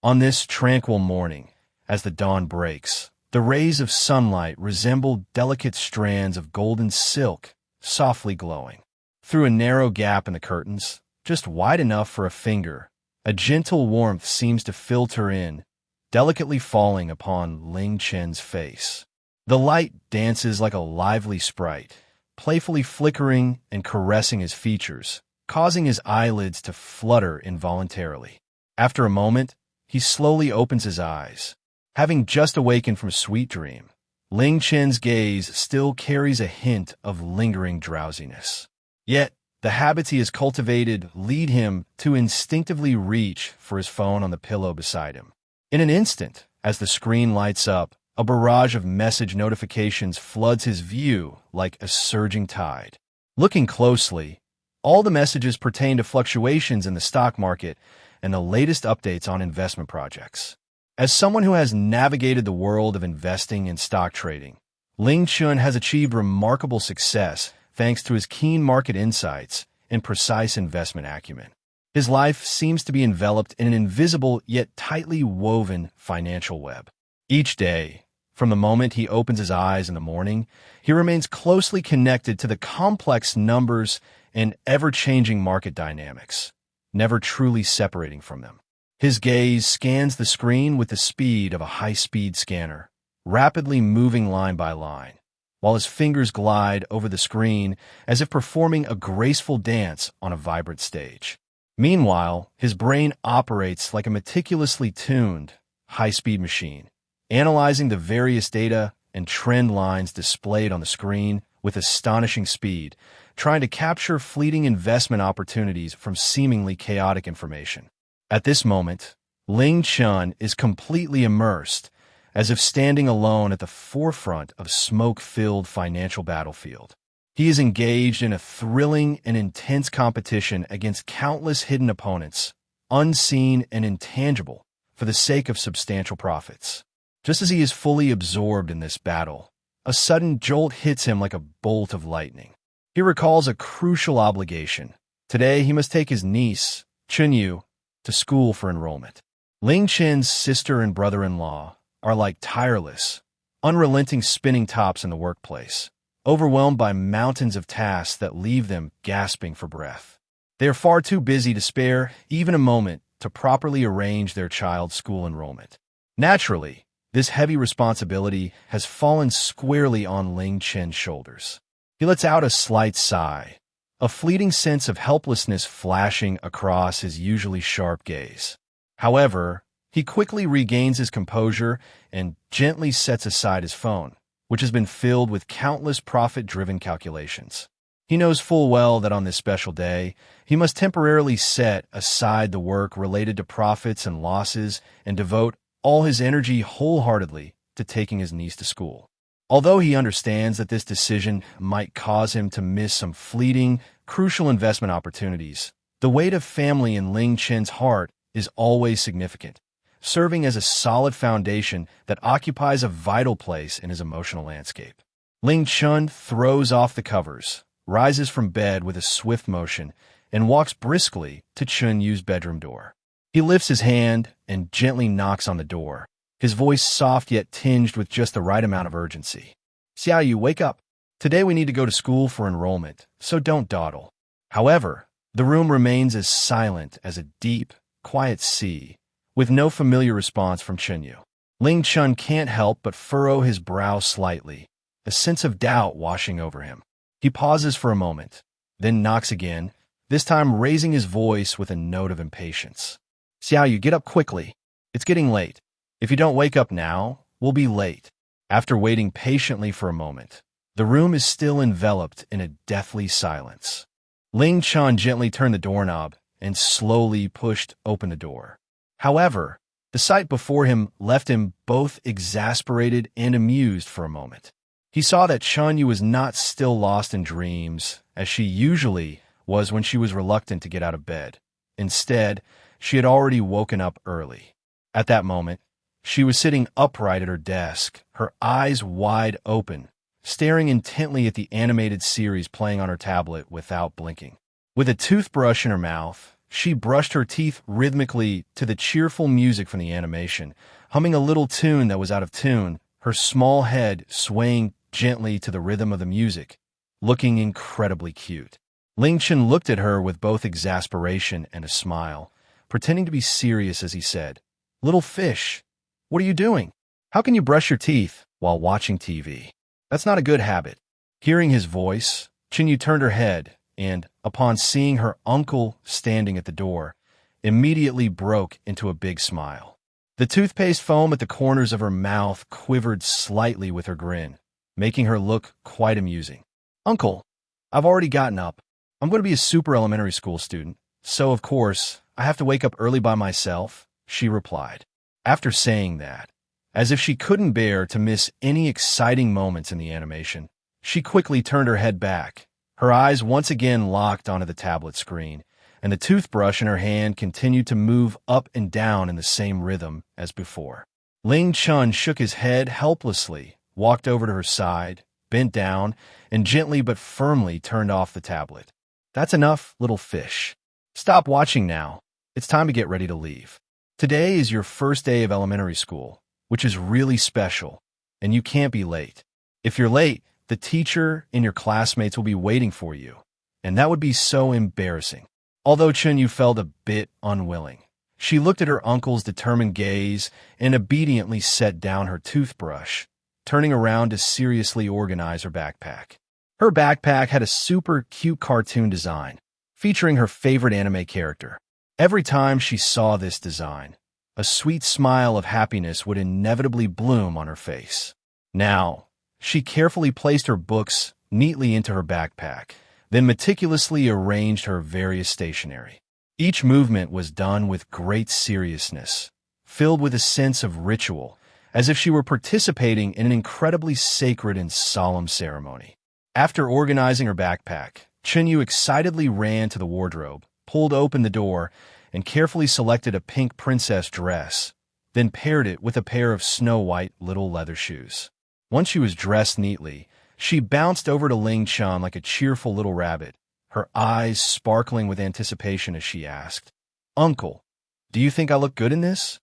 On this tranquil morning, as the dawn breaks, the rays of sunlight resemble delicate strands of golden silk, softly glowing. Through a narrow gap in the curtains, just wide enough for a finger, a gentle warmth seems to filter in, delicately falling upon Ling Chen's face. The light dances like a lively sprite, playfully flickering and caressing his features, causing his eyelids to flutter involuntarily. After a moment, he slowly opens his eyes. Having just awakened from a sweet dream, Ling Chen's gaze still carries a hint of lingering drowsiness. Yet, the habits he has cultivated lead him to instinctively reach for his phone on the pillow beside him. In an instant, as the screen lights up, a barrage of message notifications floods his view like a surging tide. Looking closely, all the messages pertain to fluctuations in the stock market and the latest updates on investment projects. As someone who has navigated the world of investing and stock trading, Ling Chen has achieved remarkable success thanks to his keen market insights and precise investment acumen. His life seems to be enveloped in an invisible yet tightly woven financial web. Each day, from the moment he opens his eyes in the morning, he remains closely connected to the complex numbers and ever-changing market dynamics, never truly separating from them. His gaze scans the screen with the speed of a high-speed scanner, rapidly moving line by line, while his fingers glide over the screen as if performing a graceful dance on a vibrant stage. Meanwhile, his brain operates like a meticulously tuned, high-speed machine, analyzing the various data and trend lines displayed on the screen with astonishing speed, trying to capture fleeting investment opportunities from seemingly chaotic information. At this moment, Ling Chen is completely immersed, as if standing alone at the forefront of a smoke-filled financial battlefield. He is engaged in a thrilling and intense competition against countless hidden opponents, unseen and intangible, for the sake of substantial profits. Just as he is fully absorbed in this battle, a sudden jolt hits him like a bolt of lightning. He recalls a crucial obligation. Today he must take his niece, Chen Yu, to school for enrollment. Ling Chen's sister and brother-in-law are like tireless, unrelenting spinning tops in the workplace, overwhelmed by mountains of tasks that leave them gasping for breath. They are far too busy to spare even a moment to properly arrange their child's school enrollment. Naturally, this heavy responsibility has fallen squarely on Ling Chen's shoulders. He lets out a slight sigh, a fleeting sense of helplessness flashing across his usually sharp gaze. However, he quickly regains his composure and gently sets aside his phone, which has been filled with countless profit-driven calculations. He knows full well that on this special day, he must temporarily set aside the work related to profits and losses and devote all his energy wholeheartedly to taking his niece to school. Although he understands that this decision might cause him to miss some fleeting, crucial investment opportunities, the weight of family in Ling Chen's heart is always significant, serving as a solid foundation that occupies a vital place in his emotional landscape. Ling Chen throws off the covers, rises from bed with a swift motion, and walks briskly to Chen Yu's bedroom door. He lifts his hand and gently knocks on the door, his voice soft yet tinged with just the right amount of urgency. "Xiao Yu, wake up. Today we need to go to school for enrollment, so don't dawdle." However, the room remains as silent as a deep, quiet sea, with no familiar response from Chen Yu. Ling Chen can't help but furrow his brow slightly, a sense of doubt washing over him. He pauses for a moment, then knocks again, this time raising his voice with a note of impatience. "Xiao Yu, get up quickly. It's getting late. If you don't wake up now, we'll be late." After waiting patiently for a moment, the room is still enveloped in a deathly silence. Ling Chen gently turned the doorknob and slowly pushed open the door. However, the sight before him left him both exasperated and amused for a moment. He saw that Chen Yu was not still lost in dreams, as she usually was when she was reluctant to get out of bed. Instead, she had already woken up early. At that moment, she was sitting upright at her desk, her eyes wide open, staring intently at the animated series playing on her tablet without blinking. With a toothbrush in her mouth, She brushed her teeth rhythmically to the cheerful music from the animation, humming a little tune that was out of tune, her small head swaying gently to the rhythm of the music, looking incredibly cute. Ling Chen looked at her with both exasperation and a smile, pretending to be serious as he said, "Little fish, what are you doing? How can you brush your teeth while watching TV? That's not a good habit." Hearing his voice, Chen Yu turned her head and, upon seeing her uncle standing at the door, immediately broke into a big smile. The toothpaste foam at the corners of her mouth quivered slightly with her grin, making her look quite amusing. "Uncle, I've already gotten up. I'm going to be a super elementary school student, so of course I have to wake up early by myself," she replied. After saying that, as if she couldn't bear to miss any exciting moments in the animation, she quickly turned her head back, her eyes once again locked onto the tablet screen, and the toothbrush in her hand continued to move up and down in the same rhythm as before. Ling Chen shook his head helplessly, walked over to her side, bent down, and gently but firmly turned off the tablet. "That's enough, little fish. Stop watching now. It's time to get ready to leave. Today is your first day of elementary school, which is really special, and you can't be late. If you're late, the teacher and your classmates will be waiting for you, and that would be so embarrassing." Although Chen Yu felt a bit unwilling, she looked at her uncle's determined gaze and obediently set down her toothbrush, turning around to seriously organize her backpack. Her backpack had a super cute cartoon design, featuring her favorite anime character. Every time she saw this design, a sweet smile of happiness would inevitably bloom on her face. Now, she carefully placed her books neatly into her backpack, then meticulously arranged her various stationery. Each movement was done with great seriousness, filled with a sense of ritual, as if she were participating in an incredibly sacred and solemn ceremony. After organizing her backpack, Chen Yu excitedly ran to the wardrobe, pulled open the door, and carefully selected a pink princess dress, then paired it with a pair of snow-white little leather shoes. Once she was dressed neatly, she bounced over to Ling Chen like a cheerful little rabbit, her eyes sparkling with anticipation as she asked, "Uncle, do you think I look good in this?"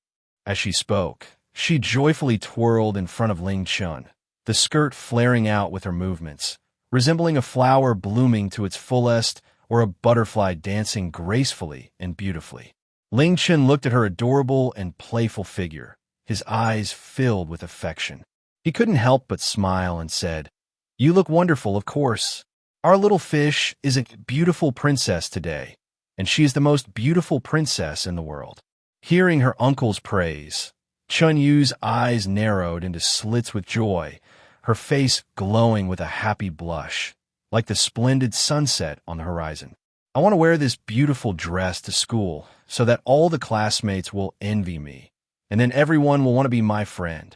As she spoke, she joyfully twirled in front of Ling Chen, the skirt flaring out with her movements, resembling a flower blooming to its fullest or a butterfly dancing gracefully and beautifully. Ling Chen looked at her adorable and playful figure, his eyes filled with affection. He couldn't help but smile and said, "You look wonderful, of course. Our little fish is a beautiful princess today, and she is the most beautiful princess in the world." Hearing her uncle's praise, Chen Yu's eyes narrowed into slits with joy, her face glowing with a happy blush, like the splendid sunset on the horizon. "I want to wear this beautiful dress to school so that all the classmates will envy me, and then everyone will want to be my friend."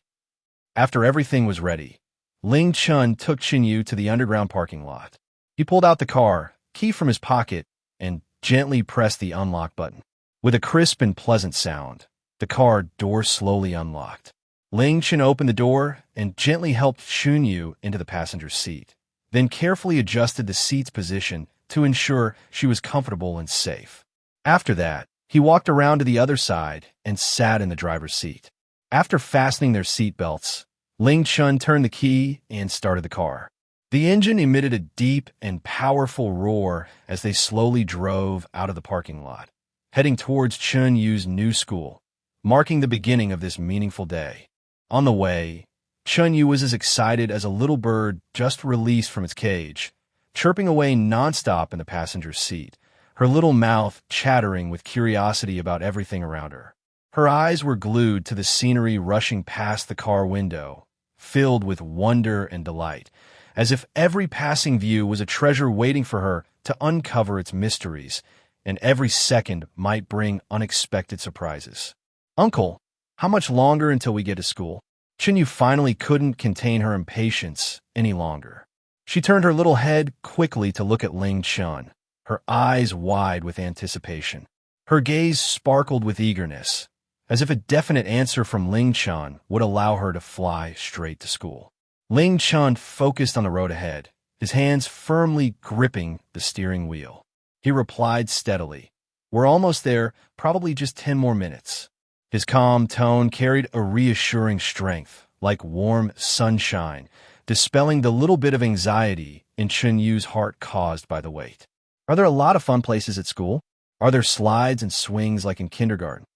After everything was ready, Ling Chen took Chen Yu to the underground parking lot. He pulled out the car, key from his pocket, and gently pressed the unlock button. With a crisp and pleasant sound, the car door slowly unlocked. Ling Chen opened the door and gently helped Chen Yu into the passenger seat, then carefully adjusted the seat's position to ensure she was comfortable and safe. After that, he walked around to the other side and sat in the driver's seat. After fastening their seat belts, Ling Chen turned the key and started the car. The engine emitted a deep and powerful roar as they slowly drove out of the parking lot, heading towards Chen Yu's new school, marking the beginning of this meaningful day. On the way, Chen Yu was as excited as a little bird just released from its cage, chirping away nonstop in the passenger seat, her little mouth chattering with curiosity about everything around her. Her eyes were glued to the scenery rushing past the car window, filled with wonder and delight, as if every passing view was a treasure waiting for her to uncover its mysteries, and every second might bring unexpected surprises. "Uncle, how much longer until we get to school?" Chen Yu finally couldn't contain her impatience any longer. She turned her little head quickly to look at Ling Chen, her eyes wide with anticipation. Her gaze sparkled with eagerness, as if a definite answer from Ling Chen would allow her to fly straight to school. Ling Chen focused on the road ahead, his hands firmly gripping the steering wheel. He replied steadily, We're almost there, probably just 10 more minutes. His calm tone carried a reassuring strength, like warm sunshine, dispelling the little bit of anxiety in Chen Yu's heart caused by the wait. Are there a lot of fun places at school? Are there slides and swings like in kindergarten?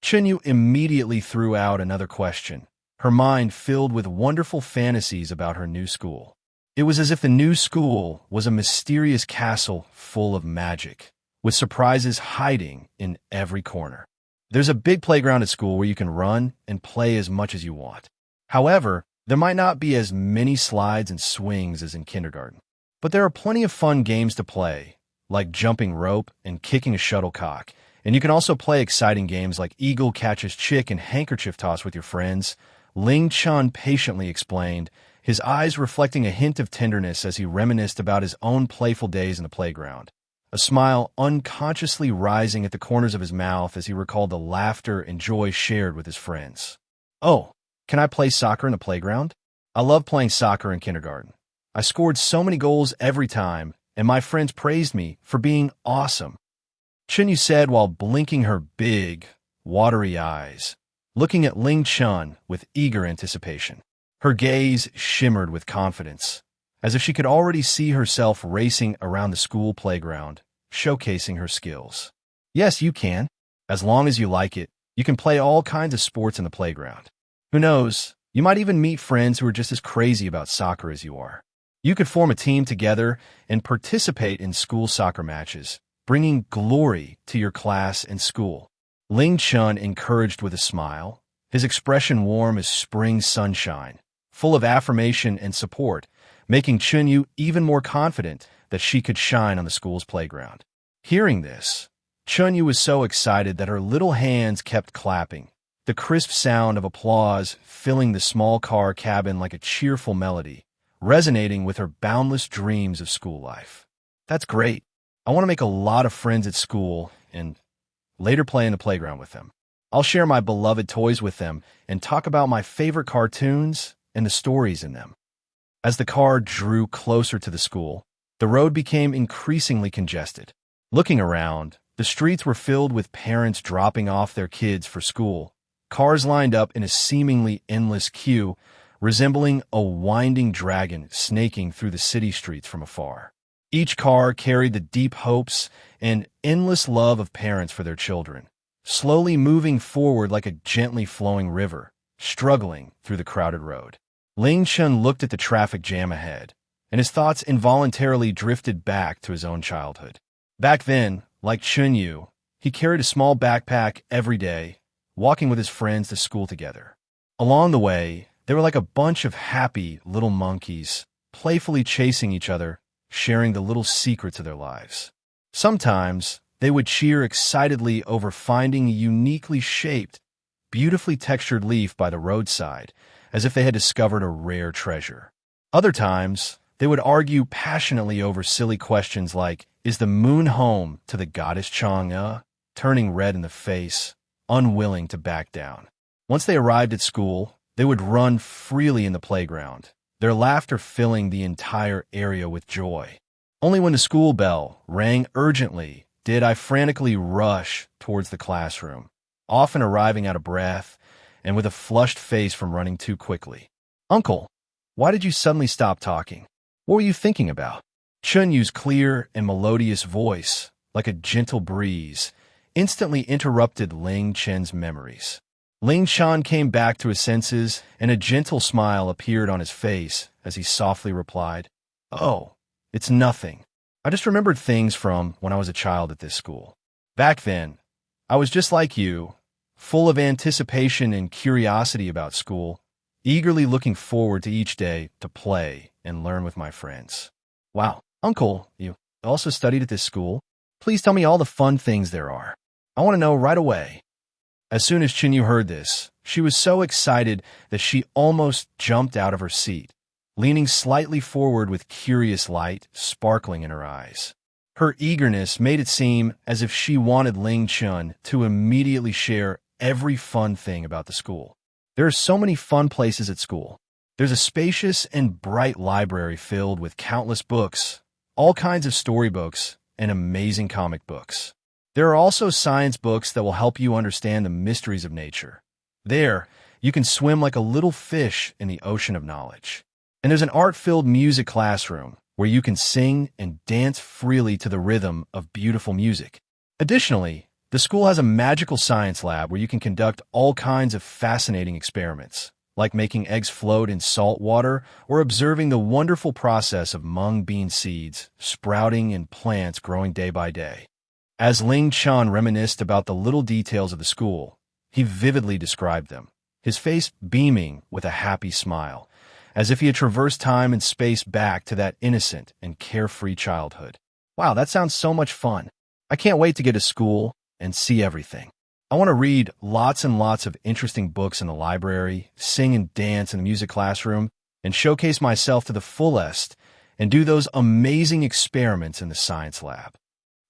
Chen Yu immediately threw out another question, her mind filled with wonderful fantasies about her new school. It was as if the new school was a mysterious castle full of magic, with surprises hiding in every corner. There's a big playground at school where you can run and play as much as you want. However, there might not be as many slides and swings as in kindergarten. But there are plenty of fun games to play, like jumping rope and kicking a shuttlecock. And you can also play exciting games like eagle catches chick and handkerchief toss with your friends. Ling Chen patiently explained, his eyes reflecting a hint of tenderness as he reminisced about his own playful days in the playground, a smile unconsciously rising at the corners of his mouth as he recalled the laughter and joy shared with his friends. Oh, can I play soccer in the playground? I love playing soccer in kindergarten. I scored so many goals every time, and my friends praised me for being awesome. Chen Yu said while blinking her big, watery eyes, looking at Ling Chen with eager anticipation. Her gaze shimmered with confidence, as if she could already see herself racing around the school playground, showcasing her skills. Yes, you can. As long as you like it, you can play all kinds of sports in the playground. Who knows, you might even meet friends who are just as crazy about soccer as you are. You could form a team together and participate in school soccer matches, bringing glory to your class and school. Ling Chen encouraged with a smile, his expression warm as spring sunshine, full of affirmation and support, making Chen Yu even more confident that she could shine on the school's playground. Hearing this, Chen Yu was so excited that her little hands kept clapping, the crisp sound of applause filling the small car cabin like a cheerful melody, resonating with her boundless dreams of school life. That's great. I want to make a lot of friends at school and later play in the playground with them. I'll share my beloved toys with them and talk about my favorite cartoons and the stories in them. As the car drew closer to the school, the road became increasingly congested. Looking around, the streets were filled with parents dropping off their kids for school, cars lined up in a seemingly endless queue, resembling a winding dragon snaking through the city streets from afar. Each car carried the deep hopes and endless love of parents for their children, slowly moving forward like a gently flowing river, struggling through the crowded road. Ling Chen looked at the traffic jam ahead, and his thoughts involuntarily drifted back to his own childhood. Back then, like Chen Yu, he carried a small backpack every day, walking with his friends to school together. Along the way, they were like a bunch of happy little monkeys, playfully chasing each other, sharing the little secrets of their lives. Sometimes, they would cheer excitedly over finding a uniquely shaped, beautifully textured leaf by the roadside, as if they had discovered a rare treasure. Other times, they would argue passionately over silly questions like, is the moon home to the goddess Chang'e? Turning red in the face, unwilling to back down. Once they arrived at school, they would run freely in the playground, their laughter filling the entire area with joy. Only when the school bell rang urgently did I frantically rush towards the classroom, often arriving out of breath and with a flushed face from running too quickly. Uncle, why did you suddenly stop talking? What were you thinking about? Chen Yu's clear and melodious voice, like a gentle breeze, instantly interrupted Ling Chen's memories. Ling Chen came back to his senses, and a gentle smile appeared on his face as he softly replied, "Oh, it's nothing. I just remembered things from when I was a child at this school. Back then, I was just like you, full of anticipation and curiosity about school, eagerly looking forward to each day to play and learn with my friends." Wow, Uncle, you also studied at this school? Please tell me all the fun things there are. I want to know right away. As soon as Chen Yu heard this, she was so excited that she almost jumped out of her seat, leaning slightly forward with curious light sparkling in her eyes. Her eagerness made it seem as if she wanted Ling Chen to immediately share every fun thing about the school. There are so many fun places at school. There's a spacious and bright library filled with countless books, all kinds of storybooks, and amazing comic books. There are also science books that will help you understand the mysteries of nature. There, you can swim like a little fish in the ocean of knowledge. And there's an art-filled music classroom where you can sing and dance freely to the rhythm of beautiful music. Additionally, the school has a magical science lab where you can conduct all kinds of fascinating experiments, like making eggs float in salt water or observing the wonderful process of mung bean seeds sprouting in plants growing day by day. As Ling Chen reminisced about the little details of the school, he vividly described them, his face beaming with a happy smile, as if he had traversed time and space back to that innocent and carefree childhood. Wow, that sounds so much fun. I can't wait to get to school and see everything. I want to read lots and lots of interesting books in the library, sing and dance in the music classroom, and showcase myself to the fullest, and do those amazing experiments in the science lab.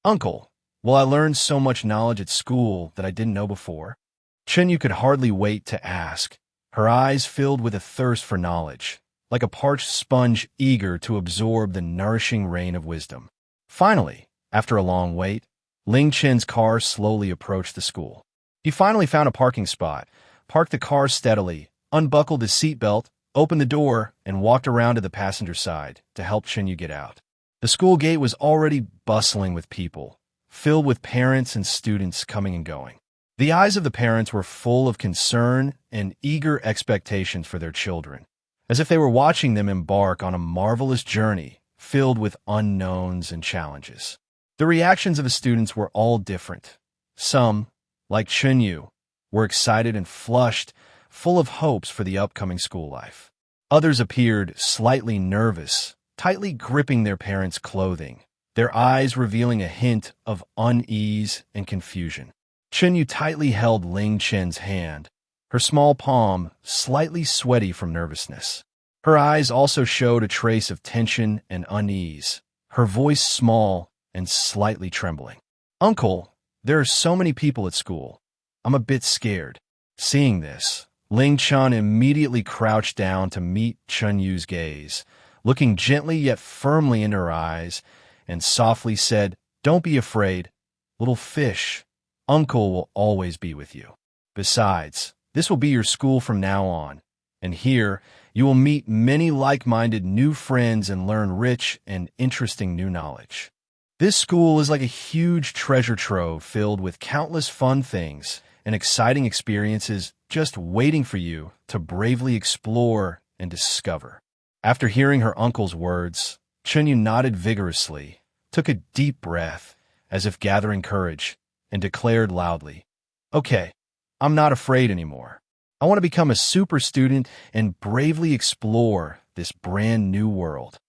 Uncle, will I learn so much knowledge at school that I didn't know before? Chen Yu could hardly wait to ask, her eyes filled with a thirst for knowledge, like a parched sponge eager to absorb the nourishing rain of wisdom. Finally, after a long wait, Ling Chen's car slowly approached the school. He finally found a parking spot, parked the car steadily, unbuckled his seatbelt, opened the door, and walked around to the passenger side to help Chen Yu get out. The school gate was already bustling with people, filled with parents and students coming and going. The eyes of the parents were full of concern and eager expectations for their children, as if they were watching them embark on a marvelous journey filled with unknowns and challenges. The reactions of the students were all different. Some, like Chen Yu, were excited and flushed, full of hopes for the upcoming school life. Others appeared slightly nervous, tightly gripping their parents' clothing, their eyes revealing a hint of unease and confusion. Chen Yu tightly held Ling Chen's hand, her small palm slightly sweaty from nervousness. Her eyes also showed a trace of tension and unease, her voice small and slightly trembling. Uncle, there are so many people at school. I'm a bit scared. Seeing this, Ling Chen immediately crouched down to meet Chen Yu's gaze, looking gently yet firmly into her eyes, and softly said, "Don't be afraid, little fish. Uncle will always be with you. Besides, this will be your school from now on, and here you will meet many like-minded new friends and learn rich and interesting new knowledge. This school is like a huge treasure trove filled with countless fun things and exciting experiences just waiting for you to bravely explore and discover." After hearing her uncle's words, Chen Yu nodded vigorously, took a deep breath, as if gathering courage, and declared loudly, "Okay, I'm not afraid anymore. I want to become a super student and bravely explore this brand new world."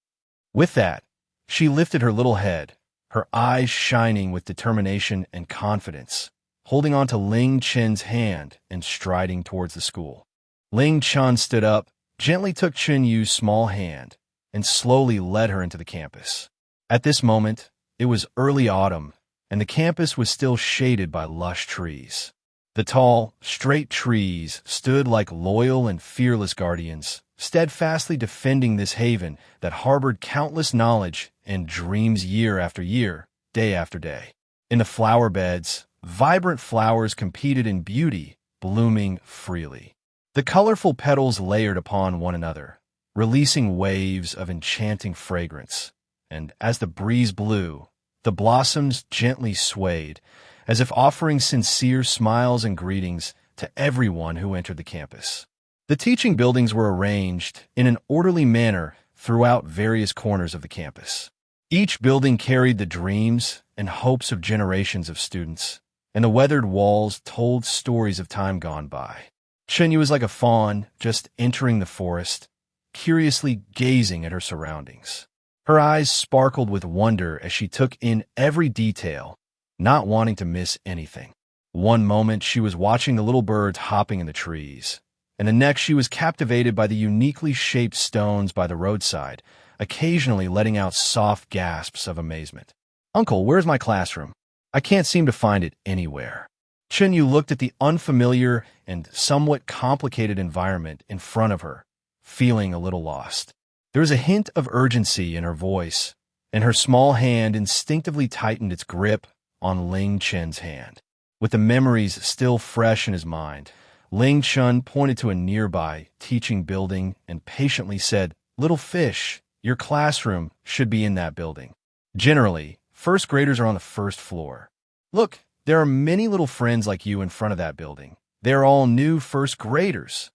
With that, she lifted her little head, her eyes shining with determination and confidence, holding on to Ling Chen's hand and striding towards the school. Ling Chen stood up, gently took Chen Yu's small hand, and slowly led her into the campus. At this moment, it was early autumn, and the campus was still shaded by lush trees. The tall, straight trees stood like loyal and fearless guardians, steadfastly defending this haven that harbored countless knowledge and dreams year after year, day after day. In the flower beds, vibrant flowers competed in beauty, blooming freely. The colorful petals layered upon one another, releasing waves of enchanting fragrance, and as the breeze blew, the blossoms gently swayed, as if offering sincere smiles and greetings to everyone who entered the campus. The teaching buildings were arranged in an orderly manner throughout various corners of the campus. Each building carried the dreams and hopes of generations of students, and the weathered walls told stories of time gone by. Chen Yu was like a fawn just entering the forest, curiously gazing at her surroundings. Her eyes sparkled with wonder as she took in every detail, not wanting to miss anything. One moment she was watching the little birds hopping in the trees, and the next she was captivated by the uniquely shaped stones by the roadside, occasionally letting out soft gasps of amazement. "Uncle, where's my classroom? I can't seem to find it anywhere." Chen Yu looked at the unfamiliar and somewhat complicated environment in front of her, feeling a little lost. There was a hint of urgency in her voice, and her small hand instinctively tightened its grip on Ling Chen's hand. With the memories still fresh in his mind, Ling Chen pointed to a nearby teaching building and patiently said, "Little fish, your classroom should be in that building. Generally, first graders are on the first floor. Look, there are many little friends like you in front of that building. They're all new first graders."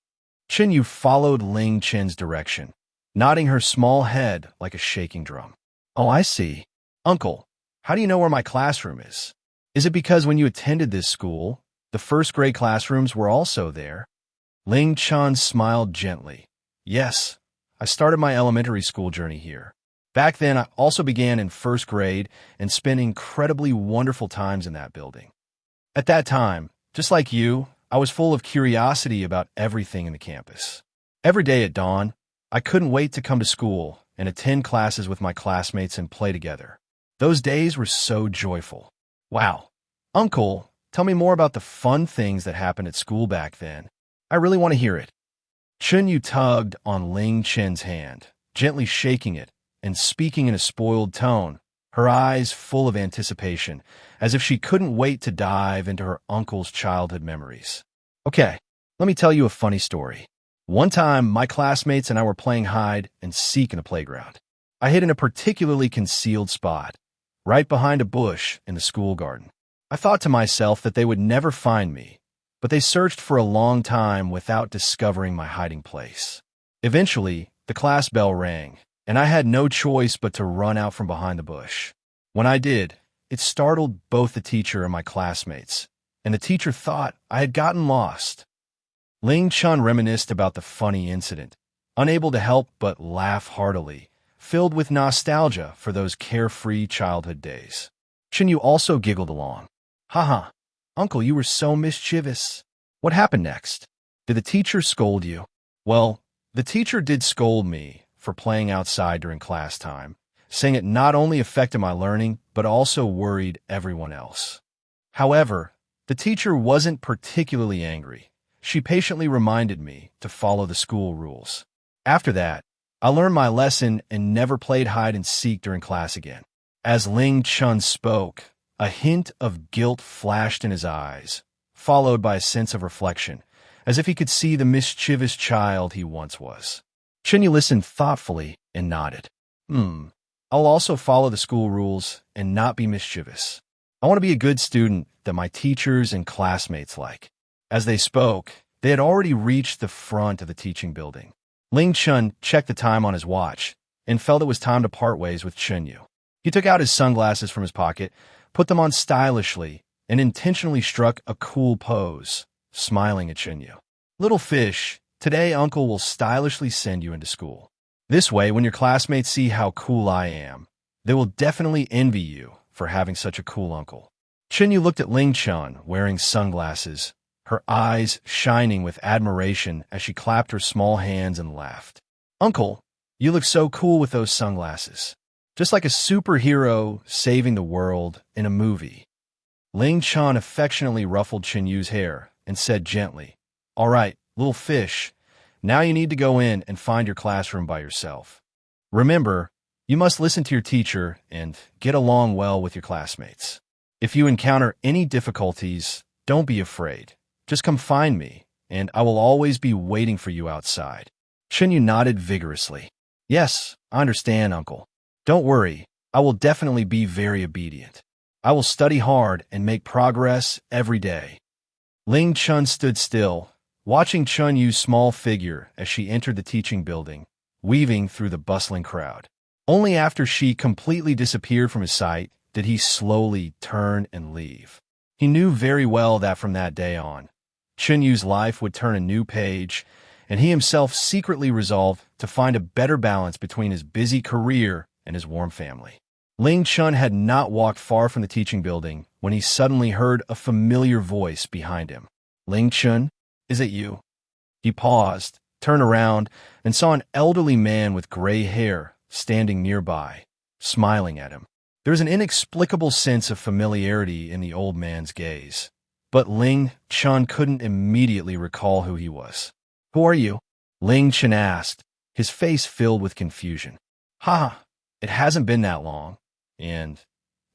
Chen Yu followed Ling Chen's direction, nodding her small head like a shaking drum. "Oh, I see. Uncle, how do you know where my classroom is? Is it because when you attended this school, the first grade classrooms were also there?" Ling Chen smiled gently. "Yes, I started my elementary school journey here. Back then, I also began in first grade and spent incredibly wonderful times in that building. At that time, just like you, I was full of curiosity about everything in the campus. Every day at dawn, I couldn't wait to come to school and attend classes with my classmates and play together. Those days were so joyful." "Wow. Uncle, tell me more about the fun things that happened at school back then. I really want to hear it." Chen Yu tugged on Ling Chen's hand, gently shaking it and speaking in a spoiled tone, her eyes full of anticipation, as if she couldn't wait to dive into her uncle's childhood memories. "Okay, let me tell you a funny story. One time, my classmates and I were playing hide and seek in a playground. I hid in a particularly concealed spot, right behind a bush in the school garden. I thought to myself that they would never find me, but they searched for a long time without discovering my hiding place. Eventually, the class bell rang, and I had no choice but to run out from behind the bush. When I did, it startled both the teacher and my classmates, and the teacher thought I had gotten lost." Ling Chen reminisced about the funny incident, unable to help but laugh heartily, filled with nostalgia for those carefree childhood days. Chen Yu also giggled along. "Haha, Uncle, you were so mischievous. What happened next? Did the teacher scold you?" "Well, the teacher did scold me for playing outside during class time, saying it not only affected my learning, but also worried everyone else. However, the teacher wasn't particularly angry. She patiently reminded me to follow the school rules. After that, I learned my lesson and never played hide and seek during class again." As Ling Chen spoke, a hint of guilt flashed in his eyes, followed by a sense of reflection, as if he could see the mischievous child he once was. Chen Yu listened thoughtfully and nodded. I'll also follow the school rules and not be mischievous. I want to be a good student that my teachers and classmates like." As they spoke, they had already reached the front of the teaching building. Ling Chen checked the time on his watch and felt it was time to part ways with Chen Yu. He took out his sunglasses from his pocket, put them on stylishly, and intentionally struck a cool pose, smiling at Chen Yu. "Little fish, today Uncle will stylishly send you into school. This way, when your classmates see how cool I am, they will definitely envy you for having such a cool uncle." Chen Yu looked at Ling Chen wearing sunglasses, her eyes shining with admiration as she clapped her small hands and laughed. "Uncle, you look so cool with those sunglasses. Just like a superhero saving the world in a movie." Ling Chen affectionately ruffled Chen Yu's hair and said gently, "All right, little fish, now you need to go in and find your classroom by yourself. Remember, you must listen to your teacher and get along well with your classmates. If you encounter any difficulties, don't be afraid. Just come find me, and I will always be waiting for you outside." Chen Yu nodded vigorously. "Yes, I understand, Uncle. Don't worry, I will definitely be very obedient. I will study hard and make progress every day." Ling Chen stood still, watching Chen Yu's small figure as she entered the teaching building, weaving through the bustling crowd. Only after she completely disappeared from his sight did he slowly turn and leave. He knew very well that from that day on, Chen Yu's life would turn a new page, and he himself secretly resolved to find a better balance between his busy career and his warm family. Ling Chen had not walked far from the teaching building when he suddenly heard a familiar voice behind him. "Ling Chen, is it you?" He paused, turned around, and saw an elderly man with gray hair standing nearby, smiling at him. There was an inexplicable sense of familiarity in the old man's gaze, but Ling Chen couldn't immediately recall who he was. "Who are you?" Ling Chen asked, his face filled with confusion. "Ha, it hasn't been that long. And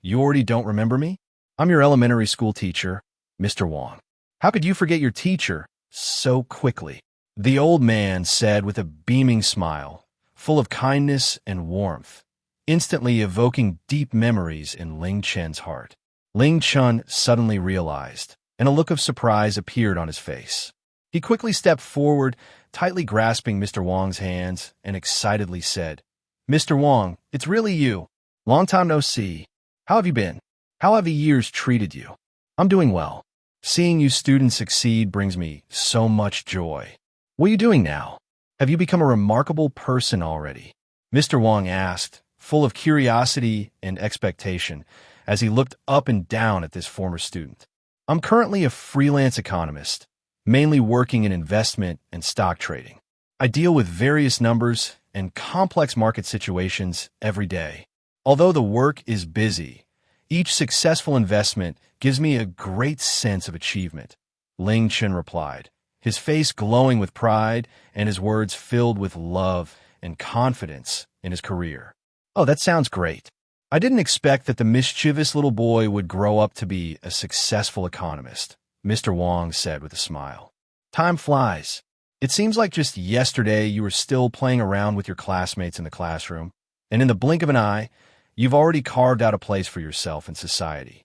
you already don't remember me?" I'm your elementary school teacher, Mr. Wang. How could you forget your teacher so quickly? The old man said with a beaming smile, full of kindness and warmth, instantly evoking deep memories in Ling Chen's heart. Ling Chen suddenly realized, and a look of surprise appeared on his face. He quickly stepped forward, tightly grasping Mr. Wang's hands, and excitedly said, "Mr. Wang, it's really you. Long time no see. How have you been? How have the years treated you?" "I'm doing well. Seeing you students succeed brings me so much joy." "What are you doing now? Have you become a remarkable person already?" Mr. Wang asked, full of curiosity and expectation, as he looked up and down at this former student. "I'm currently a freelance economist, mainly working in investment and stock trading. I deal with various numbers and complex market situations every day. Although the work is busy, each successful investment gives me a great sense of achievement," Ling Chen replied, his face glowing with pride and his words filled with love and confidence in his career. "Oh, that sounds great. I didn't expect that the mischievous little boy would grow up to be a successful economist," Mr. Wang said with a smile. "Time flies. It seems like just yesterday you were still playing around with your classmates in the classroom, and in the blink of an eye, you've already carved out a place for yourself in society."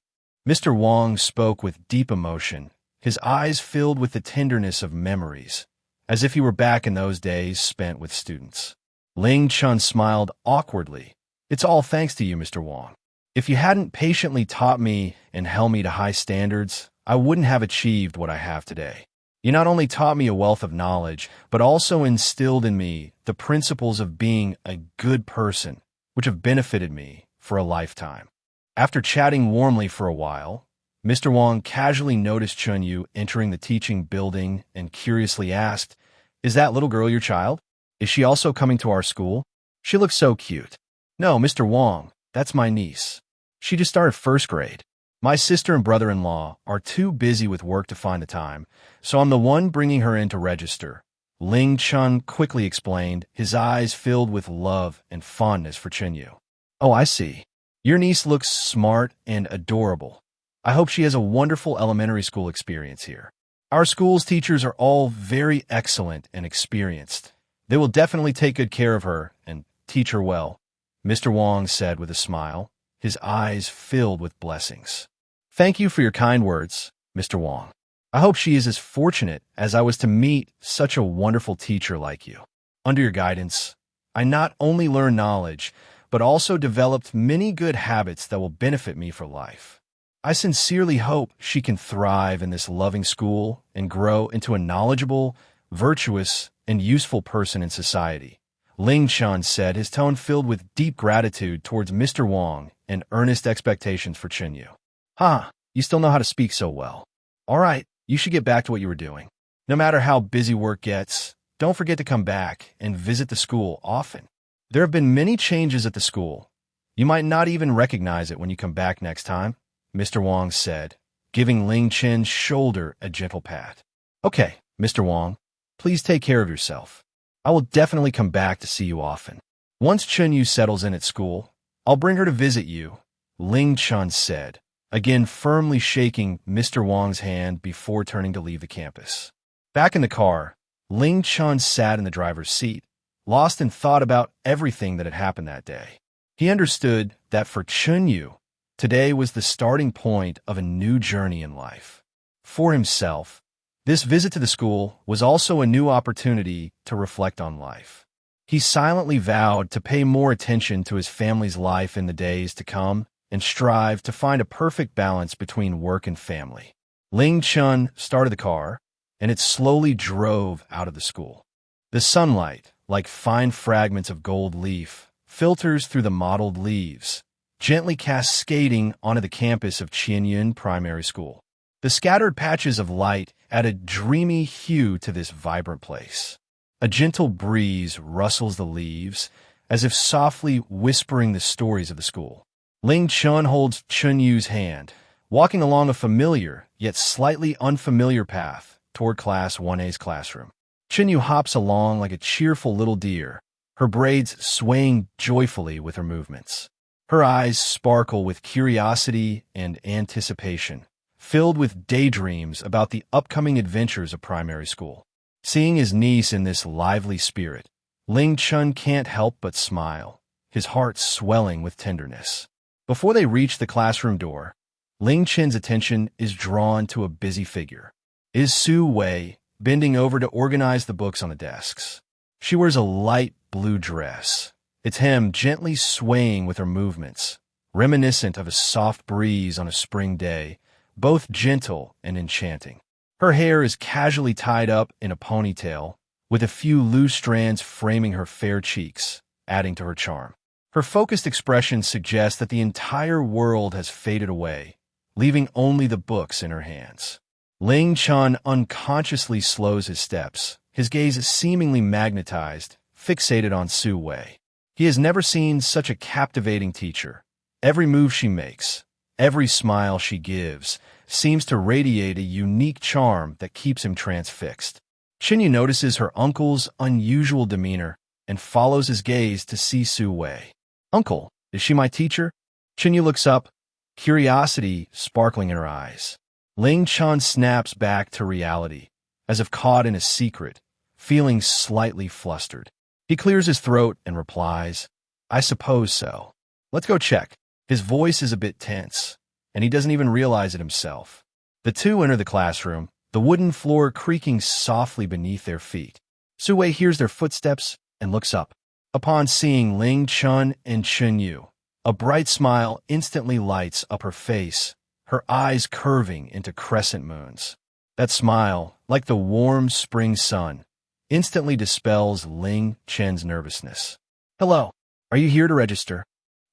Mr. Wang spoke with deep emotion, his eyes filled with the tenderness of memories, as if he were back in those days spent with students. Ling Chen smiled awkwardly. "It's all thanks to you, Mr. Wang. If you hadn't patiently taught me and held me to high standards, I wouldn't have achieved what I have today. You not only taught me a wealth of knowledge, but also instilled in me the principles of being a good person, which have benefited me for a lifetime." After chatting warmly for a while, Mr. Wang casually noticed Chen Yu entering the teaching building and curiously asked, "Is that little girl your child? Is she also coming to our school? She looks so cute." "No, Mr. Wang, that's my niece. She just started first grade. My sister and brother-in-law are too busy with work to find the time, so I'm the one bringing her in to register," Ling Chen quickly explained, his eyes filled with love and fondness for Chen Yu. "Oh, I see. Your niece looks smart and adorable. I hope she has a wonderful elementary school experience here. Our school's teachers are all very excellent and experienced. They will definitely take good care of her and teach her well," Mr. Wang said with a smile, his eyes filled with blessings. "Thank you for your kind words, Mr. Wang. I hope she is as fortunate as I was to meet such a wonderful teacher like you. Under your guidance, I not only learned knowledge, but also developed many good habits that will benefit me for life. I sincerely hope she can thrive in this loving school and grow into a knowledgeable, virtuous, and useful person in society," Ling Chen said, his tone filled with deep gratitude towards Mr. Wang and earnest expectations for Chen Yu. "Ha, you still know how to speak so well. All right, you should get back to what you were doing. No matter how busy work gets, don't forget to come back and visit the school often. There have been many changes at the school. You might not even recognize it when you come back next time," Mr. Wang said, giving Ling Chen's shoulder a gentle pat. "Okay, Mr. Wang, please take care of yourself. I will definitely come back to see you often. Once Chen Yu settles in at school, I'll bring her to visit you," Ling Chen said, again firmly shaking Mr. Wang's hand before turning to leave the campus. Back in the car, Ling Chen sat in the driver's seat, lost in thought about everything that had happened that day. He understood that for Chen Yu, today was the starting point of a new journey in life. For himself, this visit to the school was also a new opportunity to reflect on life. He silently vowed to pay more attention to his family's life in the days to come and strive to find a perfect balance between work and family. Ling Chen started the car, and it slowly drove out of the school. The sunlight, like fine fragments of gold leaf, filters through the mottled leaves, gently cascading onto the campus of Qianyun Primary School. The scattered patches of light add a dreamy hue to this vibrant place. A gentle breeze rustles the leaves, as if softly whispering the stories of the school. Ling Chen holds Chen Yu's hand, walking along a familiar yet slightly unfamiliar path toward Class 1A's classroom. Chen Yu hops along like a cheerful little deer, her braids swaying joyfully with her movements. Her eyes sparkle with curiosity and anticipation, filled with daydreams about the upcoming adventures of primary school. Seeing his niece in this lively spirit, Ling Chen can't help but smile, his heart swelling with tenderness. Before they reach the classroom door, Ling Chen's attention is drawn to a busy figure. It is Su Wei, bending over to organize the books on the desks. She wears a light blue dress, its hem gently swaying with her movements, reminiscent of a soft breeze on a spring day, both gentle and enchanting. Her hair is casually tied up in a ponytail, with a few loose strands framing her fair cheeks, adding to her charm. Her focused expression suggests that the entire world has faded away, leaving only the books in her hands. Ling Chen unconsciously slows his steps, his gaze seemingly magnetized, fixated on Su Wei. He has never seen such a captivating teacher. Every move she makes, every smile she gives, seems to radiate a unique charm that keeps him transfixed. Chen Yu notices her uncle's unusual demeanor and follows his gaze to see Su Wei. "Uncle, is she my teacher?" Chen Yu looks up, curiosity sparkling in her eyes. Ling Chen snaps back to reality, as if caught in a secret, feeling slightly flustered. He clears his throat and replies, "I suppose so. Let's go check." His voice is a bit tense, and he doesn't even realize it himself. The two enter the classroom, the wooden floor creaking softly beneath their feet. Su Wei hears their footsteps and looks up. Upon seeing Ling Chen and Chen Yu, a bright smile instantly lights up her face, her eyes curving into crescent moons. That smile, like the warm spring sun, instantly dispels Ling Chen's nervousness. "Hello, are you here to register?"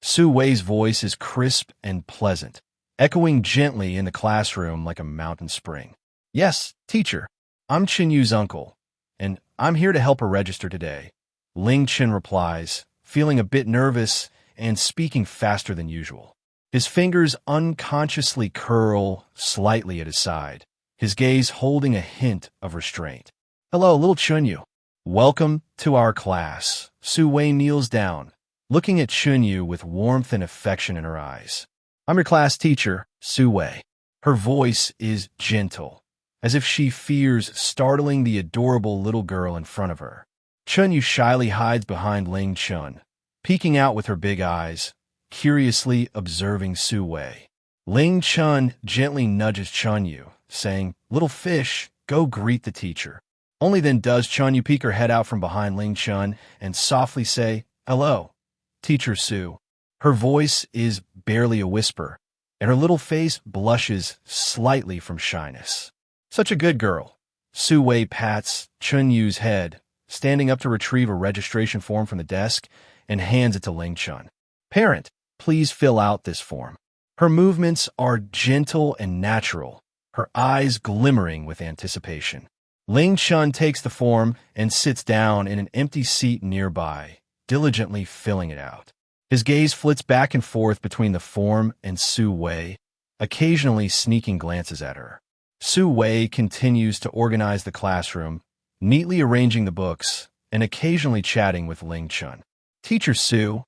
Su Wei's voice is crisp and pleasant, echoing gently in the classroom like a mountain spring. "Yes, teacher. I'm Chen Yu's uncle, and I'm here to help her register today." Ling Chen replies, feeling a bit nervous and speaking faster than usual. His fingers unconsciously curl slightly at his side, his gaze holding a hint of restraint. "Hello, little Chen Yu. Welcome to our class." Su Wei kneels down, looking at Chen Yu with warmth and affection in her eyes. "I'm your class teacher, Su Wei." Her voice is gentle, as if she fears startling the adorable little girl in front of her. Chen Yu shyly hides behind Ling Chen, peeking out with her big eyes, curiously observing Su Wei. Ling Chen gently nudges Chen Yu, saying, "Little fish, go greet the teacher." Only then does Chen Yu peek her head out from behind Ling Chen and softly say, "Hello, Teacher Su." Her voice is barely a whisper, and her little face blushes slightly from shyness. "Such a good girl." Su Wei pats Chen Yu's head, standing up to retrieve a registration form from the desk, and hands it to Ling Chen. "Parent, please fill out this form." Her movements are gentle and natural, her eyes glimmering with anticipation. Ling Chen takes the form and sits down in an empty seat nearby, diligently filling it out. His gaze flits back and forth between the form and Su Wei, occasionally sneaking glances at her. Su Wei continues to organize the classroom, neatly arranging the books, and occasionally chatting with Ling Chen. "Teacher Su,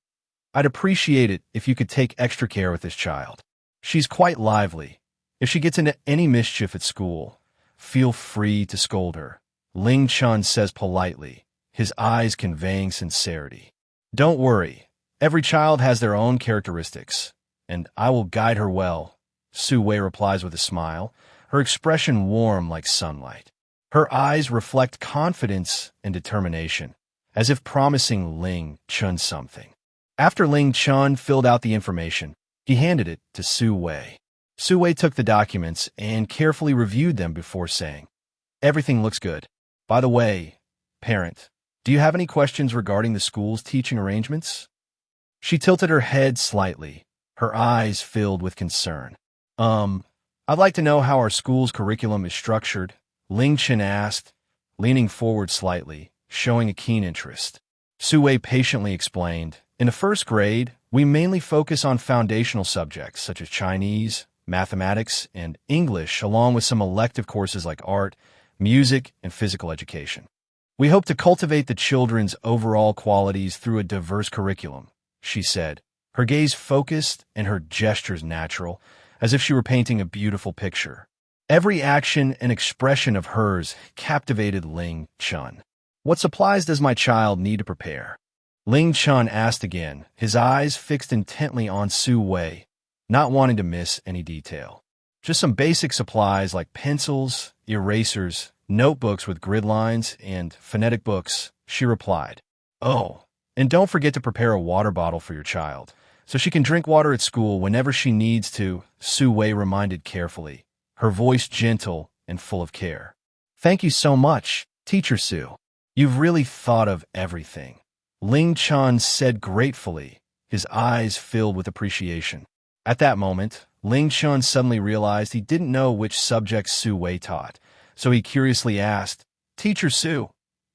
I'd appreciate it if you could take extra care with this child. She's quite lively. If she gets into any mischief at school, feel free to scold her," Ling Chen says politely, his eyes conveying sincerity. "Don't worry, every child has their own characteristics, and I will guide her well," Su Wei replies with a smile, her expression warm like sunlight. Her eyes reflect confidence and determination, as if promising Ling Chen something. After Ling Chen filled out the information, he handed it to Su Wei. Su Wei took the documents and carefully reviewed them before saying, "Everything looks good. By the way, parent, do you have any questions regarding the school's teaching arrangements?" She tilted her head slightly, her eyes filled with concern. I'd like to know how our school's curriculum is structured," Ling Chen asked, leaning forward slightly, showing a keen interest. Su Wei patiently explained, "In the first grade, we mainly focus on foundational subjects such as Chinese, mathematics, and English, along with some elective courses like art, music, and physical education. We hope to cultivate the children's overall qualities through a diverse curriculum," she said, her gaze focused and her gestures natural, as if she were painting a beautiful picture. Every action and expression of hers captivated Ling Chen. "What supplies does my child need to prepare?" Ling Chen asked again, his eyes fixed intently on Su Wei, not wanting to miss any detail. "Just some basic supplies like pencils, erasers, notebooks with grid lines, and phonetic books," she replied. "Oh, and don't forget to prepare a water bottle for your child, so she can drink water at school whenever she needs to," Su Wei reminded carefully, her voice gentle and full of care. "Thank you so much, Teacher Su. You've really thought of everything," Ling Chen said gratefully, his eyes filled with appreciation. At that moment, Ling Chen suddenly realized he didn't know which subject Su Wei taught, so he curiously asked, "Teacher Su,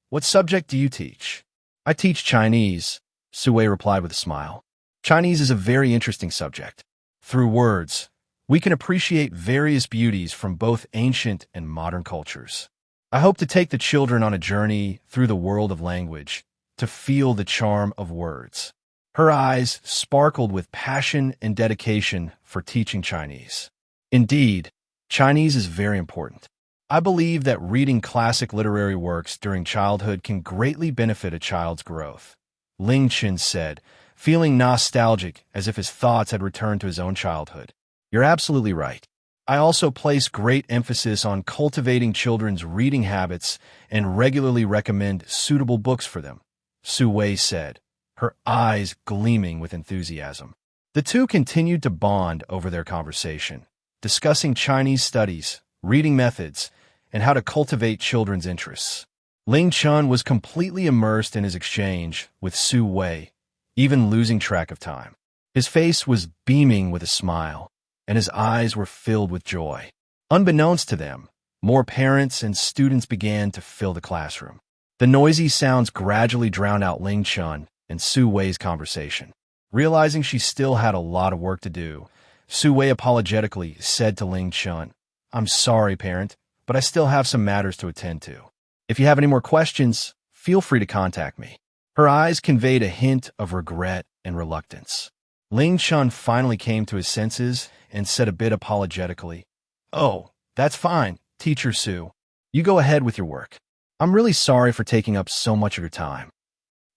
what subject do you teach?" "I teach Chinese," Su Wei replied with a smile. "Chinese is a very interesting subject. Through words, we can appreciate various beauties from both ancient and modern cultures. I hope to take the children on a journey through the world of language to feel the charm of words." Her eyes sparkled with passion and dedication for teaching Chinese. "Indeed, Chinese is very important. I believe that reading classic literary works during childhood can greatly benefit a child's growth," Ling Chen said, feeling nostalgic as if his thoughts had returned to his own childhood. "You're absolutely right. I also place great emphasis on cultivating children's reading habits and regularly recommend suitable books for them," Su Wei said, her eyes gleaming with enthusiasm. The two continued to bond over their conversation, discussing Chinese studies, reading methods, and how to cultivate children's interests. Ling Chen was completely immersed in his exchange with Su Wei, even losing track of time. His face was beaming with a smile, and his eyes were filled with joy. Unbeknownst to them, more parents and students began to fill the classroom. The noisy sounds gradually drowned out Ling Chen and Su Wei's conversation. Realizing she still had a lot of work to do, Su Wei apologetically said to Ling Chen, "I'm sorry, parent, but I still have some matters to attend to. If you have any more questions, feel free to contact me." Her eyes conveyed a hint of regret and reluctance. Ling Chen finally came to his senses and said a bit apologetically, "Oh, that's fine, Teacher Su. You go ahead with your work. I'm really sorry for taking up so much of your time."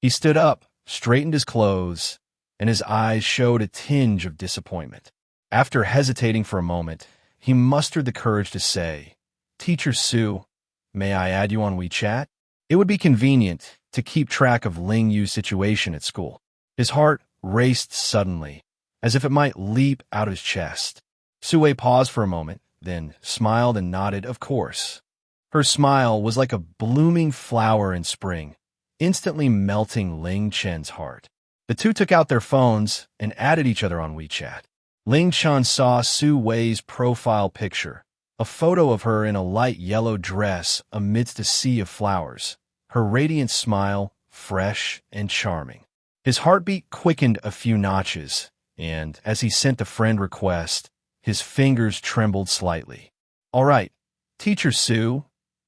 He stood up, straightened his clothes, and his eyes showed a tinge of disappointment. After hesitating for a moment, he mustered the courage to say, "Teacher Su, may I add you on WeChat? It would be convenient to keep track of Ling Yu's situation at school." His heart raced suddenly, as if it might leap out of his chest. Su Wei paused for a moment, then smiled and nodded, "Of course." Her smile was like a blooming flower in spring, instantly melting Ling Chen's heart. The two took out their phones and added each other on WeChat. Ling Chen saw Su Wei's profile picture, a photo of her in a light yellow dress amidst a sea of flowers, her radiant smile fresh and charming. His heartbeat quickened a few notches, and as he sent the friend request, his fingers trembled slightly. "All right, Teacher Su,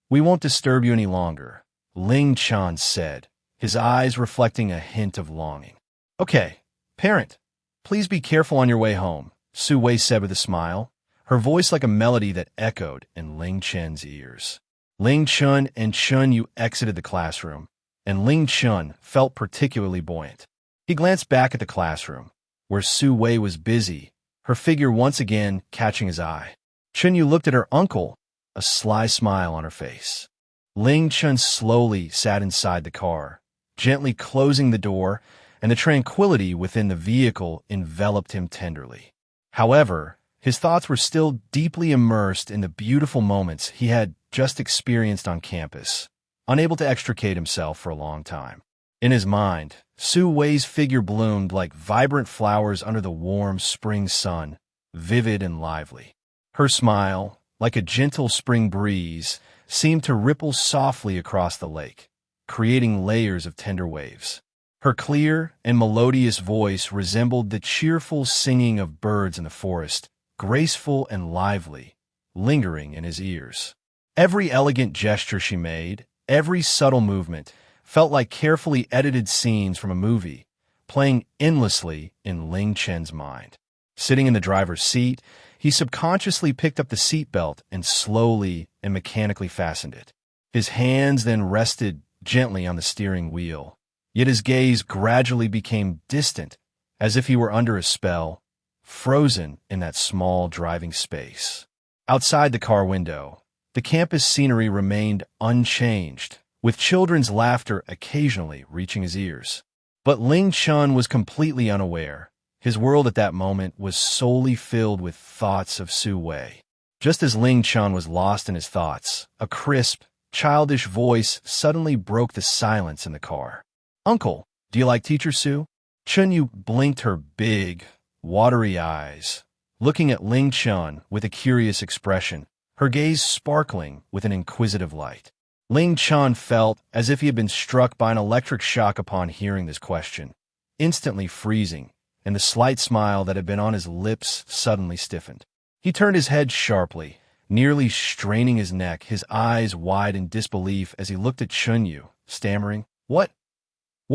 we won't disturb you any longer," Ling Chen said, his eyes reflecting a hint of longing. "Okay, parent, please be careful on your way home," Su Wei said with a smile, her voice like a melody that echoed in Ling Chen's ears. Ling Chen and Chen Yu exited the classroom, and Ling Chen felt particularly buoyant. He glanced back at the classroom, where Su Wei was busy, her figure once again catching his eye. Chen Yu looked at her uncle, a sly smile on her face. Ling Chen slowly sat inside the car, gently closing the door, and the tranquility within the vehicle enveloped him tenderly. However, his thoughts were still deeply immersed in the beautiful moments he had just experienced on campus, unable to extricate himself for a long time. In his mind, Su Wei's figure bloomed like vibrant flowers under the warm spring sun, vivid and lively. Her smile, like a gentle spring breeze, seemed to ripple softly across the lake, creating layers of tender waves. Her clear and melodious voice resembled the cheerful singing of birds in the forest, graceful and lively, lingering in his ears. Every elegant gesture she made, every subtle movement, felt like carefully edited scenes from a movie, playing endlessly in Ling Chen's mind. Sitting in the driver's seat, he subconsciously picked up the seatbelt and slowly and mechanically fastened it. His hands then rested gently on the steering wheel, yet his gaze gradually became distant, as if he were under a spell, frozen in that small driving space. Outside the car window, the campus scenery remained unchanged, with children's laughter occasionally reaching his ears. But Ling Chen was completely unaware. His world at that moment was solely filled with thoughts of Su Wei. Just as Ling Chen was lost in his thoughts, a crisp, childish voice suddenly broke the silence in the car. "Uncle, do you like Teacher Su?" Chen Yu blinked her big, watery eyes, looking at Ling Chen with a curious expression, her gaze sparkling with an inquisitive light. Ling Chen felt as if he had been struck by an electric shock upon hearing this question, instantly freezing, and the slight smile that had been on his lips suddenly stiffened. He turned his head sharply, nearly straining his neck, his eyes wide in disbelief as he looked at Chen Yu, stammering, What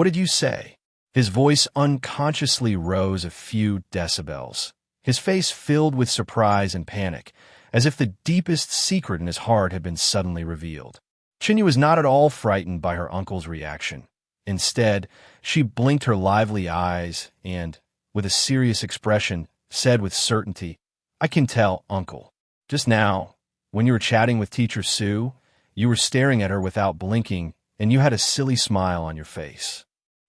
did you say?" His voice unconsciously rose a few decibels, his face filled with surprise and panic, as if the deepest secret in his heart had been suddenly revealed. Chen Yu was not at all frightened by her uncle's reaction. Instead, she blinked her lively eyes and, with a serious expression, said with certainty, "I can tell, Uncle. Just now, when you were chatting with Teacher Su, you were staring at her without blinking, and you had a silly smile on your face.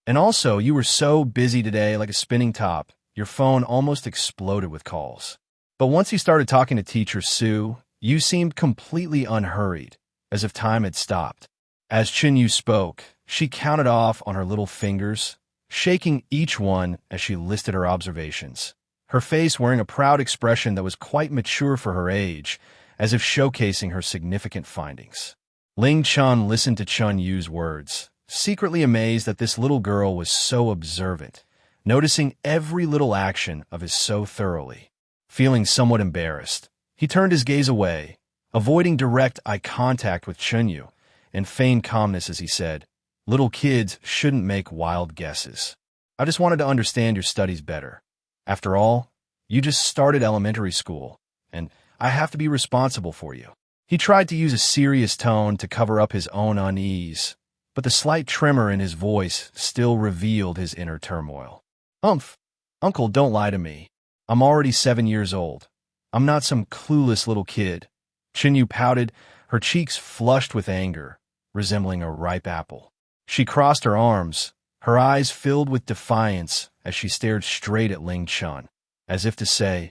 And also, you were so busy today like a spinning top, your phone almost exploded with calls. But once you started talking to Teacher Su, you seemed completely unhurried, as if time had stopped." As Chen Yu spoke, she counted off on her little fingers, shaking each one as she listed her observations, her face wearing a proud expression that was quite mature for her age, as if showcasing her significant findings. Ling Chen listened to Chen Yu's words, secretly amazed that this little girl was so observant, noticing every little action of his so thoroughly. Feeling somewhat embarrassed, he turned his gaze away, avoiding direct eye contact with Chen Yu, and feigned calmness as he said, "Little kids shouldn't make wild guesses. I just wanted to understand your studies better. After all, you just started elementary school, and I have to be responsible for you." He tried to use a serious tone to cover up his own unease, but the slight tremor in his voice still revealed his inner turmoil. Uncle, don't lie to me. I'm already 7 years old. I'm not some clueless little kid." Chen Yu pouted, her cheeks flushed with anger, resembling a ripe apple. She crossed her arms, her eyes filled with defiance as she stared straight at Ling Chen, as if to say,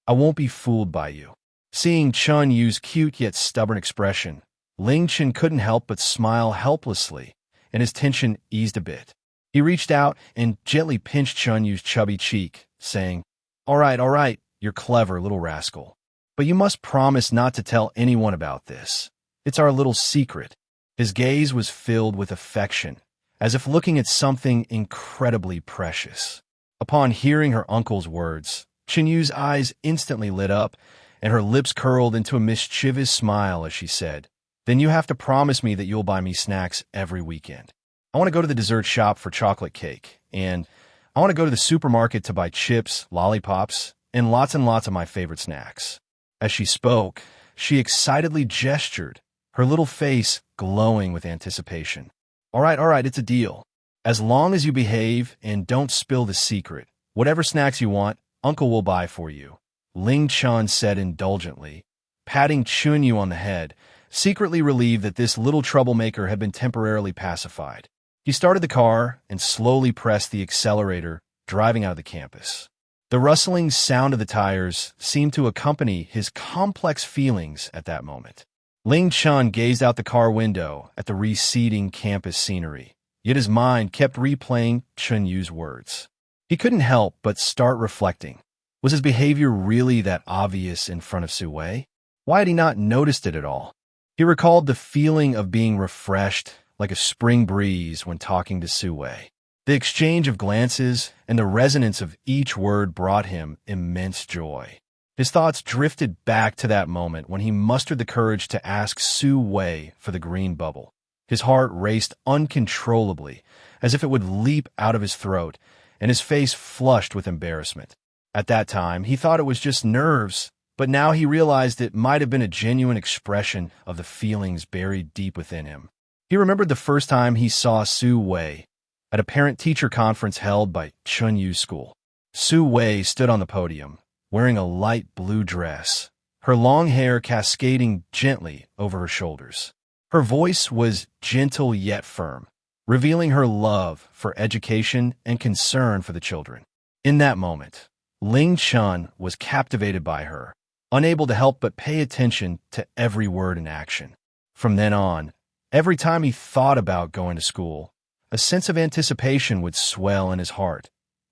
"I won't be fooled by you." Seeing Chen Yu's cute yet stubborn expression, Ling Chen couldn't help but smile helplessly, and his tension eased a bit. He reached out and gently pinched Chen Yu's chubby cheek, saying, All right, you're clever, little rascal. But you must promise not to tell anyone about this. It's our little secret." His gaze was filled with affection, as if looking at something incredibly precious. Upon hearing her uncle's words, Chen Yu's eyes instantly lit up, and her lips curled into a mischievous smile as she said, "Then you have to promise me that you'll buy me snacks every weekend. I want to go to the dessert shop for chocolate cake, and I want to go to the supermarket to buy chips, lollipops, and lots of my favorite snacks." As she spoke, she excitedly gestured, her little face glowing with anticipation. All right, it's a deal. As long as you behave and don't spill the secret, whatever snacks you want, Uncle will buy for you," Ling Chen said indulgently, patting Chen Yu on the head, secretly relieved that this little troublemaker had been temporarily pacified. He started the car and slowly pressed the accelerator, driving out of the campus. The rustling sound of the tires seemed to accompany his complex feelings at that moment. Ling Chen gazed out the car window at the receding campus scenery, yet his mind kept replaying Chen Yu's words. He couldn't help but start reflecting. Was his behavior really that obvious in front of Su Wei? Why had he not noticed it at all? He recalled the feeling of being refreshed like a spring breeze when talking to Su Wei. The exchange of glances and the resonance of each word brought him immense joy. His thoughts drifted back to that moment when he mustered the courage to ask Su Wei for the green bubble. His heart raced uncontrollably, as if it would leap out of his throat, and his face flushed with embarrassment. At that time, he thought it was just nerves, but now he realized it might have been a genuine expression of the feelings buried deep within him. He remembered the first time he saw Su Wei at a parent-teacher conference held by Chen Yu's school. Su Wei stood on the podium, wearing a light blue dress, her long hair cascading gently over her shoulders. Her voice was gentle yet firm, revealing her love for education and concern for the children. In that moment, Ling Chen was captivated by her, unable to help but pay attention to every word and action. From then on, every time he thought about going to school, a sense of anticipation would swell in his heart,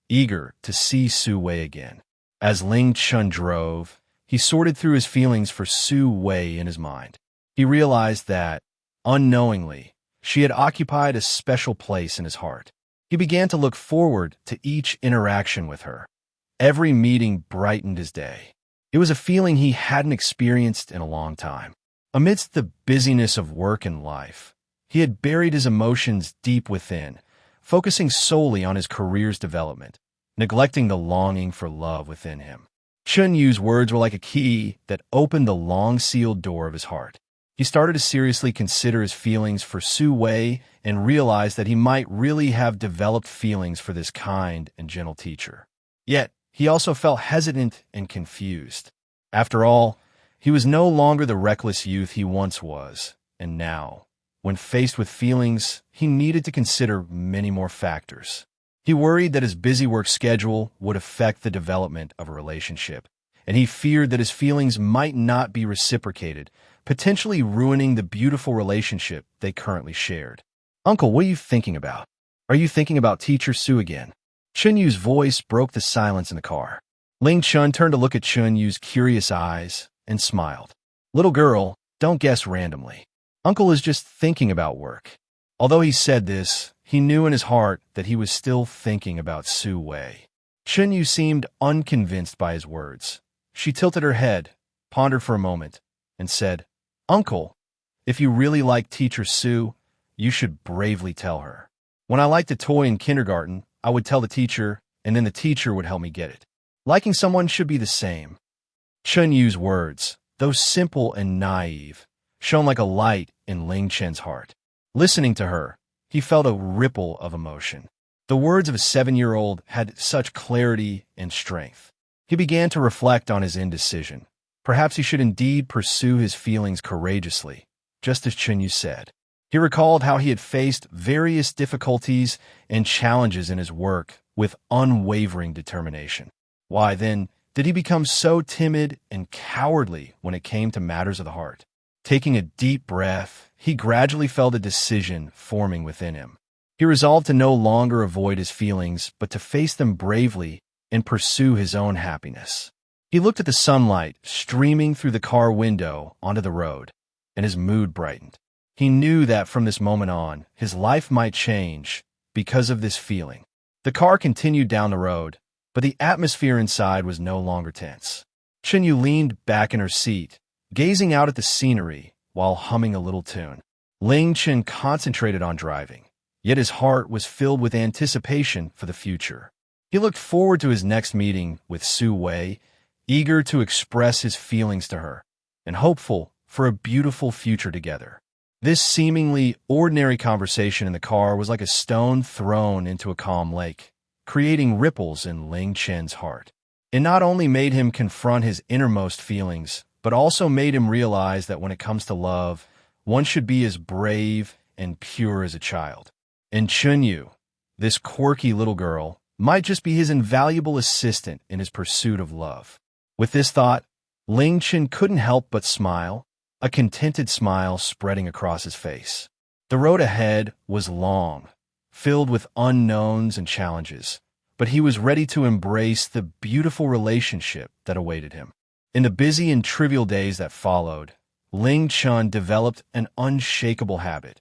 eager to see Su Wei again. As Ling Chen drove, he sorted through his feelings for Su Wei in his mind. He realized that, unknowingly, she had occupied a special place in his heart. He began to look forward to each interaction with her. Every meeting brightened his day. It was a feeling he hadn't experienced in a long time. Amidst the busyness of work and life, he had buried his emotions deep within, focusing solely on his career's development, neglecting the longing for love within him. Chen Yu's words were like a key that opened the long-sealed door of his heart. He started to seriously consider his feelings for Su Wei and realized that he might really have developed feelings for this kind and gentle teacher. Yet, he also felt hesitant and confused. After all, he was no longer the reckless youth he once was, and now, when faced with feelings, he needed to consider many more factors. He worried that his busy work schedule would affect the development of a relationship, and he feared that his feelings might not be reciprocated, potentially ruining the beautiful relationship they currently shared. "Uncle, what are you thinking about? Are you thinking about Teacher Su again?" Chen Yu's voice broke the silence in the car. Ling Chen turned to look at Chen Yu's curious eyes and smiled. "Little girl, don't guess randomly. Uncle is just thinking about work." Although he said this, he knew in his heart that he was still thinking about Su Wei. Chen Yu seemed unconvinced by his words. She tilted her head, pondered for a moment, and said, "Uncle, if you really like Teacher Su, you should bravely tell her. When I liked a toy in kindergarten, I would tell the teacher, and then the teacher would help me get it. Liking someone should be the same." Chen Yu's words, though simple and naive, shone like a light in Ling Chen's heart. Listening to her, he felt a ripple of emotion. The words of a 7-year-old had such clarity and strength. He began to reflect on his indecision. Perhaps he should indeed pursue his feelings courageously, just as Chen Yu said. He recalled how he had faced various difficulties and challenges in his work with unwavering determination. Why, then, did he become so timid and cowardly when it came to matters of the heart? Taking a deep breath, he gradually felt a decision forming within him. He resolved to no longer avoid his feelings, but to face them bravely and pursue his own happiness. He looked at the sunlight streaming through the car window onto the road, and his mood brightened. He knew that from this moment on, his life might change because of this feeling. The car continued down the road, but the atmosphere inside was no longer tense. Chen Yu leaned back in her seat, gazing out at the scenery while humming a little tune. Ling Chen concentrated on driving, yet his heart was filled with anticipation for the future. He looked forward to his next meeting with Su Wei, eager to express his feelings to her, and hopeful for a beautiful future together. This seemingly ordinary conversation in the car was like a stone thrown into a calm lake, creating ripples in Ling Chen's heart. It not only made him confront his innermost feelings, but also made him realize that when it comes to love, one should be as brave and pure as a child. And Chen Yu, this quirky little girl, might just be his invaluable assistant in his pursuit of love. With this thought, Ling Chen couldn't help but smile, a contented smile spreading across his face. The road ahead was long, filled with unknowns and challenges, but he was ready to embrace the beautiful relationship that awaited him. In the busy and trivial days that followed, Ling Chen developed an unshakable habit.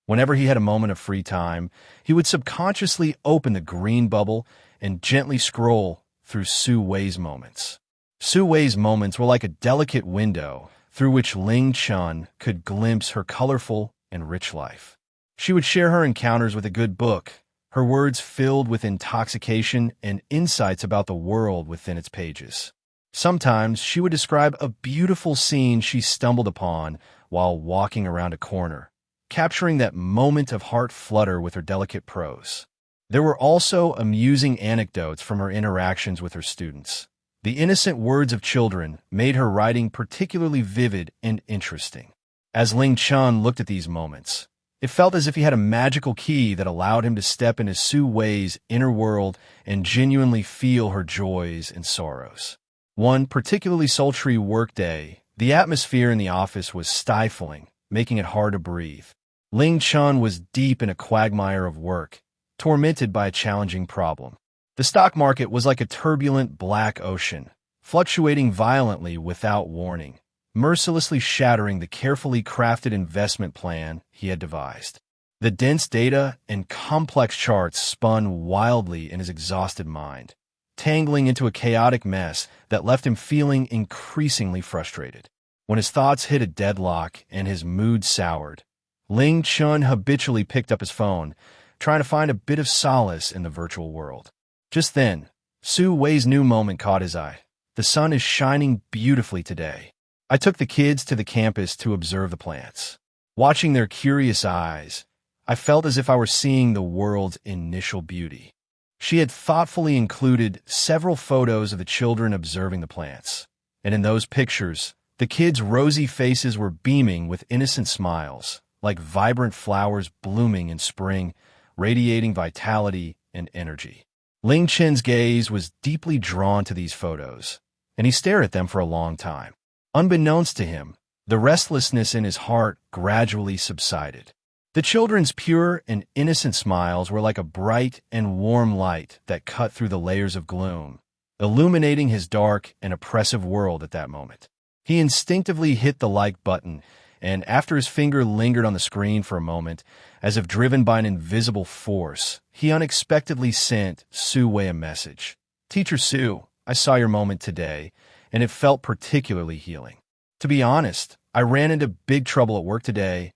Whenever he had a moment of free time, he would subconsciously open the green bubble and gently scroll through Su Wei's moments. Su Wei's moments were like a delicate window through which Ling Chen could glimpse her colorful and rich life. She would share her encounters with a good book, her words filled with intoxication and insights about the world within its pages. Sometimes she would describe a beautiful scene she stumbled upon while walking around a corner, capturing that moment of heart flutter with her delicate prose. There were also amusing anecdotes from her interactions with her students. The innocent words of children made her writing particularly vivid and interesting. As Ling Chen looked at these moments, it felt as if he had a magical key that allowed him to step into Su Wei's inner world and genuinely feel her joys and sorrows. One particularly sultry workday, the atmosphere in the office was stifling, making it hard to breathe. Ling Chen was deep in a quagmire of work, tormented by a challenging problem. The stock market was like a turbulent black ocean, fluctuating violently without warning, mercilessly shattering the carefully crafted investment plan he had devised. The dense data and complex charts spun wildly in his exhausted mind, tangling into a chaotic mess that left him feeling increasingly frustrated. When his thoughts hit a deadlock and his mood soured, Ling Chen habitually picked up his phone, trying to find a bit of solace in the virtual world. Just then, Su Wei's new moment caught his eye. The sun is shining beautifully today. I took the kids to the campus to observe the plants. Watching their curious eyes, I felt as if I were seeing the world's initial beauty. She had thoughtfully included several photos of the children observing the plants, and in those pictures, the kids' rosy faces were beaming with innocent smiles, like vibrant flowers blooming in spring, radiating vitality and energy. Ling Chen's gaze was deeply drawn to these photos, and he stared at them for a long time. Unbeknownst to him, the restlessness in his heart gradually subsided. The children's pure and innocent smiles were like a bright and warm light that cut through the layers of gloom, illuminating his dark and oppressive world at that moment. He instinctively hit the like button, and after his finger lingered on the screen for a moment, as if driven by an invisible force, he unexpectedly sent Su Wei a message. "Teacher Su, I saw your moment today, and it felt particularly healing. To be honest, I ran into big trouble at work today,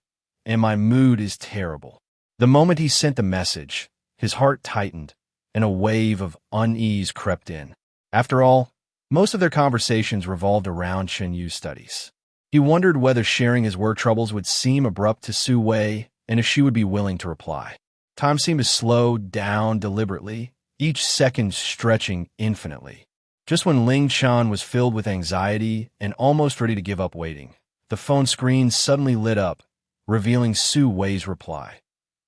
and my mood is terrible." The moment he sent the message, his heart tightened, and a wave of unease crept in. After all, most of their conversations revolved around Chen Yu's studies. He wondered whether sharing his work troubles would seem abrupt to Su Wei, and if she would be willing to reply. Time seemed to slow down deliberately, each second stretching infinitely. Just when Ling Chen was filled with anxiety and almost ready to give up waiting, the phone screen suddenly lit up, revealing Su Wei's reply.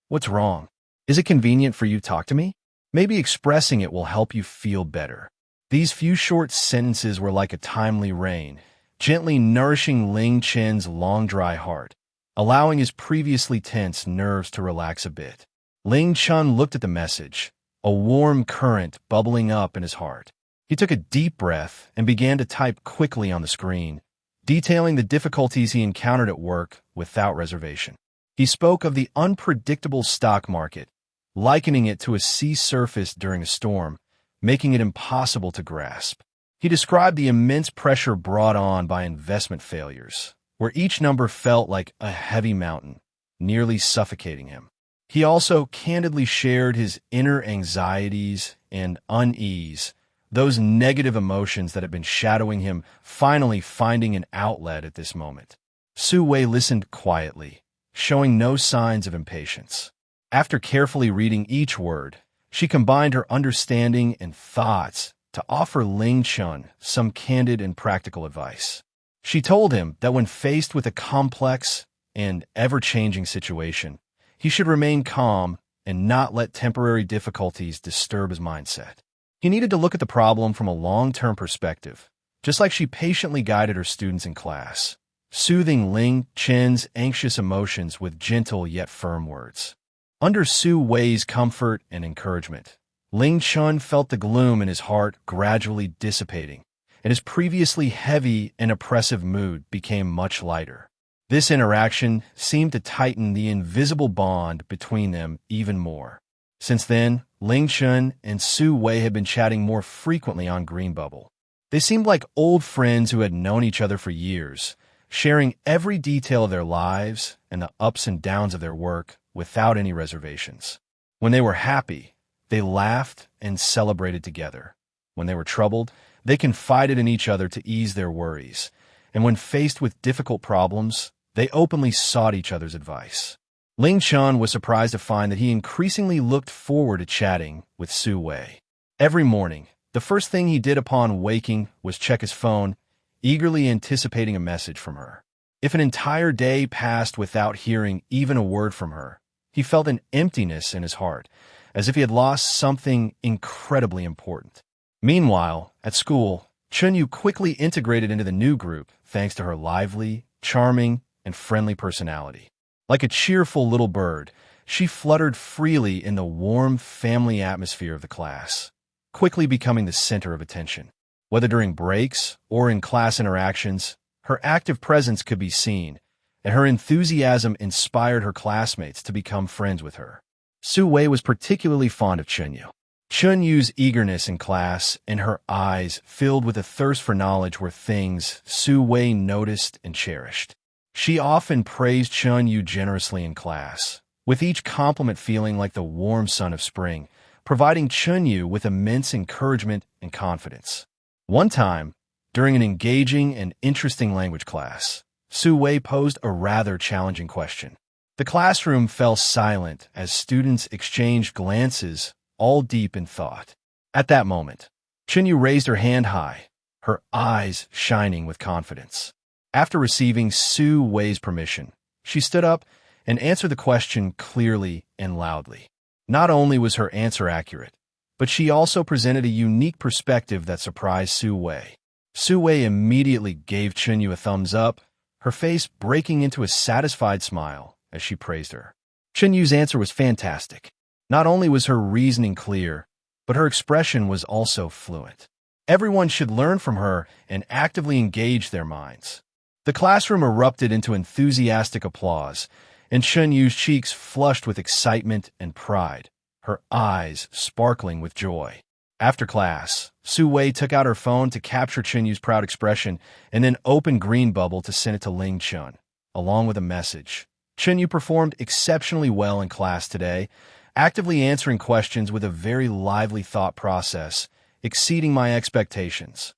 "What's wrong? Is it convenient for you to talk to me? Maybe expressing it will help you feel better." These few short sentences were like a timely rain, gently nourishing Ling Chen's long dry heart, allowing his previously tense nerves to relax a bit. Ling Chen looked at the message, a warm current bubbling up in his heart. He took a deep breath and began to type quickly on the screen, detailing the difficulties he encountered at work without reservation. He spoke of the unpredictable stock market, likening it to a sea surface during a storm, making it impossible to grasp. He described the immense pressure brought on by investment failures, where each number felt like a heavy mountain, nearly suffocating him. He also candidly shared his inner anxieties and unease, those negative emotions that had been shadowing him finally finding an outlet at this moment. Su Wei listened quietly, showing no signs of impatience. After carefully reading each word, she combined her understanding and thoughts to offer Ling Chen some candid and practical advice. She told him that when faced with a complex and ever-changing situation, he should remain calm and not let temporary difficulties disturb his mindset. He needed to look at the problem from a long-term perspective, just like she patiently guided her students in class, soothing Ling Chen's anxious emotions with gentle yet firm words. Under Su Wei's comfort and encouragement, Ling Chen felt the gloom in his heart gradually dissipating, and his previously heavy and oppressive mood became much lighter. This interaction seemed to tighten the invisible bond between them even more. Since then, Ling Chen and Su Wei had been chatting more frequently on Green Bubble. They seemed like old friends who had known each other for years, sharing every detail of their lives and the ups and downs of their work without any reservations. When they were happy, they laughed and celebrated together. When they were troubled, they confided in each other to ease their worries. And when faced with difficult problems, they openly sought each other's advice. Ling Chen was surprised to find that he increasingly looked forward to chatting with Su Wei. Every morning, the first thing he did upon waking was check his phone, eagerly anticipating a message from her. If an entire day passed without hearing even a word from her, he felt an emptiness in his heart, as if he had lost something incredibly important. Meanwhile, at school, Chen Yu quickly integrated into the new group thanks to her lively, charming, and friendly personality. Like a cheerful little bird, she fluttered freely in the warm family atmosphere of the class, quickly becoming the center of attention. Whether during breaks or in class interactions, her active presence could be seen, and her enthusiasm inspired her classmates to become friends with her. Su Wei was particularly fond of Chen Yu. Chen Yu's eagerness in class and her eyes filled with a thirst for knowledge were things Su Wei noticed and cherished. She often praised Chen Yu generously in class, with each compliment feeling like the warm sun of spring, providing Chen Yu with immense encouragement and confidence. One time, during an engaging and interesting language class, Su Wei posed a rather challenging question. The classroom fell silent as students exchanged glances, all deep in thought. At that moment, Chen Yu raised her hand high, her eyes shining with confidence. After receiving Su Wei's permission, she stood up and answered the question clearly and loudly. Not only was her answer accurate, but she also presented a unique perspective that surprised Su Wei. Su Wei immediately gave Chen Yu a thumbs up, her face breaking into a satisfied smile as she praised her. Chen Yu's answer was fantastic. Not only was her reasoning clear, but her expression was also fluent. Everyone should learn from her and actively engage their minds. The classroom erupted into enthusiastic applause, and Chen Yu's cheeks flushed with excitement and pride, her eyes sparkling with joy. After class, Su Wei took out her phone to capture Chen Yu's proud expression and then opened Green Bubble to send it to Ling Chen, along with a message. Chen Yu performed exceptionally well in class today, actively answering questions with a very lively thought process, exceeding my expectations.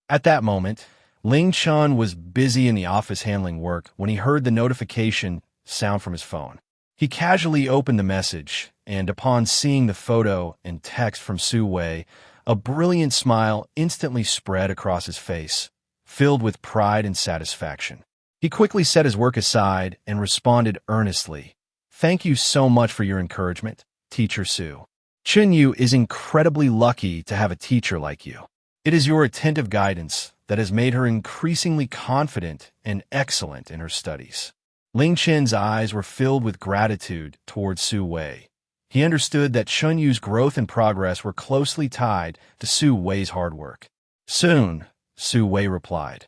At that moment, Ling Chen was busy in the office handling work when he heard the notification sound from his phone. He casually opened the message, and upon seeing the photo and text from Su Wei, a brilliant smile instantly spread across his face, filled with pride and satisfaction. He quickly set his work aside and responded earnestly. "Thank you so much for your encouragement, Teacher Su. Chen Yu is incredibly lucky to have a teacher like you. It is your attentive guidance that has made her increasingly confident and excellent in her studies." Ling Chen's eyes were filled with gratitude towards Su Wei. He understood that Chen Yu's growth and progress were closely tied to Su Wei's hard work. "Soon," Su Wei replied.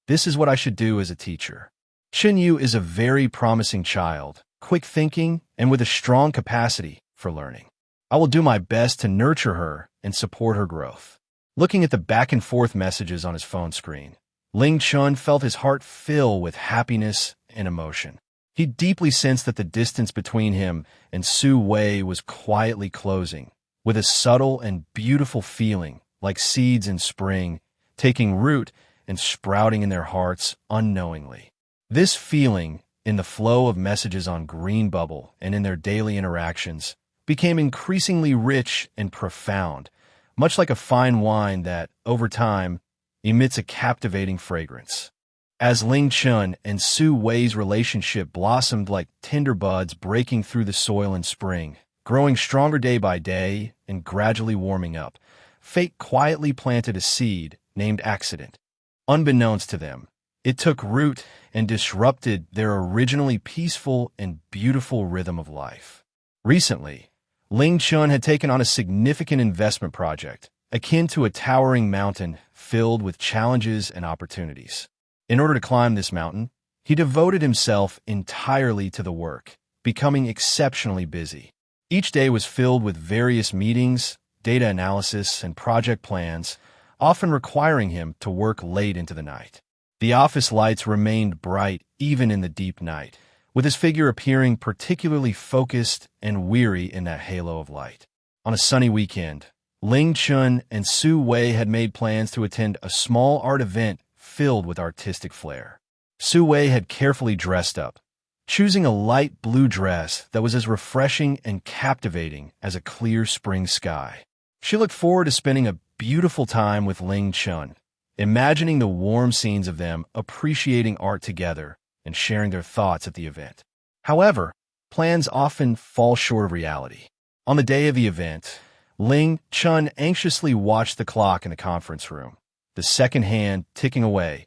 "This is what I should do as a teacher." Chen Yu is a very promising child, quick-thinking, and with a strong capacity for learning. I will do my best to nurture her and support her growth. Looking at the back-and-forth messages on his phone screen, Ling Chen felt his heart fill with happiness and emotion. He deeply sensed that the distance between him and Su Wei was quietly closing, with a subtle and beautiful feeling, like seeds in spring, taking root and sprouting in their hearts unknowingly. This feeling, in the flow of messages on Green Bubble and in their daily interactions, became increasingly rich and profound, much like a fine wine that, over time, emits a captivating fragrance. As Ling Chen and Su Wei's relationship blossomed like tender buds breaking through the soil in spring, growing stronger day by day and gradually warming up, fate quietly planted a seed named accident. Unbeknownst to them, it took root and disrupted their originally peaceful and beautiful rhythm of life. Recently, Ling Chen had taken on a significant investment project, akin to a towering mountain filled with challenges and opportunities. In order to climb this mountain, he devoted himself entirely to the work, becoming exceptionally busy. Each day was filled with various meetings, data analysis, and project plans, often requiring him to work late into the night. The office lights remained bright even in the deep night, with his figure appearing particularly focused and weary in that halo of light. On a sunny weekend, Ling Chen and Su Wei had made plans to attend a small art event filled with artistic flair. Su Wei had carefully dressed up, choosing a light blue dress that was as refreshing and captivating as a clear spring sky. She looked forward to spending a beautiful time with Ling Chen, imagining the warm scenes of them appreciating art together and sharing their thoughts at the event. However, plans often fall short of reality. On the day of the event, Ling Chen anxiously watched the clock in the conference room, the second hand ticking away,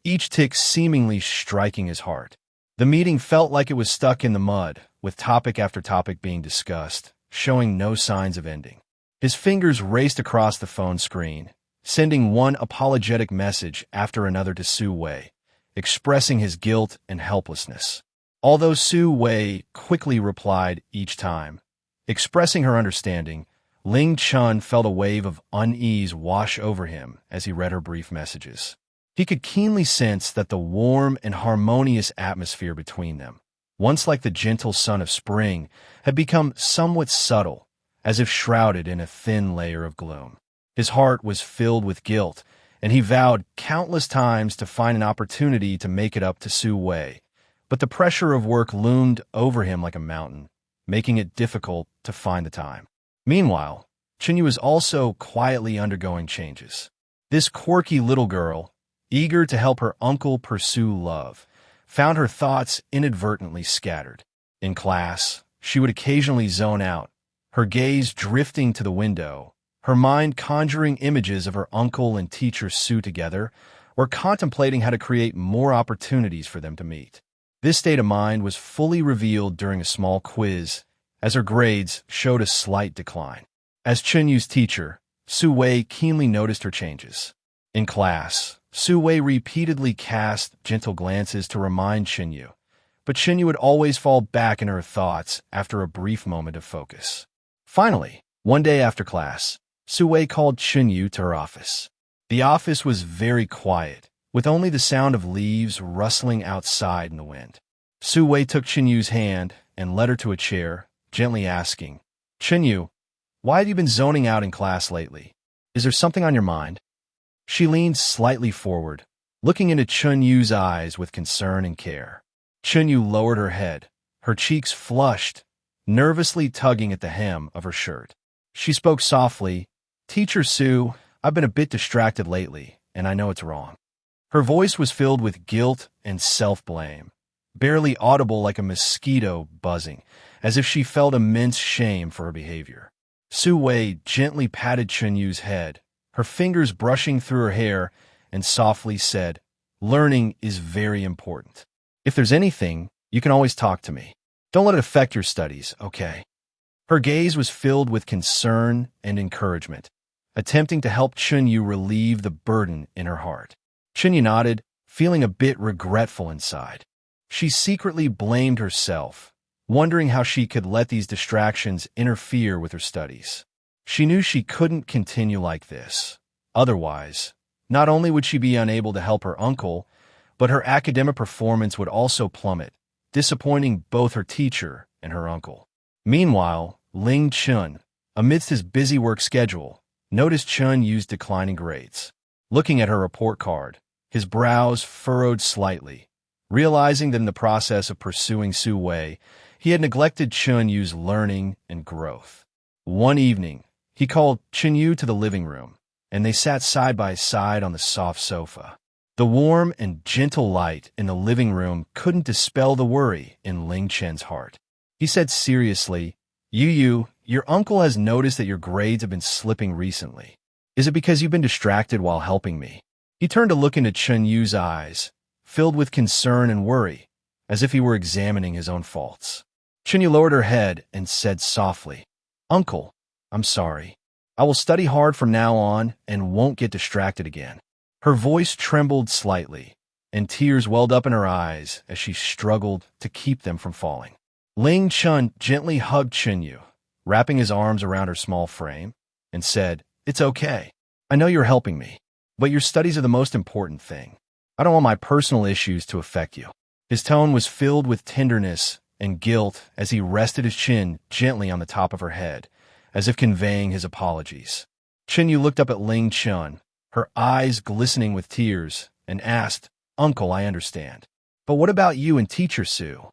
each tick seemingly striking his heart. The meeting felt like it was stuck in the mud, with topic after topic being discussed, showing no signs of ending. His fingers raced across the phone screen, sending one apologetic message after another to Su Wei, expressing his guilt and helplessness. Although Su Wei quickly replied each time, expressing her understanding, Ling Chen felt a wave of unease wash over him as he read her brief messages. He could keenly sense that the warm and harmonious atmosphere between them, once like the gentle sun of spring, had become somewhat subtle, as if shrouded in a thin layer of gloom. His heart was filled with guilt, and he vowed countless times to find an opportunity to make it up to Su Wei, but the pressure of work loomed over him like a mountain, making it difficult to find the time. Meanwhile, Chen Yu was also quietly undergoing changes. This quirky little girl, eager to help her uncle pursue love, found her thoughts inadvertently scattered. In class, she would occasionally zone out, her gaze drifting to the window, her mind conjuring images of her uncle and teacher Su together, or contemplating how to create more opportunities for them to meet. This state of mind was fully revealed during a small quiz, as her grades showed a slight decline. As Chen Yu's teacher, Su Wei keenly noticed her changes. In class, Su Wei repeatedly cast gentle glances to remind Chen Yu, but Chen Yu would always fall back in her thoughts after a brief moment of focus. Finally, one day after class, Su Wei called Chen Yu to her office. The office was very quiet, with only the sound of leaves rustling outside in the wind. Su Wei took Chen Yu's hand and led her to a chair, gently asking, "Chen Yu, why have you been zoning out in class lately? Is there something on your mind?" She leaned slightly forward, looking into Chen Yu's eyes with concern and care. Chen Yu lowered her head, her cheeks flushed, nervously tugging at the hem of her shirt. She spoke softly, "Teacher Su, I've been a bit distracted lately, and I know it's wrong." Her voice was filled with guilt and self-blame, barely audible like a mosquito buzzing, as if she felt immense shame for her behavior. Su Wei gently patted Chen Yu's head, her fingers brushing through her hair, and softly said, "Learning is very important. If there's anything, you can always talk to me. Don't let it affect your studies, okay?" Her gaze was filled with concern and encouragement, attempting to help Chen Yu relieve the burden in her heart. Chen Yu nodded, feeling a bit regretful inside. She secretly blamed herself, wondering how she could let these distractions interfere with her studies. She knew she couldn't continue like this. Otherwise, not only would she be unable to help her uncle, but her academic performance would also plummet, disappointing both her teacher and her uncle. Meanwhile, Ling Chen, amidst his busy work schedule, noticed Chen Yu's declining grades. Looking at her report card, his brows furrowed slightly, realizing that in the process of pursuing Su Wei, he had neglected Chen Yu's learning and growth. One evening, he called Chen Yu to the living room, and they sat side by side on the soft sofa. The warm and gentle light in the living room couldn't dispel the worry in Ling Chen's heart. He said seriously, Yu, your uncle has noticed that your grades have been slipping recently. Is it because you've been distracted while helping me?" He turned to look into Chen Yu's eyes, filled with concern and worry, as if he were examining his own faults. Chen Yu lowered her head and said softly, "Uncle, I'm sorry. I will study hard from now on and won't get distracted again." Her voice trembled slightly, and tears welled up in her eyes as she struggled to keep them from falling. Ling Chen gently hugged Chen Yu, wrapping his arms around her small frame, and said, "It's okay. I know you're helping me, but your studies are the most important thing. I don't want my personal issues to affect you." His tone was filled with tenderness and guilt as he rested his chin gently on the top of her head, as if conveying his apologies. Chen Yu looked up at Ling Chen, her eyes glistening with tears, and asked, "Uncle, I understand. But what about you and Teacher Su?"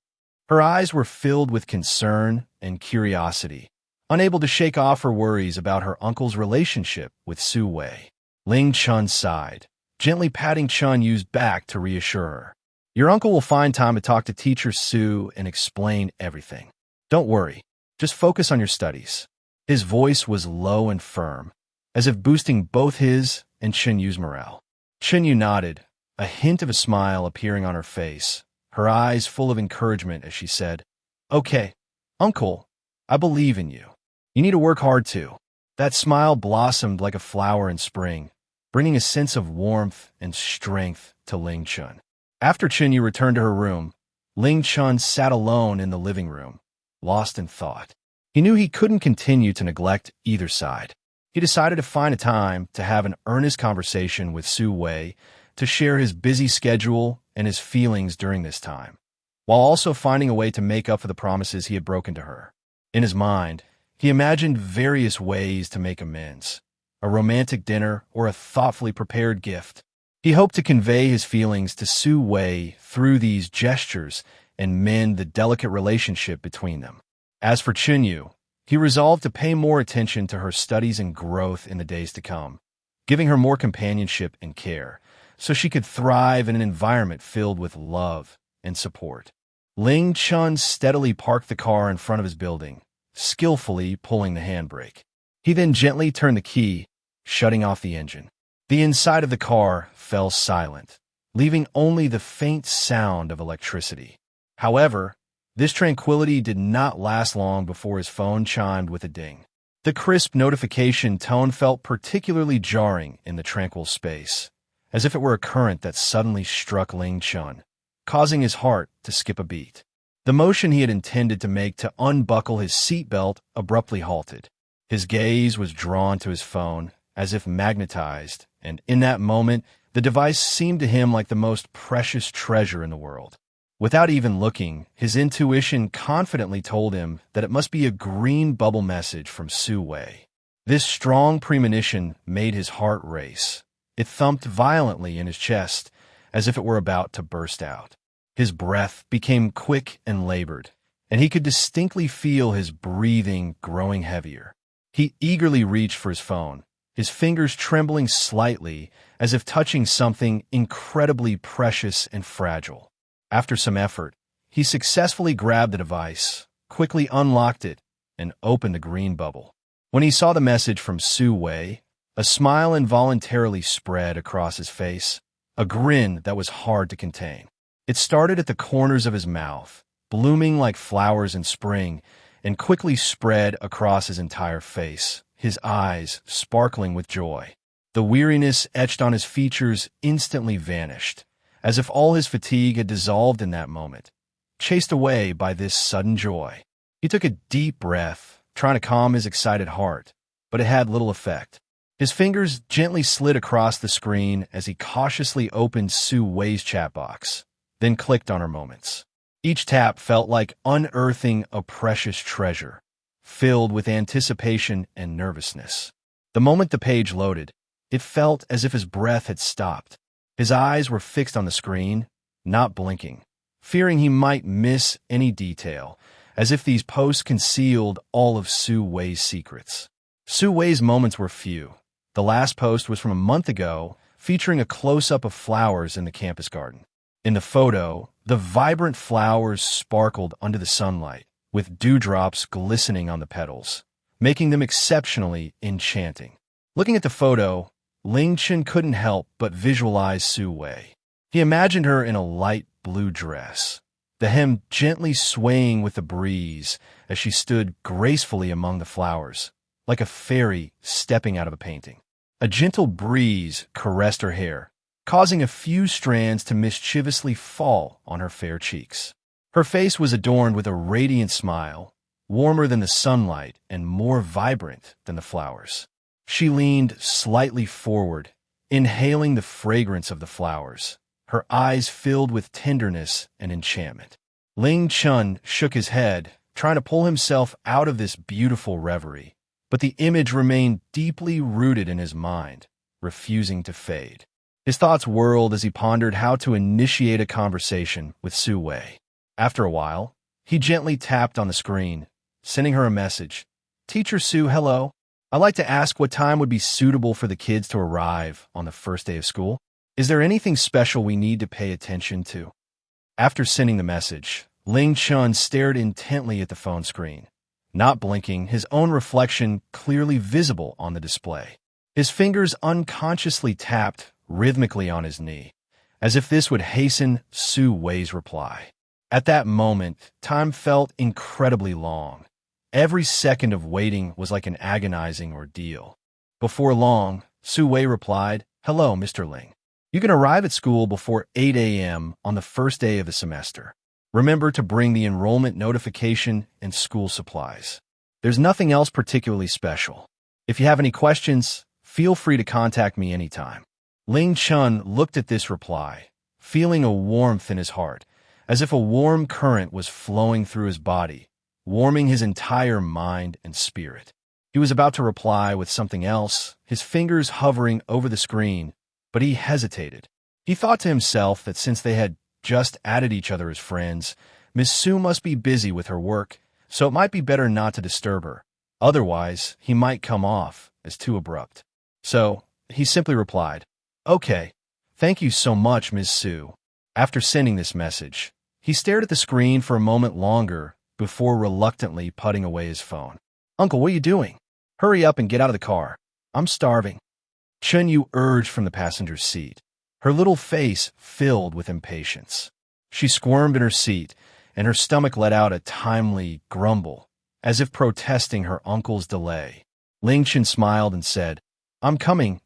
Her eyes were filled with concern and curiosity, unable to shake off her worries about her uncle's relationship with Su Wei. Ling Chen sighed, gently patting Chen Yu's back to reassure her. "Your uncle will find time to talk to Teacher Su and explain everything. Don't worry, just focus on your studies." His voice was low and firm, as if boosting both his and Chen Yu's morale. Chen Yu nodded, a hint of a smile appearing on her face, her eyes full of encouragement as she said, "Okay, Uncle, I believe in you. You need to work hard too." That smile blossomed like a flower in spring, bringing a sense of warmth and strength to Ling Chen. After Chen Yu returned to her room, Ling Chen sat alone in the living room, lost in thought. He knew he couldn't continue to neglect either side. He decided to find a time to have an earnest conversation with Su Wei to share his busy schedule and his feelings during this time, while also finding a way to make up for the promises he had broken to her. In his mind, he imagined various ways to make amends: a romantic dinner or a thoughtfully prepared gift. He hoped to convey his feelings to Su Wei through these gestures and mend the delicate relationship between them. As for Chen Yu, he resolved to pay more attention to her studies and growth in the days to come, giving her more companionship and care, so she could thrive in an environment filled with love and support. Ling Chen steadily parked the car in front of his building, skillfully pulling the handbrake. He then gently turned the key, shutting off the engine. The inside of the car fell silent, leaving only the faint sound of electricity. However, this tranquility did not last long before his phone chimed with a ding. The crisp notification tone felt particularly jarring in the tranquil space, as if it were a current that suddenly struck Ling Chen, causing his heart to skip a beat. The motion he had intended to make to unbuckle his seatbelt abruptly halted. His gaze was drawn to his phone, as if magnetized, and in that moment, the device seemed to him like the most precious treasure in the world. Without even looking, his intuition confidently told him that it must be a green bubble message from Su Wei. This strong premonition made his heart race. It thumped violently in his chest, as if it were about to burst out. His breath became quick and labored, and he could distinctly feel his breathing growing heavier. He eagerly reached for his phone, his fingers trembling slightly as if touching something incredibly precious and fragile. After some effort, he successfully grabbed the device, quickly unlocked it, and opened the green bubble. When he saw the message from Su Wei, a smile involuntarily spread across his face, a grin that was hard to contain. It started at the corners of his mouth, blooming like flowers in spring, and quickly spread across his entire face, his eyes sparkling with joy. The weariness etched on his features instantly vanished, as if all his fatigue had dissolved in that moment, chased away by this sudden joy. He took a deep breath, trying to calm his excited heart, but it had little effect. His fingers gently slid across the screen as he cautiously opened Su Wei's chat box, then clicked on her moments. Each tap felt like unearthing a precious treasure, filled with anticipation and nervousness. The moment the page loaded, it felt as if his breath had stopped. His eyes were fixed on the screen, not blinking, fearing he might miss any detail, as if these posts concealed all of Su Wei's secrets. Su Wei's moments were few. The last post was from a month ago, featuring a close-up of flowers in the campus garden. In the photo, the vibrant flowers sparkled under the sunlight, with dewdrops glistening on the petals, making them exceptionally enchanting. Looking at the photo, Ling Chen couldn't help but visualize Su Wei. He imagined her in a light blue dress, the hem gently swaying with the breeze as she stood gracefully among the flowers, like a fairy stepping out of a painting. A gentle breeze caressed her hair, causing a few strands to mischievously fall on her fair cheeks. Her face was adorned with a radiant smile, warmer than the sunlight and more vibrant than the flowers. She leaned slightly forward, inhaling the fragrance of the flowers, her eyes filled with tenderness and enchantment. Ling Chen shook his head, trying to pull himself out of this beautiful reverie, but the image remained deeply rooted in his mind, refusing to fade. His thoughts whirled as he pondered how to initiate a conversation with Su Wei. After a while, he gently tapped on the screen, sending her a message. "Teacher Su, hello. I'd like to ask what time would be suitable for the kids to arrive on the first day of school. Is there anything special we need to pay attention to?" After sending the message, Ling Chen stared intently at the phone screen, not blinking, his own reflection clearly visible on the display. His fingers unconsciously tapped rhythmically on his knee, as if this would hasten Su Wei's reply. At that moment, time felt incredibly long. Every second of waiting was like an agonizing ordeal. Before long, Su Wei replied, "Hello, Mr. Ling. You can arrive at school before 8 a.m. on the first day of the semester. Remember to bring the enrollment notification and school supplies. There's nothing else particularly special. If you have any questions, feel free to contact me anytime." Ling Chen looked at this reply, feeling a warmth in his heart, as if a warm current was flowing through his body, warming his entire mind and spirit. He was about to reply with something else, his fingers hovering over the screen, but he hesitated. He thought to himself that since they had just added each other as friends, Miss Su must be busy with her work, so it might be better not to disturb her. Otherwise, he might come off as too abrupt. So, he simply replied, "Okay, thank you so much, Ms. Su." After sending this message, he stared at the screen for a moment longer before reluctantly putting away his phone. "Uncle, what are you doing? Hurry up and get out of the car. I'm starving." Chen Yu urged from the passenger's seat, her little face filled with impatience. She squirmed in her seat, and her stomach let out a timely grumble, as if protesting her uncle's delay. Ling Chen smiled and said, I'm coming.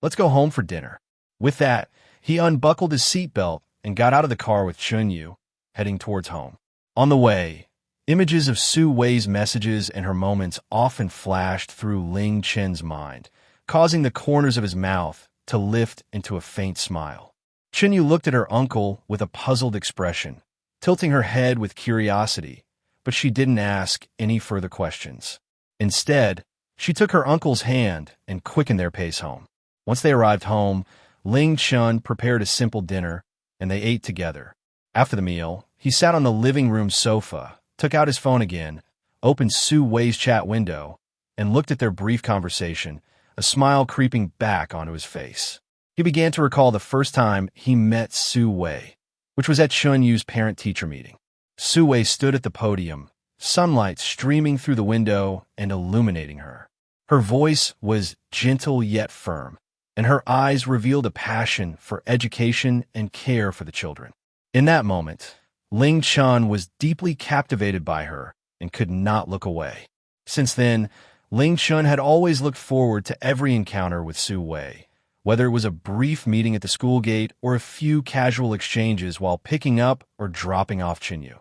Let's go home for dinner." With that, he unbuckled his seatbelt and got out of the car with Chen Yu, heading towards home. On the way, images of Su Wei's messages and her moments often flashed through Ling Chen's mind, causing the corners of his mouth to lift into a faint smile. Chen Yu looked at her uncle with a puzzled expression, tilting her head with curiosity, but she didn't ask any further questions. Instead, she took her uncle's hand and quickened their pace home. Once they arrived home, Ling Chen prepared a simple dinner, and they ate together. After the meal, he sat on the living room sofa, took out his phone again, opened Su Wei's chat window, and looked at their brief conversation, a smile creeping back onto his face. He began to recall the first time he met Su Wei, which was at Chen Yu's parent-teacher meeting. Su Wei stood at the podium, sunlight streaming through the window and illuminating her. Her voice was gentle yet firm, and her eyes revealed a passion for education and care for the children. In that moment, Ling Chen was deeply captivated by her and could not look away. Since then, Ling Chen had always looked forward to every encounter with Su Wei, whether it was a brief meeting at the school gate or a few casual exchanges while picking up or dropping off Chen Yu.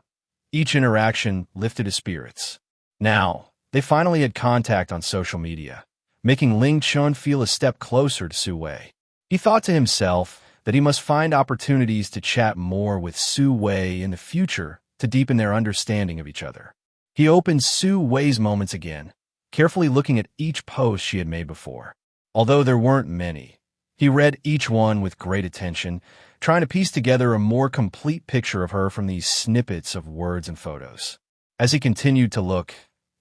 Each interaction lifted his spirits. Now, they finally had contact on social media, making Ling Chen feel a step closer to Su Wei. He thought to himself that he must find opportunities to chat more with Su Wei in the future to deepen their understanding of each other. He opened Su Wei's moments again, carefully looking at each post she had made before. Although there weren't many, he read each one with great attention, trying to piece together a more complete picture of her from these snippets of words and photos. As he continued to look,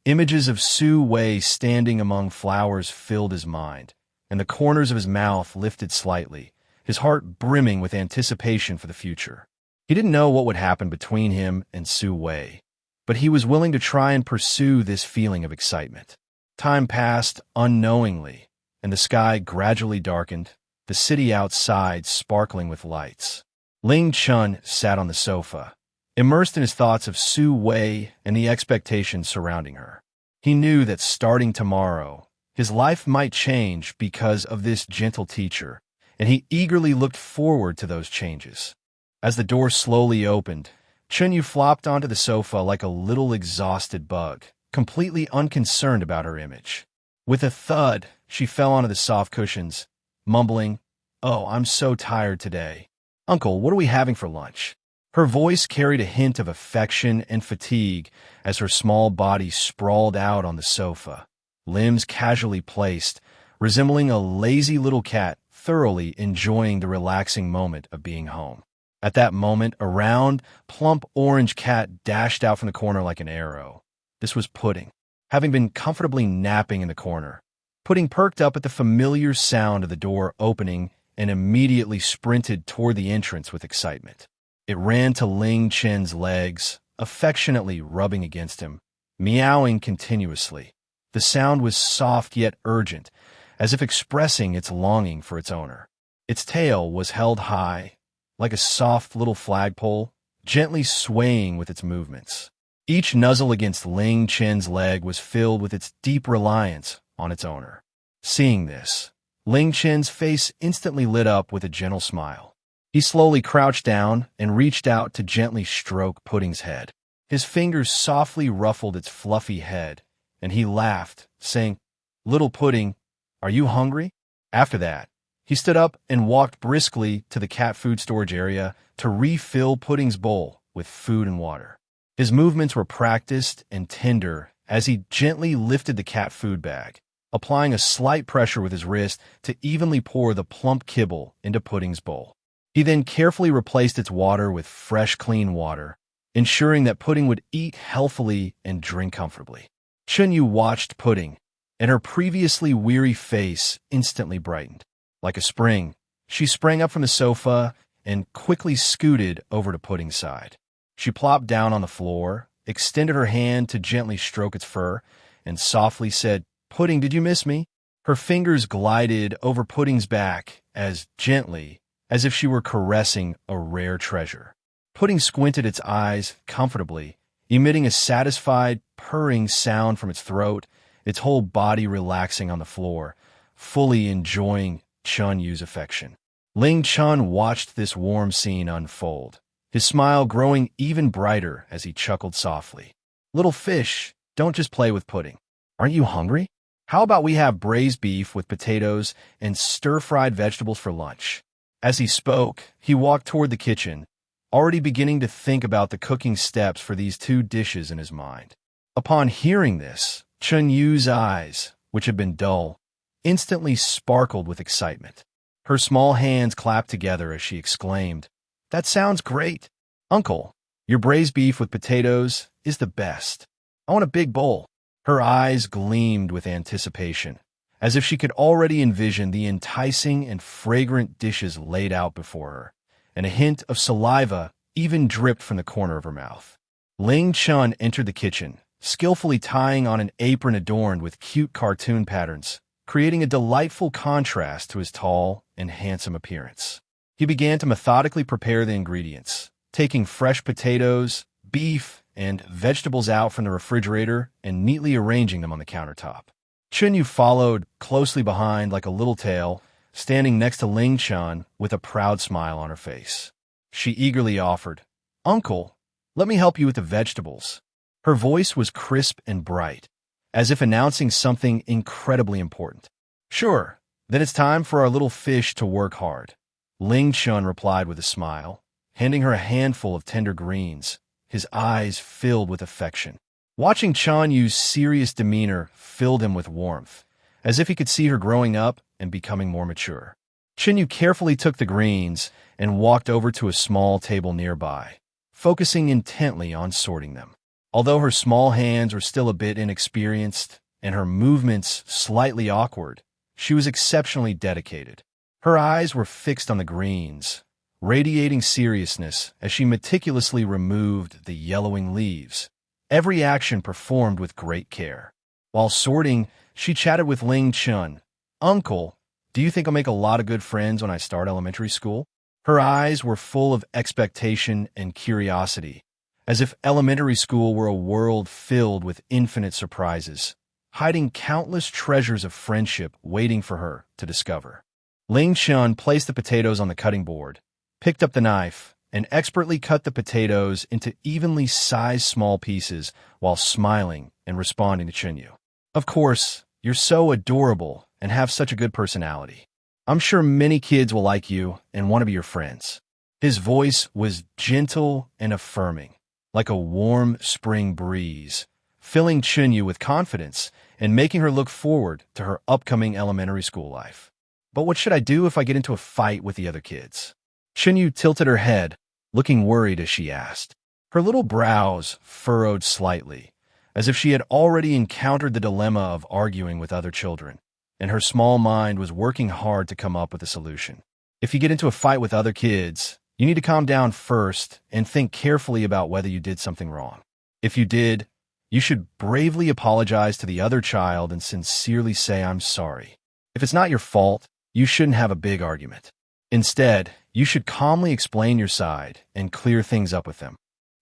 images of Su Wei standing among flowers filled his mind, and the corners of his mouth lifted slightly, his heart brimming with anticipation for the future. He didn't know what would happen between him and Su Wei, but he was willing to try and pursue this feeling of excitement. Time passed unknowingly, and the sky gradually darkened, the city outside sparkling with lights. Ling Chen sat on the sofa, immersed in his thoughts of Su Wei and the expectations surrounding her. He knew that starting tomorrow, his life might change because of this gentle teacher, and he eagerly looked forward to those changes. As the door slowly opened, Chen Yu flopped onto the sofa like a little exhausted bug, completely unconcerned about her image. With a thud, she fell onto the soft cushions, mumbling, "Oh, I'm so tired today." "Uncle, what are we having for lunch?" Her voice carried a hint of affection and fatigue as her small body sprawled out on the sofa, limbs casually placed, resembling a lazy little cat thoroughly enjoying the relaxing moment of being home. At that moment, a round, plump orange cat dashed out from the corner like an arrow. This was Pudding, having been comfortably napping in the corner. Pudding perked up at the familiar sound of the door opening and immediately sprinted toward the entrance with excitement. It ran to Ling Chen's legs, affectionately rubbing against him, meowing continuously. The sound was soft yet urgent, as if expressing its longing for its owner. Its tail was held high, like a soft little flagpole, gently swaying with its movements. Each nuzzle against Ling Chen's leg was filled with its deep reliance on its owner. Seeing this, Ling Chen's face instantly lit up with a gentle smile. He slowly crouched down and reached out to gently stroke Pudding's head. His fingers softly ruffled its fluffy head, and he laughed, saying, "Little Pudding, are you hungry?" After that, he stood up and walked briskly to the cat food storage area to refill Pudding's bowl with food and water. His movements were practiced and tender as he gently lifted the cat food bag, applying a slight pressure with his wrist to evenly pour the plump kibble into Pudding's bowl. He then carefully replaced its water with fresh, clean water, ensuring that Pudding would eat healthily and drink comfortably. Chen Yu watched Pudding, and her previously weary face instantly brightened. Like a spring, she sprang up from the sofa and quickly scooted over to Pudding's side. She plopped down on the floor, extended her hand to gently stroke its fur, and softly said, "Pudding, did you miss me?" Her fingers glided over Pudding's back as gently as if she were caressing a rare treasure. Pudding squinted its eyes comfortably, emitting a satisfied, purring sound from its throat, its whole body relaxing on the floor, fully enjoying Chen Yu's affection. Ling Chen watched this warm scene unfold, his smile growing even brighter as he chuckled softly. "Little fish, don't just play with Pudding. Aren't you hungry? How about we have braised beef with potatoes and stir-fried vegetables for lunch?" As he spoke, he walked toward the kitchen, already beginning to think about the cooking steps for these two dishes in his mind. Upon hearing this, Chen Yu's eyes, which had been dull, instantly sparkled with excitement. Her small hands clapped together as she exclaimed, "That sounds great! Uncle, your braised beef with potatoes is the best. I want a big bowl." Her eyes gleamed with anticipation, as if she could already envision the enticing and fragrant dishes laid out before her, and a hint of saliva even dripped from the corner of her mouth. Ling Chen entered the kitchen, skillfully tying on an apron adorned with cute cartoon patterns, creating a delightful contrast to his tall and handsome appearance. He began to methodically prepare the ingredients, taking fresh potatoes, beef, and vegetables out from the refrigerator and neatly arranging them on the countertop. Chen Yu followed closely behind like a little tail, standing next to Ling Chen with a proud smile on her face. She eagerly offered, "Uncle, let me help you with the vegetables." Her voice was crisp and bright, as if announcing something incredibly important. "Sure, then it's time for our little fish to work hard," Ling Chen replied with a smile, handing her a handful of tender greens, his eyes filled with affection. Watching Chen Yu's serious demeanor filled him with warmth, as if he could see her growing up and becoming more mature. Chen Yu carefully took the greens and walked over to a small table nearby, focusing intently on sorting them. Although her small hands were still a bit inexperienced and her movements slightly awkward, she was exceptionally dedicated. Her eyes were fixed on the greens, radiating seriousness as she meticulously removed the yellowing leaves, every action performed with great care. While sorting, she chatted with Ling Chen. "Uncle, do you think I'll make a lot of good friends when I start elementary school?" Her eyes were full of expectation and curiosity, as if elementary school were a world filled with infinite surprises, hiding countless treasures of friendship waiting for her to discover. Ling Chen placed the potatoes on the cutting board, picked up the knife, and expertly cut the potatoes into evenly sized small pieces while smiling and responding to Chen Yu. "Of course, you're so adorable and have such a good personality. I'm sure many kids will like you and want to be your friends." His voice was gentle and affirming, like a warm spring breeze, filling Chen Yu with confidence and making her look forward to her upcoming elementary school life. But what should I do if I get into a fight with the other kids? Chen Yu tilted her head, looking worried as she asked. Her little brows furrowed slightly, as if she had already encountered the dilemma of arguing with other children, and her small mind was working hard to come up with a solution. If you get into a fight with other kids, you need to calm down first and think carefully about whether you did something wrong. If you did, you should bravely apologize to the other child and sincerely say, "I'm sorry." If it's not your fault, you shouldn't have a big argument. Instead, you should calmly explain your side and clear things up with them.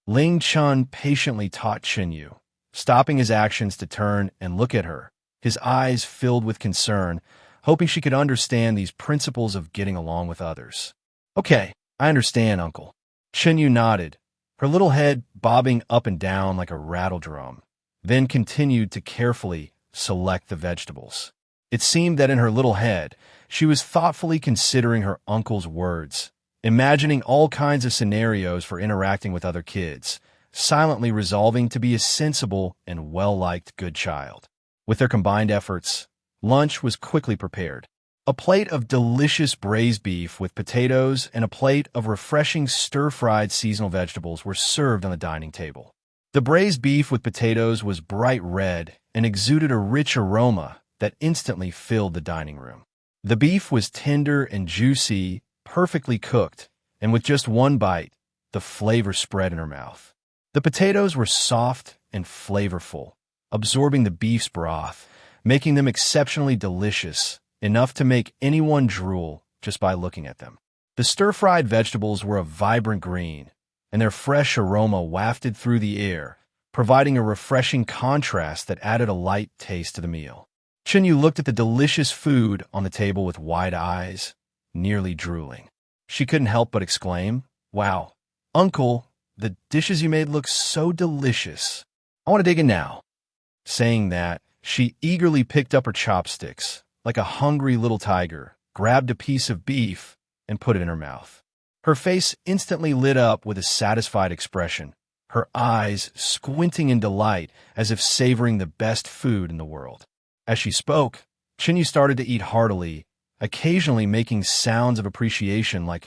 Ling Chen patiently taught Chen Yu, stopping his actions to turn and look at her, his eyes filled with concern, hoping she could understand these principles of getting along with others. "Okay, I understand, Uncle." Chen Yu nodded, her little head bobbing up and down like a rattle drum, then continued to carefully select the vegetables. It seemed that in her little head, she was thoughtfully considering her uncle's words, imagining all kinds of scenarios for interacting with other kids, silently resolving to be a sensible and well-liked good child. With their combined efforts, lunch was quickly prepared. A plate of delicious braised beef with potatoes and a plate of refreshing stir-fried seasonal vegetables were served on the dining table. The braised beef with potatoes was bright red and exuded a rich aroma that instantly filled the dining room. The beef was tender and juicy, perfectly cooked, and with just one bite, the flavor spread in her mouth. The potatoes were soft and flavorful, absorbing the beef's broth, making them exceptionally delicious, enough to make anyone drool just by looking at them. The stir-fried vegetables were a vibrant green, and their fresh aroma wafted through the air, providing a refreshing contrast that added a light taste to the meal. Chen Yu looked at the delicious food on the table with wide eyes, nearly drooling. She couldn't help but exclaim, "Wow, Uncle, the dishes you made look so delicious. I want to dig in now." Saying that, she eagerly picked up her chopsticks, like a hungry little tiger, grabbed a piece of beef, and put it in her mouth. Her face instantly lit up with a satisfied expression, her eyes squinting in delight as if savoring the best food in the world. As she spoke, Chen Yu started to eat heartily, occasionally making sounds of appreciation like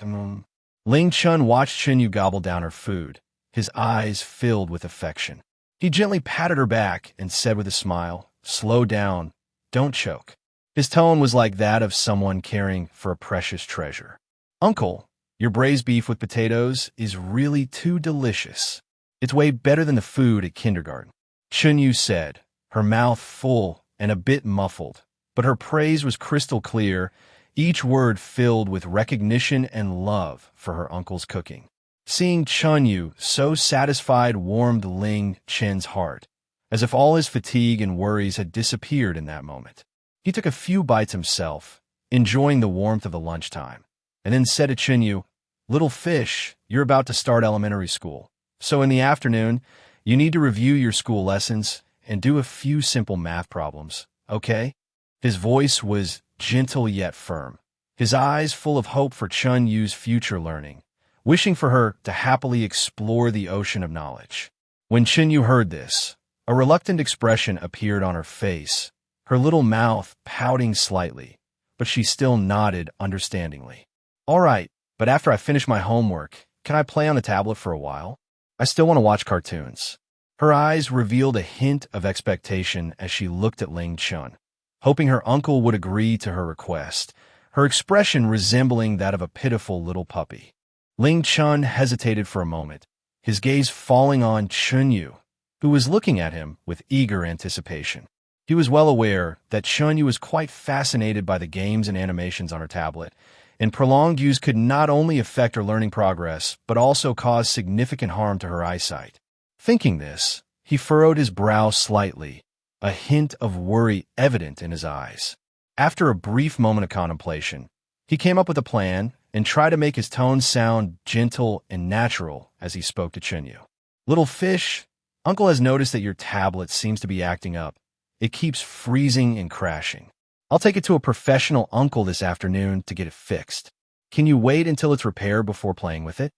Ling Chen watched Chen Yu gobble down her food, his eyes filled with affection. He gently patted her back and said with a smile, "Slow down, don't choke." His tone was like that of someone caring for a precious treasure. "Uncle, your braised beef with potatoes is really too delicious. It's way better than the food at kindergarten," Chen Yu said, her mouth full and a bit muffled, but her praise was crystal clear, each word filled with recognition and love for her uncle's cooking. Seeing Chen Yu so satisfied warmed Ling Chen's heart, as if all his fatigue and worries had disappeared in that moment. He took a few bites himself, enjoying the warmth of the lunchtime, and then said to Chen Yu, "Little fish, you're about to start elementary school, so in the afternoon, you need to review your school lessons and do a few simple math problems, okay?" His voice was gentle yet firm, his eyes full of hope for Chen Yu's future learning, wishing for her to happily explore the ocean of knowledge. When Chen Yu heard this, a reluctant expression appeared on her face, her little mouth pouting slightly, but she still nodded understandingly. "All right, but after I finish my homework, can I play on the tablet for a while? I still want to watch cartoons." Her eyes revealed a hint of expectation as she looked at Ling Chen, hoping her uncle would agree to her request, her expression resembling that of a pitiful little puppy. Ling Chen hesitated for a moment, his gaze falling on Chen Yu, who was looking at him with eager anticipation. He was well aware that Chen Yu was quite fascinated by the games and animations on her tablet, and prolonged use could not only affect her learning progress, but also cause significant harm to her eyesight. Thinking this, he furrowed his brow slightly, a hint of worry evident in his eyes. After a brief moment of contemplation, he came up with a plan and tried to make his tone sound gentle and natural as he spoke to Chen Yu. "Little fish, Uncle has noticed that your tablet seems to be acting up. It keeps freezing and crashing. I'll take it to a professional uncle this afternoon to get it fixed." Can you wait until it's repaired before playing with it?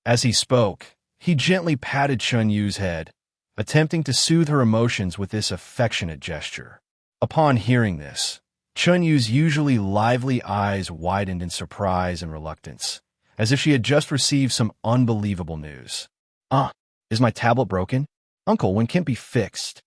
As he spoke, he gently patted Chen Yu's head, attempting to soothe her emotions with this affectionate gesture. Upon hearing this, Chen Yu's usually lively eyes widened in surprise and reluctance, as if she had just received some unbelievable news. Is my tablet broken? Uncle, when can it be fixed?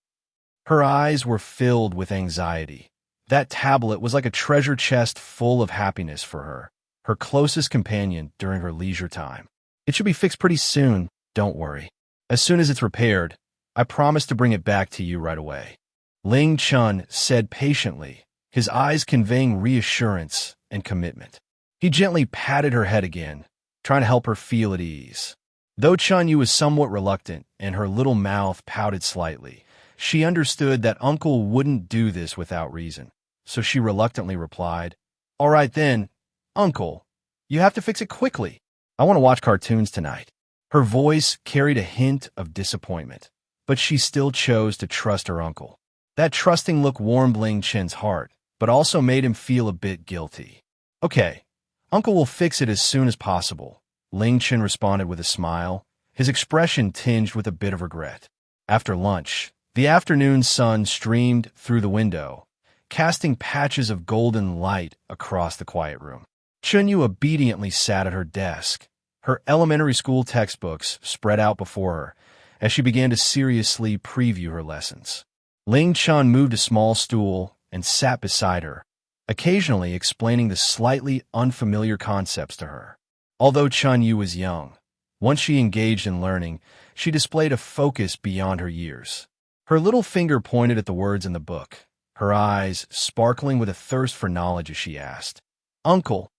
Her eyes were filled with anxiety. That tablet was like a treasure chest full of happiness for her closest companion during her leisure time. It should be fixed pretty soon, don't worry. As soon as it's repaired, I promise to bring it back to you right away. Ling Chen said patiently, his eyes conveying reassurance and commitment. He gently patted her head again, trying to help her feel at ease. Though Chen Yu was somewhat reluctant and her little mouth pouted slightly, she understood that Uncle wouldn't do this without reason, so she reluctantly replied, "All right then, Uncle, you have to fix it quickly. I want to watch cartoons tonight." Her voice carried a hint of disappointment, but she still chose to trust her uncle. That trusting look warmed Ling Chen's heart, but also made him feel a bit guilty. "Okay, Uncle will fix it as soon as possible," Ling Chen responded with a smile, his expression tinged with a bit of regret. After lunch, the afternoon sun streamed through the window, casting patches of golden light across the quiet room. Chen Yu obediently sat at her desk, her elementary school textbooks spread out before her, as she began to seriously preview her lessons. Ling Chen moved a small stool and sat beside her, occasionally explaining the slightly unfamiliar concepts to her. Although Chen Yu was young, once she engaged in learning, she displayed a focus beyond her years. Her little finger pointed at the words in the book, her eyes sparkling with a thirst for knowledge as she asked, "Uncle,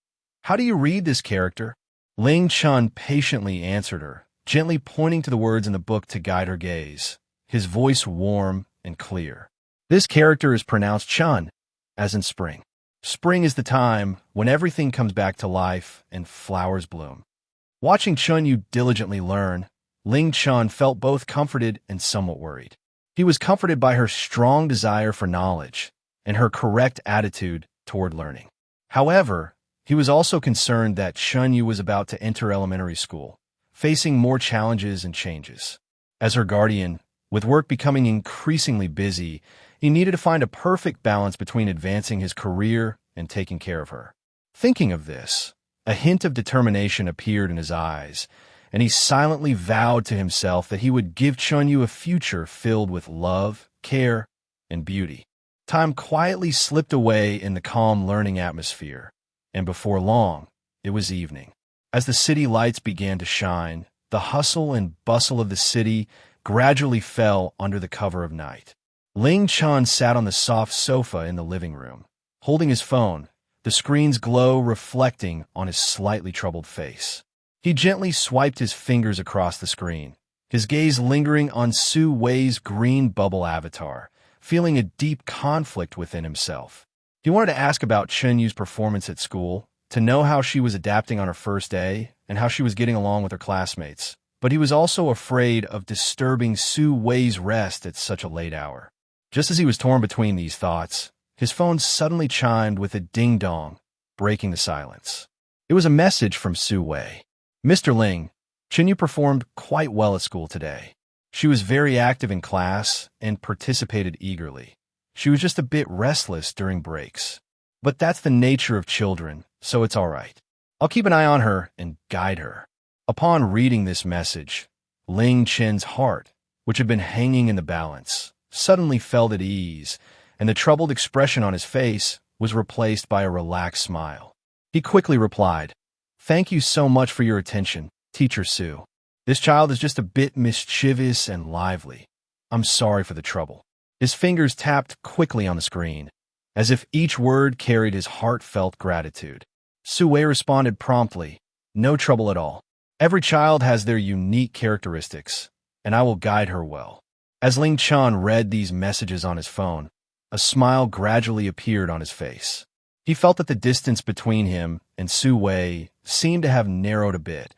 how do you read this character?" Ling Chen patiently answered her, gently pointing to the words in the book to guide her gaze, his voice warm and clear. "This character is pronounced Chen, as in spring. Spring is the time when everything comes back to life and flowers bloom." Watching Chen Yu diligently learn, Ling Chen felt both comforted and somewhat worried. He was comforted by her strong desire for knowledge and her correct attitude toward learning. However, he was also concerned that Chen Yu was about to enter elementary school, facing more challenges and changes. As her guardian, with work becoming increasingly busy, he needed to find a perfect balance between advancing his career and taking care of her. Thinking of this, a hint of determination appeared in his eyes, and he silently vowed to himself that he would give Chen Yu a future filled with love, care, and beauty. Time quietly slipped away in the calm learning atmosphere, and before long, it was evening. As the city lights began to shine, the hustle and bustle of the city gradually fell under the cover of night. Ling Chen sat on the soft sofa in the living room, holding his phone, the screen's glow reflecting on his slightly troubled face. He gently swiped his fingers across the screen, his gaze lingering on Su Wei's green bubble avatar, feeling a deep conflict within himself. He wanted to ask about Chen Yu's performance at school, to know how she was adapting on her first day, and how she was getting along with her classmates. But he was also afraid of disturbing Su Wei's rest at such a late hour. Just as he was torn between these thoughts, his phone suddenly chimed with a ding-dong, breaking the silence. It was a message from Su Wei. "Mr. Ling, Chen Yu performed quite well at school today. She was very active in class and participated eagerly. She was just a bit restless during breaks. But that's the nature of children, so it's all right. I'll keep an eye on her and guide her." Upon reading this message, Ling Chen's heart, which had been hanging in the balance, suddenly felt at ease, and the troubled expression on his face was replaced by a relaxed smile. He quickly replied, "Thank you so much for your attention, Teacher Su. This child is just a bit mischievous and lively. I'm sorry for the trouble." His fingers tapped quickly on the screen, as if each word carried his heartfelt gratitude. Su Wei responded promptly, "No trouble at all. Every child has their unique characteristics, and I will guide her well." As Ling Chen read these messages on his phone, a smile gradually appeared on his face. He felt that the distance between him and Su Wei seemed to have narrowed a bit,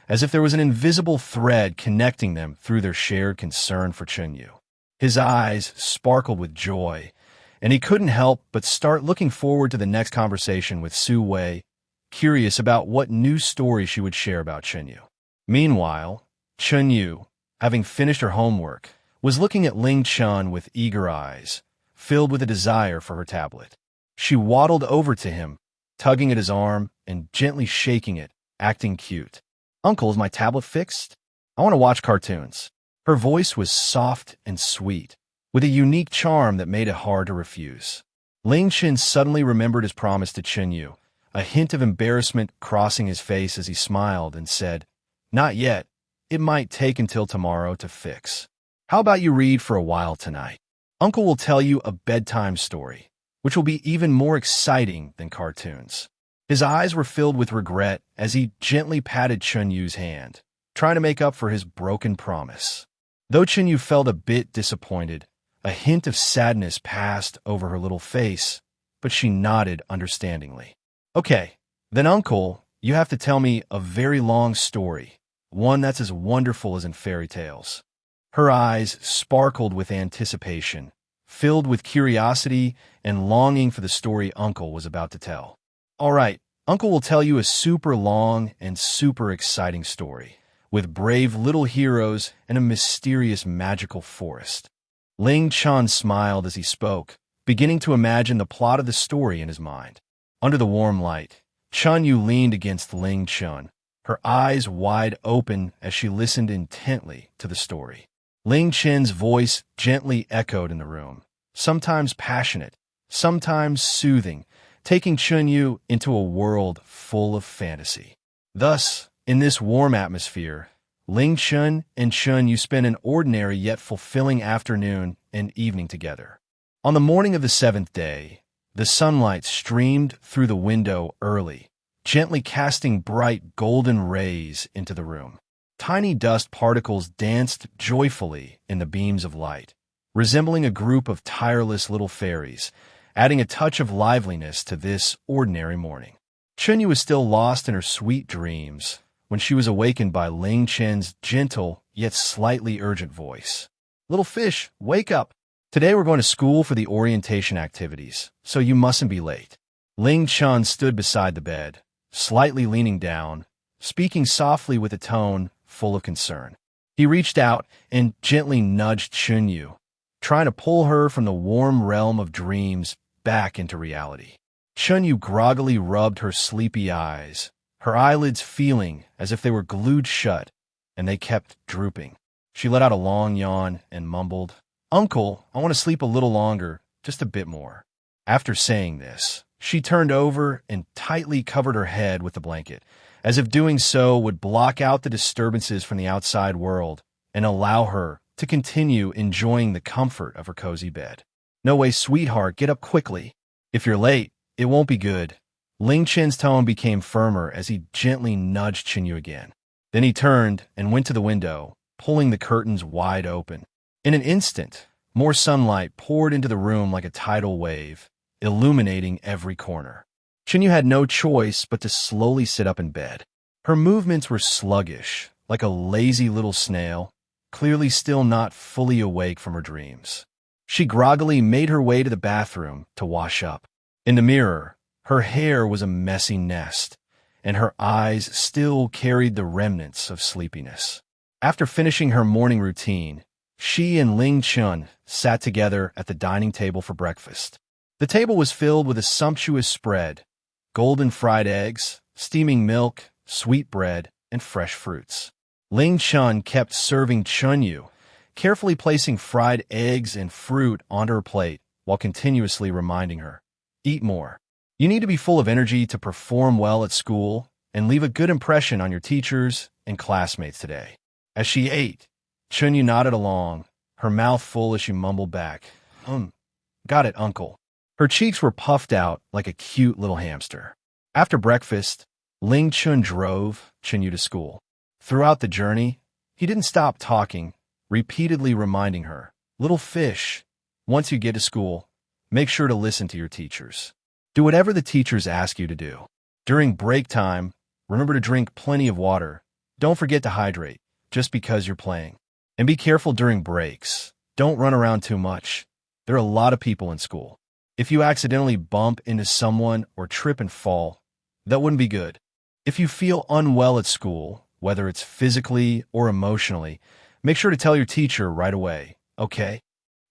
as if there was an invisible thread connecting them through their shared concern for Chen Yu. His eyes sparkled with joy, and he couldn't help but start looking forward to the next conversation with Su Wei curious about what new story she would share about Chen Yu. Meanwhile, Chen Yu, having finished her homework, was looking at Ling Chen with eager eyes, filled with a desire for her tablet. She waddled over to him, tugging at his arm and gently shaking it, acting cute. "Uncle, is my tablet fixed? I want to watch cartoons." Her voice was soft and sweet, with a unique charm that made it hard to refuse. Ling Chen suddenly remembered his promise to Chen Yu, a hint of embarrassment crossing his face as he smiled and said, "Not yet. It might take until tomorrow to fix. How about you read for a while tonight? Uncle will tell you a bedtime story, which will be even more exciting than cartoons." His eyes were filled with regret as he gently patted Chen Yu's hand, trying to make up for his broken promise. Though Chen Yu felt a bit disappointed, a hint of sadness passed over her little face, but she nodded understandingly. "Okay, then Uncle, you have to tell me a very long story, one that's as wonderful as in fairy tales." Her eyes sparkled with anticipation, filled with curiosity and longing for the story Uncle was about to tell. "All right, Uncle will tell you a super long and super exciting story, with brave little heroes and a mysterious magical forest." Ling Chen smiled as he spoke, beginning to imagine the plot of the story in his mind. Under the warm light, Chen Yu leaned against Ling Chen, her eyes wide open as she listened intently to the story. Ling Chen's voice gently echoed in the room, sometimes passionate, sometimes soothing, taking Chen Yu into a world full of fantasy. Thus, in this warm atmosphere, Ling Chen and Chen Yu spent an ordinary yet fulfilling afternoon and evening together. On the morning of the 7th day, the sunlight streamed through the window early, gently casting bright golden rays into the room. Tiny dust particles danced joyfully in the beams of light, resembling a group of tireless little fairies, adding a touch of liveliness to this ordinary morning. Chen Yu was still lost in her sweet dreams when she was awakened by Ling Chen's gentle yet slightly urgent voice. "Little fish, wake up! Today we're going to school for the orientation activities, so you mustn't be late." Ling Chen stood beside the bed, slightly leaning down, speaking softly with a tone full of concern. He reached out and gently nudged Chen Yu, trying to pull her from the warm realm of dreams back into reality. Chen Yu groggily rubbed her sleepy eyes, her eyelids feeling as if they were glued shut, and they kept drooping. She let out a long yawn and mumbled, "Uncle, I want to sleep a little longer, just a bit more." After saying this, she turned over and tightly covered her head with the blanket, as if doing so would block out the disturbances from the outside world and allow her to continue enjoying the comfort of her cozy bed. "No way, sweetheart, get up quickly. If you're late, it won't be good." Ling Chen's tone became firmer as he gently nudged Chen Yu again. Then he turned and went to the window, pulling the curtains wide open. In an instant, more sunlight poured into the room like a tidal wave, illuminating every corner. Chen Yu had no choice but to slowly sit up in bed. Her movements were sluggish, like a lazy little snail, clearly still not fully awake from her dreams. She groggily made her way to the bathroom to wash up. In the mirror, her hair was a messy nest, and her eyes still carried the remnants of sleepiness. After finishing her morning routine, she and Ling Chen sat together at the dining table for breakfast. The table was filled with a sumptuous spread: golden fried eggs, steaming milk, sweet bread, and fresh fruits. Ling Chen kept serving Chen Yu, carefully placing fried eggs and fruit onto her plate while continuously reminding her, "Eat more. You need to be full of energy to perform well at school and leave a good impression on your teachers and classmates today." As she ate, Chen Yu nodded along, her mouth full as she mumbled back, "Got it, Uncle." Her cheeks were puffed out like a cute little hamster. After breakfast, Ling Chen drove Chen Yu to school. Throughout the journey, he didn't stop talking, repeatedly reminding her, "Little fish, once you get to school, make sure to listen to your teachers. Do whatever the teachers ask you to do. During break time, remember to drink plenty of water. Don't forget to hydrate, just because you're playing. And be careful during breaks. Don't run around too much. There are a lot of people in school. If you accidentally bump into someone or trip and fall, That wouldn't be good. If you feel unwell at school, whether it's physically or emotionally, make sure to tell your teacher right away, okay?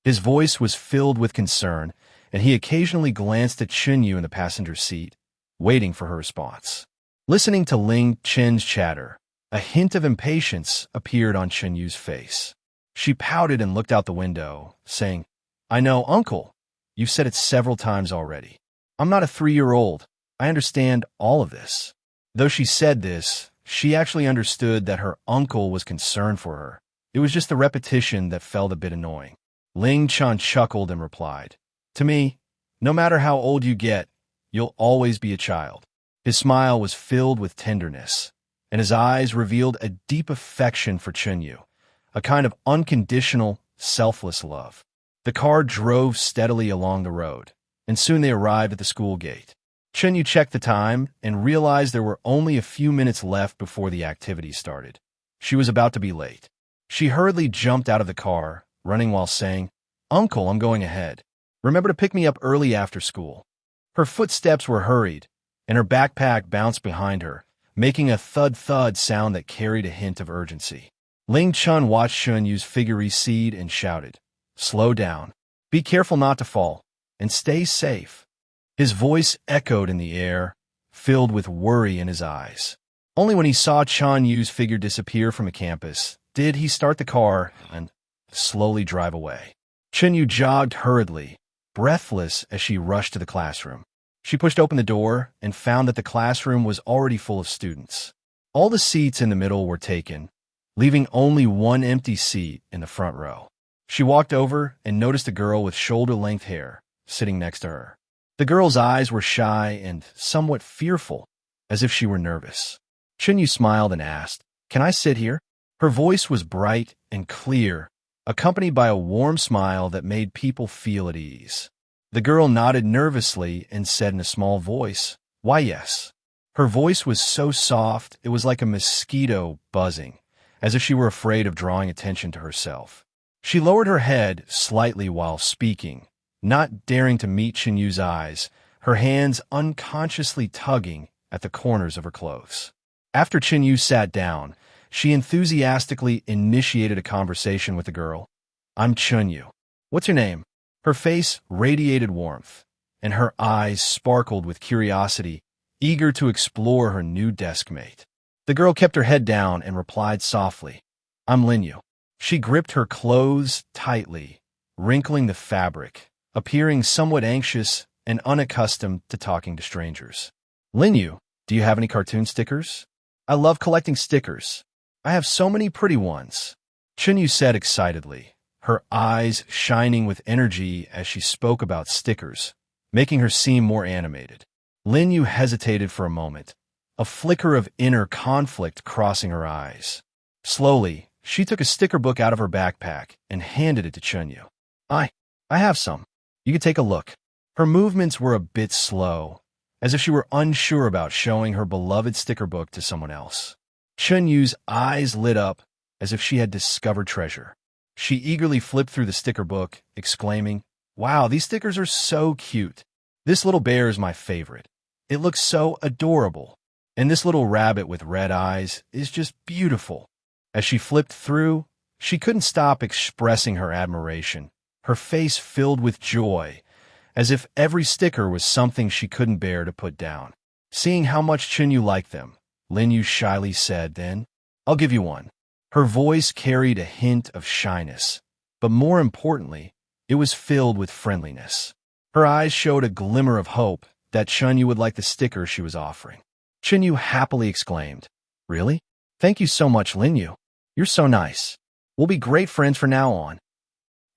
His voice was filled with concern, and he occasionally glanced at Chen Yu in the passenger seat, waiting for her response. Listening to Ling Chen's chatter, a hint of impatience appeared on Chen Yu's face. She pouted and looked out the window, saying, I know, Uncle. You've said it several times already. I'm not a 3-year-old. I understand all of this. Though she said this, she actually understood that her uncle was concerned for her. It was just the repetition that felt a bit annoying. Ling Chen chuckled and replied, To me, no matter how old you get, you'll always be a child. His smile was filled with tenderness, and his eyes revealed a deep affection for Chen Yu, a kind of unconditional, selfless love. The car drove steadily along the road, and soon they arrived at the school gate. Chen Yu checked the time and realized there were only a few minutes left before the activity started. She was about to be late. She hurriedly jumped out of the car, running while saying, Uncle, I'm going ahead. Remember to pick me up early after school. Her footsteps were hurried, and her backpack bounced behind her, making a thud-thud sound that carried a hint of urgency. Ling Chen watched Chen Yu's figure recede and shouted, Slow down. Be careful not to fall, and stay safe. His voice echoed in the air, filled with worry in his eyes. Only when he saw Chen Yu's figure disappear from the campus did he start the car and slowly drive away. Chen Yu jogged hurriedly, breathless as she rushed to the classroom. She pushed open the door and found that the classroom was already full of students. All the seats in the middle were taken, leaving only one empty seat in the front row. She walked over and noticed a girl with shoulder-length hair sitting next to her. The girl's eyes were shy and somewhat fearful, as if she were nervous. Chen Yu smiled and asked, Can I sit here? Her voice was bright and clear, accompanied by a warm smile that made people feel at ease. The girl nodded nervously and said in a small voice, Why, yes. Her voice was so soft it was like a mosquito buzzing, as if she were afraid of drawing attention to herself. She lowered her head slightly while speaking, not daring to meet Chen Yu's eyes, her hands unconsciously tugging at the corners of her clothes. After Chen Yu sat down, she enthusiastically initiated a conversation with the girl. I'm Chen Yu. What's your name? Her face radiated warmth, and her eyes sparkled with curiosity, eager to explore her new deskmate. The girl kept her head down and replied softly, I'm Ling Yu. She gripped her clothes tightly, wrinkling the fabric, appearing somewhat anxious and unaccustomed to talking to strangers. Ling Yu, do you have any cartoon stickers? I love collecting stickers. I have so many pretty ones. Chen Yu said excitedly, her eyes shining with energy as she spoke about stickers, making her seem more animated. Ling Yu hesitated for a moment, a flicker of inner conflict crossing her eyes. Slowly, she took a sticker book out of her backpack and handed it to Chen Yu. I have some. You can take a look. Her movements were a bit slow, as if she were unsure about showing her beloved sticker book to someone else. Chen Yu's eyes lit up as if she had discovered treasure. She eagerly flipped through the sticker book, exclaiming, Wow, these stickers are so cute. This little bear is my favorite. It looks so adorable. And this little rabbit with red eyes is just beautiful. As she flipped through, she couldn't stop expressing her admiration, her face filled with joy, as if every sticker was something she couldn't bear to put down. Seeing how much Chen Yu liked them, Ling Yu shyly said, Then, I'll give you one. Her voice carried a hint of shyness, but more importantly, it was filled with friendliness. Her eyes showed a glimmer of hope that Chen Yu would like the sticker she was offering. Chen Yu happily exclaimed, Really? Thank you so much, Ling Yu. You're so nice. We'll be great friends from now on.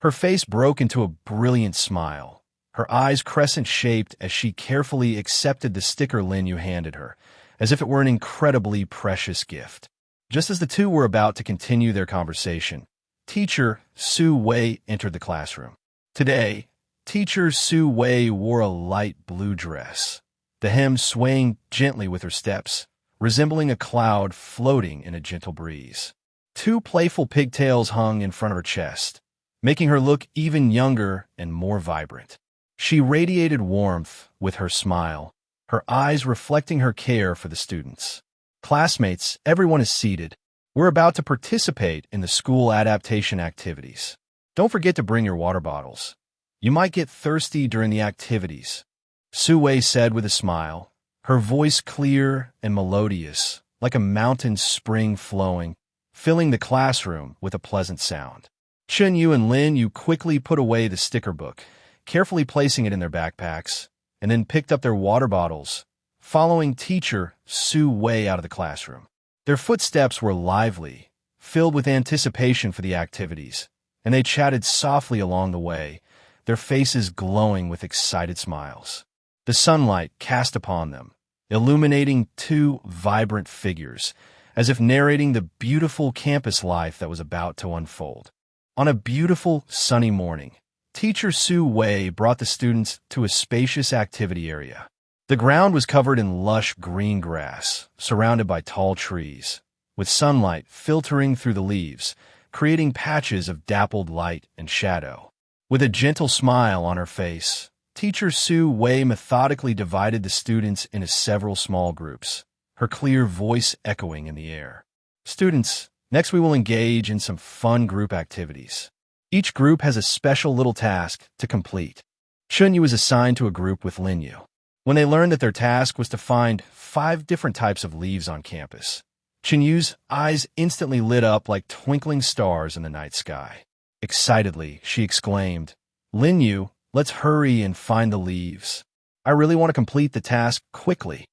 Her face broke into a brilliant smile, her eyes crescent-shaped as she carefully accepted the sticker Ling Yu handed her, as if it were an incredibly precious gift. Just as the two were about to continue their conversation, teacher Su Wei entered the classroom. Today, teacher Su Wei wore a light blue dress, the hem swaying gently with her steps, resembling a cloud floating in a gentle breeze. 2 playful pigtails hung in front of her chest, making her look even younger and more vibrant. She radiated warmth with her smile, her eyes reflecting her care for the students. Classmates, everyone is seated. We're about to participate in the school adaptation activities. Don't forget to bring your water bottles. You might get thirsty during the activities, Su Wei said with a smile, her voice clear and melodious, like a mountain spring flowing, filling the classroom with a pleasant sound. Chen Yu and Lin Yu quickly put away the sticker book, carefully placing it in their backpacks, and then picked up their water bottles, following teacher Su Wei out of the classroom. Their footsteps were lively, filled with anticipation for the activities, and they chatted softly along the way, their faces glowing with excited smiles. The sunlight cast upon them, illuminating two vibrant figures, as if narrating the beautiful campus life that was about to unfold. On a beautiful, sunny morning, teacher Su Wei brought the students to a spacious activity area. The ground was covered in lush green grass, surrounded by tall trees, with sunlight filtering through the leaves, creating patches of dappled light and shadow. With a gentle smile on her face, teacher Su Wei methodically divided the students into several small groups, her clear voice echoing in the air. Students, next we will engage in some fun group activities. Each group has a special little task to complete. Chen Yu was assigned to a group with Lin Yu. When they learned that their task was to find 5 different types of leaves on campus, Chen Yu's eyes instantly lit up like twinkling stars in the night sky. Excitedly, she exclaimed, "Lin Yu, let's hurry and find the leaves. I really want to complete the task quickly."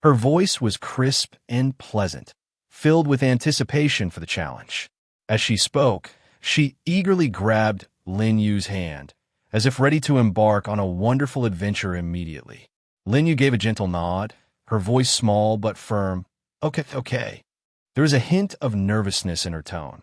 Her voice was crisp and pleasant, filled with anticipation for the challenge. As she spoke, she eagerly grabbed Lin Yu's hand, as if ready to embark on a wonderful adventure immediately. Lin Yu gave a gentle nod, her voice small but firm. Okay. There was a hint of nervousness in her tone.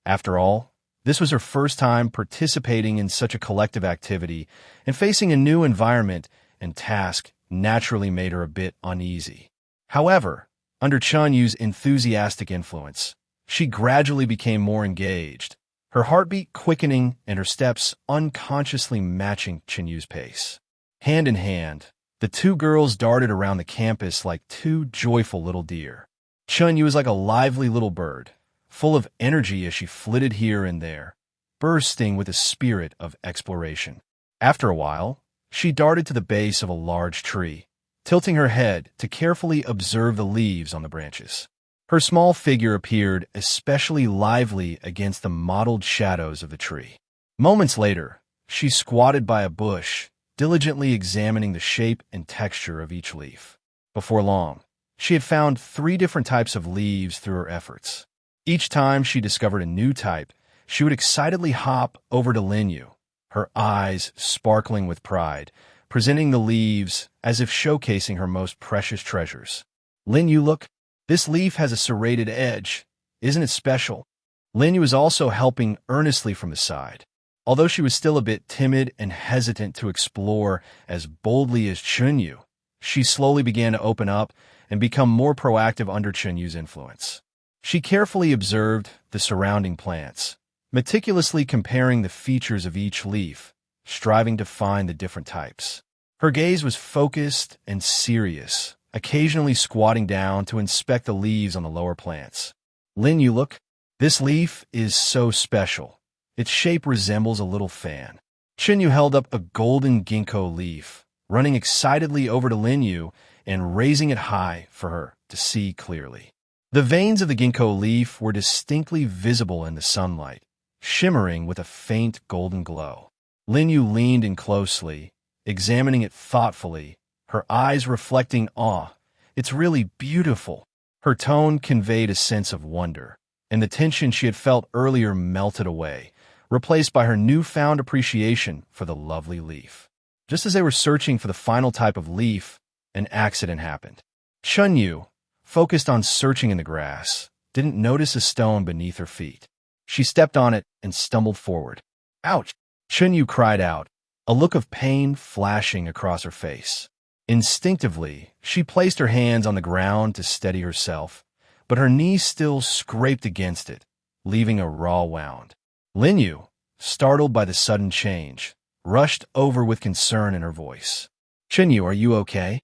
After all, this was her first time participating in such a collective activity, and facing a new environment and task naturally made her a bit uneasy. However, under Chen Yu's enthusiastic influence, she gradually became more engaged, her heartbeat quickening and her steps unconsciously matching Chen Yu's pace. Hand in hand, the two girls darted around the campus like two joyful little deer. Chen Yu was like a lively little bird, full of energy as she flitted here and there, bursting with a spirit of exploration. After a while, she darted to the base of a large tree, tilting her head to carefully observe the leaves on the branches. Her small figure appeared especially lively against the mottled shadows of the tree. Moments later, she squatted by a bush, diligently examining the shape and texture of each leaf. Before long, she had found 3 different types of leaves through her efforts. Each time she discovered a new type, she would excitedly hop over to Lin Yu, her eyes sparkling with pride, presenting the leaves as if showcasing her most precious treasures. "Lin Yu, look, this leaf has a serrated edge. Isn't it special?" Lin Yu was also helping earnestly from the side. Although she was still a bit timid and hesitant to explore as boldly as Chen Yu, she slowly began to open up and become more proactive under Chen Yu's influence. She carefully observed the surrounding plants, meticulously comparing the features of each leaf, striving to find the different types. Her gaze was focused and serious, occasionally squatting down to inspect the leaves on the lower plants. "Lin Yu, look, this leaf is so special. Its shape resembles a little fan." Chen Yu held up a golden ginkgo leaf, running excitedly over to Lin Yu and raising it high for her to see clearly. The veins of the ginkgo leaf were distinctly visible in the sunlight, shimmering with a faint golden glow. Lin Yu leaned in closely, examining it thoughtfully, her eyes reflecting awe. "It's really beautiful." Her tone conveyed a sense of wonder, and the tension she had felt earlier melted away, replaced by her newfound appreciation for the lovely leaf. Just as they were searching for the final type of leaf, an accident happened. Chen Yu, focused on searching in the grass, didn't notice a stone beneath her feet. She stepped on it and stumbled forward. "Ouch!" Chen Yu cried out, a look of pain flashing across her face. Instinctively, she placed her hands on the ground to steady herself, but her knee still scraped against it, leaving a raw wound. Lin Yu, startled by the sudden change, rushed over with concern in her voice. "Chen Yu, are you okay?"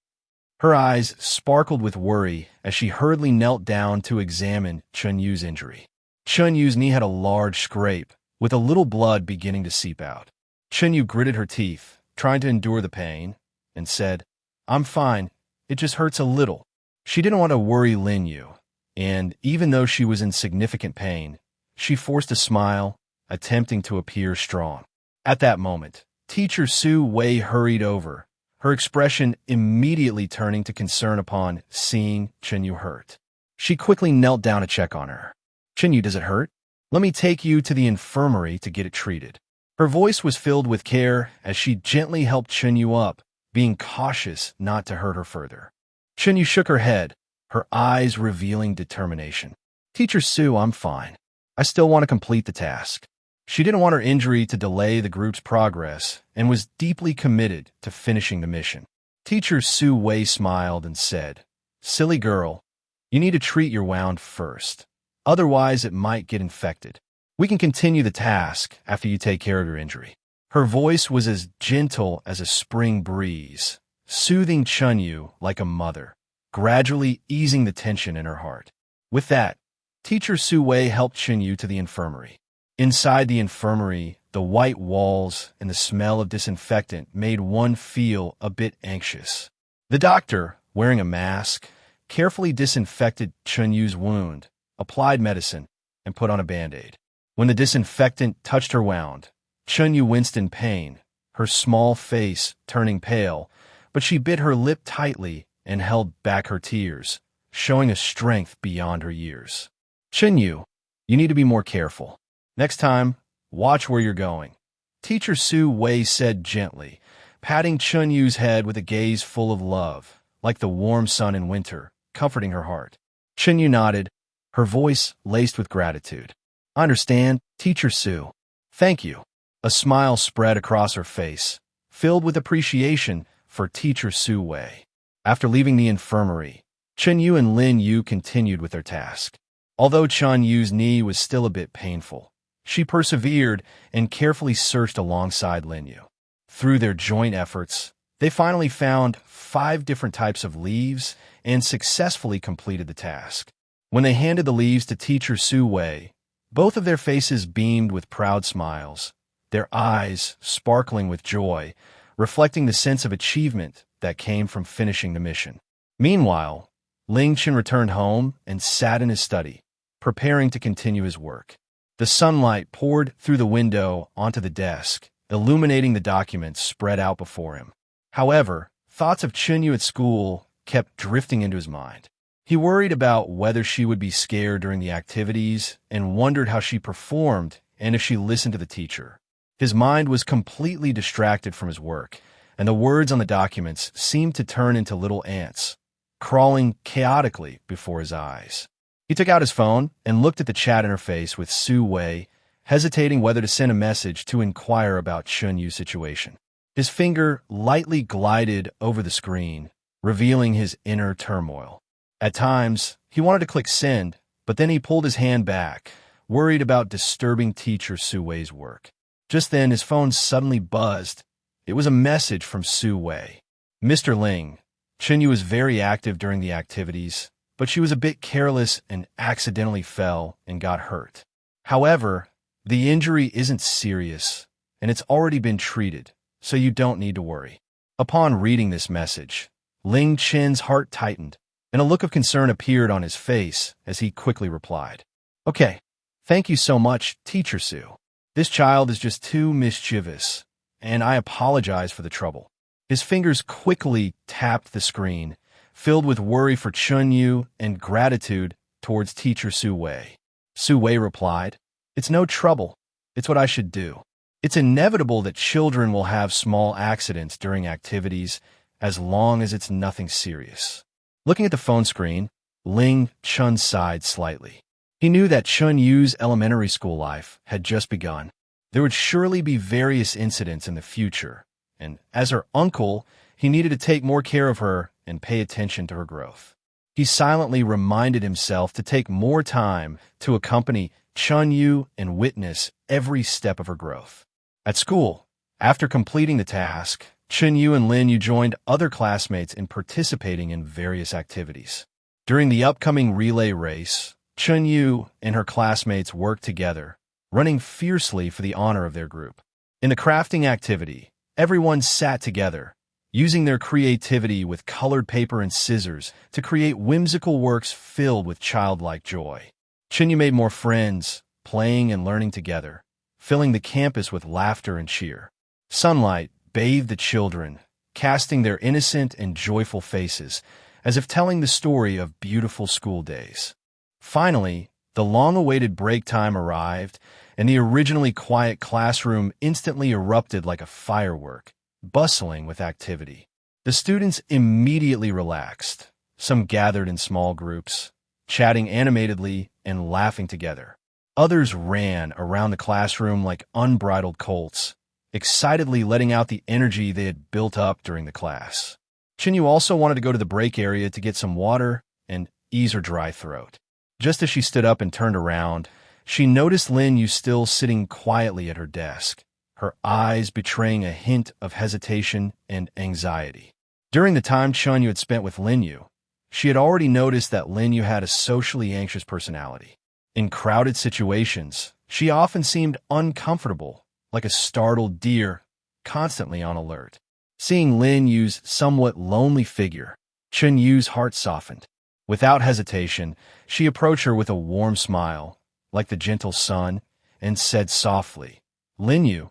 Her eyes sparkled with worry as she hurriedly knelt down to examine Chen Yu's injury. Chen Yu's knee had a large scrape, with a little blood beginning to seep out. Chen Yu gritted her teeth, trying to endure the pain, and said, "I'm fine, it just hurts a little." She didn't want to worry Lin Yu, and even though she was in significant pain, she forced a smile, attempting to appear strong. At that moment, teacher Su Wei hurried over, her expression immediately turning to concern upon seeing Chen Yu hurt. She quickly knelt down to check on her. "Chen Yu, does it hurt? Let me take you to the infirmary to get it treated." Her voice was filled with care as she gently helped Chen Yu up, being cautious not to hurt her further. Chen Yu shook her head, her eyes revealing determination. "Teacher Su, I'm fine. I still want to complete the task." She didn't want her injury to delay the group's progress and was deeply committed to finishing the mission. Teacher Su Wei smiled and said, "Silly girl, you need to treat your wound first. Otherwise, it might get infected. We can continue the task after you take care of your injury." Her voice was as gentle as a spring breeze, soothing Chen Yu like a mother, gradually easing the tension in her heart. With that, teacher Su Wei helped Chen Yu to the infirmary. Inside the infirmary, the white walls and the smell of disinfectant made one feel a bit anxious. The doctor, wearing a mask, carefully disinfected Chen Yu's wound, applied medicine, and put on a Band-Aid. When the disinfectant touched her wound, Chen Yu winced in pain, her small face turning pale, but she bit her lip tightly and held back her tears, showing a strength beyond her years. "Chen Yu, you need to be more careful. Next time, watch where you're going," teacher Su Wei said gently, patting Chen Yu's head with a gaze full of love, like the warm sun in winter, comforting her heart. Chen Yu nodded, her voice laced with gratitude. "I understand, teacher Su. Thank you." A smile spread across her face, filled with appreciation for teacher Su Wei. After leaving the infirmary, Chen Yu and Lin Yu continued with their task. Although Chen Yu's knee was still a bit painful, she persevered and carefully searched alongside Lin Yu. Through their joint efforts, they finally found 5 different types of leaves and successfully completed the task. When they handed the leaves to teacher Su Wei, both of their faces beamed with proud smiles, their eyes sparkling with joy, reflecting the sense of achievement that came from finishing the mission. Meanwhile, Ling Chen returned home and sat in his study, preparing to continue his work. The sunlight poured through the window onto the desk, illuminating the documents spread out before him. However, thoughts of Chen Yu at school kept drifting into his mind. He worried about whether she would be scared during the activities and wondered how she performed and if she listened to the teacher. His mind was completely distracted from his work, and the words on the documents seemed to turn into little ants, crawling chaotically before his eyes. He took out his phone and looked at the chat interface with Su Wei, hesitating whether to send a message to inquire about Chen Yu's situation. His finger lightly glided over the screen, revealing his inner turmoil. At times, he wanted to click send, but then he pulled his hand back, worried about disturbing teacher Su Wei's work. Just then, his phone suddenly buzzed. It was a message from Su Wei. "Mr. Ling, Chen Yu was very active during the activities, but she was a bit careless and accidentally fell and got hurt. However, the injury isn't serious, and it's already been treated, so you don't need to worry." Upon reading this message, Ling Chen's heart tightened, and a look of concern appeared on his face as he quickly replied, "Okay, thank you so much, teacher Su. This child is just too mischievous, and I apologize for the trouble." His fingers quickly tapped the screen, filled with worry for Chen Yu and gratitude towards teacher Su Wei. Su Wei replied, "It's no trouble. It's what I should do. It's inevitable that children will have small accidents during activities as long as it's nothing serious." Looking at the phone screen, Ling Chen sighed slightly. He knew that Chen Yu's elementary school life had just begun. There would surely be various incidents in the future, and as her uncle, he needed to take more care of her and pay attention to her growth. He silently reminded himself to take more time to accompany Chen Yu and witness every step of her growth. At school, after completing the task, Chen Yu and Lin Yu joined other classmates in participating in various activities. During the upcoming relay race, Chen Yu and her classmates worked together, running fiercely for the honor of their group. In the crafting activity, everyone sat together, using their creativity with colored paper and scissors to create whimsical works filled with childlike joy. Chen Yu made more friends, playing and learning together, filling the campus with laughter and cheer. Sunlight bathed the children, casting their innocent and joyful faces, as if telling the story of beautiful school days. Finally, the long-awaited break time arrived, and the originally quiet classroom instantly erupted like a firework, bustling with activity. The students immediately relaxed. Some gathered in small groups, chatting animatedly and laughing together. Others ran around the classroom like unbridled colts, excitedly letting out the energy they had built up during the class. Chen Yu also wanted to go to the break area to get some water and ease her dry throat. Just as she stood up and turned around, she noticed Lin Yu still sitting quietly at her desk, her eyes betraying a hint of hesitation and anxiety. During the time Chen Yu had spent with Lin Yu, she had already noticed that Lin Yu had a socially anxious personality. In crowded situations, she often seemed uncomfortable, like a startled deer, constantly on alert. Seeing Lin Yu's somewhat lonely figure, Chen Yu's heart softened. Without hesitation, she approached her with a warm smile, like the gentle sun, and said softly, "Lin Yu,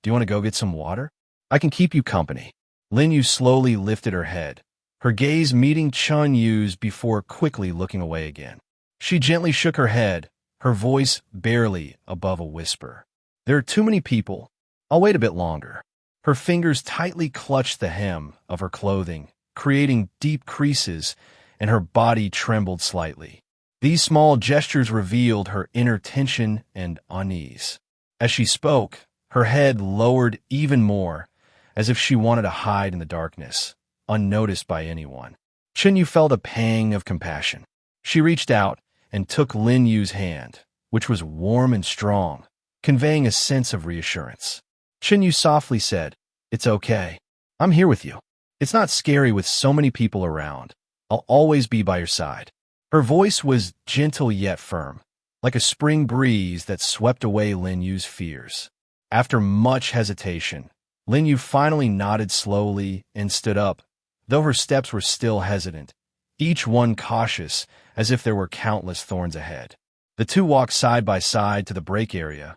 do you want to go get some water? I can keep you company." Lin Yu slowly lifted her head, her gaze meeting Chen Yu's before quickly looking away again. She gently shook her head, her voice barely above a whisper. "There are too many people. I'll wait a bit longer." Her fingers tightly clutched the hem of her clothing, creating deep creases, and her body trembled slightly. These small gestures revealed her inner tension and unease. As she spoke, her head lowered even more, as if she wanted to hide in the darkness, unnoticed by anyone. Chen Yu felt a pang of compassion. She reached out and took Lin Yu's hand, which was warm and strong, conveying a sense of reassurance. Chen Yu softly said, "It's okay. I'm here with you. It's not scary with so many people around. I'll always be by your side." Her voice was gentle yet firm, like a spring breeze that swept away Lin Yu's fears. After much hesitation, Lin Yu finally nodded slowly and stood up, though her steps were still hesitant, each one cautious as if there were countless thorns ahead. The two walked side by side to the break area,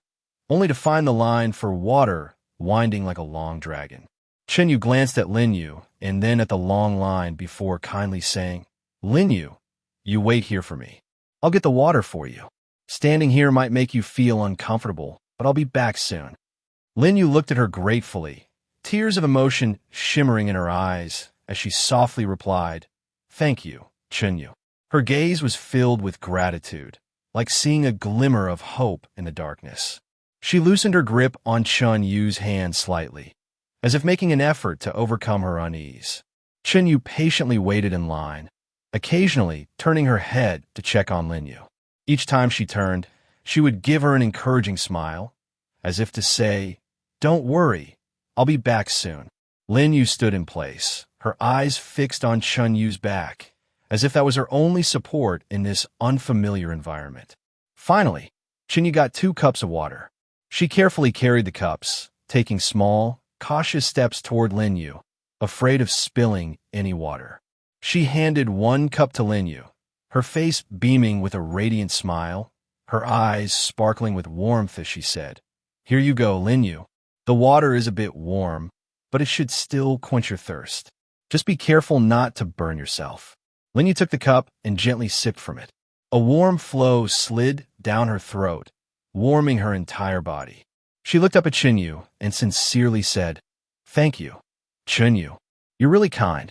only to find the line for water winding like a long dragon. Chen Yu glanced at Lin Yu and then at the long line before kindly saying, "Lin Yu, you wait here for me. I'll get the water for you. Standing here might make you feel uncomfortable, but I'll be back soon." Lin Yu looked at her gratefully, tears of emotion shimmering in her eyes as she softly replied, "Thank you, Chen Yu." Her gaze was filled with gratitude, like seeing a glimmer of hope in the darkness. She loosened her grip on Chen Yu's hand slightly, as if making an effort to overcome her unease. Chen Yu patiently waited in line, occasionally turning her head to check on Lin Yu. Each time she turned, she would give her an encouraging smile, as if to say, "Don't worry, I'll be back soon." Lin Yu stood in place, her eyes fixed on Chen Yu's back, as if that was her only support in this unfamiliar environment. Finally, Chen Yu got 2 cups of water. She carefully carried the cups, taking small, cautious steps toward Lin Yu, afraid of spilling any water. She handed 1 cup to Lin Yu, her face beaming with a radiant smile, her eyes sparkling with warmth as she said, "Here you go, Lin Yu. The water is a bit warm, but it should still quench your thirst. Just be careful not to burn yourself." Lin Yu took the cup and gently sipped from it. A warm flow slid down her throat, warming her entire body. She looked up at Chen Yu and sincerely said, "Thank you, Chen Yu. You're really kind.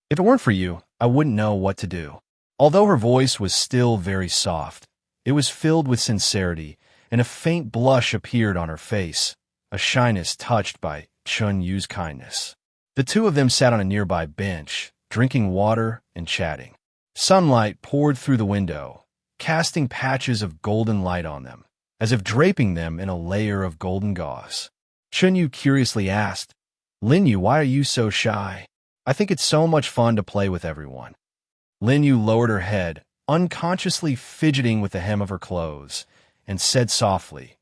If it weren't for you, I wouldn't know what to do." Although her voice was still very soft, it was filled with sincerity, and a faint blush appeared on her face, a shyness touched by Chen Yu's kindness. The two of them sat on a nearby bench, drinking water and chatting. Sunlight poured through the window, casting patches of golden light on them, as if draping them in a layer of golden gauze. Chen Yu curiously asked, Lin Yu, why are you so shy? I think it's so much fun to play with everyone. Lin Yu lowered her head, unconsciously fidgeting with the hem of her clothes, and said softly,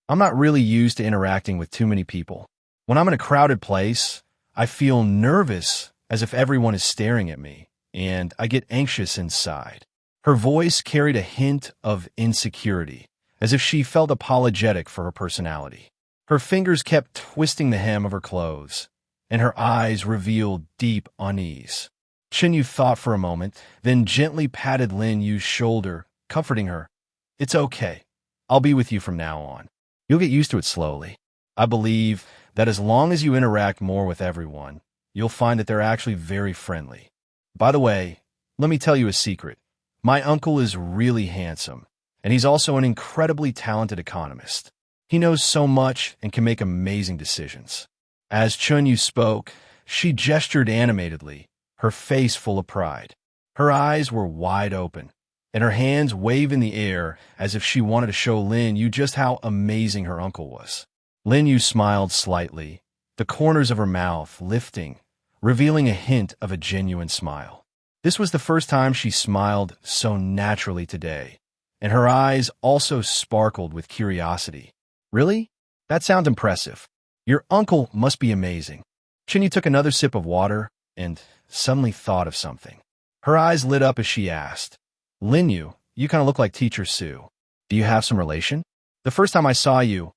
I'm not really used to interacting with too many people. When I'm in a crowded place, I feel nervous as if everyone is staring at me, and I get anxious inside. Her voice carried a hint of insecurity, as if she felt apologetic for her personality. Her fingers kept twisting the hem of her clothes, and her eyes revealed deep unease. Chen Yu thought for a moment, then gently patted Lin Yu's shoulder, comforting her. It's okay. I'll be with you from now on. You'll get used to it slowly. I believe that as long as you interact more with everyone, you'll find that they're actually very friendly. By the way, let me tell you a secret. My uncle is really handsome, and he's also an incredibly talented economist. He knows so much and can make amazing decisions. As Chen Yu spoke, she gestured animatedly, her face full of pride. Her eyes were wide open, and her hands waved in the air as if she wanted to show Lin Yu just how amazing her uncle was. Lin Yu smiled slightly, the corners of her mouth lifting, revealing a hint of a genuine smile. This was the first time she smiled so naturally today, and her eyes also sparkled with curiosity. Really? That sounds impressive. Your uncle must be amazing. Chen Yu took another sip of water and suddenly thought of something. Her eyes lit up as she asked, Lin Yu, you kind of look like Teacher Su. Do you have some relation? The first time I saw you,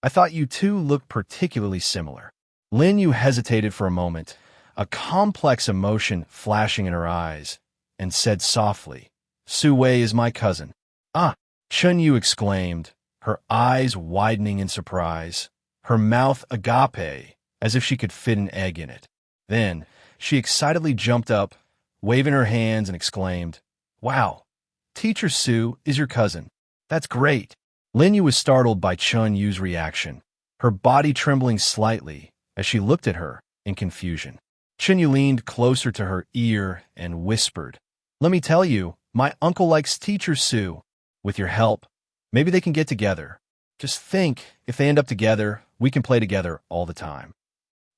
I thought you two looked particularly similar. Lin Yu hesitated for a moment, a complex emotion flashing in her eyes, and said softly, Su Wei is my cousin. Ah, Chen Yu exclaimed, her eyes widening in surprise, her mouth agape, as if she could fit an egg in it. Then, she excitedly jumped up, waving her hands and exclaimed, Wow, Teacher Su is your cousin. That's great. Lin Yu was startled by Chen Yu's reaction, her body trembling slightly as she looked at her in confusion. Chen Yu leaned closer to her ear and whispered, Let me tell you, my uncle likes Teacher Su. With your help, maybe they can get together. Just think, if they end up together, we can play together all the time.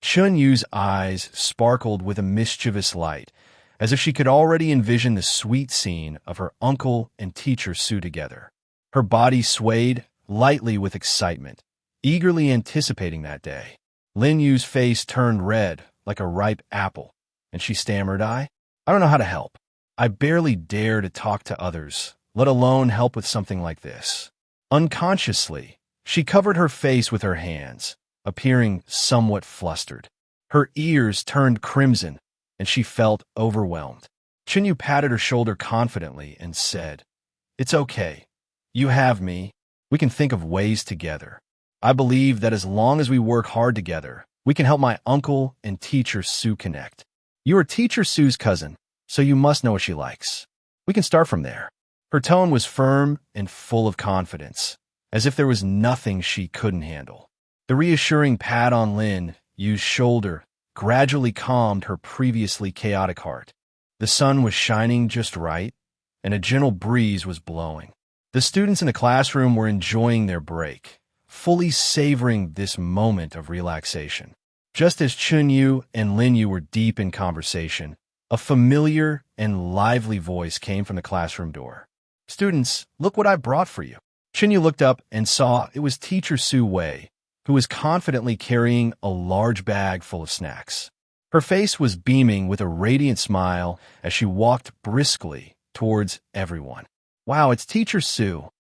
Chen Yu's eyes sparkled with a mischievous light, as if she could already envision the sweet scene of her uncle and Teacher Su together. Her body swayed lightly with excitement, eagerly anticipating that day. Lin Yu's face turned red like a ripe apple, and she stammered, I don't know how to help. I barely dare to talk to others, let alone help with something like this. Unconsciously, she covered her face with her hands, appearing somewhat flustered. Her ears turned crimson, and she felt overwhelmed. Chen Yu patted her shoulder confidently and said, It's okay. You have me. We can think of ways together. I believe that as long as we work hard together, we can help my uncle and Teacher Su connect. You are Teacher Su's cousin, so you must know what she likes. We can start from there. Her tone was firm and full of confidence, as if there was nothing she couldn't handle. The reassuring pat on Lin Yu's shoulder gradually calmed her previously chaotic heart. The sun was shining just right, and a gentle breeze was blowing. The students in the classroom were enjoying their break, fully savoring this moment of relaxation. Just as Chen Yu and Lin Yu were deep in conversation, a familiar and lively voice came from the classroom door. Students, look what I brought for you. Chen Yu looked up and saw it was Teacher Su Wei, who was confidently carrying a large bag full of snacks. Her face was beaming with a radiant smile as she walked briskly towards everyone. Wow, it's Teacher Su.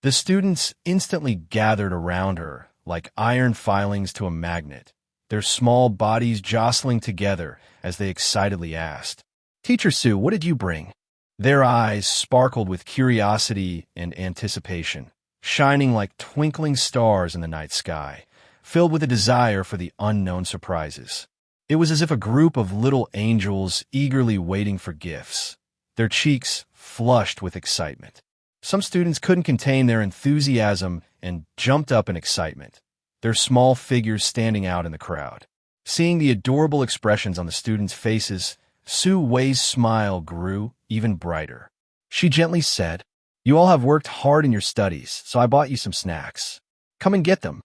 The students instantly gathered around her like iron filings to a magnet, their small bodies jostling together as they excitedly asked, Teacher Su, what did you bring? Their eyes sparkled with curiosity and anticipation, shining like twinkling stars in the night sky, filled with a desire for the unknown surprises. It was as if a group of little angels eagerly waiting for gifts, their cheeks flushed with excitement. Some students couldn't contain their enthusiasm and jumped up in excitement, their small figures standing out in the crowd. Seeing the adorable expressions on the students' faces, Su Wei's smile grew even brighter. She gently said, You all have worked hard in your studies, so I bought you some snacks. Come and get them.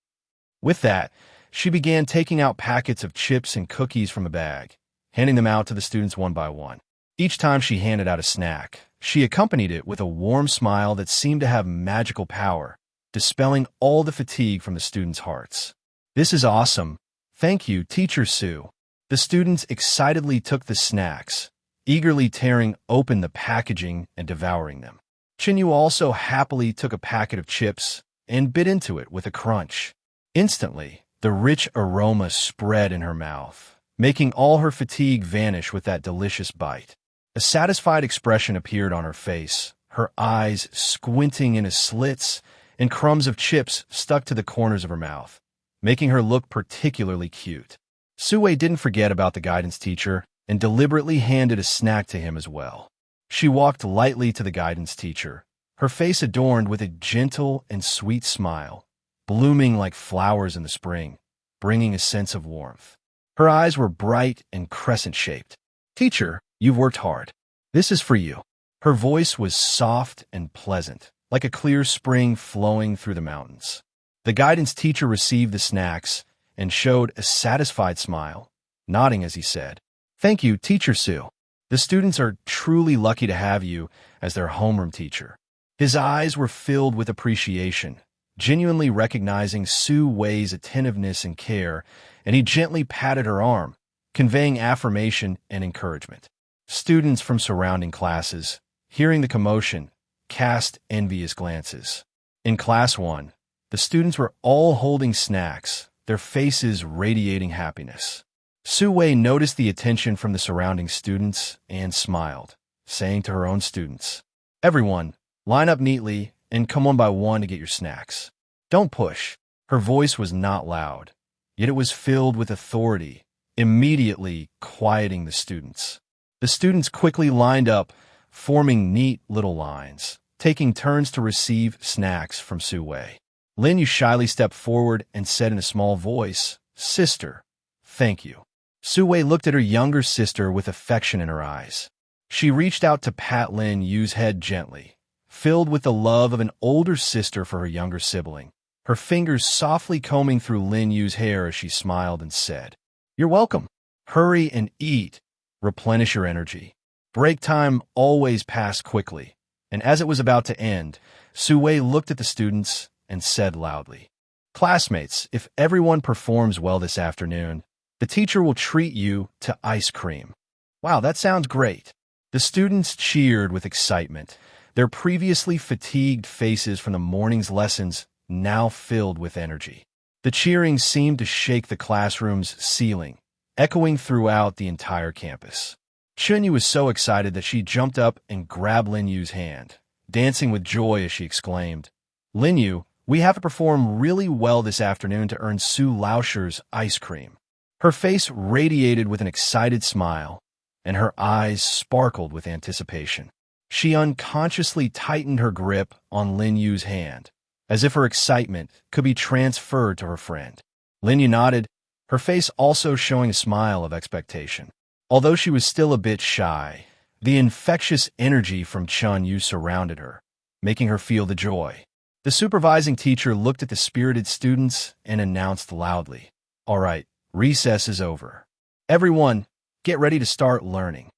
With that, She began taking out packets of chips and cookies from a bag, handing them out to the students one by one. Each time she handed out a snack, she accompanied it with a warm smile that seemed to have magical power, dispelling all the fatigue from the students' hearts. "This is awesome. Thank you, Teacher Su." The students excitedly took the snacks, eagerly tearing open the packaging and devouring them. Chen Yu also happily took a packet of chips and bit into it with a crunch. Instantly, the rich aroma spread in her mouth, making all her fatigue vanish with that delicious bite. A satisfied expression appeared on her face, her eyes squinting into slits, and crumbs of chips stuck to the corners of her mouth, making her look particularly cute. Su Wei didn't forget about the guidance teacher and deliberately handed a snack to him as well. She walked lightly to the guidance teacher, her face adorned with a gentle and sweet smile, blooming like flowers in the spring, bringing a sense of warmth. Her eyes were bright and crescent-shaped. "Teacher, you've worked hard. This is for you." Her voice was soft and pleasant, like a clear spring flowing through the mountains. The guidance teacher received the snacks and showed a satisfied smile, nodding as he said, "Thank you, Teacher Su. The students are truly lucky to have you as their homeroom teacher." His eyes were filled with appreciation, genuinely recognizing Su Wei's attentiveness and care, and he gently patted her arm, conveying affirmation and encouragement. Students from surrounding classes, hearing the commotion, cast envious glances. In Class 1, the students were all holding snacks, their faces radiating happiness. Su Wei noticed the attention from the surrounding students and smiled, saying to her own students, "Everyone, line up neatly and come one by one to get your snacks. Don't push." Her voice was not loud, yet it was filled with authority, immediately quieting the students. The students quickly lined up, forming neat little lines, taking turns to receive snacks from Su Wei. Lin Yu shyly stepped forward and said in a small voice, "Sister, thank you." Su Wei looked at her younger sister with affection in her eyes. She reached out to pat Lin Yu's head gently, filled with the love of an older sister for her younger sibling, her fingers softly combing through Lin Yu's hair as she smiled and said, "You're welcome. Hurry and eat. Replenish your energy." Break time always passed quickly, and as it was about to end, Su Wei looked at the students and said loudly, "Classmates, if everyone performs well this afternoon, the teacher will treat you to ice cream." Wow, that sounds great. The students cheered with excitement, their previously fatigued faces from the morning's lessons now filled with energy. The cheering seemed to shake the classroom's ceiling, echoing throughout the entire campus. Chen Yu was so excited that she jumped up and grabbed Lin Yu's hand, dancing with joy as she exclaimed, "Lin Yu, we have to perform really well this afternoon to earn Su Lauscher's ice cream." Her face radiated with an excited smile, and her eyes sparkled with anticipation. She unconsciously tightened her grip on Lin Yu's hand, as if her excitement could be transferred to her friend. Lin Yu nodded, her face also showing a smile of expectation. Although she was still a bit shy, the infectious energy from Chen Yu surrounded her, making her feel the joy. The supervising teacher looked at the spirited students and announced loudly, "All right, recess is over. Everyone, get ready to start learning."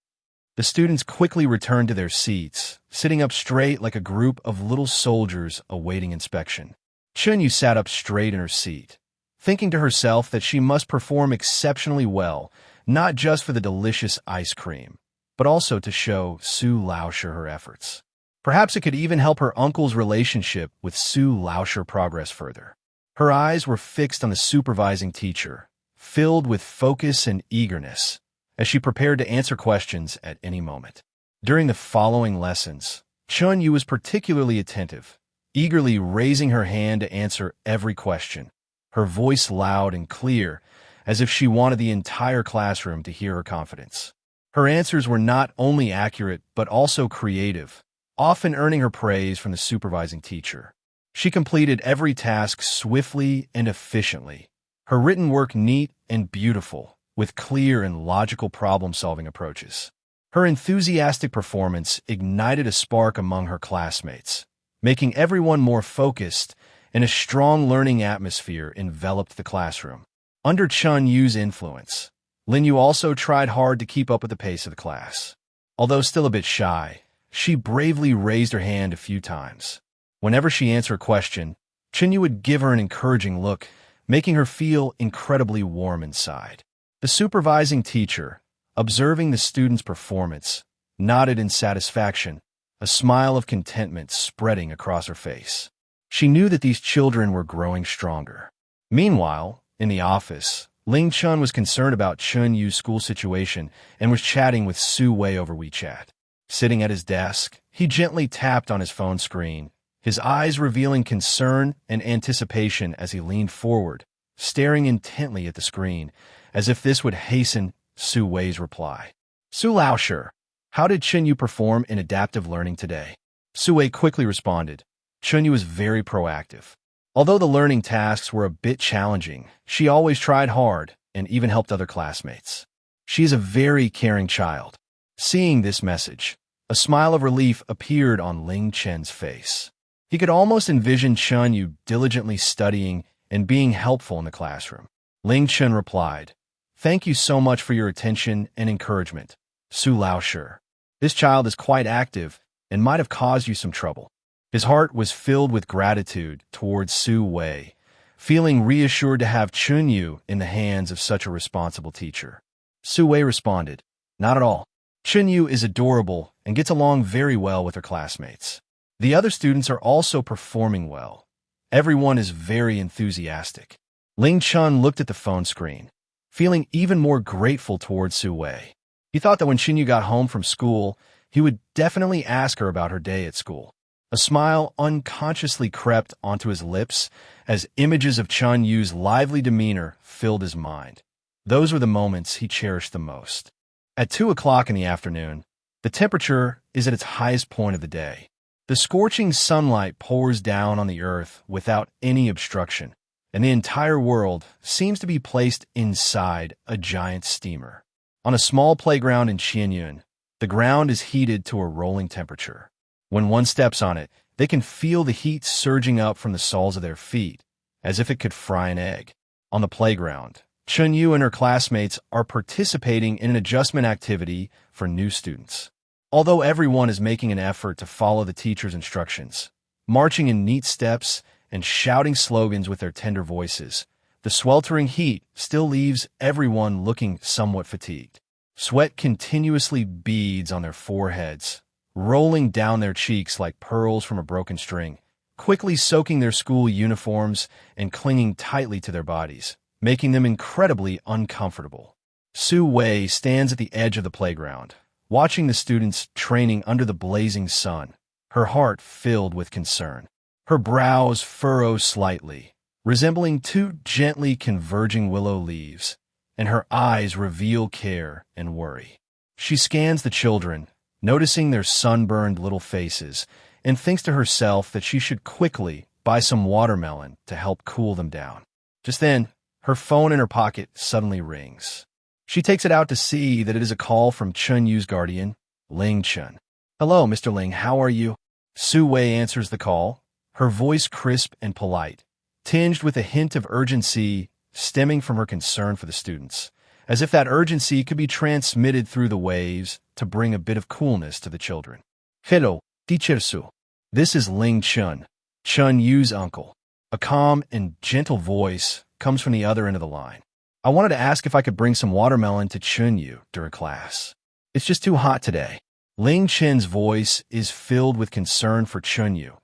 The students quickly returned to their seats, sitting up straight like a group of little soldiers awaiting inspection. Chen Yu sat up straight in her seat, thinking to herself that she must perform exceptionally well, not just for the delicious ice cream, but also to show Su Lauscher her efforts. Perhaps it could even help her uncle's relationship with Su Lauscher progress further. Her eyes were fixed on the supervising teacher, filled with focus and eagerness, as she prepared to answer questions at any moment. During the following lessons, Chen Yu was particularly attentive, eagerly raising her hand to answer every question, her voice loud and clear, as if she wanted the entire classroom to hear her confidence. Her answers were not only accurate, but also creative, often earning her praise from the supervising teacher. She completed every task swiftly and efficiently, her written work neat and beautiful, with clear and logical problem-solving approaches. Her enthusiastic performance ignited a spark among her classmates, making everyone more focused, and a strong learning atmosphere enveloped the classroom. Under Chen Yu's influence, Ling Yu also tried hard to keep up with the pace of the class. Although still a bit shy, she bravely raised her hand a few times. Whenever she answered a question, Chen Yu would give her an encouraging look, making her feel incredibly warm inside. The supervising teacher, observing the student's performance, nodded in satisfaction, a smile of contentment spreading across her face. She knew that these children were growing stronger. Meanwhile, in the office, Ling Chen was concerned about Chen Yu's school situation and was chatting with Su Wei over WeChat. Sitting at his desk, he gently tapped on his phone screen, his eyes revealing concern and anticipation as he leaned forward, staring intently at the screen, as if this would hasten Su Wei's reply. Su Laosher, how did Chen Yu perform in adaptive learning today? Su Wei quickly responded. Chen Yu was very proactive. Although the learning tasks were a bit challenging, she always tried hard and even helped other classmates. She is a very caring child. Seeing this message, a smile of relief appeared on Ling Chen's face. He could almost envision Chen Yu diligently studying and being helpful in the classroom. Ling Chen replied, "Thank you so much for your attention and encouragement, Su Laosher. This child is quite active and might have caused you some trouble." His heart was filled with gratitude towards Su Wei, feeling reassured to have Chen Yu in the hands of such a responsible teacher. Su Wei responded, "Not at all. Chen Yu is adorable and gets along very well with her classmates. The other students are also performing well. Everyone is very enthusiastic." Ling Chen looked at the phone screen, feeling even more grateful towards Su Wei. He thought that when Chen Yu got home from school, he would definitely ask her about her day at school. A smile unconsciously crept onto his lips as images of Chen Yu's lively demeanor filled his mind. Those were the moments he cherished the most. At 2 o'clock in the afternoon, the temperature is at its highest point of the day. The scorching sunlight pours down on the earth without any obstruction, and the entire world seems to be placed inside a giant steamer. On a small playground in Qianyun, the ground is heated to a rolling temperature. When one steps on it, they can feel the heat surging up from the soles of their feet, as if it could fry an egg. On the playground, Chen Yu and her classmates are participating in an adjustment activity for new students. Although everyone is making an effort to follow the teacher's instructions, marching in neat steps and shouting slogans with their tender voices, the sweltering heat still leaves everyone looking somewhat fatigued. Sweat continuously beads on their foreheads, rolling down their cheeks like pearls from a broken string, quickly soaking their school uniforms and clinging tightly to their bodies, making them incredibly uncomfortable. Su Wei stands at the edge of the playground, watching the students training under the blazing sun, her heart filled with concern. Her brows furrow slightly, resembling two gently converging willow leaves, and her eyes reveal care and worry. She scans the children, noticing their sunburned little faces, and thinks to herself that she should quickly buy some watermelon to help cool them down. Just then, her phone in her pocket suddenly rings. She takes it out to see that it is a call from Chen Yu's guardian, Ling Chen. "Hello, Mr. Ling, how are you?" Su Wei answers the call, her voice crisp and polite, tinged with a hint of urgency stemming from her concern for the students, as if that urgency could be transmitted through the waves to bring a bit of coolness to the children. "Hello, Teacher Su. This is Ling Chen, Chen Yu's uncle." A calm and gentle voice comes from the other end of the line. "I wanted to ask if I could bring some watermelon to Chen Yu during class. It's just too hot today." Ling Chen's voice is filled with concern for Chen Yu,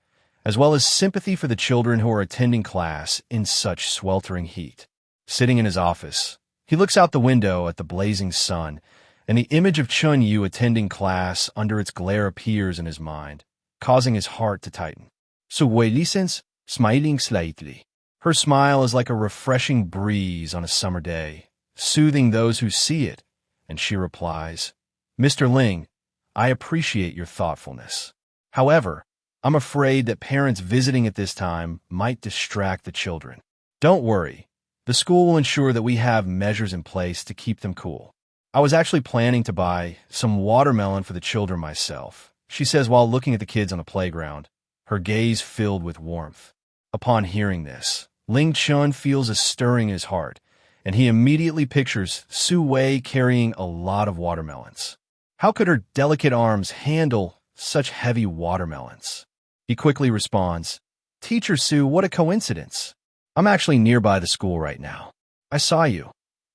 as well as sympathy for the children who are attending class in such sweltering heat. Sitting in his office, he looks out the window at the blazing sun, and the image of Chen Yu attending class under its glare appears in his mind, causing his heart to tighten. Su Wei listens, smiling slightly. Her smile is like a refreshing breeze on a summer day, soothing those who see it, and she replies, "Mr. Ling, I appreciate your thoughtfulness. However, I'm afraid that parents visiting at this time might distract the children. Don't worry. The school will ensure that we have measures in place to keep them cool. I was actually planning to buy some watermelon for the children myself," she says while looking at the kids on the playground, her gaze filled with warmth. Upon hearing this, Ling Chen feels a stirring in his heart, and he immediately pictures Su Wei carrying a lot of watermelons. How could her delicate arms handle such heavy watermelons? He quickly responds, "Teacher Su, what a coincidence. I'm actually nearby the school right now. I saw you.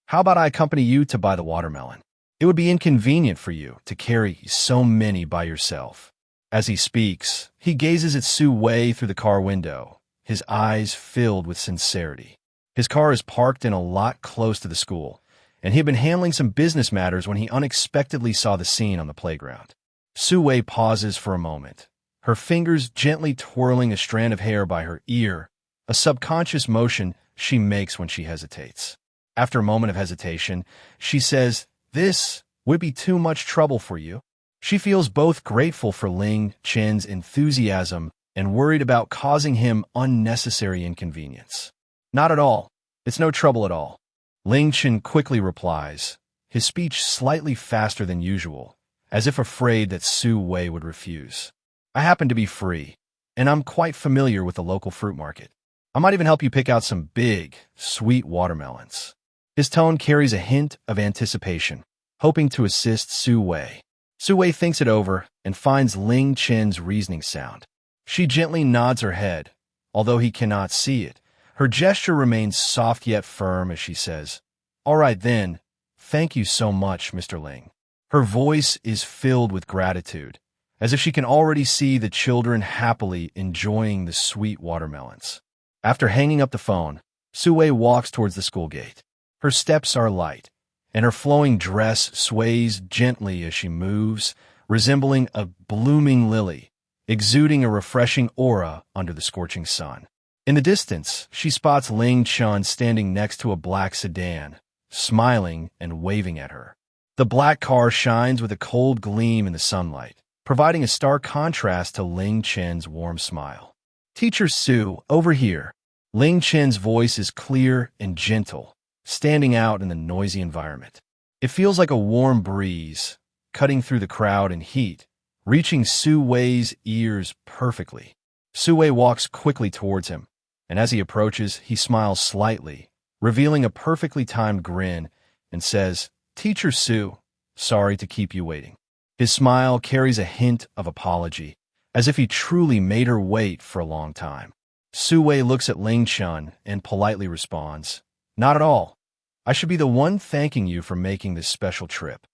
How about I accompany you to buy the watermelon? It would be inconvenient for you to carry so many by yourself." As he speaks, he gazes at Su Wei through the car window, his eyes filled with sincerity. His car is parked in a lot close to the school, and he had been handling some business matters when he unexpectedly saw the scene on the playground. Su Wei pauses for a moment, her fingers gently twirling a strand of hair by her ear, a subconscious motion she makes when she hesitates. After a moment of hesitation, she says, "This would be too much trouble for you." She feels both grateful for Ling Chen's enthusiasm and worried about causing him unnecessary inconvenience. "Not at all. It's no trouble at all." Ling Chen quickly replies, his speech slightly faster than usual, as if afraid that Su Wei would refuse. "I happen to be free, and I'm quite familiar with the local fruit market. I might even help you pick out some big, sweet watermelons." His tone carries a hint of anticipation, hoping to assist Su Wei. Su Wei thinks it over and finds Ling Chen's reasoning sound. She gently nods her head, although he cannot see it. Her gesture remains soft yet firm as she says, "All right then, thank you so much, Mr. Ling." Her voice is filled with gratitude, as if she can already see the children happily enjoying the sweet watermelons. After hanging up the phone, Su Wei walks towards the school gate. Her steps are light, and her flowing dress sways gently as she moves, resembling a blooming lily, exuding a refreshing aura under the scorching sun. In the distance, she spots Ling Chen standing next to a black sedan, smiling and waving at her. The black car shines with a cold gleam in the sunlight, providing a stark contrast to Ling Chen's warm smile. "Teacher Su, over here." Ling Chen's voice is clear and gentle, standing out in the noisy environment. It feels like a warm breeze, cutting through the crowd and heat, reaching Su Wei's ears perfectly. Su Wei walks quickly towards him, and as he approaches, he smiles slightly, revealing a perfectly timed grin, and says, "Teacher Su, sorry to keep you waiting." His smile carries a hint of apology, as if he truly made her wait for a long time. Su Wei looks at Ling Chen and politely responds, "Not at all. I should be the one thanking you for making this special trip."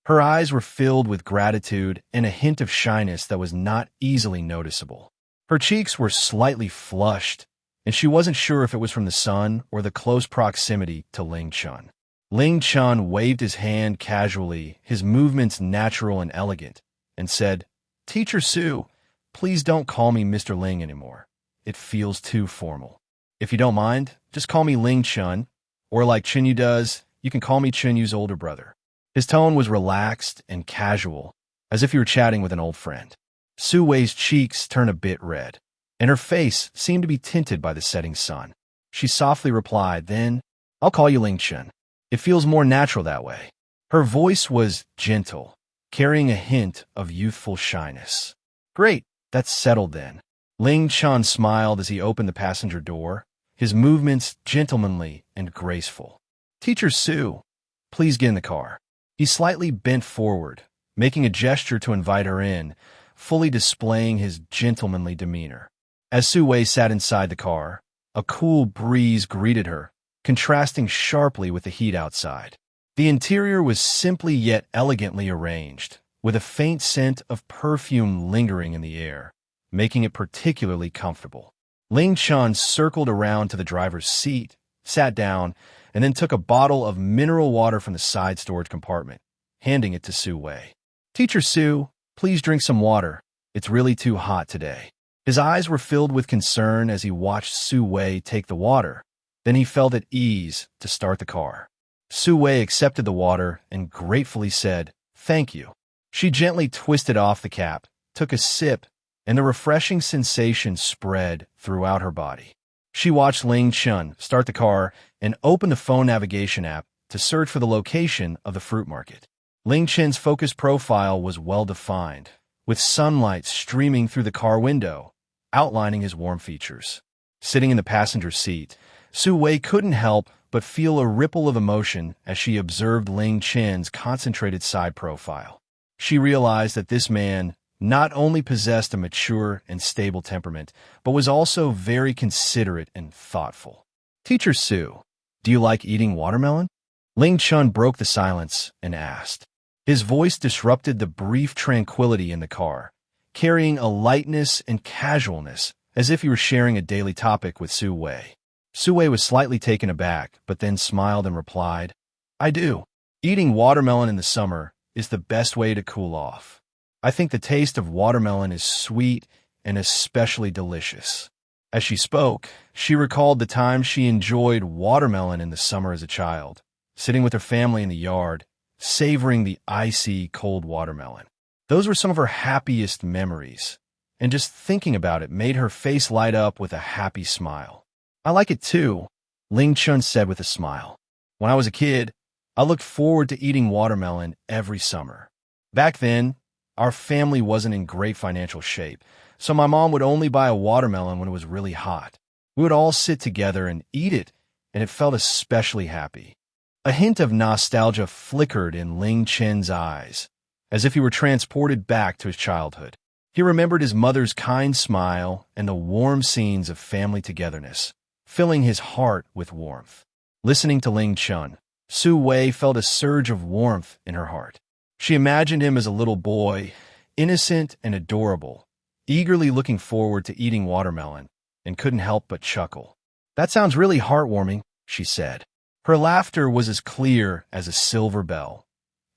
Her eyes were filled with gratitude and a hint of shyness that was not easily noticeable. Her cheeks were slightly flushed, and she wasn't sure if it was from the sun or the close proximity to Ling Chen. Ling Chen waved his hand casually, his movements natural and elegant, and said, "Teacher Su, please don't call me Mr. Ling anymore. It feels too formal. If you don't mind, just call me Ling Chen, or like Chen Yu does, you can call me Chen Yu's older brother." His tone was relaxed and casual, as if he were chatting with an old friend. Su Wei's cheeks turned a bit red, and her face seemed to be tinted by the setting sun. She softly replied, "Then, I'll call you Ling Chen. It feels more natural that way." Her voice was gentle, carrying a hint of youthful shyness. "Great, that's settled then." Ling Chen smiled as he opened the passenger door, his movements gentlemanly and graceful. "Teacher Su, please get in the car." He slightly bent forward, making a gesture to invite her in, fully displaying his gentlemanly demeanor. As Su Wei sat inside the car, a cool breeze greeted her, contrasting sharply with the heat outside. The interior was simply yet elegantly arranged, with a faint scent of perfume lingering in the air, making it particularly comfortable. Ling Chen circled around to the driver's seat, sat down, and then took a bottle of mineral water from the side storage compartment, handing it to Su Wei. "Teacher Su, please drink some water. It's really too hot today." His eyes were filled with concern as he watched Su Wei take the water. Then he felt at ease to start the car. Su Wei accepted the water and gratefully said, "Thank you." She gently twisted off the cap, took a sip, and the refreshing sensation spread throughout her body. She watched Ling Chen start the car and open the phone navigation app to search for the location of the fruit market. Ling Chen's focus profile was well-defined, with sunlight streaming through the car window, outlining his warm features. Sitting in the passenger seat, Su Wei couldn't help but feel a ripple of emotion as she observed Ling Chen's concentrated side profile. She realized that this man not only possessed a mature and stable temperament, but was also very considerate and thoughtful. "Teacher Su, do you like eating watermelon?" Ling Chen broke the silence and asked. His voice disrupted the brief tranquility in the car, carrying a lightness and casualness as if he were sharing a daily topic with Su Wei. Su Wei was slightly taken aback, but then smiled and replied, "I do. Eating watermelon in the summer is the best way to cool off. I think the taste of watermelon is sweet and especially delicious." As she spoke, she recalled the time she enjoyed watermelon in the summer as a child, sitting with her family in the yard, savoring the icy, cold watermelon. Those were some of her happiest memories, and just thinking about it made her face light up with a happy smile. "I like it too," Ling Chen said with a smile. "When I was a kid, I looked forward to eating watermelon every summer. Back then, our family wasn't in great financial shape, so my mom would only buy a watermelon when it was really hot. We would all sit together and eat it, and it felt especially happy." A hint of nostalgia flickered in Ling Chen's eyes, as if he were transported back to his childhood. He remembered his mother's kind smile and the warm scenes of family togetherness, filling his heart with warmth. Listening to Ling Chen, Su Wei felt a surge of warmth in her heart. She imagined him as a little boy, innocent and adorable, eagerly looking forward to eating watermelon, and couldn't help but chuckle. "That sounds really heartwarming," she said. Her laughter was as clear as a silver bell,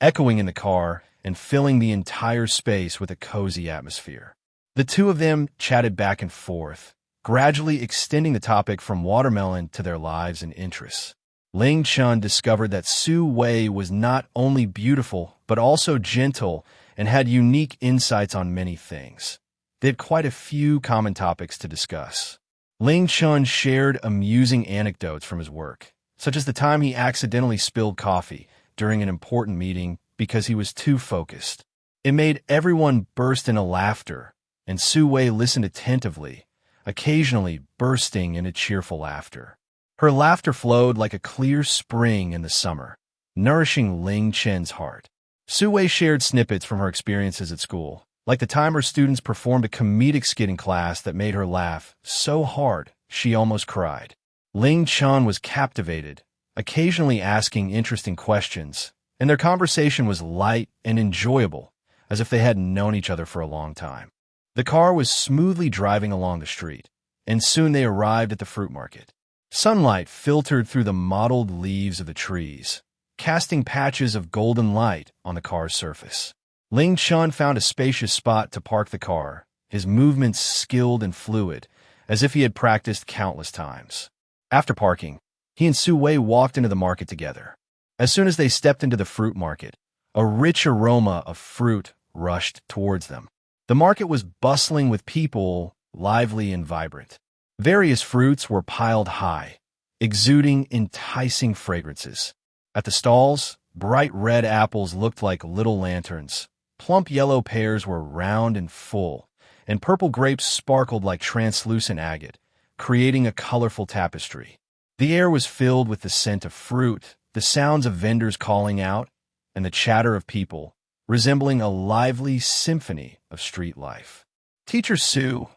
echoing in the car and filling the entire space with a cozy atmosphere. The two of them chatted back and forth, gradually extending the topic from watermelon to their lives and interests. Ling Chen discovered that Su Wei was not only beautiful, but also gentle and had unique insights on many things. They had quite a few common topics to discuss. Ling Chen shared amusing anecdotes from his work, such as the time he accidentally spilled coffee during an important meeting because he was too focused. It made everyone burst into laughter, and Su Wei listened attentively, occasionally bursting into cheerful laughter. Her laughter flowed like a clear spring in the summer, nourishing Ling Chen's heart. Su Wei shared snippets from her experiences at school, like the time her students performed a comedic skit in class that made her laugh so hard she almost cried. Ling Chen was captivated, occasionally asking interesting questions, and their conversation was light and enjoyable, as if they hadn't known each other for a long time. The car was smoothly driving along the street, and soon they arrived at the fruit market. Sunlight filtered through the mottled leaves of the trees, casting patches of golden light on the car's surface. Ling Chen found a spacious spot to park the car, his movements skilled and fluid, as if he had practiced countless times. After parking, he and Su Wei walked into the market together. As soon as they stepped into the fruit market, a rich aroma of fruit rushed towards them. The market was bustling with people, lively and vibrant. Various fruits were piled high, exuding enticing fragrances. At the stalls, bright red apples looked like little lanterns, plump yellow pears were round and full, and purple grapes sparkled like translucent agate, creating a colorful tapestry. The air was filled with the scent of fruit, the sounds of vendors calling out, and the chatter of people, resembling a lively symphony of street life. "Teacher Su,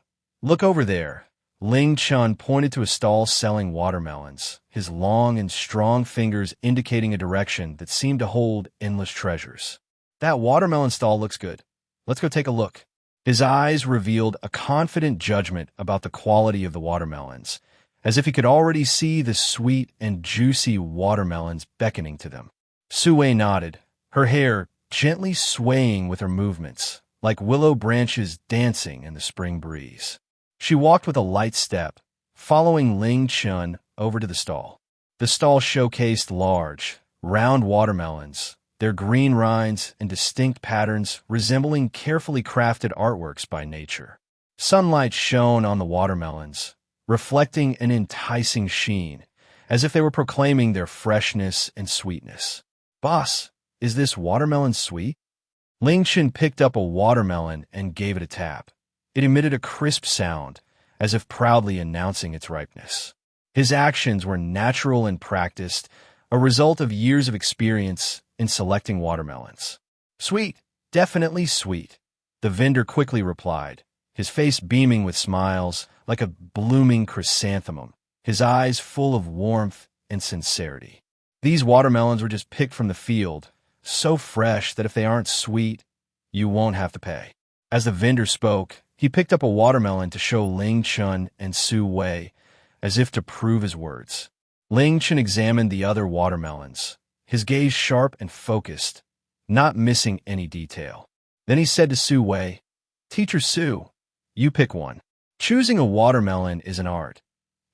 look over there." Ling Chen pointed to a stall selling watermelons, his long and strong fingers indicating a direction that seemed to hold endless treasures. "That watermelon stall looks good. Let's go take a look." His eyes revealed a confident judgment about the quality of the watermelons, as if he could already see the sweet and juicy watermelons beckoning to them. Su Wei nodded, her hair gently swaying with her movements, like willow branches dancing in the spring breeze. She walked with a light step, following Ling Chen over to the stall. The stall showcased large, round watermelons, their green rinds and distinct patterns resembling carefully crafted artworks by nature. Sunlight shone on the watermelons, reflecting an enticing sheen, as if they were proclaiming their freshness and sweetness. "Boss, is this watermelon sweet?" Ling Chen picked up a watermelon and gave it a tap. It emitted a crisp sound, as if proudly announcing its ripeness. His actions were natural and practiced, a result of years of experience in selecting watermelons. Sweet, definitely sweet, the vendor quickly replied, his face beaming with smiles like a blooming chrysanthemum, his eyes full of warmth and sincerity. These watermelons were just picked from the field, so fresh that if they aren't sweet, you won't have to pay. As the vendor spoke, he picked up a watermelon to show Ling Chen and Su Wei, as if to prove his words. Ling Chen examined the other watermelons, his gaze sharp and focused, not missing any detail. Then he said to Su Wei, "Teacher Su, you pick one. Choosing a watermelon is an art.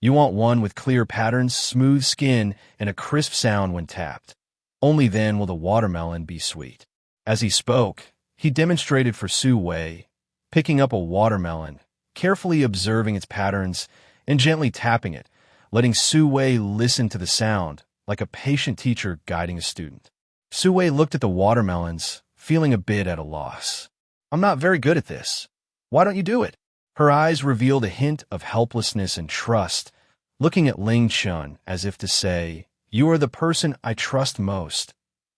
You want one with clear patterns, smooth skin, and a crisp sound when tapped. Only then will the watermelon be sweet." As he spoke, he demonstrated for Su Wei, picking up a watermelon, carefully observing its patterns, and gently tapping it, letting Su Wei listen to the sound, like a patient teacher guiding a student. Su Wei looked at the watermelons, feeling a bit at a loss. "I'm not very good at this. Why don't you do it?" Her eyes revealed a hint of helplessness and trust, looking at Ling Chen as if to say, "You are the person I trust most.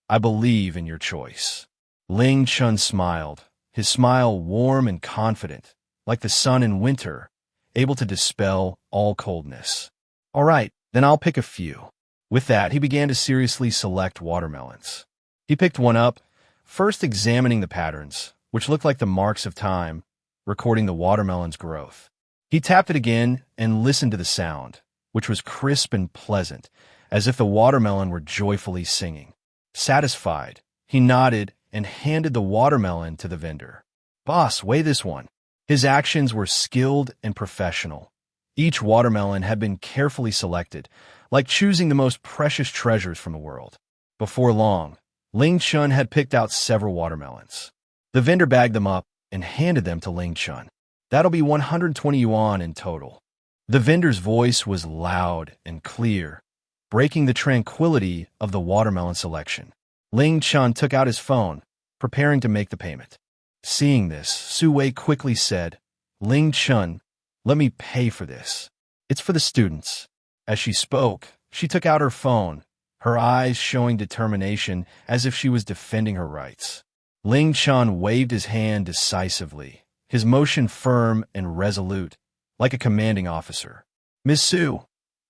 I believe in your choice." Ling Chen smiled, his smile warm and confident, like the sun in winter, able to dispel all coldness. "All right, then I'll pick a few." With that, he began to seriously select watermelons. He picked one up, first examining the patterns, which looked like the marks of time, recording the watermelon's growth. He tapped it again and listened to the sound, which was crisp and pleasant, as if the watermelon were joyfully singing. Satisfied, he nodded and handed the watermelon to the vendor. "Boss, weigh this one." His actions were skilled and professional. Each watermelon had been carefully selected, like choosing the most precious treasures from the world. Before long, Ling Chen had picked out several watermelons. The vendor bagged them up and handed them to Ling Chen. "That'll be 120 yuan in total." The vendor's voice was loud and clear, breaking the tranquility of the watermelon selection. Ling Chen took out his phone, preparing to make the payment. Seeing this, Su Wei quickly said, "Ling Chen, let me pay for this. It's for the students." As she spoke, she took out her phone, her eyes showing determination as if she was defending her rights. Ling Chen waved his hand decisively, his motion firm and resolute, like a commanding officer. "Miss Su,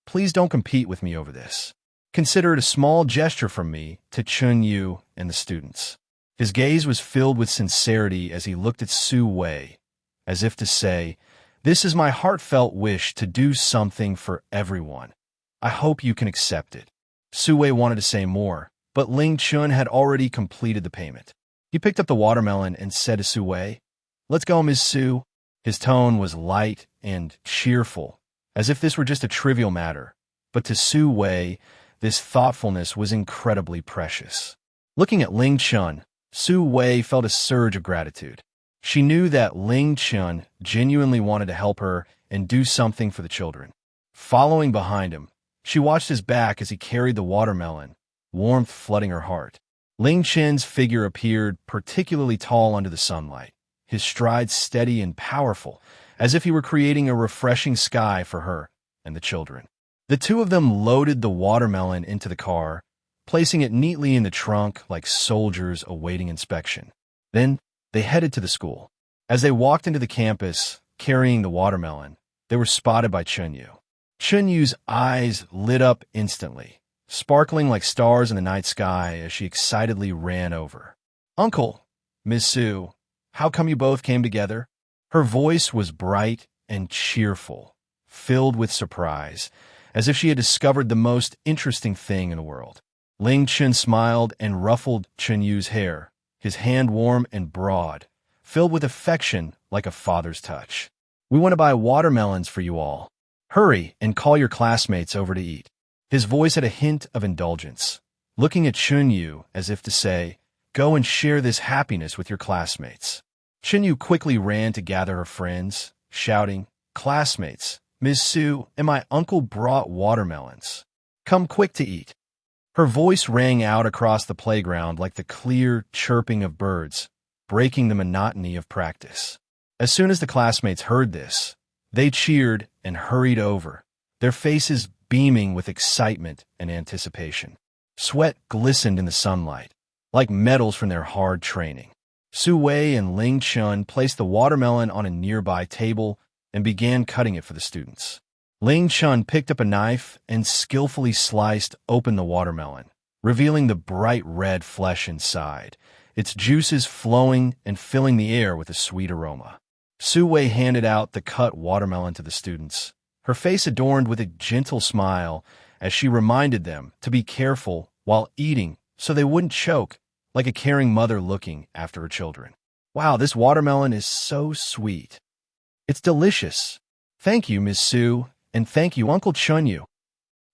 please don't compete with me over this. Consider it a small gesture from me to Chen Yu and the students." His gaze was filled with sincerity as he looked at Su Wei, as if to say, "This is my heartfelt wish to do something for everyone. I hope you can accept it." Su Wei wanted to say more, but Ling Chen had already completed the payment. He picked up the watermelon and said to Su Wei, "Let's go, Miss Su." His tone was light and cheerful, as if this were just a trivial matter, but to Su Wei, this thoughtfulness was incredibly precious. Looking at Ling Chen, Su Wei felt a surge of gratitude. She knew that Ling Chen genuinely wanted to help her and do something for the children. Following behind him, she watched his back as he carried the watermelon, warmth flooding her heart. Ling Chen's figure appeared particularly tall under the sunlight, his strides steady and powerful, as if he were creating a refreshing sky for her and the children. The two of them loaded the watermelon into the car, placing it neatly in the trunk like soldiers awaiting inspection. Then they headed to the school. As they walked into the campus, carrying the watermelon, they were spotted by Chen Yu. Chen Yu's eyes lit up instantly, sparkling like stars in the night sky as she excitedly ran over. "Uncle, Miss Su, how come you both came together?" Her voice was bright and cheerful, filled with surprise, as if she had discovered the most interesting thing in the world. Ling Chen smiled and ruffled Chen Yu's hair, his hand warm and broad, filled with affection like a father's touch. "We want to buy watermelons for you all. Hurry and call your classmates over to eat." His voice had a hint of indulgence, looking at Chen Yu as if to say, "Go and share this happiness with your classmates." Chen Yu quickly ran to gather her friends, shouting, "Classmates, Miss Su and my uncle brought watermelons. Come quick to eat." Her voice rang out across the playground like the clear chirping of birds, breaking the monotony of practice. As soon as the classmates heard this, they cheered and hurried over, their faces beaming with excitement and anticipation. Sweat glistened in the sunlight, like medals from their hard training. Su Wei and Ling Chen placed the watermelon on a nearby table and began cutting it for the students. Ling Chen picked up a knife and skillfully sliced open the watermelon, revealing the bright red flesh inside, its juices flowing and filling the air with a sweet aroma. Su Wei handed out the cut watermelon to the students, her face adorned with a gentle smile as she reminded them to be careful while eating so they wouldn't choke, like a caring mother looking after her children. Wow, this watermelon is so sweet. It's delicious. Thank you, Ms. Su, and thank you, Uncle Chen Yu.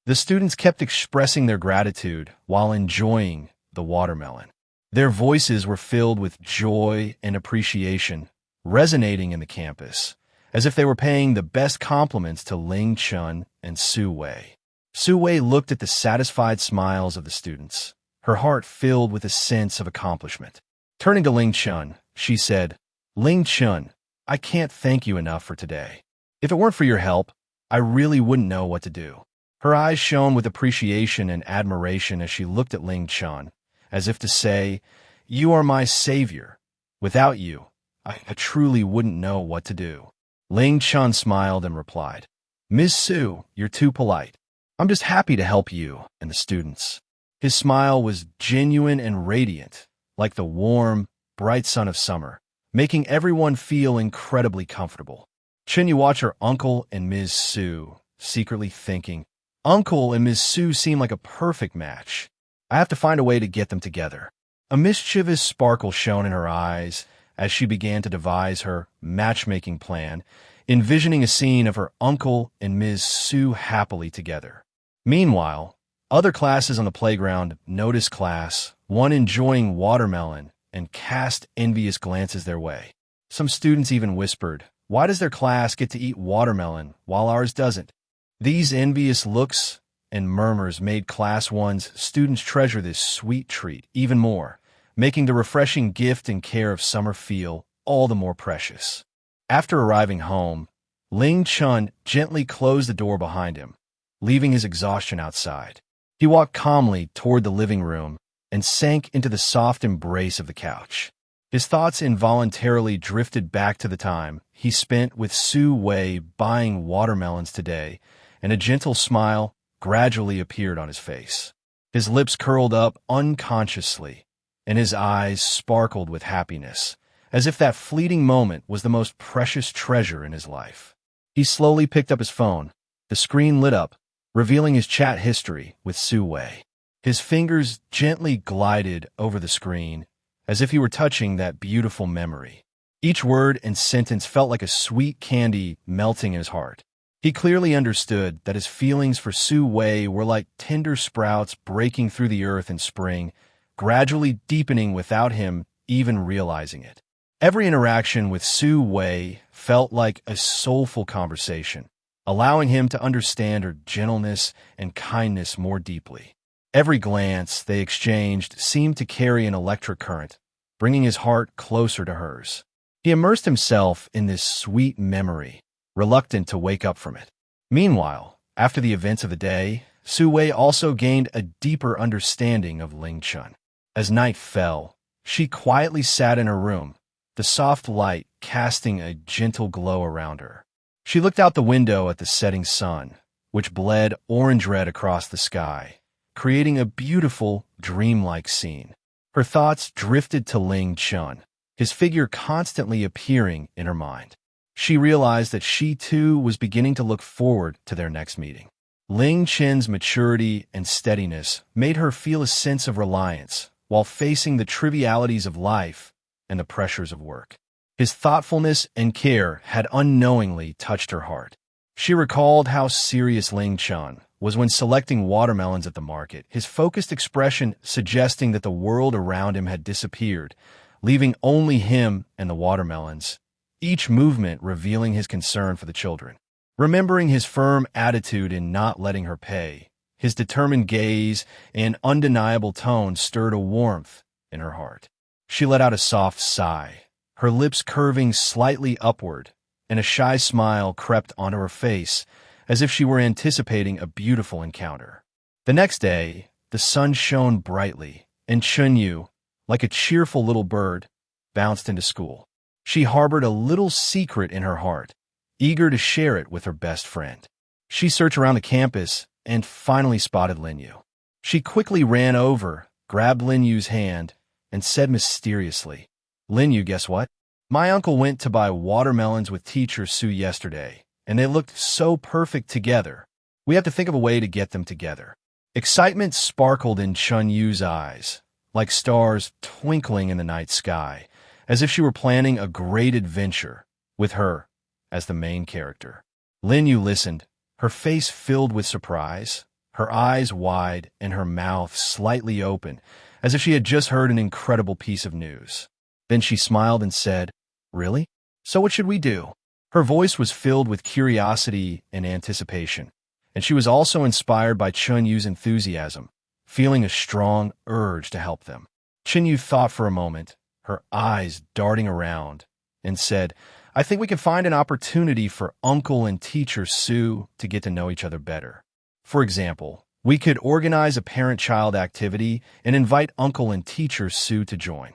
The students kept expressing their gratitude while enjoying the watermelon. Their voices were filled with joy and appreciation, resonating in the campus, as if they were paying the best compliments to Ling Chen and Su Wei. Su Wei looked at the satisfied smiles of the students, her heart filled with a sense of accomplishment. Turning to Ling Chen, she said, "Ling Chen, I can't thank you enough for today. If it weren't for your help, I really wouldn't know what to do." Her eyes shone with appreciation and admiration as she looked at Ling Chen, as if to say, "You are my savior. Without you, I truly wouldn't know what to do." Ling Chen smiled and replied, "Ms. Su, you're too polite. I'm just happy to help you and the students." His smile was genuine and radiant, like the warm, bright sun of summer, making everyone feel incredibly comfortable. Chen Yu watched her uncle and Ms. Su, secretly thinking, "Uncle and Ms. Su seem like a perfect match. I have to find a way to get them together." A mischievous sparkle shone in her eyes as she began to devise her matchmaking plan, envisioning a scene of her uncle and Ms. Su happily together. Meanwhile, other classes on the playground noticed class 1 enjoying watermelon and cast envious glances their way. Some students even whispered, "Why does their class get to eat watermelon while ours doesn't?" These envious looks and murmurs made Class 1's students treasure this sweet treat even more, making the refreshing gift and care of summer feel all the more precious. After arriving home, Ling Chen gently closed the door behind him, leaving his exhaustion outside. He walked calmly toward the living room and sank into the soft embrace of the couch. His thoughts involuntarily drifted back to the time he spent with Su Wei buying watermelons today, and a gentle smile gradually appeared on his face. His lips curled up unconsciously, and his eyes sparkled with happiness, as if that fleeting moment was the most precious treasure in his life. He slowly picked up his phone. The screen lit up, revealing his chat history with Su Wei. His fingers gently glided over the screen, as if he were touching that beautiful memory. Each word and sentence felt like a sweet candy melting in his heart. He clearly understood that his feelings for Su Wei were like tender sprouts breaking through the earth in spring, gradually deepening without him even realizing it. Every interaction with Su Wei felt like a soulful conversation, allowing him to understand her gentleness and kindness more deeply. Every glance they exchanged seemed to carry an electric current, bringing his heart closer to hers. He immersed himself in this sweet memory, reluctant to wake up from it. Meanwhile, after the events of the day, Su Wei also gained a deeper understanding of Ling Chen. As night fell, she quietly sat in her room, the soft light casting a gentle glow around her. She looked out the window at the setting sun, which bled orange-red across the sky, creating a beautiful, dreamlike scene. Her thoughts drifted to Ling Chen, his figure constantly appearing in her mind. She realized that she too was beginning to look forward to their next meeting. Ling Chen's maturity and steadiness made her feel a sense of reliance while facing the trivialities of life and the pressures of work. His thoughtfulness and care had unknowingly touched her heart. She recalled how serious Ling Chen was when selecting watermelons at the market, his focused expression suggesting that the world around him had disappeared, leaving only him and the watermelons, each movement revealing his concern for the children. Remembering his firm attitude in not letting her pay, his determined gaze and undeniable tone stirred a warmth in her heart. She let out a soft sigh, her lips curving slightly upward, and a shy smile crept onto her face as if she were anticipating a beautiful encounter. The next day, the sun shone brightly, and Chen Yu, like a cheerful little bird, bounced into school. She harbored a little secret in her heart, eager to share it with her best friend. She searched around the campus and finally spotted Lin Yu. She quickly ran over, grabbed Lin Yu's hand, and said mysteriously, "Lin Yu, guess what? My uncle went to buy watermelons with teacher Su yesterday, and they looked so perfect together. We have to think of a way to get them together." Excitement sparkled in Chen Yu's eyes, like stars twinkling in the night sky, as if she were planning a great adventure, with her as the main character. Lin Yu listened, her face filled with surprise, her eyes wide and her mouth slightly open, as if she had just heard an incredible piece of news. Then she smiled and said, "Really? So what should we do?" Her voice was filled with curiosity and anticipation, and she was also inspired by Chen Yu's enthusiasm, feeling a strong urge to help them. Chen Yu thought for a moment, her eyes darting around, and said, "I think we can find an opportunity for Uncle and Teacher Su to get to know each other better. For example, we could organize a parent-child activity and invite Uncle and Teacher Su to join."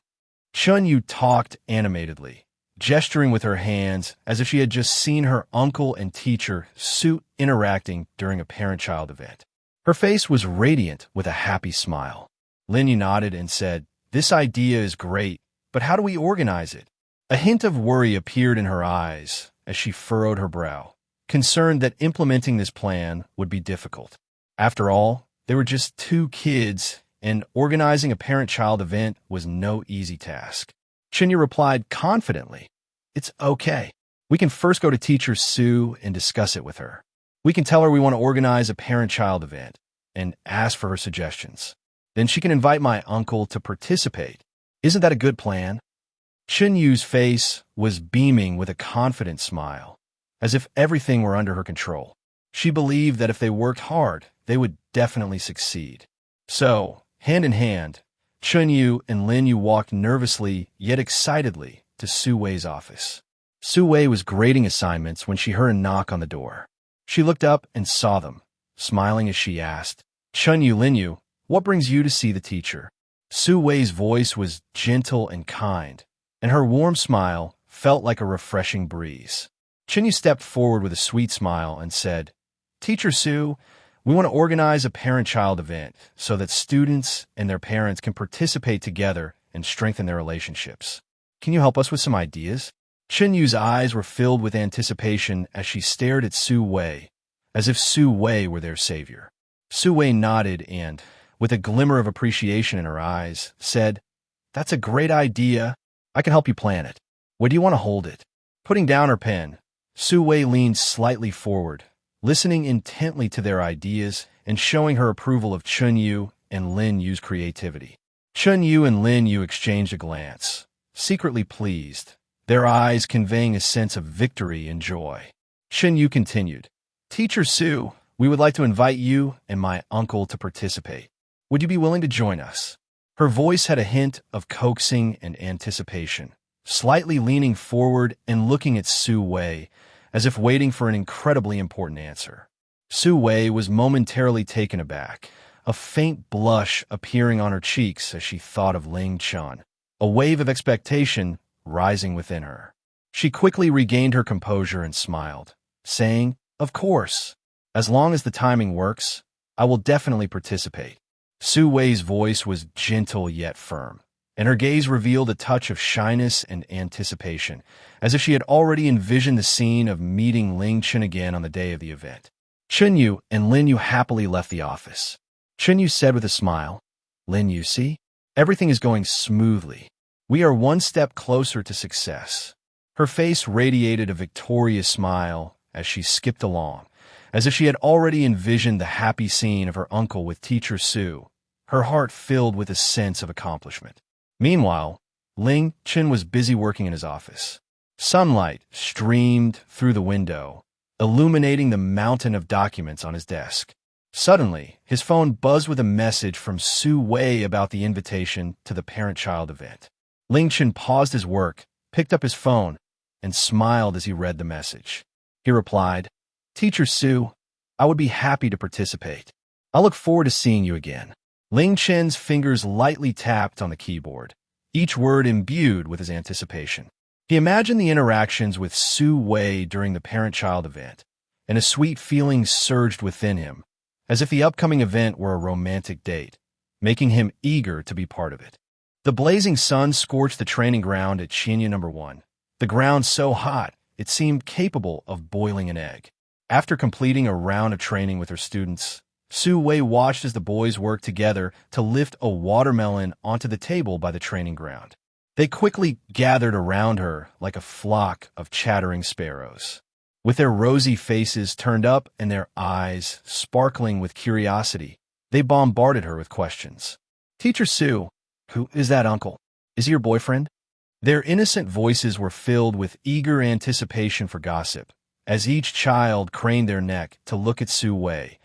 Chen Yu talked animatedly, gesturing with her hands as if she had just seen her uncle and teacher Su interacting during a parent-child event. Her face was radiant with a happy smile. Lin Yu nodded and said, "This idea is great, but how do we organize it?" A hint of worry appeared in her eyes as she furrowed her brow, concerned that implementing this plan would be difficult. After all, they were just two kids, and organizing a parent-child event was no easy task. Chen Yu replied confidently, "It's okay. We can first go to Teacher Su and discuss it with her. We can tell her we want to organize a parent-child event and ask for her suggestions. Then she can invite my uncle to participate. Isn't that a good plan?" Chen Yu's face was beaming with a confident smile, as if everything were under her control. She believed that if they worked hard, they would definitely succeed. So, hand in hand, Chen Yu and Lin Yu walked nervously yet excitedly to Su Wei's office. Su Wei was grading assignments when she heard a knock on the door. She looked up and saw them, smiling as she asked, "Chen Yu, Lin Yu, what brings you to see the teacher?" Su Wei's voice was gentle and kind, and her warm smile felt like a refreshing breeze. Chen Yu stepped forward with a sweet smile and said, "Teacher Su, we want to organize a parent-child event so that students and their parents can participate together and strengthen their relationships. Can you help us with some ideas?" Chen Yu's eyes were filled with anticipation as she stared at Su Wei, as if Su Wei were their savior. Su Wei nodded and, with a glimmer of appreciation in her eyes, said, "That's a great idea. I can help you plan it. Where do you want to hold it?" Putting down her pen, Su Wei leaned slightly forward, listening intently to their ideas and showing her approval of Chen Yu and Lin Yu's creativity. Chen Yu and Lin Yu exchanged a glance, secretly pleased, their eyes conveying a sense of victory and joy. Chen Yu continued, "Teacher Su, we would like to invite you and my uncle to participate. Would you be willing to join us?" Her voice had a hint of coaxing and anticipation, slightly leaning forward and looking at Su Wei, as if waiting for an incredibly important answer. Su Wei was momentarily taken aback, a faint blush appearing on her cheeks as she thought of Ling Chen, a wave of expectation rising within her. She quickly regained her composure and smiled, saying, "Of course. As long as the timing works, I will definitely participate." Su Wei's voice was gentle yet firm, and her gaze revealed a touch of shyness and anticipation, as if she had already envisioned the scene of meeting Ling Chen again on the day of the event. Chen Yu and Lin Yu happily left the office. Chen Yu said with a smile, "Lin Yu, see? Everything is going smoothly. We are one step closer to success." Her face radiated a victorious smile as she skipped along, as if she had already envisioned the happy scene of her uncle with Teacher Su, her heart filled with a sense of accomplishment. Meanwhile, Ling Chen was busy working in his office. Sunlight streamed through the window, illuminating the mountain of documents on his desk. Suddenly, his phone buzzed with a message from Su Wei about the invitation to the parent-child event. Ling Chen paused his work, picked up his phone, and smiled as he read the message. He replied, "Teacher Su, I would be happy to participate. I'll look forward to seeing you again. Ling Chen's fingers lightly tapped on the keyboard, each word imbued with his anticipation. He imagined the interactions with Su Wei during the parent-child event, and a sweet feeling surged within him, as if the upcoming event were a romantic date, making him eager to be part of it. The blazing sun scorched the training ground at Chen Yu No. 1, the ground so hot it seemed capable of boiling an egg. After completing a round of training with her students, Su Wei watched as the boys worked together to lift a watermelon onto the table by the training ground. They quickly gathered around her like a flock of chattering sparrows. With their rosy faces turned up and their eyes sparkling with curiosity, they bombarded her with questions. "Teacher Su, who is that uncle? Is he your boyfriend?" Their innocent voices were filled with eager anticipation for gossip, as each child craned their neck to look at Su Wei,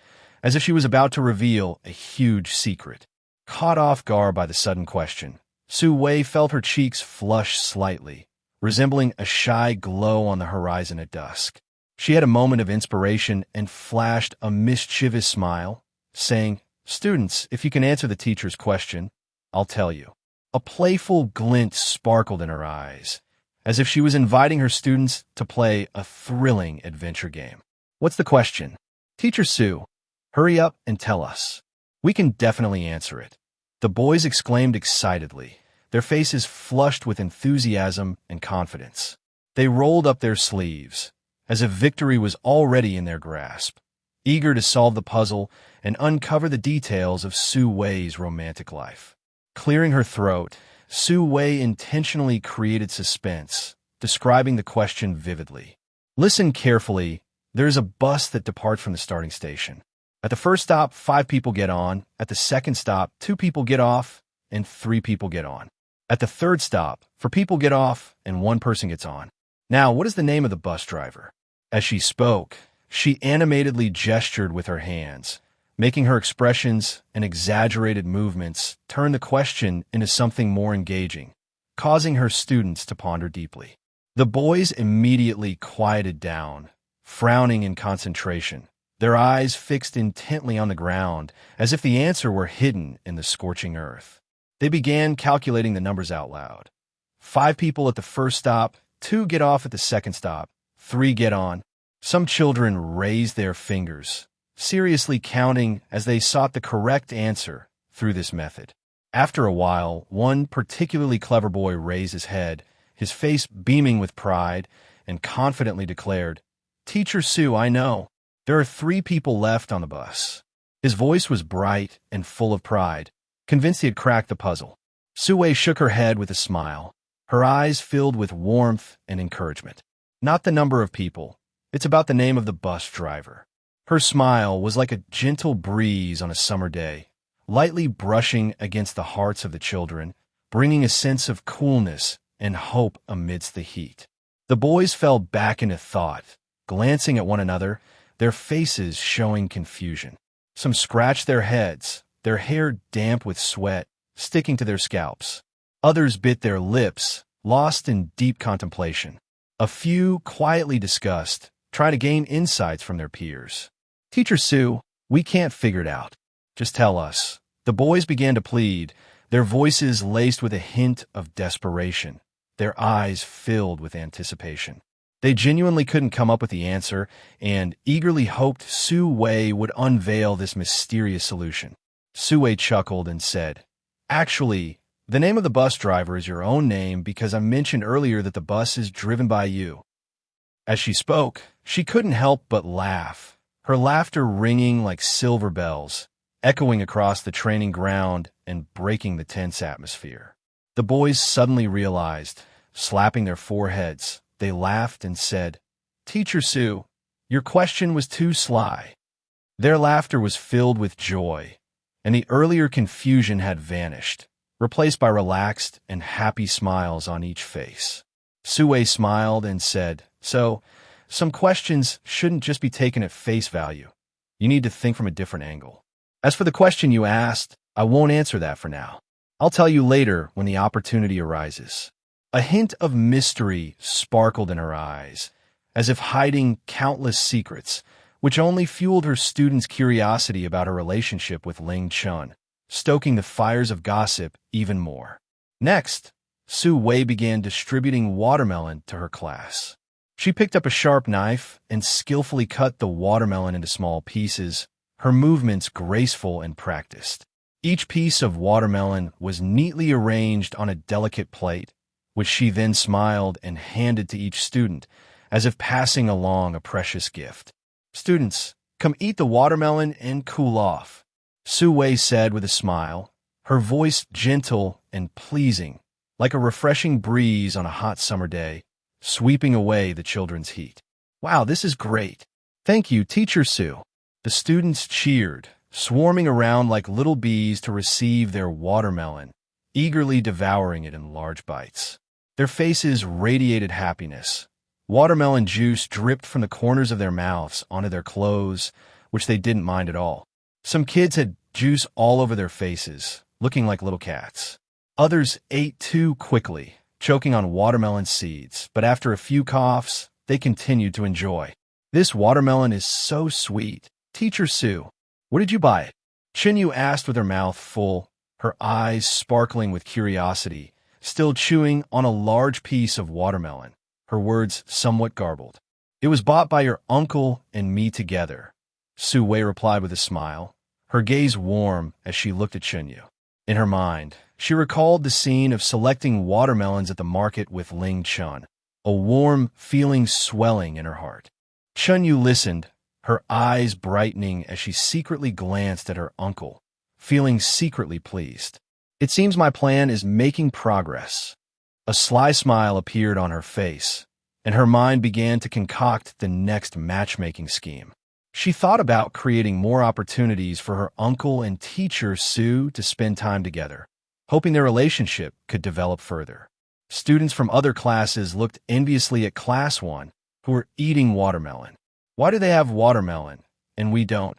as if she was about to reveal a huge secret. Caught off guard by the sudden question, Su Wei felt her cheeks flush slightly, resembling a shy glow on the horizon at dusk. She had a moment of inspiration and flashed a mischievous smile, saying, "Students, if you can answer the teacher's question, I'll tell you." A playful glint sparkled in her eyes, as if she was inviting her students to play a thrilling adventure game. "What's the question?" "Teacher Su, hurry up and tell us. We can definitely answer it." The boys exclaimed excitedly, their faces flushed with enthusiasm and confidence. They rolled up their sleeves, as if victory was already in their grasp, eager to solve the puzzle and uncover the details of Su Wei's romantic life. Clearing her throat, Su Wei intentionally created suspense, describing the question vividly. "Listen carefully. There is a bus that departs from the starting station. At the first stop, 5 people get on. At the second stop, 2 people get off, and 3 people get on. At the third stop, 4 people get off, and 1 person gets on. Now, what is the name of the bus driver?" As she spoke, she animatedly gestured with her hands, making her expressions and exaggerated movements turn the question into something more engaging, causing her students to ponder deeply. The boys immediately quieted down, frowning in concentration, their eyes fixed intently on the ground, as if the answer were hidden in the scorching earth. They began calculating the numbers out loud. 5 people at the first stop, 2 get off at the second stop, 3 get on. Some children raised their fingers, seriously counting as they sought the correct answer through this method. After a while, one particularly clever boy raised his head, his face beaming with pride, and confidently declared, "Teacher Su, I know. There are 3 people left on the bus." His voice was bright and full of pride, convinced he had cracked the puzzle. Su Wei shook her head with a smile, her eyes filled with warmth and encouragement. "Not the number of people. It's about the name of the bus driver." Her smile was like a gentle breeze on a summer day, lightly brushing against the hearts of the children, bringing a sense of coolness and hope amidst the heat. The boys fell back into thought, glancing at one another, their faces showing confusion. Some scratched their heads, their hair damp with sweat, sticking to their scalps. Others bit their lips, lost in deep contemplation. A few quietly discussed, trying to gain insights from their peers. "Teacher Su, we can't figure it out. Just tell us." The boys began to plead, their voices laced with a hint of desperation, their eyes filled with anticipation. They genuinely couldn't come up with the answer and eagerly hoped Su Wei would unveil this mysterious solution. Su Wei chuckled and said, "Actually, the name of the bus driver is your own name because I mentioned earlier that the bus is driven by you." As she spoke, she couldn't help but laugh, her laughter ringing like silver bells, echoing across the training ground and breaking the tense atmosphere. The boys suddenly realized, slapping their foreheads, they laughed and said, "Teacher Su, your question was too sly." Their laughter was filled with joy, and the earlier confusion had vanished, replaced by relaxed and happy smiles on each face. Su Wei smiled and said, "So, some questions shouldn't just be taken at face value. You need to think from a different angle. As for the question you asked, I won't answer that for now. I'll tell you later when the opportunity arises." A hint of mystery sparkled in her eyes, as if hiding countless secrets, which only fueled her students' curiosity about her relationship with Ling Chen, stoking the fires of gossip even more. Next, Su Wei began distributing watermelon to her class. She picked up a sharp knife and skillfully cut the watermelon into small pieces, her movements graceful and practiced. Each piece of watermelon was neatly arranged on a delicate plate, which she then smiled and handed to each student, as if passing along a precious gift. "Students, come eat the watermelon and cool off," Su Wei said with a smile, her voice gentle and pleasing, like a refreshing breeze on a hot summer day, sweeping away the children's heat. "Wow, this is great. Thank you, Teacher Su." The students cheered, swarming around like little bees to receive their watermelon, eagerly devouring it in large bites. Their faces radiated happiness. Watermelon juice dripped from the corners of their mouths onto their clothes, which they didn't mind at all. Some kids had juice all over their faces, looking like little cats. Others ate too quickly, choking on watermelon seeds, but after a few coughs, they continued to enjoy. "This watermelon is so sweet. Teacher Su, where did you buy it?" Chen Yu asked with her mouth full, her eyes sparkling with curiosity, still chewing on a large piece of watermelon, her words somewhat garbled. "It was bought by your uncle and me together," Su Wei replied with a smile, her gaze warm as she looked at Chen Yu. In her mind, she recalled the scene of selecting watermelons at the market with Ling Chen, a warm feeling swelling in her heart. Chen Yu listened, her eyes brightening as she secretly glanced at her uncle, feeling secretly pleased. "It seems my plan is making progress." A sly smile appeared on her face, and her mind began to concoct the next matchmaking scheme. She thought about creating more opportunities for her uncle and teacher Su to spend time together, hoping their relationship could develop further. Students from other classes looked enviously at Class 1, who were eating watermelon. "Why do they have watermelon, and we don't?"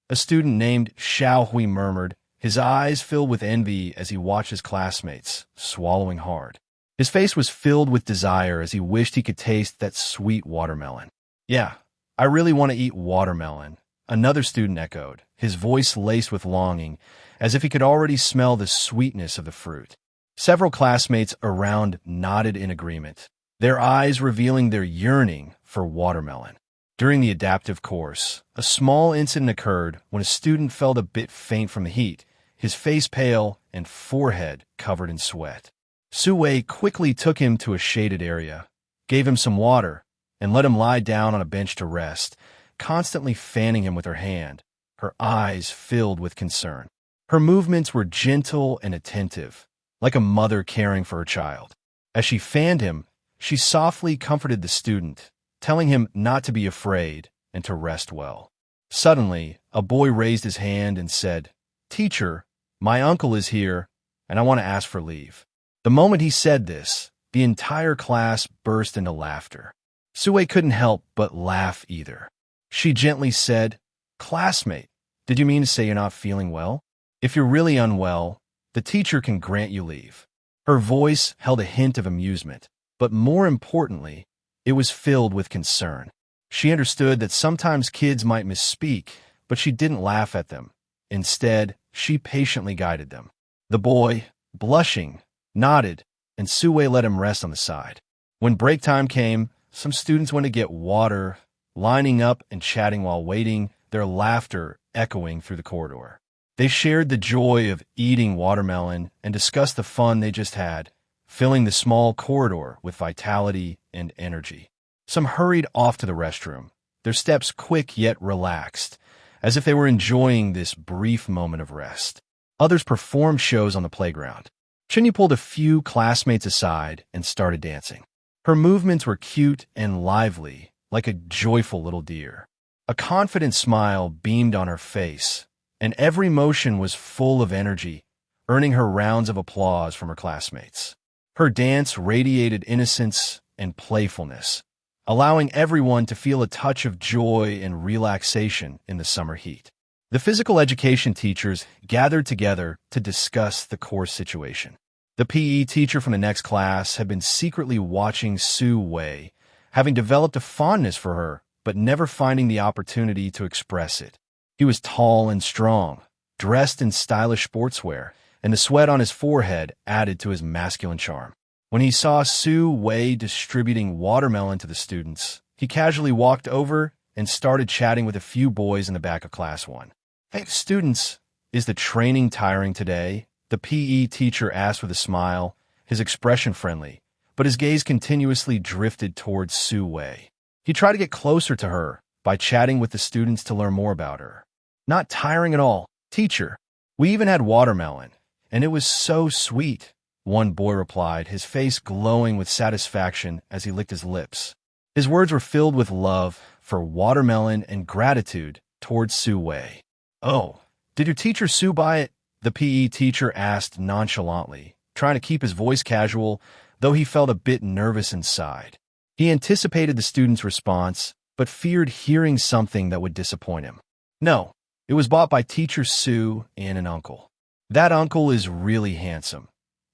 A student named Xiao Hui murmured, his eyes filled with envy as he watched his classmates, swallowing hard. His face was filled with desire as he wished he could taste that sweet watermelon. "Yeah, I really want to eat watermelon," another student echoed, his voice laced with longing, as if he could already smell the sweetness of the fruit. Several classmates around nodded in agreement, their eyes revealing their yearning for watermelon. During the adaptive course, a small incident occurred when a student felt a bit faint from the heat, his face pale and forehead covered in sweat. Su Wei quickly took him to a shaded area, gave him some water, and let him lie down on a bench to rest, constantly fanning him with her hand, her eyes filled with concern. Her movements were gentle and attentive, like a mother caring for her child. As she fanned him, she softly comforted the student, telling him not to be afraid and to rest well. Suddenly, a boy raised his hand and said, "Teacher, my uncle is here, and I want to ask for leave." The moment he said this, the entire class burst into laughter. Su Wei couldn't help but laugh either. She gently said, "Classmate, did you mean to say you're not feeling well? If you're really unwell, the teacher can grant you leave." Her voice held a hint of amusement, but more importantly, it was filled with concern. She understood that sometimes kids might misspeak, but she didn't laugh at them. Instead, she patiently guided them. The boy, blushing, nodded, and Su Wei let him rest on the side. When break time came, some students went to get water, lining up and chatting while waiting, their laughter echoing through the corridor. They shared the joy of eating watermelon and discussed the fun they just had, filling the small corridor with vitality and energy. Some hurried off to the restroom, their steps quick yet relaxed, as if they were enjoying this brief moment of rest. Others performed shows on the playground. Chen Yu pulled a few classmates aside and started dancing. Her movements were cute and lively, like a joyful little deer. A confident smile beamed on her face, and every motion was full of energy, earning her rounds of applause from her classmates. Her dance radiated innocence and playfulness, allowing everyone to feel a touch of joy and relaxation in the summer heat. The physical education teachers gathered together to discuss the course situation. The PE teacher from the next class had been secretly watching Su Wei, having developed a fondness for her but never finding the opportunity to express it. He was tall and strong, dressed in stylish sportswear, and the sweat on his forehead added to his masculine charm. When he saw Su Wei distributing watermelon to the students, he casually walked over and started chatting with a few boys in the back of Class 1. "Hey, students, is the training tiring today?" the PE teacher asked with a smile, his expression friendly, but his gaze continuously drifted towards Su Wei. He tried to get closer to her by chatting with the students to learn more about her. "Not tiring at all, teacher. We even had watermelon, and it was so sweet," one boy replied, his face glowing with satisfaction as he licked his lips. His words were filled with love for watermelon and gratitude towards Su Wei. "Oh, did your teacher Su buy it?" the PE teacher asked nonchalantly, trying to keep his voice casual, though he felt a bit nervous inside. He anticipated the student's response, but feared hearing something that would disappoint him. "No, it was bought by Teacher Su and an uncle. That uncle is really handsome.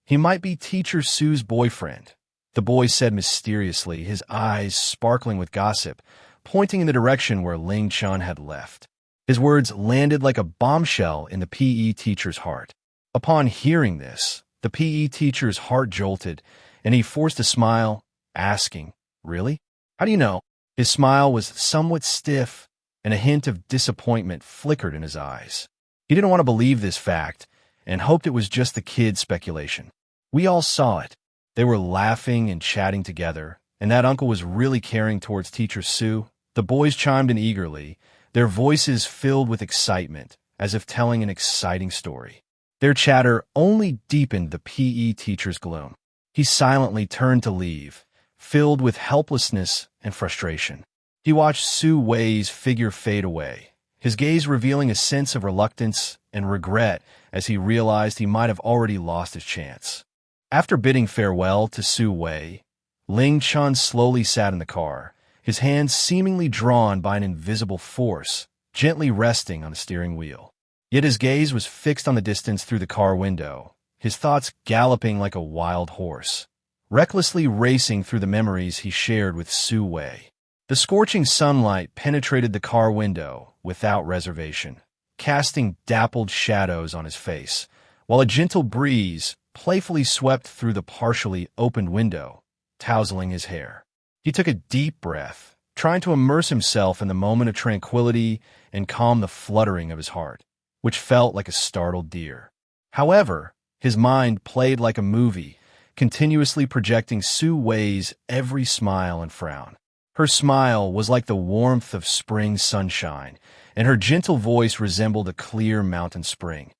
He might be Teacher Su's boyfriend," the boy said mysteriously, his eyes sparkling with gossip, pointing in the direction where Ling Chen had left. His words landed like a bombshell in the PE teacher's heart. Upon hearing this, the PE teacher's heart jolted, and he forced a smile, asking, "Really? How do you know?" His smile was somewhat stiff, and a hint of disappointment flickered in his eyes. He didn't want to believe this fact, and hoped it was just the kid's speculation. "We all saw it. They were laughing and chatting together, and that uncle was really caring towards Teacher Su." The boys chimed in eagerly, their voices filled with excitement, as if telling an exciting story. Their chatter only deepened the PE teacher's gloom. He silently turned to leave, filled with helplessness and frustration. He watched Su Wei's figure fade away, his gaze revealing a sense of reluctance and regret as he realized he might have already lost his chance. After bidding farewell to Su Wei, Ling Chen slowly sat in the car, his hands seemingly drawn by an invisible force, gently resting on the steering wheel. Yet his gaze was fixed on the distance through the car window, his thoughts galloping like a wild horse, recklessly racing through the memories he shared with Su Wei. The scorching sunlight penetrated the car window without reservation, casting dappled shadows on his face, while a gentle breeze playfully swept through the partially opened window, tousling his hair. He took a deep breath, trying to immerse himself in the moment of tranquility and calm the fluttering of his heart, which felt like a startled deer. However, his mind played like a movie, continuously projecting Su Wei's every smile and frown. Her smile was like the warmth of spring sunshine, and her gentle voice resembled a clear mountain spring.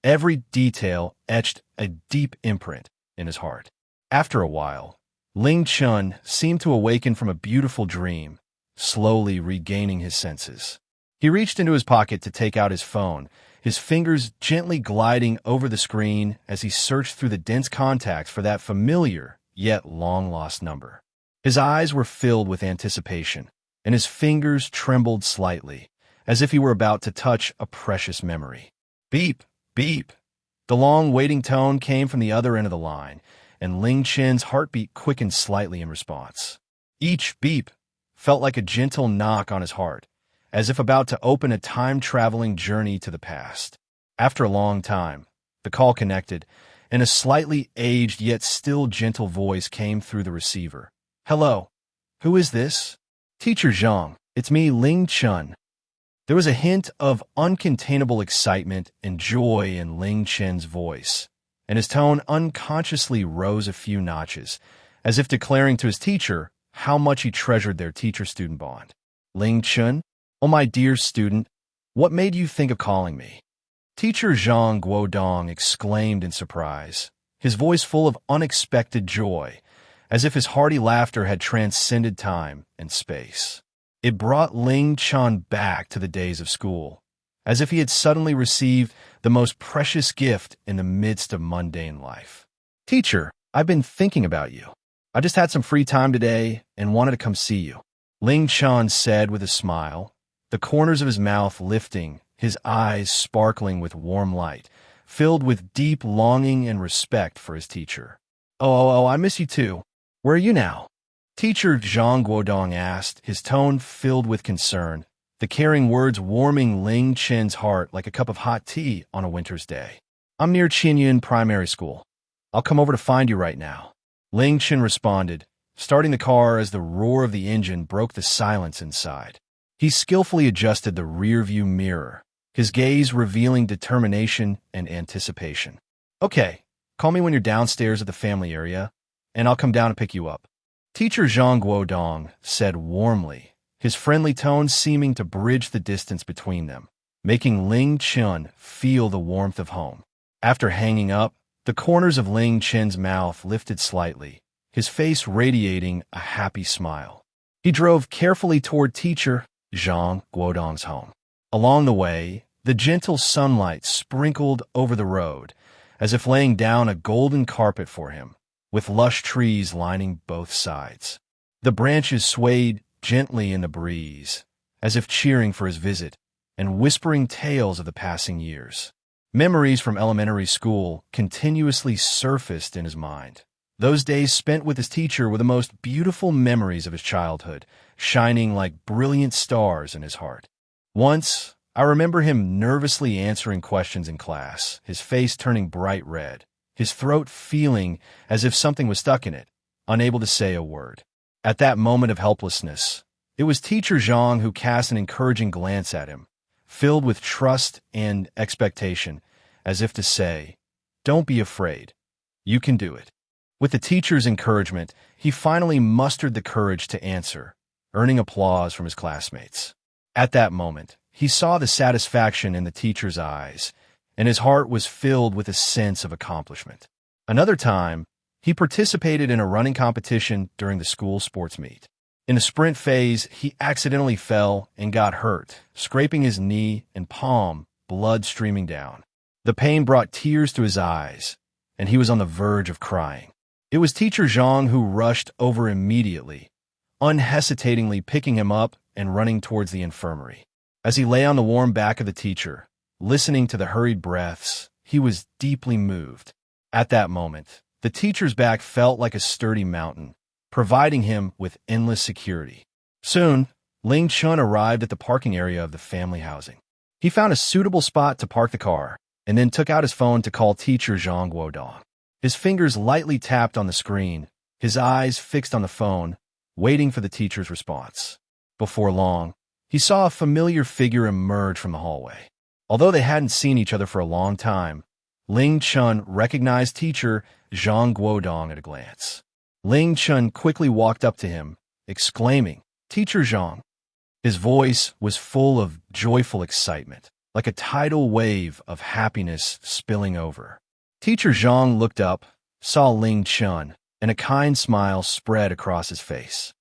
Every detail etched a deep imprint in his heart. After a while, Ling Chen seemed to awaken from a beautiful dream, slowly regaining his senses. He reached into his pocket to take out his phone, his fingers gently gliding over the screen as he searched through the dense contacts for that familiar yet long-lost number. His eyes were filled with anticipation, and his fingers trembled slightly, as if he were about to touch a precious memory. Beep, beep. The long waiting tone came from the other end of the line, and Ling Chen's heartbeat quickened slightly in response. Each beep felt like a gentle knock on his heart, as if about to open a time-traveling journey to the past. After a long time, the call connected, and a slightly aged yet still gentle voice came through the receiver. "Hello. Who is this?" "Teacher Zhang. It's me, Ling Chen." There was a hint of uncontainable excitement and joy in Ling Chen's voice, and his tone unconsciously rose a few notches, as if declaring to his teacher how much he treasured their teacher-student bond. "Ling Chen? Oh, my dear student, what made you think of calling me?" Teacher Zhang Guodong exclaimed in surprise, his voice full of unexpected joy, as if his hearty laughter had transcended time and space. It brought Ling Chen back to the days of school, as if he had suddenly received the most precious gift in the midst of mundane life. "Teacher, I've been thinking about you. I just had some free time today and wanted to come see you," Ling Chen said with a smile, the corners of his mouth lifting, his eyes sparkling with warm light, filled with deep longing and respect for his teacher. Oh, I miss you too. Where are you now?" Teacher Zhang Guodong asked, his tone filled with concern, the caring words warming Ling Chen's heart like a cup of hot tea on a winter's day. I'm near Chen Yu Primary School. I'll come over to find you right now. Ling Chen responded, starting the car as the roar of the engine broke the silence inside. He skillfully adjusted the rearview mirror, his gaze revealing determination and anticipation. Okay, call me when you're downstairs at the family area, and I'll come down and pick you up. Teacher Zhang Guodong said warmly, his friendly tone seeming to bridge the distance between them, making Ling Chen feel the warmth of home. After hanging up, the corners of Ling Chen's mouth lifted slightly, his face radiating a happy smile. He drove carefully toward Teacher Zhang Guodong's home. Along the way, the gentle sunlight sprinkled over the road, as if laying down a golden carpet for him, with lush trees lining both sides. The branches swayed gently in the breeze, as if cheering for his visit, and whispering tales of the passing years. Memories from elementary school continuously surfaced in his mind. Those days spent with his teacher were the most beautiful memories of his childhood, shining like brilliant stars in his heart. Once, I remember him nervously answering questions in class, his face turning bright red, his throat feeling as if something was stuck in it, unable to say a word. At that moment of helplessness, it was Teacher Zhang who cast an encouraging glance at him, filled with trust and expectation, as if to say, "Don't be afraid. You can do it." With the teacher's encouragement, he finally mustered the courage to answer, earning applause from his classmates. At that moment, he saw the satisfaction in the teacher's eyes, and his heart was filled with a sense of accomplishment. Another time, he participated in a running competition during the school sports meet. In the sprint phase, he accidentally fell and got hurt, scraping his knee and palm, blood streaming down. The pain brought tears to his eyes, and he was on the verge of crying. It was Teacher Zhang who rushed over immediately, unhesitatingly picking him up and running towards the infirmary. As he lay on the warm back of the teacher, listening to the hurried breaths, he was deeply moved. At that moment, the teacher's back felt like a sturdy mountain, providing him with endless security. Soon, Ling Chen arrived at the parking area of the family housing. He found a suitable spot to park the car, and then took out his phone to call Teacher Zhang Guodong. His fingers lightly tapped on the screen, his eyes fixed on the phone, waiting for the teacher's response. Before long, he saw a familiar figure emerge from the hallway. Although they hadn't seen each other for a long time, Ling Chen recognized Teacher Zhang Guodong at a glance. Ling Chen quickly walked up to him, exclaiming, "Teacher Zhang." His voice was full of joyful excitement, like a tidal wave of happiness spilling over. Teacher Zhang looked up, saw Ling Chen, and a kind smile spread across his face.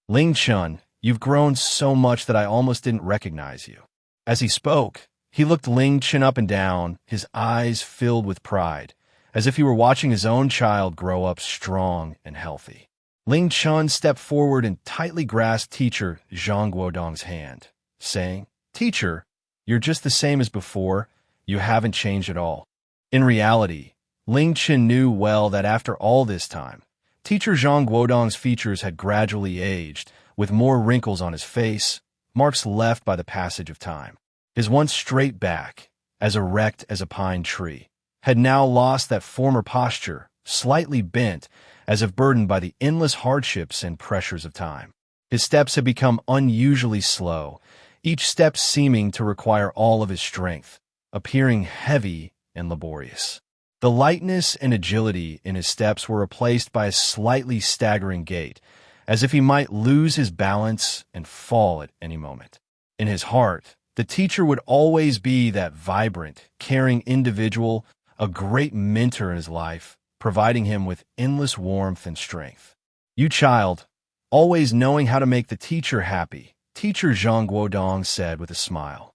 "Ling Chen, you've grown so much that I almost didn't recognize you." As he spoke, he looked Ling Chen up and down, his eyes filled with pride, as if he were watching his own child grow up strong and healthy. Ling Chen stepped forward and tightly grasped Teacher Zhang Guodong's hand, saying, "Teacher, you're just the same as before. You haven't changed at all." In reality, Ling Chen knew well that after all this time, Teacher Zhang Guodong's features had gradually aged, with more wrinkles on his face, marks left by the passage of time. His once straight back, as erect as a pine tree, had now lost that former posture, slightly bent, as if burdened by the endless hardships and pressures of time. His steps had become unusually slow, each step seeming to require all of his strength, appearing heavy and laborious. The lightness and agility in his steps were replaced by a slightly staggering gait, as if he might lose his balance and fall at any moment. In his heart, the teacher would always be that vibrant, caring individual, a great mentor in his life, providing him with endless warmth and strength. "You child, always knowing how to make the teacher happy," Teacher Zhang Guodong said with a smile.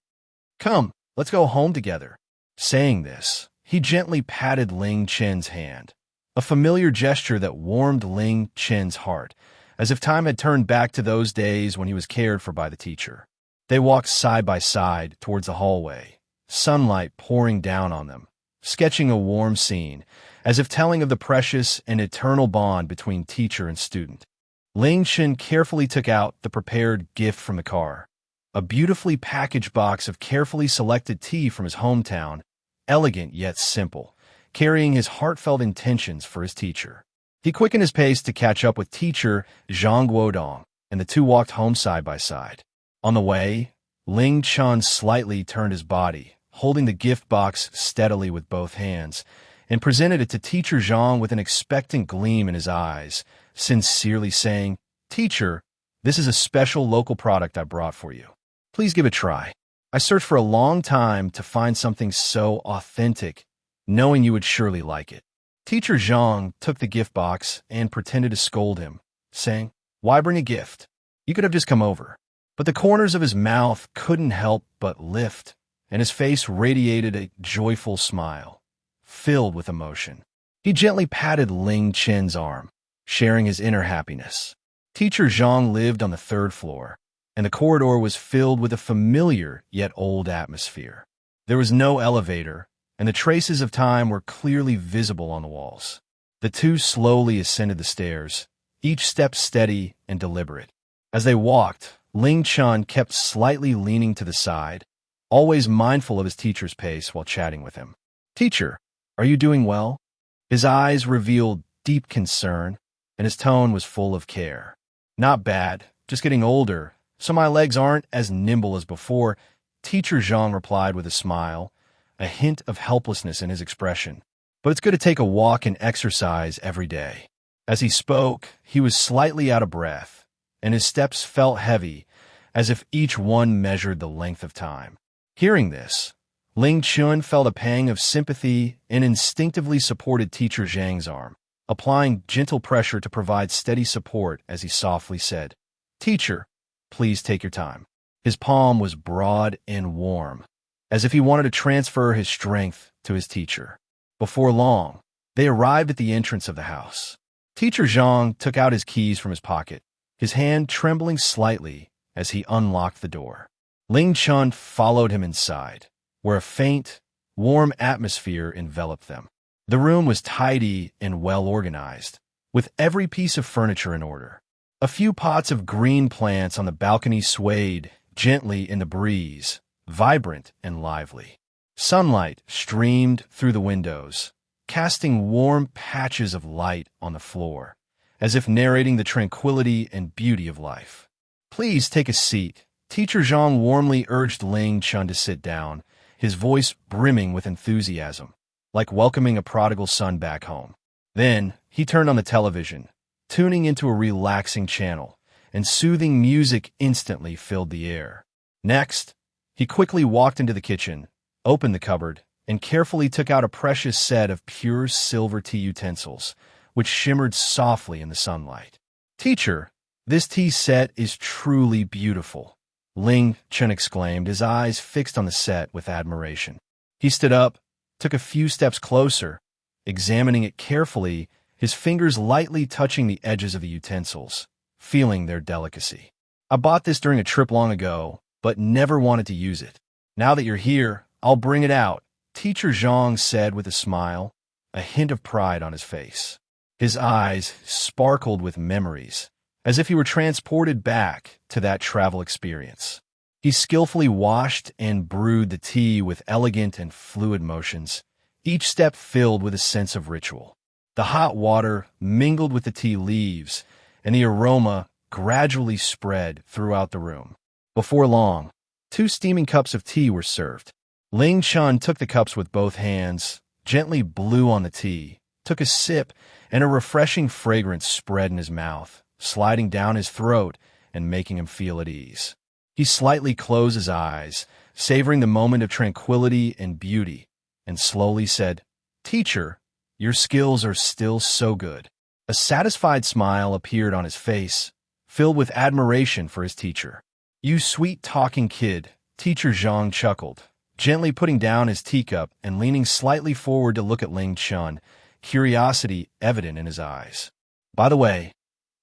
"Come, let's go home together." Saying this, he gently patted Ling Chen's hand, a familiar gesture that warmed Ling Chen's heart, as if time had turned back to those days when he was cared for by the teacher. They walked side by side towards the hallway, sunlight pouring down on them, sketching a warm scene, as if telling of the precious and eternal bond between teacher and student. Ling Chen carefully took out the prepared gift from the car, a beautifully packaged box of carefully selected tea from his hometown, elegant yet simple, carrying his heartfelt intentions for his teacher. He quickened his pace to catch up with teacher Zhang Guodong, and the two walked home side by side. On the way, Ling Chen slightly turned his body, holding the gift box steadily with both hands, and presented it to teacher Zhang with an expectant gleam in his eyes, sincerely saying, "Teacher, this is a special local product I brought for you. Please give it a try. I searched for a long time to find something so authentic, knowing you would surely like it." Teacher Zhang took the gift box and pretended to scold him, saying, "Why bring a gift? You could have just come over." But the corners of his mouth couldn't help but lift, and his face radiated a joyful smile, filled with emotion. He gently patted Ling Chen's arm, sharing his inner happiness. Teacher Zhang lived on the third floor, and the corridor was filled with a familiar yet old atmosphere. There was no elevator, and the traces of time were clearly visible on the walls. The two slowly ascended the stairs, each step steady and deliberate. As they walked, Ling Chen kept slightly leaning to the side, always mindful of his teacher's pace while chatting with him. "Teacher, are you doing well?" His eyes revealed deep concern, and his tone was full of care. "Not bad, just getting older, so my legs aren't as nimble as before," Teacher Zhang replied with a smile, a hint of helplessness in his expression. "But it's good to take a walk and exercise every day." As he spoke, he was slightly out of breath, and his steps felt heavy, as if each one measured the length of time. Hearing this, Ling Chen felt a pang of sympathy and instinctively supported Teacher Zhang's arm, applying gentle pressure to provide steady support as he softly said, "Teacher, please take your time." His palm was broad and warm, as if he wanted to transfer his strength to his teacher. Before long, they arrived at the entrance of the house. Teacher Zhang took out his keys from his pocket, his hand trembling slightly as he unlocked the door. Ling Chen followed him inside, where a faint, warm atmosphere enveloped them. The room was tidy and well organized, with every piece of furniture in order. A few pots of green plants on the balcony swayed gently in the breeze, vibrant and lively. Sunlight streamed through the windows, casting warm patches of light on the floor, as if narrating the tranquility and beauty of life. "Please take a seat." Teacher Zhang warmly urged Ling Chen to sit down, his voice brimming with enthusiasm, like welcoming a prodigal son back home. Then he turned on the television, tuning into a relaxing channel, and soothing music instantly filled the air. Next, he quickly walked into the kitchen, opened the cupboard, and carefully took out a precious set of pure silver tea utensils, which shimmered softly in the sunlight. "Teacher, this tea set is truly beautiful," Ling Chen exclaimed, his eyes fixed on the set with admiration. He stood up, took a few steps closer, examining it carefully, his fingers lightly touching the edges of the utensils, feeling their delicacy. "I bought this during a trip long ago, but never wanted to use it. Now that you're here, I'll bring it out," Teacher Zhang said with a smile, a hint of pride on his face. His eyes sparkled with memories, as if he were transported back to that travel experience. He skillfully washed and brewed the tea with elegant and fluid motions, each step filled with a sense of ritual. The hot water mingled with the tea leaves, and the aroma gradually spread throughout the room. Before long, 2 steaming cups of tea were served. Ling Chen took the cups with both hands, gently blew on the tea, took a sip, and a refreshing fragrance spread in his mouth, sliding down his throat and making him feel at ease. He slightly closed his eyes, savoring the moment of tranquility and beauty, and slowly said, "Teacher, your skills are still so good." A satisfied smile appeared on his face, filled with admiration for his teacher. "You sweet-talking kid," Teacher Zhang chuckled, gently putting down his teacup and leaning slightly forward to look at Ling Chen, curiosity evident in his eyes. "By the way,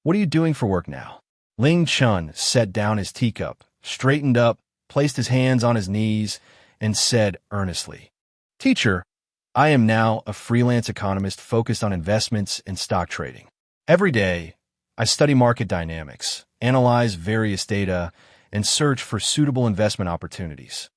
what are you doing for work now?" Ling Chen set down his teacup, straightened up, placed his hands on his knees, and said earnestly, "Teacher, I am now a freelance economist focused on investments and stock trading. Every day, I study market dynamics, analyze various data, and search for suitable investment opportunities.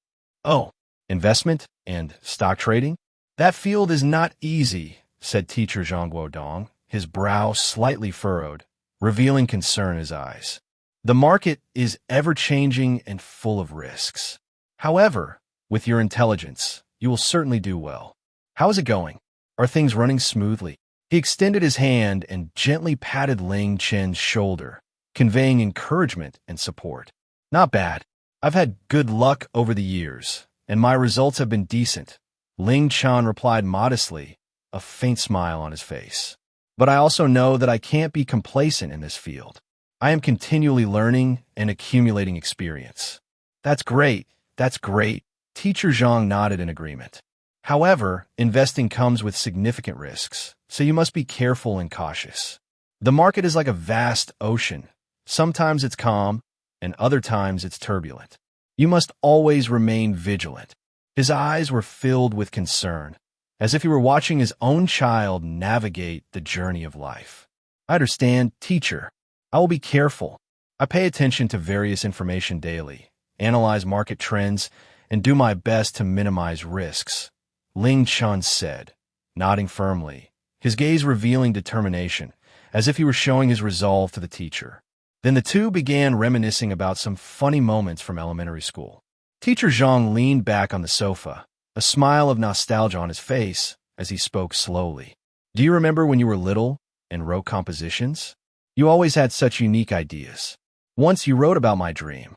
Oh, investment and stock trading? That field is not easy, said teacher Zhang Guodong, his brow slightly furrowed, revealing concern in his eyes. The market is ever-changing and full of risks. However, with your intelligence, you will certainly do well. How is it going? Are things running smoothly? He extended his hand and gently patted Ling Chen's shoulder, conveying encouragement and support. Not bad. I've had good luck over the years, and my results have been decent. Ling Chen replied modestly, a faint smile on his face. But I also know that I can't be complacent in this field. I am continually learning and accumulating experience. That's great. That's great. Teacher Zhang nodded in agreement. However, investing comes with significant risks, so you must be careful and cautious. The market is like a vast ocean. Sometimes it's calm, and other times it's turbulent. You must always remain vigilant. His eyes were filled with concern, as if he were watching his own child navigate the journey of life. I understand, teacher. I will be careful. I pay attention to various information daily, analyze market trends, and do my best to minimize risks, Ling Chen said, nodding firmly, his gaze revealing determination, as if he were showing his resolve to the teacher. Then the two began reminiscing about some funny moments from elementary school. Teacher Zhang leaned back on the sofa, a smile of nostalgia on his face as he spoke slowly. Do you remember when you were little and wrote compositions? You always had such unique ideas. Once you wrote about my dream.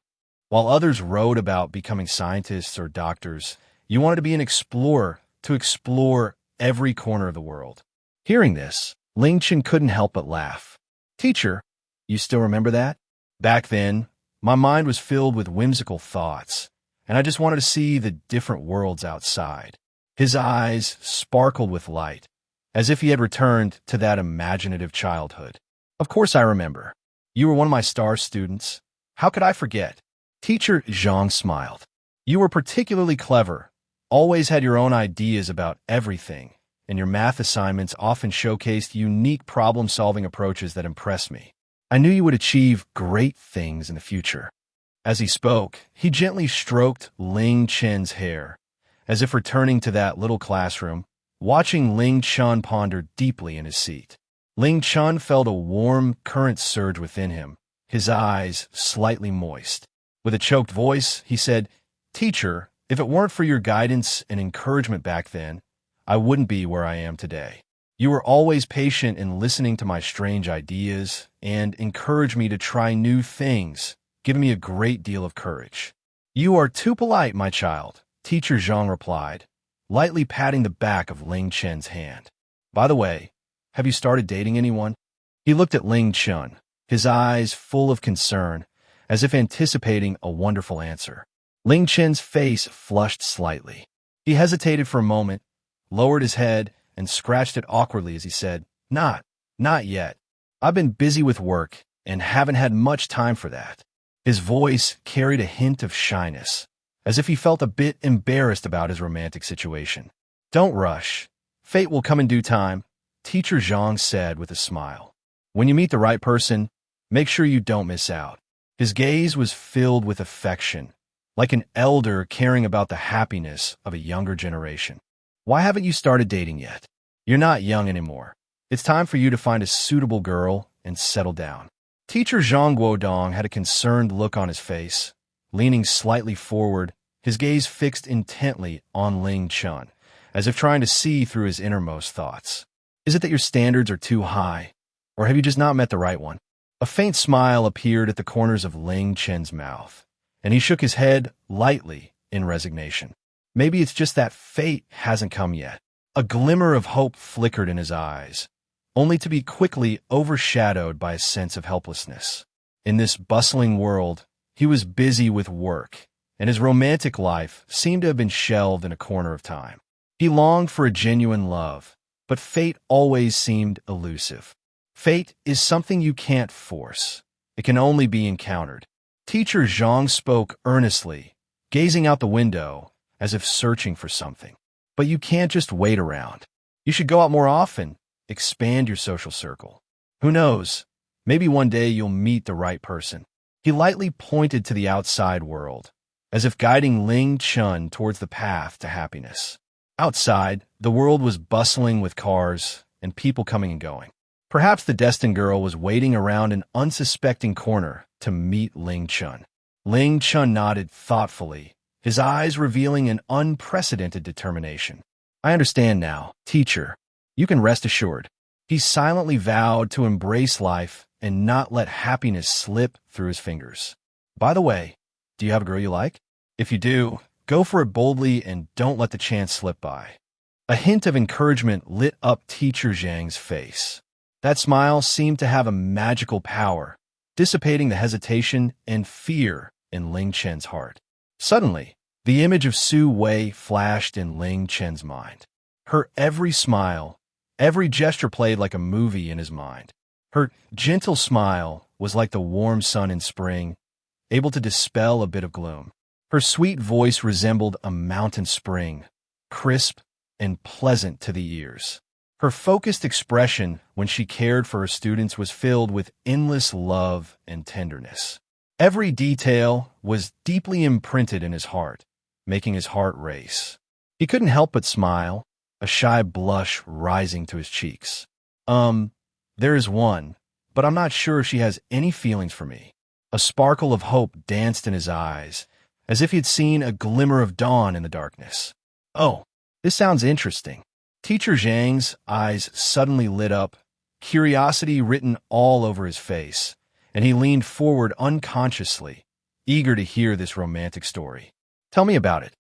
While others wrote about becoming scientists or doctors, you wanted to be an explorer, to explore every corner of the world. Hearing this, Ling Chen couldn't help but laugh. Teacher, you still remember that? Back then, my mind was filled with whimsical thoughts, and I just wanted to see the different worlds outside. His eyes sparkled with light, as if he had returned to that imaginative childhood. Of course I remember. You were one of my star students. How could I forget? Teacher Zhang smiled. You were particularly clever, always had your own ideas about everything, and your math assignments often showcased unique problem-solving approaches that impressed me. I knew you would achieve great things in the future. As he spoke, he gently stroked Ling Chen's hair, as if returning to that little classroom, watching Ling Chen ponder deeply in his seat. Ling Chen felt a warm current surge within him, his eyes slightly moist. With a choked voice, he said, Teacher, if it weren't for your guidance and encouragement back then, I wouldn't be where I am today. You were always patient in listening to my strange ideas and encouraged me to try new things, giving me a great deal of courage. You are too polite, my child, Teacher Zhang replied, lightly patting the back of Ling Chen's hand. By the way, have you started dating anyone? He looked at Ling Chen, his eyes full of concern, as if anticipating a wonderful answer. Ling Chen's face flushed slightly. He hesitated for a moment, lowered his head, and scratched it awkwardly as he said, Not yet. I've been busy with work and haven't had much time for that. His voice carried a hint of shyness, as if he felt a bit embarrassed about his romantic situation. Don't rush. Fate will come in due time, Teacher Zhang said with a smile. When you meet the right person, make sure you don't miss out. His gaze was filled with affection, like an elder caring about the happiness of a younger generation. Why haven't you started dating yet? You're not young anymore. It's time for you to find a suitable girl and settle down. Teacher Zhang Guodong had a concerned look on his face, leaning slightly forward, his gaze fixed intently on Ling Chen, as if trying to see through his innermost thoughts. Is it that your standards are too high, or have you just not met the right one? A faint smile appeared at the corners of Ling Chen's mouth, and he shook his head lightly in resignation. Maybe it's just that fate hasn't come yet. A glimmer of hope flickered in his eyes, only to be quickly overshadowed by a sense of helplessness. In this bustling world, he was busy with work, and his romantic life seemed to have been shelved in a corner of time. He longed for a genuine love, but fate always seemed elusive. Fate is something you can't force. It can only be encountered. Teacher Zhang spoke earnestly, gazing out the window as if searching for something. But you can't just wait around. You should go out more often, expand your social circle. Who knows? Maybe one day you'll meet the right person. He lightly pointed to the outside world, as if guiding Ling Chen towards the path to happiness. Outside, the world was bustling with cars and people coming and going. Perhaps the destined girl was waiting around an unsuspecting corner to meet Ling Chen. Ling Chen nodded thoughtfully, his eyes revealing an unprecedented determination. I understand now, teacher. You can rest assured. He silently vowed to embrace life and not let happiness slip through his fingers. By the way, do you have a girl you like? If you do, go for it boldly and don't let the chance slip by. A hint of encouragement lit up Teacher Zhang's face. That smile seemed to have a magical power, dissipating the hesitation and fear in Ling Chen's heart. Suddenly, the image of Su Wei flashed in Ling Chen's mind. Her every smile, every gesture played like a movie in his mind. Her gentle smile was like the warm sun in spring, able to dispel a bit of gloom. Her sweet voice resembled a mountain spring, crisp and pleasant to the ears. Her focused expression when she cared for her students was filled with endless love and tenderness. Every detail was deeply imprinted in his heart, making his heart race. He couldn't help but smile, a shy blush rising to his cheeks. There is one, but I'm not sure if she has any feelings for me. A sparkle of hope danced in his eyes, as if he'd seen a glimmer of dawn in the darkness. Oh, this sounds interesting. Teacher Zhang's eyes suddenly lit up, curiosity written all over his face, and he leaned forward unconsciously, eager to hear this romantic story. Tell me about it.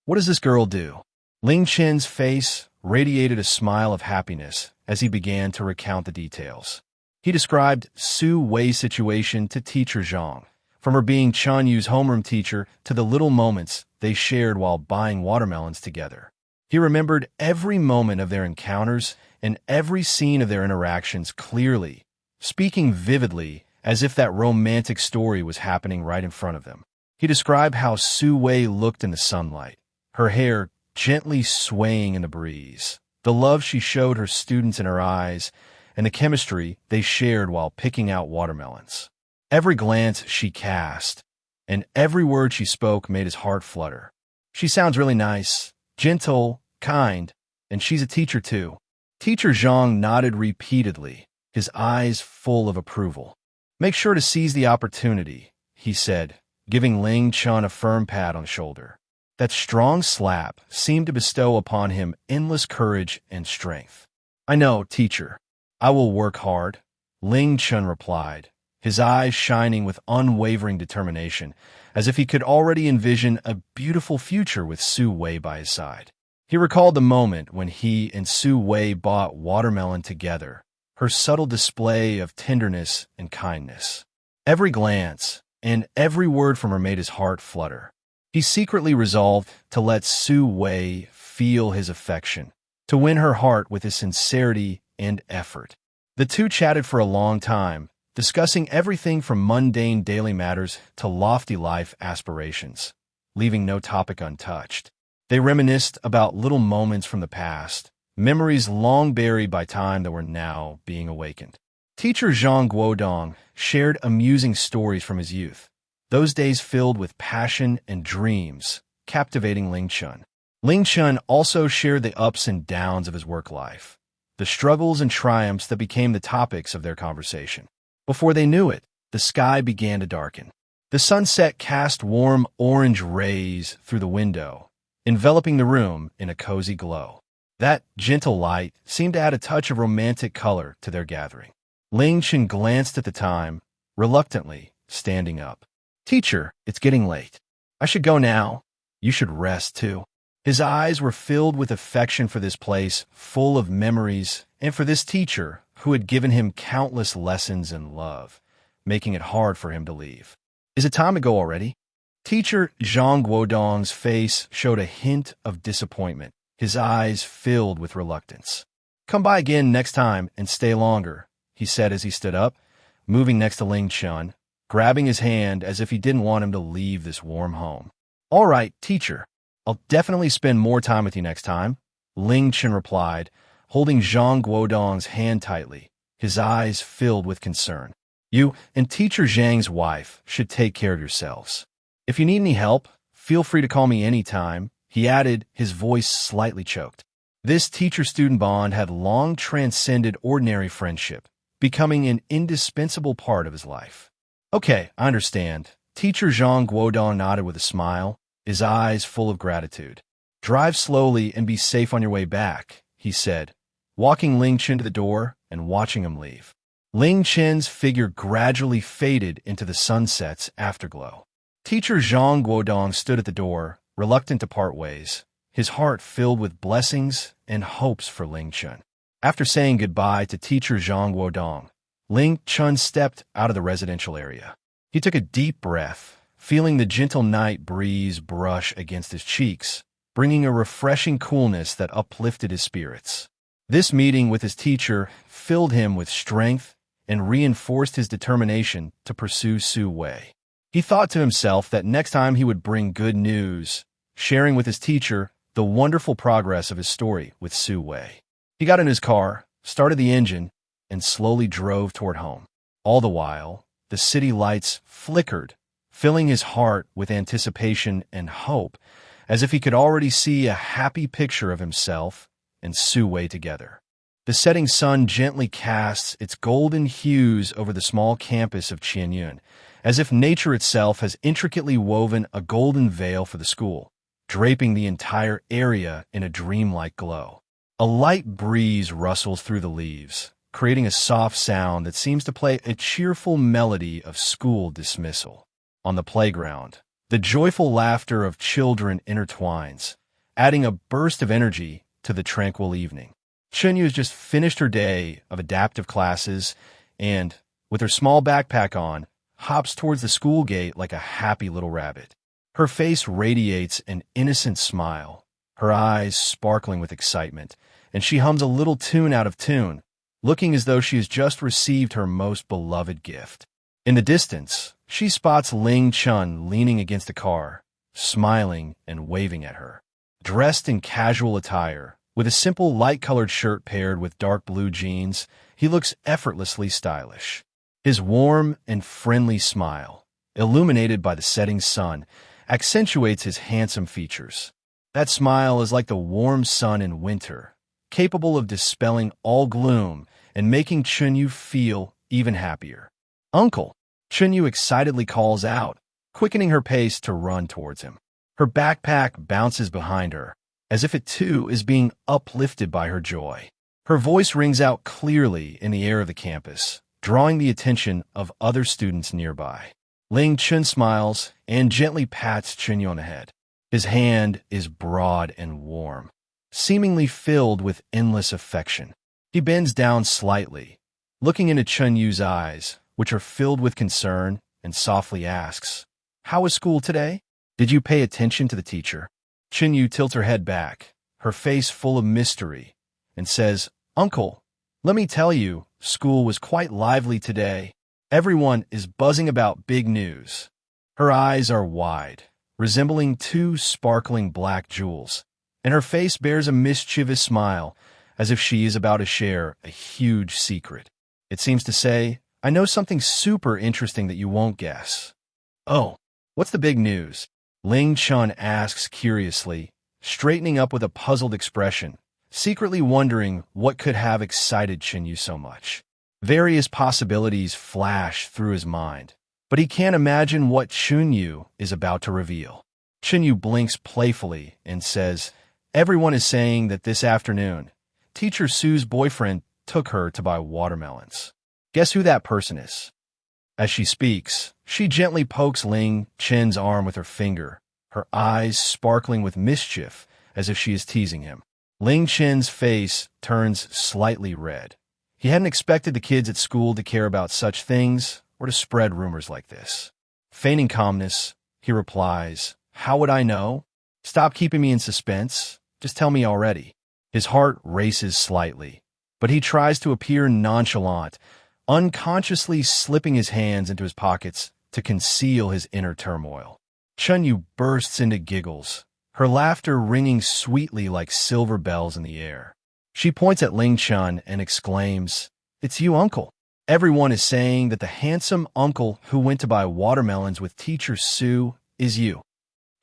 What does this girl do? Ling Chen's face radiated a smile of happiness as he began to recount the details. He described Su Wei's situation to Teacher Zhang, from her being Chen Yu's homeroom teacher to the little moments they shared while buying watermelons together. He remembered every moment of their encounters and every scene of their interactions clearly, speaking vividly as if that romantic story was happening right in front of them. He described how Su Wei looked in the sunlight, her hair gently swaying in the breeze, the love she showed her students in her eyes, and the chemistry they shared while picking out watermelons. Every glance she cast, and every word she spoke made his heart flutter. She sounds really nice, gentle, kind, and she's a teacher too. Teacher Zhang nodded repeatedly, his eyes full of approval. Make sure to seize the opportunity, he said, giving Ling Chen a firm pat on the shoulder. That strong slap seemed to bestow upon him endless courage and strength. I know, teacher. I will work hard, Ling Chen replied, his eyes shining with unwavering determination, as if he could already envision a beautiful future with Su Wei by his side. He recalled the moment when he and Su Wei bought watermelon together, her subtle display of tenderness and kindness. Every glance and every word from her made his heart flutter. He secretly resolved to let Su Wei feel his affection, to win her heart with his sincerity and effort. The two chatted for a long time, discussing everything from mundane daily matters to lofty life aspirations, leaving no topic untouched. They reminisced about little moments from the past, memories long buried by time that were now being awakened. Teacher Zhang Guodong shared amusing stories from his youth, those days filled with passion and dreams, captivating Ling Chen. Ling Chen also shared the ups and downs of his work life, the struggles and triumphs that became the topics of their conversation. Before they knew it, the sky began to darken. The sunset cast warm orange rays through the window, enveloping the room in a cozy glow. That gentle light seemed to add a touch of romantic color to their gathering. Ling Chen glanced at the time, reluctantly standing up. Teacher, it's getting late. I should go now. You should rest, too. His eyes were filled with affection for this place, full of memories, and for this teacher who had given him countless lessons in love, making it hard for him to leave. Is it time to go already? Teacher Zhang Guodong's face showed a hint of disappointment, his eyes filled with reluctance. Come by again next time and stay longer, he said as he stood up, moving next to Ling Chen, grabbing his hand as if he didn't want him to leave this warm home. All right, teacher. I'll definitely spend more time with you next time, Ling Chen replied, holding Zhang Guodong's hand tightly, his eyes filled with concern. You and Teacher Zhang's wife should take care of yourselves. If you need any help, feel free to call me anytime," he added, his voice slightly choked. This teacher-student bond had long transcended ordinary friendship, becoming an indispensable part of his life. "Okay, I understand." Teacher Zhang Guodong nodded with a smile, his eyes full of gratitude. "Drive slowly and be safe on your way back," he said, walking Ling Chen to the door and watching him leave. Ling Chen's figure gradually faded into the sunset's afterglow. Teacher Zhang Guodong stood at the door, reluctant to part ways, his heart filled with blessings and hopes for Ling Chen. After saying goodbye to Teacher Zhang Guodong, Ling Chen stepped out of the residential area. He took a deep breath, feeling the gentle night breeze brush against his cheeks, bringing a refreshing coolness that uplifted his spirits. This meeting with his teacher filled him with strength and reinforced his determination to pursue Su Wei. He thought to himself that next time he would bring good news, sharing with his teacher the wonderful progress of his story with Su Wei. He got in his car, started the engine, and slowly drove toward home. All the while, the city lights flickered, filling his heart with anticipation and hope, as if he could already see a happy picture of himself and Su Wei together. The setting sun gently casts its golden hues over the small campus of Chen Yu, as if nature itself has intricately woven a golden veil for the school, draping the entire area in a dreamlike glow. A light breeze rustles through the leaves, creating a soft sound that seems to play a cheerful melody of school dismissal. On the playground, the joyful laughter of children intertwines, adding a burst of energy to the tranquil evening. Chen Yu has just finished her day of adaptive classes and, with her small backpack on, hops towards the school gate like a happy little rabbit. Her face radiates an innocent smile, her eyes sparkling with excitement, and she hums a little tune out of tune, looking as though she has just received her most beloved gift. In the distance, she spots Ling Chen leaning against a car, smiling and waving at her. Dressed in casual attire, with a simple light-colored shirt paired with dark blue jeans, he looks effortlessly stylish. His warm and friendly smile, illuminated by the setting sun, accentuates his handsome features. That smile is like the warm sun in winter, capable of dispelling all gloom and making Chen Yu feel even happier. "Uncle!" Chen Yu excitedly calls out, quickening her pace to run towards him. Her backpack bounces behind her, as if it too is being uplifted by her joy. Her voice rings out clearly in the air of the campus, drawing the attention of other students nearby. Ling Chen smiles and gently pats Chen Yu on the head. His hand is broad and warm, seemingly filled with endless affection. He bends down slightly, looking into Chen Yu's eyes, which are filled with concern, and softly asks, "How was school today? Did you pay attention to the teacher?" Chen Yu tilts her head back, her face full of mystery, and says, "Uncle, let me tell you, school was quite lively today. Everyone is buzzing about big news." Her eyes are wide, resembling two sparkling black jewels, and her face bears a mischievous smile, as if she is about to share a huge secret. It seems to say, "I know something super interesting that you won't guess." "Oh, what's the big news?" Ling Chen asks curiously, straightening up with a puzzled expression, secretly wondering what could have excited Chen Yu so much. Various possibilities flash through his mind, but he can't imagine what Chen Yu is about to reveal. Chen Yu blinks playfully and says, "Everyone is saying that this afternoon, Teacher Su's boyfriend took her to buy watermelons. Guess who that person is?" As she speaks, she gently pokes Ling Chen's arm with her finger, her eyes sparkling with mischief as if she is teasing him. Ling Chen's face turns slightly red. He hadn't expected the kids at school to care about such things or to spread rumors like this. Feigning calmness, he replies, "How would I know? Stop keeping me in suspense. Just tell me already." His heart races slightly, but he tries to appear nonchalant, unconsciously slipping his hands into his pockets to conceal his inner turmoil. Chen Yu bursts into giggles, her laughter ringing sweetly like silver bells in the air. She points at Ling Chen and exclaims, "It's you, uncle." Everyone is saying that the handsome uncle who went to buy watermelons with teacher Su is you.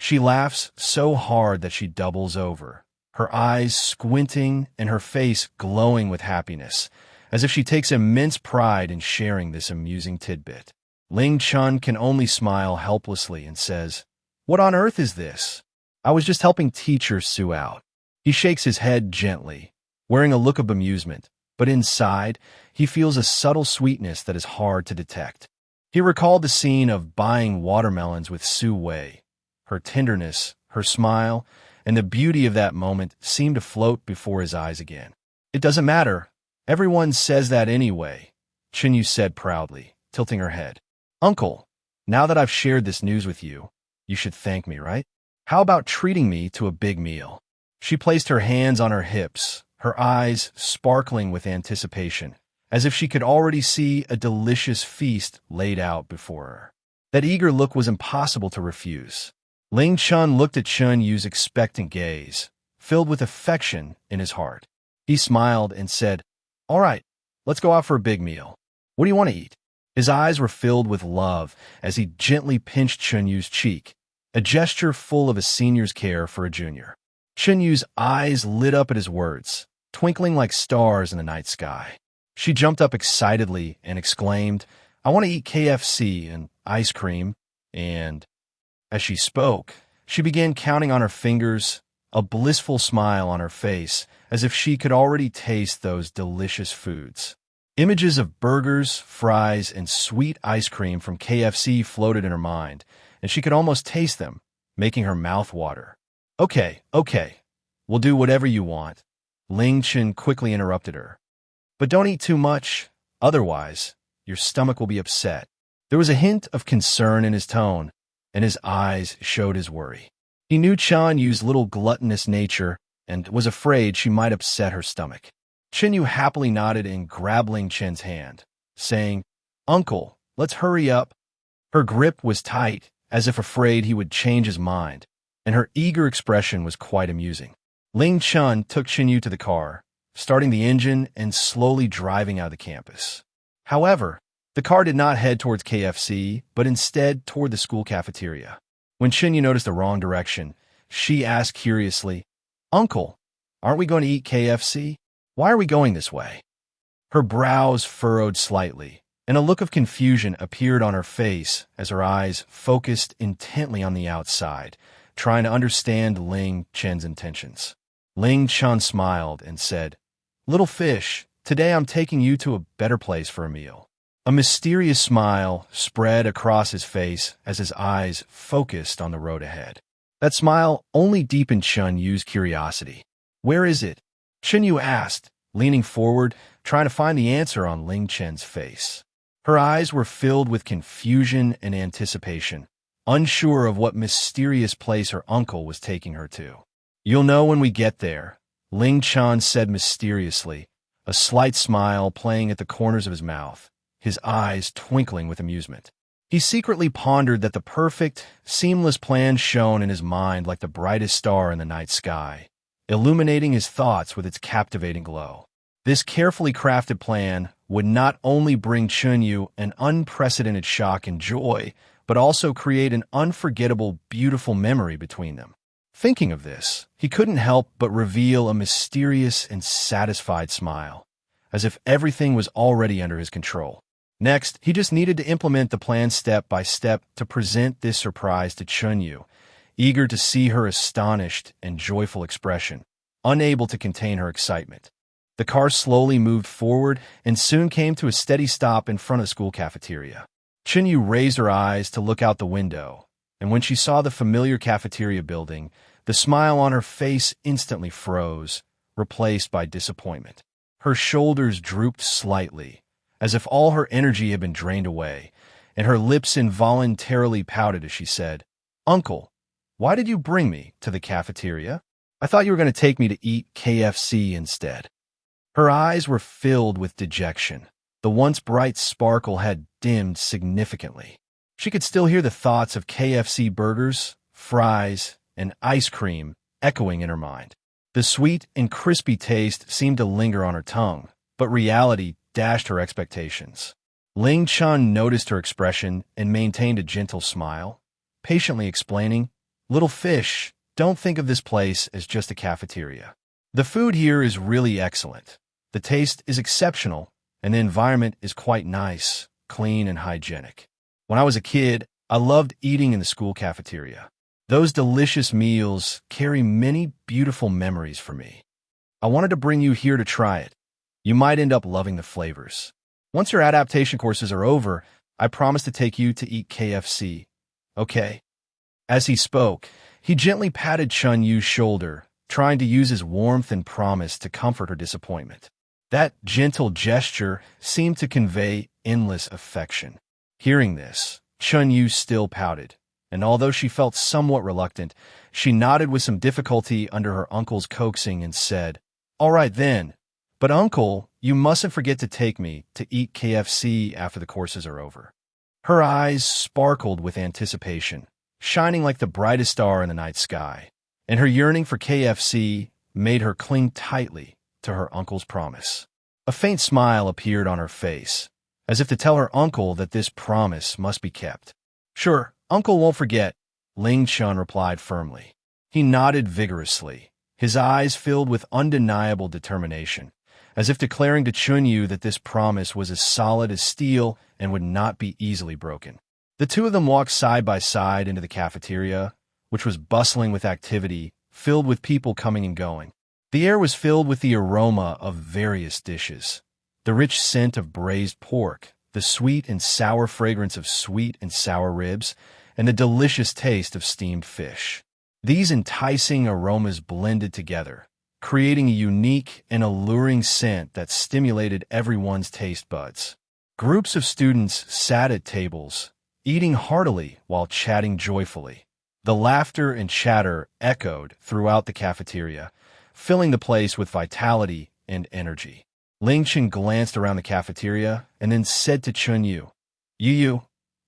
She laughs so hard that she doubles over, her eyes squinting and her face glowing with happiness, as if she takes immense pride in sharing this amusing tidbit. Ling Chen can only smile helplessly and says, "What on earth is this? I was just helping teacher Su out." He shakes his head gently, wearing a look of amusement, but inside, he feels a subtle sweetness that is hard to detect. He recalled the scene of buying watermelons with Su Wei. Her tenderness, her smile, and the beauty of that moment seemed to float before his eyes again. "It doesn't matter. Everyone says that anyway," Chen Yu said proudly, tilting her head. "Uncle, now that I've shared this news with you, you should thank me, right? How about treating me to a big meal?" She placed her hands on her hips, her eyes sparkling with anticipation, as if she could already see a delicious feast laid out before her. That eager look was impossible to refuse. Ling Chen looked at Chen Yu's expectant gaze, filled with affection in his heart. He smiled and said, "All right, let's go out for a big meal. What do you want to eat?" His eyes were filled with love as he gently pinched Chen Yu's cheek, a gesture full of a senior's care for a junior. Chen Yu's eyes lit up at his words, twinkling like stars in the night sky. She jumped up excitedly and exclaimed, "I want to eat KFC and ice cream," and as she spoke, she began counting on her fingers, a blissful smile on her face, as if she could already taste those delicious foods. Images of burgers, fries, and sweet ice cream from KFC floated in her mind, and she could almost taste them, making her mouth water. Okay, we'll do whatever you want," Ling Chen quickly interrupted her. "But don't eat too much, otherwise your stomach will be upset." There was a hint of concern in his tone, and his eyes showed his worry. He knew Chen Yu's little gluttonous nature and was afraid she might upset her stomach. Chen Yu happily nodded and grabbed Ling Chen's hand, saying, "Uncle, let's hurry up." Her grip was tight, as if afraid he would change his mind, and her eager expression was quite amusing. Ling Chen took Chen Yu to the car, starting the engine and slowly driving out of the campus. However, the car did not head towards KFC, but instead toward the school cafeteria. When Chen Yu noticed the wrong direction, she asked curiously, "Uncle, aren't we going to eat KFC? Why are we going this way?" Her brows furrowed slightly, and a look of confusion appeared on her face as her eyes focused intently on the outside, trying to understand Ling Chen's intentions. Ling Chen smiled and said, "Little fish, today I'm taking you to a better place for a meal." A mysterious smile spread across his face as his eyes focused on the road ahead. That smile only deepened Chen Yu's curiosity. "Where is it?" Chen Yu asked, leaning forward, trying to find the answer on Ling Chen's face. Her eyes were filled with confusion and anticipation, unsure of what mysterious place her uncle was taking her to. "You'll know when we get there," Ling Chen said mysteriously, a slight smile playing at the corners of his mouth, his eyes twinkling with amusement. He secretly pondered that the perfect, seamless plan shone in his mind like the brightest star in the night sky, illuminating his thoughts with its captivating glow. This carefully crafted plan would not only bring Chen Yu an unprecedented shock and joy, but also create an unforgettable, beautiful memory between them. Thinking of this, he couldn't help but reveal a mysterious and satisfied smile, as if everything was already under his control. Next, he just needed to implement the plan step by step to present this surprise to Chen Yu, eager to see her astonished and joyful expression, unable to contain her excitement. The car slowly moved forward and soon came to a steady stop in front of the school cafeteria. Chen Yu raised her eyes to look out the window, and when she saw the familiar cafeteria building, the smile on her face instantly froze, replaced by disappointment. Her shoulders drooped slightly, as if all her energy had been drained away, and her lips involuntarily pouted as she said, "Uncle, why did you bring me to the cafeteria? I thought you were going to take me to eat KFC instead." Her eyes were filled with dejection. The once bright sparkle had dimmed significantly. She could still hear the thoughts of KFC burgers, fries, and ice cream echoing in her mind. The sweet and crispy taste seemed to linger on her tongue, but reality dashed her expectations. Ling Chen noticed her expression and maintained a gentle smile, patiently explaining, "Little fish, don't think of this place as just a cafeteria. The food here is really excellent. The taste is exceptional, and the environment is quite nice, clean, and hygienic. When I was a kid, I loved eating in the school cafeteria. Those delicious meals carry many beautiful memories for me. I wanted to bring you here to try it. You might end up loving the flavors. Once your adaptation courses are over, I promise to take you to eat KFC. Okay?" As he spoke, he gently patted Chen Yu's shoulder, trying to use his warmth and promise to comfort her disappointment. That gentle gesture seemed to convey endless affection. Hearing this, Chen Yu still pouted, and although she felt somewhat reluctant, she nodded with some difficulty under her uncle's coaxing and said, "All right then, but uncle, you mustn't forget to take me to eat KFC after the courses are over." Her eyes sparkled with anticipation, shining like the brightest star in the night sky, and her yearning for KFC made her cling tightly to her uncle's promise. A faint smile appeared on her face, as if to tell her uncle that this promise must be kept. "Sure, uncle won't forget," Ling Chen replied firmly. He nodded vigorously, his eyes filled with undeniable determination, as if declaring to Chen Yu that this promise was as solid as steel and would not be easily broken. The two of them walked side by side into the cafeteria, which was bustling with activity, filled with people coming and going. The air was filled with the aroma of various dishes, the rich scent of braised pork, the sweet and sour fragrance of sweet and sour ribs, and the delicious taste of steamed fish. These enticing aromas blended together, creating a unique and alluring scent that stimulated everyone's taste buds. Groups of students sat at tables, eating heartily while chatting joyfully. The laughter and chatter echoed throughout the cafeteria, filling the place with vitality and energy. Ling Chen glanced around the cafeteria and then said to Chen Yu, You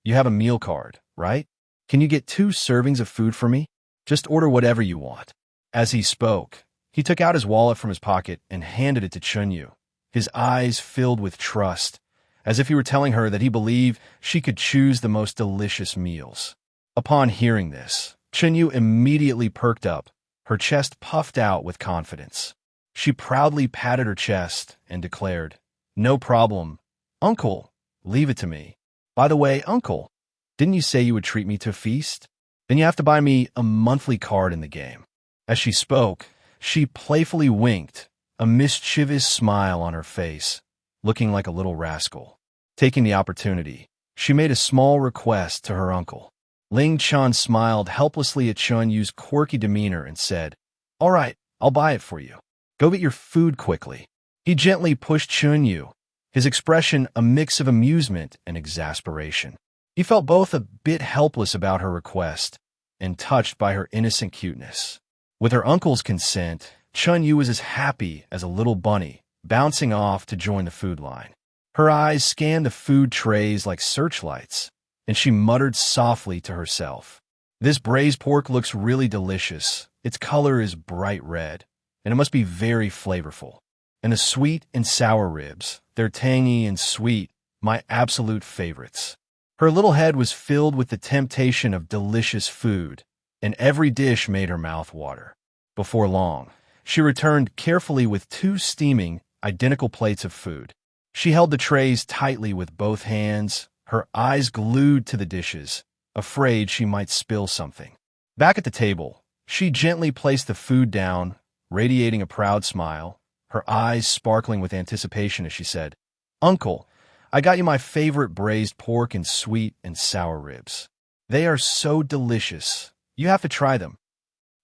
have a meal card, right? Can you get 2 servings of food for me? Just order whatever you want." As he spoke, he took out his wallet from his pocket and handed it to Chen Yu, his eyes filled with trust, as if he were telling her that he believed she could choose the most delicious meals. Upon hearing this, Chen Yu immediately perked up, her chest puffed out with confidence. She proudly patted her chest and declared, "No problem. Uncle, leave it to me. By the way, uncle, didn't you say you would treat me to a feast? Then you have to buy me a monthly card in the game." As she spoke, she playfully winked, a mischievous smile on her face, looking like a little rascal. Taking the opportunity, she made a small request to her uncle. Ling Chen smiled helplessly at Chen Yu's quirky demeanor and said, "All right, I'll buy it for you. Go get your food quickly." He gently pushed Chen Yu, his expression a mix of amusement and exasperation. He felt both a bit helpless about her request and touched by her innocent cuteness. With her uncle's consent, Chen Yu was as happy as a little bunny, bouncing off to join the food line. Her eyes scanned the food trays like searchlights, and she muttered softly to herself, "This braised pork looks really delicious. Its color is bright red, and it must be very flavorful. And the sweet and sour ribs, they're tangy and sweet, my absolute favorites." Her little head was filled with the temptation of delicious food, and every dish made her mouth water. Before long, she returned carefully with 2 steaming, identical plates of food. She held the trays tightly with both hands, her eyes glued to the dishes, afraid she might spill something. Back at the table, she gently placed the food down, radiating a proud smile, her eyes sparkling with anticipation as she said, "Uncle, I got you my favorite braised pork and sweet and sour ribs. They are so delicious. You have to try them."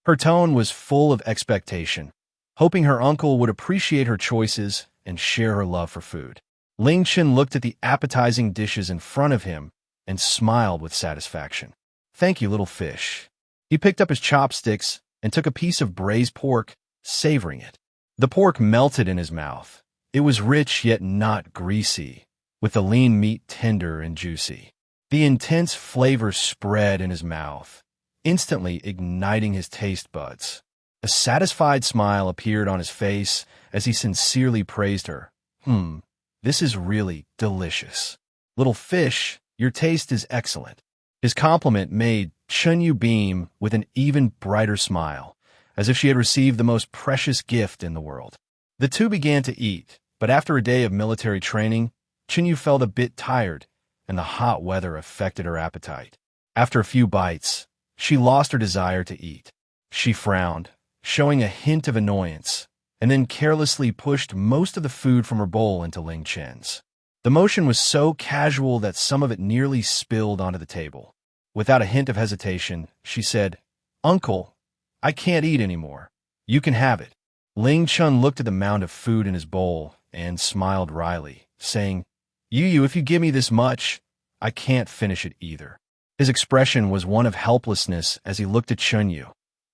Her tone was full of expectation, hoping her uncle would appreciate her choices and share her love for food. Ling Chen looked at the appetizing dishes in front of him and smiled with satisfaction. "Thank you, little fish." He picked up his chopsticks and took a piece of braised pork, savoring it. The pork melted in his mouth. It was rich yet not greasy, with the lean meat tender and juicy. The intense flavor spread in his mouth, instantly igniting his taste buds. A satisfied smile appeared on his face as he sincerely praised her. This is really delicious. Little fish, your taste is excellent. His compliment made Chen Yu beam with an even brighter smile, as if she had received the most precious gift in the world. The two began to eat, but after a day of military training, Chen Yu felt a bit tired, and the hot weather affected her appetite. After a few bites, she lost her desire to eat. She frowned, showing a hint of annoyance, and then carelessly pushed most of the food from her bowl into Ling Chen's. The motion was so casual that some of it nearly spilled onto the table. Without a hint of hesitation, she said, "Uncle, I can't eat anymore. You can have it." Ling Chen looked at the mound of food in his bowl and smiled wryly, saying, "Yu, if you give me this much, I can't finish it either." His expression was one of helplessness as he looked at Chen Yu,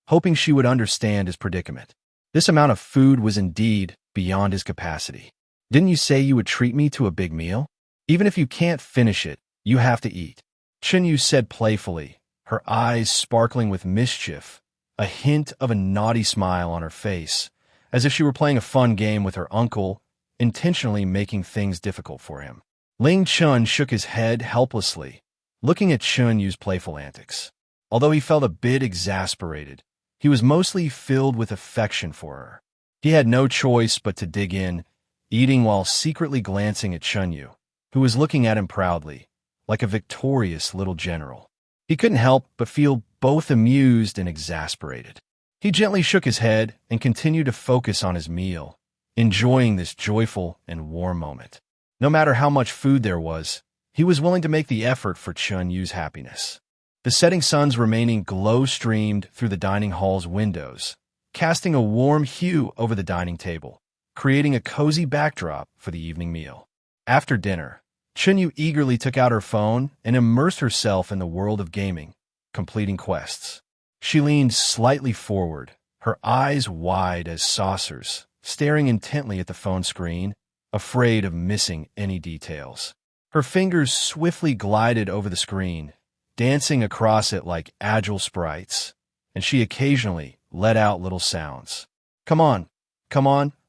hoping she would understand his predicament. This amount of food was indeed beyond his capacity. "Didn't you say you would treat me to a big meal? Even if you can't finish it, you have to eat," Chen Yu said playfully, her eyes sparkling with mischief, a hint of a naughty smile on her face, as if she were playing a fun game with her uncle, intentionally making things difficult for him. Ling Chen shook his head helplessly, looking at Chen Yu's playful antics. Although he felt a bit exasperated, he was mostly filled with affection for her. He had no choice but to dig in, eating while secretly glancing at Chen Yu, who was looking at him proudly, like a victorious little general. He couldn't help but feel both amused and exasperated. He gently shook his head and continued to focus on his meal, enjoying this joyful and warm moment. No matter how much food there was, he was willing to make the effort for Chen Yu's happiness. The setting sun's remaining glow streamed through the dining hall's windows, casting a warm hue over the dining table, creating a cozy backdrop for the evening meal. After dinner, Chen Yu eagerly took out her phone and immersed herself in the world of gaming, completing quests. She leaned slightly forward, her eyes wide as saucers, staring intently at the phone screen, afraid of missing any details. Her fingers swiftly glided over the screen, dancing across it like agile sprites, and she occasionally let out little sounds. Come on,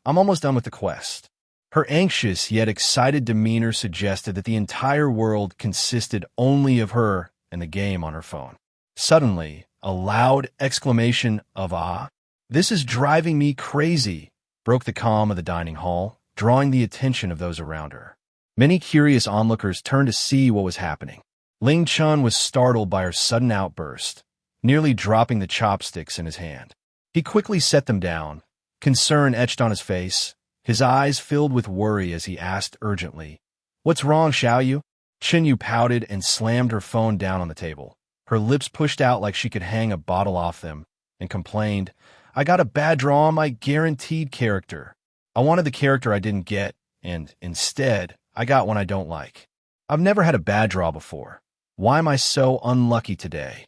I'm almost done with the quest." Her anxious yet excited demeanor suggested that the entire world consisted only of her and the game on her phone. Suddenly, a loud exclamation of "Ah! This is driving me crazy!" broke the calm of the dining hall, drawing the attention of those around her. Many curious onlookers turned to see what was happening. Ling Chen was startled by her sudden outburst, nearly dropping the chopsticks in his hand. He quickly set them down, concern etched on his face, his eyes filled with worry as he asked urgently, "What's wrong, Xiaoyu?" Chen Yu pouted and slammed her phone down on the table, her lips pushed out like she could hang a bottle off them, and complained, "I got a bad draw on my guaranteed character. I wanted the character I didn't get, and instead, I got one I don't like. I've never had a bad draw before. Why am I so unlucky today?"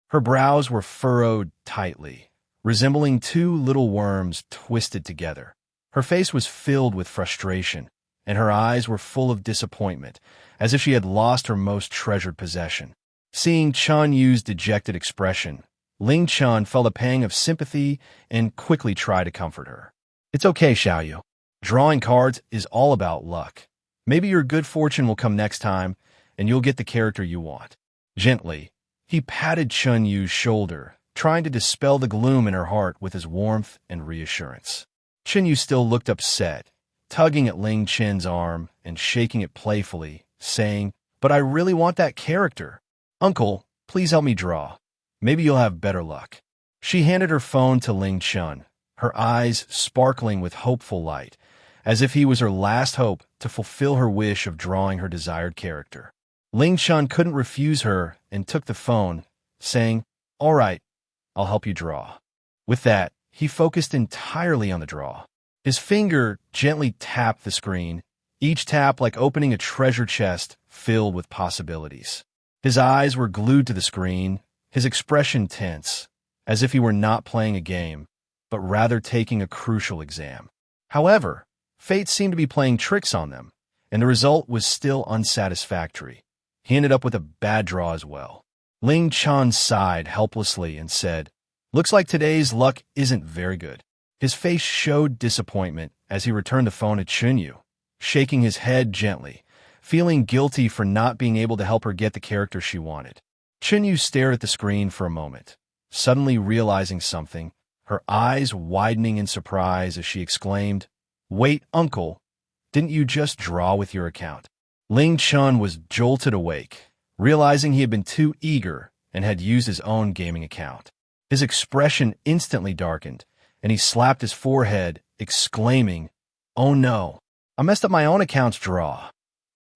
Her brows were furrowed tightly, resembling two little worms twisted together. Her face was filled with frustration, and her eyes were full of disappointment, as if she had lost her most treasured possession. Seeing Chen Yu's dejected expression, Ling Chen felt a pang of sympathy and quickly tried to comfort her. "It's okay, Xiaoyu. Drawing cards is all about luck. Maybe your good fortune will come next time, and you'll get the character you want." Gently, he patted Chen Yu's shoulder, trying to dispel the gloom in her heart with his warmth and reassurance. Chen Yu still looked upset, tugging at Ling Chen's arm and shaking it playfully, saying, "But I really want that character. Uncle, please help me draw. Maybe you'll have better luck." She handed her phone to Ling Chen, her eyes sparkling with hopeful light, as if he was her last hope to fulfill her wish of drawing her desired character. Ling Chen couldn't refuse her and took the phone, saying, "All right, I'll help you draw." With that, he focused entirely on the draw. His finger gently tapped the screen, each tap like opening a treasure chest filled with possibilities. His eyes were glued to the screen, his expression tense, as if he were not playing a game, but rather taking a crucial exam. However, fate seemed to be playing tricks on them, and the result was still unsatisfactory. He ended up with a bad draw as well. Ling Chen sighed helplessly and said, "Looks like today's luck isn't very good." His face showed disappointment as he returned the phone to Chen Yu, shaking his head gently, feeling guilty for not being able to help her get the character she wanted. Chen Yu stared at the screen for a moment, suddenly realizing something, her eyes widening in surprise as she exclaimed, "Wait, uncle, didn't you just draw with your account?" Ling Chen was jolted awake, realizing he had been too eager and had used his own gaming account. His expression instantly darkened, and he slapped his forehead, exclaiming, "Oh no, I messed up my own account's draw."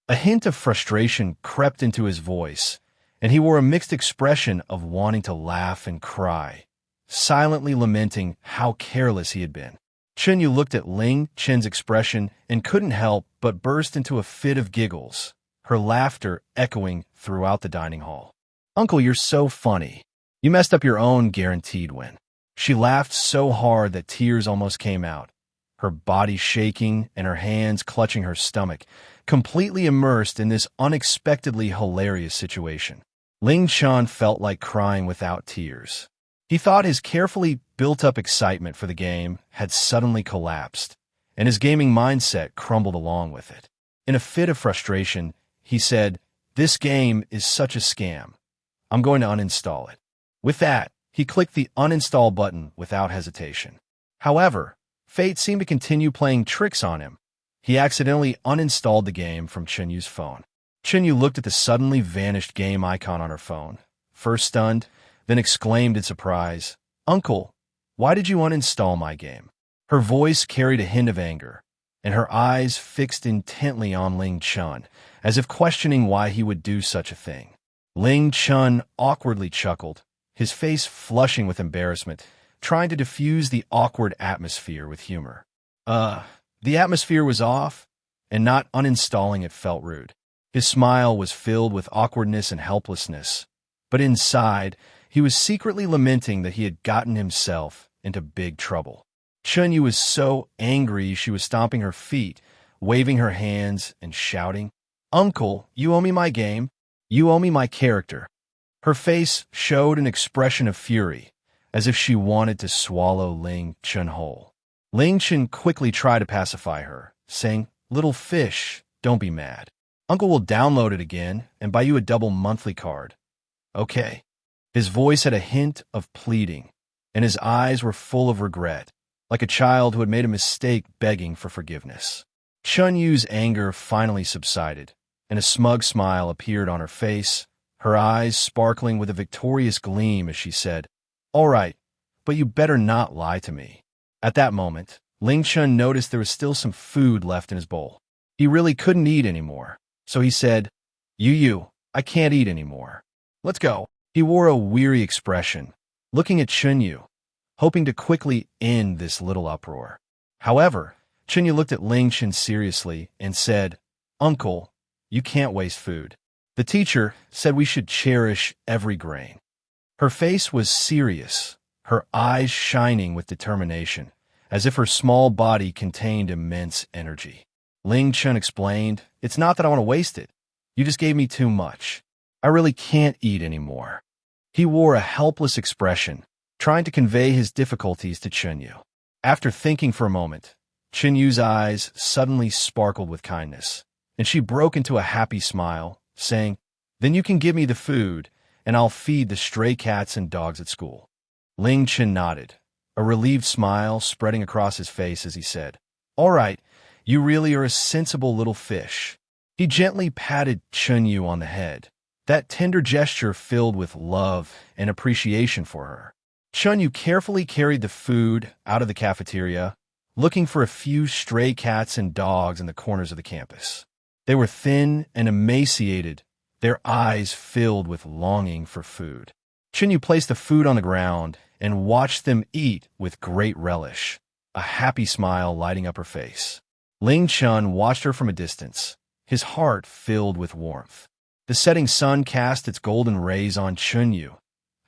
A hint of frustration crept into his voice, and he wore a mixed expression of wanting to laugh and cry, silently lamenting how careless he had been. Chen Yu looked at Ling Chen's expression and couldn't help but burst into a fit of giggles, her laughter echoing throughout the dining hall. "Uncle, you're so funny. You messed up your own guaranteed win." She laughed so hard that tears almost came out, her body shaking and her hands clutching her stomach, completely immersed in this unexpectedly hilarious situation. Ling Chen felt like crying without tears. He thought his carefully built-up excitement for the game had suddenly collapsed, and his gaming mindset crumbled along with it. In a fit of frustration, he said, "This game is such a scam. I'm going to uninstall it." With that, he clicked the uninstall button without hesitation. However, fate seemed to continue playing tricks on him. He accidentally uninstalled the game from Chen Yu's phone. Chen Yu looked at the suddenly vanished game icon on her phone, first stunned, then exclaimed in surprise, "Uncle, why did you uninstall my game?" Her voice carried a hint of anger, and her eyes fixed intently on Ling Chen, as if questioning why he would do such a thing. Ling Chen awkwardly chuckled, his face flushing with embarrassment, trying to diffuse the awkward atmosphere with humor. The atmosphere was off, and not uninstalling it felt rude. His smile was filled with awkwardness and helplessness, but inside, he was secretly lamenting that he had gotten himself into big trouble. Chen Yu was so angry she was stomping her feet, waving her hands and shouting, "Uncle, you owe me my game. You owe me my character." Her face showed an expression of fury, as if she wanted to swallow Ling Chen whole. Ling Chen quickly tried to pacify her, saying, "Little fish, don't be mad. Uncle will download it again and buy you a double monthly card. Okay." His voice had a hint of pleading, and his eyes were full of regret, like a child who had made a mistake begging for forgiveness. Chen Yu's anger finally subsided, and a smug smile appeared on her face, her eyes sparkling with a victorious gleam as she said, "All right, but you better not lie to me." At that moment, Ling Chen noticed there was still some food left in his bowl. He really couldn't eat anymore, so he said, "Yu, I can't eat anymore. Let's go." He wore a weary expression, looking at Chen Yu, hoping to quickly end this little uproar. However, Chen Yu looked at Ling Chen seriously and said, "Uncle, you can't waste food. The teacher said we should cherish every grain." Her face was serious, her eyes shining with determination, as if her small body contained immense energy. Ling Chen explained, "It's not that I want to waste it. You just gave me too much. I really can't eat anymore." He wore a helpless expression, trying to convey his difficulties to Chen Yu. After thinking for a moment, Chen Yu's eyes suddenly sparkled with kindness, and she broke into a happy smile, saying, "Then you can give me the food, and I'll feed the stray cats and dogs at school." Ling Chen nodded, a relieved smile spreading across his face as he said, "All right, you really are a sensible little fish." He gently patted Chen Yu on the head, that tender gesture filled with love and appreciation for her. Chen Yu carefully carried the food out of the cafeteria, looking for a few stray cats and dogs in the corners of the campus. They were thin and emaciated, their eyes filled with longing for food. Chen Yu placed the food on the ground and watched them eat with great relish, a happy smile lighting up her face. Ling Chen watched her from a distance, his heart filled with warmth. The setting sun cast its golden rays on Chen Yu,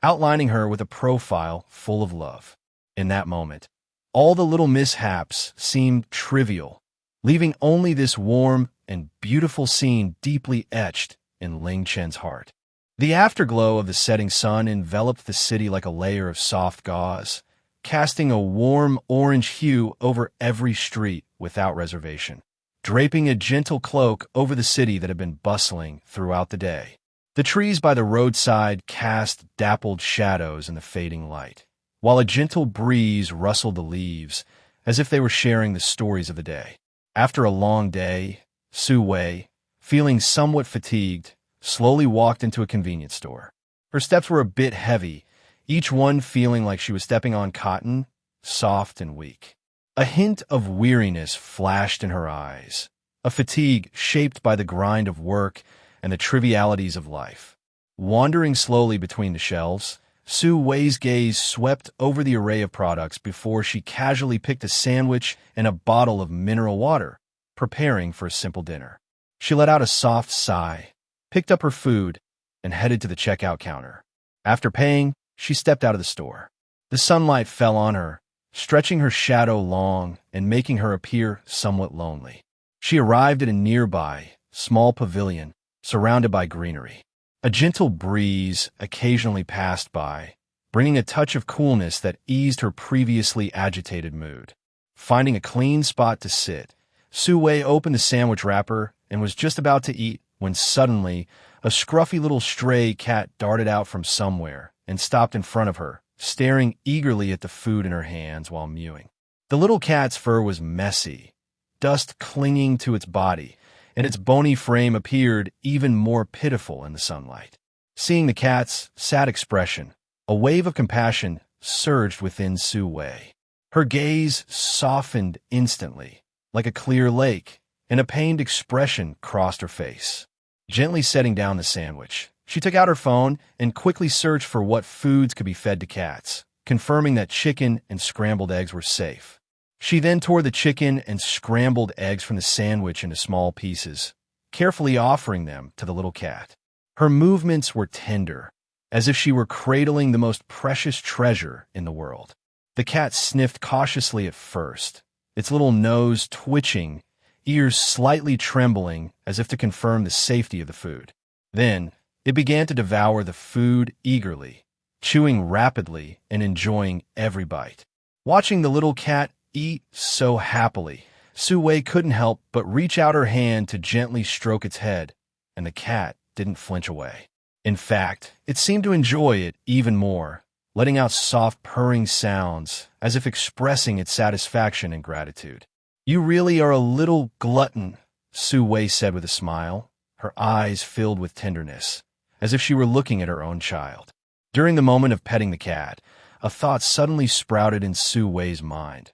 outlining her with a profile full of love. In that moment, all the little mishaps seemed trivial, leaving only this warm and beautiful scene deeply etched in Ling Chen's heart. The afterglow of the setting sun enveloped the city like a layer of soft gauze, casting a warm orange hue over every street without reservation. draping a gentle cloak over the city that had been bustling throughout the day. The trees by the roadside cast dappled shadows in the fading light, while a gentle breeze rustled the leaves as if they were sharing the stories of the day. After a long day, Su Wei, feeling somewhat fatigued, slowly walked into a convenience store. Her steps were a bit heavy, each one feeling like she was stepping on cotton, soft and weak. A hint of weariness flashed in her eyes, a fatigue shaped by the grind of work and the trivialities of life. Wandering slowly between the shelves, Su Wei's gaze swept over the array of products before she casually picked a sandwich and a bottle of mineral water, preparing for a simple dinner. She let out a soft sigh, picked up her food, and headed to the checkout counter. After paying, she stepped out of the store. The sunlight fell on her, stretching her shadow long and making her appear somewhat lonely. She arrived at a nearby, small pavilion, surrounded by greenery. A gentle breeze occasionally passed by, bringing a touch of coolness that eased her previously agitated mood. Finding a clean spot to sit, Su Wei opened the sandwich wrapper and was just about to eat when suddenly a scruffy little stray cat darted out from somewhere and stopped in front of her, staring eagerly at the food in her hands while mewing. The little cat's fur was messy, dust clinging to its body, and its bony frame appeared even more pitiful in the sunlight. Seeing the cat's sad expression, a wave of compassion surged within Su Wei. Her gaze softened instantly, like a clear lake, and a pained expression crossed her face. Gently setting down the sandwich, she took out her phone and quickly searched for what foods could be fed to cats, confirming that chicken and scrambled eggs were safe. She then tore the chicken and scrambled eggs from the sandwich into small pieces, carefully offering them to the little cat. Her movements were tender, as if she were cradling the most precious treasure in the world. The cat sniffed cautiously at first, its little nose twitching, ears slightly trembling as if to confirm the safety of the food. Then, it began to devour the food eagerly, chewing rapidly and enjoying every bite. Watching the little cat eat so happily, Su Wei couldn't help but reach out her hand to gently stroke its head, and the cat didn't flinch away. In fact, it seemed to enjoy it even more, letting out soft purring sounds as if expressing its satisfaction and gratitude. "You really are a little glutton," Su Wei said with a smile, her eyes filled with tenderness, as if she were looking at her own child. During the moment of petting the cat, a thought suddenly sprouted in Su Wei's mind.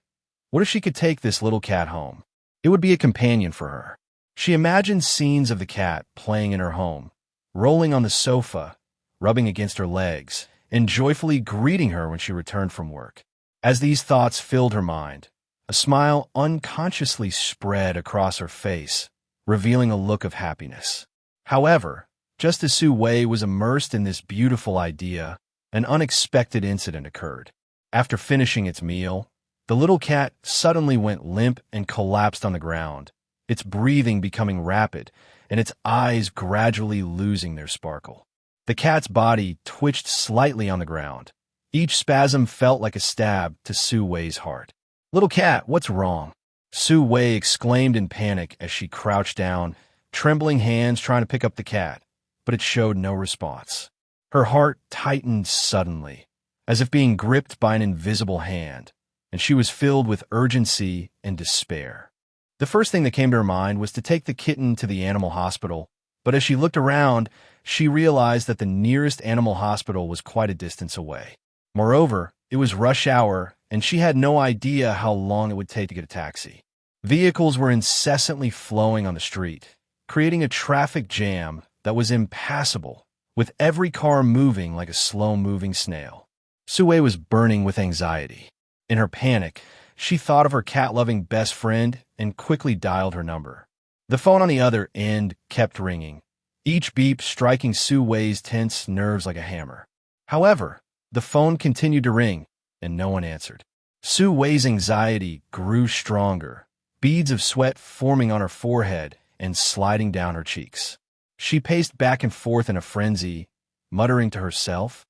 What if she could take this little cat home? It would be a companion for her. She imagined scenes of the cat playing in her home, rolling on the sofa, rubbing against her legs, and joyfully greeting her when she returned from work. As these thoughts filled her mind, a smile unconsciously spread across her face, revealing a look of happiness. However, just as Su Wei was immersed in this beautiful idea, an unexpected incident occurred. After finishing its meal, the little cat suddenly went limp and collapsed on the ground, its breathing becoming rapid and its eyes gradually losing their sparkle. The cat's body twitched slightly on the ground. Each spasm felt like a stab to Su Wei's heart. "Little cat, what's wrong?" Su Wei exclaimed in panic as she crouched down, trembling hands trying to pick up the cat, but it showed no response. Her heart tightened suddenly, as if being gripped by an invisible hand, and she was filled with urgency and despair. The first thing that came to her mind was to take the kitten to the animal hospital, but as she looked around, she realized that the nearest animal hospital was quite a distance away. Moreover, it was rush hour, and she had no idea how long it would take to get a taxi. Vehicles were incessantly flowing on the street, creating a traffic jam that was impassable, with every car moving like a slow-moving snail. Su Wei was burning with anxiety. In her panic, she thought of her cat-loving best friend and quickly dialed her number. The phone on the other end kept ringing, each beep striking Su Wei's tense nerves like a hammer. However, the phone continued to ring, and no one answered. Su Wei's anxiety grew stronger, beads of sweat forming on her forehead and sliding down her cheeks. She paced back and forth in a frenzy, muttering to herself,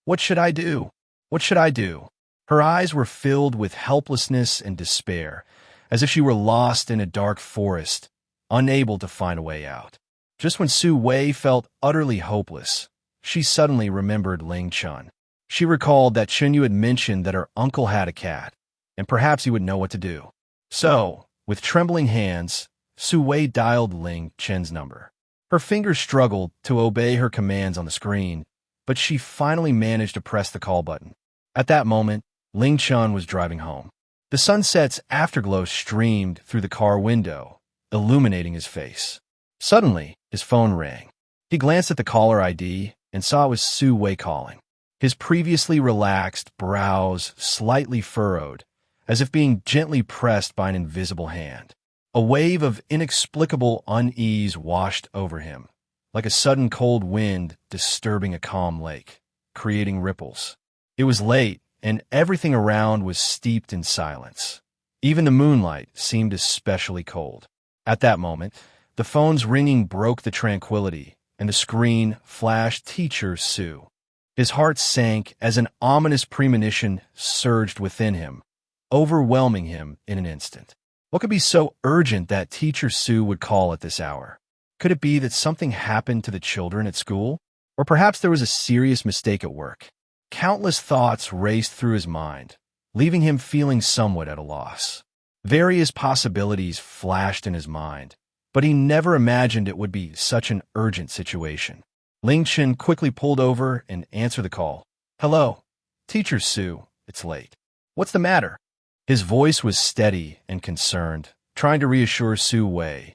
"What should I do? What should I do?" Her eyes were filled with helplessness and despair, as if she were lost in a dark forest, unable to find a way out. Just when Su Wei felt utterly hopeless, she suddenly remembered Ling Chen. She recalled that Chen Yu had mentioned that her uncle had a cat, and perhaps he would know what to do. So, with trembling hands, Su Wei dialed Ling Chen's number. Her fingers struggled to obey her commands on the screen, but she finally managed to press the call button. At that moment, Ling Chen was driving home. The sunset's afterglow streamed through the car window, illuminating his face. Suddenly, his phone rang. He glanced at the caller ID and saw it was Su Wei calling. His previously relaxed brows slightly furrowed, as if being gently pressed by an invisible hand. A wave of inexplicable unease washed over him, like a sudden cold wind disturbing a calm lake, creating ripples. It was late, and everything around was steeped in silence. Even the moonlight seemed especially cold. At that moment, the phone's ringing broke the tranquility, and the screen flashed Teacher Su. His heart sank as an ominous premonition surged within him, overwhelming him in an instant. What could be so urgent that Teacher Su would call at this hour? Could it be that something happened to the children at school? Or perhaps there was a serious mistake at work? Countless thoughts raced through his mind, leaving him feeling somewhat at a loss. Various possibilities flashed in his mind, but he never imagined it would be such an urgent situation. Ling Chen quickly pulled over and answered the call. "Hello, Teacher Su, it's late. What's the matter?" His voice was steady and concerned, trying to reassure Su Wei,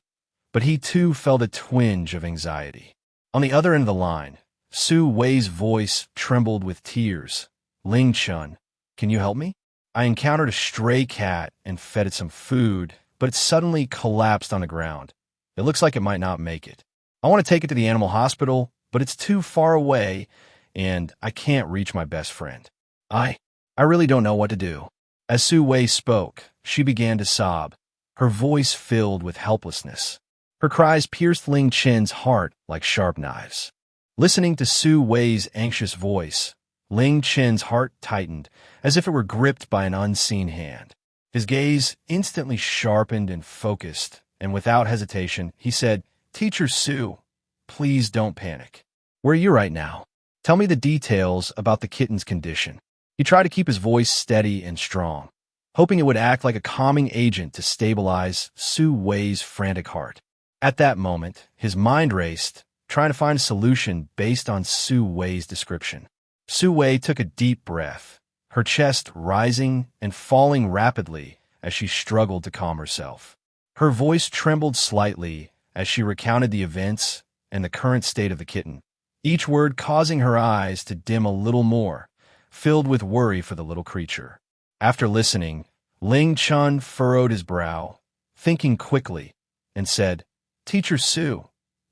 but he too felt a twinge of anxiety. On the other end of the line, Su Wei's voice trembled with tears. "Ling Chen, can you help me? I encountered a stray cat and fed it some food, but it suddenly collapsed on the ground. It looks like it might not make it. I want to take it to the animal hospital, but it's too far away, and I can't reach my best friend. I really don't know what to do." As Su Wei spoke, she began to sob, her voice filled with helplessness. Her cries pierced Ling Chen's heart like sharp knives. Listening to Su Wei's anxious voice, Ling Chen's heart tightened, as if it were gripped by an unseen hand. His gaze instantly sharpened and focused, and without hesitation, he said, "Teacher Su, please don't panic. Where are you right now? Tell me the details about the kitten's condition." He tried to keep his voice steady and strong, hoping it would act like a calming agent to stabilize Su Wei's frantic heart. At that moment, his mind raced, trying to find a solution based on Su Wei's description. Su Wei took a deep breath, her chest rising and falling rapidly as she struggled to calm herself. Her voice trembled slightly as she recounted the events and the current state of the kitten, each word causing her eyes to dim a little more, filled with worry for the little creature. After listening, Ling Chen furrowed his brow, thinking quickly, and said, "Teacher Su,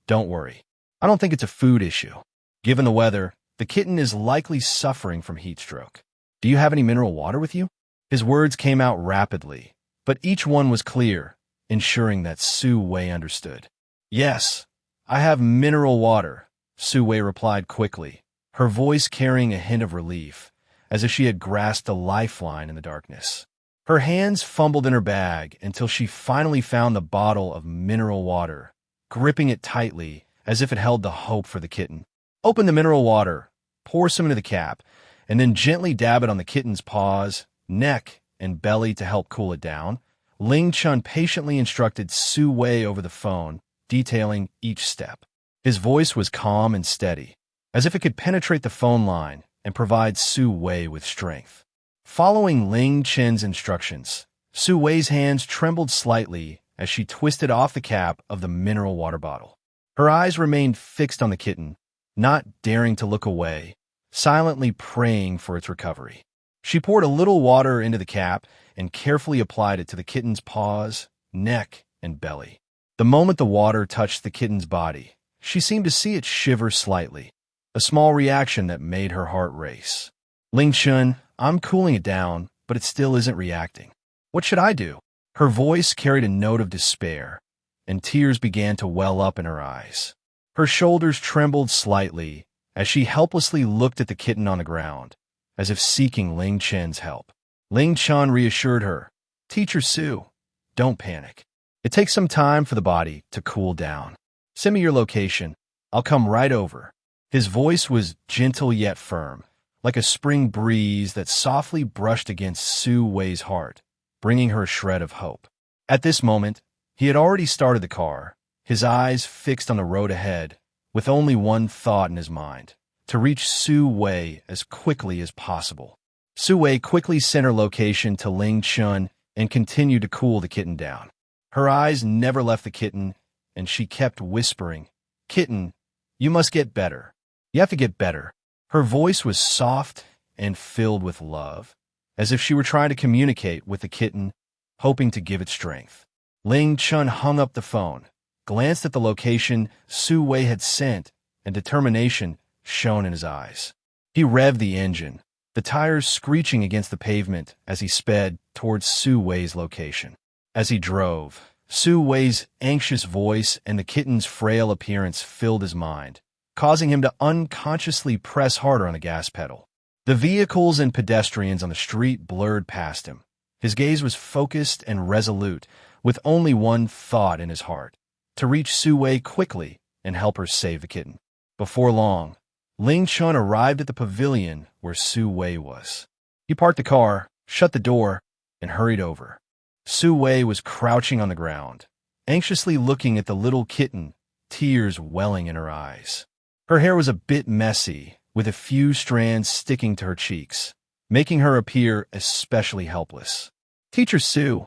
don't worry. I don't think it's a food issue. Given the weather, the kitten is likely suffering from heat stroke. Do you have any mineral water with you?" His words came out rapidly, but each one was clear, ensuring that Su Wei understood. "Yes, I have mineral water," Su Wei replied quickly, her voice carrying a hint of relief, as if she had grasped a lifeline in the darkness. Her hands fumbled in her bag until she finally found the bottle of mineral water, gripping it tightly as if it held the hope for the kitten. "Open the mineral water, pour some into the cap, and then gently dab it on the kitten's paws, neck, and belly to help cool it down." Ling Chen patiently instructed Su Wei over the phone, detailing each step. His voice was calm and steady, as if it could penetrate the phone line and provide Su Wei with strength. Following Ling Chen's instructions, Su Wei's hands trembled slightly as she twisted off the cap of the mineral water bottle. Her eyes remained fixed on the kitten, not daring to look away, silently praying for its recovery. She poured a little water into the cap and carefully applied it to the kitten's paws, neck, and belly. The moment the water touched the kitten's body, she seemed to see it shiver slightly, a small reaction that made her heart race. "Ling Chen, I'm cooling it down, but it still isn't reacting. What should I do?" Her voice carried a note of despair, and tears began to well up in her eyes. Her shoulders trembled slightly as she helplessly looked at the kitten on the ground, as if seeking Ling Chen's help. Ling Chen reassured her, "Teacher Su, don't panic. It takes some time for the body to cool down. Send me your location. I'll come right over." His voice was gentle yet firm, like a spring breeze that softly brushed against Su Wei's heart, bringing her a shred of hope. At this moment, he had already started the car, his eyes fixed on the road ahead, with only one thought in his mind: to reach Su Wei as quickly as possible. Su Wei quickly sent her location to Ling Chen and continued to cool the kitten down. Her eyes never left the kitten, and she kept whispering, "Kitten, you must get better. You have to get better." Her voice was soft and filled with love, as if she were trying to communicate with the kitten, hoping to give it strength. Ling Chen hung up the phone, glanced at the location Su Wei had sent, and determination shone in his eyes. He revved the engine, the tires screeching against the pavement as he sped towards Su Wei's location. As he drove, Su Wei's anxious voice and the kitten's frail appearance filled his mind, causing him to unconsciously press harder on the gas pedal. The vehicles and pedestrians on the street blurred past him. His gaze was focused and resolute, with only one thought in his heart: to reach Su Wei quickly and help her save the kitten. Before long, Ling Chen arrived at the pavilion where Su Wei was. He parked the car, shut the door, and hurried over. Su Wei was crouching on the ground, anxiously looking at the little kitten, tears welling in her eyes. Her hair was a bit messy, with a few strands sticking to her cheeks, making her appear especially helpless. "Teacher Su,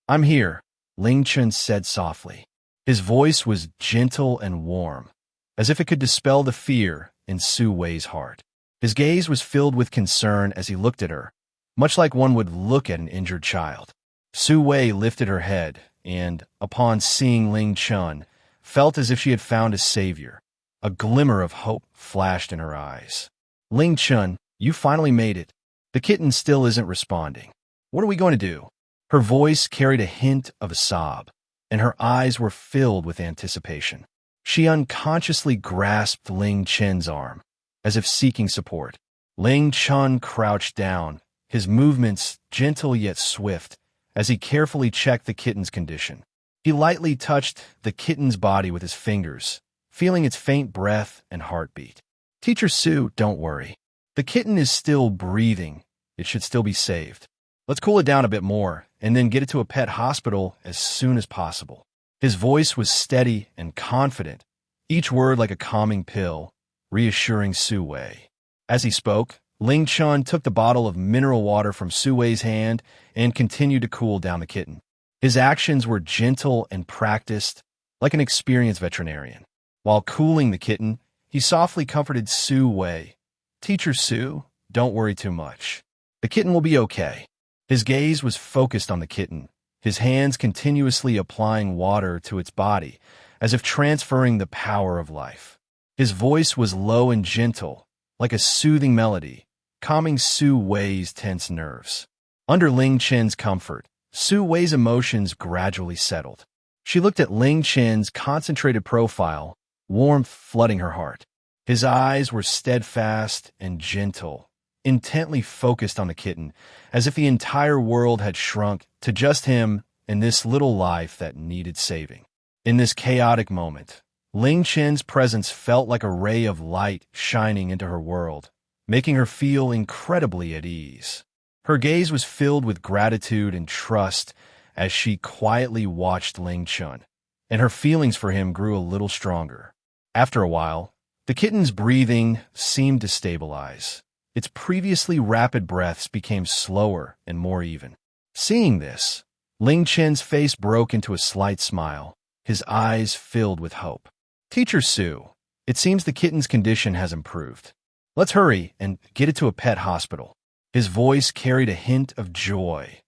I'm here," Ling Chen said softly. His voice was gentle and warm, as if it could dispel the fear in Su Wei's heart. His gaze was filled with concern as he looked at her, much like one would look at an injured child. Su Wei lifted her head and, upon seeing Ling Chen, felt as if she had found a savior. A glimmer of hope flashed in her eyes. "Ling Chen, you finally made it. The kitten still isn't responding. What are we going to do?" Her voice carried a hint of a sob, and her eyes were filled with anticipation. She unconsciously grasped Ling Chen's arm, as if seeking support. Ling Chen crouched down, his movements gentle yet swift, as he carefully checked the kitten's condition. He lightly touched the kitten's body with his fingers, feeling its faint breath and heartbeat. "Teacher Su, don't worry. The kitten is still breathing. It should still be saved. Let's cool it down a bit more, and then get it to a pet hospital as soon as possible." His voice was steady and confident, each word like a calming pill, reassuring Su Wei. As he spoke, Ling Chen took the bottle of mineral water from Su Wei's hand and continued to cool down the kitten. His actions were gentle and practiced, like an experienced veterinarian. While cooling the kitten, he softly comforted Su Wei. "Teacher Su, don't worry too much. The kitten will be okay." His gaze was focused on the kitten, his hands continuously applying water to its body, as if transferring the power of life. His voice was low and gentle, like a soothing melody, calming Su Wei's tense nerves. Under Ling Chen's comfort, Su Wei's emotions gradually settled. She looked at Ling Chen's concentrated profile, warmth flooding her heart. His eyes were steadfast and gentle, intently focused on the kitten, as if the entire world had shrunk to just him and this little life that needed saving. In this chaotic moment, Ling Chen's presence felt like a ray of light shining into her world, making her feel incredibly at ease. Her gaze was filled with gratitude and trust as she quietly watched Ling Chen, and her feelings for him grew a little stronger. After a while, the kitten's breathing seemed to stabilize. Its previously rapid breaths became slower and more even. Seeing this, Ling Chen's face broke into a slight smile, his eyes filled with hope. "Teacher Su, it seems the kitten's condition has improved. Let's hurry and get it to a pet hospital." His voice carried a hint of joy,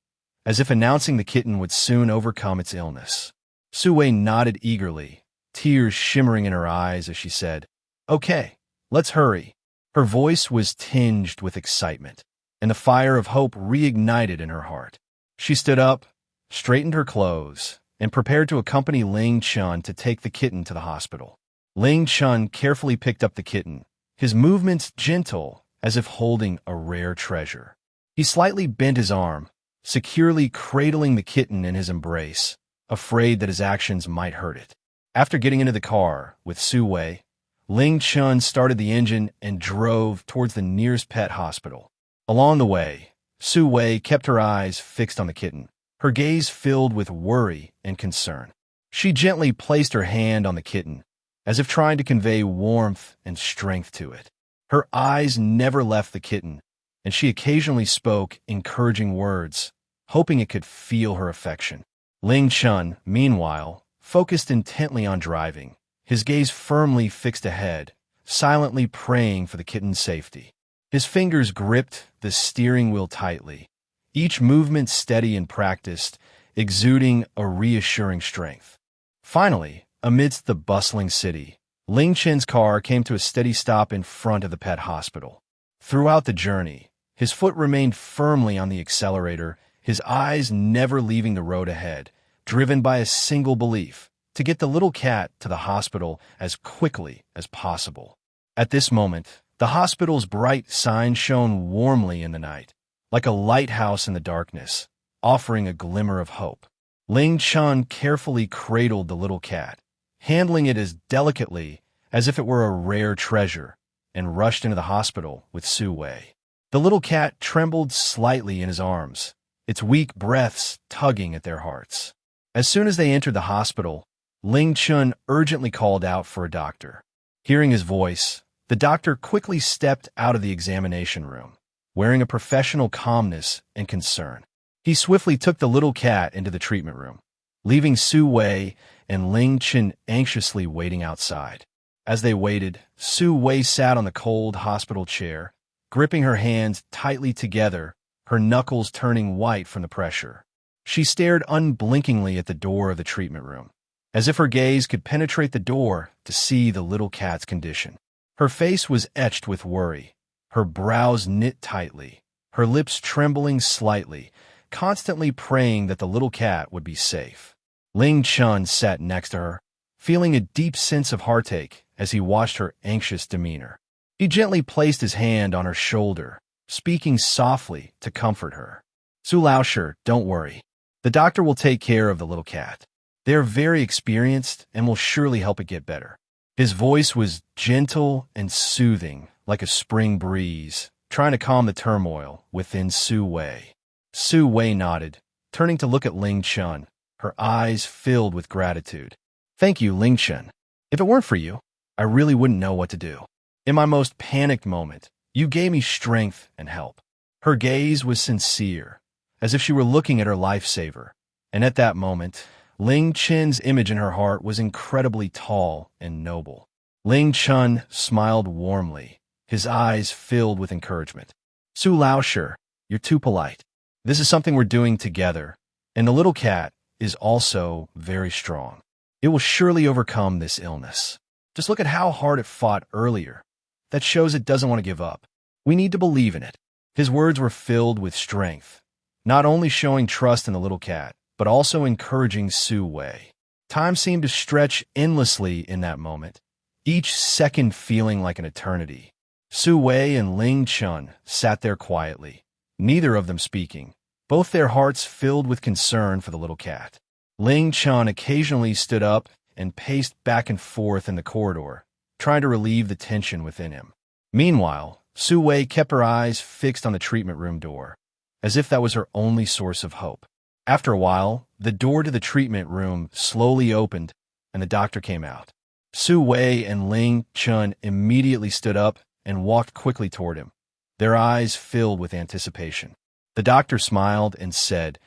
as if announcing the kitten would soon overcome its illness. Su Wei nodded eagerly, tears shimmering in her eyes as she said, "Okay, let's hurry." Her voice was tinged with excitement, and the fire of hope reignited in her heart. She stood up, straightened her clothes, and prepared to accompany Ling Chen to take the kitten to the hospital. Ling Chen carefully picked up the kitten, his movements gentle, as if holding a rare treasure. He slightly bent his arm, securely cradling the kitten in his embrace, afraid that his actions might hurt it. After getting into the car with Su Wei, Ling Chen started the engine and drove towards the nearest pet hospital. Along the way, Su Wei kept her eyes fixed on the kitten, her gaze filled with worry and concern. She gently placed her hand on the kitten, as if trying to convey warmth and strength to it. Her eyes never left the kitten, and she occasionally spoke encouraging words, hoping it could feel her affection. Ling Chen, meanwhile, focused intently on driving, his gaze firmly fixed ahead, silently praying for the kitten's safety. His fingers gripped the steering wheel tightly, each movement steady and practiced, exuding a reassuring strength. Finally, amidst the bustling city, Ling Chen's car came to a steady stop in front of the pet hospital. Throughout the journey, his foot remained firmly on the accelerator, his eyes never leaving the road ahead, driven by a single belief: to get the little cat to the hospital as quickly as possible. At this moment, the hospital's bright sign shone warmly in the night, like a lighthouse in the darkness, offering a glimmer of hope. Ling Chen carefully cradled the little cat, handling it as delicately as if it were a rare treasure, and rushed into the hospital with Su Wei. The little cat trembled slightly in his arms, its weak breaths tugging at their hearts. As soon as they entered the hospital, Ling Chen urgently called out for a doctor. Hearing his voice, the doctor quickly stepped out of the examination room, wearing a professional calmness and concern. He swiftly took the little cat into the treatment room, leaving Su Wei and Ling Chen anxiously waiting outside. As they waited, Su Wei sat on the cold hospital chair, gripping her hands tightly together, her knuckles turning white from the pressure. She stared unblinkingly at the door of the treatment room, as if her gaze could penetrate the door to see the little cat's condition. Her face was etched with worry, her brows knit tightly, her lips trembling slightly, constantly praying that the little cat would be safe. Ling Chen sat next to her, feeling a deep sense of heartache as he watched her anxious demeanor. He gently placed his hand on her shoulder, speaking softly to comfort her. "Su Laosher, don't worry. The doctor will take care of the little cat. They are very experienced and will surely help it get better." His voice was gentle and soothing, like a spring breeze, trying to calm the turmoil within Su Wei. Su Wei nodded, turning to look at Ling Chen, her eyes filled with gratitude. "Thank you, Ling Chen. If it weren't for you, I really wouldn't know what to do. In my most panicked moment, you gave me strength and help." Her gaze was sincere, as if she were looking at her lifesaver, and at that moment, Ling Chen's image in her heart was incredibly tall and noble. Ling Chen smiled warmly, his eyes filled with encouragement. "Su Laosher, you're too polite. This is something we're doing together, and the little cat is also very strong. It will surely overcome this illness. Just look at how hard it fought earlier. That shows it doesn't want to give up. We need to believe in it." His words were filled with strength, not only showing trust in the little cat, but also encouraging Su Wei. Time seemed to stretch endlessly in that moment, each second feeling like an eternity. Su Wei and Ling Chen sat there quietly, neither of them speaking, both their hearts filled with concern for the little cat. Ling Chen occasionally stood up and paced back and forth in the corridor, trying to relieve the tension within him. Meanwhile, Su Wei kept her eyes fixed on the treatment room door, as if that was her only source of hope. After a while, the door to the treatment room slowly opened, and the doctor came out. Su Wei and Ling Chen immediately stood up and walked quickly toward him, their eyes filled with anticipation. The doctor smiled and said,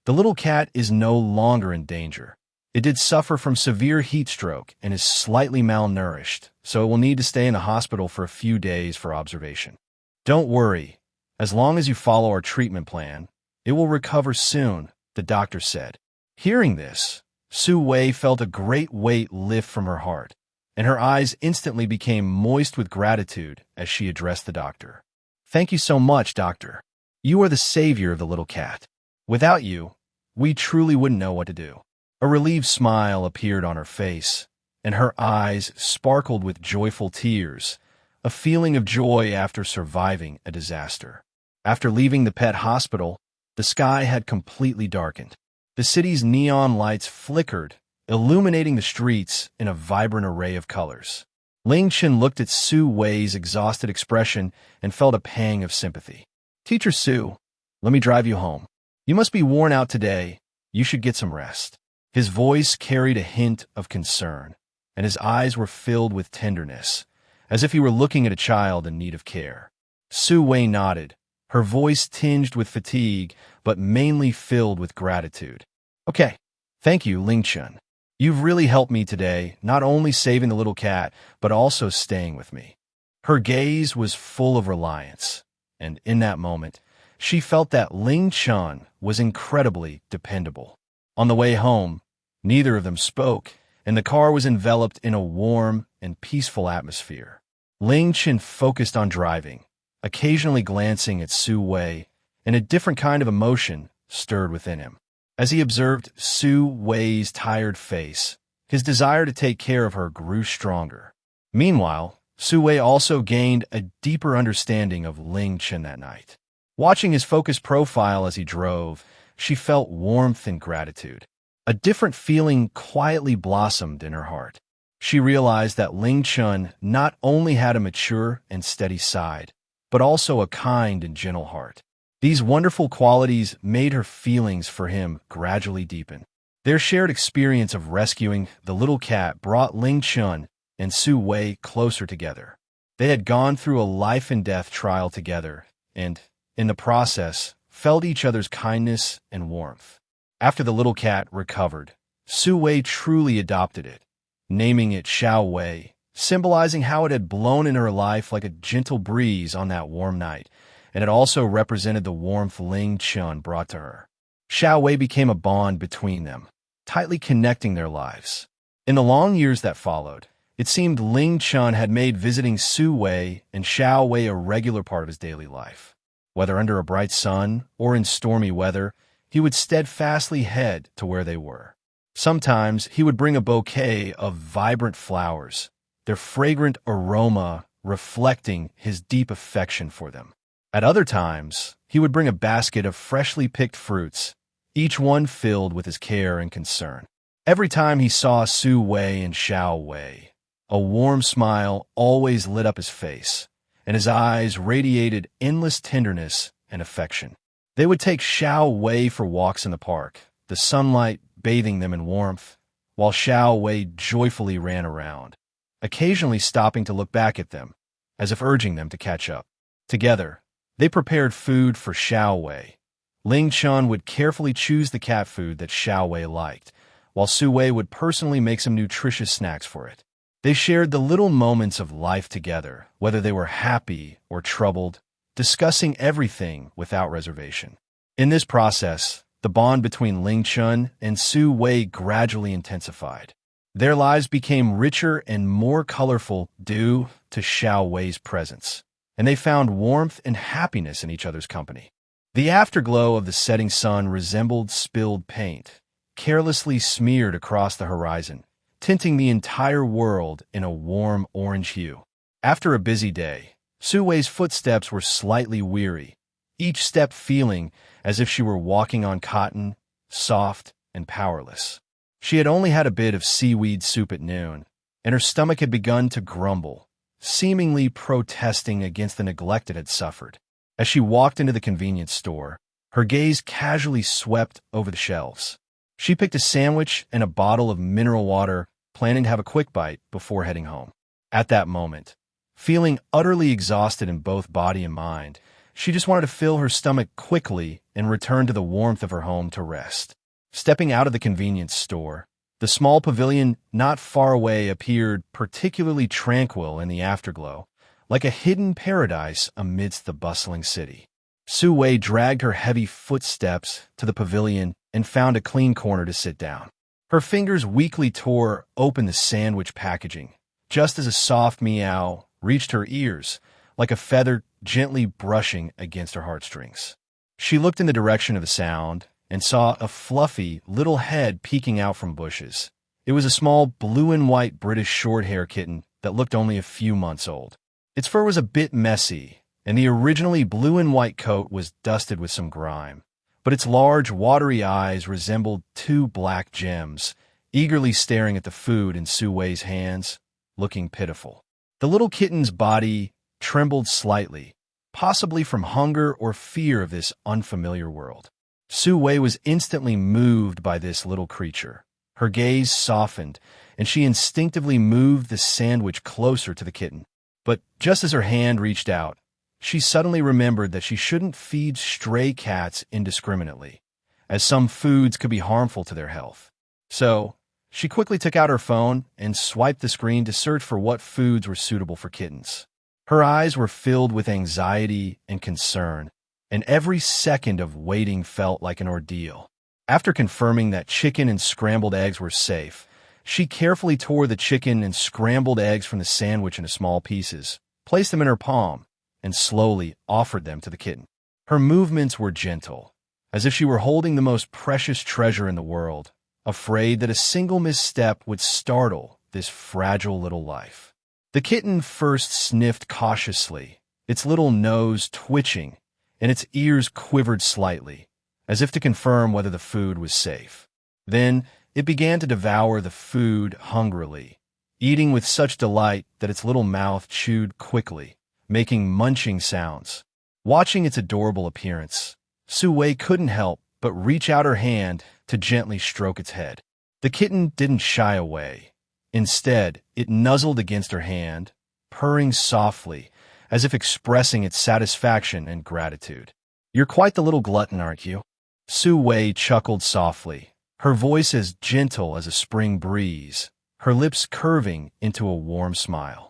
"The little cat is no longer in danger. It did suffer from severe heat stroke and is slightly malnourished, so it will need to stay in the hospital for a few days for observation. Don't worry. As long as you follow our treatment plan, it will recover soon," the doctor said. Hearing this, Su Wei felt a great weight lift from her heart, and her eyes instantly became moist with gratitude as she addressed the doctor. "Thank you so much, doctor. You are the savior of the little cat. Without you, we truly wouldn't know what to do." A relieved smile appeared on her face, and her eyes sparkled with joyful tears, a feeling of joy after surviving a disaster. After leaving the pet hospital, The sky had completely darkened. The city's neon lights flickered, illuminating the streets in a vibrant array of colors. Ling Chen looked at Su Wei's exhausted expression and felt a pang of sympathy. "Teacher Su, let me drive you home. You must be worn out today. You should get some rest." His voice carried a hint of concern, and his eyes were filled with tenderness, as if he were looking at a child in need of care. Su Wei nodded, her voice tinged with fatigue, but mainly filled with gratitude. "Okay, thank you, Ling Chen. You've really helped me today, not only saving the little cat, but also staying with me." Her gaze was full of reliance, and in that moment, she felt that Ling Chen was incredibly dependable. On the way home, neither of them spoke, and the car was enveloped in a warm and peaceful atmosphere. Ling Chen focused on driving, occasionally glancing at Su Wei, and a different kind of emotion stirred within him. As he observed Su Wei's tired face, his desire to take care of her grew stronger. Meanwhile, Su Wei also gained a deeper understanding of Ling Chen that night. Watching his focused profile as he drove, she felt warmth and gratitude. A different feeling quietly blossomed in her heart. She realized that Ling Chen not only had a mature and steady side, but also a kind and gentle heart. These wonderful qualities made her feelings for him gradually deepen. Their shared experience of rescuing the little cat brought Ling Chen and Su Wei closer together. They had gone through a life-and-death trial together, and, in the process, felt each other's kindness and warmth. After the little cat recovered, Su Wei truly adopted it, naming it Xiao Wei, symbolizing how it had blown in her life like a gentle breeze on that warm night, and it also represented the warmth Ling Chen brought to her. Xiao Wei became a bond between them, tightly connecting their lives. In the long years that followed, it seemed Ling Chen had made visiting Su Wei and Xiao Wei a regular part of his daily life. Whether under a bright sun or in stormy weather, he would steadfastly head to where they were. Sometimes he would bring a bouquet of vibrant flowers, their fragrant aroma reflecting his deep affection for them. At other times, he would bring a basket of freshly picked fruits, each one filled with his care and concern. Every time he saw Su Wei and Xiao Wei, a warm smile always lit up his face, and his eyes radiated endless tenderness and affection. They would take Xiao Wei for walks in the park, the sunlight bathing them in warmth, while Xiao Wei joyfully ran around, occasionally stopping to look back at them, as if urging them to catch up. Together, they prepared food for Xiao Wei. Ling Chen would carefully choose the cat food that Xiao Wei liked, while Su Wei would personally make some nutritious snacks for it. They shared the little moments of life together, whether they were happy or troubled, discussing everything without reservation. In this process, the bond between Ling Chen and Su Wei gradually intensified. Their lives became richer and more colorful due to Xiao Wei's presence, and they found warmth and happiness in each other's company. The afterglow of the setting sun resembled spilled paint, carelessly smeared across the horizon, tinting the entire world in a warm orange hue. After a busy day, Su Wei's footsteps were slightly weary, each step feeling as if she were walking on cotton, soft and powerless. She had only had a bit of seaweed soup at noon, and her stomach had begun to grumble, seemingly protesting against the neglect it had suffered. As she walked into the convenience store, her gaze casually swept over the shelves. She picked a sandwich and a bottle of mineral water, planning to have a quick bite before heading home. At that moment, feeling utterly exhausted in both body and mind, she just wanted to fill her stomach quickly and return to the warmth of her home to rest. Stepping out of the convenience store, the small pavilion not far away appeared particularly tranquil in the afterglow, like a hidden paradise amidst the bustling city. Su Wei dragged her heavy footsteps to the pavilion and found a clean corner to sit down. Her fingers weakly tore open the sandwich packaging, just as a soft meow reached her ears, like a feather gently brushing against her heartstrings. She looked in the direction of the sound and saw a fluffy little head peeking out from bushes. It was a small blue and white British short-hair kitten that looked only a few months old. Its fur was a bit messy, and the originally blue and white coat was dusted with some grime, but its large, watery eyes resembled two black gems, eagerly staring at the food in Su Wei's hands, looking pitiful. The little kitten's body trembled slightly, possibly from hunger or fear of this unfamiliar world. Su Wei was instantly moved by this little creature. Her gaze softened, and she instinctively moved the sandwich closer to the kitten. But just as her hand reached out, she suddenly remembered that she shouldn't feed stray cats indiscriminately, as some foods could be harmful to their health. So, she quickly took out her phone and swiped the screen to search for what foods were suitable for kittens. Her eyes were filled with anxiety and concern, and every second of waiting felt like an ordeal. After confirming that chicken and scrambled eggs were safe, she carefully tore the chicken and scrambled eggs from the sandwich into small pieces, placed them in her palm, and slowly offered them to the kitten. Her movements were gentle, as if she were holding the most precious treasure in the world, afraid that a single misstep would startle this fragile little life. The kitten first sniffed cautiously, its little nose twitching, and its ears quivered slightly, as if to confirm whether the food was safe. Then it began to devour the food hungrily, eating with such delight that its little mouth chewed quickly, making munching sounds. Watching its adorable appearance, Su Wei couldn't help but reach out her hand to gently stroke its head. The kitten didn't shy away. Instead, it nuzzled against her hand, purring softly, as if expressing its satisfaction and gratitude. "You're quite the little glutton, aren't you?" Su Wei chuckled softly, her voice as gentle as a spring breeze, her lips curving into a warm smile.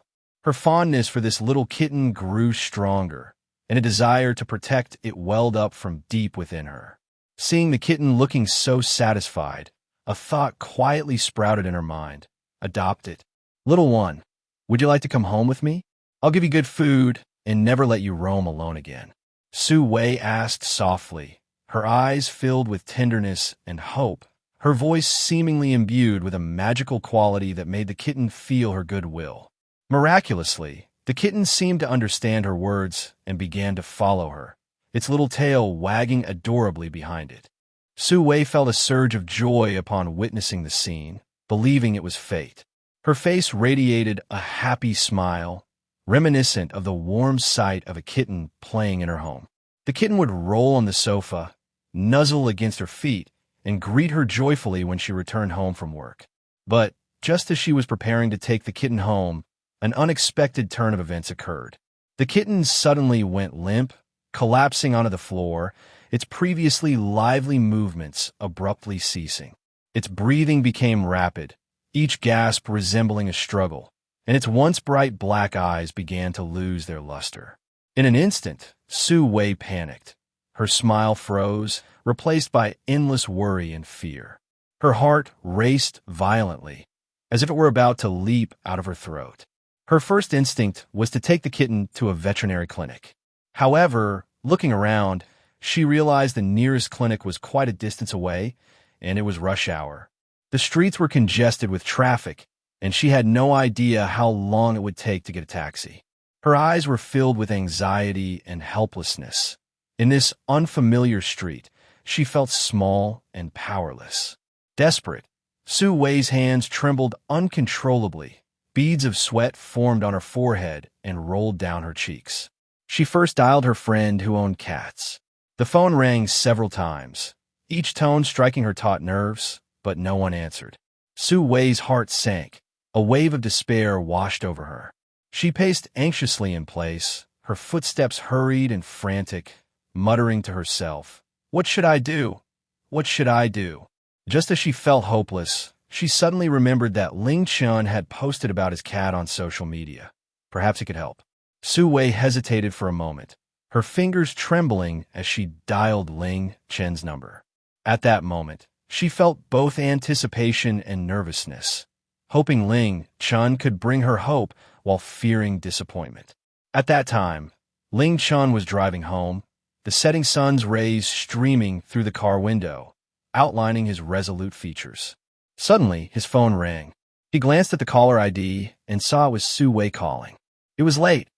Her fondness for this little kitten grew stronger, and a desire to protect it welled up from deep within her. Seeing the kitten looking so satisfied, a thought quietly sprouted in her mind. Adopt it. "Little one, would you like to come home with me? I'll give you good food and never let you roam alone again." Su Wei asked softly, her eyes filled with tenderness and hope, her voice seemingly imbued with a magical quality that made the kitten feel her goodwill. Miraculously, the kitten seemed to understand her words and began to follow her, its little tail wagging adorably behind it. Su Wei felt a surge of joy upon witnessing the scene, believing it was fate. Her face radiated a happy smile, reminiscent of the warm sight of a kitten playing in her home. The kitten would roll on the sofa, nuzzle against her feet, and greet her joyfully when she returned home from work. But just as she was preparing to take the kitten home, an unexpected turn of events occurred. The kitten suddenly went limp, collapsing onto the floor, its previously lively movements abruptly ceasing. Its breathing became rapid, each gasp resembling a struggle, and its once bright black eyes began to lose their luster. In an instant, Su Wei panicked. Her smile froze, replaced by endless worry and fear. Her heart raced violently, as if it were about to leap out of her throat. Her first instinct was to take the kitten to a veterinary clinic. However, looking around, she realized the nearest clinic was quite a distance away, and it was rush hour. The streets were congested with traffic, and she had no idea how long it would take to get a taxi. Her eyes were filled with anxiety and helplessness. In this unfamiliar street, she felt small and powerless. Desperate, Su Wei's hands trembled uncontrollably. Beads of sweat formed on her forehead and rolled down her cheeks. She first dialed her friend who owned cats. The phone rang several times, each tone striking her taut nerves, but no one answered. Su Wei's heart sank. A wave of despair washed over her. She paced anxiously in place, her footsteps hurried and frantic, muttering to herself, "What should I do? What should I do?" Just as she felt hopeless, she suddenly remembered that Ling Chen had posted about his cat on social media. Perhaps it could help. Su Wei hesitated for a moment, her fingers trembling as she dialed Ling Chen's number. At that moment, she felt both anticipation and nervousness, hoping Ling Chen could bring her hope while fearing disappointment. At that time, Ling Chen was driving home, the setting sun's rays streaming through the car window, outlining his resolute features. Suddenly, his phone rang. He glanced at the caller ID and saw it was Su Wei calling. It was late.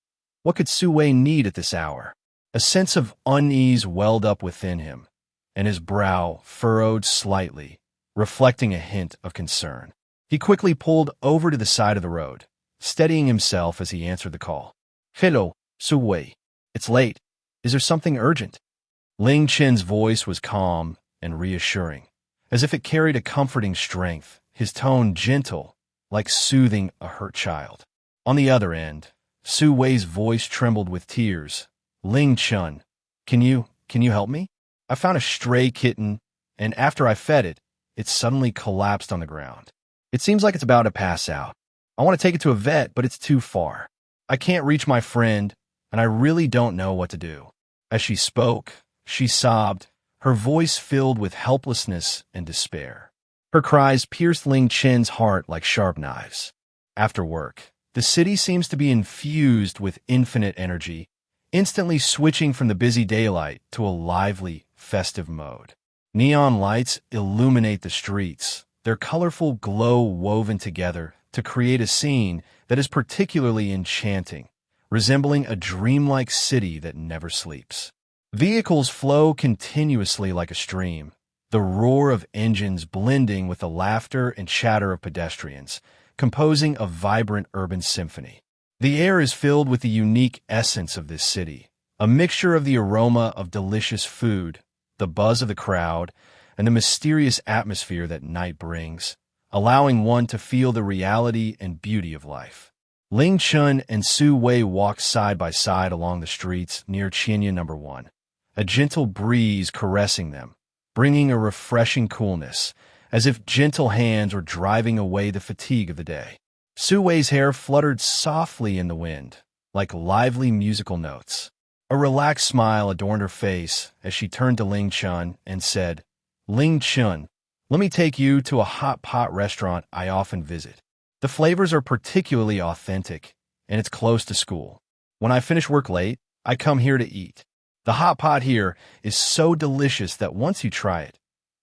What could Su Wei need at this hour? A sense of unease welled up within him, and his brow furrowed slightly, reflecting a hint of concern. He quickly pulled over to the side of the road, steadying himself as he answered the call. "Hello, Su Wei. It's late. Is there something urgent?" Ling Chen's voice was calm and reassuring, as if it carried a comforting strength, his tone gentle, like soothing a hurt child. On the other end, Su Wei's voice trembled with tears. "Ling Chen, can you help me? I found a stray kitten, and after I fed it, it suddenly collapsed on the ground. It seems like it's about to pass out. I want to take it to a vet, but it's too far. I can't reach my friend, and I really don't know what to do." As she spoke, she sobbed, her voice filled with helplessness and despair. Her cries pierced Ling Chen's heart like sharp knives. After work, the city seems to be infused with infinite energy, instantly switching from the busy daylight to a lively, festive mode. Neon lights illuminate the streets, their colorful glow woven together to create a scene that is particularly enchanting, resembling a dreamlike city that never sleeps. Vehicles flow continuously like a stream, the roar of engines blending with the laughter and chatter of pedestrians, composing a vibrant urban symphony. The air is filled with the unique essence of this city, a mixture of the aroma of delicious food, the buzz of the crowd, and the mysterious atmosphere that night brings, allowing one to feel the reality and beauty of life. Ling Chen and Su Wei walked side by side along the streets near Qianyan No. 1, a gentle breeze caressing them, bringing a refreshing coolness, as if gentle hands were driving away the fatigue of the day. Su Wei's hair fluttered softly in the wind, like lively musical notes. A relaxed smile adorned her face as she turned to Ling Chen and said, "Ling Chen, let me take you to a hot pot restaurant I often visit. The flavors are particularly authentic, and it's close to school. When I finish work late, I come here to eat. The hot pot here is so delicious that once you try it,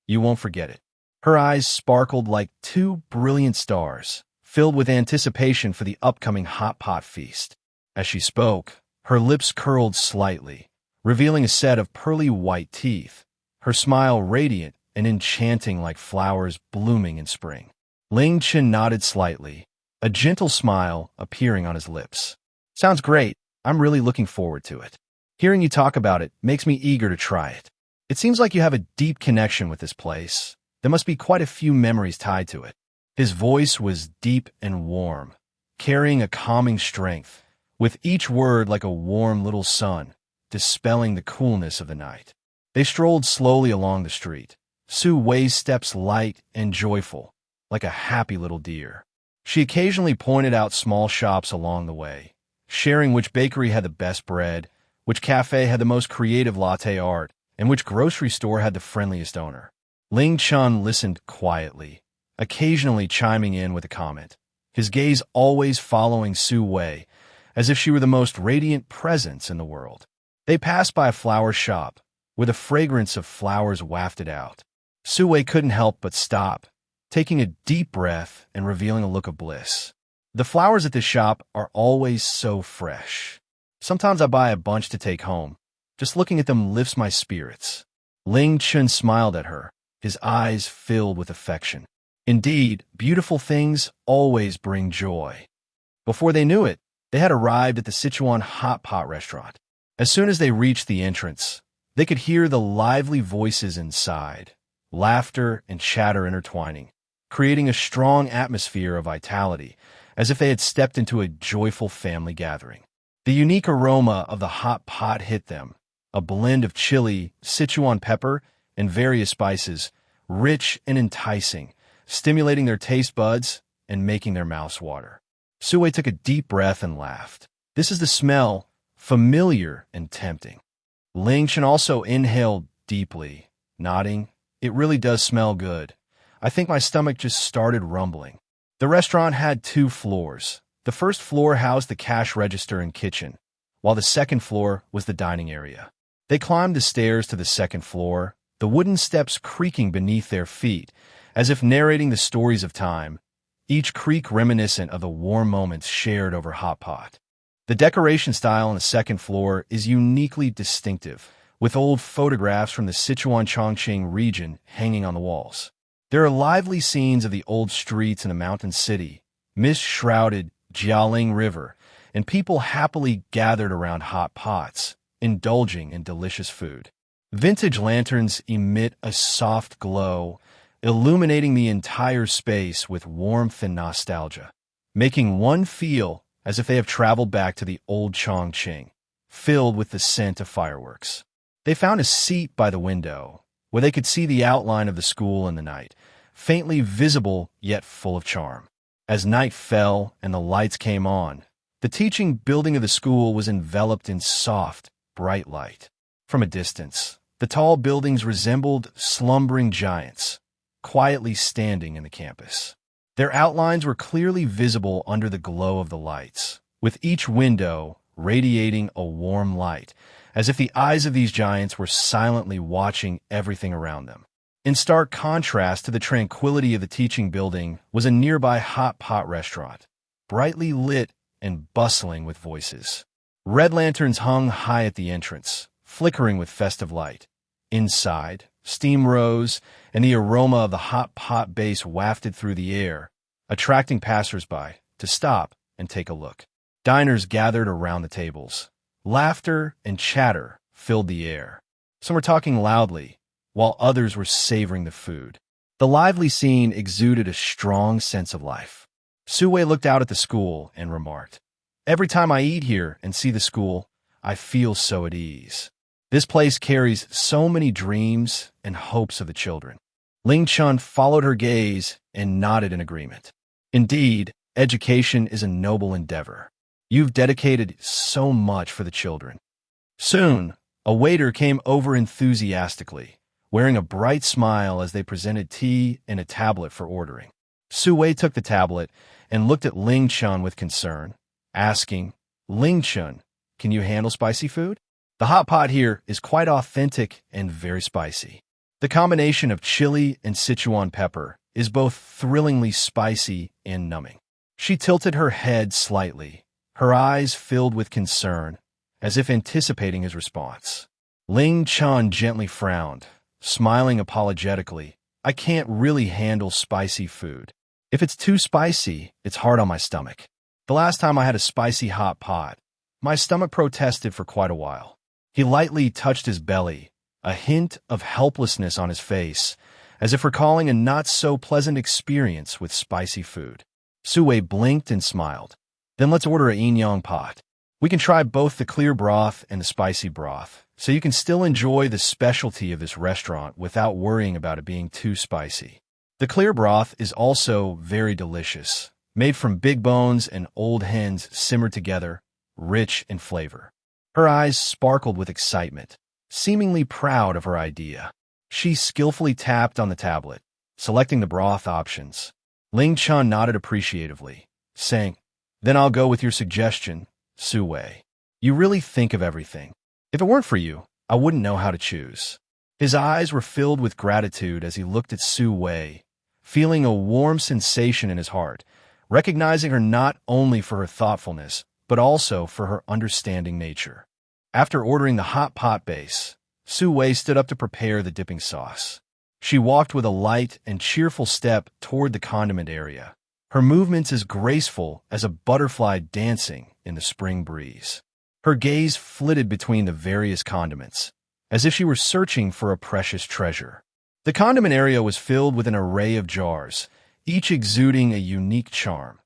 you won't forget it." Her eyes sparkled like two brilliant stars, filled with anticipation for the upcoming hot pot feast. As she spoke, her lips curled slightly, revealing a set of pearly white teeth, her smile radiant and enchanting like flowers blooming in spring. Ling Chen nodded slightly, a gentle smile appearing on his lips. "Sounds great. I'm really looking forward to it. Hearing you talk about it makes me eager to try it. It seems like you have a deep connection with this place. There must be quite a few memories tied to it." His voice was deep and warm, carrying a calming strength, with each word like a warm little sun, dispelling the coolness of the night. They strolled slowly along the street, Su Wei's steps light and joyful, like a happy little deer. She occasionally pointed out small shops along the way, sharing which bakery had the best bread, which cafe had the most creative latte art, and which grocery store had the friendliest owner. Ling Chen listened quietly, occasionally chiming in with a comment, his gaze always following Su Wei, as if she were the most radiant presence in the world. They passed by a flower shop, where the fragrance of flowers wafted out. Su Wei couldn't help but stop, taking a deep breath and revealing a look of bliss. "The flowers at this shop are always so fresh. Sometimes I buy a bunch to take home. Just looking at them lifts my spirits." Ling Chen smiled at her, his eyes filled with affection. Indeed, beautiful things always bring joy. Before they knew it, they had arrived at the Sichuan hot pot restaurant. As soon as they reached the entrance, they could hear the lively voices inside, laughter and chatter intertwining, creating a strong atmosphere of vitality, as if they had stepped into a joyful family gathering. The unique aroma of the hot pot hit them, a blend of chili, Sichuan pepper, and various spices, rich and enticing, stimulating their taste buds and making their mouths water. Su Wei took a deep breath and laughed. This is the smell, familiar and tempting. Ling Chen also inhaled deeply, nodding. "It really does smell good. I think my stomach just started rumbling." The restaurant had 2 floors. The first floor housed the cash register and kitchen, while the second floor was the dining area. They climbed the stairs to the second floor, the wooden steps creaking beneath their feet, as if narrating the stories of time, each creak reminiscent of the warm moments shared over hot pot. The decoration style on the second floor is uniquely distinctive, with old photographs from the Sichuan-Chongqing region hanging on the walls. There are lively scenes of the old streets in the mountain city, mist-shrouded Jialing River, and people happily gathered around hot pots, indulging in delicious food. Vintage lanterns emit a soft glow, illuminating the entire space with warmth and nostalgia, making one feel as if they have traveled back to the old Chongqing, filled with the scent of fireworks. They found a seat by the window, where they could see the outline of the school in the night, faintly visible yet full of charm. As night fell and the lights came on, the teaching building of the school was enveloped in soft, bright light. From a distance, the tall buildings resembled slumbering giants, quietly standing in the campus. Their outlines were clearly visible under the glow of the lights, with each window radiating a warm light, as if the eyes of these giants were silently watching everything around them. In stark contrast to the tranquility of the teaching building was a nearby hot pot restaurant, brightly lit and bustling with voices. Red lanterns hung high at the entrance, flickering with festive light. Inside, steam rose, and the aroma of the hot pot base wafted through the air, attracting passers-by to stop and take a look. Diners gathered around the tables. Laughter and chatter filled the air. Some were talking loudly, while others were savoring the food. The lively scene exuded a strong sense of life. Su Wei looked out at the school and remarked, "Every time I eat here and see the school, I feel so at ease. This place carries so many dreams and hopes of the children." Ling Chen followed her gaze and nodded in agreement. "Indeed, education is a noble endeavor. You've dedicated so much for the children." Soon, a waiter came over enthusiastically, wearing a bright smile as they presented tea and a tablet for ordering. Su Wei took the tablet and looked at Ling Chen with concern, asking, "Ling Chen, can you handle spicy food? The hot pot here is quite authentic and very spicy. The combination of chili and Sichuan pepper is both thrillingly spicy and numbing." She tilted her head slightly, her eyes filled with concern, as if anticipating his response. Ling Chen gently frowned, smiling apologetically. "I can't really handle spicy food. If it's too spicy, it's hard on my stomach. The last time I had a spicy hot pot, my stomach protested for quite a while." He lightly touched his belly, a hint of helplessness on his face, as if recalling a not-so-pleasant experience with spicy food. Su Wei blinked and smiled. "Then let's order a yin-yang pot. We can try both the clear broth and the spicy broth, so you can still enjoy the specialty of this restaurant without worrying about it being too spicy. The clear broth is also very delicious, made from big bones and old hens simmered together, rich in flavor." Her eyes sparkled with excitement, seemingly proud of her idea. She skillfully tapped on the tablet, selecting the broth options. Ling Chen nodded appreciatively, saying, "Then I'll go with your suggestion, Su Wei. You really think of everything. If it weren't for you, I wouldn't know how to choose." His eyes were filled with gratitude as he looked at Su Wei, feeling a warm sensation in his heart, recognizing her not only for her thoughtfulness, but also for her understanding nature. After ordering the hot pot base, Su Wei stood up to prepare the dipping sauce. She walked with a light and cheerful step toward the condiment area, her movements as graceful as a butterfly dancing in the spring breeze. Her gaze flitted between the various condiments, as if she were searching for a precious treasure. The condiment area was filled with an array of jars, each exuding a unique charm.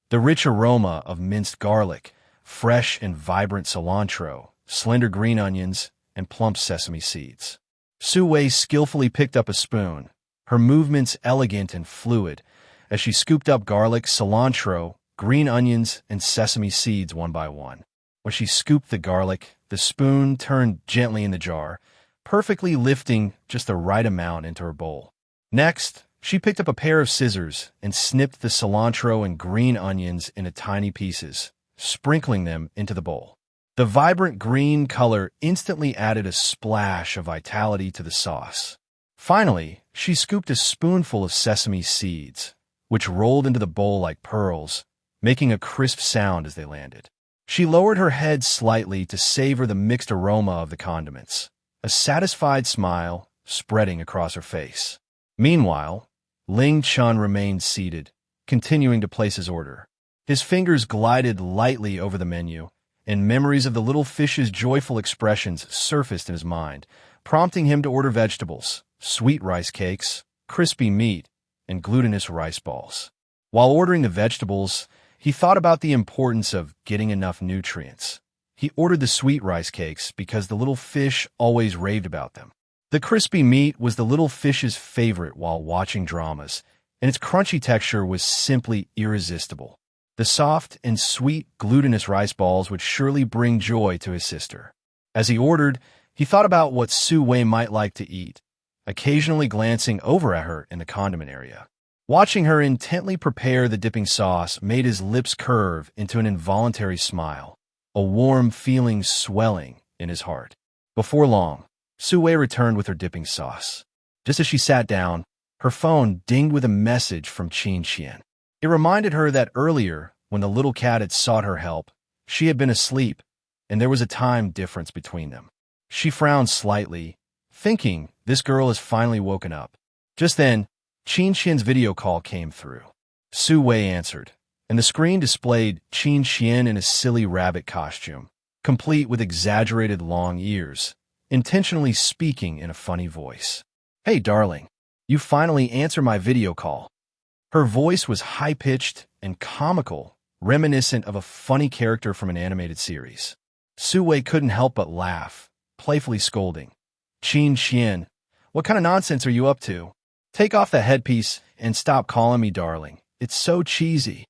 The rich aroma of minced garlic, fresh and vibrant cilantro, slender green onions, and plump sesame seeds. Su Wei skillfully picked up a spoon, her movements elegant and fluid, as she scooped up garlic, cilantro, green onions, and sesame seeds one by one. When she scooped the garlic, the spoon turned gently in the jar, perfectly lifting just the right amount into her bowl. Next, she picked up a pair of scissors and snipped the cilantro and green onions into tiny pieces, sprinkling them into the bowl. The vibrant green color instantly added a splash of vitality to the sauce. Finally, she scooped a spoonful of sesame seeds, which rolled into the bowl like pearls, making a crisp sound as they landed. She lowered her head slightly to savor the mixed aroma of the condiments, a satisfied smile spreading across her face. Meanwhile, Ling Chen remained seated, continuing to place his order. His fingers glided lightly over the menu, and memories of the little fish's joyful expressions surfaced in his mind, prompting him to order vegetables, sweet rice cakes, crispy meat, and glutinous rice balls. While ordering the vegetables, he thought about the importance of getting enough nutrients. He ordered the sweet rice cakes because the little fish always raved about them. The crispy meat was the little fish's favorite while watching dramas, and its crunchy texture was simply irresistible. The soft and sweet glutinous rice balls would surely bring joy to his sister. As he ordered, he thought about what Su Wei might like to eat, occasionally glancing over at her in the condiment area. Watching her intently prepare the dipping sauce made his lips curve into an involuntary smile, a warm feeling swelling in his heart. Before long, Su Wei returned with her dipping sauce. Just as she sat down, her phone dinged with a message from Chen Yu. It reminded her that earlier, when the little cat had sought her help, she had been asleep, and there was a time difference between them. She frowned slightly, thinking, this girl has finally woken up. Just then, Chen Yu's video call came through. Su Wei answered, and the screen displayed Chen Yu in a silly rabbit costume, complete with exaggerated long ears, intentionally speaking in a funny voice. "Hey, darling, you finally answered my video call." Her voice was high-pitched and comical, reminiscent of a funny character from an animated series. Su Wei couldn't help but laugh, playfully scolding, "Chen Yu, what kind of nonsense are you up to? Take off the headpiece and stop calling me darling. It's so cheesy."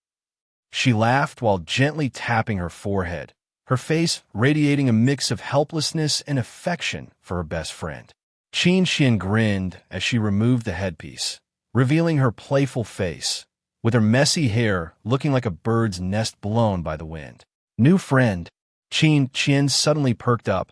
She laughed while gently tapping her forehead, her face radiating a mix of helplessness and affection for her best friend. Chen Yu grinned as she removed the headpiece, revealing her playful face, with her messy hair looking like a bird's nest blown by the wind. "New friend." Chen Yu suddenly perked up,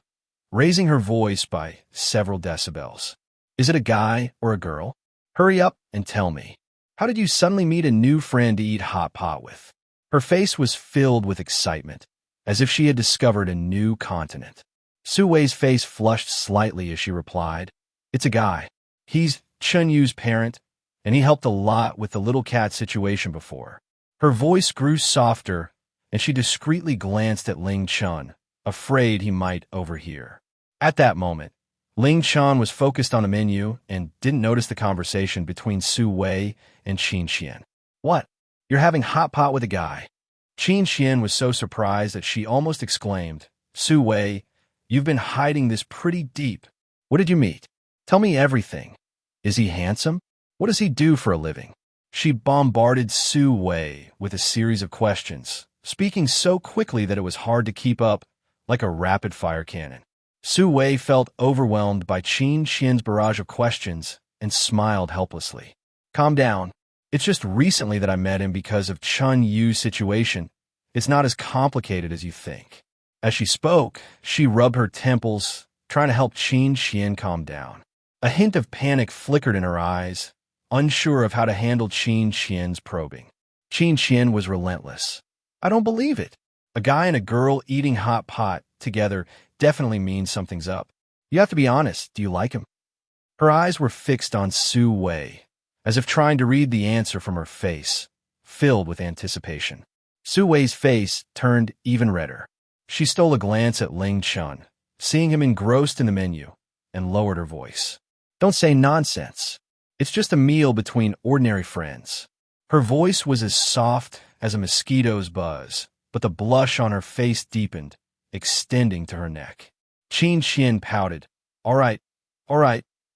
raising her voice by several decibels. "Is it a guy or a girl? Hurry up and tell me. How did you suddenly meet a new friend to eat hot pot with?" Her face was filled with excitement, as if she had discovered a new continent. Su Wei's face flushed slightly as she replied, "It's a guy. He's Chen Yu's parent, and he helped a lot with the little cat situation before." Her voice grew softer, and she discreetly glanced at Ling Chen, afraid he might overhear. At that moment, Ling Chen was focused on the menu and didn't notice the conversation between Su Wei and Chen Yu. "What? You're having hot pot with a guy?" Chen Yu was so surprised that she almost exclaimed, "Su Wei, you've been hiding this pretty deep. What did you meet? Tell me everything. Is he handsome? What does he do for a living?" She bombarded Su Wei with a series of questions, speaking so quickly that it was hard to keep up, like a rapid-fire cannon. Su Wei felt overwhelmed by Chen Yu's barrage of questions and smiled helplessly. "Calm down. It's just recently that I met him because of Chen Yu's situation. It's not as complicated as you think." As she spoke, she rubbed her temples, trying to help Chen Yu calm down. A hint of panic flickered in her eyes, unsure of how to handle Chen Yu's probing. Chen Yu was relentless. "I don't believe it. A guy and a girl eating hot pot together definitely means something's up. You have to be honest. Do you like him?" Her eyes were fixed on Su Wei, as if trying to read the answer from her face, filled with anticipation. Su Wei's face turned even redder. She stole a glance at Ling Chen, seeing him engrossed in the menu, and lowered her voice. "Don't say nonsense. It's just a meal between ordinary friends." Her voice was as soft as a mosquito's buzz, but the blush on her face deepened, extending to her neck. Chen Yu pouted. All right,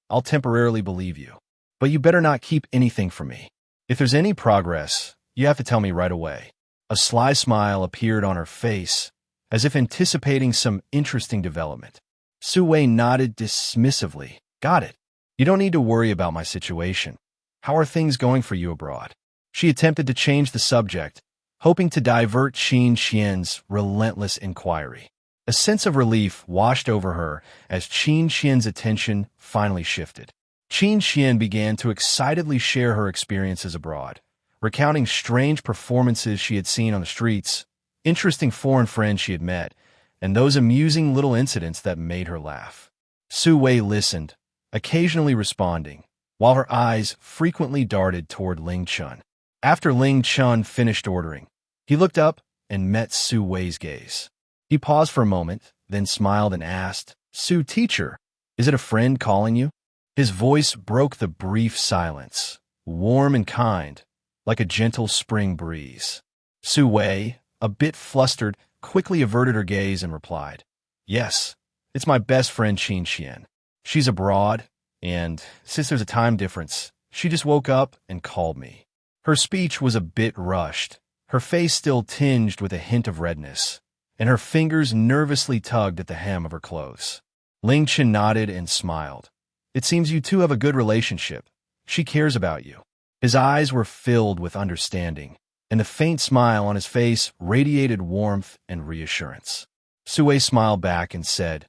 I'll temporarily believe you. But you better not keep anything from me. If there's any progress, you have to tell me right away." A sly smile appeared on her face, as if anticipating some interesting development. Su Wei nodded dismissively. "Got it. You don't need to worry about my situation. How are things going for you abroad?" She attempted to change the subject, hoping to divert Chen Yu's relentless inquiry. A sense of relief washed over her as Chen Yu's attention finally shifted. Chen Yu began to excitedly share her experiences abroad, recounting strange performances she had seen on the streets, interesting foreign friends she had met, and those amusing little incidents that made her laugh. Su Wei listened, occasionally responding, while her eyes frequently darted toward Ling Chen. After Ling Chen finished ordering, he looked up and met Su Wei's gaze. He paused for a moment, then smiled and asked, "Su, teacher, is it a friend calling you?" His voice broke the brief silence, warm and kind, like a gentle spring breeze. Su Wei, a bit flustered, quickly averted her gaze and replied, "Yes, it's my best friend Chen Xian. She's abroad, and since there's a time difference, she just woke up and called me." Her speech was a bit rushed, her face still tinged with a hint of redness, and her fingers nervously tugged at the hem of her clothes. Ling Chen nodded and smiled. "It seems you two have a good relationship. She cares about you." His eyes were filled with understanding, and the faint smile on his face radiated warmth and reassurance. Su Wei smiled back and said,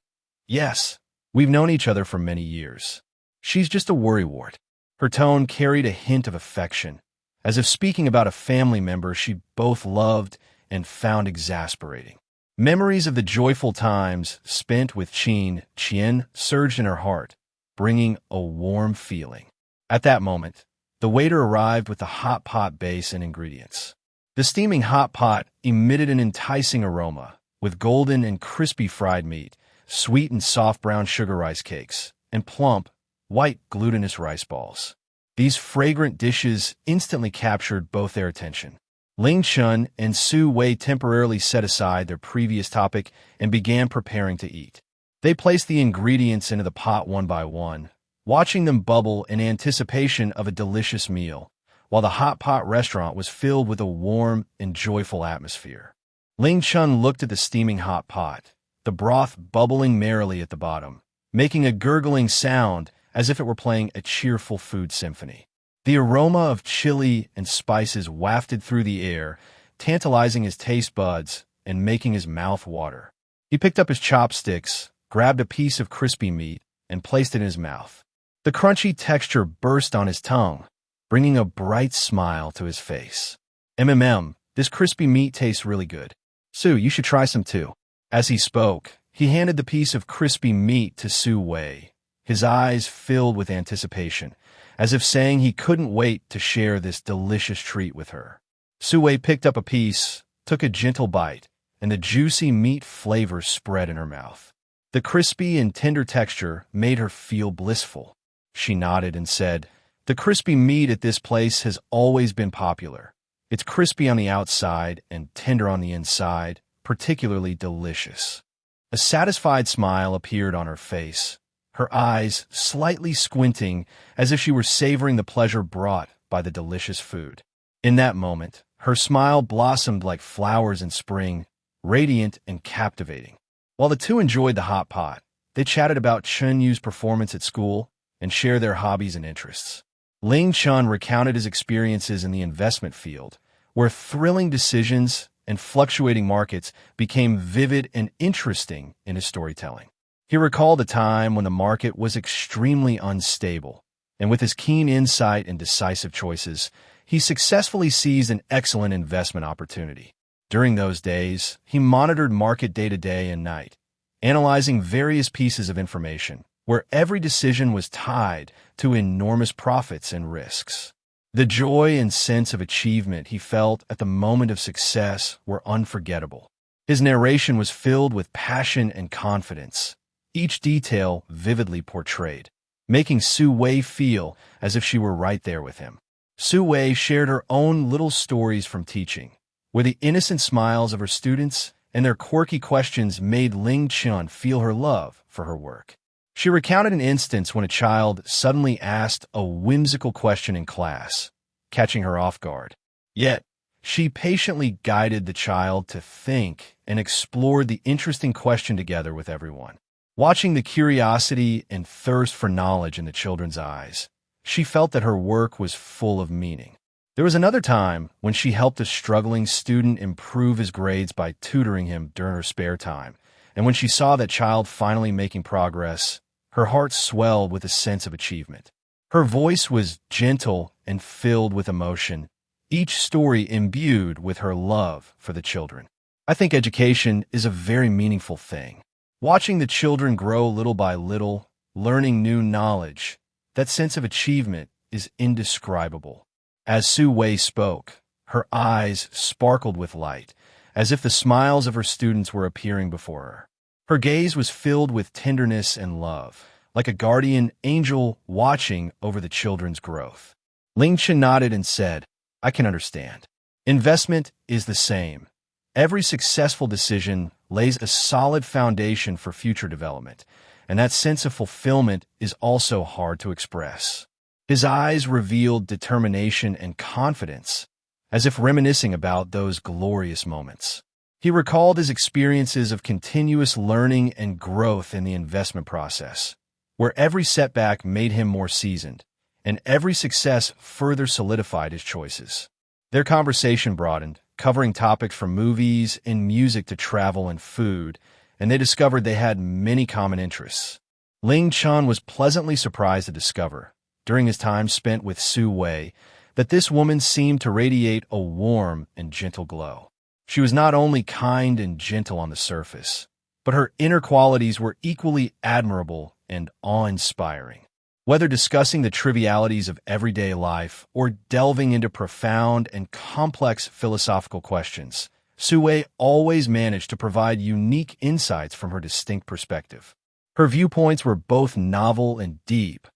"Yes, we've known each other for many years. She's just a worrywart." Her tone carried a hint of affection, as if speaking about a family member she both loved and found exasperating. Memories of the joyful times spent with Chen Qian surged in her heart, bringing a warm feeling. At that moment, the waiter arrived with the hot pot base and ingredients. The steaming hot pot emitted an enticing aroma, with golden and crispy fried meat, sweet and soft brown sugar rice cakes, and plump, white glutinous rice balls. These fragrant dishes instantly captured both their attention. Ling Chen and Su Wei temporarily set aside their previous topic and began preparing to eat. They placed the ingredients into the pot one by one, watching them bubble in anticipation of a delicious meal, while the hot pot restaurant was filled with a warm and joyful atmosphere. Ling Chen looked at the steaming hot pot, the broth bubbling merrily at the bottom, making a gurgling sound as if it were playing a cheerful food symphony. The aroma of chili and spices wafted through the air, tantalizing his taste buds and making his mouth water. He picked up his chopsticks, grabbed a piece of crispy meat, and placed it in his mouth. The crunchy texture burst on his tongue, bringing a bright smile to his face. This crispy meat tastes really good. Su, you should try some too." As he spoke, he handed the piece of crispy meat to Su Wei, his eyes filled with anticipation, as if saying he couldn't wait to share this delicious treat with her. Su Wei picked up a piece, took a gentle bite, and the juicy meat flavor spread in her mouth. The crispy and tender texture made her feel blissful. She nodded and said, "The crispy meat at this place has always been popular. It's crispy on the outside and tender on the inside, particularly delicious." A satisfied smile appeared on her face, her eyes slightly squinting as if she were savoring the pleasure brought by the delicious food. In that moment, her smile blossomed like flowers in spring, radiant and captivating. While the two enjoyed the hot pot, they chatted about Chen Yu's performance at school and shared their hobbies and interests. Ling Chen recounted his experiences in the investment field, where thrilling decisions and fluctuating markets became vivid and interesting in his storytelling. He recalled a time when the market was extremely unstable, and with his keen insight and decisive choices, he successfully seized an excellent investment opportunity. During those days, he monitored market day and night, analyzing various pieces of information, where every decision was tied to enormous profits and risks. The joy and sense of achievement he felt at the moment of success were unforgettable. His narration was filled with passion and confidence, each detail vividly portrayed, making Su Wei feel as if she were right there with him. Su Wei shared her own little stories from teaching, where the innocent smiles of her students and their quirky questions made Ling Chen feel her love for her work. She recounted an instance when a child suddenly asked a whimsical question in class, catching her off guard. Yet, she patiently guided the child to think and explored the interesting question together with everyone. Watching the curiosity and thirst for knowledge in the children's eyes, she felt that her work was full of meaning. There was another time when she helped a struggling student improve his grades by tutoring him during her spare time, and when she saw that child finally making progress, her heart swelled with a sense of achievement. Her voice was gentle and filled with emotion, each story imbued with her love for the children. I think education is a very meaningful thing. Watching the children grow little by little learning new knowledge. That sense of achievement is indescribable. As Su Wei spoke, her eyes sparkled with light, as if the smiles of her students were appearing before her. Her gaze was filled with tenderness and love, like a guardian angel watching over the children's growth. Ling Chen nodded and said, "I can understand. Investment is the same. Every successful decision lays a solid foundation for future development, and that sense of fulfillment is also hard to express." His eyes revealed determination and confidence, as if reminiscing about those glorious moments. He recalled his experiences of continuous learning and growth in the investment process, where every setback made him more seasoned, and every success further solidified his choices. Their conversation broadened, covering topics from movies and music to travel and food, and they discovered they had many common interests. Ling Chen was pleasantly surprised to discover, during his time spent with Su Wei, that this woman seemed to radiate a warm and gentle glow. She was not only kind and gentle on the surface, but her inner qualities were equally admirable and awe-inspiring. Whether discussing the trivialities of everyday life or delving into profound and complex philosophical questions, Su Wei always managed to provide unique insights from her distinct perspective. Her viewpoints were both novel and deep,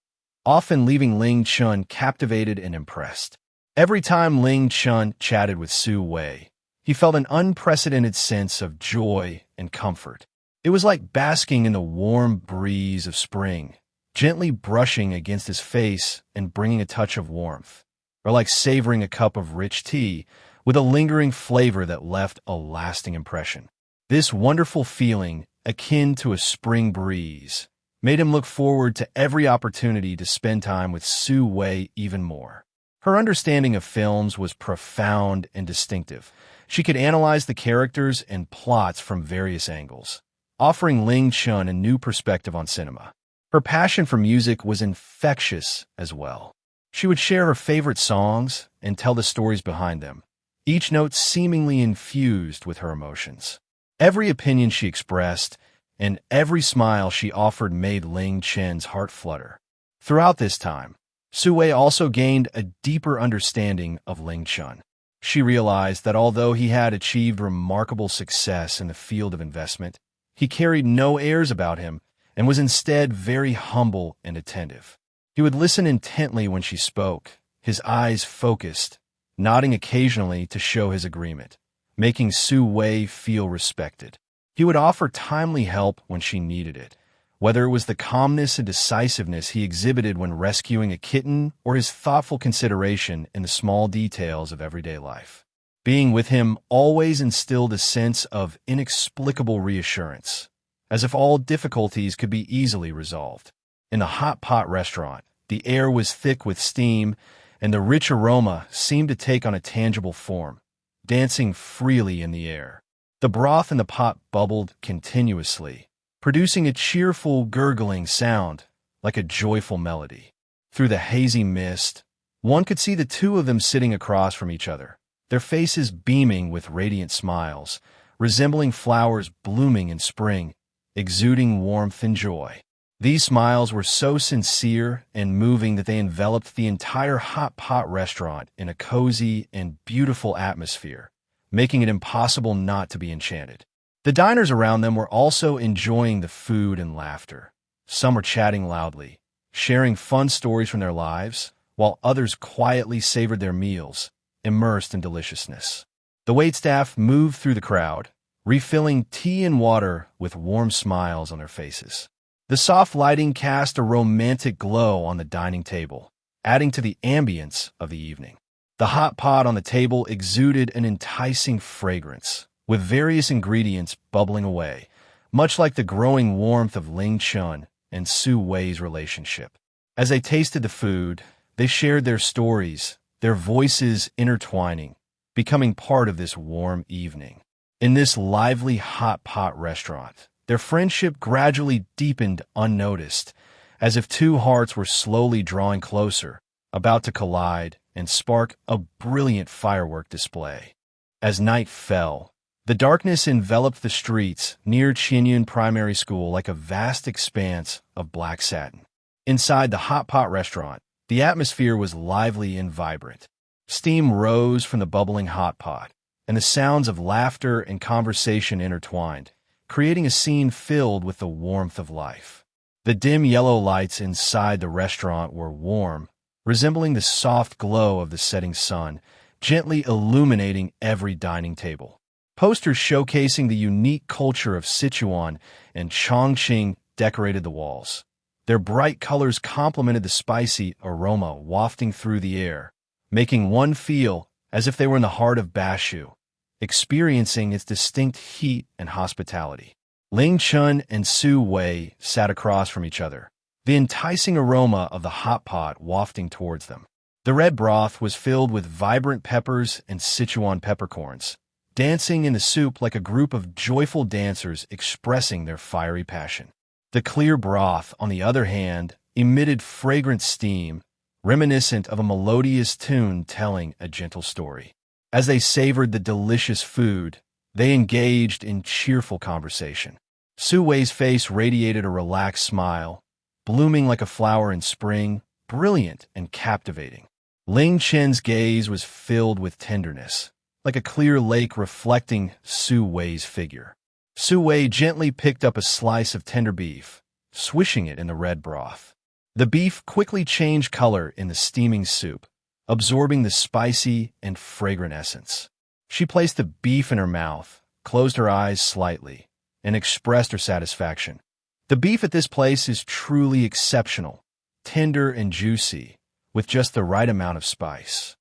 often leaving Ling Chen captivated and impressed. Every time Ling Chen chatted with Su Wei, he felt an unprecedented sense of joy and comfort. It was like basking in the warm breeze of spring, gently brushing against his face and bringing a touch of warmth, or like savoring a cup of rich tea with a lingering flavor that left a lasting impression. This wonderful feeling, akin to a spring breeze, made him look forward to every opportunity to spend time with Su Wei even more. Her understanding of films was profound and distinctive. She could analyze the characters and plots from various angles, offering Ling Chen a new perspective on cinema. Her passion for music was infectious as well. She would share her favorite songs and tell the stories behind them, each note seemingly infused with her emotions. Every opinion she expressed and every smile she offered made Ling Chen's heart flutter. Throughout this time, Su Wei also gained a deeper understanding of Ling Chen. She realized that although he had achieved remarkable success in the field of investment, he carried no airs about him and was instead very humble and attentive. He would listen intently when she spoke, his eyes focused, nodding occasionally to show his agreement, making Su Wei feel respected. He would offer timely help when she needed it, whether it was the calmness and decisiveness he exhibited when rescuing a kitten or his thoughtful consideration in the small details of everyday life. Being with him always instilled a sense of inexplicable reassurance, as if all difficulties could be easily resolved. In the hot pot restaurant, the air was thick with steam, and the rich aroma seemed to take on a tangible form, dancing freely in the air. The broth in the pot bubbled continuously, producing a cheerful, gurgling sound like a joyful melody. Through the hazy mist, one could see the two of them sitting across from each other, their faces beaming with radiant smiles, resembling flowers blooming in spring, exuding warmth and joy. These smiles were so sincere and moving that they enveloped the entire hot pot restaurant in a cozy and beautiful atmosphere, making it impossible not to be enchanted. The diners around them were also enjoying the food and laughter. Some were chatting loudly, sharing fun stories from their lives, while others quietly savored their meals, immersed in deliciousness. The waitstaff moved through the crowd, refilling tea and water with warm smiles on their faces. The soft lighting cast a romantic glow on the dining table, adding to the ambience of the evening. The hot pot on the table exuded an enticing fragrance, with various ingredients bubbling away, much like the growing warmth of Ling Chen and Su Wei's relationship. As they tasted the food, they shared their stories, their voices intertwining, becoming part of this warm evening. In this lively hot pot restaurant, their friendship gradually deepened unnoticed, as if two hearts were slowly drawing closer, about to collide and spark a brilliant firework display. As night fell, The darkness enveloped the streets near Chen Yu Primary School like a vast expanse of black satin. Inside the hot pot restaurant, the atmosphere was lively and vibrant. Steam rose from the bubbling hot pot, and the sounds of laughter and conversation intertwined, creating a scene filled with the warmth of life. The dim yellow lights inside the restaurant were warm, resembling the soft glow of the setting sun, gently illuminating every dining table. Posters showcasing the unique culture of Sichuan and Chongqing decorated the walls. Their bright colors complemented the spicy aroma wafting through the air, making one feel as if they were in the heart of Bashu, experiencing its distinct heat and hospitality. Ling Chen and Su Wei sat across from each other, the enticing aroma of the hot pot wafting towards them. The red broth was filled with vibrant peppers and Sichuan peppercorns, dancing in the soup like a group of joyful dancers expressing their fiery passion. The clear broth, on the other hand, emitted fragrant steam, reminiscent of a melodious tune telling a gentle story. As they savored the delicious food, they engaged in cheerful conversation. Su Wei's face radiated a relaxed smile, blooming like a flower in spring, brilliant and captivating. Ling Chen's gaze was filled with tenderness, like a clear lake reflecting Su Wei's figure. Su Wei gently picked up a slice of tender beef, swishing it in the red broth. The beef quickly changed color in the steaming soup, absorbing the spicy and fragrant essence. She placed the beef in her mouth, closed her eyes slightly, and expressed her satisfaction. The beef at this place is truly exceptional, tender and juicy, with just the right amount of spice.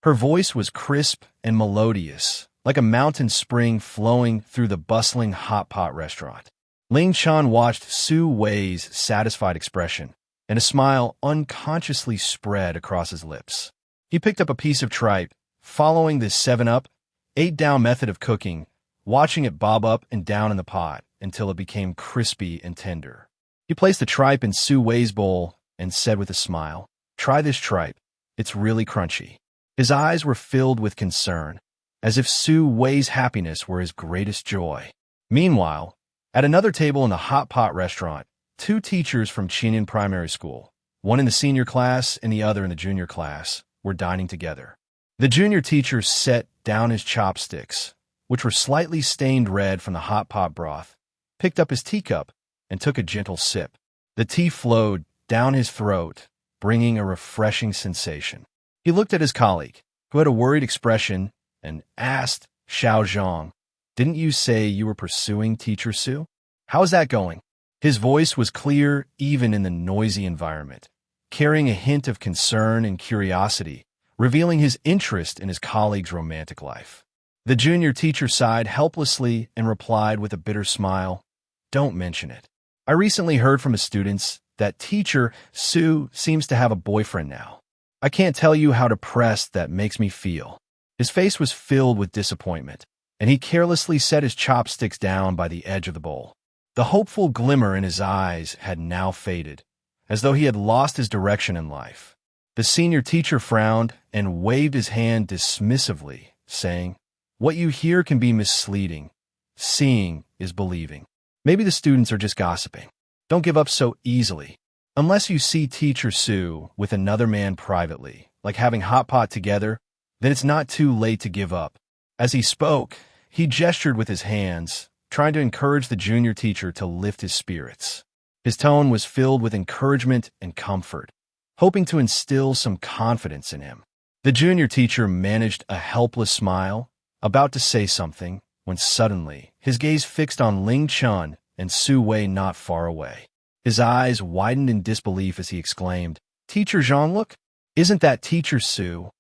Her voice was crisp and melodious, like a mountain spring flowing through the bustling hot pot restaurant. Ling Chen watched Su Wei's satisfied expression, and a smile unconsciously spread across his lips. He picked up a piece of tripe, following the 7-up, 8-down method of cooking, watching it bob up and down in the pot until it became crispy and tender. He placed the tripe in Su Wei's bowl and said with a smile, "Try this tripe. It's really crunchy." His eyes were filled with concern, as if Su Wei's happiness were his greatest joy. Meanwhile, at another table in the hot pot restaurant, 2 teachers from Chen Primary School, one in the senior class and the other in the junior class, were dining together. The junior teacher set down his chopsticks, which were slightly stained red from the hot pot broth, picked up his teacup, and took a gentle sip. The tea flowed down his throat, bringing a refreshing sensation. He looked at his colleague, who had a worried expression, and asked Xiao Zhang, "Didn't you say you were pursuing Teacher Su? How's that going?" His voice was clear even in the noisy environment, carrying a hint of concern and curiosity, revealing his interest in his colleague's romantic life. The junior teacher sighed helplessly and replied with a bitter smile, "Don't mention it. I recently heard from his students that Teacher Su seems to have a boyfriend now. I can't tell you how depressed that makes me feel." His face was filled with disappointment, and he carelessly set his chopsticks down by the edge of the bowl. The hopeful glimmer in his eyes had now faded, as though he had lost his direction in life. The senior teacher frowned and waved his hand dismissively, saying, "What you hear can be misleading. Seeing is believing. Maybe the students are just gossiping. Don't give up so easily. Unless you see Teacher Su with another man privately, like having hot pot together, then it's not too late to give up." As he spoke, he gestured with his hands, trying to encourage the junior teacher to lift his spirits. His tone was filled with encouragement and comfort, hoping to instill some confidence in him. The junior teacher managed a helpless smile, about to say something, when suddenly his gaze fixed on Ling Chen and Su Wei not far away. His eyes widened in disbelief as he exclaimed, "Teacher Zhang, look! Isn't that Teacher Su?"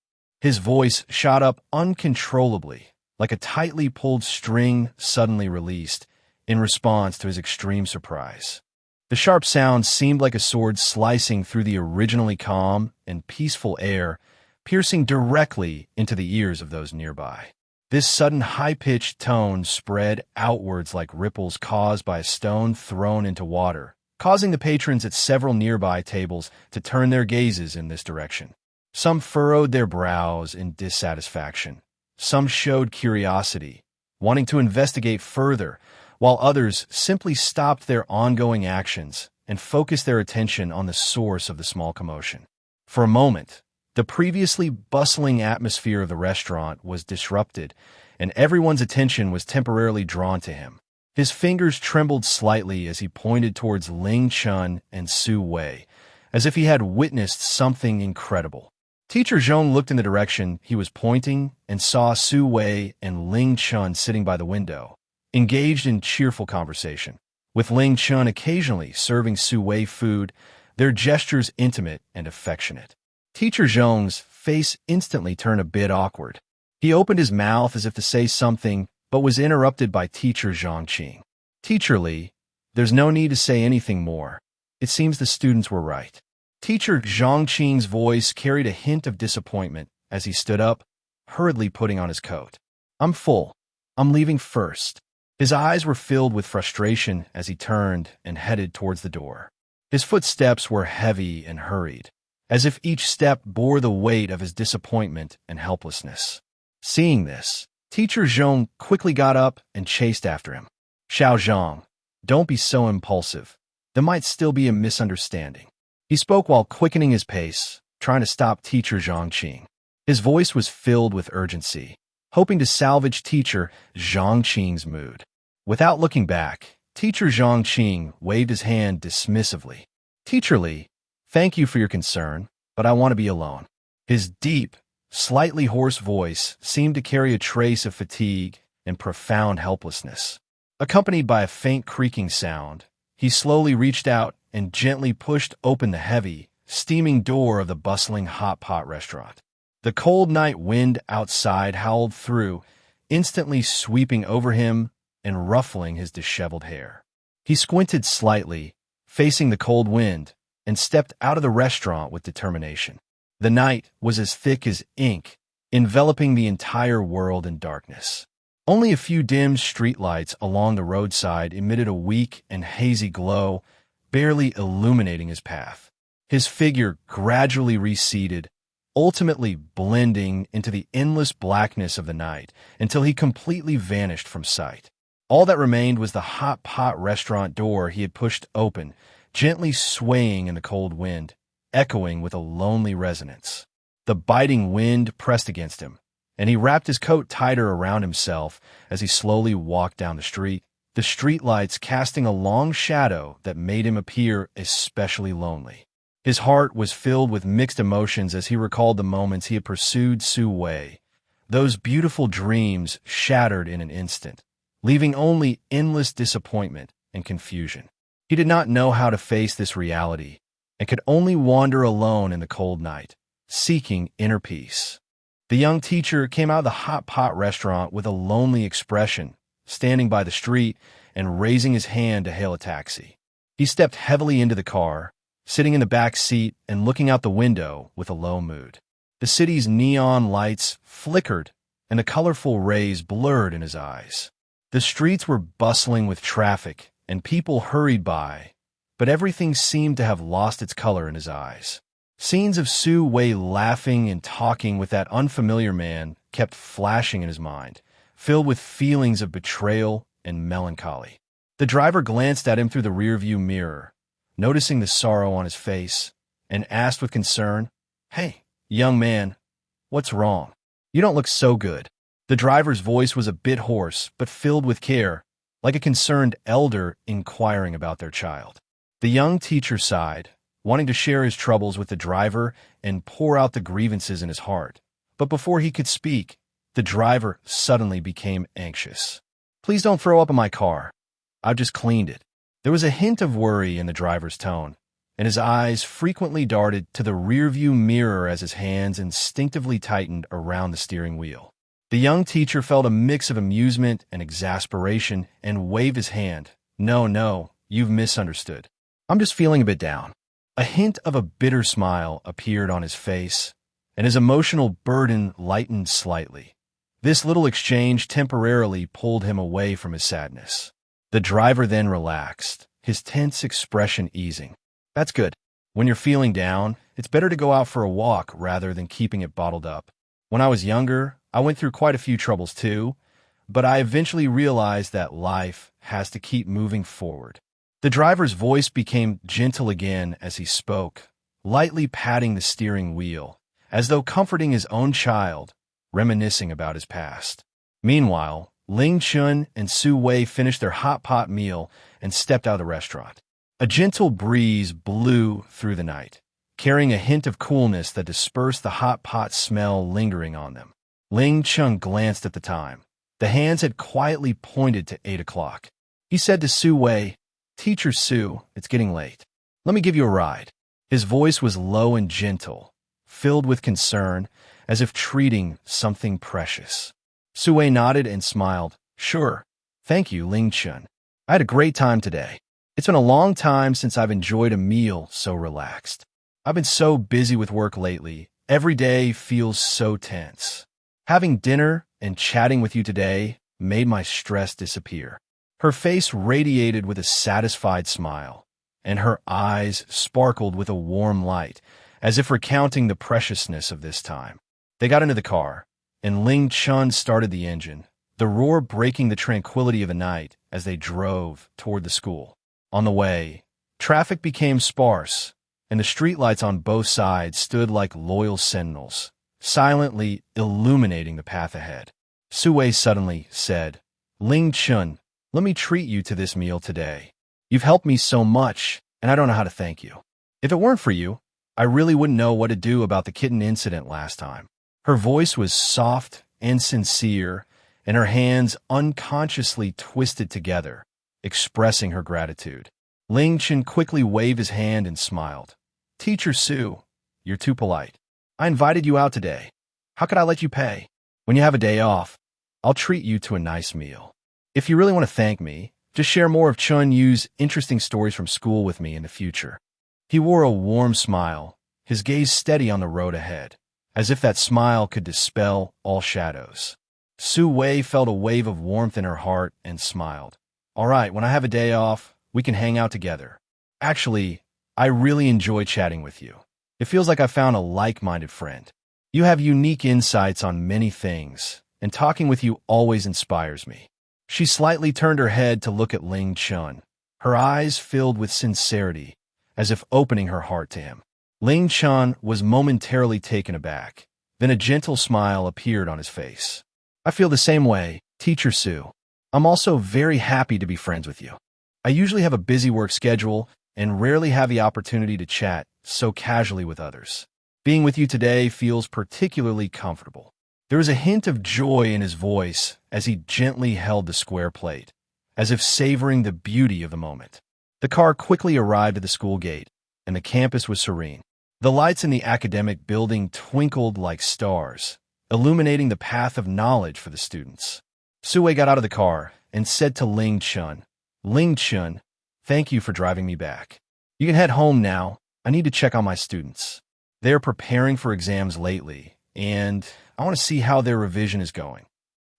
His voice shot up uncontrollably, like a tightly pulled string suddenly released, in response to his extreme surprise. The sharp sound seemed like a sword slicing through the originally calm and peaceful air, piercing directly into the ears of those nearby. This sudden high-pitched tone spread outwards like ripples caused by a stone thrown into water, causing the patrons at several nearby tables to turn their gazes in this direction. Some furrowed their brows in dissatisfaction. Some showed curiosity, wanting to investigate further, while others simply stopped their ongoing actions and focused their attention on the source of the small commotion. For a moment, the previously bustling atmosphere of the restaurant was disrupted, and everyone's attention was temporarily drawn to him. His fingers trembled slightly as he pointed towards Ling Chen and Su Wei, as if he had witnessed something incredible. Teacher Zhong looked in the direction he was pointing and saw Su Wei and Ling Chen sitting by the window, engaged in cheerful conversation. With Ling Chen occasionally serving Su Wei food, their gestures intimate and affectionate. Teacher Zhong's face instantly turned a bit awkward. He opened his mouth as if to say something, but was interrupted by Teacher Zhongqing. Teacher Li, there's no need to say anything more. It seems the students were right. Teacher Zhongqing's voice carried a hint of disappointment as he stood up, hurriedly putting on his coat. I'm full. I'm leaving first. His eyes were filled with frustration as he turned and headed towards the door. His footsteps were heavy and hurried, as if each step bore the weight of his disappointment and helplessness. Seeing this, Teacher Zhong quickly got up and chased after him. Xiao Zhang, don't be so impulsive. There might still be a misunderstanding. He spoke while quickening his pace, trying to stop Teacher Zhongqing. His voice was filled with urgency, hoping to salvage Teacher Zhongqing's mood. Without looking back, Teacher Zhongqing waved his hand dismissively. Teacher Li, thank you for your concern, but I want to be alone. His deep, slightly hoarse voice seemed to carry a trace of fatigue and profound helplessness. Accompanied by a faint creaking sound, he slowly reached out and gently pushed open the heavy, steaming door of the bustling hot pot restaurant. The cold night wind outside howled through, instantly sweeping over him and ruffling his disheveled hair. He squinted slightly, facing the cold wind, and stepped out of the restaurant with determination. The night was as thick as ink, enveloping the entire world in darkness. Only a few dim streetlights along the roadside emitted a weak and hazy glow, barely illuminating his path. His figure gradually receded, ultimately blending into the endless blackness of the night until he completely vanished from sight. All that remained was the hot pot restaurant door he had pushed open, gently swaying in the cold wind, echoing with a lonely resonance. The biting wind pressed against him, and he wrapped his coat tighter around himself as he slowly walked down the street, the streetlights casting a long shadow that made him appear especially lonely. His heart was filled with mixed emotions as he recalled the moments he had pursued Su Wei, those beautiful dreams shattered in an instant, leaving only endless disappointment and confusion. He did not know how to face this reality and could only wander alone in the cold night, seeking inner peace. The young teacher came out of the hot pot restaurant with a lonely expression, standing by the street and raising his hand to hail a taxi. He stepped heavily into the car, sitting in the back seat and looking out the window with a low mood. The city's neon lights flickered and the colorful rays blurred in his eyes. The streets were bustling with traffic and people hurried by, but everything seemed to have lost its color in his eyes. Scenes of Su Wei laughing and talking with that unfamiliar man kept flashing in his mind, filled with feelings of betrayal and melancholy. The driver glanced at him through the rearview mirror, noticing the sorrow on his face, and asked with concern, "Hey, young man, what's wrong? You don't look so good." The driver's voice was a bit hoarse, but filled with care, like a concerned elder inquiring about their child. The young teacher sighed, wanting to share his troubles with the driver and pour out the grievances in his heart. But before he could speak, the driver suddenly became anxious. "Please don't throw up in my car. I've just cleaned it." There was a hint of worry in the driver's tone, and his eyes frequently darted to the rearview mirror as his hands instinctively tightened around the steering wheel. The young teacher felt a mix of amusement and exasperation and waved his hand. No, you've misunderstood. I'm just feeling a bit down." A hint of a bitter smile appeared on his face, and his emotional burden lightened slightly. This little exchange temporarily pulled him away from his sadness. The driver then relaxed, his tense expression easing. "That's good. When you're feeling down, it's better to go out for a walk rather than keeping it bottled up. When I was younger, I went through quite a few troubles too, but I eventually realized that life has to keep moving forward. The driver's voice became gentle again as he spoke, lightly patting the steering wheel, as though comforting his own child, reminiscing about his past. Meanwhile, Ling Chen and Su Wei finished their hot pot meal and stepped out of the restaurant. A gentle breeze blew through the night, carrying a hint of coolness that dispersed the hot pot smell lingering on them. Ling Chen glanced at the time. The hands had quietly pointed to 8 o'clock. He said to Su Wei, "Teacher Su, it's getting late. Let me give you a ride." His voice was low and gentle, filled with concern, as if treating something precious. Su Wei nodded and smiled. "Sure. Thank you, Ling Chen. I had a great time today. It's been a long time since I've enjoyed a meal so relaxed. I've been so busy with work lately. Every day feels so tense. Having dinner and chatting with you today made my stress disappear." Her face radiated with a satisfied smile, and her eyes sparkled with a warm light, as if recounting the preciousness of this time. They got into the car, and Ling Chen started the engine, the roar breaking the tranquility of the night as they drove toward the school. On the way, traffic became sparse, and the streetlights on both sides stood like loyal sentinels, silently illuminating the path ahead. Su Wei suddenly said, "Ling Chen, let me treat you to this meal today. You've helped me so much, and I don't know how to thank you. If it weren't for you, I really wouldn't know what to do about the kitten incident last time." Her voice was soft and sincere, and her hands unconsciously twisted together, expressing her gratitude. Ling Chen quickly waved his hand and smiled. "Teacher Su, you're too polite. I invited you out today. How could I let you pay? When you have a day off, I'll treat you to a nice meal. If you really want to thank me, just share more of Chen Yu's interesting stories from school with me in the future." He wore a warm smile, his gaze steady on the road ahead, as if that smile could dispel all shadows. Su Wei felt a wave of warmth in her heart and smiled. "All right, when I have a day off, we can hang out together. Actually, I really enjoy chatting with you. It feels like I found a like-minded friend. You have unique insights on many things, and talking with you always inspires me." She slightly turned her head to look at Ling Chen, her eyes filled with sincerity, as if opening her heart to him. Ling Chen was momentarily taken aback. Then a gentle smile appeared on his face. "I feel the same way, Teacher Su. I'm also very happy to be friends with you. I usually have a busy work schedule and rarely have the opportunity to chat so casually with others. Being with you today feels particularly comfortable." There was a hint of joy in his voice as he gently held the square plate, as if savoring the beauty of the moment. The car quickly arrived at the school gate, and the campus was serene. The lights in the academic building twinkled like stars, illuminating the path of knowledge for the students. Su Wei got out of the car and said to Ling Chen, "Ling Chen, thank you for driving me back. You can head home now. I need to check on my students. They're preparing for exams lately, and I want to see how their revision is going."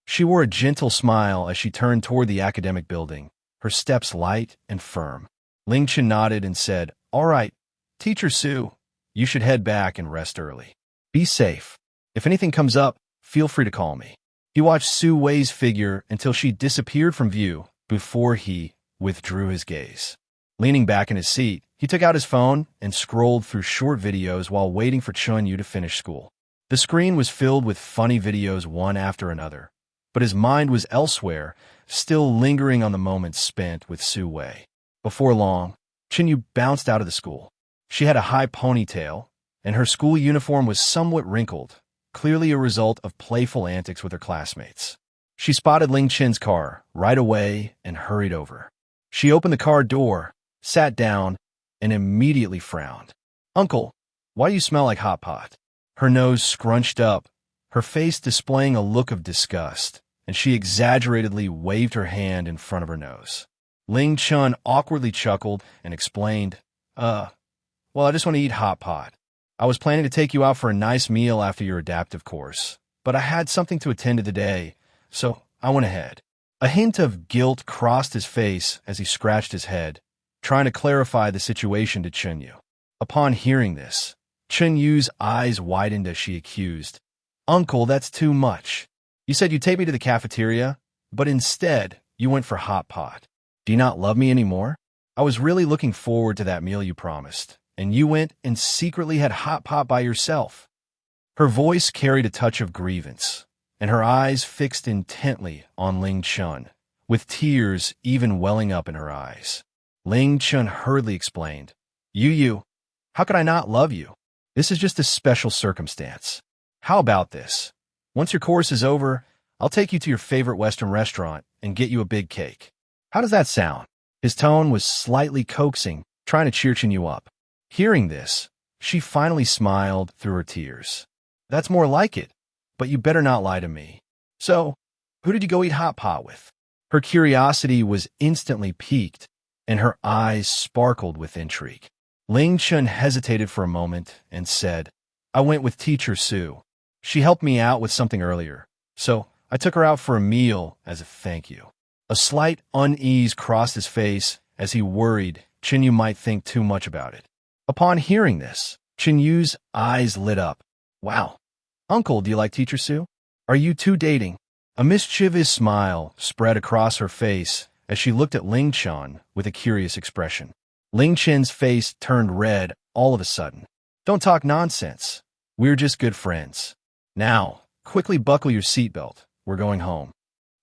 She wore a gentle smile as she turned toward the academic building, her steps light and firm. Ling Chen nodded and said, "All right, Teacher Su, you should head back and rest early. Be safe. If anything comes up, feel free to call me." He watched Su Wei's figure until she disappeared from view before he withdrew his gaze. Leaning back in his seat, he took out his phone and scrolled through short videos while waiting for Chen Yu to finish school. The screen was filled with funny videos one after another, but his mind was elsewhere, still lingering on the moments spent with Su Wei. Before long, Chen Yu bounced out of the school. She had a high ponytail, and her school uniform was somewhat wrinkled, clearly a result of playful antics with her classmates. She spotted Ling Chen's car right away and hurried over. She opened the car door, sat down, and immediately frowned. "Uncle, why do you smell like hot pot?" Her nose scrunched up, her face displaying a look of disgust, and she exaggeratedly waved her hand in front of her nose. Ling Chen awkwardly chuckled and explained, well, I just want to eat hot pot. I was planning to take you out for a nice meal after your adaptive course, but I had something to attend to today, so I went ahead." A hint of guilt crossed his face as he scratched his head, trying to clarify the situation to Chen Yu. Upon hearing this, Chen Yu's eyes widened as she accused, "Uncle, that's too much. You said you'd take me to the cafeteria, but instead, you went for hot pot. Do you not love me anymore? I was really looking forward to that meal you promised, and you went and secretly had hot pot by yourself." Her voice carried a touch of grievance, and her eyes fixed intently on Ling Chen, with tears even welling up in her eyes. Ling Chen hurriedly explained, "You, how could I not love you? This is just a special circumstance. How about this? Once your course is over, I'll take you to your favorite Western restaurant and get you a big cake. How does that sound?" His tone was slightly coaxing, trying to cheer Chen Yu up. Hearing this, she finally smiled through her tears. "That's more like it, but you better not lie to me. So, who did you go eat hot pot with?" Her curiosity was instantly piqued, and her eyes sparkled with intrigue. Ling Chen hesitated for a moment and said, "I went with teacher Su. She helped me out with something earlier, so I took her out for a meal as a thank you." A slight unease crossed his face as he worried Chen Yu might think too much about it. Upon hearing this, Chen Yu's eyes lit up. "Wow. Uncle, do you like teacher Su? Are you two dating?" A mischievous smile spread across her face as she looked at Ling Chen with a curious expression. Ling Chen's face turned red all of a sudden. "Don't talk nonsense. We're just good friends. Now, quickly buckle your seatbelt. We're going home."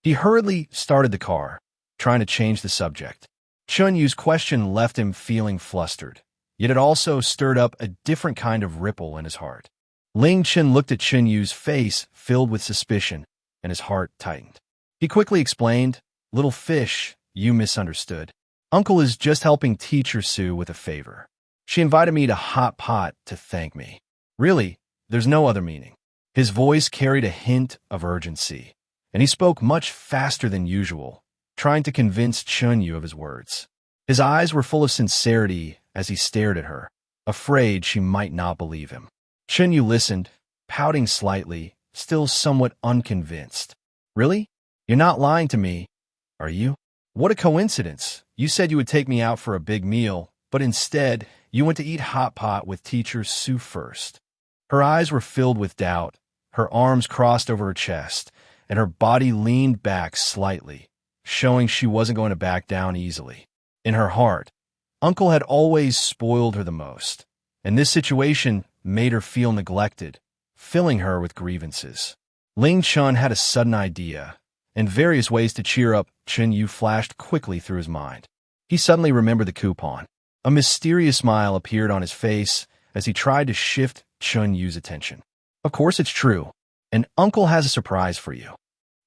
He hurriedly started the car, trying to change the subject. Chen Yu's question left him feeling flustered, yet it also stirred up a different kind of ripple in his heart. Ling Chen looked at Chen Yu's face filled with suspicion, and his heart tightened. He quickly explained, "Little fish, you misunderstood. Uncle is just helping teacher Su with a favor. She invited me to hot pot to thank me. Really, there's no other meaning." His voice carried a hint of urgency, and he spoke much faster than usual, trying to convince Chen Yu of his words. His eyes were full of sincerity as he stared at her, afraid she might not believe him. Chen Yu listened, pouting slightly, still somewhat unconvinced. "Really? You're not lying to me, are you? What a coincidence. You said you would take me out for a big meal, but instead, you went to eat hot pot with teacher Su first." Her eyes were filled with doubt, her arms crossed over her chest, and her body leaned back slightly, showing she wasn't going to back down easily. In her heart, Uncle had always spoiled her the most, and this situation made her feel neglected, filling her with grievances. Ling Chen had a sudden idea, and various ways to cheer up Chen Yu flashed quickly through his mind. He suddenly remembered the coupon. A mysterious smile appeared on his face as he tried to shift Chen Yu's attention. "Of course it's true, and Uncle has a surprise for you."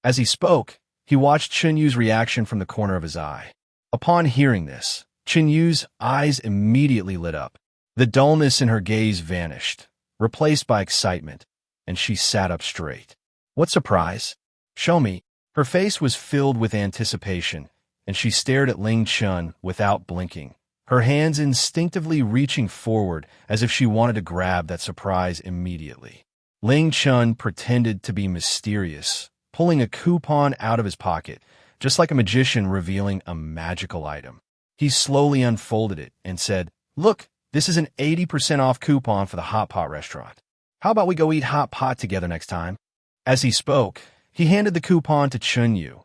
As he spoke, he watched Chen Yu's reaction from the corner of his eye. Upon hearing this, Chen Yu's eyes immediately lit up. The dullness in her gaze vanished, replaced by excitement, and she sat up straight. "What surprise? Show me." Her face was filled with anticipation, and she stared at Ling Chen without blinking, her hands instinctively reaching forward as if she wanted to grab that surprise immediately. Ling Chen pretended to be mysterious, pulling a coupon out of his pocket, just like a magician revealing a magical item. He slowly unfolded it and said, "Look, this is an 80% off coupon for the hot pot restaurant. How about we go eat hot pot together next time?" As he spoke, he handed the coupon to Chen Yu,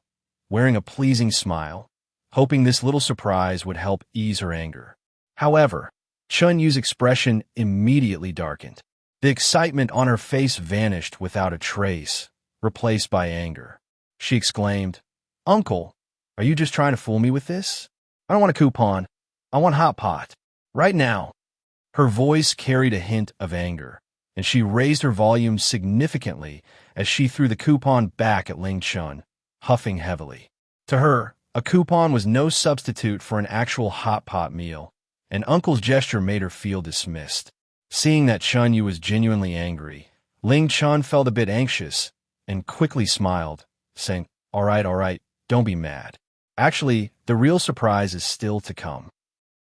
wearing a pleasing smile, hoping this little surprise would help ease her anger. However, Chen Yu's expression immediately darkened. The excitement on her face vanished without a trace, replaced by anger. She exclaimed, "Uncle, are you just trying to fool me with this? I don't want a coupon. I want hot pot. Right now." Her voice carried a hint of anger, and she raised her volume significantly as she threw the coupon back at Ling Chen, huffing heavily. To her, a coupon was no substitute for an actual hot pot meal, and Uncle's gesture made her feel dismissed. Seeing that Chen Yu was genuinely angry, Ling Chen felt a bit anxious and quickly smiled, saying, all right, don't be mad. Actually, the real surprise is still to come."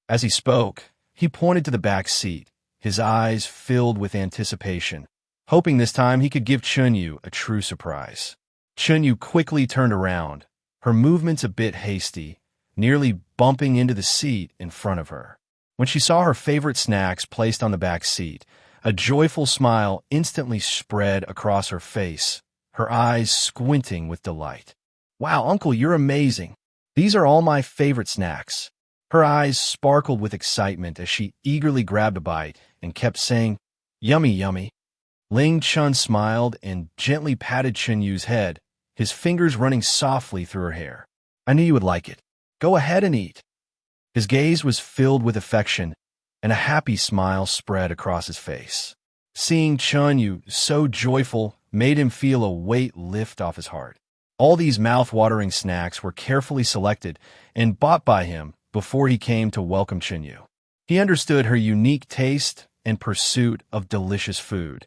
As he spoke, he pointed to the back seat, his eyes filled with anticipation, hoping this time he could give Chen Yu a true surprise. Chen Yu quickly turned around, her movements a bit hasty, nearly bumping into the seat in front of her. When she saw her favorite snacks placed on the back seat, a joyful smile instantly spread across her face, her eyes squinting with delight. Wow, Uncle, you're amazing. These are all my favorite snacks. Her eyes sparkled with excitement as she eagerly grabbed a bite and kept saying, "Yummy, yummy." Ling Chen smiled and gently patted Chen Yu's head, his fingers running softly through her hair. "I knew you would like it. Go ahead and eat." His gaze was filled with affection, and a happy smile spread across his face. Seeing Chen Yu so joyful made him feel a weight lift off his heart. All these mouth-watering snacks were carefully selected and bought by him before he came to welcome Chen Yu. He understood her unique taste and pursuit of delicious food,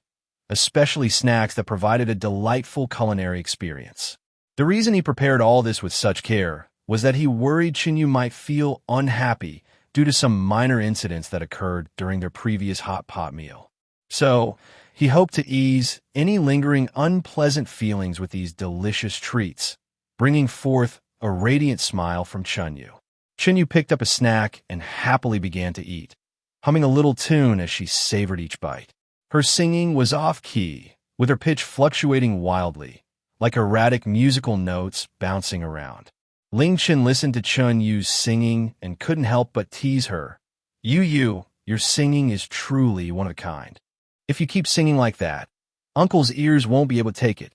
especially snacks that provided a delightful culinary experience. The reason he prepared all this with such care was that he worried Chen Yu might feel unhappy due to some minor incidents that occurred during their previous hot pot meal. So, he hoped to ease any lingering unpleasant feelings with these delicious treats, bringing forth a radiant smile from Chen Yu. Chen Yu picked up a snack and happily began to eat, humming a little tune as she savored each bite. Her singing was off-key, with her pitch fluctuating wildly, like erratic musical notes bouncing around. Ling Chen listened to Chen Yu's singing and couldn't help but tease her. "Yu, your singing is truly one of a kind. If you keep singing like that, Uncle's ears won't be able to take it."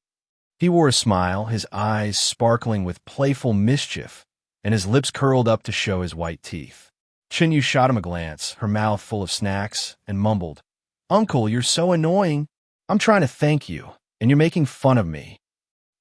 He wore a smile, his eyes sparkling with playful mischief, and his lips curled up to show his white teeth. Chen Yu shot him a glance, her mouth full of snacks, and mumbled, "Uncle, you're so annoying. I'm trying to thank you, and you're making fun of me."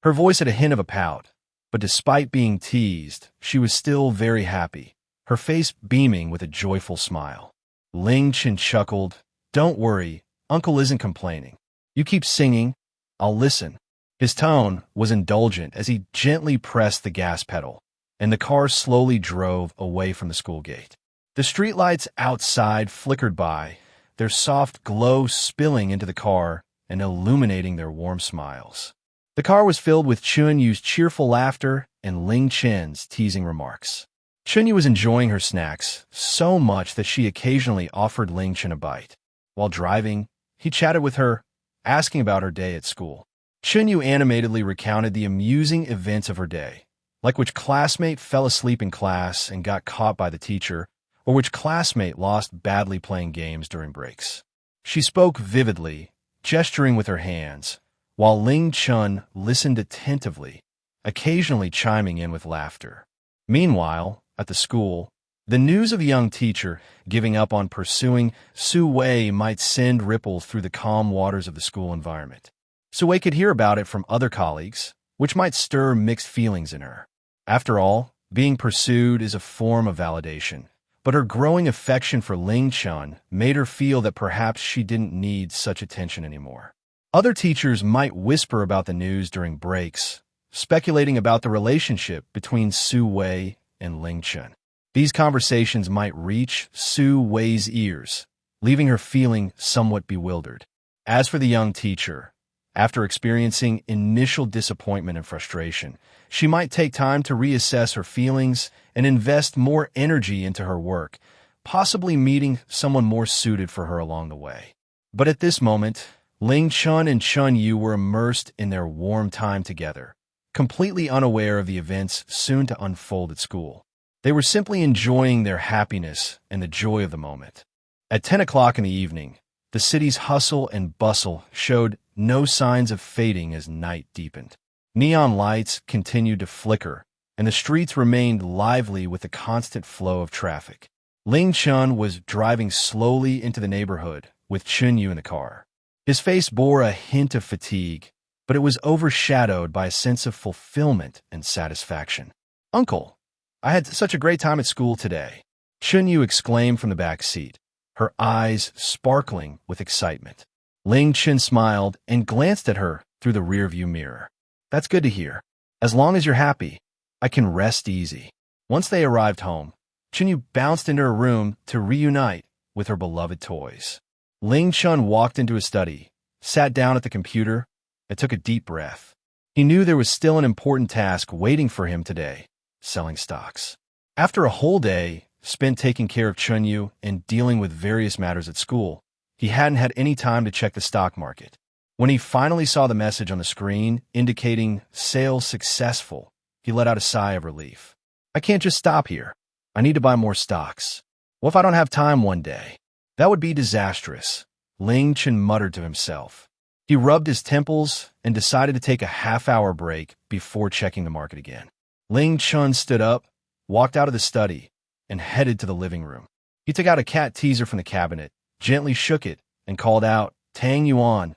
Her voice had a hint of a pout, but despite being teased, she was still very happy, her face beaming with a joyful smile. Ling Chen chuckled, "Don't worry, Uncle isn't complaining. You keep singing, I'll listen." His tone was indulgent as he gently pressed the gas pedal, and the car slowly drove away from the school gate. The streetlights outside flickered by, their soft glow spilling into the car and illuminating their warm smiles. The car was filled with Chen Yu's cheerful laughter and Ling Chen's teasing remarks. Chen Yu was enjoying her snacks so much that she occasionally offered Ling Chen a bite. While driving, he chatted with her, asking about her day at school. Chen Yu animatedly recounted the amusing events of her day, like which classmate fell asleep in class and got caught by the teacher, or which classmate lost badly playing games during breaks. She spoke vividly, gesturing with her hands, while Ling Chen listened attentively, occasionally chiming in with laughter. Meanwhile, at the school, the news of a young teacher giving up on pursuing Su Wei might send ripples through the calm waters of the school environment. Su Wei could hear about it from other colleagues, which might stir mixed feelings in her. After all, being pursued is a form of validation, but her growing affection for Ling Chen made her feel that perhaps she didn't need such attention anymore. Other teachers might whisper about the news during breaks, speculating about the relationship between Su Wei and Ling Chen. These conversations might reach Su Wei's ears, leaving her feeling somewhat bewildered. As for the young teacher, after experiencing initial disappointment and frustration, she might take time to reassess her feelings and invest more energy into her work, possibly meeting someone more suited for her along the way. But at this moment, Ling Chen and Chen Yu were immersed in their warm time together, completely unaware of the events soon to unfold at school. They were simply enjoying their happiness and the joy of the moment. At 10 o'clock in the evening, the city's hustle and bustle showed no signs of fading as night deepened. Neon lights continued to flicker, and the streets remained lively with the constant flow of traffic. Ling Chen was driving slowly into the neighborhood with Chen Yu in the car. His face bore a hint of fatigue, but it was overshadowed by a sense of fulfillment and satisfaction. "Uncle, I had such a great time at school today," Chen Yu exclaimed from the back seat, her eyes sparkling with excitement. Ling Chen smiled and glanced at her through the rearview mirror. "That's good to hear. As long as you're happy, I can rest easy." Once they arrived home, Chen Yu bounced into her room to reunite with her beloved toys. Ling Chen walked into his study, sat down at the computer, and took a deep breath. He knew there was still an important task waiting for him today: selling stocks. After a whole day spent taking care of Chen Yu and dealing with various matters at school, he hadn't had any time to check the stock market. When he finally saw the message on the screen indicating sales successful, he let out a sigh of relief. I can't just stop here. I need to buy more stocks. What if I don't have time one day? That would be disastrous, Ling Chen muttered to himself. He rubbed his temples and decided to take a half-hour break before checking the market again. Ling Chen stood up, walked out of the study, and headed to the living room. He took out a cat teaser from the cabinet, gently shook it, and called out, Tang Yuan,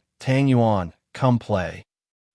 come play.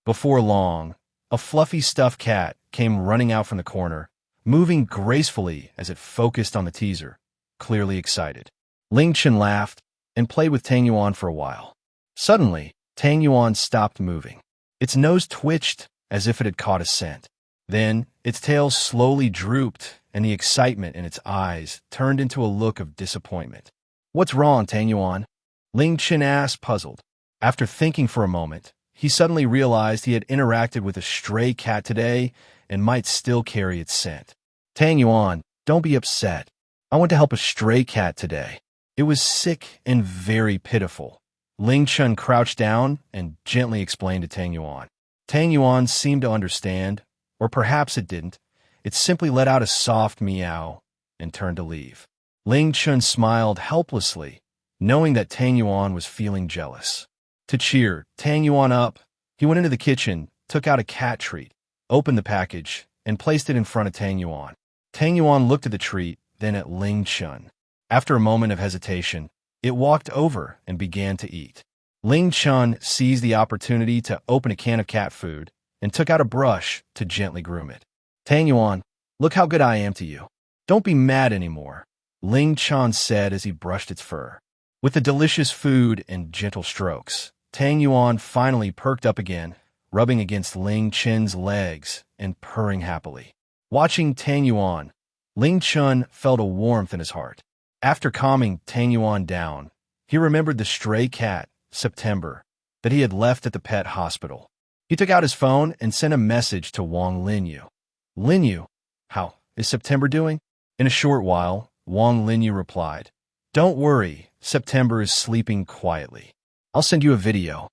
Before long, a fluffy stuffed cat came running out from the corner, moving gracefully as it focused on the teaser, clearly excited. Ling Chen laughed and played with Tang Yuan for a while. Suddenly, Tang Yuan stopped moving. Its nose twitched as if it had caught a scent. Then, its tail slowly drooped, and the excitement in its eyes turned into a look of disappointment. What's wrong, Tang Yuan? Ling Chen asked, puzzled. After thinking for a moment, he suddenly realized he had interacted with a stray cat today and might still carry its scent. Tang Yuan, don't be upset. I went to help a stray cat today. It was sick and very pitiful. Ling Chen crouched down and gently explained to Tang Yuan. Tang Yuan seemed to understand, or perhaps it didn't. It simply let out a soft meow and turned to leave. Ling Chen smiled helplessly, knowing that Tang Yuan was feeling jealous. To cheer Tang Yuan up, he went into the kitchen, took out a cat treat, opened the package, and placed it in front of Tang Yuan. Tang Yuan looked at the treat, then at Ling Chen. After a moment of hesitation, it walked over and began to eat. Ling Chen seized the opportunity to open a can of cat food and took out a brush to gently groom it. Tang Yuan, look how good I am to you. Don't be mad anymore, Ling Chen said as he brushed its fur. With the delicious food and gentle strokes, Tang Yuan finally perked up again, rubbing against Ling Chen's legs and purring happily. Watching Tang Yuan, Ling Chen felt a warmth in his heart. After calming Tang Yuan down, he remembered the stray cat, September, that he had left at the pet hospital. He took out his phone and sent a message to Wang Linyu. Linyu, how is September doing? In a short while, Wang Linyu replied, Don't worry, September is sleeping quietly. I'll send you a video.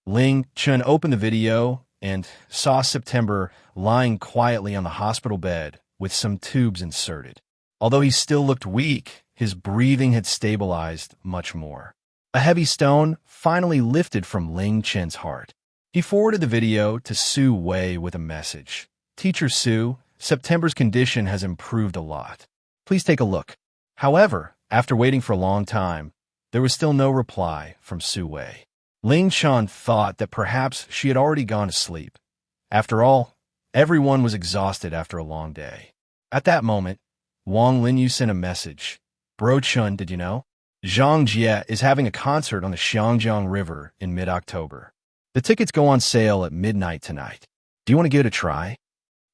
Ling Chen opened the video and saw September lying quietly on the hospital bed with some tubes inserted. Although he still looked weak, his breathing had stabilized much more. A heavy stone finally lifted from Ling Chen's heart. He forwarded the video to Su Wei with a message. Teacher Su, September's condition has improved a lot. Please take a look. However, after waiting for a long time, there was still no reply from Su Wei. Ling Chen thought that perhaps she had already gone to sleep. After all, everyone was exhausted after a long day. At that moment, Wang Linyu sent a message. Bro Chun, did you know? Zhang Jie is having a concert on the Xiangjiang River in mid-October. The tickets go on sale at midnight tonight. Do you want to give it a try?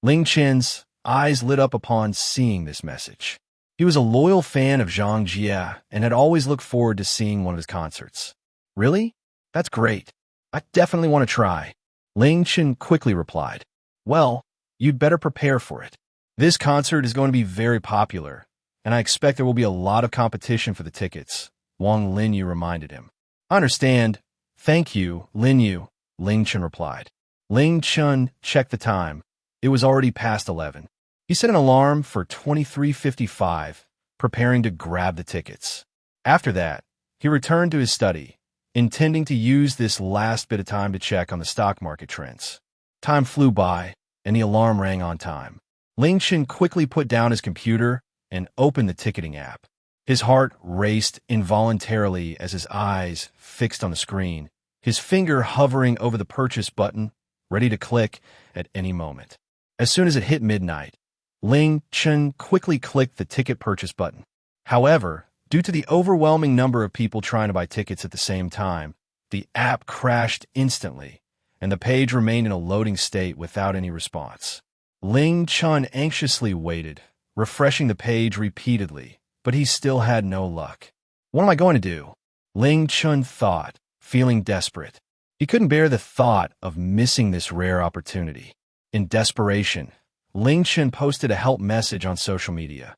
Ling Chen's eyes lit up upon seeing this message. He was a loyal fan of Zhang Jie and had always looked forward to seeing one of his concerts. Really? That's great. I definitely want to try. Ling Chen quickly replied. Well, you'd better prepare for it. This concert is going to be very popular, and I expect there will be a lot of competition for the tickets, Wang Linyu reminded him. I understand. Thank you, Linyu, Ling Chen replied. Ling Chen checked the time. It was already past 11. He set an alarm for 23:55, preparing to grab the tickets. After that, he returned to his study, intending to use this last bit of time to check on the stock market trends. Time flew by, and the alarm rang on time. Ling Chen quickly put down his computer and opened the ticketing app. His heart raced involuntarily as his eyes fixed on the screen, his finger hovering over the purchase button, ready to click at any moment. As soon as it hit midnight, Ling Chen quickly clicked the ticket purchase button. However, due to the overwhelming number of people trying to buy tickets at the same time, the app crashed instantly, and the page remained in a loading state without any response. Ling Chen anxiously waited, refreshing the page repeatedly, but he still had no luck. What am I going to do? Ling Chen thought, feeling desperate. He couldn't bear the thought of missing this rare opportunity. In desperation, Ling Chen posted a help message on social media.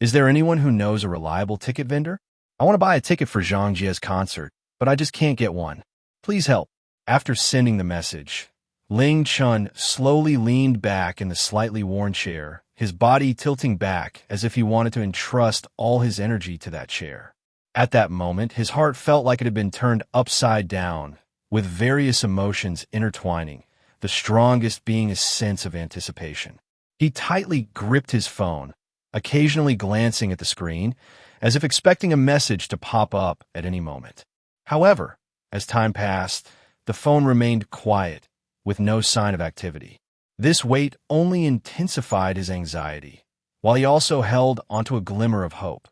Is there anyone who knows a reliable ticket vendor? I want to buy a ticket for Zhang Jie's concert, but I just can't get one. Please help. After sending the message, Ling Chen slowly leaned back in the slightly worn chair, his body tilting back as if he wanted to entrust all his energy to that chair. At that moment, his heart felt like it had been turned upside down, with various emotions intertwining, the strongest being a sense of anticipation. He tightly gripped his phone, occasionally glancing at the screen, as if expecting a message to pop up at any moment. However, as time passed, the phone remained quiet, with no sign of activity. This wait only intensified his anxiety, while he also held onto a glimmer of hope.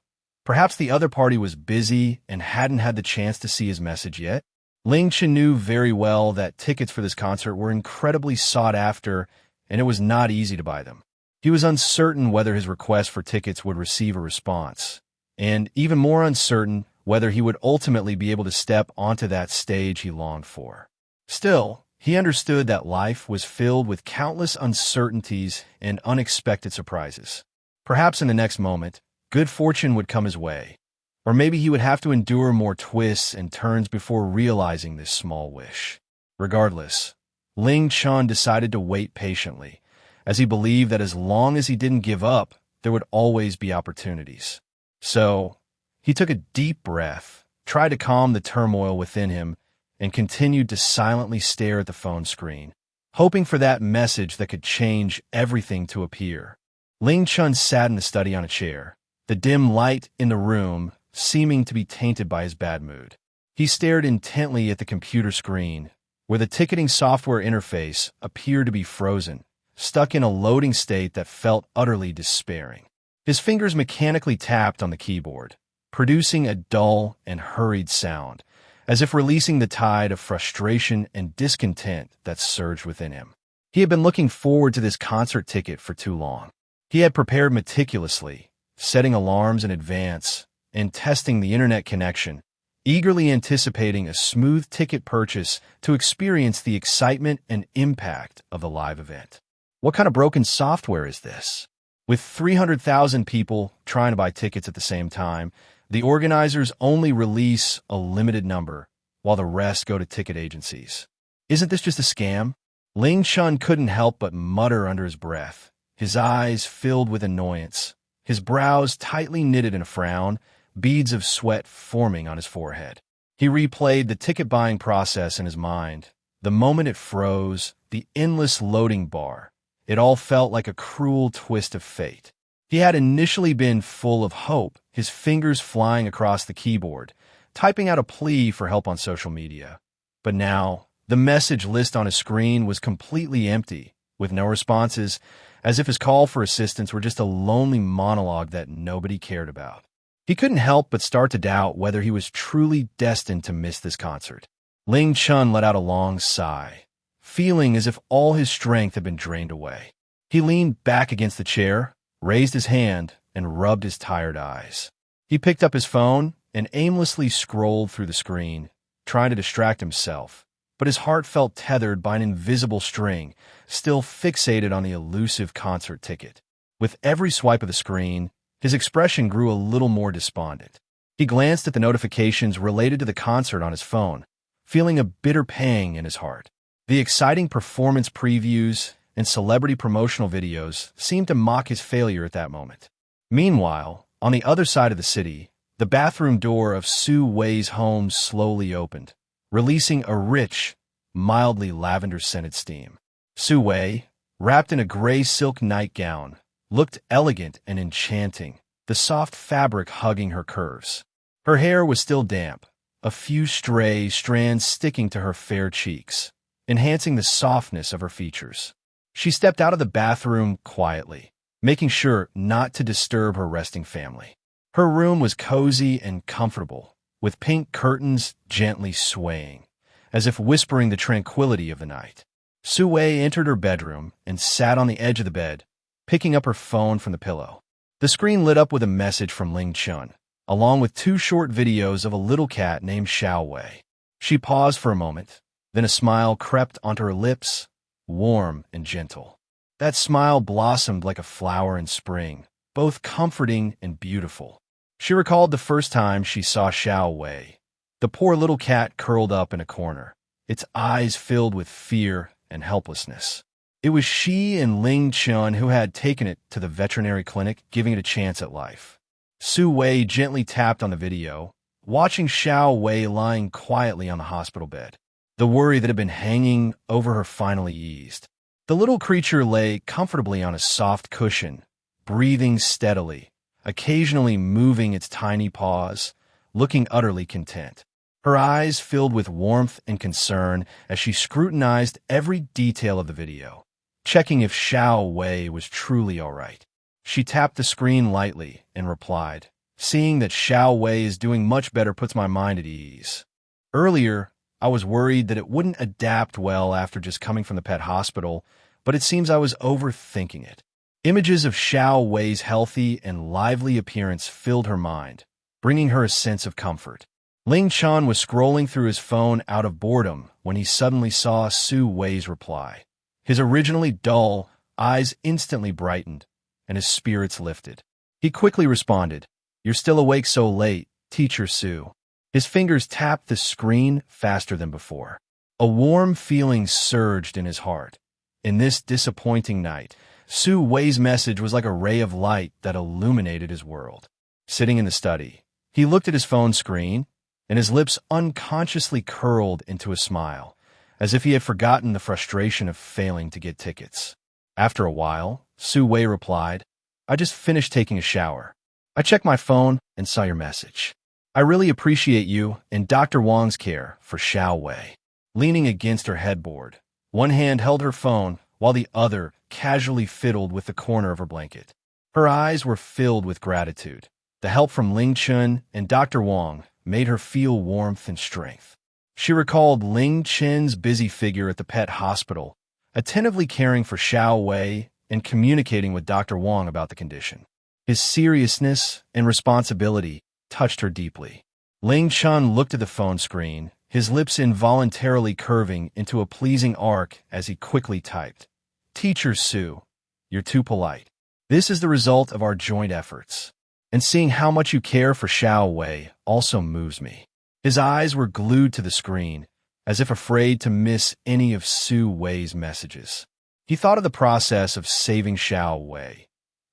Perhaps the other party was busy and hadn't had the chance to see his message yet. Ling Chen knew very well that tickets for this concert were incredibly sought after, and it was not easy to buy them. He was uncertain whether his request for tickets would receive a response, and even more uncertain whether he would ultimately be able to step onto that stage he longed for. Still, he understood that life was filled with countless uncertainties and unexpected surprises. Perhaps in the next moment, good fortune would come his way, or maybe he would have to endure more twists and turns before realizing this small wish. Regardless, Ling Chen decided to wait patiently, as he believed that as long as he didn't give up, there would always be opportunities. So, he took a deep breath, tried to calm the turmoil within him, and continued to silently stare at the phone screen, hoping for that message that could change everything to appear. Ling Chen sat in the study on a chair, the dim light in the room seeming to be tainted by his bad mood. He stared intently at the computer screen, where the ticketing software interface appeared to be frozen, stuck in a loading state that felt utterly despairing. His fingers mechanically tapped on the keyboard, producing a dull and hurried sound, as if releasing the tide of frustration and discontent that surged within him. He had been looking forward to this concert ticket for too long. He had prepared meticulously, setting alarms in advance and testing the internet connection, eagerly anticipating a smooth ticket purchase to experience the excitement and impact of the live event. What kind of broken software is this? With 300,000 people trying to buy tickets at the same time, the organizers only release a limited number, while the rest go to ticket agencies. Isn't this just a scam? Ling Chen couldn't help but mutter under his breath, his eyes filled with annoyance, his brows tightly knitted in a frown, beads of sweat forming on his forehead. He replayed the ticket-buying process in his mind. The moment it froze, the endless loading bar, it all felt like a cruel twist of fate. He had initially been full of hope, his fingers flying across the keyboard, typing out a plea for help on social media. But now, the message list on his screen was completely empty, with no responses, as if his call for assistance were just a lonely monologue that nobody cared about. He couldn't help but start to doubt whether he was truly destined to miss this concert. Ling Chen let out a long sigh, feeling as if all his strength had been drained away. He leaned back against the chair, raised his hand, and rubbed his tired eyes. He picked up his phone and aimlessly scrolled through the screen, trying to distract himself, but his heart felt tethered by an invisible string, still fixated on the elusive concert ticket. With every swipe of the screen, his expression grew a little more despondent. He glanced at the notifications related to the concert on his phone, feeling a bitter pang in his heart. The exciting performance previews and celebrity promotional videos seemed to mock his failure at that moment. Meanwhile, on the other side of the city, the bathroom door of Su Wei's home slowly opened, releasing a rich, mildly lavender-scented steam. Su Wei, wrapped in a gray silk nightgown, looked elegant and enchanting, the soft fabric hugging her curves. Her hair was still damp, a few stray strands sticking to her fair cheeks, enhancing the softness of her features. She stepped out of the bathroom quietly, making sure not to disturb her resting family. Her room was cozy and comfortable, with pink curtains gently swaying, as if whispering the tranquility of the night. Su Wei entered her bedroom and sat on the edge of the bed, picking up her phone from the pillow. The screen lit up with a message from Ling Chen, along with 2 short videos of a little cat named Su Wei. She paused for a moment, then a smile crept onto her lips, warm and gentle. That smile blossomed like a flower in spring, both comforting and beautiful. She recalled the first time she saw Su Wei, the poor little cat curled up in a corner, its eyes filled with fear and helplessness. It was she and Ling Chen who had taken it to the veterinary clinic, giving it a chance at life. Su Wei gently tapped on the video, watching Su Wei lying quietly on the hospital bed. The worry that had been hanging over her finally eased. The little creature lay comfortably on a soft cushion, breathing steadily, occasionally moving its tiny paws, looking utterly content. Her eyes filled with warmth and concern as she scrutinized every detail of the video, checking if Su Wei was truly all right. She tapped the screen lightly and replied, "Seeing that Su Wei is doing much better puts my mind at ease. Earlier, I was worried that it wouldn't adapt well after just coming from the pet hospital, but it seems I was overthinking it." Images of Su Wei's healthy and lively appearance filled her mind, bringing her a sense of comfort. Ling Chen was scrolling through his phone out of boredom when he suddenly saw Su Wei's reply. His originally dull eyes instantly brightened, and his spirits lifted. He quickly responded, "You're still awake so late, Teacher Su." His fingers tapped the screen faster than before. A warm feeling surged in his heart. In this disappointing night, Su Wei's message was like a ray of light that illuminated his world. Sitting in the study, he looked at his phone screen, and his lips unconsciously curled into a smile, as if he had forgotten the frustration of failing to get tickets. After a while, Su Wei replied, "I just finished taking a shower. I checked my phone and saw your message. I really appreciate you and Dr. Wang's care for Su Wei." Leaning against her headboard, one hand held her phone while the other casually fiddled with the corner of her blanket. Her eyes were filled with gratitude. The help from Ling Chen and Dr. Wang made her feel warmth and strength. She recalled Ling Chen's busy figure at the pet hospital, attentively caring for Su Wei and communicating with Dr. Wang about the condition. His seriousness and responsibility touched her deeply. Ling Chen looked at the phone screen, his lips involuntarily curving into a pleasing arc as he quickly typed, "Teacher Su, you're too polite. This is the result of our joint efforts. And seeing how much you care for Su Wei also moves me." His eyes were glued to the screen, as if afraid to miss any of Su Wei's messages. He thought of the process of saving Su Wei,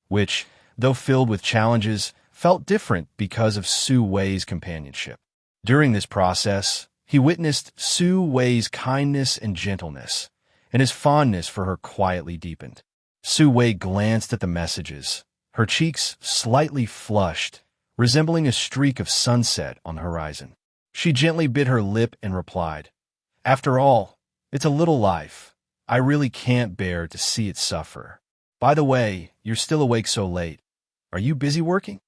which, though filled with challenges, felt different because of Su Wei's companionship. During this process, he witnessed Su Wei's kindness and gentleness, and his fondness for her quietly deepened. Su Wei glanced at the messages, her cheeks slightly flushed, resembling a streak of sunset on the horizon. She gently bit her lip and replied, "After all, it's a little life. I really can't bear to see it suffer. By the way, you're still awake so late. Are you busy working?"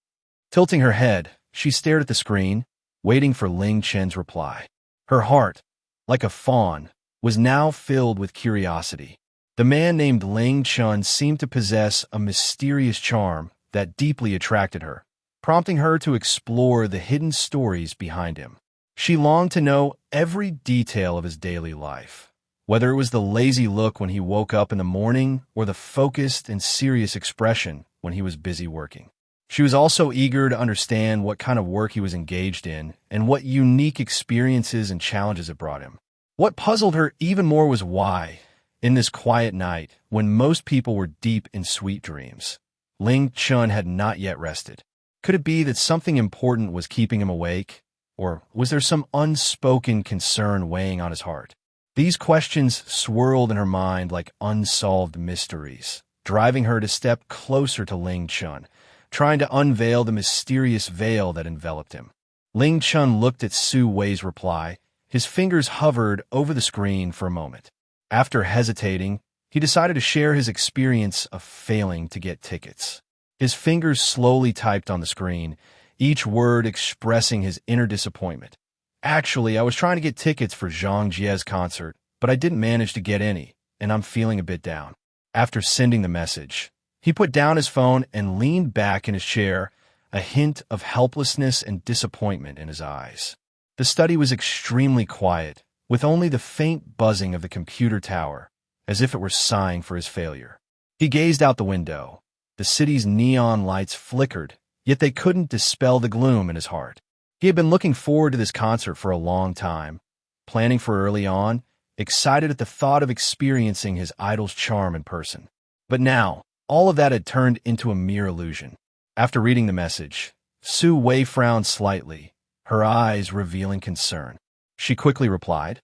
Tilting her head, she stared at the screen, waiting for Ling Chen's reply. Her heart, like a fawn, was now filled with curiosity. The man named Ling Chen seemed to possess a mysterious charm that deeply attracted her, prompting her to explore the hidden stories behind him. She longed to know every detail of his daily life, whether it was the lazy look when he woke up in the morning or the focused and serious expression when he was busy working. She was also eager to understand what kind of work he was engaged in and what unique experiences and challenges it brought him. What puzzled her even more was why, in this quiet night, when most people were deep in sweet dreams, Ling Chen had not yet rested. Could it be that something important was keeping him awake? Or was there some unspoken concern weighing on his heart? These questions swirled in her mind like unsolved mysteries, driving her to step closer to Ling Chen, trying to unveil the mysterious veil that enveloped him. Ling Chen looked at Su Wei's reply. His fingers hovered over the screen for a moment. After hesitating, he decided to share his experience of failing to get tickets. His fingers slowly typed on the screen, each word expressing his inner disappointment. "Actually, I was trying to get tickets for Zhang Jie's concert, but I didn't manage to get any, and I'm feeling a bit down." After sending the message, he put down his phone and leaned back in his chair, a hint of helplessness and disappointment in his eyes. The study was extremely quiet, with only the faint buzzing of the computer tower, as if it were sighing for his failure. He gazed out the window. The city's neon lights flickered, yet they couldn't dispel the gloom in his heart. He had been looking forward to this concert for a long time, planning for early on, excited at the thought of experiencing his idol's charm in person. But now, all of that had turned into a mere illusion. After reading the message, Su Wei frowned slightly, her eyes revealing concern. She quickly replied,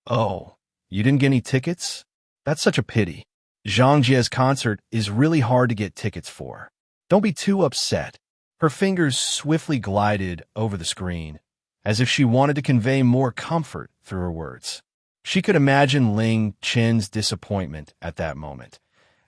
"Oh, you didn't get any tickets? That's such a pity. Zhang Jie's concert is really hard to get tickets for. Don't be too upset." Her fingers swiftly glided over the screen, as if she wanted to convey more comfort through her words. She could imagine Ling Chen's disappointment at that moment,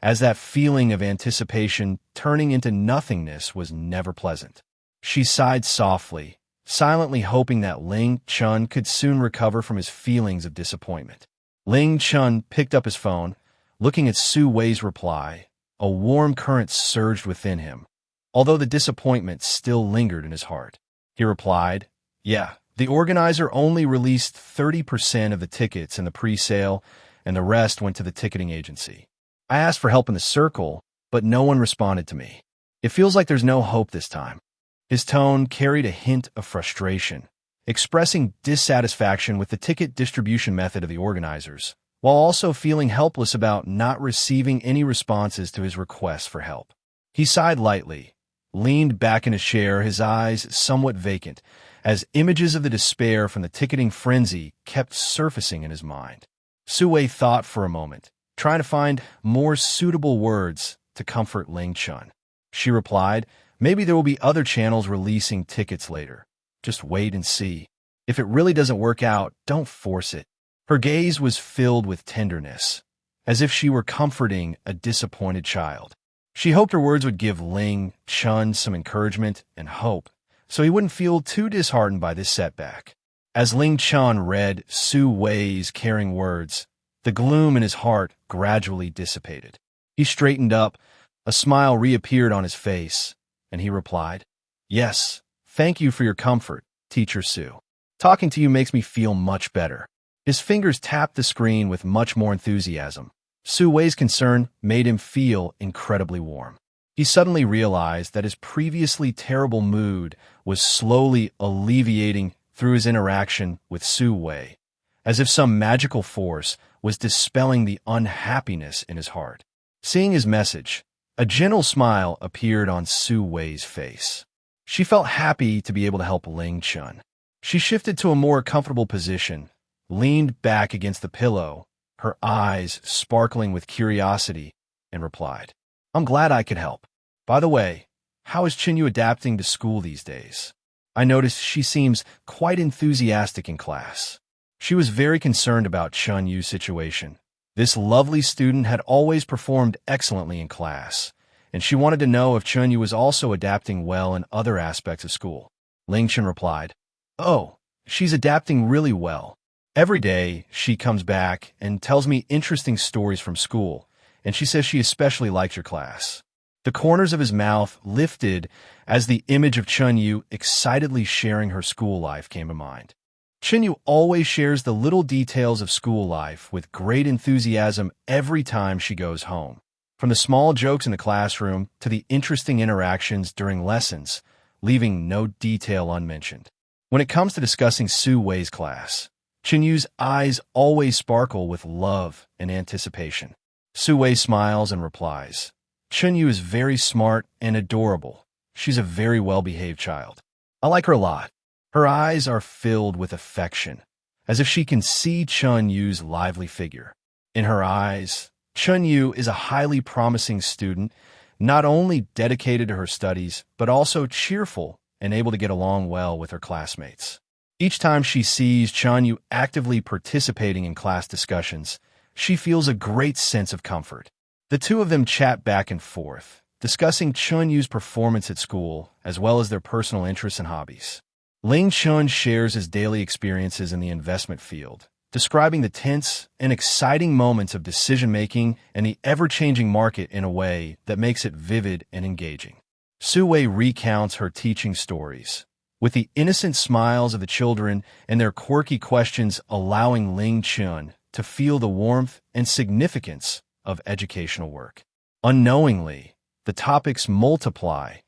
as that feeling of anticipation turning into nothingness was never pleasant. She sighed softly, silently hoping that Ling Chen could soon recover from his feelings of disappointment. Ling Chen picked up his phone. Looking at Su Wei's reply, a warm current surged within him, although the disappointment still lingered in his heart. He replied, "Yeah, the organizer only released 30% of the tickets in the pre-sale, and the rest went to the ticketing agency. I asked for help in the circle, but no one responded to me. It feels like there's no hope this time." His tone carried a hint of frustration, expressing dissatisfaction with the ticket distribution method of the organizers, while also feeling helpless about not receiving any responses to his requests for help. He sighed lightly, leaned back in his chair, his eyes somewhat vacant, as images of the despair from the ticketing frenzy kept surfacing in his mind. Su Wei thought for a moment, trying to find more suitable words to comfort Ling Chen. She replied, "Maybe there will be other channels releasing tickets later. Just wait and see. If it really doesn't work out, don't force it." Her gaze was filled with tenderness, as if she were comforting a disappointed child. She hoped her words would give Ling Chen some encouragement and hope, so he wouldn't feel too disheartened by this setback. As Ling Chen read Su Wei's caring words, the gloom in his heart gradually dissipated. He straightened up, a smile reappeared on his face, and he replied, "Yes, thank you for your comfort, Teacher Su. Talking to you makes me feel much better." His fingers tapped the screen with much more enthusiasm. Su Wei's concern made him feel incredibly warm. He suddenly realized that his previously terrible mood was slowly alleviating through his interaction with Su Wei, as if some magical force was dispelling the unhappiness in his heart. Seeing his message, a gentle smile appeared on Su Wei's face. She felt happy to be able to help Ling Chen. She shifted to a more comfortable position, leaned back against the pillow, her eyes sparkling with curiosity, and replied, "I'm glad I could help. By the way, how is Chen Yu adapting to school these days? I noticed she seems quite enthusiastic in class." She was very concerned about Chen Yu's situation. This lovely student had always performed excellently in class, and she wanted to know if Chen Yu was also adapting well in other aspects of school. Ling Chen replied, "Oh, she's adapting really well. Every day, she comes back and tells me interesting stories from school, and she says she especially likes your class." The corners of his mouth lifted as the image of Chen Yu excitedly sharing her school life came to mind. Chen Yu always shares the little details of school life with great enthusiasm every time she goes home. From the small jokes in the classroom to the interesting interactions during lessons, leaving no detail unmentioned. When it comes to discussing Su Wei's class, Chen Yu's eyes always sparkle with love and anticipation. Su Wei smiles and replies, "Chen Yu is very smart and adorable. She's a very well-behaved child. I like her a lot." Her eyes are filled with affection, as if she can see Chen Yu's lively figure. In her eyes, Chen Yu is a highly promising student, not only dedicated to her studies, but also cheerful and able to get along well with her classmates. Each time she sees Chen Yu actively participating in class discussions, she feels a great sense of comfort. The two of them chat back and forth, discussing Chen Yu's performance at school, as well as their personal interests and hobbies. Ling Chen shares his daily experiences in the investment field, describing the tense and exciting moments of decision-making and the ever-changing market in a way that makes it vivid and engaging. Su Wei recounts her teaching stories, with the innocent smiles of the children and their quirky questions allowing Ling Chen to feel the warmth and significance of educational work. Unknowingly, the topics multiply,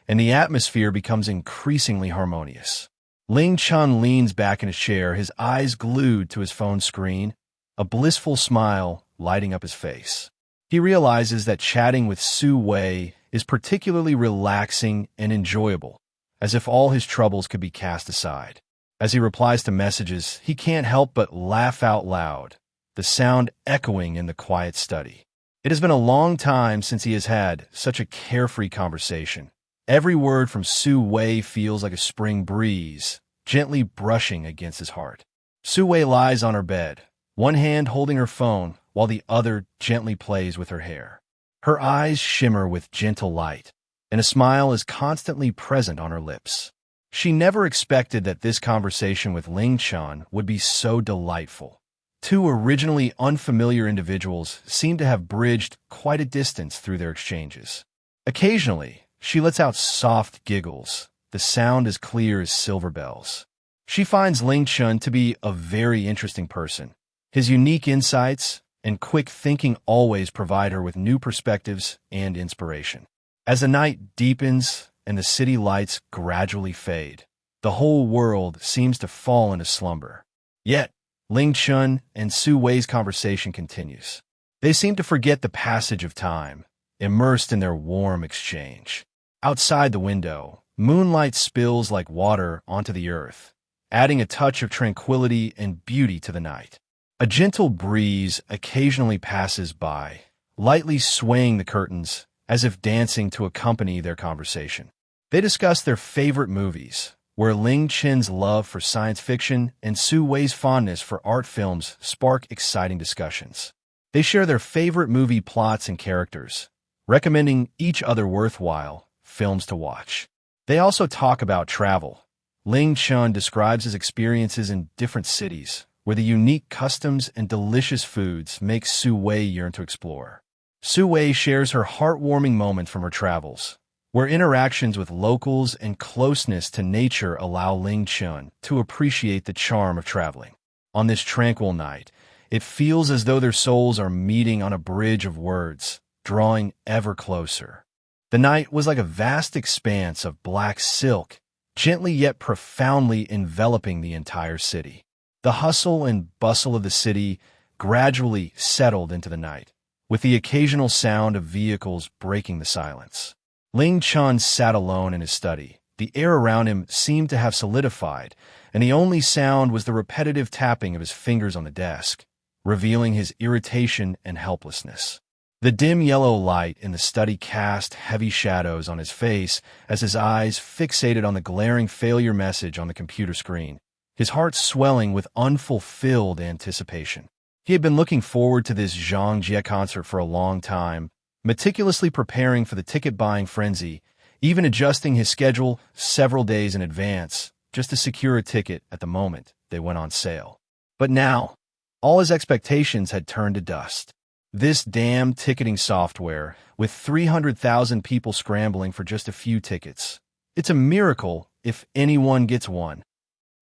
and the atmosphere becomes increasingly harmonious. Ling Chen leans back in his chair, his eyes glued to his phone screen, a blissful smile lighting up his face. He realizes that chatting with Su Wei is particularly relaxing and enjoyable, as if all his troubles could be cast aside. As he replies to messages, he can't help but laugh out loud, the sound echoing in the quiet study. It has been a long time since he has had such a carefree conversation. Every word from Su Wei feels like a spring breeze, gently brushing against his heart. Su Wei lies on her bed, one hand holding her phone while the other gently plays with her hair. Her eyes shimmer with gentle light, and a smile is constantly present on her lips. She never expected that this conversation with Ling Chen would be so delightful. Two originally unfamiliar individuals seem to have bridged quite a distance through their exchanges. Occasionally, she lets out soft giggles, the sound as clear as silver bells. She finds Ling Chen to be a very interesting person. His unique insights and quick thinking always provide her with new perspectives and inspiration. As the night deepens and the city lights gradually fade, the whole world seems to fall into slumber. Yet, Ling Chen and Su Wei's conversation continues. They seem to forget the passage of time, immersed in their warm exchange. Outside the window, moonlight spills like water onto the earth, adding a touch of tranquility and beauty to the night. A gentle breeze occasionally passes by, lightly swaying the curtains as if dancing to accompany their conversation. They discuss their favorite movies, where Ling Chen's love for science fiction and Su Wei's fondness for art films spark exciting discussions. They share their favorite movie plots and characters, recommending each other worthwhile films to watch. They also talk about travel. Ling Chen describes his experiences in different cities, where the unique customs and delicious foods make Su Wei yearn to explore. Su Wei shares her heartwarming moments from her travels, where interactions with locals and closeness to nature allow Ling Chen to appreciate the charm of traveling. On this tranquil night, it feels as though their souls are meeting on a bridge of words, drawing ever closer. The night was like a vast expanse of black silk, gently yet profoundly enveloping the entire city. The hustle and bustle of the city gradually settled into the night, with the occasional sound of vehicles breaking the silence. Ling Chen sat alone in his study. The air around him seemed to have solidified, and the only sound was the repetitive tapping of his fingers on the desk, revealing his irritation and helplessness. The dim yellow light in the study cast heavy shadows on his face as his eyes fixated on the glaring failure message on the computer screen, his heart swelling with unfulfilled anticipation. He had been looking forward to this Zhang Jie concert for a long time, meticulously preparing for the ticket-buying frenzy, even adjusting his schedule several days in advance just to secure a ticket at the moment they went on sale. But now, all his expectations had turned to dust. This damn ticketing software, with 300,000 people scrambling for just a few tickets. It's a miracle if anyone gets one.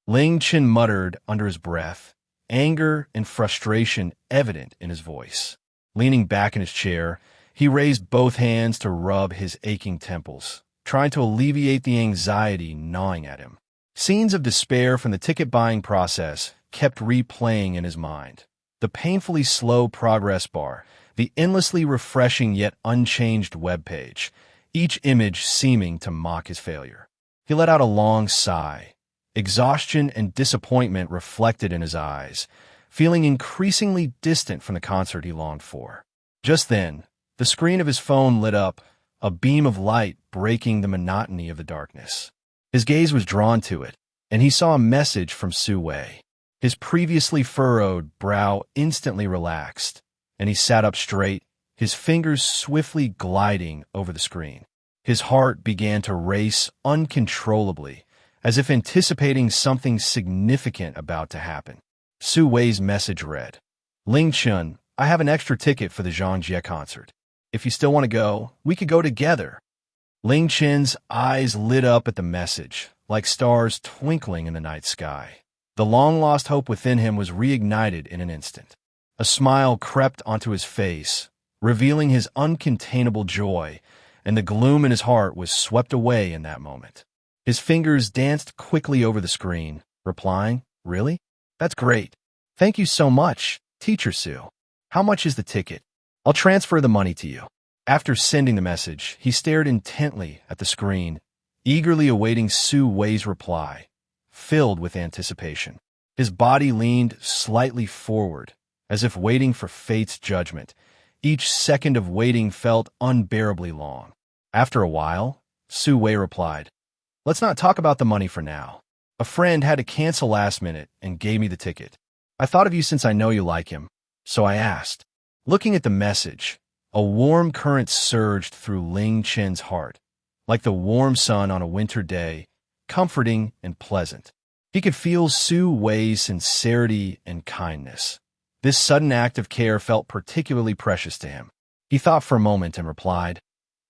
Ling Chen muttered under his breath, anger and frustration evident in his voice. Leaning back in his chair, he raised both hands to rub his aching temples, trying to alleviate the anxiety gnawing at him. Scenes of despair from the ticket-buying process kept replaying in his mind. The painfully slow progress bar, the endlessly refreshing yet unchanged web page, each image seeming to mock his failure. He let out a long sigh, exhaustion and disappointment reflected in his eyes, feeling increasingly distant from the concert he longed for. Just then, the screen of his phone lit up, a beam of light breaking the monotony of the darkness. His gaze was drawn to it, and he saw a message from Su Wei. His previously furrowed brow instantly relaxed, and he sat up straight, his fingers swiftly gliding over the screen. His heart began to race uncontrollably, as if anticipating something significant about to happen. Su Wei's message read, "Ling Chen, I have an extra ticket for the Zhang Jie concert. If you still want to go, we could go together." Ling Chen's eyes lit up at the message, like stars twinkling in the night sky. The long-lost hope within him was reignited in an instant. A smile crept onto his face, revealing his uncontainable joy, and the gloom in his heart was swept away in that moment. His fingers danced quickly over the screen, replying, "Really? That's great. Thank you so much. Teacher Su, how much is the ticket? I'll transfer the money to you. After sending the message, he stared intently at the screen, eagerly awaiting Su Wei's reply, filled with anticipation. His body leaned slightly forward, as if waiting for fate's judgment. Each second of waiting felt unbearably long. After a while, Su Wei replied, "Let's not talk about the money for now. A friend had to cancel last minute and gave me the ticket. I thought of you since I know you like him, so I asked." Looking at the message, a warm current surged through Ling Chen's heart, like the warm sun on a winter day, comforting and pleasant. He could feel Su Wei's sincerity and kindness. This sudden act of care felt particularly precious to him. He thought for a moment and replied,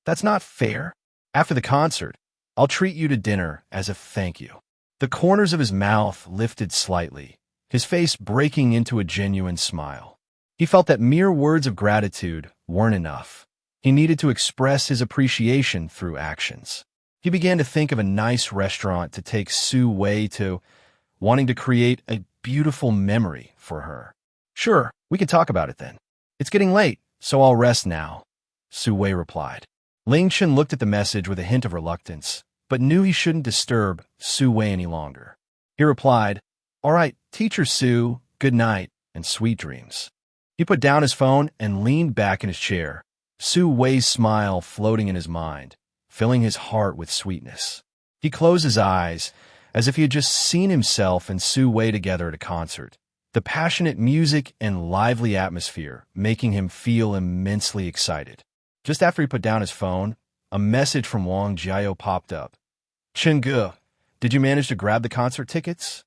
"That's not fair. After the concert, I'll treat you to dinner as a thank you." The corners of his mouth lifted slightly, his face breaking into a genuine smile. He felt that mere words of gratitude weren't enough. He needed to express his appreciation through actions. He began to think of a nice restaurant to take Su Wei to, wanting to create a beautiful memory for her. "Sure, we can talk about it then. It's getting late, so I'll rest now," Su Wei replied. Ling Chen looked at the message with a hint of reluctance, but knew he shouldn't disturb Su Wei any longer. He replied, "All right, Teacher Su, good night and sweet dreams." He put down his phone and leaned back in his chair, Su Wei's smile floating in his mind, filling his heart with sweetness. He closed his eyes, as if he had just seen himself and Su Wei together at a concert, the passionate music and lively atmosphere making him feel immensely excited. Just after he put down his phone, a message from Wang Jiao popped up. "Chen Yu, did you manage to grab the concert tickets?"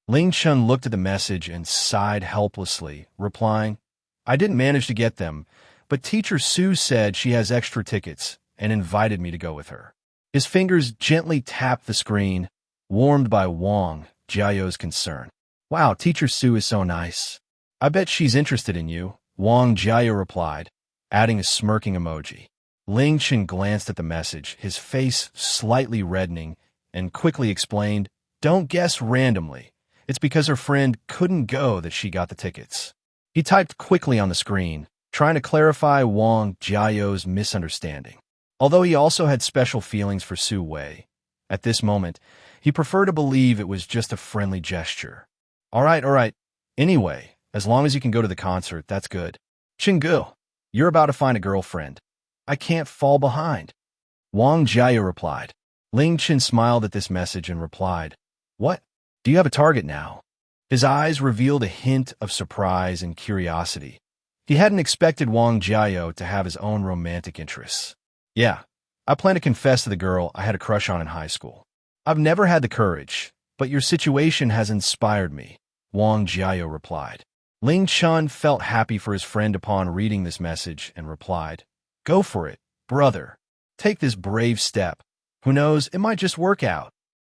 Ling Chen looked at the message and sighed helplessly, replying, "I didn't manage to get them, but Teacher Su said she has extra tickets and invited me to go with her." His fingers gently tapped the screen, warmed by Wang Jiao's concern. "Wow, Teacher Su is so nice. I bet she's interested in you," Wang Jiao replied, adding a smirking emoji. Ling Chen glanced at the message, his face slightly reddening, and quickly explained, "Don't guess randomly. It's because her friend couldn't go that she got the tickets." He typed quickly on the screen, trying to clarify Wang Jiao's misunderstanding. Although he also had special feelings for Su Wei, at this moment, he preferred to believe it was just a friendly gesture. All right. Anyway, as long as you can go to the concert, that's good. Chen Yu, you're about to find a girlfriend. I can't fall behind." Wang Jiao replied. Ling Chen smiled at this message and replied, "What? Do you have a target now?" His eyes revealed a hint of surprise and curiosity. He hadn't expected Wang Jiao to have his own romantic interests. "Yeah, I plan to confess to the girl I had a crush on in high school. I've never had the courage, but your situation has inspired me," Wang Jiao replied. Ling Chen felt happy for his friend upon reading this message and replied, "Go for it, brother. Take this brave step. Who knows, it might just work out."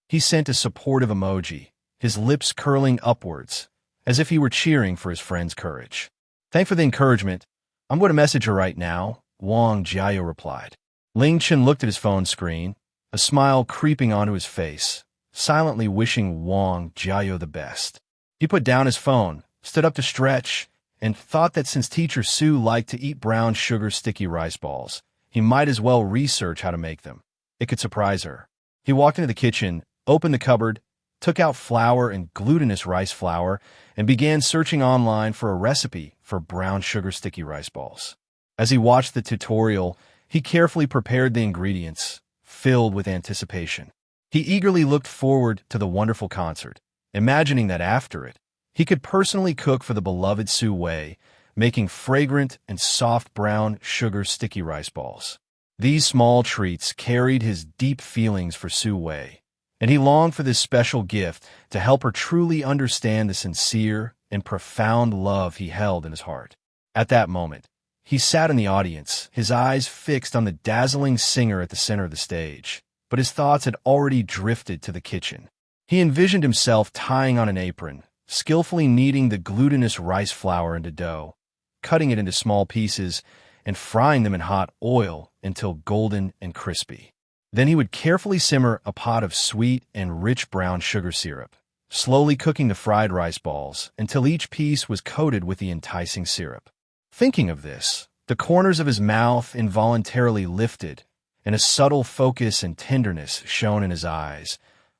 He sent a supportive emoji, his lips curling upwards, as if he were cheering for his friend's courage. "Thanks for the encouragement. I'm going to message her right now," Wang Jiao replied. Ling Chen looked at his phone screen, a smile creeping onto his face, silently wishing Wang Jiao the best. He put down his phone, stood up to stretch, and thought that since Teacher Su liked to eat brown sugar sticky rice balls, he might as well research how to make them. It could surprise her. He walked into the kitchen, opened the cupboard, took out flour and glutinous rice flour, and began searching online for a recipe for brown sugar sticky rice balls. As he watched the tutorial, he carefully prepared the ingredients, filled with anticipation. He eagerly looked forward to the wonderful concert, imagining that after it, he could personally cook for the beloved Su Wei, making fragrant and soft brown sugar sticky rice balls. These small treats carried his deep feelings for Su Wei, and he longed for this special gift to help her truly understand the sincere and profound love he held in his heart. At that moment, he sat in the audience, his eyes fixed on the dazzling singer at the center of the stage, but his thoughts had already drifted to the kitchen. He envisioned himself tying on an apron, skillfully kneading the glutinous rice flour into dough, cutting it into small pieces, and frying them in hot oil until golden and crispy. Then he would carefully simmer a pot of sweet and rich brown sugar syrup, slowly cooking the fried rice balls until each piece was coated with the enticing syrup. Thinking of this, the corners of his mouth involuntarily lifted, and a subtle focus and tenderness shone in his eyes,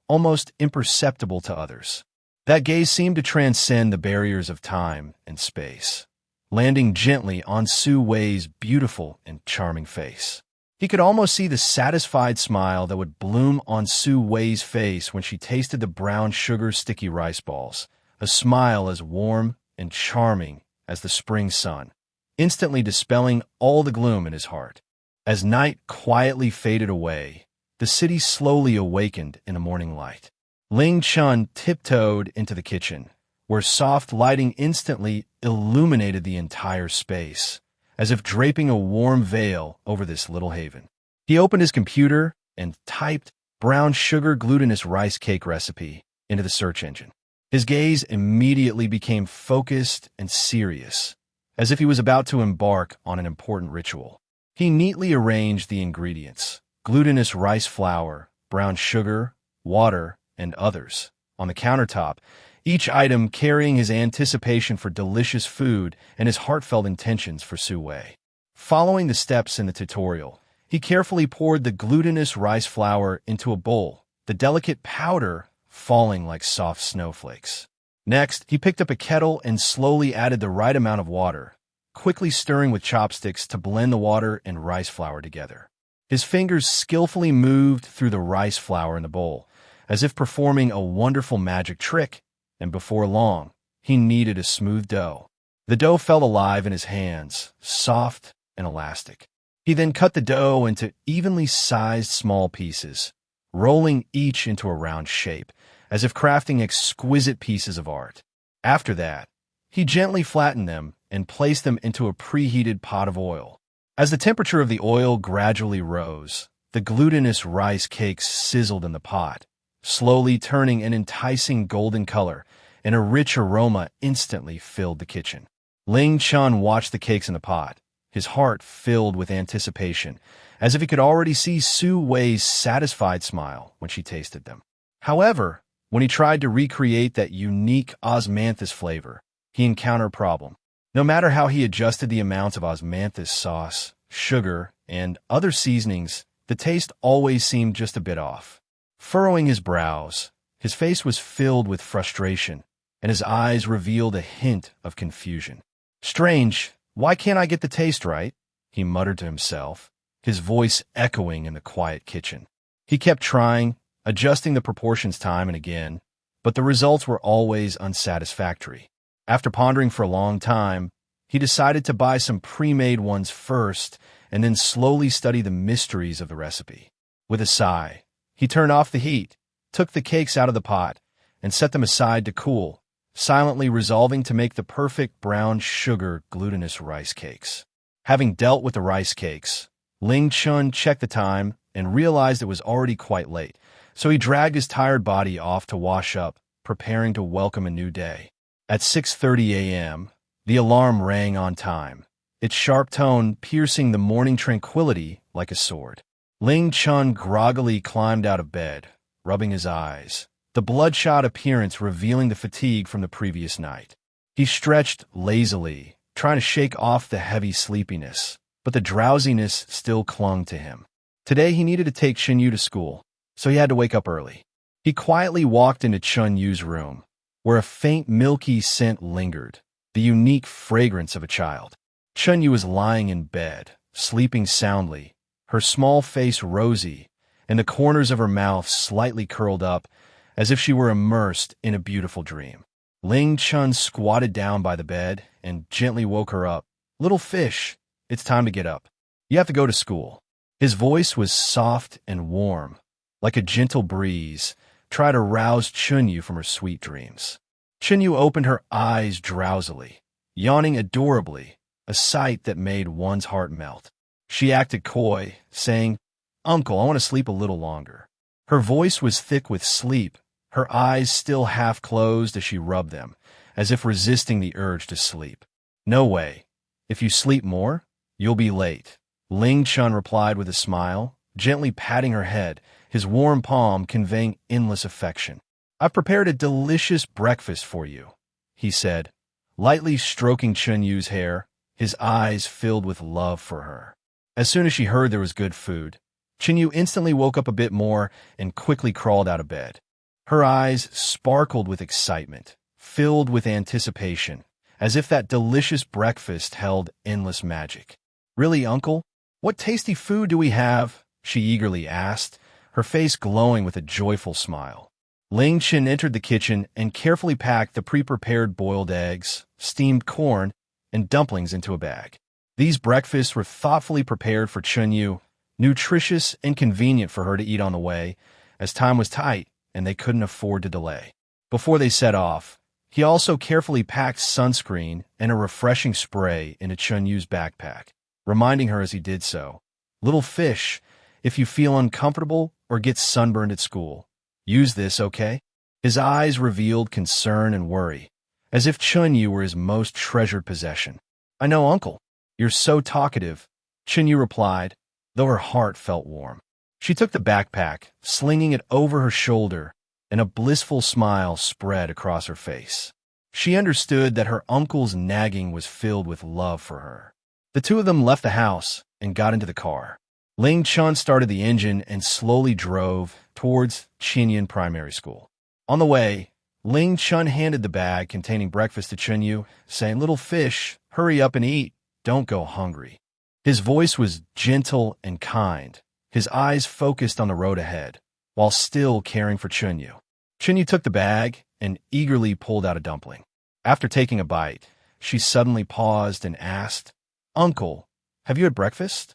almost imperceptible to others. That gaze seemed to transcend the barriers of time and space, landing gently on Su Wei's beautiful and charming face. He could almost see the satisfied smile that would bloom on Su Wei's face when she tasted the brown sugar sticky rice balls, a smile as warm and charming as the spring sun, instantly dispelling all the gloom in his heart. As night quietly faded away, the city slowly awakened in the morning light. Ling Chen tiptoed into the kitchen, where soft lighting instantly illuminated the entire space, as if draping a warm veil over this little haven. He opened his computer and typed brown sugar glutinous rice cake recipe into the search engine. His gaze immediately became focused and serious, as if he was about to embark on an important ritual. He neatly arranged the ingredients: glutinous rice flour, brown sugar, water, and others on the countertop, each item carrying his anticipation for delicious food and his heartfelt intentions for Su Wei. Following the steps in the tutorial, he carefully poured the glutinous rice flour into a bowl, the delicate powder falling like soft snowflakes. Next, he picked up a kettle and slowly added the right amount of water, quickly stirring with chopsticks to blend the water and rice flour together. His fingers skillfully moved through the rice flour in the bowl, as if performing a wonderful magic trick, and before long, he kneaded a smooth dough. The dough felt alive in his hands, soft and elastic. He then cut the dough into evenly sized small pieces, rolling each into a round shape, as if crafting exquisite pieces of art. After that, he gently flattened them and placed them into a preheated pot of oil. As the temperature of the oil gradually rose, the glutinous rice cakes sizzled in the pot, slowly turning an enticing golden color, and a rich aroma instantly filled the kitchen. Ling Chen watched the cakes in the pot, his heart filled with anticipation, as if he could already see Su Wei's satisfied smile when she tasted them. However, when he tried to recreate that unique osmanthus flavor, he encountered a problem. No matter how he adjusted the amounts of osmanthus sauce, sugar, and other seasonings, the taste always seemed just a bit off. Furrowing his brows, his face was filled with frustration, and his eyes revealed a hint of confusion. "Strange, why can't I get the taste right?" he muttered to himself, his voice echoing in the quiet kitchen. He kept trying, adjusting the proportions time and again, but the results were always unsatisfactory. After pondering for a long time, he decided to buy some pre-made ones first and then slowly study the mysteries of the recipe. With a sigh, he turned off the heat, took the cakes out of the pot, and set them aside to cool, silently resolving to make the perfect brown sugar glutinous rice cakes. Having dealt with the rice cakes, Ling Chen checked the time and realized it was already quite late, so he dragged his tired body off to wash up, preparing to welcome a new day. At 6:30 a.m., the alarm rang on time, its sharp tone piercing the morning tranquility like a sword. Ling Chen groggily climbed out of bed, rubbing his eyes, the bloodshot appearance revealing the fatigue from the previous night. He stretched lazily, trying to shake off the heavy sleepiness, but the drowsiness still clung to him. Today he needed to take Chen Yu to school, so he had to wake up early. He quietly walked into Chen Yu's room, where a faint milky scent lingered, the unique fragrance of a child. Chen Yu was lying in bed, sleeping soundly, her small face rosy, and the corners of her mouth slightly curled up, as if she were immersed in a beautiful dream. Ling Chen squatted down by the bed and gently woke her up. "Little fish, it's time to get up. You have to go to school." His voice was soft and warm, like a gentle breeze, trying to rouse Chen Yu from her sweet dreams. Chen Yu opened her eyes drowsily, yawning adorably, a sight that made one's heart melt. She acted coy, saying, "Uncle, I want to sleep a little longer." Her voice was thick with sleep, her eyes still half closed as she rubbed them, as if resisting the urge to sleep. "No way. If you sleep more, you'll be late," Ling Chen replied with a smile, gently patting her head, his warm palm conveying endless affection. "I've prepared a delicious breakfast for you," he said, lightly stroking Chen Yu's hair, his eyes filled with love for her. As soon as she heard there was good food, Chen Yu instantly woke up a bit more and quickly crawled out of bed. Her eyes sparkled with excitement, filled with anticipation, as if that delicious breakfast held endless magic. "Really, Uncle? What tasty food do we have?" she eagerly asked, her face glowing with a joyful smile. Ling Chen entered the kitchen and carefully packed the pre-prepared boiled eggs, steamed corn, and dumplings into a bag. These breakfasts were thoughtfully prepared for Chen Yu, nutritious and convenient for her to eat on the way, as time was tight and they couldn't afford to delay. Before they set off, he also carefully packed sunscreen and a refreshing spray into Chen Yu's backpack, reminding her as he did so, "Little fish, if you feel uncomfortable or get sunburned at school, use this, okay?" His eyes revealed concern and worry, as if Chen Yu were his most treasured possession. "I know, Uncle. You're so talkative," Chen Yu replied, though her heart felt warm. She took the backpack, slinging it over her shoulder, and a blissful smile spread across her face. She understood that her uncle's nagging was filled with love for her. The two of them left the house and got into the car. Ling Chen started the engine and slowly drove towards Chinyan Primary School. On the way, Ling Chen handed the bag containing breakfast to Chen Yu, saying, "Little fish, hurry up and eat. Don't go hungry." His voice was gentle and kind, his eyes focused on the road ahead, while still caring for Chen Yu. Chen Yu took the bag and eagerly pulled out a dumpling. After taking a bite, she suddenly paused and asked, "Uncle, have you had breakfast?"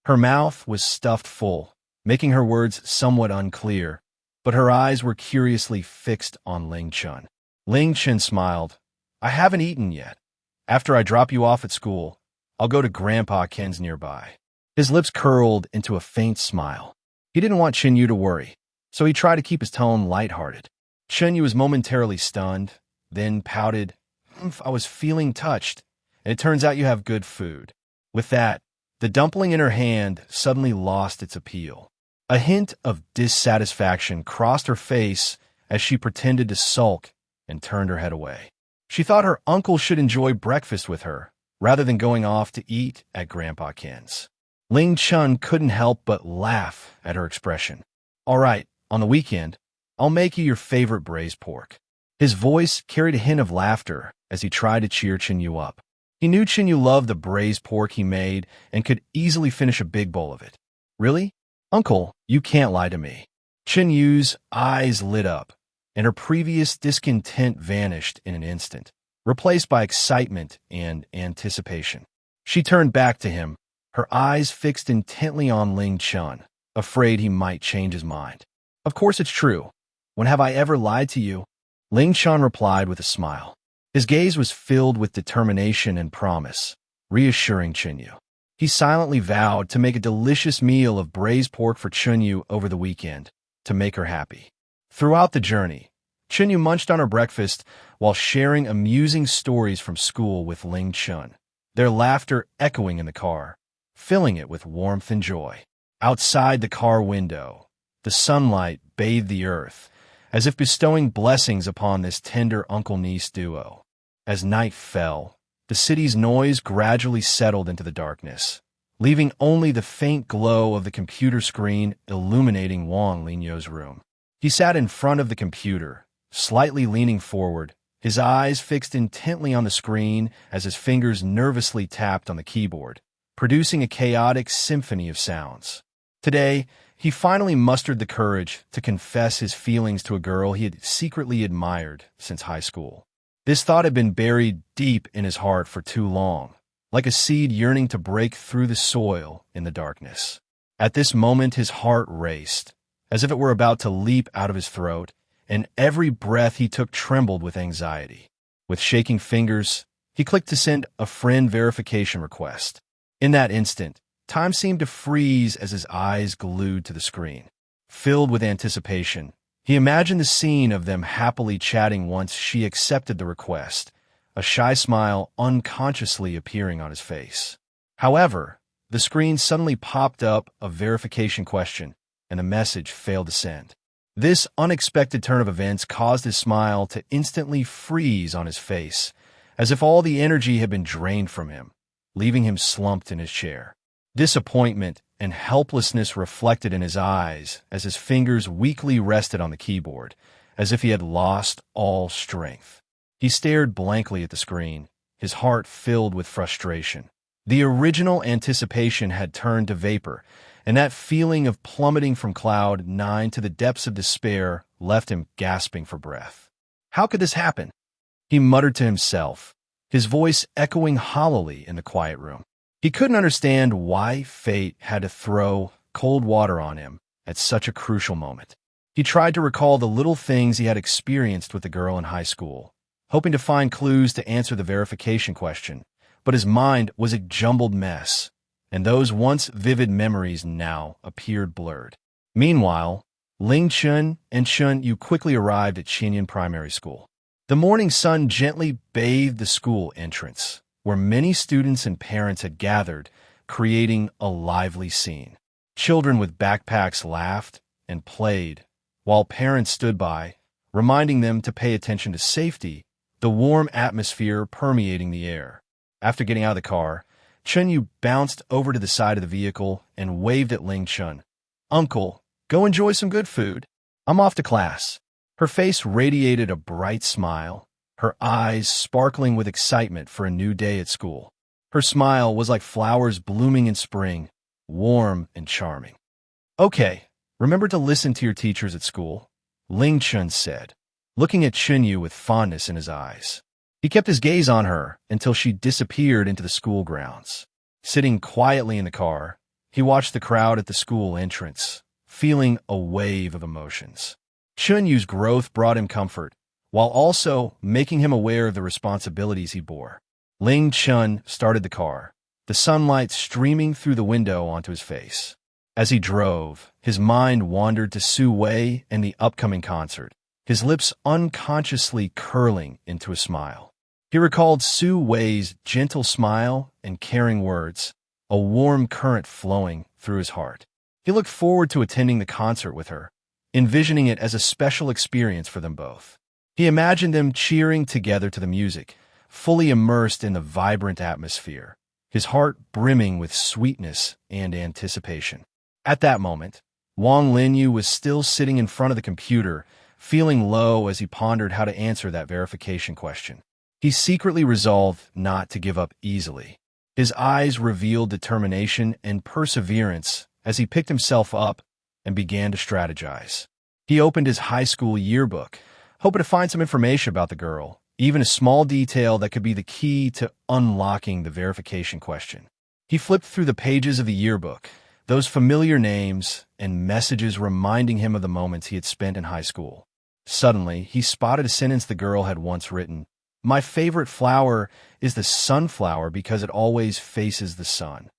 Her mouth was stuffed full, making her words somewhat unclear, but her eyes were curiously fixed on Ling Chen. Ling Chen smiled. "I haven't eaten yet. After I drop you off at school, I'll go to Grandpa Ken's nearby." His lips curled into a faint smile. He didn't want Chen Yu to worry, so he tried to keep his tone lighthearted. Chen Yu was momentarily stunned, then pouted, "I was feeling touched, and it turns out you have good food." With that, the dumpling in her hand suddenly lost its appeal. A hint of dissatisfaction crossed her face as she pretended to sulk and turned her head away. She thought her uncle should enjoy breakfast with her, rather than going off to eat at Grandpa Ken's. Ling Chen couldn't help but laugh at her expression. "All right, on the weekend, I'll make you your favorite braised pork." His voice carried a hint of laughter as he tried to cheer Chen Yu up. He knew Chen Yu loved the braised pork he made and could easily finish a big bowl of it. "Really? Uncle, you can't lie to me." Chen Yu's eyes lit up, and her previous discontent vanished in an instant, replaced by excitement and anticipation. She turned back to him, her eyes fixed intently on Ling Chen, afraid he might change his mind. "Of course it's true. When have I ever lied to you?" Ling Chen replied with a smile. His gaze was filled with determination and promise, reassuring Chen Yu. He silently vowed to make a delicious meal of braised pork for Chen Yu over the weekend, to make her happy. Throughout the journey, Chen Yu munched on her breakfast while sharing amusing stories from school with Ling Chen, their laughter echoing in the car, filling it with warmth and joy. Outside the car window, the sunlight bathed the earth, as if bestowing blessings upon this tender uncle-niece duo. As night fell, the city's noise gradually settled into the darkness, leaving only the faint glow of the computer screen illuminating Wang Linyo's room. He sat in front of the computer, slightly leaning forward, his eyes fixed intently on the screen as his fingers nervously tapped on the keyboard, producing a chaotic symphony of sounds. Today, he finally mustered the courage to confess his feelings to a girl he had secretly admired since high school. This thought had been buried deep in his heart for too long, like a seed yearning to break through the soil in the darkness. At this moment, his heart raced, as if it were about to leap out of his throat, and every breath he took trembled with anxiety. With shaking fingers, he clicked to send a friend verification request. In that instant, time seemed to freeze as his eyes glued to the screen. Filled with anticipation, he imagined the scene of them happily chatting once she accepted the request, a shy smile unconsciously appearing on his face. However, the screen suddenly popped up a verification question, and the message failed to send. This unexpected turn of events caused his smile to instantly freeze on his face, as if all the energy had been drained from him, leaving him slumped in his chair. Disappointment and helplessness reflected in his eyes as his fingers weakly rested on the keyboard, as if he had lost all strength. He stared blankly at the screen, his heart filled with frustration. The original anticipation had turned to vapor, and that feeling of plummeting from cloud 9 to the depths of despair left him gasping for breath. How could this happen? He muttered to himself, his voice echoing hollowly in the quiet room. He couldn't understand why fate had to throw cold water on him at such a crucial moment. He tried to recall the little things he had experienced with the girl in high school, hoping to find clues to answer the verification question, but his mind was a jumbled mess, and those once vivid memories now appeared blurred. Meanwhile, Ling Chen and Chen Yu quickly arrived at Chen Primary School. The morning sun gently bathed the school entrance, where many students and parents had gathered, creating a lively scene. Children with backpacks laughed and played, while parents stood by, reminding them to pay attention to safety, the warm atmosphere permeating the air. After getting out of the car, Chen Yu bounced over to the side of the vehicle and waved at Ling Chen. "Uncle, go enjoy some good food. I'm off to class." Her face radiated a bright smile, her eyes sparkling with excitement for a new day at school. Her smile was like flowers blooming in spring, warm and charming. "Okay, remember to listen to your teachers at school," Ling Chen said, looking at Chen Yu with fondness in his eyes. He kept his gaze on her until she disappeared into the school grounds. Sitting quietly in the car, he watched the crowd at the school entrance, feeling a wave of emotions. Chen Yu's growth brought him comfort, while also making him aware of the responsibilities he bore. Ling Chen started the car, the sunlight streaming through the window onto his face. As he drove, his mind wandered to Su Wei and the upcoming concert, his lips unconsciously curling into a smile. He recalled Su Wei's gentle smile and caring words, a warm current flowing through his heart. He looked forward to attending the concert with her, envisioning it as a special experience for them both. He imagined them cheering together to the music, fully immersed in the vibrant atmosphere, his heart brimming with sweetness and anticipation. At that moment, Wang Linyu was still sitting in front of the computer, feeling low as he pondered how to answer that verification question. He secretly resolved not to give up easily. His eyes revealed determination and perseverance as he picked himself up and began to strategize. He opened his high school yearbook, hoping to find some information about the girl, even a small detail that could be the key to unlocking the verification question. He flipped through the pages of the yearbook, those familiar names and messages reminding him of the moments he had spent in high school. Suddenly, he spotted a sentence the girl had once written. "My favorite flower is the sunflower because it always faces the sun."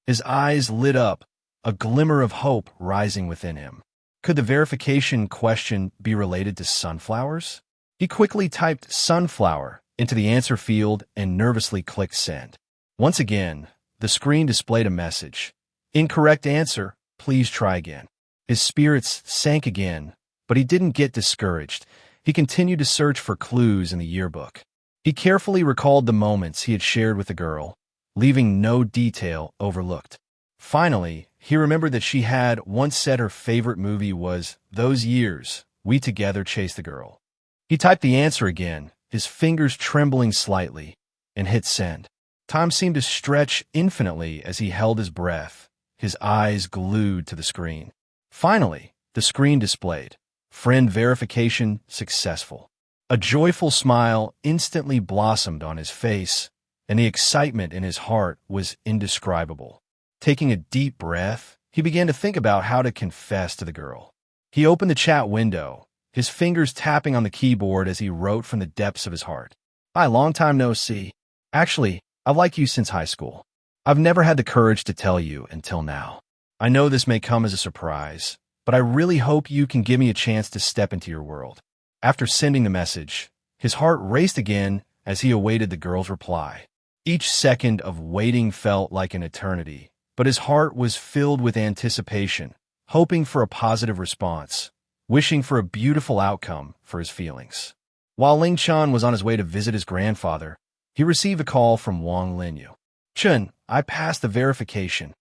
His eyes lit up, a glimmer of hope rising within him. Could the verification question be related to sunflowers? He quickly typed sunflower into the answer field and nervously clicked send. Once again, the screen displayed a message. "Incorrect answer, please try again." His spirits sank again, but he didn't get discouraged. He continued to search for clues in the yearbook. He carefully recalled the moments he had shared with the girl, leaving no detail overlooked. Finally, he remembered that she had once said her favorite movie was Those Years We Together Chased the Girl. He typed the answer again, his fingers trembling slightly, and hit send. Time seemed to stretch infinitely as he held his breath, his eyes glued to the screen. Finally, the screen displayed, "Friend verification successful." A joyful smile instantly blossomed on his face, and the excitement in his heart was indescribable. Taking a deep breath, he began to think about how to confess to the girl. He opened the chat window, his fingers tapping on the keyboard as he wrote from the depths of his heart. "Hi, long time no see. Actually, I've liked you since high school. I've never had the courage to tell you until now. I know this may come as a surprise, but I really hope you can give me a chance to step into your world." After sending the message, his heart raced again as he awaited the girl's reply. Each second of waiting felt like an eternity, but his heart was filled with anticipation, hoping for a positive response. wishing for a beautiful outcome for his feelings. While Ling Chen was on his way to visit his grandfather, he received a call from Wang Linyu. "Chen, I passed the verification."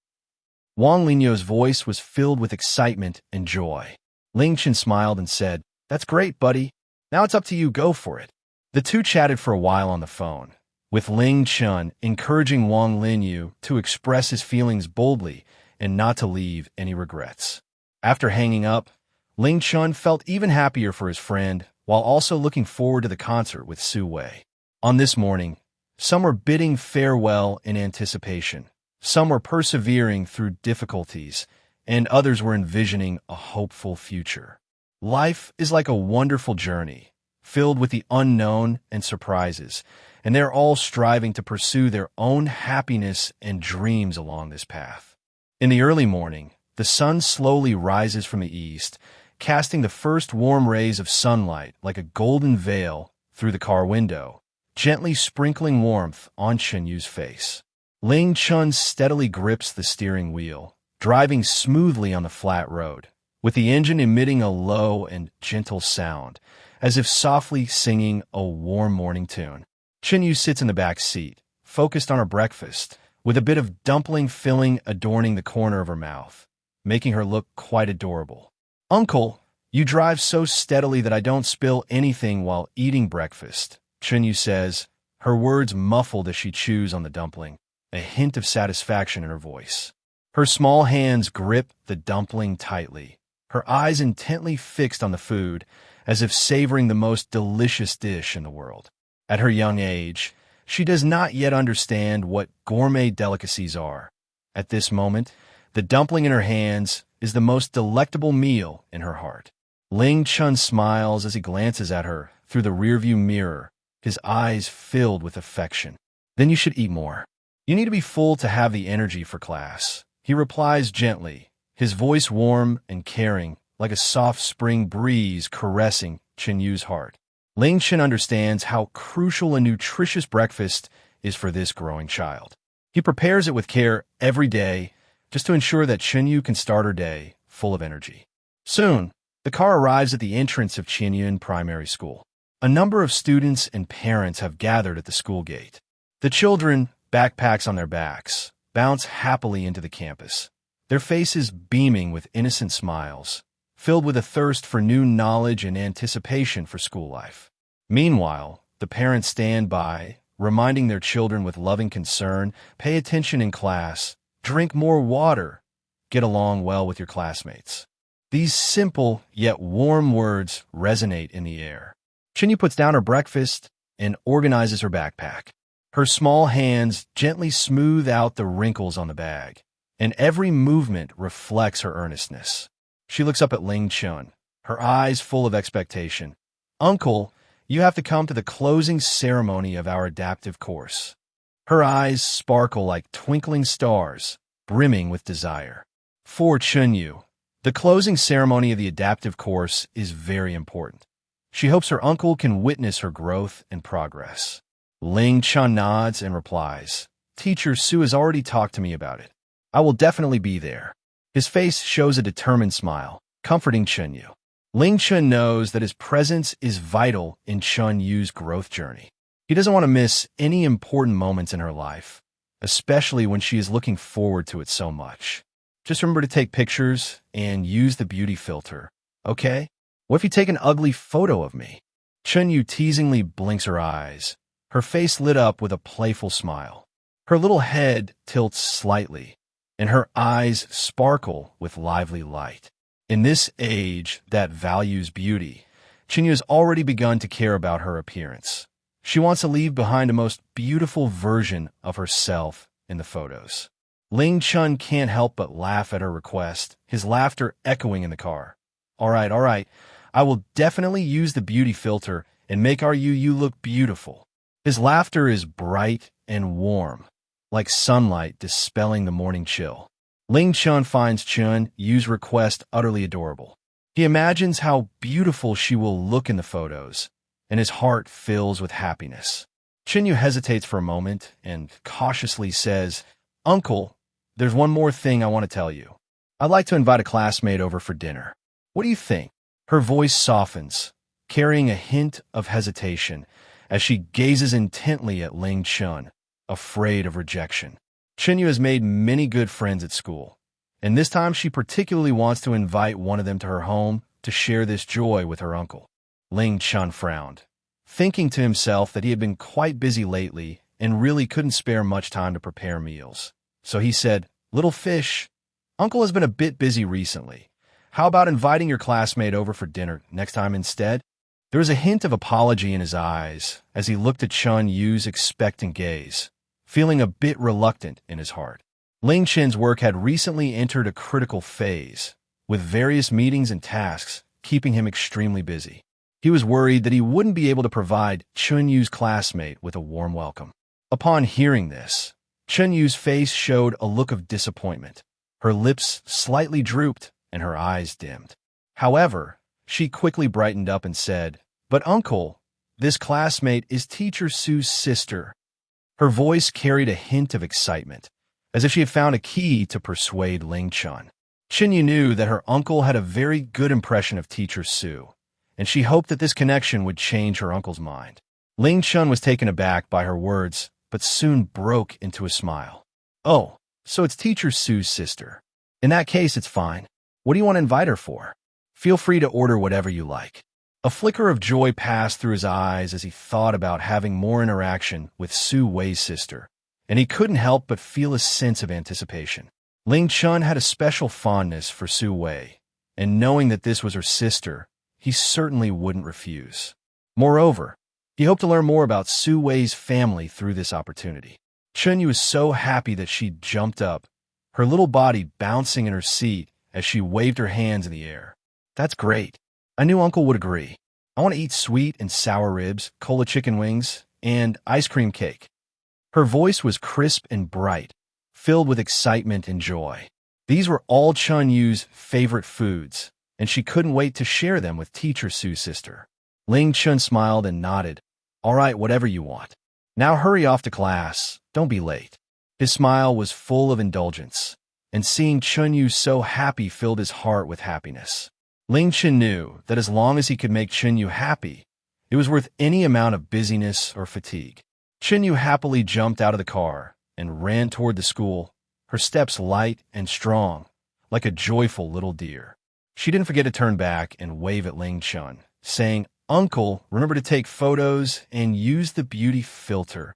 Wang Linyu's voice was filled with excitement and joy. Ling Chen smiled and said, "That's great, buddy. Now it's up to you, go for it." The two chatted for a while on the phone, with Ling Chen encouraging Wang Linyu to express his feelings boldly and not to leave any regrets. After hanging up, Ling Chen felt even happier for his friend while also looking forward to the concert with Su Wei. On this morning, some were bidding farewell in anticipation, some were persevering through difficulties, and others were envisioning a hopeful future. Life is like a wonderful journey, filled with the unknown and surprises, and they're all striving to pursue their own happiness and dreams along this path. In the early morning, the sun slowly rises from the east, casting the first warm rays of sunlight like a golden veil through the car window, gently sprinkling warmth on Chen Yu's face. Ling Chen steadily grips the steering wheel, driving smoothly on the flat road, with the engine emitting a low and gentle sound, as if softly singing a warm morning tune. Chen Yu sits in the back seat, focused on her breakfast, with a bit of dumpling filling adorning the corner of her mouth, making her look quite adorable. "Uncle, you drive so steadily that I don't spill anything while eating breakfast," Chen Yu says, her words muffled as she chews on the dumpling, a hint of satisfaction in her voice. Her small hands grip the dumpling tightly, her eyes intently fixed on the food, as if savoring the most delicious dish in the world. At her young age, she does not yet understand what gourmet delicacies are. At this moment, the dumpling in her hands is the most delectable meal in her heart. Ling Chen smiles as he glances at her through the rearview mirror, his eyes filled with affection. "Then you should eat more. You need to be full to have the energy for class," he replies gently, his voice warm and caring, like a soft spring breeze caressing Chen Yu's heart. Ling Chen understands how crucial a nutritious breakfast is for this growing child. He prepares it with care every day, just to ensure that Chen Yu can start her day full of energy. Soon, the car arrives at the entrance of Qianyun Primary School. A number of students and parents have gathered at the school gate. The children, backpacks on their backs, bounce happily into the campus, their faces beaming with innocent smiles, filled with a thirst for new knowledge and anticipation for school life. Meanwhile, the parents stand by, reminding their children with loving concern, "Pay attention in class, drink more water, get along well with your classmates." These simple yet warm words resonate in the air. Chen Yu puts down her breakfast and organizes her backpack. Her small hands gently smooth out the wrinkles on the bag, and every movement reflects her earnestness. She looks up at Ling Chen, her eyes full of expectation. "Uncle, you have to come to the closing ceremony of our adaptive course." Her eyes sparkle like twinkling stars, brimming with desire. For Chen Yu, the closing ceremony of the adaptive course is very important. She hopes her uncle can witness her growth and progress. Ling Chen nods and replies, "Teacher Su has already talked to me about it. I will definitely be there." His face shows a determined smile, comforting Chen Yu. Ling Chen knows that his presence is vital in Chen Yu's growth journey. He doesn't want to miss any important moments in her life, especially when she is looking forward to it so much. Just remember to take pictures and use the beauty filter, okay? What if you take an ugly photo of me? Chen Yu teasingly blinks her eyes, her face lit up with a playful smile. Her little head tilts slightly, and her eyes sparkle with lively light. In this age that values beauty, Chen Yu has already begun to care about her appearance. She wants to leave behind a most beautiful version of herself in the photos. Ling Chen can't help but laugh at her request, his laughter echoing in the car. All right. I will definitely use the beauty filter and make our Yu look beautiful." His laughter is bright and warm, like sunlight dispelling the morning chill. Ling Chen finds Chen Yu's request utterly adorable. He imagines how beautiful she will look in the photos, and his heart fills with happiness. Chen Yu hesitates for a moment and cautiously says, "Uncle, there's one more thing I want to tell you. I'd like to invite a classmate over for dinner. What do you think?" Her voice softens, carrying a hint of hesitation as she gazes intently at Ling Chen, afraid of rejection. Chen Yu has made many good friends at school, and this time she particularly wants to invite one of them to her home to share this joy with her uncle. Ling Chen frowned, thinking to himself that he had been quite busy lately and really couldn't spare much time to prepare meals. So he said, "Little fish, Uncle has been a bit busy recently. How about inviting your classmate over for dinner next time instead?" There was a hint of apology in his eyes as he looked at Chen Yu's expectant gaze, feeling a bit reluctant in his heart. Ling Chen's work had recently entered a critical phase, with various meetings and tasks keeping him extremely busy. He was worried that he wouldn't be able to provide Chen Yu's classmate with a warm welcome. Upon hearing this, Chen Yu's face showed a look of disappointment. Her lips slightly drooped and her eyes dimmed. However, she quickly brightened up and said, "But Uncle, this classmate is Teacher Su's sister." Her voice carried a hint of excitement, as if she had found a key to persuade Ling Chen. Chen Yu knew that her uncle had a very good impression of Teacher Su, and she hoped that this connection would change her uncle's mind. Ling Chen was taken aback by her words, but soon broke into a smile. "Oh, so it's Teacher Su's sister. In that case, it's fine. What do you want to invite her for? Feel free to order whatever you like." A flicker of joy passed through his eyes as he thought about having more interaction with Su Wei's sister, and he couldn't help but feel a sense of anticipation. Ling Chen had a special fondness for Su Wei, and knowing that this was her sister, he certainly wouldn't refuse. Moreover, he hoped to learn more about Su Wei's family through this opportunity. Chen Yu was so happy that she jumped up, her little body bouncing in her seat as she waved her hands in the air. "That's great. I knew Uncle would agree. I want to eat sweet and sour ribs, cola chicken wings, and ice cream cake." Her voice was crisp and bright, filled with excitement and joy. These were all Chen Yu's favorite foods, and she couldn't wait to share them with Teacher Su's sister. Ling Chen smiled and nodded. "All right, whatever you want. Now hurry off to class. Don't be late." His smile was full of indulgence, and seeing Chen Yu so happy filled his heart with happiness. Ling Chen knew that as long as he could make Chen Yu happy, it was worth any amount of busyness or fatigue. Chen Yu happily jumped out of the car and ran toward the school, her steps light and strong, like a joyful little deer. She didn't forget to turn back and wave at Ling Chen, saying, "Uncle, remember to take photos and use the beauty filter."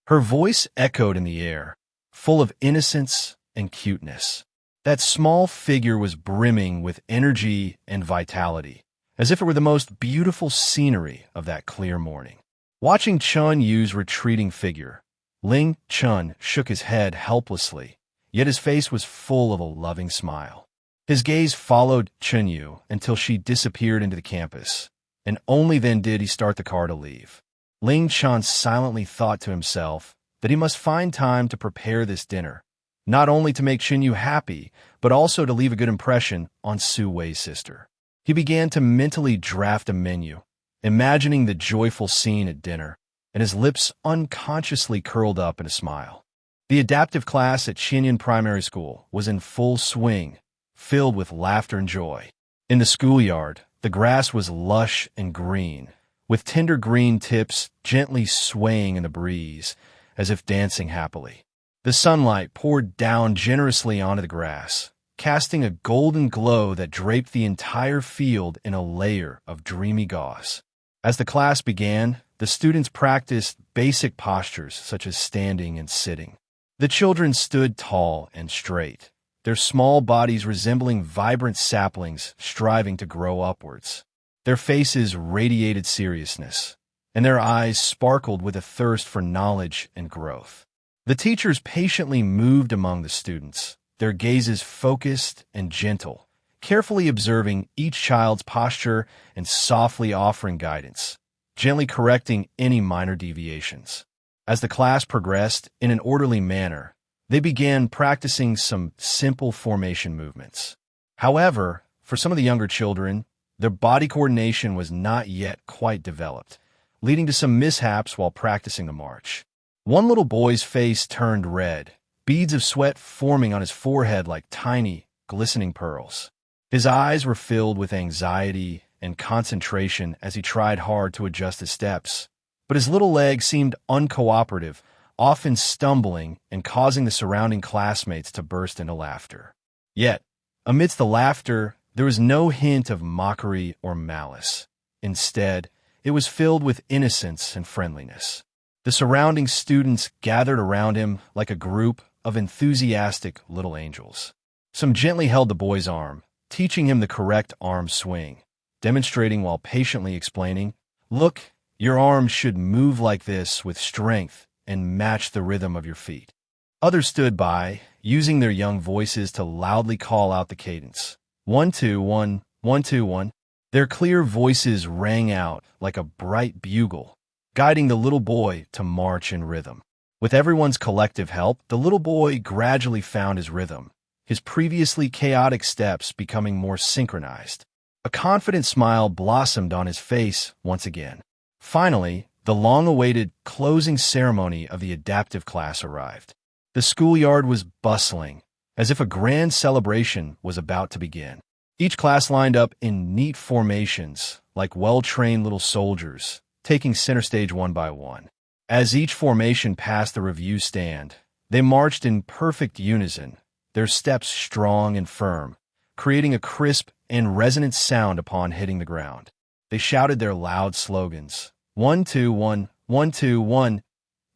Her voice echoed in the air, full of innocence and cuteness. That small figure was brimming with energy and vitality, as if it were the most beautiful scenery of that clear morning. Watching Chen Yu's retreating figure, Ling Chen shook his head helplessly, yet his face was full of a loving smile. His gaze followed Chen Yu until she disappeared into the campus, and only then did he start the car to leave. Ling Chen silently thought to himself that he must find time to prepare this dinner, not only to make Chen Yu happy, but also to leave a good impression on Su Wei's sister. He began to mentally draft a menu, imagining the joyful scene at dinner, and his lips unconsciously curled up in a smile. The adaptive class at Xinyun Primary School was in full swing, filled with laughter and joy. In the schoolyard, the grass was lush and green, with tender green tips gently swaying in the breeze, as if dancing happily. The sunlight poured down generously onto the grass, casting a golden glow that draped the entire field in a layer of dreamy gauze. As the class began, the students practiced basic postures such as standing and sitting. The children stood tall and straight, their small bodies resembling vibrant saplings striving to grow upwards. Their faces radiated seriousness, and their eyes sparkled with a thirst for knowledge and growth. The teachers patiently moved among the students, their gazes focused and gentle, carefully observing each child's posture and softly offering guidance, gently correcting any minor deviations. As the class progressed in an orderly manner, they began practicing some simple formation movements. However, for some of the younger children, their body coordination was not yet quite developed, leading to some mishaps while practicing the march. One little boy's face turned red, beads of sweat forming on his forehead like tiny, glistening pearls. His eyes were filled with anxiety and concentration as he tried hard to adjust his steps. But his little legs seemed uncooperative, often stumbling and causing the surrounding classmates to burst into laughter. Yet, amidst the laughter, there was no hint of mockery or malice. Instead, it was filled with innocence and friendliness. The surrounding students gathered around him like a group of enthusiastic little angels. Some gently held the boy's arm, teaching him the correct arm swing, demonstrating while patiently explaining, "Look, your arms should move like this with strength and match the rhythm of your feet." Others stood by, using their young voices to loudly call out the cadence. 1, 2, 1, 1, 2, 1. Their clear voices rang out like a bright bugle, guiding the little boy to march in rhythm. With everyone's collective help, the little boy gradually found his rhythm, his previously chaotic steps becoming more synchronized. A confident smile blossomed on his face once again. Finally, the long-awaited closing ceremony of the adaptive class arrived. The schoolyard was bustling, as if a grand celebration was about to begin. Each class lined up in neat formations, like well-trained little soldiers, taking center stage one by one. As each formation passed the review stand, they marched in perfect unison, their steps strong and firm, creating a crisp and resonant sound upon hitting the ground. They shouted their loud slogans, 1, 2, 1, 1, 2, 1,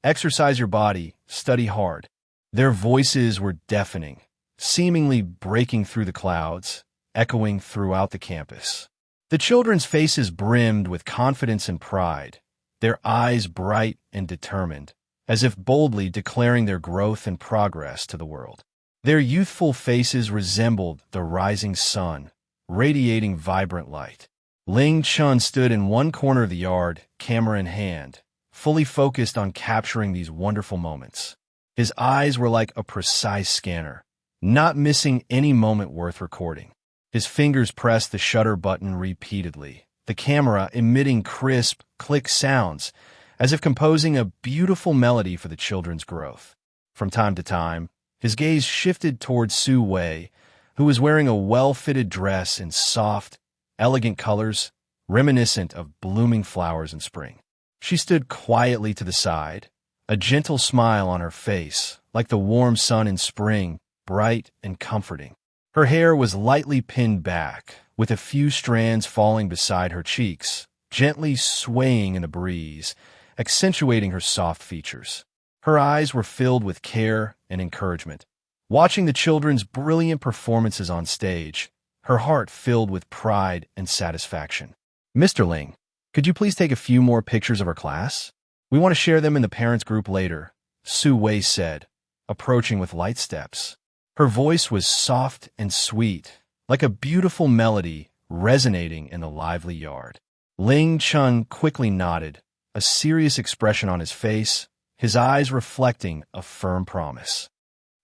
exercise your body, study hard. Their voices were deafening, seemingly breaking through the clouds, echoing throughout the campus. The children's faces brimmed with confidence and pride, their eyes bright and determined, as if boldly declaring their growth and progress to the world. Their youthful faces resembled the rising sun, radiating vibrant light. Ling Chen stood in one corner of the yard, camera in hand, fully focused on capturing these wonderful moments. His eyes were like a precise scanner, not missing any moment worth recording. His fingers pressed the shutter button repeatedly, the camera emitting crisp, click sounds, as if composing a beautiful melody for the children's growth. From time to time, his gaze shifted towards Su Wei, who was wearing a well-fitted dress in soft, elegant colors, reminiscent of blooming flowers in spring. She stood quietly to the side, a gentle smile on her face, like the warm sun in spring, bright and comforting. Her hair was lightly pinned back, with a few strands falling beside her cheeks, gently swaying in the breeze, accentuating her soft features. Her eyes were filled with care and encouragement. Watching the children's brilliant performances on stage, her heart filled with pride and satisfaction. "Mr. Ling, could you please take a few more pictures of our class? We want to share them in the parents' group later," Su Wei said, approaching with light steps. Her voice was soft and sweet, like a beautiful melody resonating in the lively yard. Ling Chen quickly nodded, a serious expression on his face, his eyes reflecting a firm promise.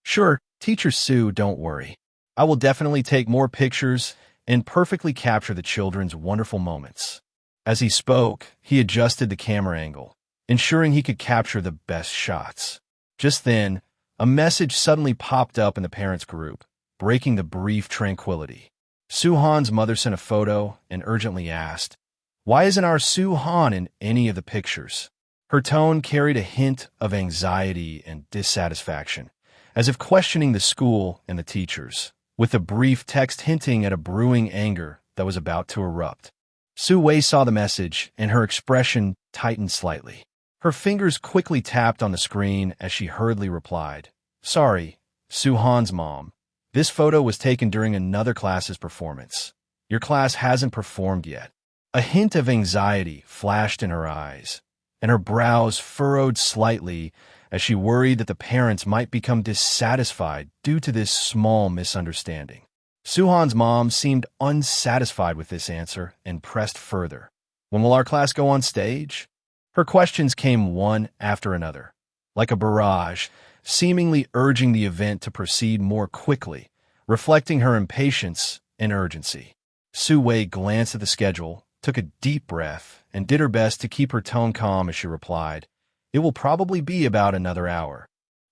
"Sure, Teacher Su, don't worry. I will definitely take more pictures and perfectly capture the children's wonderful moments." As he spoke, he adjusted the camera angle, ensuring he could capture the best shots. Just then, a message suddenly popped up in the parents' group, breaking the brief tranquility. Su-han's mother sent a photo and urgently asked, "Why isn't our Su-han in any of the pictures?" Her tone carried a hint of anxiety and dissatisfaction, as if questioning the school and the teachers, with a brief text hinting at a brewing anger that was about to erupt. Su Wei saw the message, and her expression tightened slightly. Her fingers quickly tapped on the screen as she hurriedly replied, "Sorry, Su-han's mom. This photo was taken during another class's performance. Your class hasn't performed yet." A hint of anxiety flashed in her eyes, and her brows furrowed slightly as she worried that the parents might become dissatisfied due to this small misunderstanding. Su-han's mom seemed unsatisfied with this answer and pressed further. "When will our class go on stage?" Her questions came one after another, like a barrage, seemingly urging the event to proceed more quickly, reflecting her impatience and urgency. Su Wei glanced at the schedule, took a deep breath, and did her best to keep her tone calm as she replied, "It will probably be about another hour."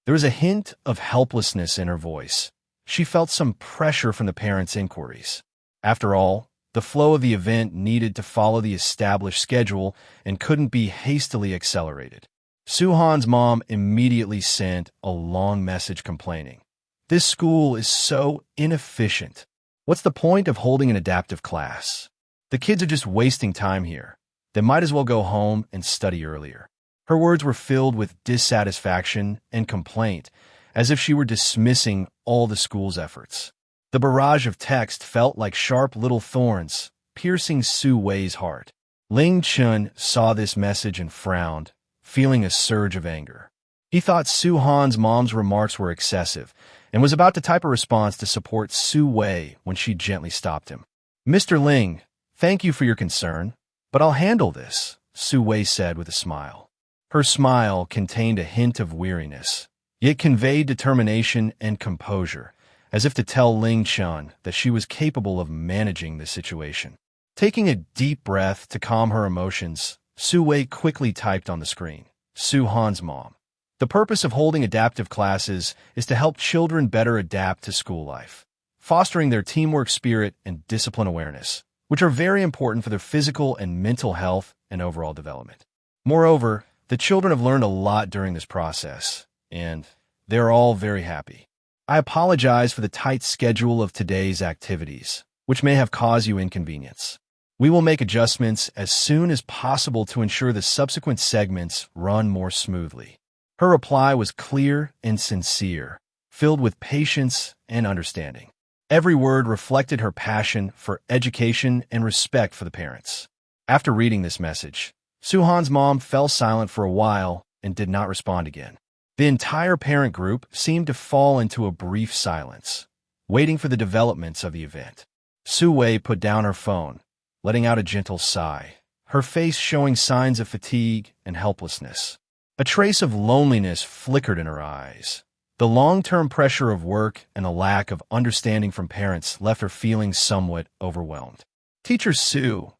There was a hint of helplessness in her voice. She felt some pressure from the parents' inquiries. After all, The flow of the event needed to follow the established schedule and couldn't be hastily accelerated. Su-han's mom immediately sent a long message complaining. This school is so inefficient. What's the point of holding an adaptive class? The kids are just wasting time here. They might as well go home and study earlier. Her words were filled with dissatisfaction and complaint, as if she were dismissing all the school's efforts. The barrage of text felt like sharp little thorns, piercing Su Wei's heart. Ling Chen saw this message and frowned, feeling a surge of anger. He thought Su-han's mom's remarks were excessive, and was about to type a response to support Su Wei when she gently stopped him. "Mr. Ling, thank you for your concern, but I'll handle this," Su Wei said with a smile. Her smile contained a hint of weariness, yet conveyed determination and composure, as if to tell Ling Chen that she was capable of managing the situation. Taking a deep breath to calm her emotions, Su Wei quickly typed on the screen, "Su-han's mom. The purpose of holding adaptive classes is to help children better adapt to school life, fostering their teamwork spirit and discipline awareness, which are very important for their physical and mental health and overall development. Moreover, the children have learned a lot during this process, and they're all very happy. I apologize for the tight schedule of today's activities, which may have caused you inconvenience. We will make adjustments as soon as possible to ensure the subsequent segments run more smoothly." Her reply was clear and sincere, filled with patience and understanding. Every word reflected her passion for education and respect for the parents. After reading this message, Su-han's mom fell silent for a while and did not respond again. The entire parent group seemed to fall into a brief silence, waiting for the developments of the event. Su Wei put down her phone, letting out a gentle sigh, her face showing signs of fatigue and helplessness. A trace of loneliness flickered in her eyes. The long-term pressure of work and a lack of understanding from parents left her feeling somewhat overwhelmed. "Teacher Su,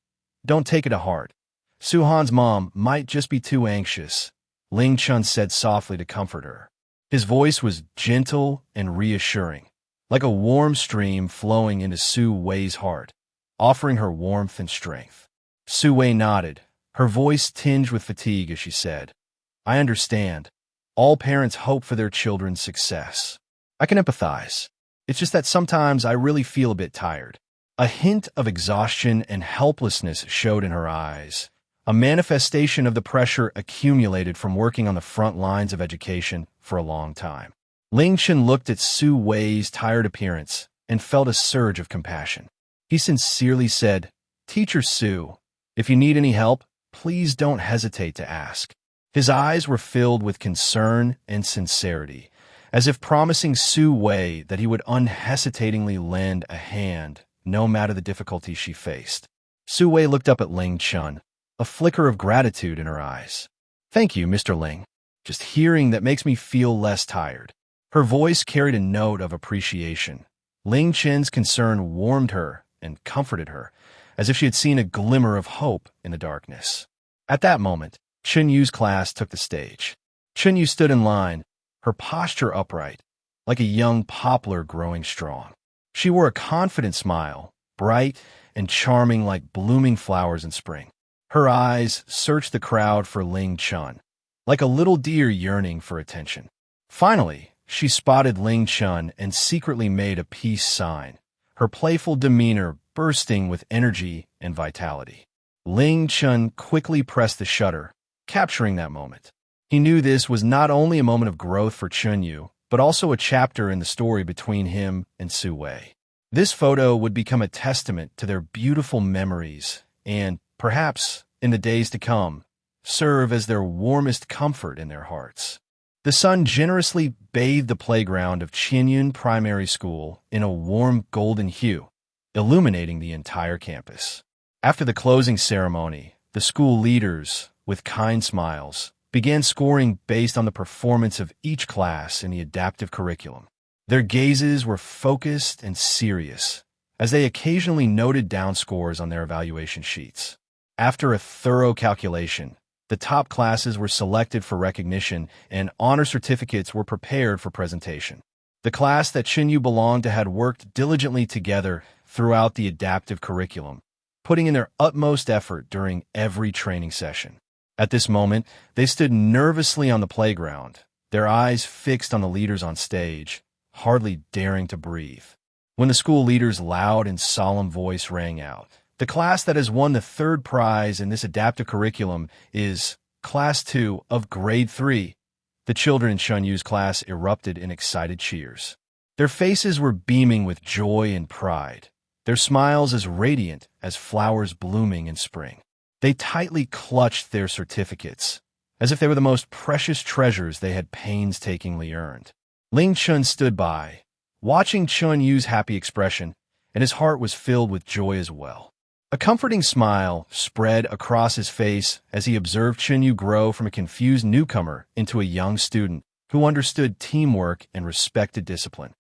don't take it to heart. Su-han's mom might just be too anxious," Ling Chen said softly to comfort her. His voice was gentle and reassuring, like a warm stream flowing into Su Wei's heart, offering her warmth and strength. Su Wei nodded, her voice tinged with fatigue as she said, "I understand. All parents hope for their children's success. I can empathize. It's just that sometimes I really feel a bit tired." A hint of exhaustion and helplessness showed in her eyes, a manifestation of the pressure accumulated from working on the front lines of education for a long time. Ling Chen looked at Su Wei's tired appearance and felt a surge of compassion. He sincerely said, "Teacher Su, if you need any help, please don't hesitate to ask." His eyes were filled with concern and sincerity, as if promising Su Wei that he would unhesitatingly lend a hand no matter the difficulties she faced. Su Wei looked up at Ling Chen, a flicker of gratitude in her eyes. "Thank you, Mr. Ling. Just hearing that makes me feel less tired." Her voice carried a note of appreciation. Ling Chen's concern warmed her and comforted her, as if she had seen a glimmer of hope in the darkness. At that moment, Chen Yu's class took the stage. Chen Yu stood in line, her posture upright, like a young poplar growing strong. She wore a confident smile, bright and charming like blooming flowers in spring. Her eyes searched the crowd for Ling Chen, like a little deer yearning for attention. Finally, she spotted Ling Chen and secretly made a peace sign, her playful demeanor bursting with energy and vitality. Ling Chen quickly pressed the shutter, capturing that moment. He knew this was not only a moment of growth for Chen Yu, but also a chapter in the story between him and Su Wei. This photo would become a testament to their beautiful memories and, perhaps, in the days to come, serve as their warmest comfort in their hearts. The sun generously bathed the playground of Qianyun Primary School in a warm golden hue, illuminating the entire campus. After the closing ceremony, the school leaders, with kind smiles, began scoring based on the performance of each class in the adaptive curriculum. Their gazes were focused and serious, as they occasionally noted down scores on their evaluation sheets. After a thorough calculation, the top classes were selected for recognition and honor certificates were prepared for presentation. The class that Chen Yu belonged to had worked diligently together throughout the adaptive curriculum, putting in their utmost effort during every training session. At this moment, they stood nervously on the playground, their eyes fixed on the leaders on stage, hardly daring to breathe. When the school leader's loud and solemn voice rang out, "The class that has won the third prize in this adaptive curriculum is Class 2 of Grade 3. The children in Chen Yu's class erupted in excited cheers. Their faces were beaming with joy and pride, their smiles as radiant as flowers blooming in spring. They tightly clutched their certificates, as if they were the most precious treasures they had painstakingly earned. Ling Chen stood by, watching Chen Yu's happy expression, and his heart was filled with joy as well. A comforting smile spread across his face as he observed Chen Yu grow from a confused newcomer into a young student who understood teamwork and respected discipline.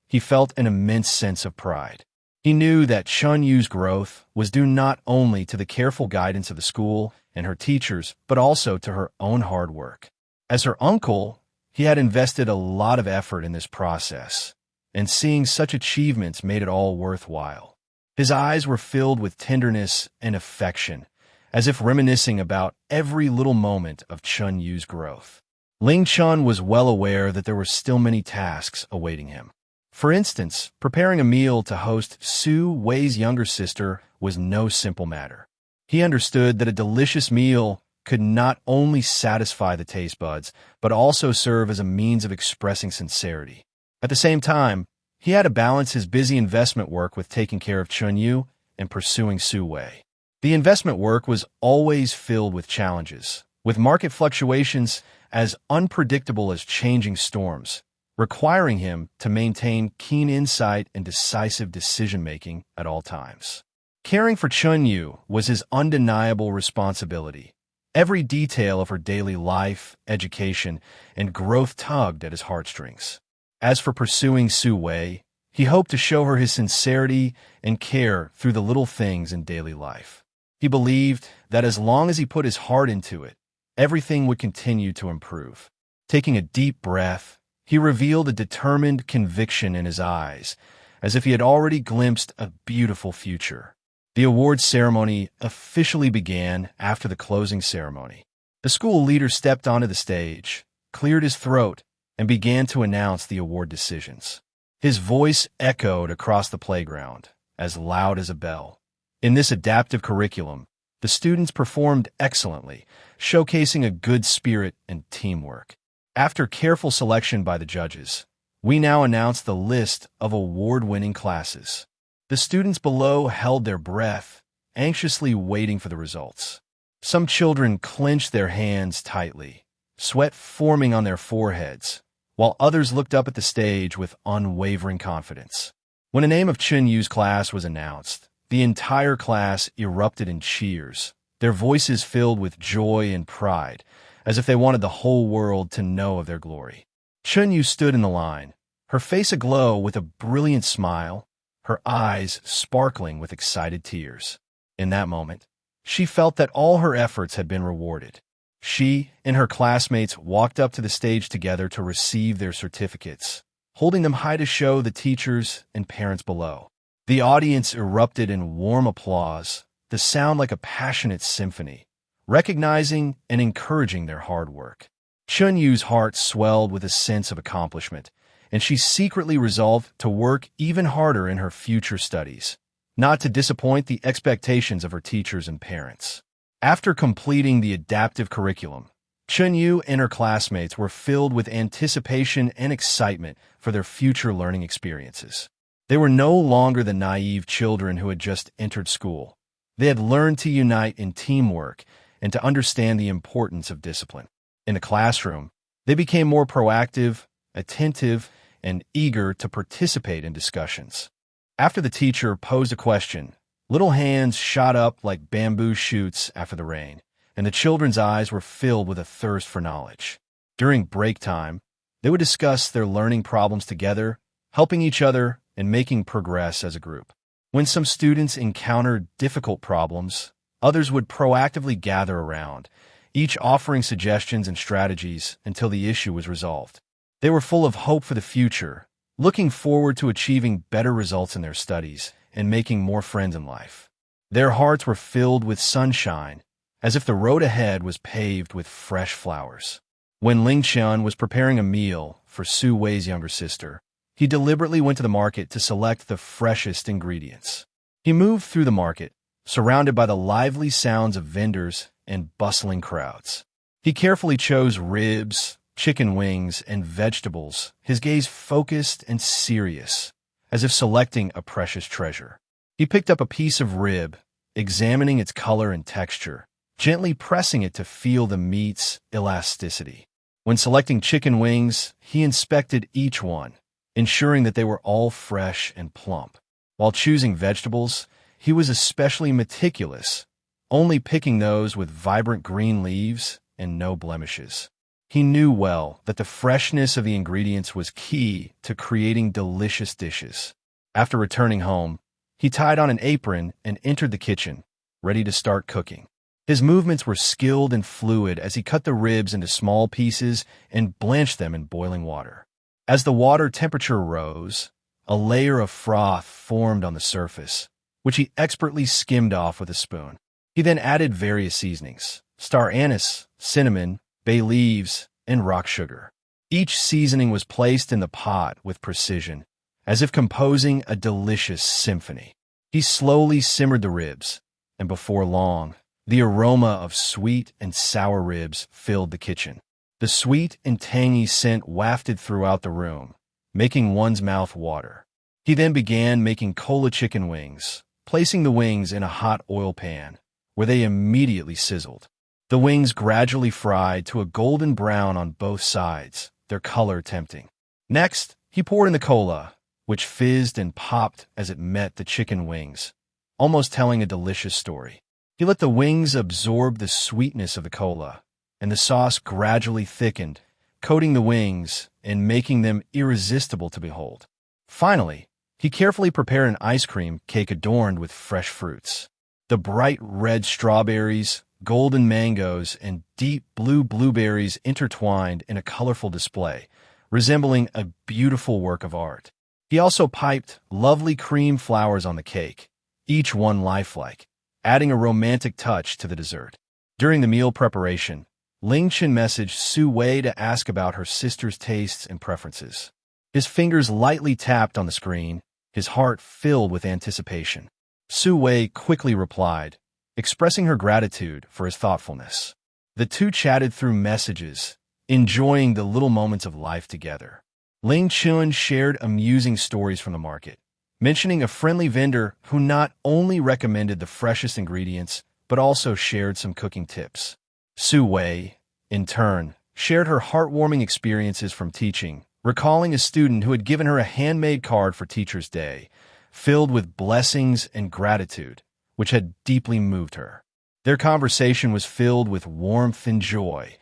He felt an immense sense of pride. He knew that Chen Yu's growth was due not only to the careful guidance of the school and her teachers, but also to her own hard work. As her uncle, he had invested a lot of effort in this process, and seeing such achievements made it all worthwhile. His eyes were filled with tenderness and affection, as if reminiscing about every little moment of Chen Yu's growth. Ling Chen was well aware that there were still many tasks awaiting him. For instance, preparing a meal to host Su Wei's younger sister was no simple matter. He understood that a delicious meal could not only satisfy the taste buds, but also serve as a means of expressing sincerity. At the same time, he had to balance his busy investment work with taking care of Chen Yu and pursuing Su Wei. The investment work was always filled with challenges, with market fluctuations as unpredictable as changing storms, requiring him to maintain keen insight and decisive decision-making at all times. Caring for Chen Yu was his undeniable responsibility. Every detail of her daily life, education, and growth tugged at his heartstrings. As for pursuing Su Wei, he hoped to show her his sincerity and care through the little things in daily life. He believed that as long as he put his heart into it, everything would continue to improve. Taking a deep breath, he revealed a determined conviction in his eyes, as if he had already glimpsed a beautiful future. The awards ceremony officially began after the closing ceremony. The school leader stepped onto the stage, cleared his throat, and began to announce the award decisions. His voice echoed across the playground, as loud as a bell. In this adaptive curriculum, the students performed excellently, showcasing a good spirit and teamwork. After careful selection by the judges, we now announce the list of award-winning classes. The students below held their breath, anxiously waiting for the results. Some children clenched their hands tightly, sweat forming on their foreheads, while others looked up at the stage with unwavering confidence. When the name of Chen Yu's class was announced, the entire class erupted in cheers, their voices filled with joy and pride, as if they wanted the whole world to know of their glory. Chen Yu stood in the line, her face aglow with a brilliant smile, her eyes sparkling with excited tears. In that moment, she felt that all her efforts had been rewarded. She and her classmates walked up to the stage together to receive their certificates, holding them high to show the teachers and parents below. The audience erupted in warm applause, the sound like a passionate symphony, recognizing and encouraging their hard work. Chen Yu's heart swelled with a sense of accomplishment, and she secretly resolved to work even harder in her future studies, not to disappoint the expectations of her teachers and parents. After completing the adaptive curriculum, Chen Yu and her classmates were filled with anticipation and excitement for their future learning experiences. They were no longer the naive children who had just entered school. They had learned to unite in teamwork and to understand the importance of discipline. In the classroom, they became more proactive, attentive, and eager to participate in discussions. After the teacher posed a question, little hands shot up like bamboo shoots after the rain, and the children's eyes were filled with a thirst for knowledge. During break time, they would discuss their learning problems together, helping each other and making progress as a group. When some students encountered difficult problems, others would proactively gather around, each offering suggestions and strategies until the issue was resolved. They were full of hope for the future, looking forward to achieving better results in their studies and making more friends in life. Their hearts were filled with sunshine, as if the road ahead was paved with fresh flowers. When Ling Chen was preparing a meal for Su Wei's younger sister, he deliberately went to the market to select the freshest ingredients. He moved through the market, surrounded by the lively sounds of vendors and bustling crowds. He carefully chose ribs, chicken wings, and vegetables, his gaze focused and serious, as if selecting a precious treasure. He picked up a piece of rib, examining its color and texture, gently pressing it to feel the meat's elasticity. When selecting chicken wings, he inspected each one, ensuring that they were all fresh and plump. While choosing vegetables, he was especially meticulous, only picking those with vibrant green leaves and no blemishes. He knew well that the freshness of the ingredients was key to creating delicious dishes. After returning home, he tied on an apron and entered the kitchen, ready to start cooking. His movements were skilled and fluid as he cut the ribs into small pieces and blanched them in boiling water. As the water temperature rose, a layer of froth formed on the surface, which he expertly skimmed off with a spoon. He then added various seasonings: star anise, cinnamon, bay leaves, and rock sugar. Each seasoning was placed in the pot with precision, as if composing a delicious symphony. He slowly simmered the ribs, and before long, the aroma of sweet and sour ribs filled the kitchen. The sweet and tangy scent wafted throughout the room, making one's mouth water. He then began making cola chicken wings, placing the wings in a hot oil pan, where they immediately sizzled. The wings gradually fried to a golden brown on both sides, their color tempting. Next, he poured in the cola, which fizzed and popped as it met the chicken wings, almost telling a delicious story. He let the wings absorb the sweetness of the cola, and the sauce gradually thickened, coating the wings and making them irresistible to behold. Finally, he carefully prepared an ice cream cake adorned with fresh fruits. The bright red strawberries, golden mangoes, and deep blue blueberries intertwined in a colorful display, resembling a beautiful work of art. He also piped lovely cream flowers on the cake, each one lifelike, adding a romantic touch to the dessert. During the meal preparation, Ling Chen messaged Su Wei to ask about her sister's tastes and preferences. His fingers lightly tapped on the screen, his heart filled with anticipation. Su Wei quickly replied, expressing her gratitude for his thoughtfulness. The two chatted through messages, enjoying the little moments of life together. Ling Chen shared amusing stories from the market, mentioning a friendly vendor who not only recommended the freshest ingredients, but also shared some cooking tips. Su Wei, in turn, shared her heartwarming experiences from teaching, recalling a student who had given her a handmade card for Teacher's Day, filled with blessings and gratitude, which had deeply moved her. Their conversation was filled with warmth and joy,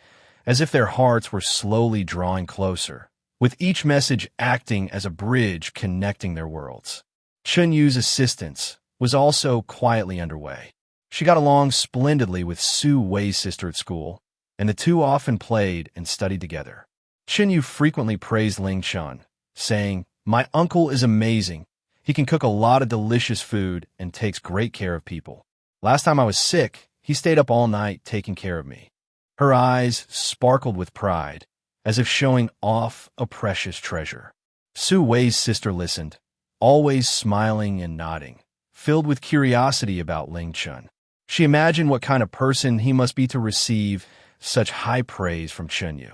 as if their hearts were slowly drawing closer, with each message acting as a bridge connecting their worlds. Chen Yu's assistance was also quietly underway. She got along splendidly with Su Wei's sister at school, and the two often played and studied together. Chen Yu frequently praised Ling Chen, saying, "My uncle is amazing. He can cook a lot of delicious food and takes great care of people. Last time I was sick, he stayed up all night taking care of me." Her eyes sparkled with pride, as if showing off a precious treasure. Su Wei's sister listened, always smiling and nodding, filled with curiosity about Ling Chen. She imagined what kind of person he must be to receive such high praise from Chen Yu.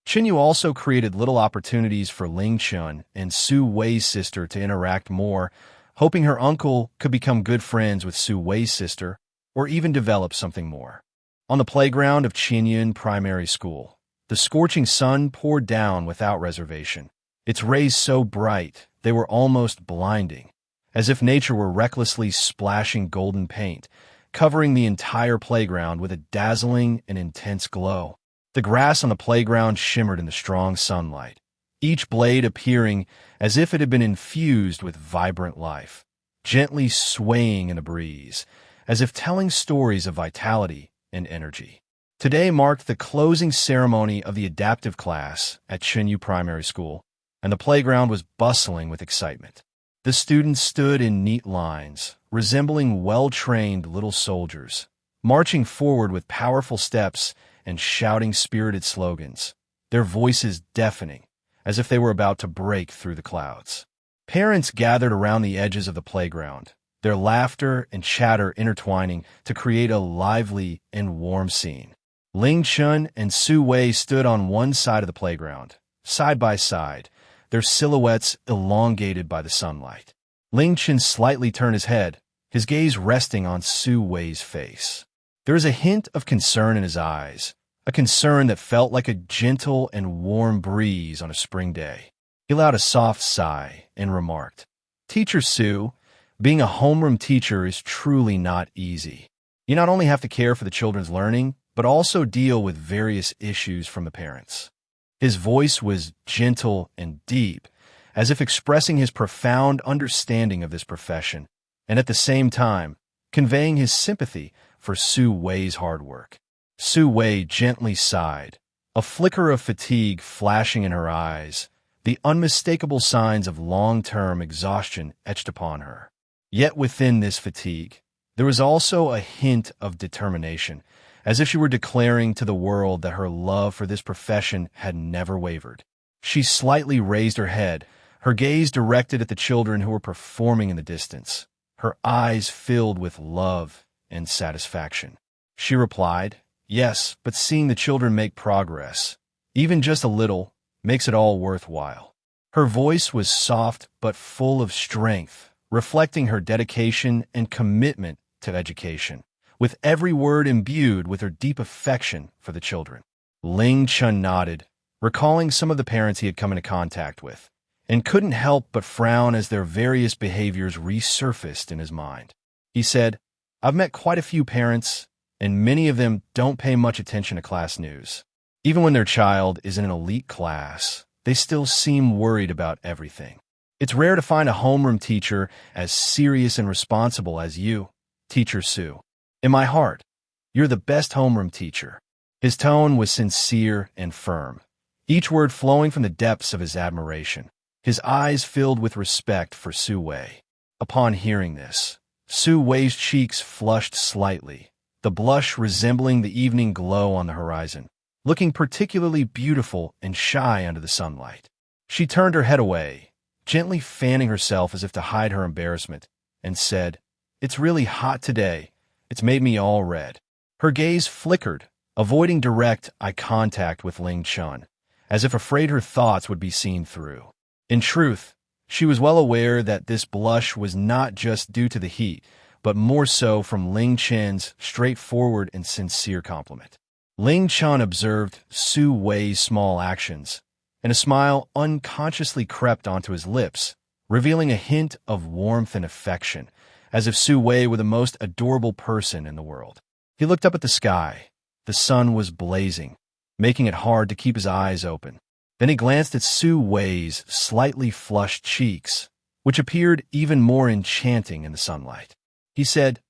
Chen Yu also created little opportunities for Ling Chen and Su Wei's sister to interact more, hoping her uncle could become good friends with Su Wei's sister or even develop something more. On the playground of Chen Yu Primary School, the scorching sun poured down without reservation, its rays so bright they were almost blinding, as if nature were recklessly splashing golden paint, covering the entire playground with a dazzling and intense glow. The grass on the playground shimmered in the strong sunlight, each blade appearing as if it had been infused with vibrant life, gently swaying in the breeze, as if telling stories of vitality and energy. Today marked the closing ceremony of the adaptive class at Chen Yu Primary School, and the playground was bustling with excitement. The students stood in neat lines, resembling well-trained little soldiers, marching forward with powerful steps and shouting spirited slogans, their voices deafening, as if they were about to break through the clouds. Parents gathered around the edges of the playground, their laughter and chatter intertwining to create a lively and warm scene. Ling Chen and Su Wei stood on one side of the playground, side by side, their silhouettes elongated by the sunlight. Ling Chen slightly turned his head, his gaze resting on Su Wei's face. There was a hint of concern in his eyes, a concern that felt like a gentle and warm breeze on a spring day. He allowed a soft sigh and remarked, "Teacher Su, being a homeroom teacher is truly not easy. You not only have to care for the children's learning, but also deal with various issues from the parents." His voice was gentle and deep, as if expressing his profound understanding of this profession, and at the same time, conveying his sympathy for Su Wei's hard work. Su Wei gently sighed, a flicker of fatigue flashing in her eyes, the unmistakable signs of long-term exhaustion etched upon her. Yet within this fatigue, there was also a hint of determination, as if she were declaring to the world that her love for this profession had never wavered. She slightly raised her head, her gaze directed at the children who were performing in the distance, her eyes filled with love and satisfaction. She replied, "Yes, but seeing the children make progress, even just a little, makes it all worthwhile." Her voice was soft but full of strength, reflecting her dedication and commitment to education, with every word imbued with her deep affection for the children. Ling Chen nodded, recalling some of the parents he had come into contact with, and couldn't help but frown as their various behaviors resurfaced in his mind. He said, "I've met quite a few parents, and many of them don't pay much attention to class news. Even when their child is in an elite class, they still seem worried about everything. It's rare to find a homeroom teacher as serious and responsible as you, Teacher Su. In my heart, you're the best homeroom teacher." His tone was sincere and firm, each word flowing from the depths of his admiration. His eyes filled with respect for Su Wei. Upon hearing this, Su Wei's cheeks flushed slightly, the blush resembling the evening glow on the horizon, looking particularly beautiful and shy under the sunlight. She turned her head away, gently fanning herself as if to hide her embarrassment, and said, "It's really hot today. It's made me all red." Her gaze flickered, avoiding direct eye contact with Ling Chen, as if afraid her thoughts would be seen through. In truth, she was well aware that this blush was not just due to the heat, but more so from Ling Chen's straightforward and sincere compliment. Ling Chen observed Su Wei's small actions, and a smile unconsciously crept onto his lips, revealing a hint of warmth and affection, as if Su Wei were the most adorable person in the world. He looked up at the sky. The sun was blazing, making it hard to keep his eyes open. Then he glanced at Su Wei's slightly flushed cheeks, which appeared even more enchanting in the sunlight. He said,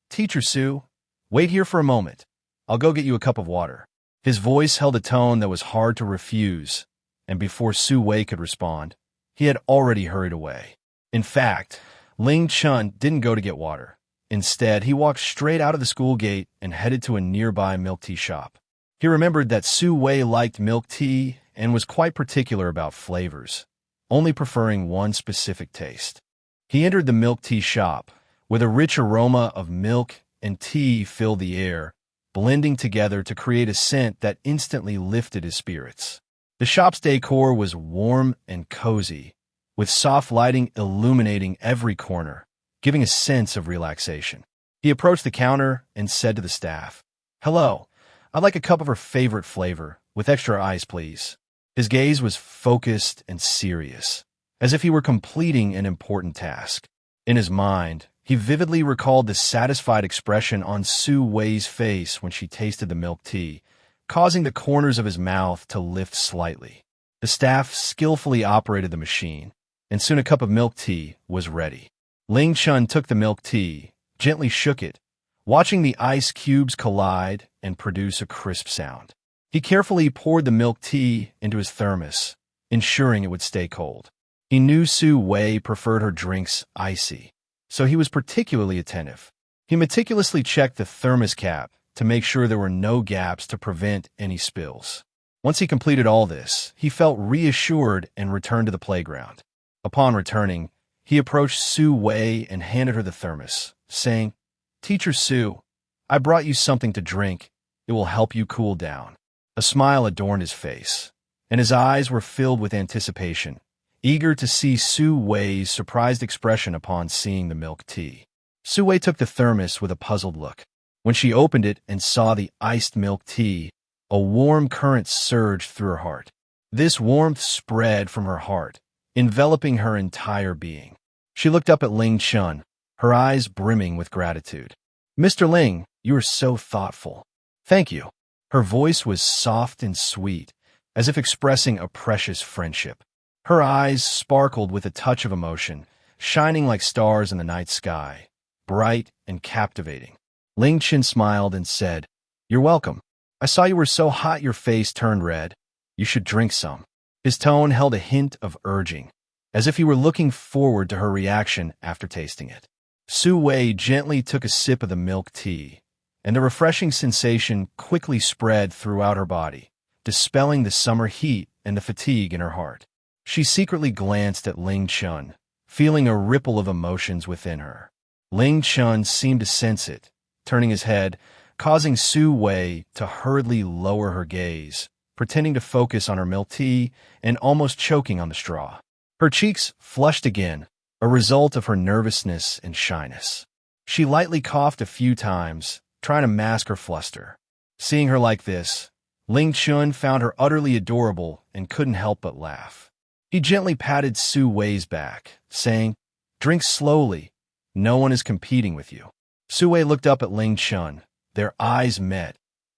"Teacher Su, wait here for a moment. I'll go get you a cup of water." His voice held a tone that was hard to refuse, and before Su Wei could respond, he had already hurried away. In fact, Ling Chen didn't go to get water. Instead, he walked straight out of the school gate and headed to a nearby milk tea shop. He remembered that Su Wei liked milk tea and was quite particular about flavors, only preferring one specific taste. He entered the milk tea shop, where the rich aroma of milk and tea filled the air, blending together to create a scent that instantly lifted his spirits. The shop's decor was warm and cozy, with soft lighting illuminating every corner, giving a sense of relaxation. He approached the counter and said to the staff, "Hello, I'd like a cup of her favorite flavor, with extra ice, please." His gaze was focused and serious, as if he were completing an important task. In his mind, he vividly recalled the satisfied expression on Su Wei's face when she tasted the milk tea, causing the corners of his mouth to lift slightly. The staff skillfully operated the machine, and soon a cup of milk tea was ready. Ling Chen took the milk tea, gently shook it, watching the ice cubes collide and produce a crisp sound. He carefully poured the milk tea into his thermos, ensuring it would stay cold. He knew Su Wei preferred her drinks icy, so he was particularly attentive. He meticulously checked the thermos cap to make sure there were no gaps to prevent any spills. Once he completed all this, he felt reassured and returned to the playground. Upon returning, he approached Su Wei and handed her the thermos, saying, "Teacher Su, I brought you something to drink. It will help you cool down." A smile adorned his face, and his eyes were filled with anticipation, eager to see Su Wei's surprised expression upon seeing the milk tea. Su Wei took the thermos with a puzzled look. When she opened it and saw the iced milk tea, a warm current surged through her heart. This warmth spread from her heart, enveloping her entire being. She looked up at Ling Chen, her eyes brimming with gratitude. "Mr. Ling, you are so thoughtful." "Thank you." Her voice was soft and sweet, as if expressing a precious friendship. Her eyes sparkled with a touch of emotion, shining like stars in the night sky, bright and captivating. Ling Chen smiled and said, "You're welcome. I saw you were so hot your face turned red. You should drink some." His tone held a hint of urging, as if he were looking forward to her reaction after tasting it. Su Wei gently took a sip of the milk tea, and a refreshing sensation quickly spread throughout her body, dispelling the summer heat and the fatigue in her heart. She secretly glanced at Ling Chen, feeling a ripple of emotions within her. Ling Chen seemed to sense it, turning his head, causing Su Wei to hurriedly lower her gaze, pretending to focus on her milk tea and almost choking on the straw. Her cheeks flushed again, a result of her nervousness and shyness. She lightly coughed a few times, trying to mask her fluster. Seeing her like this, Ling Chen found her utterly adorable and couldn't help but laugh. He gently patted Su Wei's back, saying, "Drink slowly. No one is competing with you." Su Wei looked up at Ling Chen. Their eyes met,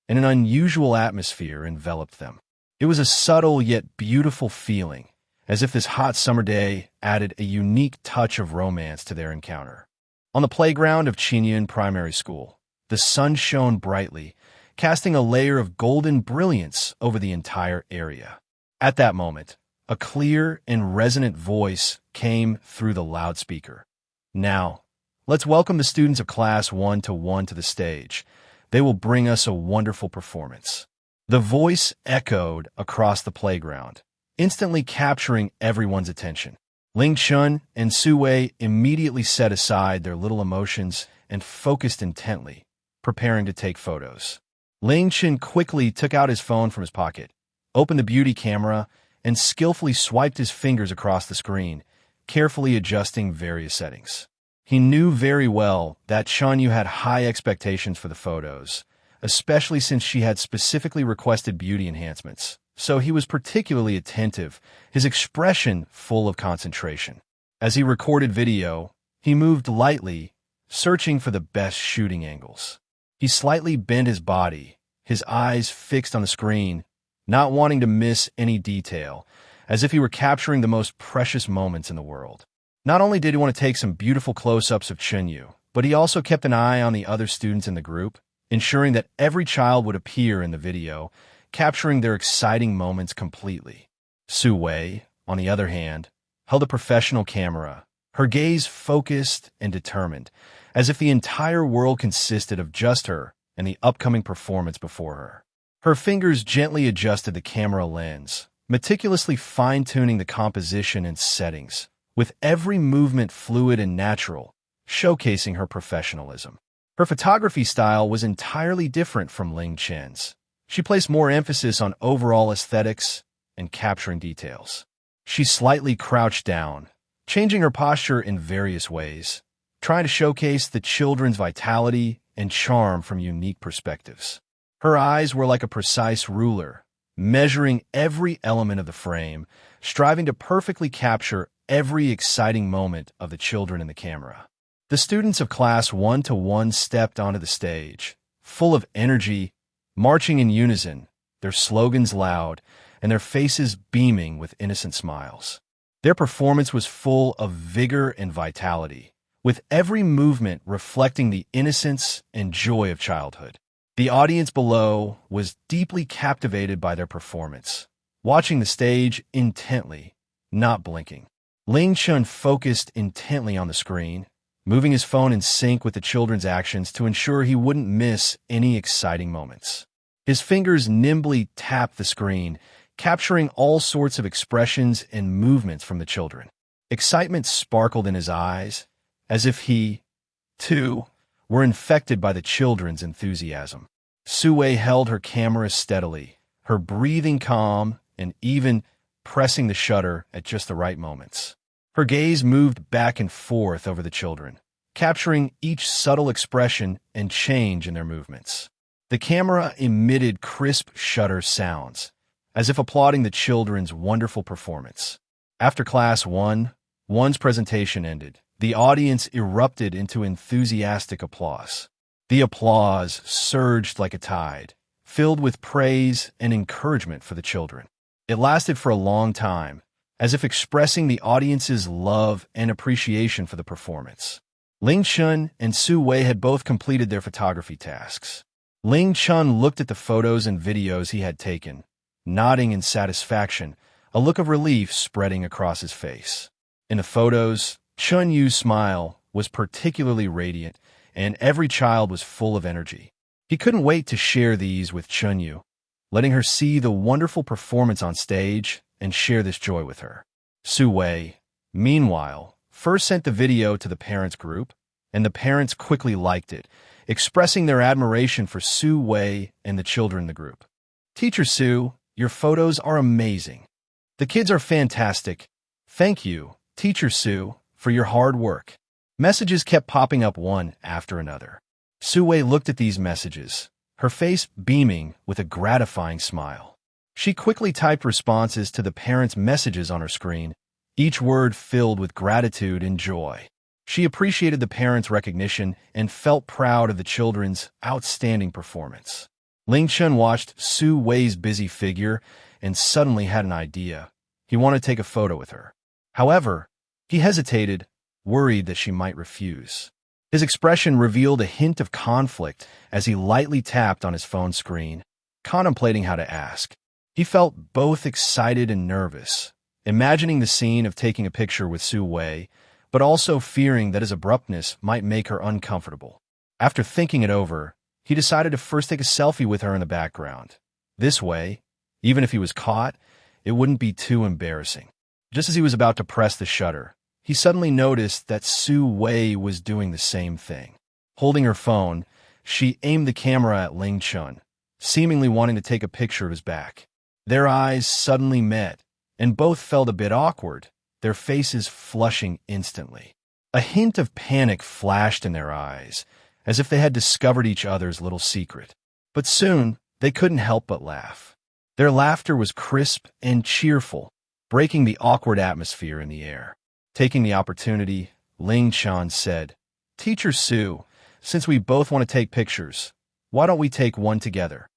and an unusual atmosphere enveloped them. It was a subtle yet beautiful feeling, as if this hot summer day added a unique touch of romance to their encounter. On the playground of Chen Yu Primary School, the sun shone brightly, casting a layer of golden brilliance over the entire area. At that moment, a clear and resonant voice came through the loudspeaker. "Now, let's welcome the students of Class 1-1 to the stage. They will bring us a wonderful performance." The voice echoed across the playground, instantly capturing everyone's attention. Ling Chen and Su Wei immediately set aside their little emotions and focused intently, preparing to take photos. Ling Chen quickly took out his phone from his pocket, opened the beauty camera, and skillfully swiped his fingers across the screen, carefully adjusting various settings. He knew very well that Chen Yu had high expectations for the photos, especially since she had specifically requested beauty enhancements, so he was particularly attentive, his expression full of concentration. As he recorded video, he moved lightly, searching for the best shooting angles. He slightly bent his body, his eyes fixed on the screen, not wanting to miss any detail, as if he were capturing the most precious moments in the world. Not only did he want to take some beautiful close-ups of Chen Yu, but he also kept an eye on the other students in the group, ensuring that every child would appear in the video, capturing their exciting moments completely. Su Wei, on the other hand, held a professional camera, her gaze focused and determined, as if the entire world consisted of just her and the upcoming performance before her. Her fingers gently adjusted the camera lens, meticulously fine-tuning the composition and settings, with every movement fluid and natural, showcasing her professionalism. Her photography style was entirely different from Ling Chen's. She placed more emphasis on overall aesthetics and capturing details. She slightly crouched down, changing her posture in various ways, trying to showcase the children's vitality and charm from unique perspectives. Her eyes were like a precise ruler, measuring every element of the frame, striving to perfectly capture every exciting moment of the children in the camera. The students of Class 1-1 stepped onto the stage, full of energy, marching in unison, their slogans loud, and their faces beaming with innocent smiles. Their performance was full of vigor and vitality, with every movement reflecting the innocence and joy of childhood. The audience below was deeply captivated by their performance, watching the stage intently, not blinking. Ling Chen focused intently on the screen, moving his phone in sync with the children's actions to ensure he wouldn't miss any exciting moments. His fingers nimbly tapped the screen, capturing all sorts of expressions and movements from the children. Excitement sparkled in his eyes, as if he, too, were infected by the children's enthusiasm. Su Wei held her camera steadily, her breathing calm and even pressing the shutter at just the right moments. Her gaze moved back and forth over the children, capturing each subtle expression and change in their movements. The camera emitted crisp shutter sounds, as if applauding the children's wonderful performance. After class one's presentation ended, the audience erupted into enthusiastic applause. The applause surged like a tide, filled with praise and encouragement for the children. It lasted for a long time, as if expressing the audience's love and appreciation for the performance. Ling Chen and Su Wei had both completed their photography tasks. Ling Chen looked at the photos and videos he had taken, nodding in satisfaction, a look of relief spreading across his face. In the photos, Chen Yu's smile was particularly radiant, and every child was full of energy. He couldn't wait to share these with Chen Yu, letting her see the wonderful performance on stage and share this joy with her. Su Wei, meanwhile, first sent the video to the parents' group, and the parents quickly liked it, expressing their admiration for Su Wei and the children in the group. "Teacher Su, your photos are amazing. The kids are fantastic. Thank you, Teacher Su, for your hard work." Messages kept popping up one after another. Su Wei looked at these messages, her face beaming with a gratifying smile. She quickly typed responses to the parents' messages on her screen, each word filled with gratitude and joy. She appreciated the parents' recognition and felt proud of the children's outstanding performance. Ling Chen watched Su Wei's busy figure and suddenly had an idea. He wanted to take a photo with her. However, he hesitated, worried that she might refuse. His expression revealed a hint of conflict as he lightly tapped on his phone screen, contemplating how to ask. He felt both excited and nervous, imagining the scene of taking a picture with Su Wei, but also fearing that his abruptness might make her uncomfortable. After thinking it over, he decided to first take a selfie with her in the background. This way, even if he was caught, it wouldn't be too embarrassing. Just as he was about to press the shutter, he suddenly noticed that Su Wei was doing the same thing. Holding her phone, she aimed the camera at Ling Chen, seemingly wanting to take a picture of his back. Their eyes suddenly met, and both felt a bit awkward, their faces flushing instantly. A hint of panic flashed in their eyes, as if they had discovered each other's little secret. But soon, they couldn't help but laugh. Their laughter was crisp and cheerful, breaking the awkward atmosphere in the air. Taking the opportunity, Ling Chen said, "Teacher Su, since we both want to take pictures, why don't we take one together?"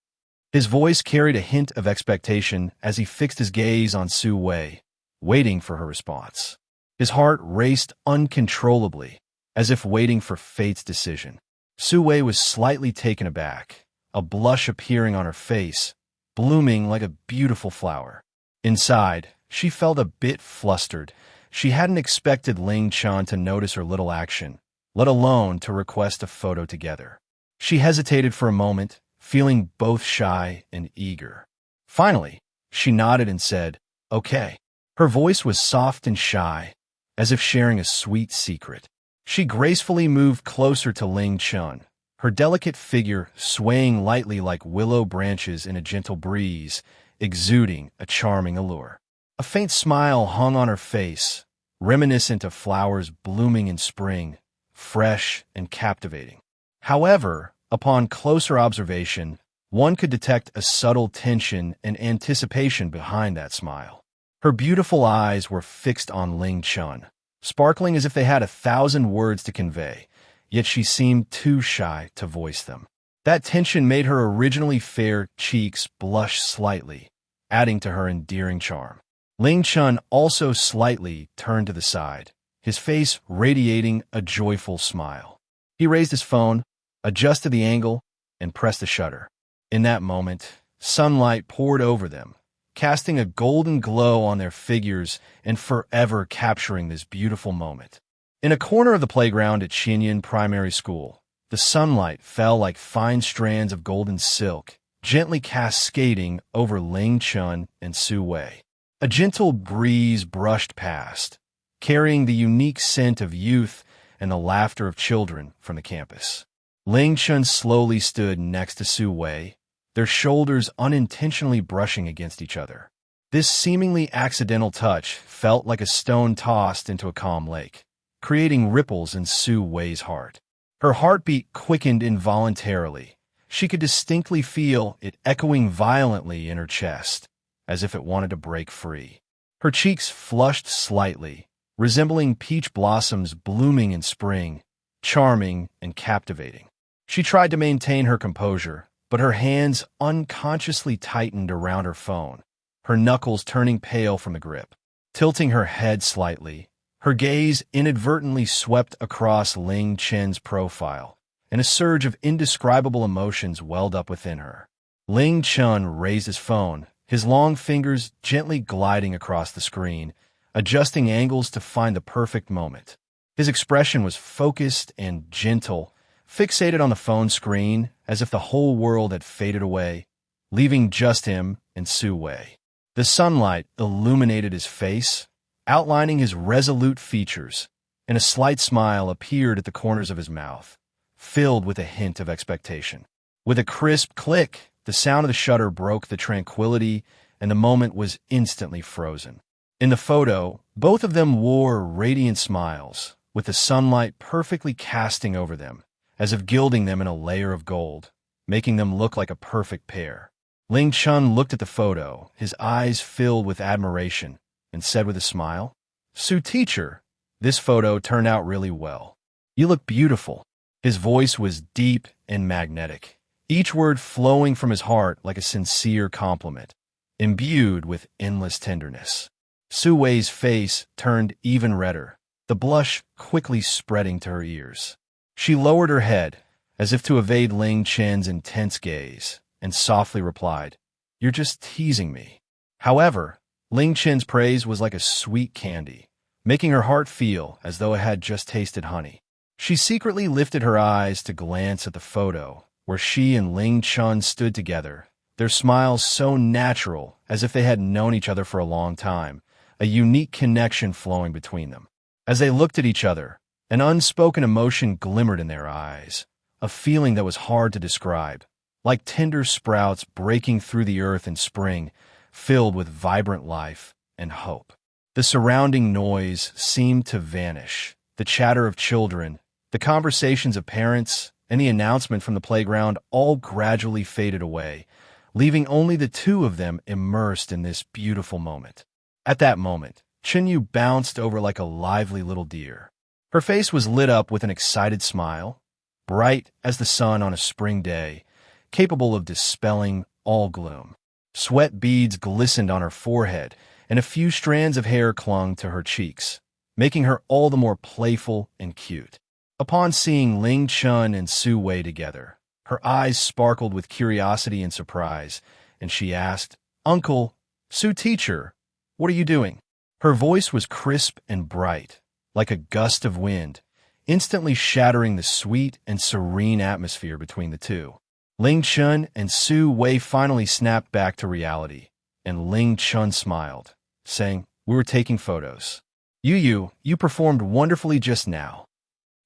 His voice carried a hint of expectation as he fixed his gaze on Su Wei, waiting for her response. His heart raced uncontrollably, as if waiting for fate's decision. Su Wei was slightly taken aback, a blush appearing on her face, blooming like a beautiful flower. Inside, she felt a bit flustered. She hadn't expected Ling Chen to notice her little action, let alone to request a photo together. She hesitated for a moment, feeling both shy and eager. Finally, she nodded and said, "Okay." Her voice was soft and shy, as if sharing a sweet secret. She gracefully moved closer to Ling Chen, her delicate figure swaying lightly like willow branches in a gentle breeze, exuding a charming allure. A faint smile hung on her face, reminiscent of flowers blooming in spring, fresh and captivating. However, upon closer observation, one could detect a subtle tension and anticipation behind that smile. Her beautiful eyes were fixed on Ling Chen, sparkling as if they had 1,000 words to convey, yet she seemed too shy to voice them. That tension made her originally fair cheeks blush slightly, adding to her endearing charm. Ling Chen also slightly turned to the side, his face radiating a joyful smile. He raised his phone, adjusted the angle, and pressed the shutter. In that moment, sunlight poured over them, casting a golden glow on their figures and forever capturing this beautiful moment. In a corner of the playground at Chen Primary School, the sunlight fell like fine strands of golden silk, gently cascading over Ling Chen and Su Wei. A gentle breeze brushed past, carrying the unique scent of youth and the laughter of children from the campus. Ling Chen slowly stood next to Su Wei, their shoulders unintentionally brushing against each other. This seemingly accidental touch felt like a stone tossed into a calm lake, creating ripples in Su Wei's heart. Her heartbeat quickened involuntarily. She could distinctly feel it echoing violently in her chest, as if it wanted to break free. Her cheeks flushed slightly, resembling peach blossoms blooming in spring, charming and captivating. She tried to maintain her composure, but her hands unconsciously tightened around her phone, her knuckles turning pale from the grip. Tilting her head slightly, her gaze inadvertently swept across Ling Chen's profile, and a surge of indescribable emotions welled up within her. Ling Chen raised his phone, his long fingers gently gliding across the screen, adjusting angles to find the perfect moment. His expression was focused and gentle, fixated on the phone screen as if the whole world had faded away, leaving just him and Su Wei. The sunlight illuminated his face, outlining his resolute features, and a slight smile appeared at the corners of his mouth, filled with a hint of expectation. With a crisp click, the sound of the shutter broke the tranquility, and the moment was instantly frozen. In the photo, both of them wore radiant smiles, with the sunlight perfectly casting over them, as if gilding them in a layer of gold, making them look like a perfect pair. Ling Chen looked at the photo, his eyes filled with admiration, and said with a smile, "Su teacher, this photo turned out really well. You look beautiful." His voice was deep and magnetic, each word flowing from his heart like a sincere compliment, imbued with endless tenderness. Su Wei's face turned even redder, the blush quickly spreading to her ears. She lowered her head, as if to evade Ling Chen's intense gaze, and softly replied, "You're just teasing me." However, Ling Chen's praise was like a sweet candy, making her heart feel as though it had just tasted honey. She secretly lifted her eyes to glance at the photo, where she and Ling Chen stood together, their smiles so natural as if they had known each other for a long time, a unique connection flowing between them. As they looked at each other, an unspoken emotion glimmered in their eyes, a feeling that was hard to describe, like tender sprouts breaking through the earth in spring, filled with vibrant life and hope. The surrounding noise seemed to vanish, the chatter of children, the conversations of parents, and the announcement from the playground all gradually faded away, leaving only the two of them immersed in this beautiful moment. At that moment, Chen Yu bounced over like a lively little deer. Her face was lit up with an excited smile, bright as the sun on a spring day, capable of dispelling all gloom. Sweat beads glistened on her forehead, and a few strands of hair clung to her cheeks, making her all the more playful and cute. Upon seeing Ling Chen and Su Wei together, her eyes sparkled with curiosity and surprise, and she asked, "Uncle, Su teacher, what are you doing?" Her voice was crisp and bright, like a gust of wind, instantly shattering the sweet and serene atmosphere between the two. Ling Chen and Su Wei finally snapped back to reality, and Ling Chen smiled, saying, "We were taking photos. You performed wonderfully just now."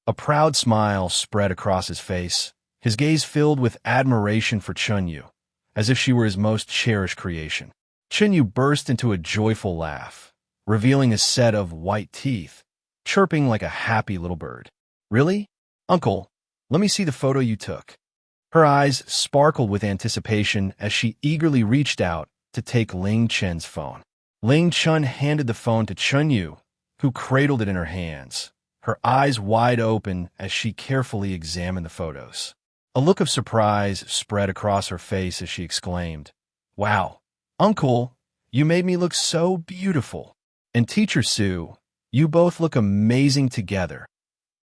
A proud smile spread across his face, his gaze filled with admiration for Chen Yu, as if she were his most cherished creation. Chen Yu burst into a joyful laugh, revealing a set of white teeth, chirping like a happy little bird. "Really? Uncle, let me see the photo you took." Her eyes sparkled with anticipation as she eagerly reached out to take Ling Chen's phone. Ling Chen handed the phone to Chen Yu, who cradled it in her hands, her eyes wide open as she carefully examined the photos. A look of surprise spread across her face as she exclaimed, "Wow, Uncle, you made me look so beautiful. And Teacher Su, you both look amazing together."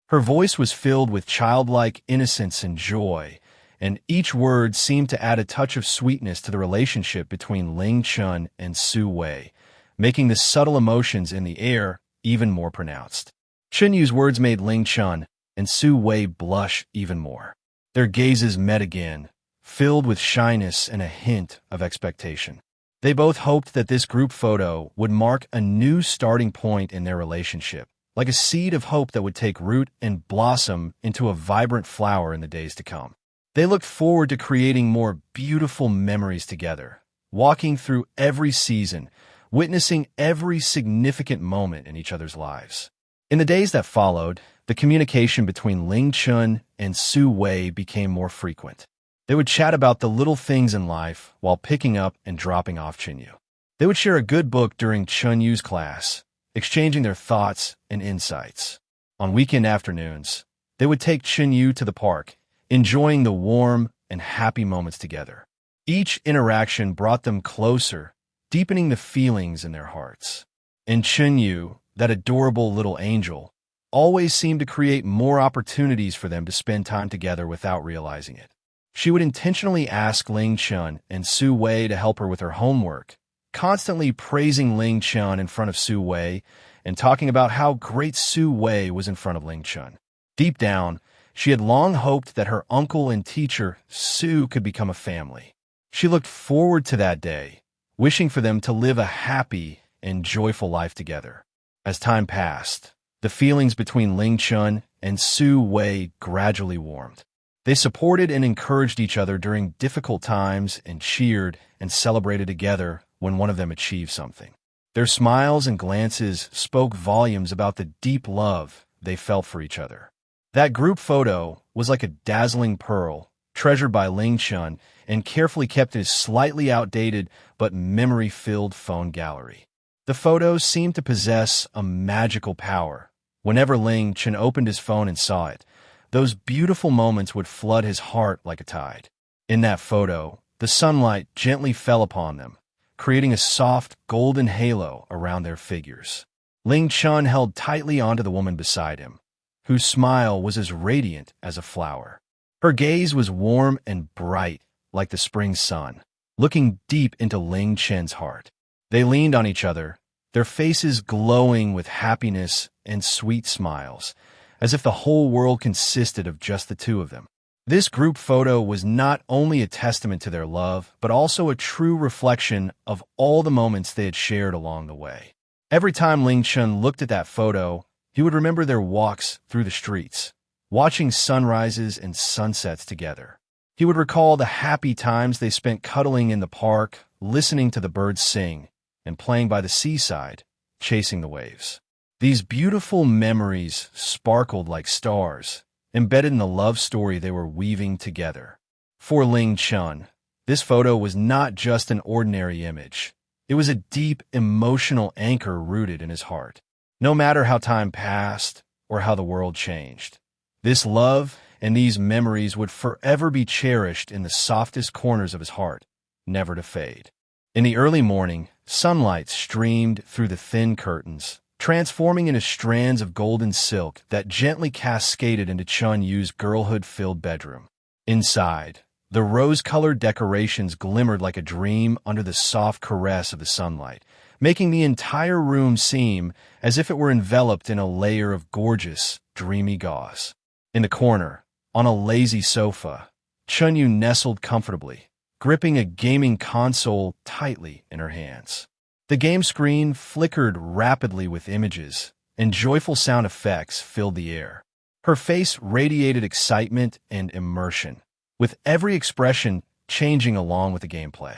Her voice was filled with childlike innocence and joy, and each word seemed to add a touch of sweetness to the relationship between Ling Chen and Su Wei, making the subtle emotions in the air even more pronounced. Chen Yu's words made Ling Chen and Su Wei blush even more. Their gazes met again, filled with shyness and a hint of expectation. They both hoped that this group photo would mark a new starting point in their relationship, like a seed of hope that would take root and blossom into a vibrant flower in the days to come. They looked forward to creating more beautiful memories together, walking through every season, witnessing every significant moment in each other's lives. In the days that followed, the communication between Ling Chen and Su Wei became more frequent. They would chat about the little things in life while picking up and dropping off Chen Yu. They would share a good book during Chen Yu's class, exchanging their thoughts and insights. On weekend afternoons, they would take Chen Yu to the park, enjoying the warm and happy moments together. Each interaction brought them closer, deepening the feelings in their hearts. And Chen Yu, that adorable little angel, always seemed to create more opportunities for them to spend time together without realizing it. She would intentionally ask Ling Chen and Su Wei to help her with her homework, constantly praising Ling Chen in front of Su Wei and talking about how great Su Wei was in front of Ling Chen. Deep down, she had long hoped that her uncle and teacher, Su, could become a family. She looked forward to that day, wishing for them to live a happy and joyful life together. As time passed, the feelings between Ling Chen and Su Wei gradually warmed. They supported and encouraged each other during difficult times and cheered and celebrated together when one of them achieved something. Their smiles and glances spoke volumes about the deep love they felt for each other. That group photo was like a dazzling pearl, treasured by Ling Chen and carefully kept in his slightly outdated but memory-filled phone gallery. The photos seemed to possess a magical power. Whenever Ling Chen opened his phone and saw it, those beautiful moments would flood his heart like a tide. In that photo, the sunlight gently fell upon them, creating a soft golden halo around their figures. Ling Chen held tightly onto the woman beside him, whose smile was as radiant as a flower. Her gaze was warm and bright like the spring sun, looking deep into Ling Chen's heart. They leaned on each other, their faces glowing with happiness and sweet smiles, as if the whole world consisted of just the two of them. This group photo was not only a testament to their love, but also a true reflection of all the moments they had shared along the way. Every time Ling Chen looked at that photo, he would remember their walks through the streets, watching sunrises and sunsets together. He would recall the happy times they spent cuddling in the park, listening to the birds sing, and playing by the seaside, chasing the waves. These beautiful memories sparkled like stars, embedded in the love story they were weaving together. For Ling Chen, this photo was not just an ordinary image. It was a deep, emotional anchor rooted in his heart. No matter how time passed or how the world changed, this love and these memories would forever be cherished in the softest corners of his heart, never to fade. In the early morning, sunlight streamed through the thin curtains, transforming into strands of golden silk that gently cascaded into Chen Yu's girlhood-filled bedroom. Inside, the rose-colored decorations glimmered like a dream under the soft caress of the sunlight, making the entire room seem as if it were enveloped in a layer of gorgeous, dreamy gauze. In the corner, on a lazy sofa, Chen Yu nestled comfortably, gripping a gaming console tightly in her hands. The game screen flickered rapidly with images, and joyful sound effects filled the air. Her face radiated excitement and immersion, with every expression changing along with the gameplay.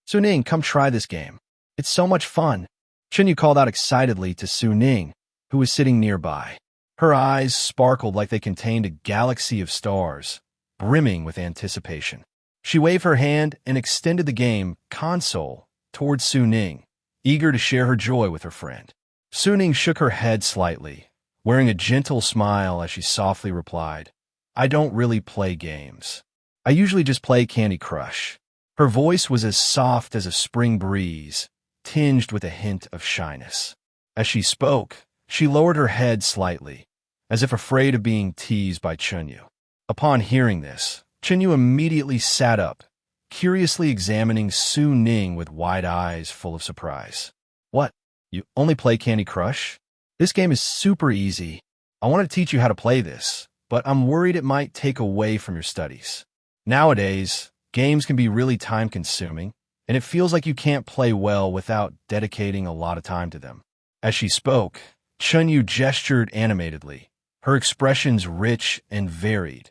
"Su Ning, come try this game. It's so much fun," Chen Yu called out excitedly to Su Ning, who was sitting nearby. Her eyes sparkled like they contained a galaxy of stars, brimming with anticipation. She waved her hand and extended the game console towards Su Ning, eager to share her joy with her friend. Su Ning shook her head slightly, wearing a gentle smile as she softly replied, "I don't really play games. I usually just play Candy Crush." Her voice was as soft as a spring breeze, tinged with a hint of shyness. As she spoke, she lowered her head slightly, as if afraid of being teased by Chen Yu. Upon hearing this, Chen Yu immediately sat up, curiously examining Su Ning with wide eyes full of surprise. What? You only play Candy Crush? This game is super easy. I want to teach you how to play this, but I'm worried it might take away from your studies. Nowadays, games can be really time-consuming, and it feels like you can't play well without dedicating a lot of time to them. As she spoke, Chen Yu gestured animatedly, her expressions rich and varied,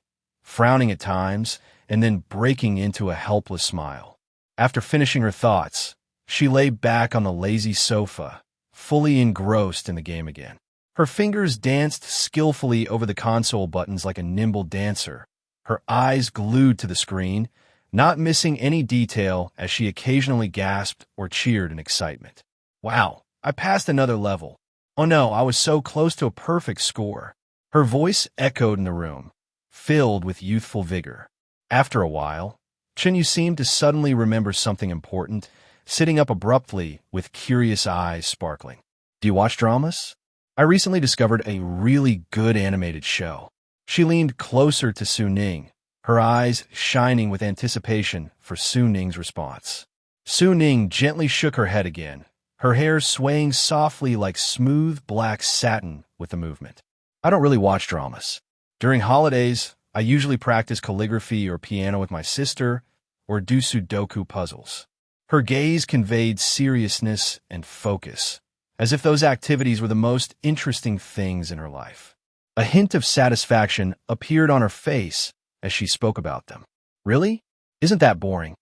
frowning at times and then breaking into a helpless smile. After finishing her thoughts, she lay back on the lazy sofa, fully engrossed in the game again. Her fingers danced skillfully over the console buttons like a nimble dancer, her eyes glued to the screen, not missing any detail as she occasionally gasped or cheered in excitement. Wow, I passed another level. Oh no, I was so close to a perfect score. Her voice echoed in the room, filled with youthful vigor. After a while, Chen Yu seemed to suddenly remember something important, sitting up abruptly with curious eyes sparkling. Do you watch dramas? I recently discovered a really good animated show. She leaned closer to Su Ning, her eyes shining with anticipation for Su Ning's response. Su Ning gently shook her head again, her hair swaying softly like smooth black satin with the movement. I don't really watch dramas. During holidays, I usually practice calligraphy or piano with my sister or do Sudoku puzzles. Her gaze conveyed seriousness and focus, as if those activities were the most interesting things in her life. A hint of satisfaction appeared on her face as she spoke about them. Really? Isn't that boring?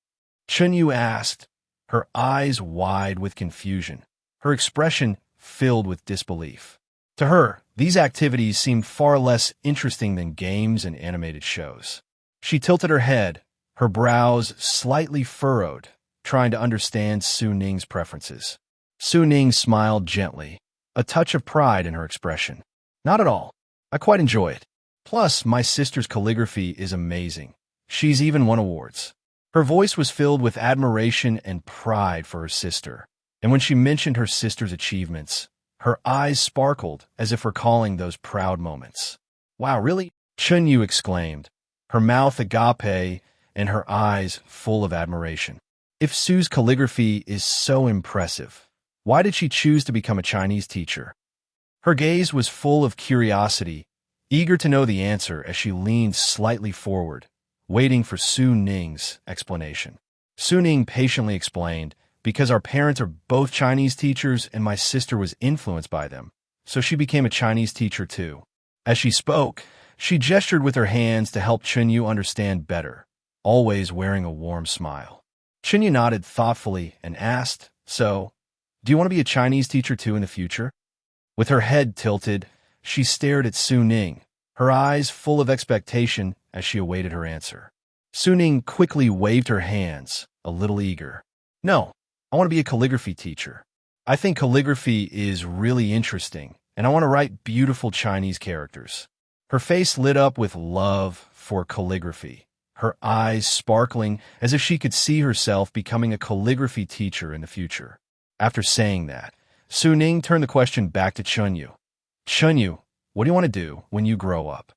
Chen Yu asked, her eyes wide with confusion, her expression filled with disbelief. To her, these activities seemed far less interesting than games and animated shows. She tilted her head, her brows slightly furrowed, trying to understand Su Ning's preferences. Su Ning smiled gently, a touch of pride in her expression. Not at all. I quite enjoy it. Plus, my sister's calligraphy is amazing. She's even won awards. Her voice was filled with admiration and pride for her sister, and when she mentioned her sister's achievements, her eyes sparkled as if recalling those proud moments. Wow, really? Chen Yu exclaimed, her mouth agape and her eyes full of admiration. If Su's calligraphy is so impressive, why did she choose to become a Chinese teacher? Her gaze was full of curiosity, eager to know the answer as she leaned slightly forward, waiting for Su Ning's explanation. Su Ning patiently explained, because our parents are both Chinese teachers and my sister was influenced by them, so she became a Chinese teacher too. As she spoke, she gestured with her hands to help Chen Yu understand better, always wearing a warm smile. Chen Yu nodded thoughtfully and asked, So, do you want to be a Chinese teacher too in the future? With her head tilted, she stared at Su Ning, her eyes full of expectation as she awaited her answer. Su Ning quickly waved her hands, a little eager. No, I want to be a calligraphy teacher. I think calligraphy is really interesting, and I want to write beautiful Chinese characters. Her face lit up with love for calligraphy, her eyes sparkling as if she could see herself becoming a calligraphy teacher in the future. After saying that, Su Ning turned the question back to Chen Yu. Chen Yu, what do you want to do when you grow up?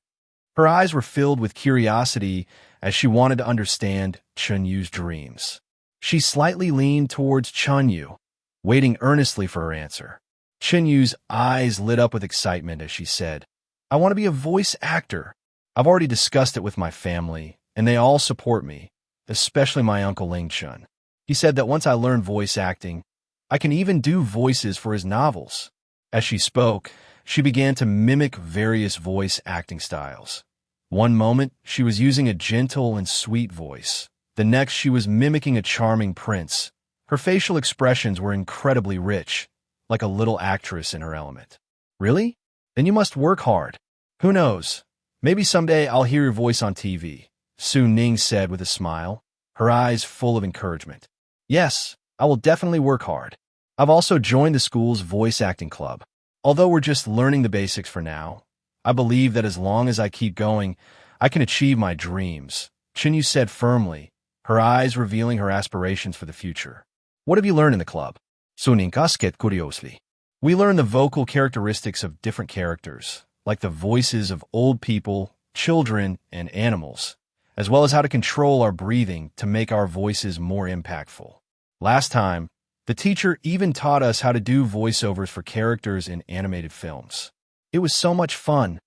Her eyes were filled with curiosity as she wanted to understand Chen Yu's dreams. She slightly leaned towards Chen Yu, waiting earnestly for her answer. Chen Yu's eyes lit up with excitement as she said, I want to be a voice actor. I've already discussed it with my family, and they all support me, especially my uncle Ling Chen. He said that once I learn voice acting, I can even do voices for his novels. As she spoke, she began to mimic various voice acting styles. One moment, she was using a gentle and sweet voice. The next, she was mimicking a charming prince. Her facial expressions were incredibly rich, like a little actress in her element. Really? Then you must work hard. Who knows? Maybe someday I'll hear your voice on TV, Su Ning said with a smile, her eyes full of encouragement. Yes, I will definitely work hard. I've also joined the school's voice acting club. Although we're just learning the basics for now, I believe that as long as I keep going, I can achieve my dreams, Chen Yu said firmly, her eyes revealing her aspirations for the future. What have you learned in the club? Su Ning asked curiously. We learn the vocal characteristics of different characters, like the voices of old people, children, and animals, as well as how to control our breathing to make our voices more impactful. Last time, the teacher even taught us how to do voiceovers for characters in animated films. It was so much fun.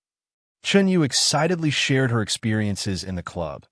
Chen Yu excitedly shared her experiences in the club,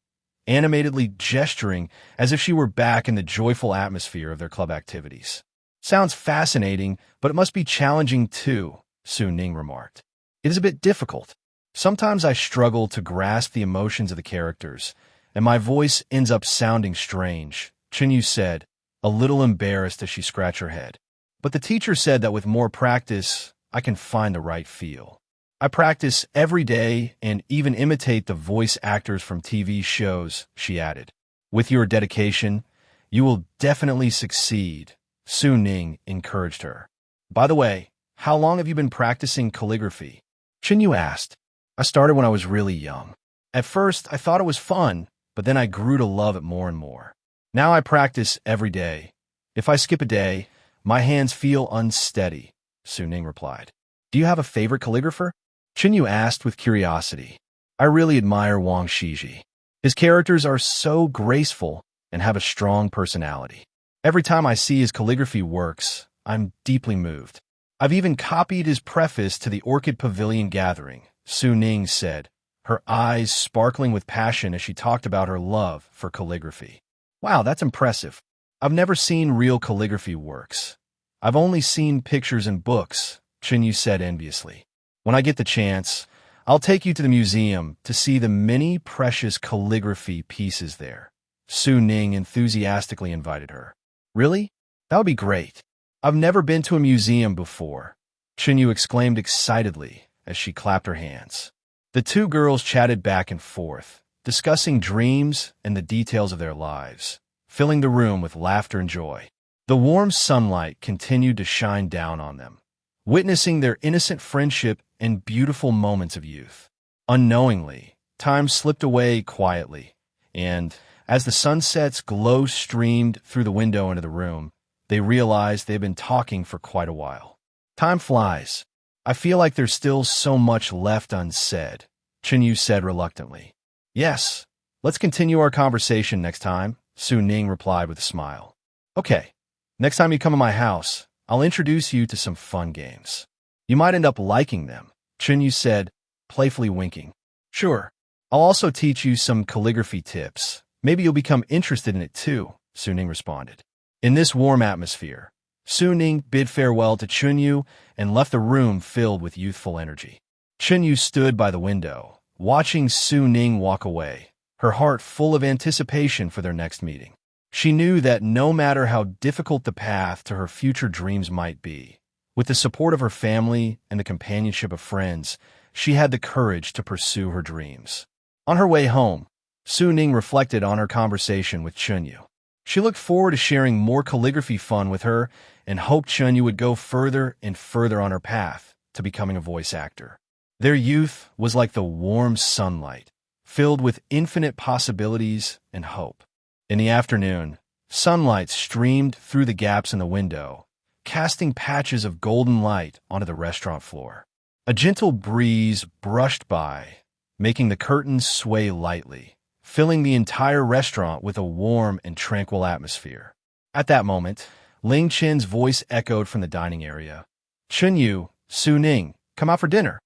animatedly gesturing as if she were back in the joyful atmosphere of their club activities. Sounds fascinating, but it must be challenging too, Su Ning remarked. It is a bit difficult. Sometimes I struggle to grasp the emotions of the characters, and my voice ends up sounding strange, Chen Yu said, a little embarrassed as she scratched her head. But the teacher said that with more practice, I can find the right feel. I practice every day and even imitate the voice actors from TV shows, she added. With your dedication, you will definitely succeed, Su Ning encouraged her. By the way, how long have you been practicing calligraphy? Chen Yu asked. I started when I was really young. At first, I thought it was fun, but then I grew to love it more and more. Now I practice every day. If I skip a day, my hands feel unsteady, Su Ning replied. Do you have a favorite calligrapher? Chen Yu asked with curiosity. I really admire Wang Shiji. His characters are so graceful and have a strong personality. Every time I see his calligraphy works, I'm deeply moved. I've even copied his preface to the Orchid Pavilion gathering, Su Ning said, her eyes sparkling with passion as she talked about her love for calligraphy. Wow, that's impressive. I've never seen real calligraphy works. I've only seen pictures in books, Chen Yu said enviously. When I get the chance, I'll take you to the museum to see the many precious calligraphy pieces there. Su Ning enthusiastically invited her. Really? That would be great. I've never been to a museum before, Chen Yu exclaimed excitedly as she clapped her hands. The two girls chatted back and forth, discussing dreams and the details of their lives, filling the room with laughter and joy. The warm sunlight continued to shine down on them, witnessing their innocent friendship and beautiful moments of youth. Unknowingly, time slipped away quietly, and as the sunset's glow streamed through the window into the room, they realized they had been talking for quite a while. Time flies. I feel like there's still so much left unsaid, Chen Yu said reluctantly. Yes, let's continue our conversation next time, Su Ning replied with a smile. Okay, next time you come to my house, I'll introduce you to some fun games. You might end up liking them, Chen Yu said, playfully winking. Sure, I'll also teach you some calligraphy tips. Maybe you'll become interested in it too, Su Ning responded. In this warm atmosphere, Su Ning bid farewell to Chen Yu and left the room filled with youthful energy. Chen Yu stood by the window, watching Su Ning walk away, her heart full of anticipation for their next meeting. She knew that no matter how difficult the path to her future dreams might be, with the support of her family and the companionship of friends, she had the courage to pursue her dreams. On her way home, Su Ning reflected on her conversation with Chen Yu. She looked forward to sharing more calligraphy fun with her and hoped Chen Yu would go further and further on her path to becoming a voice actor. Their youth was like the warm sunlight, filled with infinite possibilities and hope. In the afternoon, sunlight streamed through the gaps in the window, casting patches of golden light onto the restaurant floor. A gentle breeze brushed by, making the curtains sway lightly, filling the entire restaurant with a warm and tranquil atmosphere. At that moment, Ling Chen's voice echoed from the dining area. Chen Yu, Su Ning, come out for dinner.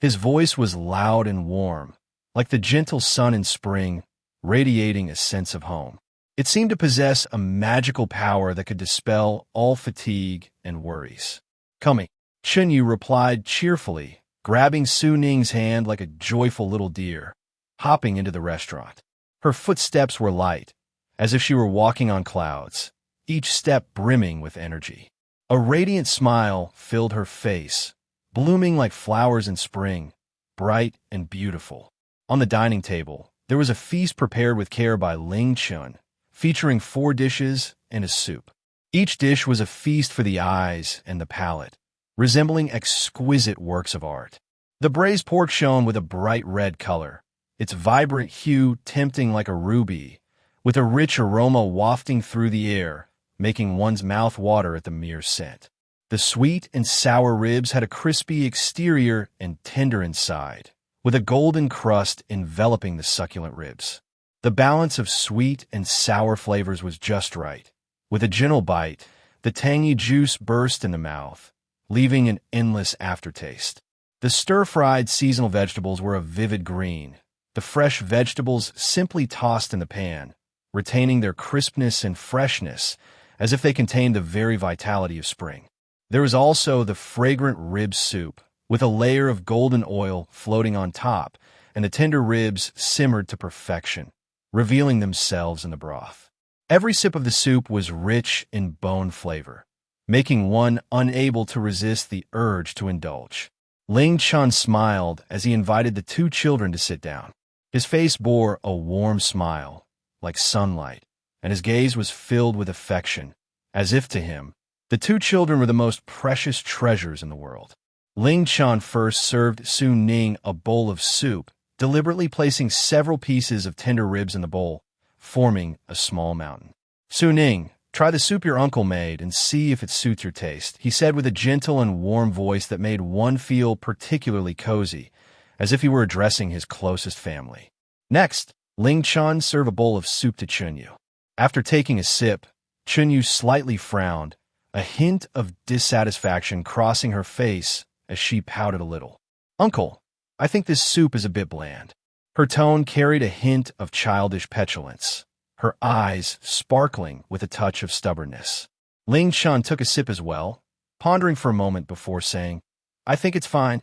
His voice was loud and warm, like the gentle sun in spring, radiating a sense of home. It seemed to possess a magical power that could dispel all fatigue and worries. Coming, Chen Yu replied cheerfully, grabbing Su Ning's hand like a joyful little deer, hopping into the restaurant. Her footsteps were light, as if she were walking on clouds, each step brimming with energy. A radiant smile filled her face, blooming like flowers in spring, bright and beautiful. On the dining table, there was a feast prepared with care by Ling Chen, featuring 4 dishes and a soup. Each dish was a feast for the eyes and the palate, resembling exquisite works of art. The braised pork shone with a bright red color, its vibrant hue tempting like a ruby, with a rich aroma wafting through the air, making one's mouth water at the mere scent. The sweet and sour ribs had a crispy exterior and tender inside, with a golden crust enveloping the succulent ribs. The balance of sweet and sour flavors was just right. With a gentle bite, the tangy juice burst in the mouth, leaving an endless aftertaste. The stir-fried seasonal vegetables were a vivid green, the fresh vegetables simply tossed in the pan, retaining their crispness and freshness as if they contained the very vitality of spring. There was also the fragrant rib soup, with a layer of golden oil floating on top, and the tender ribs simmered to perfection, revealing themselves in the broth. Every sip of the soup was rich in bone flavor, making one unable to resist the urge to indulge. Ling Chen smiled as he invited the two children to sit down. His face bore a warm smile, like sunlight, and his gaze was filled with affection, as if to him, the two children were the most precious treasures in the world. Ling Chen first served Su Ning a bowl of soup, deliberately placing several pieces of tender ribs in the bowl, forming a small mountain. Su Ning, try the soup your uncle made and see if it suits your taste, he said with a gentle and warm voice that made one feel particularly cozy, as if he were addressing his closest family. Next, Ling Chen served a bowl of soup to Chen Yu. After taking a sip, Chen Yu slightly frowned, a hint of dissatisfaction crossing her face as she pouted a little. "Uncle, I think this soup is a bit bland." Her tone carried a hint of childish petulance, her eyes sparkling with a touch of stubbornness. Ling Chen took a sip as well, pondering for a moment before saying, "I think it's fine.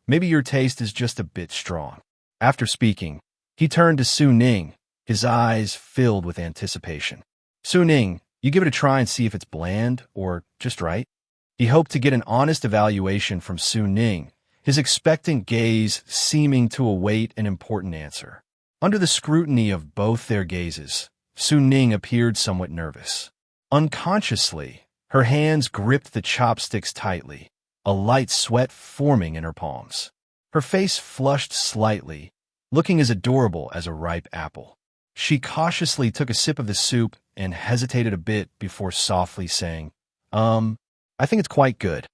Maybe your taste is just a bit strong." After speaking, he turned to Su Ning, his eyes filled with anticipation. "Su Ning, you give it a try and see if it's bland or just right." He hoped to get an honest evaluation from Su Ning, his expectant gaze seeming to await an important answer. Under the scrutiny of both their gazes, Su Ning appeared somewhat nervous. Unconsciously, her hands gripped the chopsticks tightly, a light sweat forming in her palms. Her face flushed slightly, looking as adorable as a ripe apple. She cautiously took a sip of the soup and hesitated a bit before softly saying, I think it's quite good."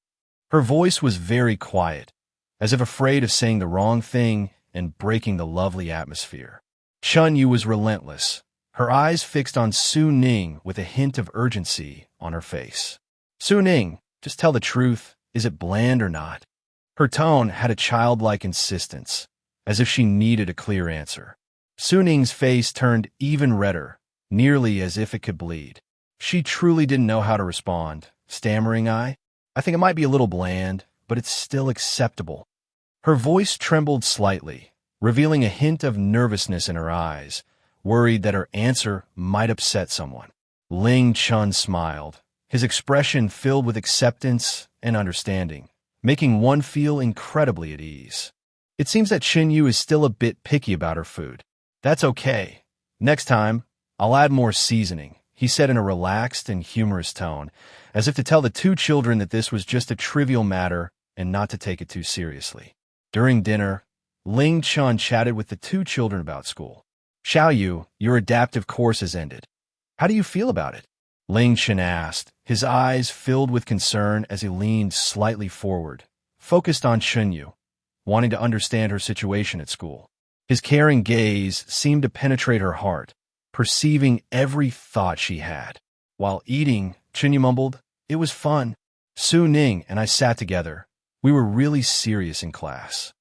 Her voice was very quiet, as if afraid of saying the wrong thing and breaking the lovely atmosphere. Chen Yu was relentless, her eyes fixed on Su Ning with a hint of urgency on her face. "Su Ning, just tell the truth. Is it bland or not?" Her tone had a childlike insistence, as if she needed a clear answer. Su Ning's face turned even redder, nearly as if it could bleed. She truly didn't know how to respond, stammering, I think it might be a little bland, but it's still acceptable." Her voice trembled slightly, revealing a hint of nervousness in her eyes, worried that her answer might upset someone. Ling Chen smiled, his expression filled with acceptance and understanding, making one feel incredibly at ease. "It seems that Chen Yu is still a bit picky about her food. That's okay. Next time, I'll add more seasoning," he said in a relaxed and humorous tone, as if to tell the two children that this was just a trivial matter and not to take it too seriously. During dinner, Ling Chen chatted with the two children about school. "Xiao Yu, your adaptive course has ended. How do you feel about it?" Ling Chen asked, his eyes filled with concern as he leaned slightly forward, focused on Chen Yu, wanting to understand her situation at school. His caring gaze seemed to penetrate her heart, perceiving every thought she had. While eating, Chen Yu mumbled, "It was fun. Su Ning and I sat together. We were really serious in class."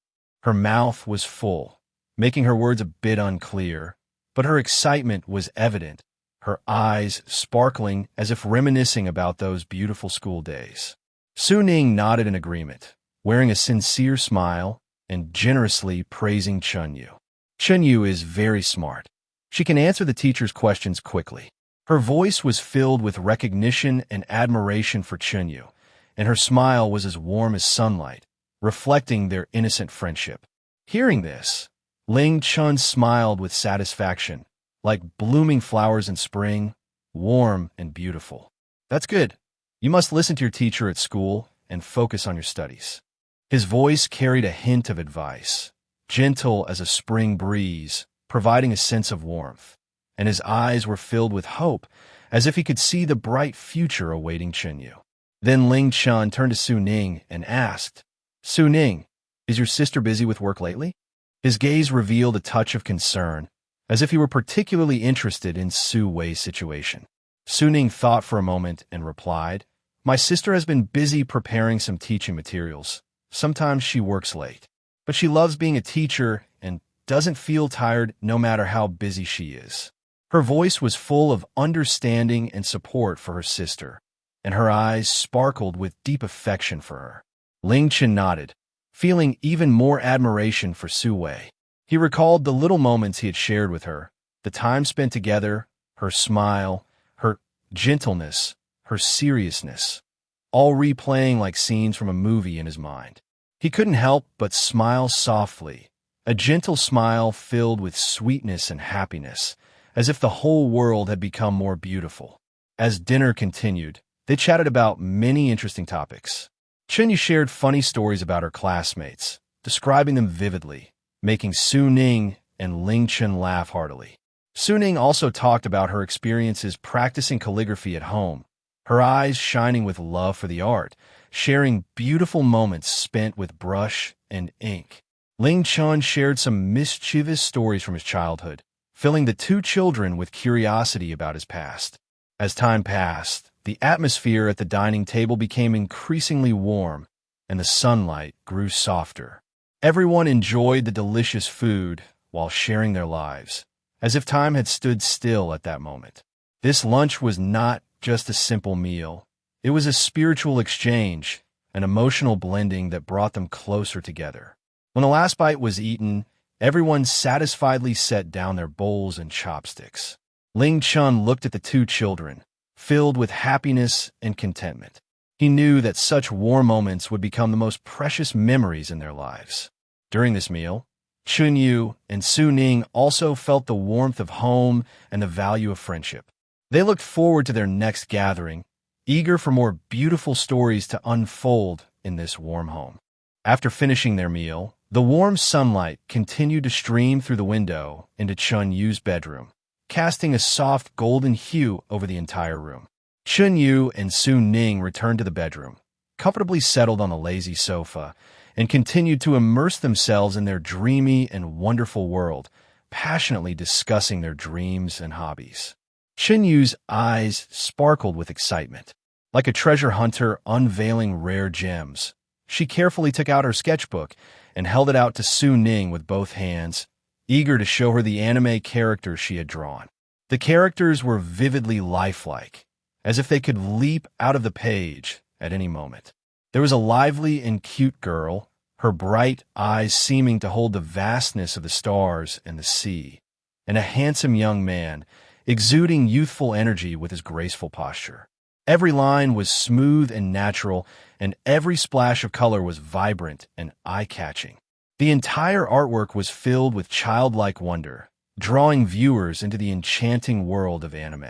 Her mouth was full, making her words a bit unclear, but her excitement was evident, her eyes sparkling as if reminiscing about those beautiful school days. Su Ning nodded in agreement, wearing a sincere smile and generously praising Chen Yu. "Chen Yu is very smart. She can answer the teacher's questions quickly." Her voice was filled with recognition and admiration for Chen Yu, and her smile was as warm as sunlight, reflecting their innocent friendship. Hearing this, Ling Chen smiled with satisfaction, like blooming flowers in spring, warm and beautiful. "That's good. You must listen to your teacher at school and focus on your studies." His voice carried a hint of advice, gentle as a spring breeze, providing a sense of warmth, and his eyes were filled with hope, as if he could see the bright future awaiting Chen Yu. Then Ling Chen turned to Su Ning and asked, "Su Ning, is your sister busy with work lately?" His gaze revealed a touch of concern, as if he were particularly interested in Su Wei's situation. Su Ning thought for a moment and replied, "My sister has been busy preparing some teaching materials. Sometimes she works late, but she loves being a teacher and doesn't feel tired no matter how busy she is." Her voice was full of understanding and support for her sister, and her eyes sparkled with deep affection for her. Ling Chen nodded, feeling even more admiration for Su Wei. He recalled the little moments he had shared with her, the time spent together, her smile, her gentleness, her seriousness, all replaying like scenes from a movie in his mind. He couldn't help but smile softly, a gentle smile filled with sweetness and happiness, as if the whole world had become more beautiful. As dinner continued, they chatted about many interesting topics. Chen Yu shared funny stories about her classmates, describing them vividly, making Su Ning and Ling Chen laugh heartily. Su Ning also talked about her experiences practicing calligraphy at home, her eyes shining with love for the art, sharing beautiful moments spent with brush and ink. Ling Chen shared some mischievous stories from his childhood, filling the two children with curiosity about his past. As time passed, the atmosphere at the dining table became increasingly warm, and the sunlight grew softer. Everyone enjoyed the delicious food while sharing their lives, as if time had stood still at that moment. This lunch was not just a simple meal. It was a spiritual exchange, an emotional blending that brought them closer together. When the last bite was eaten, everyone satisfiedly set down their bowls and chopsticks. Ling Chen looked at the two children, filled with happiness and contentment. He knew that such warm moments would become the most precious memories in their lives. During this meal, Chen Yu and Su Ning also felt the warmth of home and the value of friendship. They looked forward to their next gathering, eager for more beautiful stories to unfold in this warm home. After finishing their meal, the warm sunlight continued to stream through the window into Chen Yu's bedroom, casting a soft golden hue over the entire room. Chen Yu and Su Ning returned to the bedroom, comfortably settled on the lazy sofa, and continued to immerse themselves in their dreamy and wonderful world, passionately discussing their dreams and hobbies. Chen Yu's eyes sparkled with excitement. Like a treasure hunter unveiling rare gems, she carefully took out her sketchbook and held it out to Su Ning with both hands, eager to show her the anime characters she had drawn. The characters were vividly lifelike, as if they could leap out of the page at any moment. There was a lively and cute girl, her bright eyes seeming to hold the vastness of the stars and the sea, and a handsome young man, exuding youthful energy with his graceful posture. Every line was smooth and natural, and every splash of color was vibrant and eye-catching. The entire artwork was filled with childlike wonder, drawing viewers into the enchanting world of anime.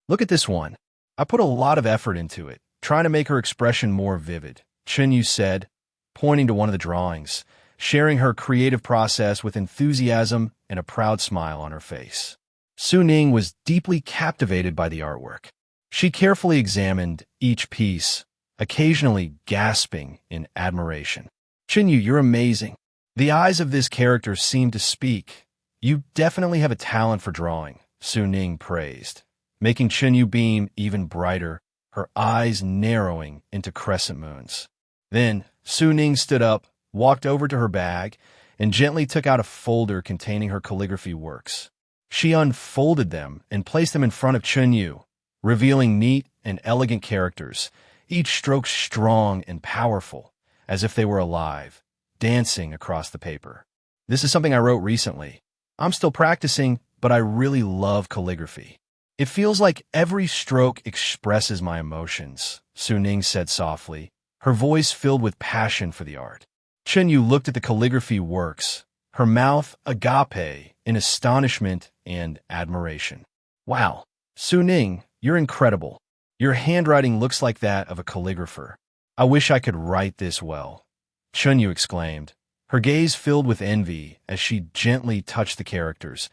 "Look at this one. I put a lot of effort into it, trying to make her expression more vivid," Chen Yu said, pointing to one of the drawings, sharing her creative process with enthusiasm and a proud smile on her face. Su Ning was deeply captivated by the artwork. She carefully examined each piece, occasionally gasping in admiration. "Chen Yu, you're amazing. The eyes of this character seem to speak. You definitely have a talent for drawing," Su Ning praised, making Chen Yu beam even brighter, her eyes narrowing into crescent moons. Then, Su Ning stood up, walked over to her bag, and gently took out a folder containing her calligraphy works. She unfolded them and placed them in front of Chen Yu, revealing neat and elegant characters, each stroke strong and powerful, as if they were alive, dancing across the paper. "This is something I wrote recently. I'm still practicing, but I really love calligraphy. It feels like every stroke expresses my emotions," Su Ning said softly, her voice filled with passion for the art. Chen Yu looked at the calligraphy works, her mouth agape in astonishment and admiration. "Wow, Su Ning, you're incredible. Your handwriting looks like that of a calligrapher. I wish I could write this well," Chen Yu exclaimed, her gaze filled with envy as she gently touched the characters,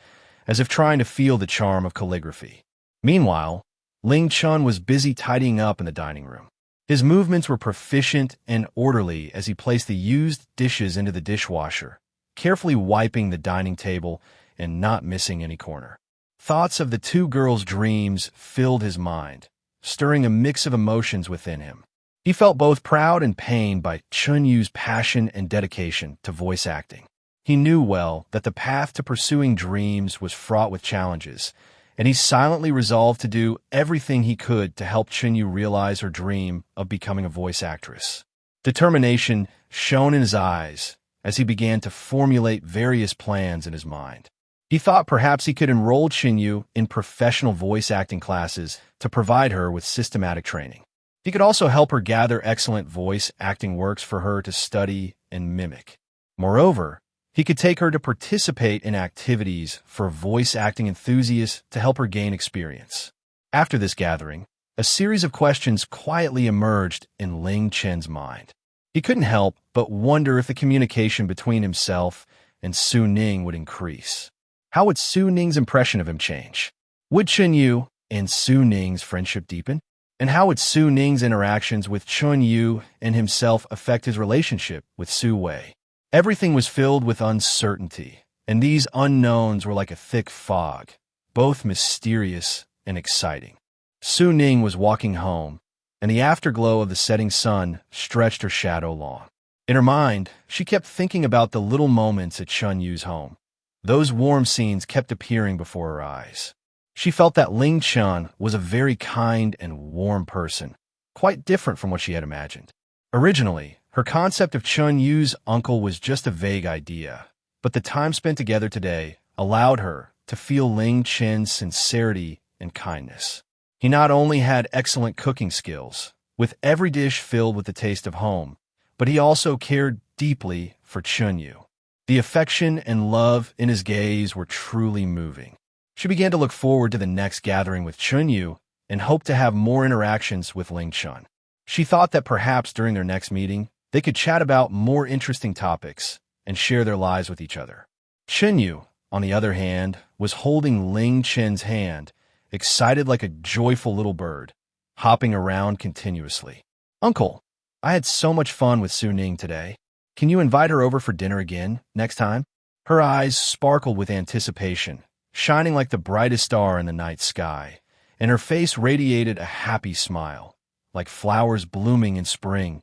as if trying to feel the charm of calligraphy. Meanwhile, Ling Chen was busy tidying up in the dining room. His movements were proficient and orderly as he placed the used dishes into the dishwasher, carefully wiping the dining table and not missing any corner. Thoughts of the two girls' dreams filled his mind, stirring a mix of emotions within him. He felt both proud and pained by Chen Yu's passion and dedication to voice acting. He knew well that the path to pursuing dreams was fraught with challenges, and he silently resolved to do everything he could to help Chen Yu realize her dream of becoming a voice actress. Determination shone in his eyes as he began to formulate various plans in his mind. He thought perhaps he could enroll Chen Yu in professional voice acting classes to provide her with systematic training. He could also help her gather excellent voice acting works for her to study and mimic. Moreover, he could take her to participate in activities for voice acting enthusiasts to help her gain experience. After this gathering, a series of questions quietly emerged in Ling Chen's mind. He couldn't help but wonder if the communication between himself and Su Ning would increase. How would Su Ning's impression of him change? Would Chen Yu and Su Ning's friendship deepen? And how would Su Ning's interactions with Chen Yu and himself affect his relationship with Su Wei? Everything was filled with uncertainty, and these unknowns were like a thick fog, both mysterious and exciting. Su Ning was walking home, and the afterglow of the setting sun stretched her shadow long. In her mind, she kept thinking about the little moments at Chen Yu's home. Those warm scenes kept appearing before her eyes. She felt that Ling Chen was a very kind and warm person, quite different from what she had imagined. Originally, her concept of Chen Yu's uncle was just a vague idea, but the time spent together today allowed her to feel Ling Chen's sincerity and kindness. He not only had excellent cooking skills, with every dish filled with the taste of home, but he also cared deeply for Chen Yu. The affection and love in his gaze were truly moving. She began to look forward to the next gathering with Chen Yu and hoped to have more interactions with Ling Chen. She thought that perhaps during their next meeting, they could chat about more interesting topics and share their lives with each other. Chen Yu, on the other hand, was holding Ling Chen's hand, excited like a joyful little bird, hopping around continuously. "Uncle, I had so much fun with Su Ning today. Can you invite her over for dinner again next time?" Her eyes sparkled with anticipation, shining like the brightest star in the night sky, and her face radiated a happy smile, like flowers blooming in spring,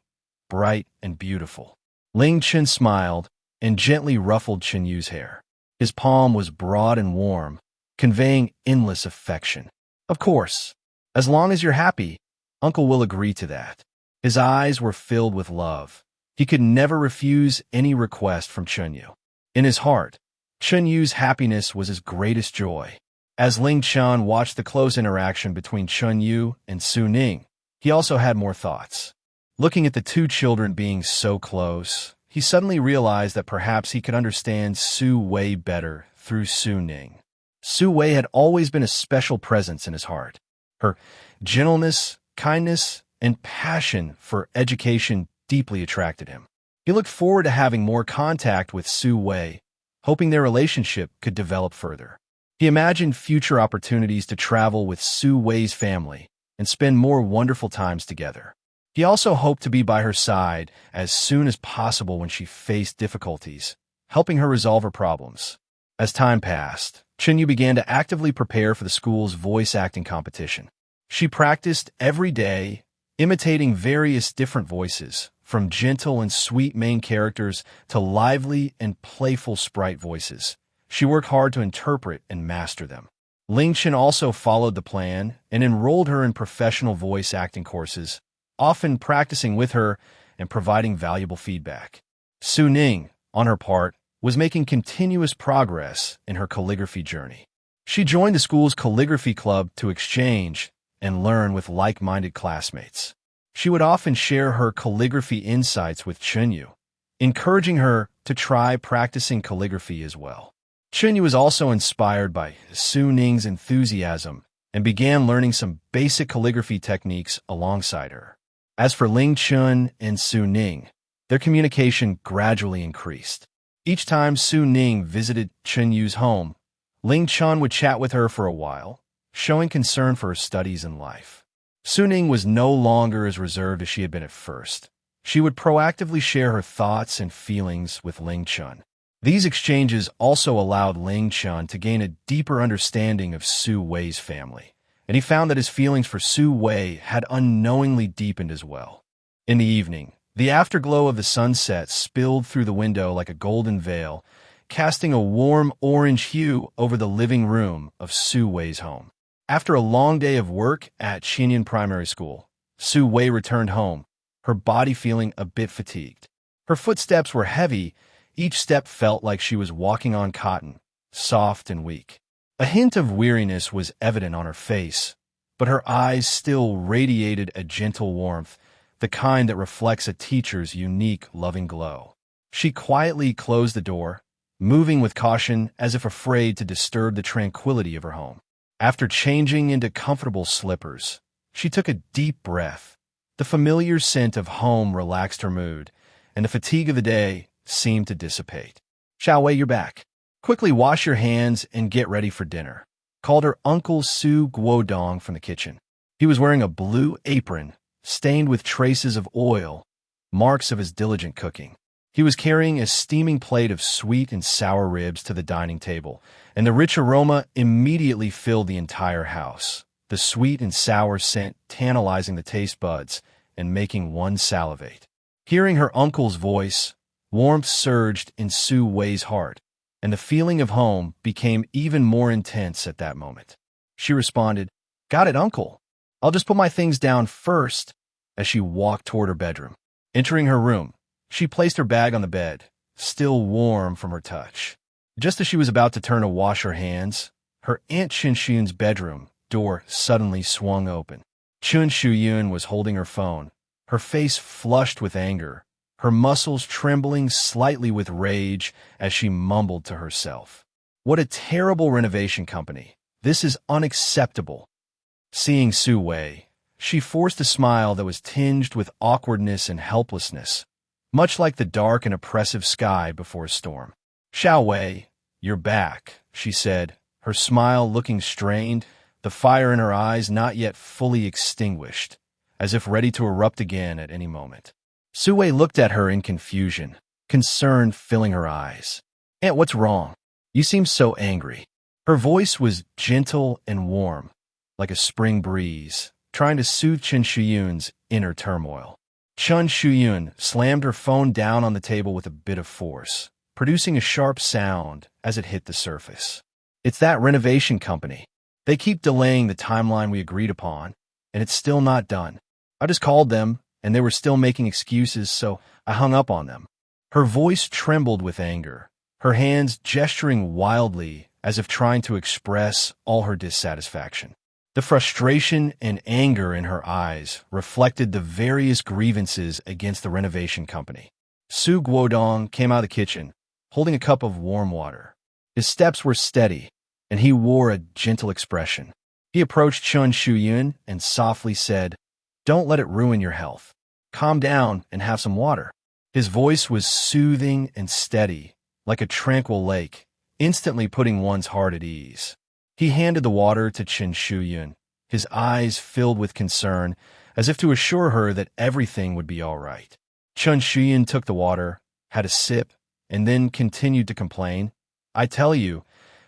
bright and beautiful. Ling Chen smiled and gently ruffled Chen Yu's hair. His palm was broad and warm, conveying endless affection. "Of course, as long as you're happy, Uncle will agree to that." His eyes were filled with love. He could never refuse any request from Chen Yu. In his heart, Chen Yu's happiness was his greatest joy. As Ling Chen watched the close interaction between Chen Yu and Su Ning, he also had more thoughts. Looking at the two children being so close, he suddenly realized that perhaps he could understand Su Wei better through Su Ning. Su Wei had always been a special presence in his heart. Her gentleness, kindness, and passion for education deeply attracted him. He looked forward to having more contact with Su Wei, hoping their relationship could develop further. He imagined future opportunities to travel with Su Wei's family and spend more wonderful times together. He also hoped to be by her side as soon as possible when she faced difficulties, helping her resolve her problems. As time passed, Chen Yu began to actively prepare for the school's voice acting competition. She practiced every day, imitating various different voices, from gentle and sweet main characters to lively and playful sprite voices. She worked hard to interpret and master them. Ling Chen also followed the plan and enrolled her in professional voice acting courses, often practicing with her and providing valuable feedback. Su Ning, on her part, was making continuous progress in her calligraphy journey. She joined the school's calligraphy club to exchange and learn with like-minded classmates. She would often share her calligraphy insights with Chen Yu, encouraging her to try practicing calligraphy as well. Chen Yu was also inspired by Su Ning's enthusiasm and began learning some basic calligraphy techniques alongside her. As for Ling Chen and Su Ning, their communication gradually increased. Each time Su Ning visited Chen Yu's home, Ling Chen would chat with her for a while, showing concern for her studies and life. Su Ning was no longer as reserved as she had been at first. She would proactively share her thoughts and feelings with Ling Chen. These exchanges also allowed Ling Chen to gain a deeper understanding of Su Wei's family, and he found that his feelings for Su Wei had unknowingly deepened as well. In the evening, the afterglow of the sunset spilled through the window like a golden veil, casting a warm orange hue over the living room of Su Wei's home. After a long day of work at Chen Yu Primary School, Su Wei returned home, her body feeling a bit fatigued. Her footsteps were heavy, each step felt like she was walking on cotton, soft and weak. A hint of weariness was evident on her face, but her eyes still radiated a gentle warmth, the kind that reflects a teacher's unique, loving glow. She quietly closed the door, moving with caution as if afraid to disturb the tranquility of her home. After changing into comfortable slippers, she took a deep breath. The familiar scent of home relaxed her mood, and the fatigue of the day seemed to dissipate. "Su Wei, you're back. Quickly wash your hands and get ready for dinner," called her Uncle Su Guodong from the kitchen. He was wearing a blue apron, stained with traces of oil, marks of his diligent cooking. He was carrying a steaming plate of sweet and sour ribs to the dining table, and the rich aroma immediately filled the entire house, the sweet and sour scent tantalizing the taste buds and making one salivate. Hearing her uncle's voice, warmth surged in Su Wei's heart, and the feeling of home became even more intense at that moment. She responded, "Got it, Uncle. I'll just put my things down first," as she walked toward her bedroom. Entering her room, she placed her bag on the bed, still warm from her touch. Just as she was about to turn to wash her hands, her Aunt Chen Shuyun's bedroom door suddenly swung open. Chen Shuyun was holding her phone, her face flushed with anger, her muscles trembling slightly with rage as she mumbled to herself, "What a terrible renovation company. This is unacceptable." Seeing Su Wei, she forced a smile that was tinged with awkwardness and helplessness, much like the dark and oppressive sky before a storm. "Su Wei, you're back," she said, her smile looking strained, the fire in her eyes not yet fully extinguished, as if ready to erupt again at any moment. Su Wei looked at her in confusion, concern filling her eyes. "Aunt, what's wrong? You seem so angry." Her voice was gentle and warm, like a spring breeze, trying to soothe Chen Shuyun's inner turmoil. Chen Shuyun slammed her phone down on the table with a bit of force, producing a sharp sound as it hit the surface. "It's that renovation company. They keep delaying the timeline we agreed upon, and it's still not done. I just called them, and they were still making excuses, so I hung up on them." Her voice trembled with anger, her hands gesturing wildly as if trying to express all her dissatisfaction. The frustration and anger in her eyes reflected the various grievances against the renovation company. Su Guodong came out of the kitchen, holding a cup of warm water. His steps were steady, and he wore a gentle expression. He approached Chen Shuyun and softly said, "Don't let it ruin your health. Calm down and have some water." His voice was soothing and steady, like a tranquil lake, instantly putting one's heart at ease. He handed the water to Chen Shuyun, his eyes filled with concern, as if to assure her that everything would be all right. Chen Shuyun took the water, had a sip, and then continued to complain. "I tell you,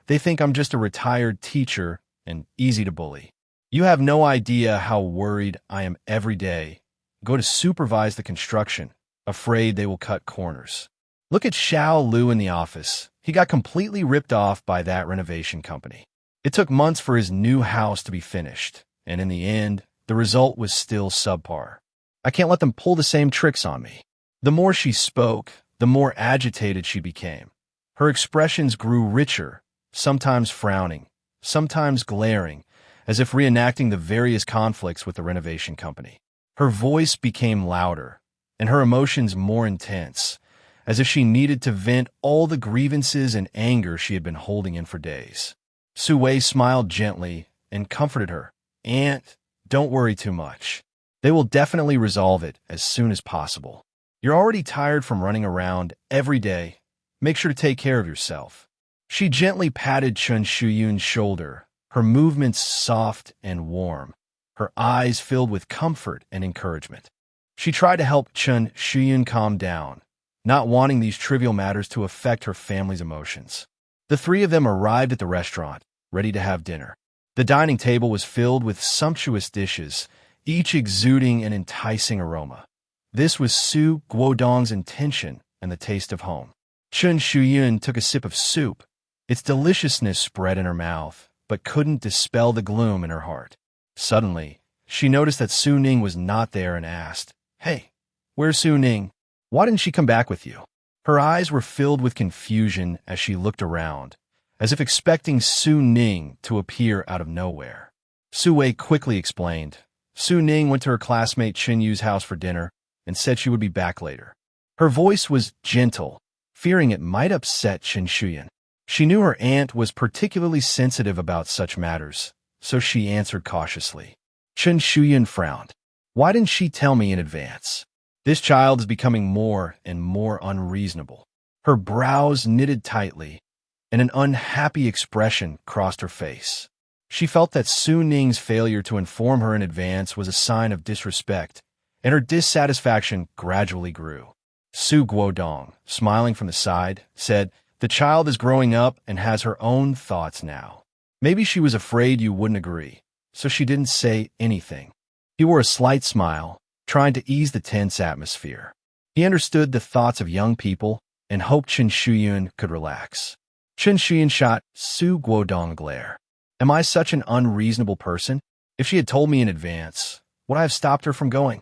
they think I'm just a retired teacher and easy to bully. You have no idea how worried I am every day. Go to supervise the construction, afraid they will cut corners. Look at Xiao Lu in the office. He got completely ripped off by that renovation company. It took months for his new house to be finished, and in the end, the result was still subpar. I can't let them pull the same tricks on me." The more she spoke, the more agitated she became. Her expressions grew richer, sometimes frowning, sometimes glaring, as if reenacting the various conflicts with the renovation company. Her voice became louder, and her emotions more intense, as if she needed to vent all the grievances and anger she had been holding in for days. Su Wei smiled gently and comforted her. "Aunt, don't worry too much. They will definitely resolve it as soon as possible. You're already tired from running around every day. Make sure to take care of yourself." She gently patted Chen Shuyun's shoulder, her movements soft and warm, her eyes filled with comfort and encouragement. She tried to help Chen Shuyun calm down, not wanting these trivial matters to affect her family's emotions. The three of them arrived at the restaurant, ready to have dinner. The dining table was filled with sumptuous dishes, each exuding an enticing aroma. This was Su Guodong's intention and the taste of home. Chen Yu took a sip of soup. Its deliciousness spread in her mouth, but couldn't dispel the gloom in her heart. Suddenly, she noticed that Su Ning was not there and asked, "Hey, where's Su Ning? Why didn't she come back with you?" Her eyes were filled with confusion as she looked around, as if expecting Su Ning to appear out of nowhere. Su Wei quickly explained. Su Ning went to her classmate Chen Yu's house for dinner and said she would be back later. Her voice was gentle, fearing it might upset Chen Yu. She knew her aunt was particularly sensitive about such matters, so she answered cautiously. Chen Yu frowned. Why didn't she tell me in advance? This child is becoming more and more unreasonable. Her brows knitted tightly, and an unhappy expression crossed her face. She felt that Su Ning's failure to inform her in advance was a sign of disrespect, and her dissatisfaction gradually grew. Su Guodong, smiling from the side, said, "The child is growing up and has her own thoughts now. Maybe she was afraid you wouldn't agree, so she didn't say anything." He wore a slight smile, trying to ease the tense atmosphere. He understood the thoughts of young people and hoped Chen Yu could relax. Chen Yu shot Su Guodong a glare. Am I such an unreasonable person? If she had told me in advance, would I have stopped her from going?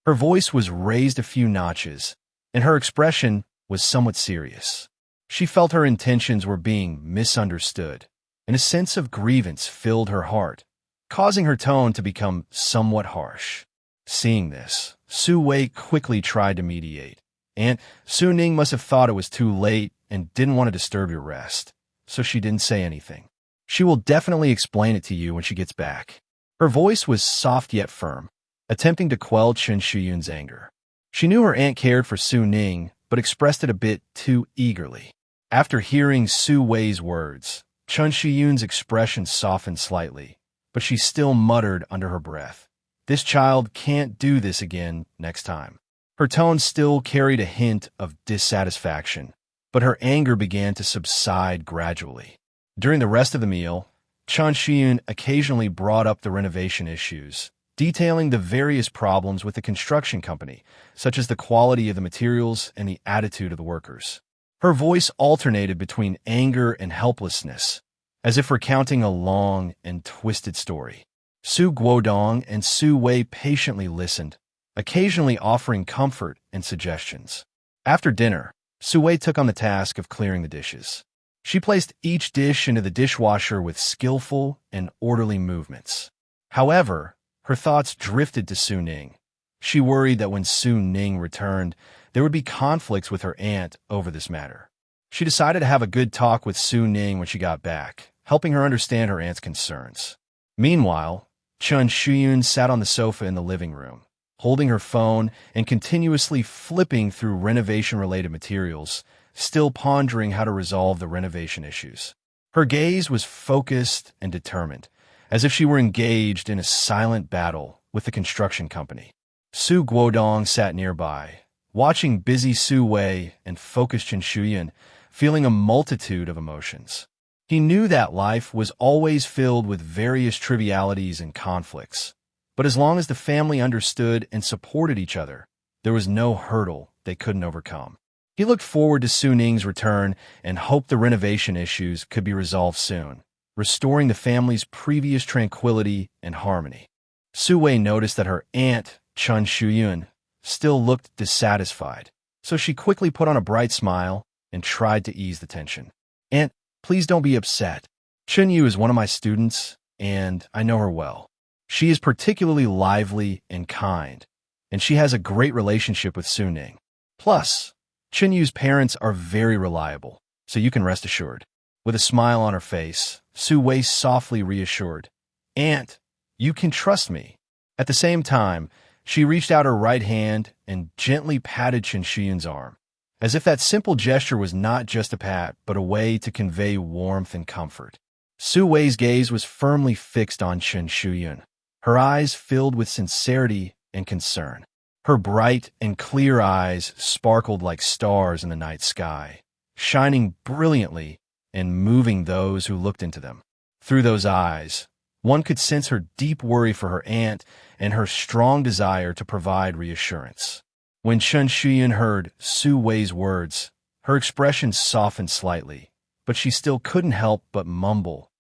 Her voice was raised a few notches, and her expression was somewhat serious. She felt her intentions were being misunderstood, and a sense of grievance filled her heart, causing her tone to become somewhat harsh. Seeing this, Su Wei quickly tried to mediate. Aunt Su Ning must have thought it was too late and didn't want to disturb your rest, so she didn't say anything. She will definitely explain it to you when she gets back. Her voice was soft yet firm, attempting to quell Chen Yun's anger. She knew her aunt cared for Su Ning, but expressed it a bit too eagerly. After hearing Su Wei's words, Chen Yun's expression softened slightly, but she still muttered under her breath, "This child can't do this again next time." Her tone still carried a hint of dissatisfaction, but her anger began to subside gradually. During the rest of the meal, Chen Yun occasionally brought up the renovation issues, detailing the various problems with the construction company, such as the quality of the materials and the attitude of the workers. Her voice alternated between anger and helplessness, as if recounting a long and twisted story. Su Guodong and Su Wei patiently listened, occasionally offering comfort and suggestions. After dinner, Su Wei took on the task of clearing the dishes. She placed each dish into the dishwasher with skillful and orderly movements. However, her thoughts drifted to Su Ning. She worried that when Su Ning returned, there would be conflicts with her aunt over this matter. She decided to have a good talk with Su Ning when she got back, helping her understand her aunt's concerns. Meanwhile, Chen Yun sat on the sofa in the living room, holding her phone and continuously flipping through renovation-related materials, still pondering how to resolve the renovation issues. Her gaze was focused and determined, as if she were engaged in a silent battle with the construction company. Su Guodong sat nearby, watching busy Su Wei and focused Chen Yun, feeling a multitude of emotions. He knew that life was always filled with various trivialities and conflicts, but as long as the family understood and supported each other, there was no hurdle they couldn't overcome. He looked forward to Su Ning's return and hoped the renovation issues could be resolved soon, restoring the family's previous tranquility and harmony. Su Wei noticed that her aunt, Chen Yun, still looked dissatisfied, so she quickly put on a bright smile and tried to ease the tension. "Aunt, please don't be upset. Chen Yu is one of my students, and I know her well. She is particularly lively and kind, and she has a great relationship with Su Ning. Plus, Chen Yu's parents are very reliable, so you can rest assured." With a smile on her face, Su Wei softly reassured, "Aunt, you can trust me." At the same time, she reached out her right hand and gently patted Chen Yun's arm, as if that simple gesture was not just a pat, but a way to convey warmth and comfort. Su Wei's gaze was firmly fixed on Chen Yun, her eyes filled with sincerity and concern. Her bright and clear eyes sparkled like stars in the night sky, shining brilliantly and moving those who looked into them. Through those eyes, one could sense her deep worry for her aunt and her strong desire to provide reassurance. When Chen Yu heard Su Wei's words, her expression softened slightly, but she still couldn't help but mumble.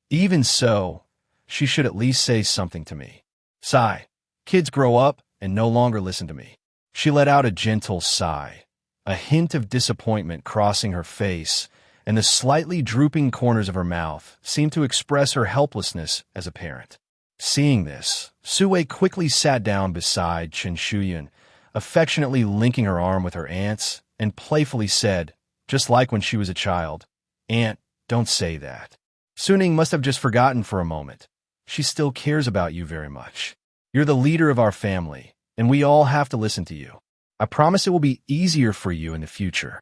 Even so, she should at least say something to me. Sigh. Kids grow up and no longer listen to me. She let out a gentle sigh, a hint of disappointment crossing her face, and the slightly drooping corners of her mouth seemed to express her helplessness as a parent. Seeing this, Su Wei quickly sat down beside Chen Yu, affectionately linking her arm with her aunt's, and playfully said, just like when she was a child, "Aunt, don't say that. Suning must have just forgotten for a moment. She still cares about you very much. You're the leader of our family, and we all have to listen to you. I promise it will be easier for you in the future."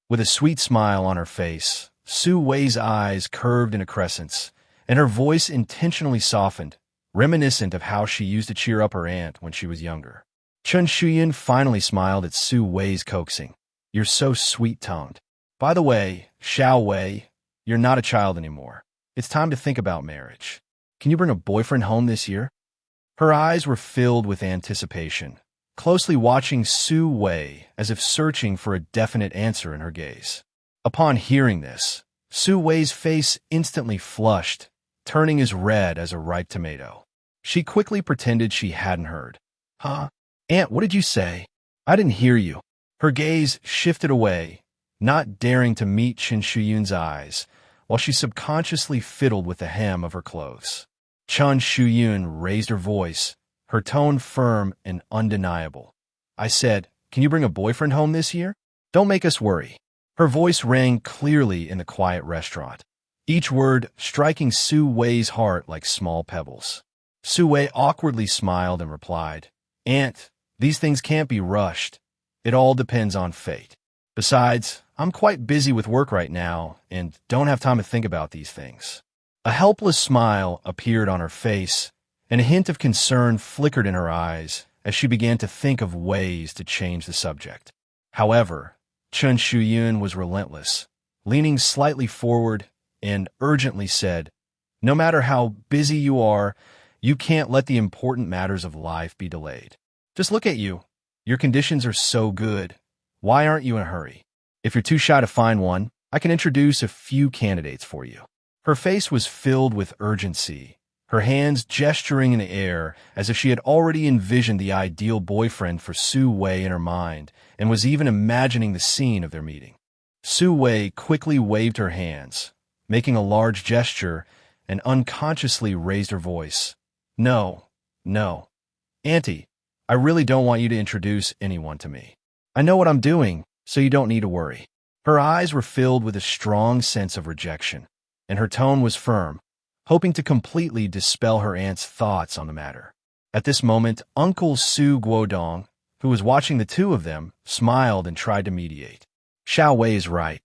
With a sweet smile on her face, Su Wei's eyes curved in a crescent, and her voice intentionally softened, reminiscent of how she used to cheer up her aunt when she was younger. Chen Yu finally smiled at Su Wei's coaxing. "You're so sweet-tongued. By the way, Xiao Wei, you're not a child anymore. It's time to think about marriage. Can you bring a boyfriend home this year?" Her eyes were filled with anticipation, closely watching Su Wei as if searching for a definite answer in her gaze. Upon hearing this, Su Wei's face instantly flushed, turning as red as a ripe tomato. She quickly pretended she hadn't heard. "Huh? Aunt, what did you say? I didn't hear you." Her gaze shifted away, not daring to meet Chen Yun's eyes, while she subconsciously fiddled with the hem of her clothes. Chen Yun raised her voice, her tone firm and undeniable. "I said, can you bring a boyfriend home this year? Don't make us worry." Her voice rang clearly in the quiet restaurant, each word striking Su Wei's heart like small pebbles. Su Wei awkwardly smiled and replied, "Aunt, these things can't be rushed. It all depends on fate. Besides, I'm quite busy with work right now and don't have time to think about these things." A helpless smile appeared on her face, and a hint of concern flickered in her eyes as she began to think of ways to change the subject. However, Chen Yun was relentless, leaning slightly forward and urgently said, "No matter how busy you are, you can't let the important matters of life be delayed. Just look at you. Your conditions are so good. Why aren't you in a hurry? If you're too shy to find one, I can introduce a few candidates for you." Her face was filled with urgency, her hands gesturing in the air as if she had already envisioned the ideal boyfriend for Su Wei in her mind and was even imagining the scene of their meeting. Su Wei quickly waved her hands, making a large gesture, and unconsciously raised her voice. No, Auntie, I really don't want you to introduce anyone to me. I know what I'm doing, so you don't need to worry." Her eyes were filled with a strong sense of rejection, and her tone was firm, hoping to completely dispel her aunt's thoughts on the matter. At this moment, Uncle Su Guodong, who was watching the two of them, smiled and tried to mediate. "Xiao Wei is right.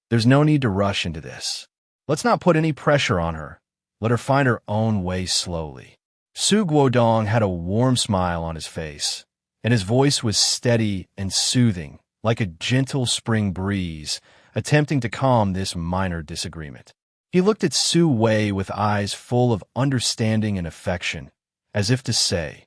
There's no need to rush into this. Let's not put any pressure on her. Let her find her own way slowly." Su Guodong had a warm smile on his face, and his voice was steady and soothing, like a gentle spring breeze, attempting to calm this minor disagreement. He looked at Su Wei with eyes full of understanding and affection, as if to say,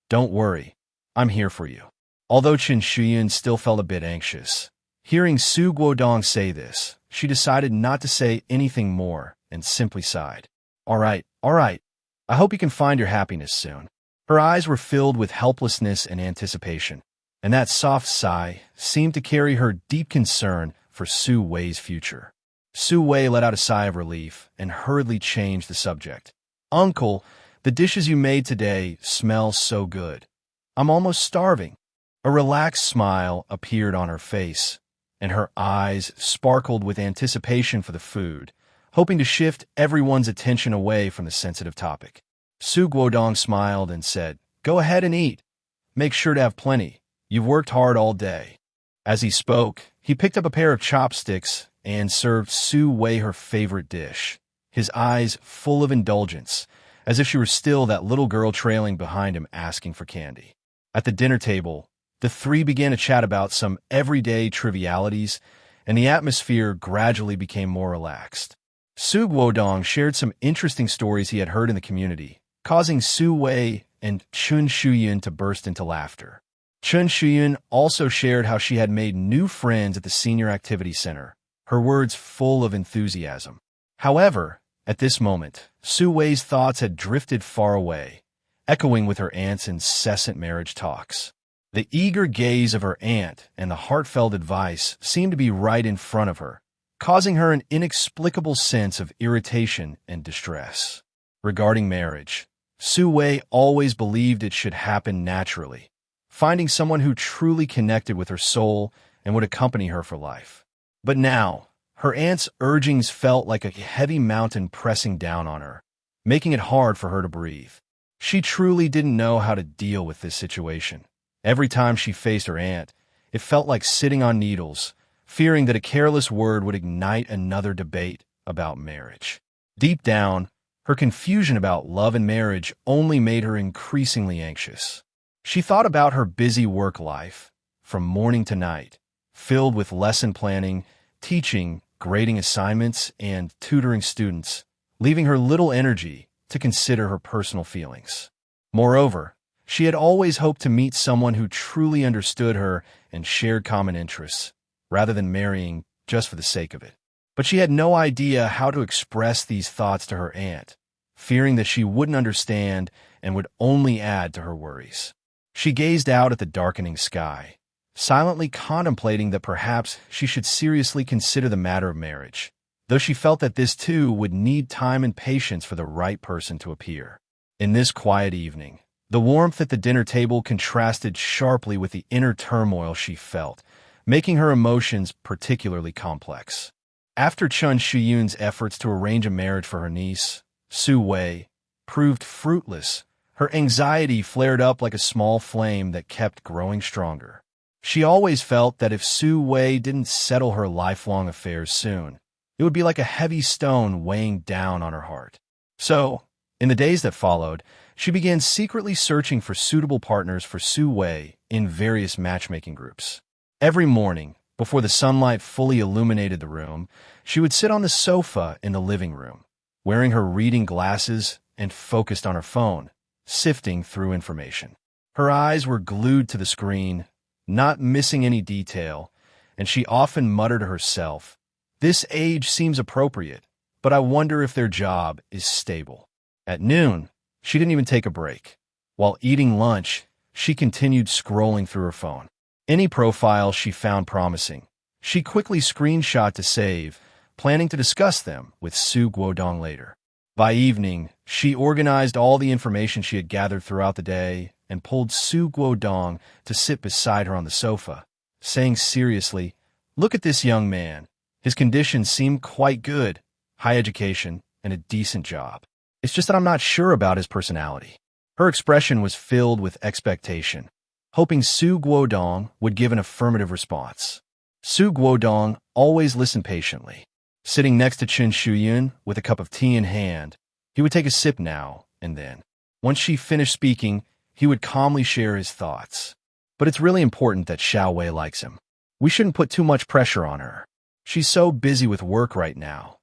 "Don't worry, I'm here for you." Although Chen Yun still felt a bit anxious, hearing Su Guodong say this, she decided not to say anything more and simply sighed. All right. I hope you can find your happiness soon." Her eyes were filled with helplessness and anticipation, and that soft sigh seemed to carry her deep concern for Su Wei's future. Su Wei let out a sigh of relief and hurriedly changed the subject. "Uncle, the dishes you made today smell so good. I'm almost starving." A relaxed smile appeared on her face, and her eyes sparkled with anticipation for the food, hoping to shift everyone's attention away from the sensitive topic. Su Guodong smiled and said, "Go ahead and eat. Make sure to have plenty. You've worked hard all day." As he spoke, he picked up a pair of chopsticks and served Su Wei her favorite dish, his eyes full of indulgence, as if she were still that little girl trailing behind him asking for candy. At the dinner table, The three began to chat about some everyday trivialities, and the atmosphere gradually became more relaxed. Su Guodong shared some interesting stories he had heard in the community, causing Su Wei and Chen Yu to burst into laughter. Chen Yu also shared how she had made new friends at the senior activity center, her words full of enthusiasm. However, at this moment, Su Wei's thoughts had drifted far away, echoing with her aunt's incessant marriage talks. The eager gaze of her aunt and the heartfelt advice seemed to be right in front of her, causing her an inexplicable sense of irritation and distress. Regarding marriage, Su Wei always believed it should happen naturally, finding someone who truly connected with her soul and would accompany her for life. But now, her aunt's urgings felt like a heavy mountain pressing down on her, making it hard for her to breathe. She truly didn't know how to deal with this situation. Every time she faced her aunt, it felt like sitting on needles, fearing that a careless word would ignite another debate about marriage. Deep down, her confusion about love and marriage only made her increasingly anxious. She thought about her busy work life, from morning to night, filled with lesson planning, teaching, grading assignments, and tutoring students, leaving her little energy to consider her personal feelings. Moreover, she had always hoped to meet someone who truly understood her and shared common interests, rather than marrying just for the sake of it. But she had no idea how to express these thoughts to her aunt, fearing that she wouldn't understand and would only add to her worries. She gazed out at the darkening sky, silently contemplating that perhaps she should seriously consider the matter of marriage, though she felt that this too would need time and patience for the right person to appear. In this quiet evening, the warmth at the dinner table contrasted sharply with the inner turmoil she felt, making her emotions particularly complex. After Chen Yun's efforts to arrange a marriage for her niece, Su Wei, proved fruitless, her anxiety flared up like a small flame that kept growing stronger. She always felt that if Su Wei didn't settle her lifelong affairs soon, it would be like a heavy stone weighing down on her heart. So, in the days that followed, she began secretly searching for suitable partners for Su Wei in various matchmaking groups. Every morning, before the sunlight fully illuminated the room, she would sit on the sofa in the living room, wearing her reading glasses and focused on her phone, sifting through information. Her eyes were glued to the screen, not missing any detail, and she often muttered to herself, "This age seems appropriate, but I wonder if their job is stable." At noon, she didn't even take a break. While eating lunch, she continued scrolling through her phone. Any profile she found promising, she quickly screenshot to save, planning to discuss them with Su Guodong later. By evening, she organized all the information she had gathered throughout the day and pulled Su Guodong to sit beside her on the sofa, saying seriously, "Look at this young man. His conditions seem quite good, high education, and a decent job. It's just that I'm not sure about his personality." Her expression was filled with expectation, hoping Su Guodong would give an affirmative response. Su Guodong always listened patiently. Sitting next to Chen Yu with a cup of tea in hand, he would take a sip now and then. Once she finished speaking, he would calmly share his thoughts. "But it's really important that Su Wei likes him. We shouldn't put too much pressure on her. She's so busy with work right now.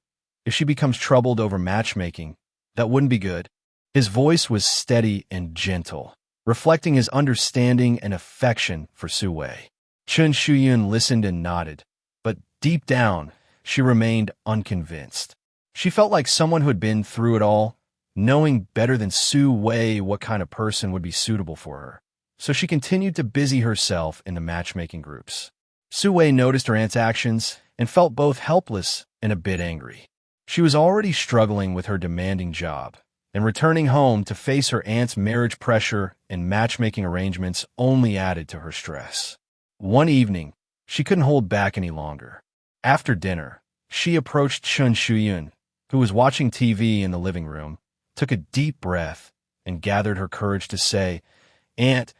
If she becomes troubled over matchmaking, that wouldn't be good." His voice was steady and gentle, reflecting his understanding and affection for Su Wei. Chen Yu listened and nodded, but deep down, she remained unconvinced. She felt like someone who had been through it all, knowing better than Su Wei what kind of person would be suitable for her. So she continued to busy herself in the matchmaking groups. Su Wei noticed her aunt's actions and felt both helpless and a bit angry. She was already struggling with her demanding job, and returning home to face her aunt's marriage pressure and matchmaking arrangements only added to her stress. One evening, she couldn't hold back any longer. After dinner, she approached Chen Yu, who was watching TV in the living room, took a deep breath, and gathered her courage to say, "Aunt,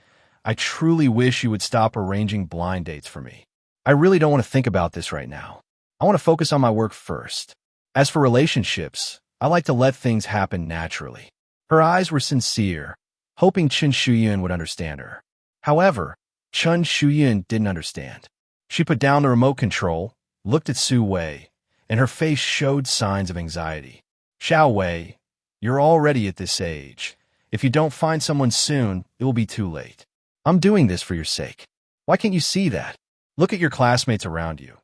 I truly wish you would stop arranging blind dates for me. I really don't want to think about this right now. I want to focus on my work first. As for relationships, I like to let things happen naturally." Her eyes were sincere, hoping Chen Yu would understand her. However, Chen Yu didn't understand. She put down the remote control, looked at Su Wei, and her face showed signs of anxiety. Xiao Wei, you're already at this age. If you don't find someone soon, it will be too late. I'm doing this for your sake. Why can't you see that? Look at your classmates around you.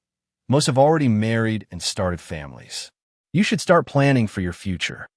Most have already married and started families. You should start planning for your future.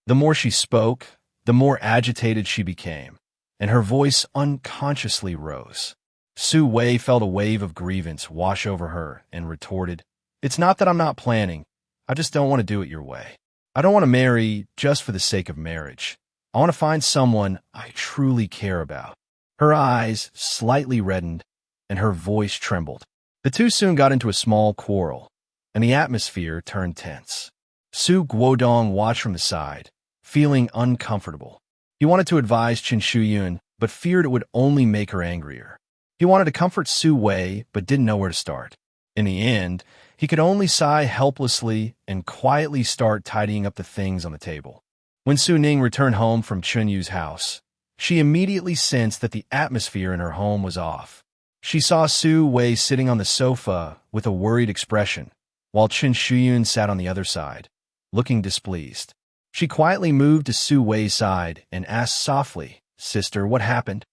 The more she spoke, the more agitated she became, and her voice unconsciously rose. Su Wei felt a wave of grievance wash over her and retorted, "It's not that I'm not planning. I just don't want to do it your way. I don't want to marry just for the sake of marriage. I want to find someone I truly care about." Her eyes slightly reddened, and her voice trembled. The two soon got into a small quarrel, and the atmosphere turned tense. Su Guodong watched from the side, feeling uncomfortable. He wanted to advise Chen Yu, but feared it would only make her angrier. He wanted to comfort Su Wei, but didn't know where to start. In the end, he could only sigh helplessly and quietly start tidying up the things on the table. When Su Ning returned home from Chen Yu's house, she immediately sensed that the atmosphere in her home was off. She saw Su Wei sitting on the sofa with a worried expression, while Chen Yu sat on the other side, looking displeased. She quietly moved to Su Wei's side and asked softly, "Sister, what happened?"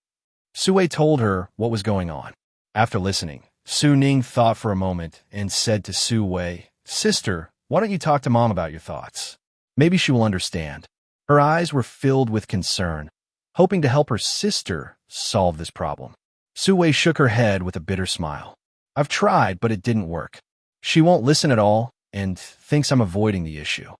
Su Wei told her what was going on. After listening, Su Ning thought for a moment and said to Su Wei, "Sister, why don't you talk to Mom about your thoughts? Maybe she will understand." Her eyes were filled with concern, hoping to help her sister solve this problem. Su Wei shook her head with a bitter smile. "I've tried, but it didn't work. She won't listen at all and thinks I'm avoiding the issue."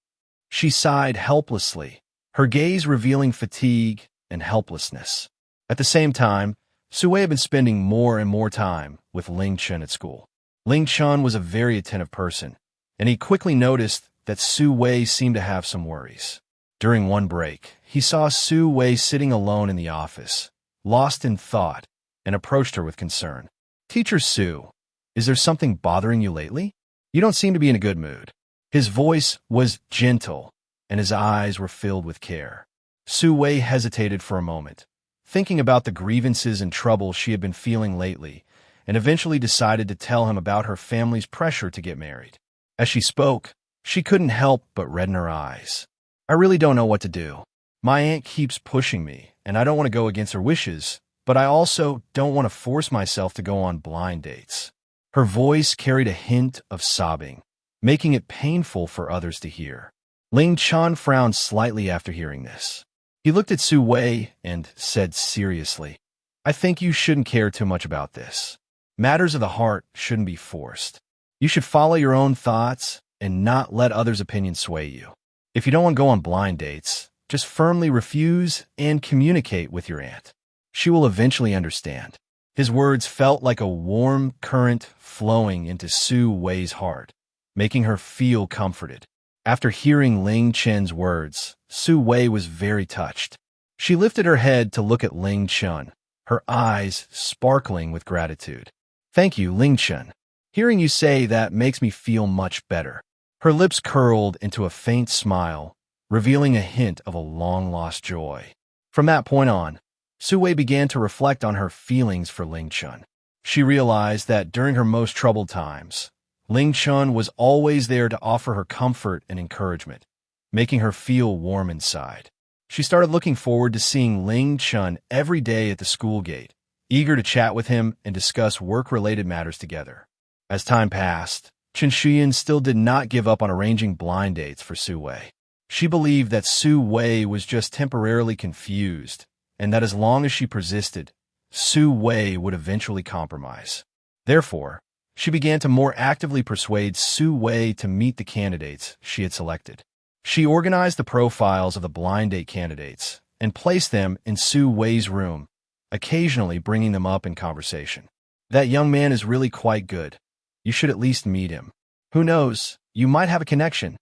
She sighed helplessly, her gaze revealing fatigue and helplessness. At the same time, Su Wei had been spending more and more time with Ling Chen at school. Ling Chen was a very attentive person, and he quickly noticed that Su Wei seemed to have some worries. During one break, he saw Su Wei sitting alone in the office, lost in thought, and approached her with concern. "Teacher Su, is there something bothering you lately? You don't seem to be in a good mood." His voice was gentle, and his eyes were filled with care. Su Wei hesitated for a moment, thinking about the grievances and trouble she had been feeling lately, and eventually decided to tell him about her family's pressure to get married. As she spoke, she couldn't help but redden her eyes. "I really don't know what to do. My aunt keeps pushing me, and I don't want to go against her wishes, but I also don't want to force myself to go on blind dates." Her voice carried a hint of sobbing, making it painful for others to hear. Ling Chen frowned slightly after hearing this. He looked at Su Wei and said seriously, "I think you shouldn't care too much about this. Matters of the heart shouldn't be forced. You should follow your own thoughts and not let others' opinions sway you. If you don't want to go on blind dates, just firmly refuse and communicate with your aunt. She will eventually understand." His words felt like a warm current flowing into Su Wei's heart, making her feel comforted. After hearing Ling Chen's words, Su Wei was very touched. She lifted her head to look at Ling Chen, her eyes sparkling with gratitude. "Thank you, Ling Chen. Hearing you say that makes me feel much better." Her lips curled into a faint smile, revealing a hint of a long-lost joy. From that point on, Su Wei began to reflect on her feelings for Ling Chen. She realized that during her most troubled times, Ling Chen was always there to offer her comfort and encouragement, making her feel warm inside. She started looking forward to seeing Ling Chen every day at the school gate, eager to chat with him and discuss work-related matters together. As time passed, Chen Yu still did not give up on arranging blind dates for Su Wei. She believed that Su Wei was just temporarily confused, and that as long as she persisted, Su Wei would eventually compromise. Therefore, she began to more actively persuade Su Wei to meet the candidates she had selected. She organized the profiles of the blind date candidates and placed them in Su Wei's room, occasionally bringing them up in conversation. "That young man is really quite good. You should at least meet him. Who knows, you might have a connection."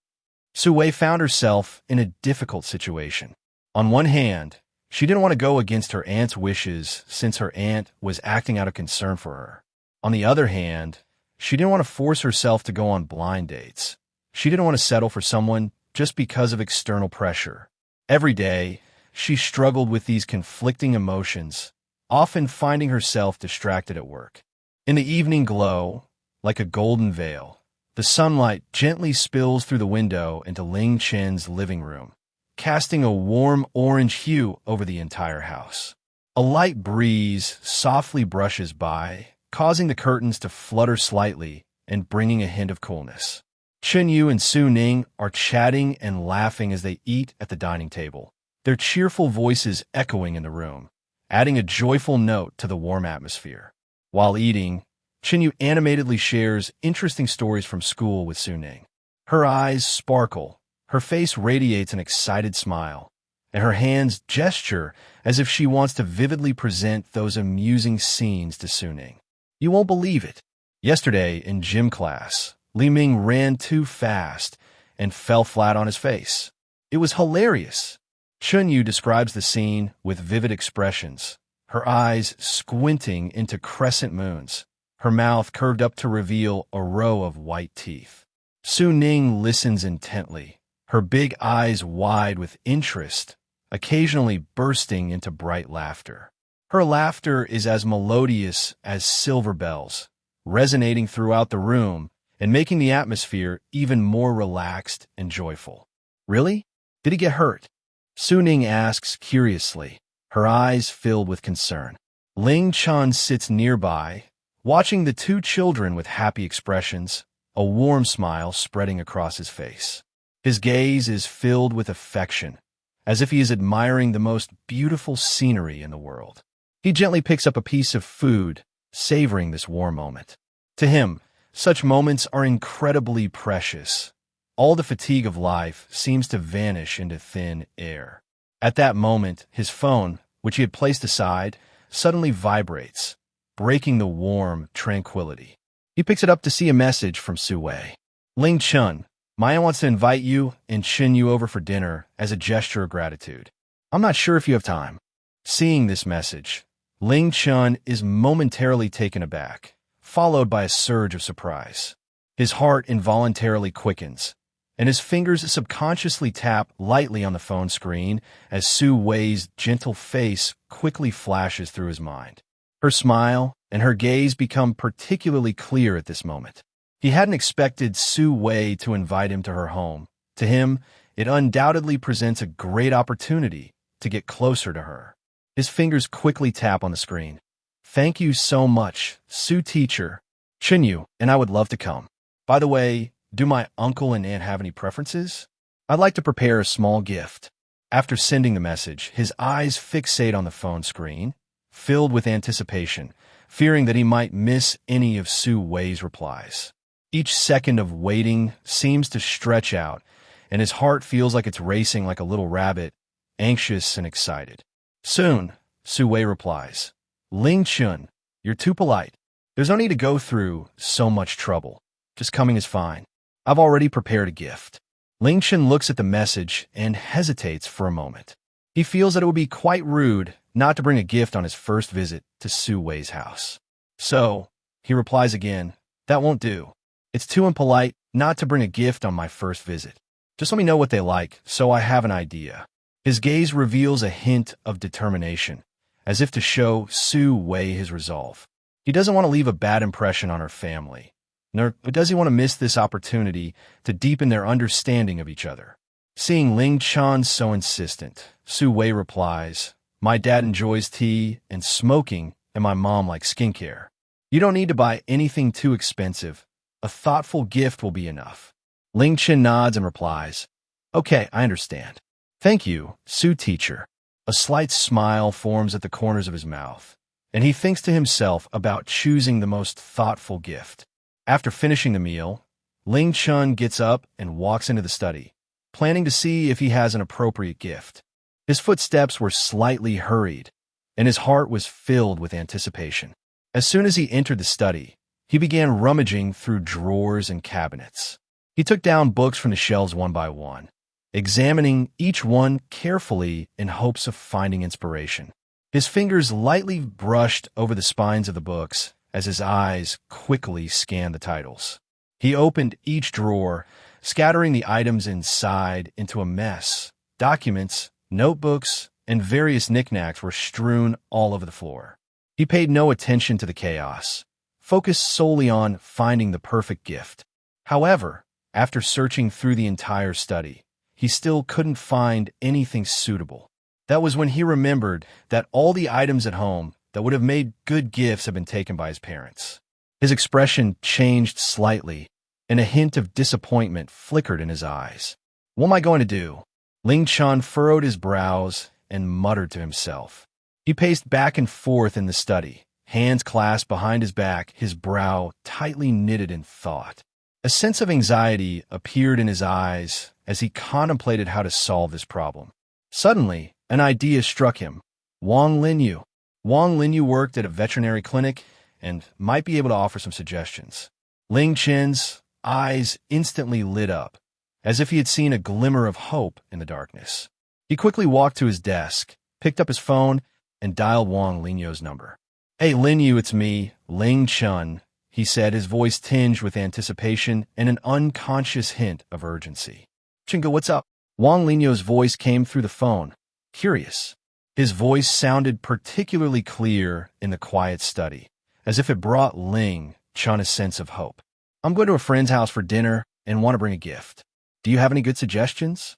Su Wei found herself in a difficult situation. On one hand, she didn't want to go against her aunt's wishes since her aunt was acting out of concern for her. On the other hand, she didn't want to force herself to go on blind dates. She didn't want to settle for someone just because of external pressure. Every day, she struggled with these conflicting emotions, often finding herself distracted at work. In the evening glow, like a golden veil, the sunlight gently spills through the window into Ling Chen's living room, casting a warm orange hue over the entire house. A light breeze softly brushes by, causing the curtains to flutter slightly and bringing a hint of coolness. Chen Yu and Su Ning are chatting and laughing as they eat at the dining table, their cheerful voices echoing in the room, adding a joyful note to the warm atmosphere. While eating, Chen Yu animatedly shares interesting stories from school with Su Ning. Her eyes sparkle, her face radiates an excited smile, and her hands gesture as if she wants to vividly present those amusing scenes to Su Ning. You won't believe it. Yesterday, in gym class, Li Ming ran too fast and fell flat on his face. It was hilarious. Chen Yu describes the scene with vivid expressions, her eyes squinting into crescent moons, her mouth curved up to reveal a row of white teeth. Su Ning listens intently, her big eyes wide with interest, occasionally bursting into bright laughter. Her laughter is as melodious as silver bells, resonating throughout the room and making the atmosphere even more relaxed and joyful. Really? Did he get hurt? Su Ning asks curiously, her eyes filled with concern. Ling Chen sits nearby, watching the two children with happy expressions, a warm smile spreading across his face. His gaze is filled with affection, as if he is admiring the most beautiful scenery in the world. He gently picks up a piece of food, savoring this warm moment. To him, such moments are incredibly precious. All the fatigue of life seems to vanish into thin air. At that moment, his phone, which he had placed aside, suddenly vibrates, breaking the warm tranquility. He picks it up to see a message from Su Wei. Ling Chen, Maya wants to invite you and Chen Yu over for dinner as a gesture of gratitude. I'm not sure if you have time. Seeing this message, Ling Chen is momentarily taken aback, followed by a surge of surprise. His heart involuntarily quickens, and his fingers subconsciously tap lightly on the phone screen as Su Wei's gentle face quickly flashes through his mind. Her smile and her gaze become particularly clear at this moment. He hadn't expected Su Wei to invite him to her home. To him, it undoubtedly presents a great opportunity to get closer to her. His fingers quickly tap on the screen. Thank you so much, Su teacher. Chen Yu and I would love to come. By the way, do my uncle and aunt have any preferences? I'd like to prepare a small gift. After sending the message, his eyes fixate on the phone screen, filled with anticipation, fearing that he might miss any of Su Wei's replies. Each second of waiting seems to stretch out, and his heart feels like it's racing like a little rabbit, anxious and excited. Soon, Su Wei replies, Ling Chen, you're too polite. There's no need to go through so much trouble. Just coming is fine. I've already prepared a gift. Ling Chen looks at the message and hesitates for a moment. He feels that it would be quite rude not to bring a gift on his first visit to Su Wei's house. So, he replies again, that won't do. It's too impolite not to bring a gift on my first visit. Just let me know what they like, so I have an idea. His gaze reveals a hint of determination, as if to show Su Wei his resolve. He doesn't want to leave a bad impression on her family, nor does he want to miss this opportunity to deepen their understanding of each other. Seeing Ling Chen so insistent, Su Wei replies, my dad enjoys tea and smoking, and my mom likes skincare. You don't need to buy anything too expensive. A thoughtful gift will be enough. Ling Chen nods and replies, okay, I understand. Thank you, Su teacher. A slight smile forms at the corners of his mouth, and he thinks to himself about choosing the most thoughtful gift. After finishing the meal, Ling Chen gets up and walks into the study, planning to see if he has an appropriate gift. His footsteps were slightly hurried, and his heart was filled with anticipation. As soon as he entered the study, he began rummaging through drawers and cabinets. He took down books from the shelves one by one, examining each one carefully in hopes of finding inspiration. His fingers lightly brushed over the spines of the books as his eyes quickly scanned the titles. He opened each drawer, scattering the items inside into a mess. Documents, notebooks, and various knickknacks were strewn all over the floor. He paid no attention to the chaos, focused solely on finding the perfect gift. However, after searching through the entire study, he still couldn't find anything suitable. That was when he remembered that all the items at home that would have made good gifts had been taken by his parents. His expression changed slightly, and a hint of disappointment flickered in his eyes. What am I going to do? Ling Chen furrowed his brows and muttered to himself. He paced back and forth in the study, hands clasped behind his back, his brow tightly knitted in thought. A sense of anxiety appeared in his eyes as he contemplated how to solve this problem. Suddenly, an idea struck him. Wang Linyu. Wang Linyu worked at a veterinary clinic and might be able to offer some suggestions. Ling Chen's eyes instantly lit up, as if he had seen a glimmer of hope in the darkness. He quickly walked to his desk, picked up his phone, and dialed Wang Linyu's number. "Hey, Linyu, it's me, Ling Chen," he said, his voice tinged with anticipation and an unconscious hint of urgency. "Chinga, what's up?" Wang Linyu's voice came through the phone, curious. His voice sounded particularly clear in the quiet study, as if it brought Ling Chen a sense of hope. "I'm going to a friend's house for dinner and want to bring a gift. Do you have any good suggestions?"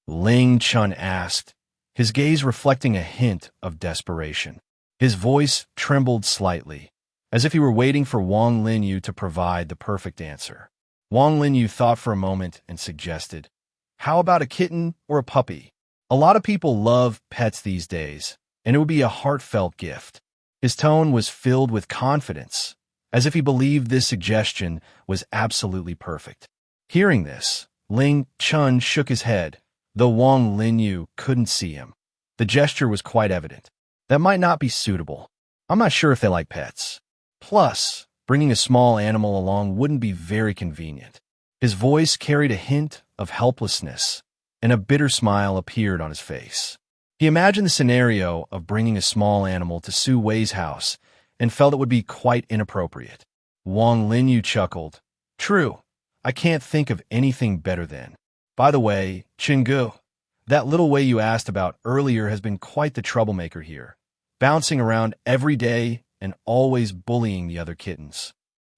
Ling Chen asked, his gaze reflecting a hint of desperation. His voice trembled slightly, as if he were waiting for Wang Linyu to provide the perfect answer. Wang Linyu thought for a moment and suggested, "How about a kitten or a puppy? A lot of people love pets these days, and it would be a heartfelt gift." His tone was filled with confidence, as if he believed this suggestion was absolutely perfect. Hearing this, Ling Chen shook his head, though Wang Linyu couldn't see him. The gesture was quite evident. That might not be suitable. I'm not sure if they like pets. Plus, bringing a small animal along wouldn't be very convenient. His voice carried a hint of helplessness, and a bitter smile appeared on his face. He imagined the scenario of bringing a small animal to Su Wei's house and felt it would be quite inappropriate. Wang Linyu chuckled. "True, I can't think of anything better then. By the way, Chingu, that little Wei you asked about earlier has been quite the troublemaker here, bouncing around every day and always bullying the other kittens."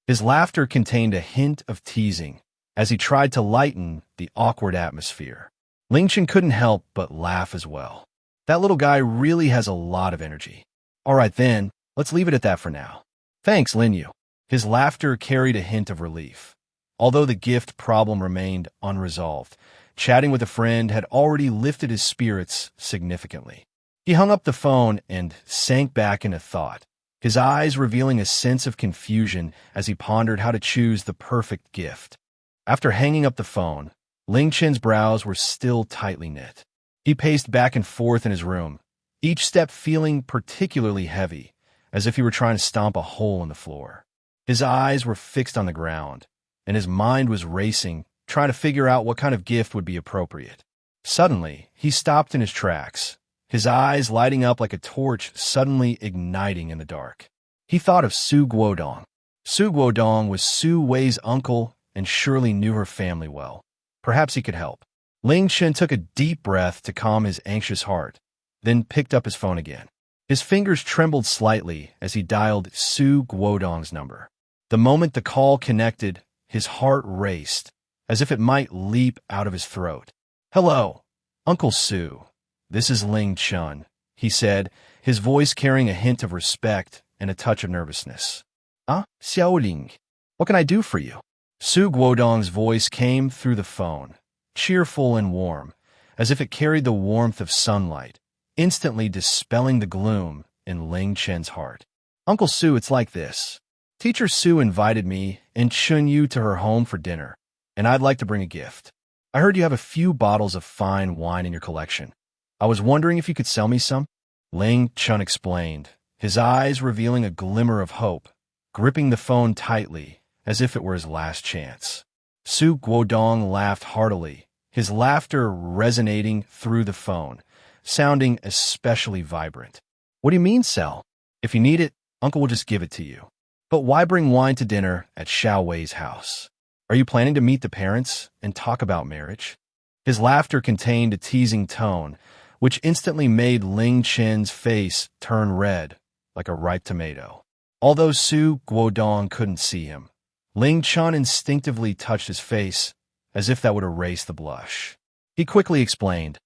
His laughter contained a hint of teasing as he tried to lighten the awkward atmosphere. Ling Chen couldn't help but laugh as well. That little guy really has a lot of energy. "All right then, let's leave it at that for now. Thanks, Linyu." His laughter carried a hint of relief. Although the gift problem remained unresolved, chatting with a friend had already lifted his spirits significantly. He hung up the phone and sank back into thought, his eyes revealing a sense of confusion as he pondered how to choose the perfect gift. After hanging up the phone, Ling Chen's brows were still tightly knit. He paced back and forth in his room, each step feeling particularly heavy, as if he were trying to stomp a hole in the floor. His eyes were fixed on the ground, and his mind was racing, trying to figure out what kind of gift would be appropriate. Suddenly, he stopped in his tracks, his eyes lighting up like a torch suddenly igniting in the dark. He thought of Su Guodong. Su Guodong was Su Wei's uncle and surely knew her family well. Perhaps he could help. Ling Chen took a deep breath to calm his anxious heart, then picked up his phone again. His fingers trembled slightly as he dialed Su Guodong's number. The moment the call connected, his heart raced, as if it might leap out of his throat. "Hello, Uncle Su. This is Ling Chen," he said, his voice carrying a hint of respect and a touch of nervousness. "Ah, Xiao Ling, what can I do for you?" Su Guodong's voice came through the phone, cheerful and warm, as if it carried the warmth of sunlight, instantly dispelling the gloom in Ling Chen's heart. "Uncle Su, it's like this. Teacher Su invited me and Chen Yu to her home for dinner, and I'd like to bring a gift. I heard you have a few bottles of fine wine in your collection. I was wondering if you could sell me some?" Ling Chen explained, his eyes revealing a glimmer of hope, gripping the phone tightly as if it were his last chance. Su Guodong laughed heartily, his laughter resonating through the phone, sounding especially vibrant. "What do you mean sell? If you need it, Uncle will just give it to you. But why bring wine to dinner at Xiao Wei's house? Are you planning to meet the parents and talk about marriage?" His laughter contained a teasing tone, which instantly made Ling Chen's face turn red, like a ripe tomato. Although Su Guodong couldn't see him, Ling Chen instinctively touched his face, as if that would erase the blush. He quickly explained,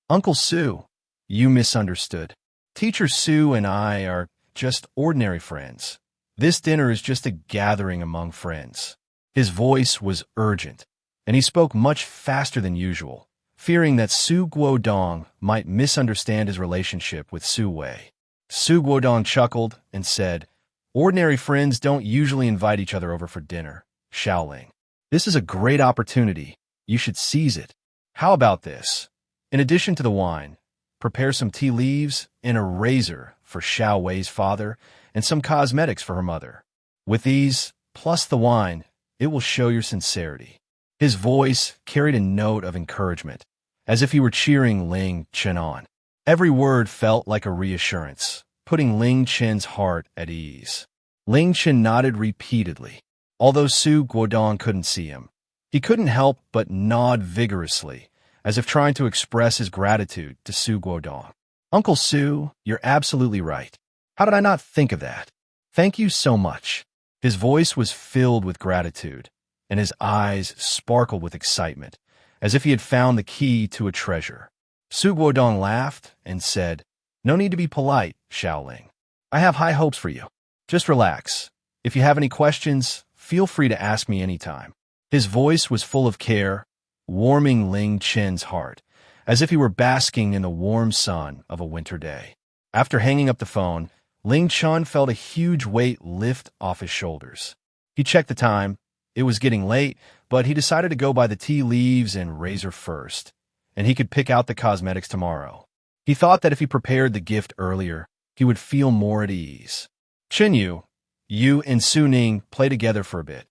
"Uncle Su, you misunderstood. Teacher Su and I are just ordinary friends. This dinner is just a gathering among friends." His voice was urgent, and he spoke much faster than usual, fearing that Su Guodong might misunderstand his relationship with Su Wei. Su Guodong chuckled and said, "Ordinary friends don't usually invite each other over for dinner, Xiaoling. This is a great opportunity. You should seize it. How about this? In addition to the wine, prepare some tea leaves and a razor for Xiao Wei's father and some cosmetics for her mother. With these, plus the wine, it will show your sincerity." His voice carried a note of encouragement, as if he were cheering Ling Chen on. Every word felt like a reassurance, putting Ling Chen's heart at ease. Ling Chen nodded repeatedly. Although Su Guodong couldn't see him, he couldn't help but nod vigorously, as if trying to express his gratitude to Su Guodong. "Uncle Su, you're absolutely right. How did I not think of that? Thank you so much." His voice was filled with gratitude, and his eyes sparkled with excitement, as if he had found the key to a treasure. Su Guodong laughed and said, "No need to be polite, Xiaoling. I have high hopes for you. Just relax. If you have any questions, feel free to ask me anytime." His voice was full of care, warming Ling Chen's heart, as if he were basking in the warm sun of a winter day. After hanging up the phone, Ling Chen felt a huge weight lift off his shoulders. He checked the time. It was getting late, but he decided to go buy the tea leaves and razor first, and he could pick out the cosmetics tomorrow. He thought that if he prepared the gift earlier, he would feel more at ease. "Chen Yu, you and Su Ning play together for a bit.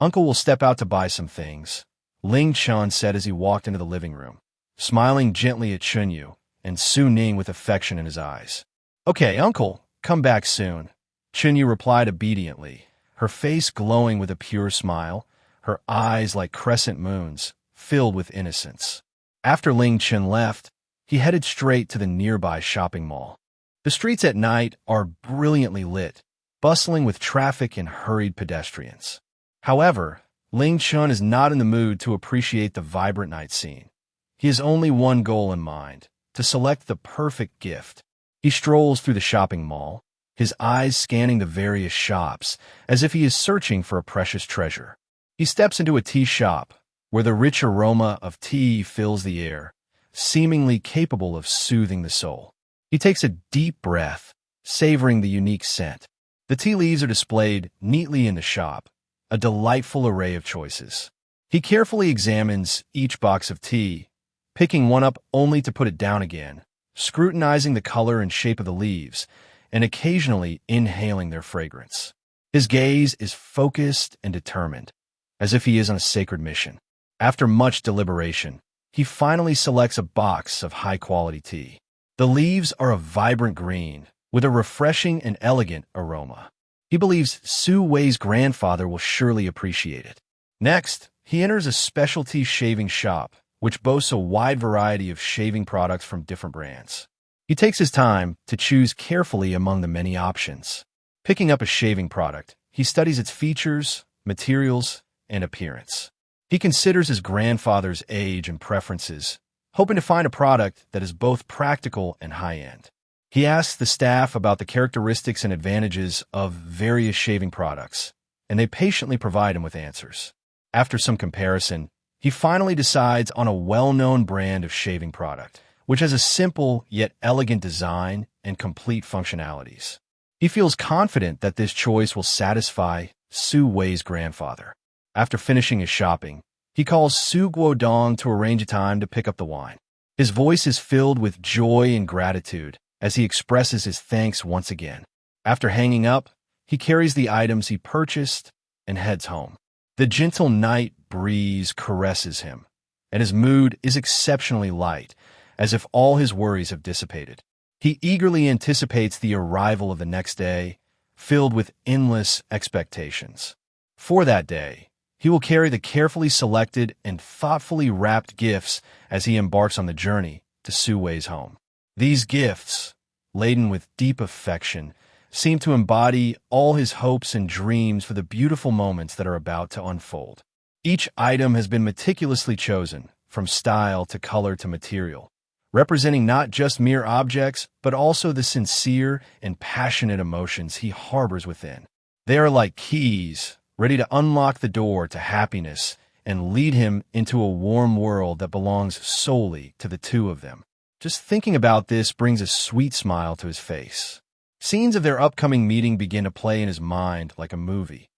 Uncle will step out to buy some things," Ling Chen said as he walked into the living room, smiling gently at Chen Yu and Su Ning with affection in his eyes. "Okay, Uncle, come back soon," Chen Yu replied obediently, her face glowing with a pure smile, her eyes like crescent moons, filled with innocence. After Ling Chen left, he headed straight to the nearby shopping mall. The streets at night are brilliantly lit, bustling with traffic and hurried pedestrians. However, Ling Chen is not in the mood to appreciate the vibrant night scene. He has only one goal in mind: to select the perfect gift. He strolls through the shopping mall, his eyes scanning the various shops as if he is searching for a precious treasure. He steps into a tea shop, where the rich aroma of tea fills the air, seemingly capable of soothing the soul. He takes a deep breath, savoring the unique scent. The tea leaves are displayed neatly in the shop, a delightful array of choices. He carefully examines each box of tea, picking one up only to put it down again, scrutinizing the color and shape of the leaves, and occasionally inhaling their fragrance. His gaze is focused and determined, as if he is on a sacred mission. After much deliberation, he finally selects a box of high-quality tea. The leaves are a vibrant green, with a refreshing and elegant aroma. He believes Su Wei's grandfather will surely appreciate it. Next, he enters a specialty shaving shop, which boasts a wide variety of shaving products from different brands. He takes his time to choose carefully among the many options. Picking up a shaving product, he studies its features, materials, and appearance. He considers his grandfather's age and preferences, hoping to find a product that is both practical and high-end. He asks the staff about the characteristics and advantages of various shaving products, and they patiently provide him with answers. After some comparison, he finally decides on a well-known brand of shaving product, which has a simple yet elegant design and complete functionalities. He feels confident that this choice will satisfy Su Wei's grandfather. After finishing his shopping, he calls Su Guodong to arrange a time to pick up the wine. His voice is filled with joy and gratitude as he expresses his thanks once again. After hanging up, he carries the items he purchased and heads home. The gentle night breeze caresses him, and his mood is exceptionally light, as if all his worries have dissipated. He eagerly anticipates the arrival of the next day, filled with endless expectations. For that day, he will carry the carefully selected and thoughtfully wrapped gifts as he embarks on the journey to Su Wei's home. These gifts, laden with deep affection, seemed to embody all his hopes and dreams for the beautiful moments that are about to unfold. Each item has been meticulously chosen, from style to color to material, representing not just mere objects, but also the sincere and passionate emotions he harbors within. They are like keys, ready to unlock the door to happiness and lead him into a warm world that belongs solely to the two of them. Just thinking about this brings a sweet smile to his face. Scenes of their upcoming meeting begin to play in his mind like a movie.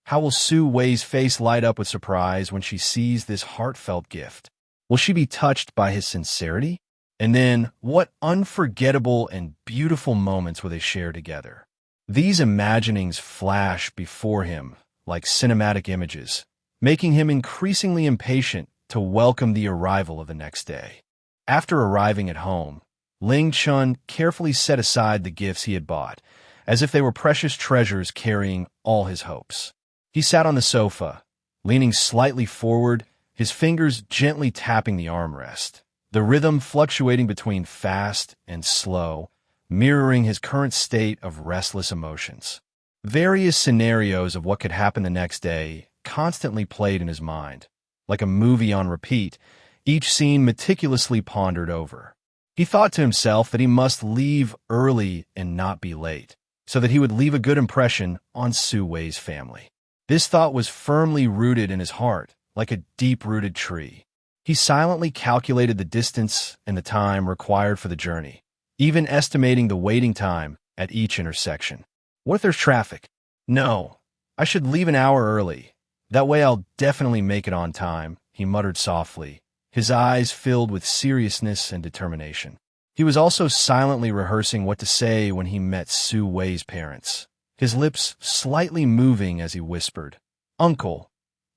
How will Su Wei's face light up with surprise when she sees this heartfelt gift? Will she be touched by his sincerity? And then, what unforgettable and beautiful moments will they share together? These imaginings flash before him like cinematic images, making him increasingly impatient to welcome the arrival of the next day. After arriving at home, Ling Chen carefully set aside the gifts he had bought, as if they were precious treasures carrying all his hopes. He sat on the sofa, leaning slightly forward, his fingers gently tapping the armrest, the rhythm fluctuating between fast and slow, mirroring his current state of restless emotions. Various scenarios of what could happen the next day constantly played in his mind, like a movie on repeat, each scene meticulously pondered over. He thought to himself that he must leave early and not be late, so that he would leave a good impression on Su Wei's family. This thought was firmly rooted in his heart, like a deep-rooted tree. He silently calculated the distance and the time required for the journey, even estimating the waiting time at each intersection. What if there's traffic? No, I should leave an hour early. That way I'll definitely make it on time, he muttered softly, his eyes filled with seriousness and determination. He was also silently rehearsing what to say when he met Su Wei's parents, his lips slightly moving as he whispered, "Uncle,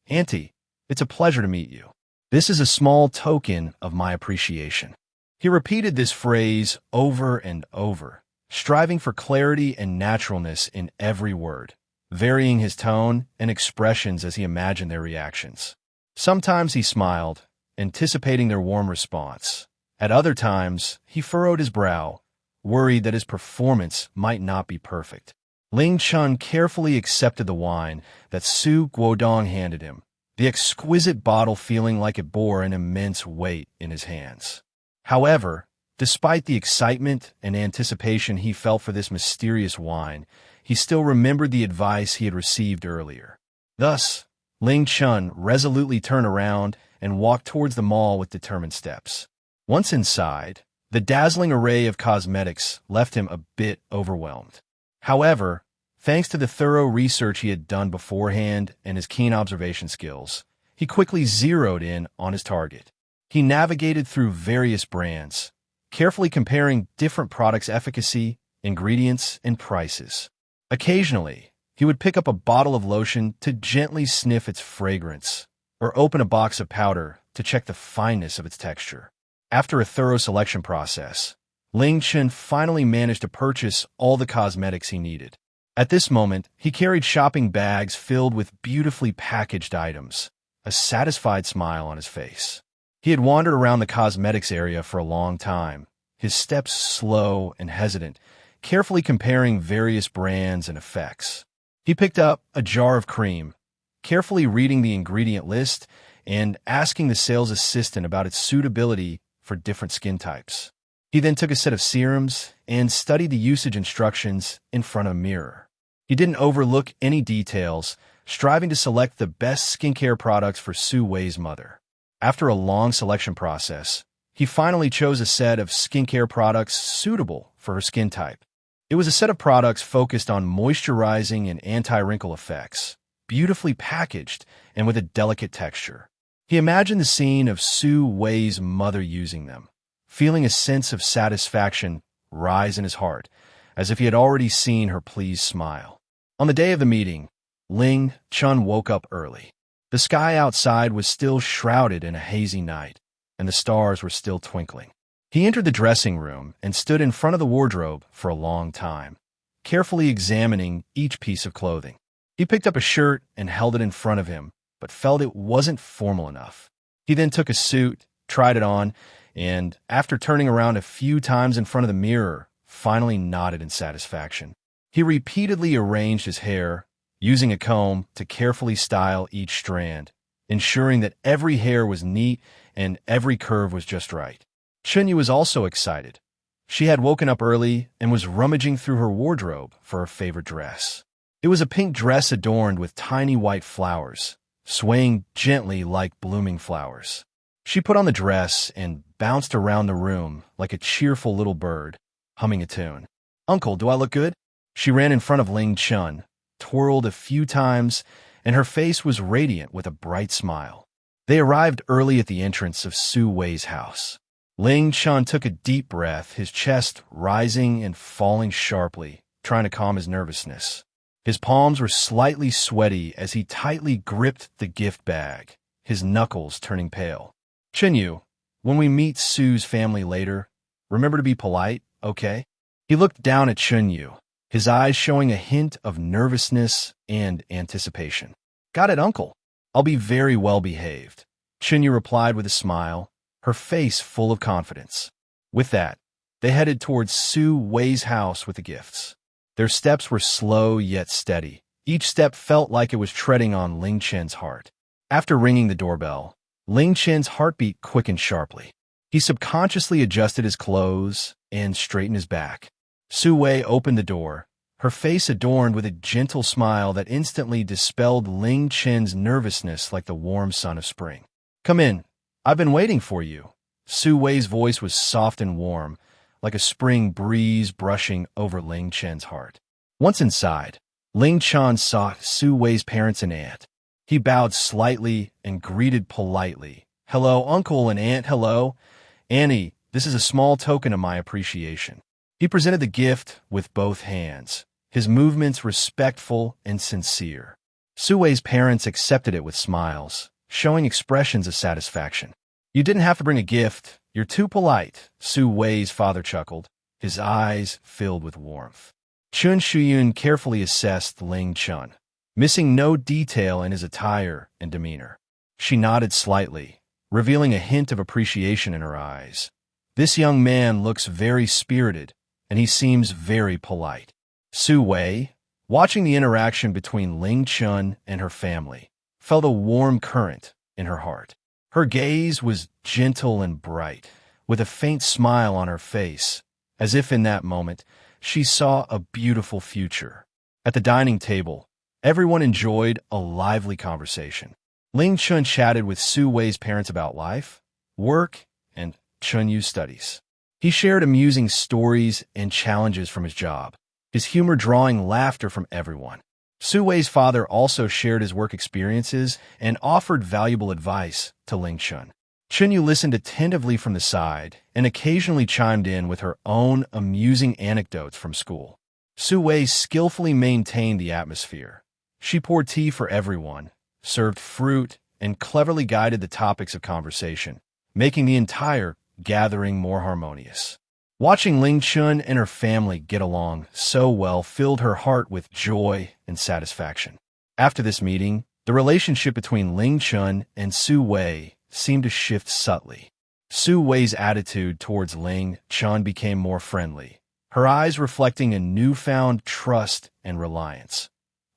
Auntie, it's a pleasure to meet you. This is a small token of my appreciation." He repeated this phrase over and over, striving for clarity and naturalness in every word, varying his tone and expressions as he imagined their reactions. Sometimes he smiled, anticipating their warm response. At other times, he furrowed his brow, worried that his performance might not be perfect. Ling Chen carefully accepted the wine that Su Guodong handed him, the exquisite bottle feeling like it bore an immense weight in his hands. However, despite the excitement and anticipation he felt for this mysterious wine, he still remembered the advice he had received earlier. Thus, Ling Chen resolutely turned around and walked towards the mall with determined steps. Once inside, the dazzling array of cosmetics left him a bit overwhelmed. However, thanks to the thorough research he had done beforehand and his keen observation skills, he quickly zeroed in on his target. He navigated through various brands, carefully comparing different products' efficacy, ingredients, and prices. Occasionally, he would pick up a bottle of lotion to gently sniff its fragrance, or open a box of powder to check the fineness of its texture. After a thorough selection process, Ling Chen finally managed to purchase all the cosmetics he needed. At this moment, he carried shopping bags filled with beautifully packaged items, a satisfied smile on his face. He had wandered around the cosmetics area for a long time, his steps slow and hesitant, carefully comparing various brands and effects. He picked up a jar of cream, carefully reading the ingredient list and asking the sales assistant about its suitability for different skin types. He then took a set of serums and studied the usage instructions in front of a mirror. He didn't overlook any details, striving to select the best skincare products for Su Wei's mother. After a long selection process, he finally chose a set of skincare products suitable for her skin type. It was a set of products focused on moisturizing and anti-wrinkle effects, beautifully packaged and with a delicate texture. He imagined the scene of Su Wei's mother using them, feeling a sense of satisfaction rise in his heart, as if he had already seen her pleased smile. On the day of the meeting, Ling Chen woke up early. The sky outside was still shrouded in a hazy night, and the stars were still twinkling. He entered the dressing room and stood in front of the wardrobe for a long time, carefully examining each piece of clothing. He picked up a shirt and held it in front of him, but felt it wasn't formal enough. He then took a suit, tried it on, and, after turning around a few times in front of the mirror, finally nodded in satisfaction. He repeatedly arranged his hair, using a comb to carefully style each strand, ensuring that every hair was neat and every curve was just right. Chen Yu was also excited. She had woken up early and was rummaging through her wardrobe for her favorite dress. It was a pink dress adorned with tiny white flowers, swaying gently like blooming flowers. She put on the dress and bounced around the room like a cheerful little bird, humming a tune. "Uncle, do I look good?" She ran in front of Ling Chen, twirled a few times, and her face was radiant with a bright smile. They arrived early at the entrance of Su Wei's house. Ling Chen took a deep breath, his chest rising and falling sharply, trying to calm his nervousness. His palms were slightly sweaty as he tightly gripped the gift bag, his knuckles turning pale. "Chen Yu, when we meet Su's family later, remember to be polite, okay?" He looked down at Chen Yu, his eyes showing a hint of nervousness and anticipation. "Got it, uncle. I'll be very well behaved," Chen Yu replied with a smile, her face full of confidence. With that, they headed towards Su Wei's house with the gifts. Their steps were slow yet steady. Each step felt like it was treading on Ling Chen's heart. After ringing the doorbell, Ling Chen's heartbeat quickened sharply. He subconsciously adjusted his clothes and straightened his back. Su Wei opened the door, her face adorned with a gentle smile that instantly dispelled Ling Chen's nervousness like the warm sun of spring. "Come in. I've been waiting for you." Su Wei's voice was soft and warm, like a spring breeze brushing over Ling Chen's heart. Once inside, Ling Chen saw Su Wei's parents and aunt. He bowed slightly and greeted politely. "Hello, uncle and aunt, hello. Annie, this is a small token of my appreciation." He presented the gift with both hands, his movements respectful and sincere. Su Wei's parents accepted it with smiles, showing expressions of satisfaction. "You didn't have to bring a gift. You're too polite," Su Wei's father chuckled, his eyes filled with warmth. Chun Shuyun carefully assessed Ling Chen, missing no detail in his attire and demeanor. She nodded slightly, revealing a hint of appreciation in her eyes. "This young man looks very spirited, and he seems very polite." Su Wei, watching the interaction between Ling Chen and her family, felt a warm current in her heart. Her gaze was gentle and bright, with a faint smile on her face, as if in that moment she saw a beautiful future. At the dining table, everyone enjoyed a lively conversation. Ling Chen chatted with Su Wei's parents about life, work, and Chen Yu's studies. He shared amusing stories and challenges from his job, his humor drawing laughter from everyone. Su Wei's father also shared his work experiences and offered valuable advice to Ling Chen. Chen Yu listened attentively from the side and occasionally chimed in with her own amusing anecdotes from school. Su Wei skillfully maintained the atmosphere. She poured tea for everyone, served fruit, and cleverly guided the topics of conversation, making the entire gathering more harmonious. Watching Ling Chen and her family get along so well filled her heart with joy and satisfaction. After this meeting, the relationship between Ling Chen and Su Wei seemed to shift subtly. Su Wei's attitude towards Ling Chen became more friendly, her eyes reflecting a newfound trust and reliance.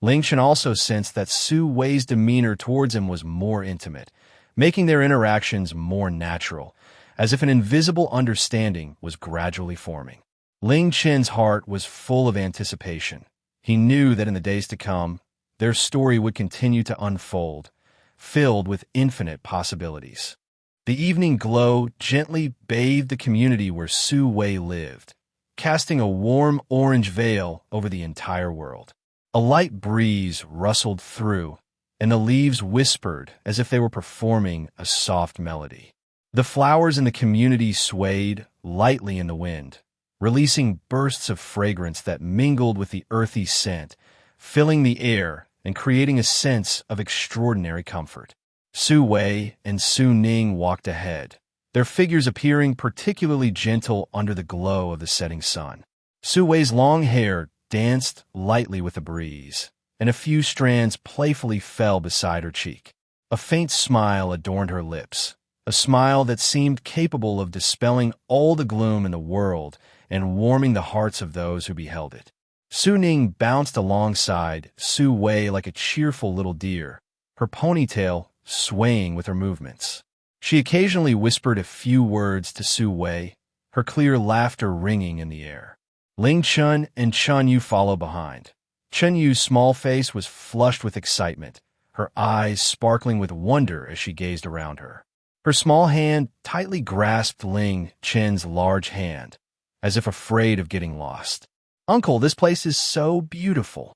Ling Chen also sensed that Su Wei's demeanor towards him was more intimate, making their interactions more natural, as if an invisible understanding was gradually forming. Ling Chen's heart was full of anticipation. He knew that in the days to come, their story would continue to unfold, filled with infinite possibilities. The evening glow gently bathed the community where Su Wei lived, casting a warm orange veil over the entire world. A light breeze rustled through, and the leaves whispered as if they were performing a soft melody. The flowers in the community swayed lightly in the wind, releasing bursts of fragrance that mingled with the earthy scent, filling the air and creating a sense of extraordinary comfort. Su Wei and Su Ning walked ahead, their figures appearing particularly gentle under the glow of the setting sun. Su Wei's long hair danced lightly with the breeze, and a few strands playfully fell beside her cheek. A faint smile adorned her lips, a smile that seemed capable of dispelling all the gloom in the world and warming the hearts of those who beheld it. Su Ning bounced alongside Su Wei like a cheerful little deer, her ponytail swaying with her movements. She occasionally whispered a few words to Su Wei, her clear laughter ringing in the air. Ling Chen and Chen Yu followed behind. Chen Yu's small face was flushed with excitement, her eyes sparkling with wonder as she gazed around her. Her small hand tightly grasped Ling Chen's large hand, as if afraid of getting lost. "Uncle, this place is so beautiful,"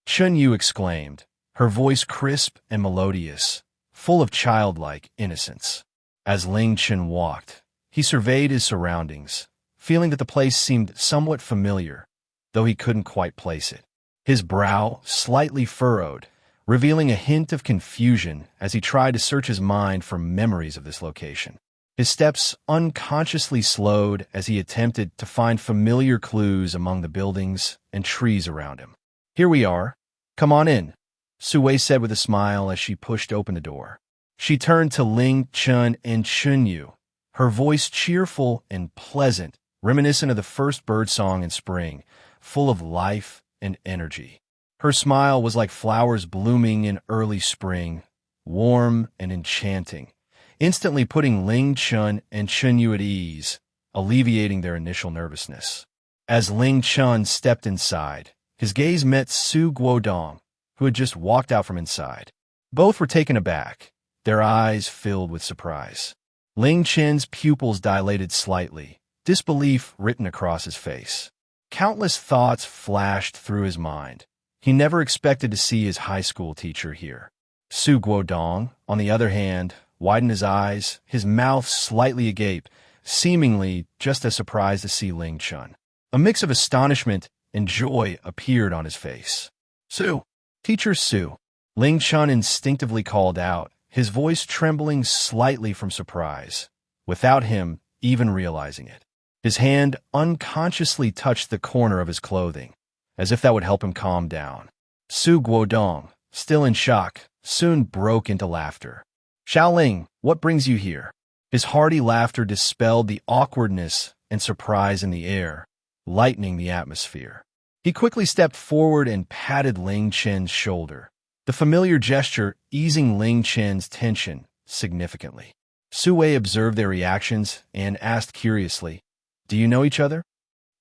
Chen Yu exclaimed, her voice crisp and melodious, full of childlike innocence. As Ling Chen walked, he surveyed his surroundings, feeling that the place seemed somewhat familiar, though he couldn't quite place it. His brow slightly furrowed, revealing a hint of confusion as he tried to search his mind for memories of this location. His steps unconsciously slowed as he attempted to find familiar clues among the buildings and trees around him. "Here we are. Come on in," Su Wei said with a smile as she pushed open the door. She turned to Ling Chen and Chen Yu, her voice cheerful and pleasant, reminiscent of the first birdsong in spring, full of life and energy. Her smile was like flowers blooming in early spring, warm and enchanting, instantly putting Ling Chen and Chen Yu at ease, alleviating their initial nervousness. As Ling Chen stepped inside, his gaze met Su Guodong, who had just walked out from inside. Both were taken aback, their eyes filled with surprise. Ling Chen's pupils dilated slightly, disbelief written across his face. Countless thoughts flashed through his mind. He never expected to see his high school teacher here. Su Guodong, on the other hand, widened his eyes, his mouth slightly agape, seemingly just as surprised to see Ling Chen. A mix of astonishment and joy appeared on his face. "Su! Teacher Su!" Ling Chen instinctively called out, his voice trembling slightly from surprise, without him even realizing it. His hand unconsciously touched the corner of his clothing, as if that would help him calm down. Su Guodong, still in shock, soon broke into laughter. "Xiaoling, what brings you here?" His hearty laughter dispelled the awkwardness and surprise in the air, lightening the atmosphere. He quickly stepped forward and patted Ling Chen's shoulder, the familiar gesture easing Ling Chen's tension significantly. Su Wei observed their reactions and asked curiously, "Do you know each other?"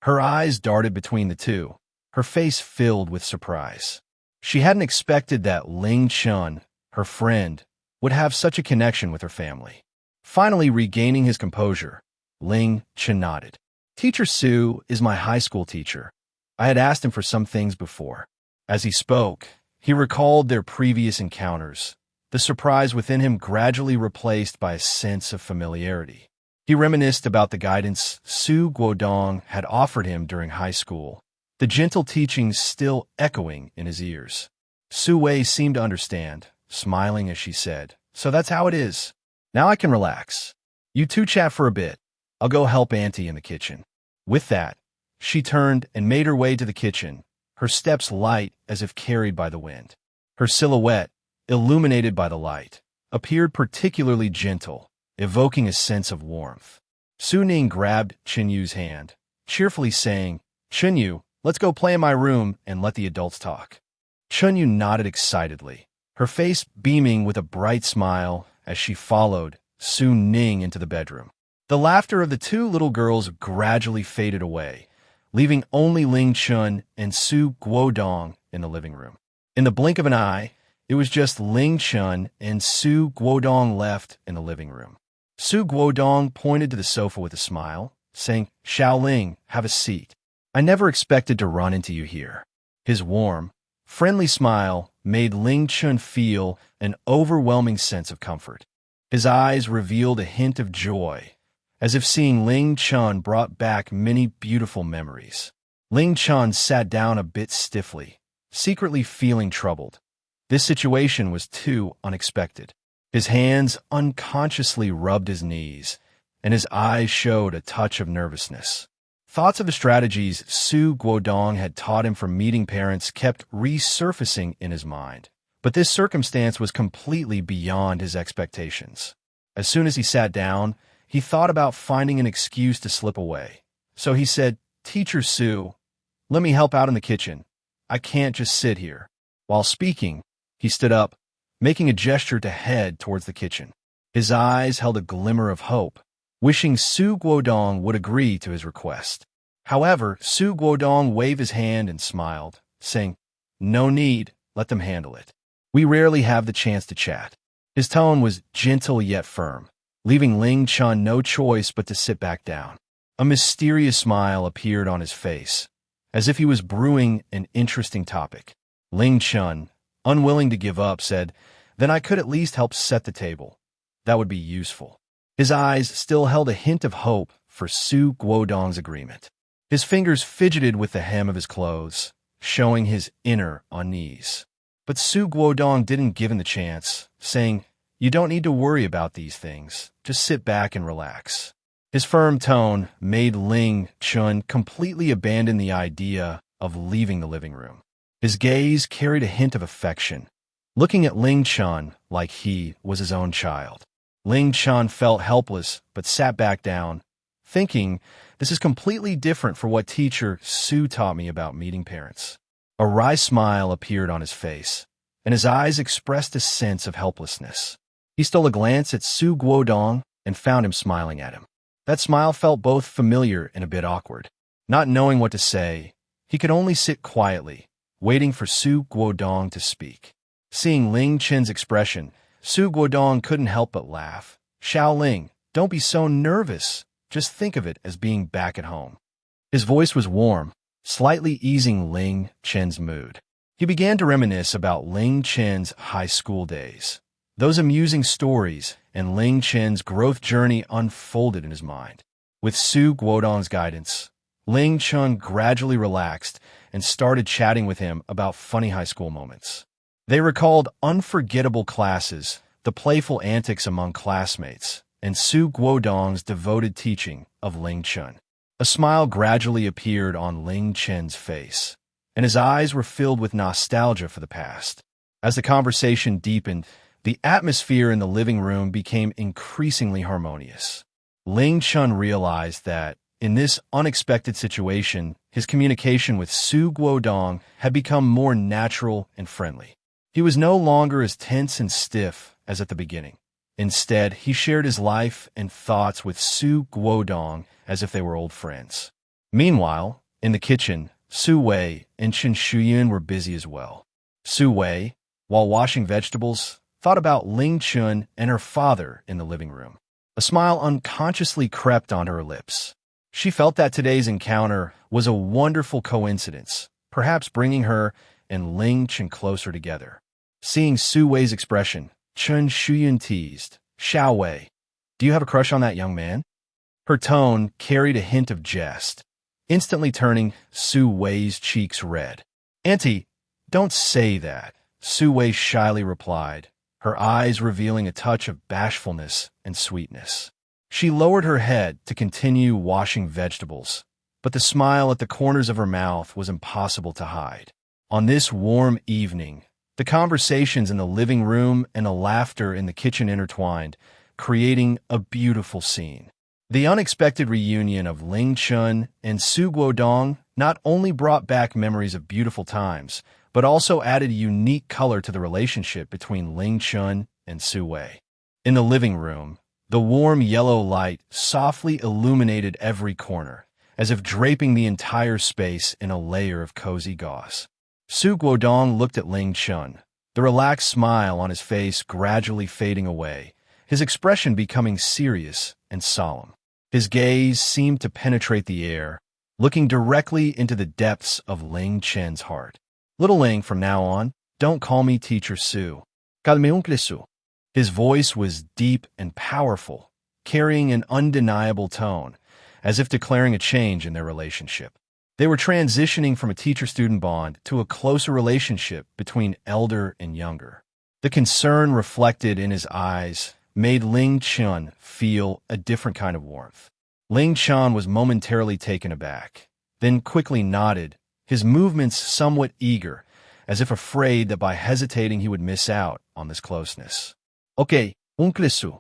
Her eyes darted between the two, her face filled with surprise. She hadn't expected that Ling Chen, her friend, would have such a connection with her family. Finally regaining his composure, Ling Chen nodded. "Teacher Su is my high school teacher. I had asked him for some things before." As he spoke, he recalled their previous encounters, the surprise within him gradually replaced by a sense of familiarity. He reminisced about the guidance Su Guodong had offered him during high school, the gentle teachings still echoing in his ears. Su Wei seemed to understand, smiling as she said, "So that's how it is. Now I can relax. You two chat for a bit. I'll go help Auntie in the kitchen." With that, she turned and made her way to the kitchen, her steps light as if carried by the wind. Her silhouette, illuminated by the light, appeared particularly gentle, evoking a sense of warmth. Su Ning grabbed Chen Yu's hand, cheerfully saying, "Chen Yu, let's go play in my room and let the adults talk." Chen Yu nodded excitedly, her face beaming with a bright smile as she followed Su Ning into the bedroom. The laughter of the two little girls gradually faded away, leaving only Ling Chen and Su Guodong in the living room. In the blink of an eye, it was just Ling Chen and Su Guodong left in the living room. Su Guodong pointed to the sofa with a smile, saying, "Xiaoling, have a seat. I never expected to run into you here." His warm, friendly smile made Ling Chen feel an overwhelming sense of comfort. His eyes revealed a hint of joy, as if seeing Ling Chen brought back many beautiful memories. Ling Chen sat down a bit stiffly, secretly feeling troubled. This situation was too unexpected. His hands unconsciously rubbed his knees, and his eyes showed a touch of nervousness. Thoughts of the strategies Su Guodong had taught him for meeting parents kept resurfacing in his mind, but this circumstance was completely beyond his expectations. As soon as he sat down, he thought about finding an excuse to slip away. So he said, "Teacher Su, Let me help out in the kitchen. I can't just sit here." While speaking, he stood up, making a gesture to head towards the kitchen. His eyes held a glimmer of hope, wishing Su Guodong would agree to his request. However, Su Guodong waved his hand and smiled, saying, "No need, let them handle it. We rarely have the chance to chat." His tone was gentle yet firm, leaving Ling Chen no choice but to sit back down. A mysterious smile appeared on his face, as if he was brewing an interesting topic. Ling Chen, unwilling to give up, said, "Then I could at least help set the table. That would be useful." His eyes still held a hint of hope for Su Guodong's agreement. His fingers fidgeted with the hem of his clothes, showing his inner unease. But Su Guodong didn't give him the chance, saying, "You don't need to worry about these things. Just sit back and relax." His firm tone made Ling Chen completely abandon the idea of leaving the living room. His gaze carried a hint of affection, looking at Ling Chen like he was his own child. Ling Chen felt helpless but sat back down, thinking, "This is completely different from what teacher Su taught me about meeting parents." A wry smile appeared on his face, and his eyes expressed a sense of helplessness. He stole a glance at Su Guodong and found him smiling at him. That smile felt both familiar and a bit awkward. Not knowing what to say, he could only sit quietly, waiting for Su Guodong to speak. Seeing Ling Chen's expression, Su Guodong couldn't help but laugh. "Xiao Ling, don't be so nervous. Just think of it as being back at home." His voice was warm, slightly easing Ling Chen's mood. He began to reminisce about Ling Chen's high school days. Those amusing stories and Ling Chen's growth journey unfolded in his mind. With Su Guodong's guidance, Ling Chen gradually relaxed and started chatting with him about funny high school moments. They recalled unforgettable classes, the playful antics among classmates, and Su Guodong's devoted teaching of Ling Chen. A smile gradually appeared on Ling Chen's face, and his eyes were filled with nostalgia for the past. As the conversation deepened, the atmosphere in the living room became increasingly harmonious. Ling Chen realized that, in this unexpected situation, his communication with Su Guodong had become more natural and friendly. He was no longer as tense and stiff as at the beginning. Instead, he shared his life and thoughts with Su Guodong as if they were old friends. Meanwhile, in the kitchen, Su Wei and Chen Yu were busy as well. Su Wei, while washing vegetables, thought about Ling Chen and her father in the living room. A smile unconsciously crept on her lips. She felt that today's encounter was a wonderful coincidence, perhaps bringing her and Ling Chen closer together. Seeing Su Wei's expression, Chen Yu teased, "Xiao Wei, do you have a crush on that young man?" Her tone carried a hint of jest, instantly turning Su Wei's cheeks red. "Auntie, don't say that," Su Wei shyly replied, her eyes revealing a touch of bashfulness and sweetness. She lowered her head to continue washing vegetables, but the smile at the corners of her mouth was impossible to hide. On this warm evening, the conversations in the living room and the laughter in the kitchen intertwined, creating a beautiful scene. The unexpected reunion of Ling Chen and Su Guodong not only brought back memories of beautiful times, but also added a unique color to the relationship between Ling Chen and Su Wei. In the living room, the warm yellow light softly illuminated every corner, as if draping the entire space in a layer of cozy gauze. Su Guodong looked at Ling Chen, the relaxed smile on his face gradually fading away, his expression becoming serious and solemn. His gaze seemed to penetrate the air, looking directly into the depths of Ling Chen's heart. "Little Ling, from now on, don't call me Teacher Su. Call me Uncle Su." His voice was deep and powerful, carrying an undeniable tone, as if declaring a change in their relationship. They were transitioning from a teacher-student bond to a closer relationship between elder and younger. The concern reflected in his eyes made Ling Chen feel a different kind of warmth. Ling Chen was momentarily taken aback, then quickly nodded, his movements somewhat eager, as if afraid that by hesitating he would miss out on this closeness. "Okay, Uncle Su."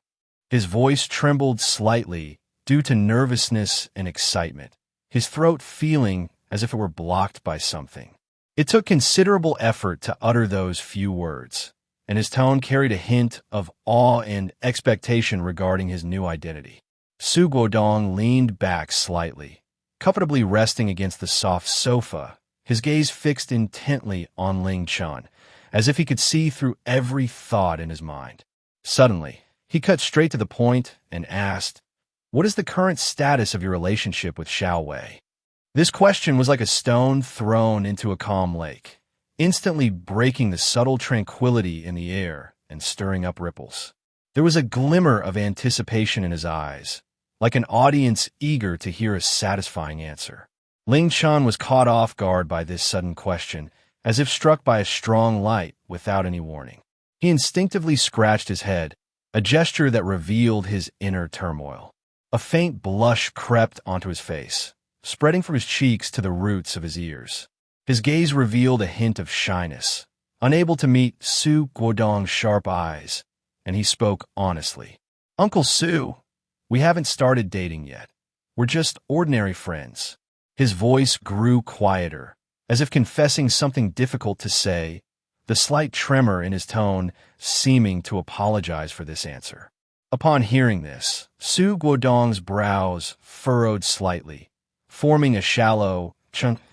His voice trembled slightly due to nervousness and excitement, his throat feeling as if it were blocked by something. It took considerable effort to utter those few words, and his tone carried a hint of awe and expectation regarding his new identity. Su Guodong leaned back slightly, comfortably resting against the soft sofa, his gaze fixed intently on Ling Chen, as if he could see through every thought in his mind. Suddenly, he cut straight to the point and asked, "What is the current status of your relationship with Su Wei?" This question was like a stone thrown into a calm lake, instantly breaking the subtle tranquility in the air and stirring up ripples. There was a glimmer of anticipation in his eyes, like an audience eager to hear a satisfying answer. Ling Chen was caught off guard by this sudden question, as if struck by a strong light without any warning. He instinctively scratched his head, a gesture that revealed his inner turmoil. A faint blush crept onto his face, spreading from his cheeks to the roots of his ears. His gaze revealed a hint of shyness, unable to meet Su Guodong's sharp eyes, and he spoke honestly. "Uncle Su, we haven't started dating yet. We're just ordinary friends." His voice grew quieter, as if confessing something difficult to say, the slight tremor in his tone seeming to apologize for this answer. Upon hearing this, Su Guodong's brows furrowed slightly, forming a shallow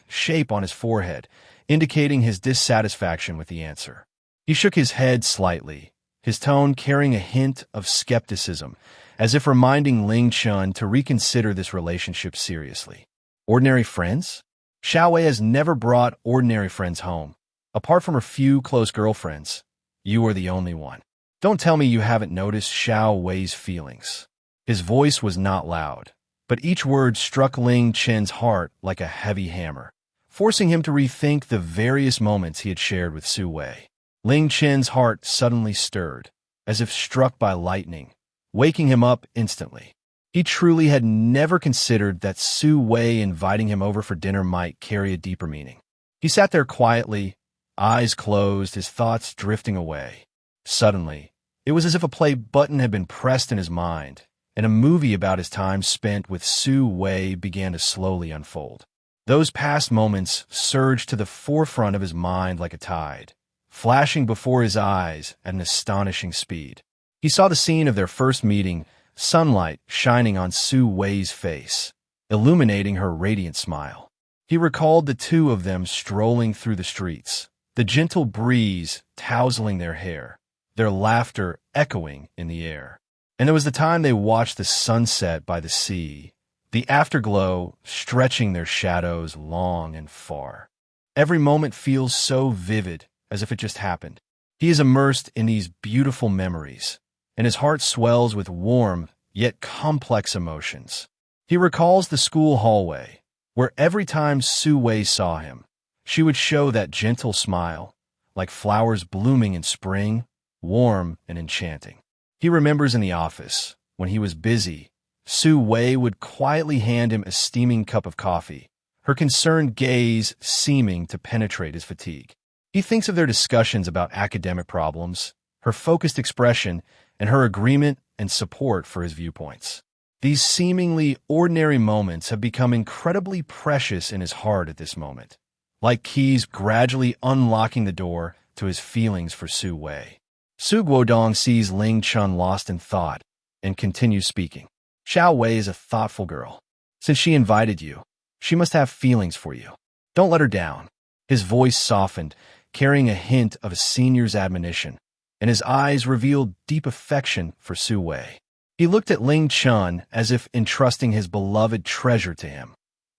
shape on his forehead, indicating his dissatisfaction with the answer. He shook his head slightly, his tone carrying a hint of skepticism, as if reminding Ling Chen to reconsider this relationship seriously. Ordinary friends? Su Wei has never brought ordinary friends home. Apart from her few close girlfriends, you are the only one. Don't tell me you haven't noticed Su Wei's feelings. His voice was not loud, but each word struck Ling Chen's heart like a heavy hammer, forcing him to rethink the various moments he had shared with Su Wei. Ling Chen's heart suddenly stirred, as if struck by lightning, waking him up instantly. He truly had never considered that Su Wei inviting him over for dinner might carry a deeper meaning. He sat there quietly, eyes closed, his thoughts drifting away. Suddenly, it was as if a play button had been pressed in his mind, and a movie about his time spent with Su Wei began to slowly unfold. Those past moments surged to the forefront of his mind like a tide, flashing before his eyes at an astonishing speed. He saw the scene of their first meeting, sunlight shining on Su Wei's face, illuminating her radiant smile. He recalled the two of them strolling through the streets, the gentle breeze tousling their hair, their laughter echoing in the air. And there was the time they watched the sunset by the sea, the afterglow stretching their shadows long and far. Every moment feels so vivid, as if it just happened. He is immersed in these beautiful memories, and his heart swells with warm yet complex emotions. He recalls the school hallway, where every time Su Wei saw him, she would show that gentle smile, like flowers blooming in spring, warm and enchanting. He remembers in the office, when he was busy, Su Wei would quietly hand him a steaming cup of coffee, her concerned gaze seeming to penetrate his fatigue. He thinks of their discussions about academic problems, her focused expression, and her agreement and support for his viewpoints. These seemingly ordinary moments have become incredibly precious in his heart at this moment, like keys gradually unlocking the door to his feelings for Su Wei. Su Guodong sees Ling Chen lost in thought and continues speaking. Su Wei is a thoughtful girl. Since she invited you, she must have feelings for you. Don't let her down. His voice softened, carrying a hint of a senior's admonition, and his eyes revealed deep affection for Su Wei. He looked at Ling Chen as if entrusting his beloved treasure to him,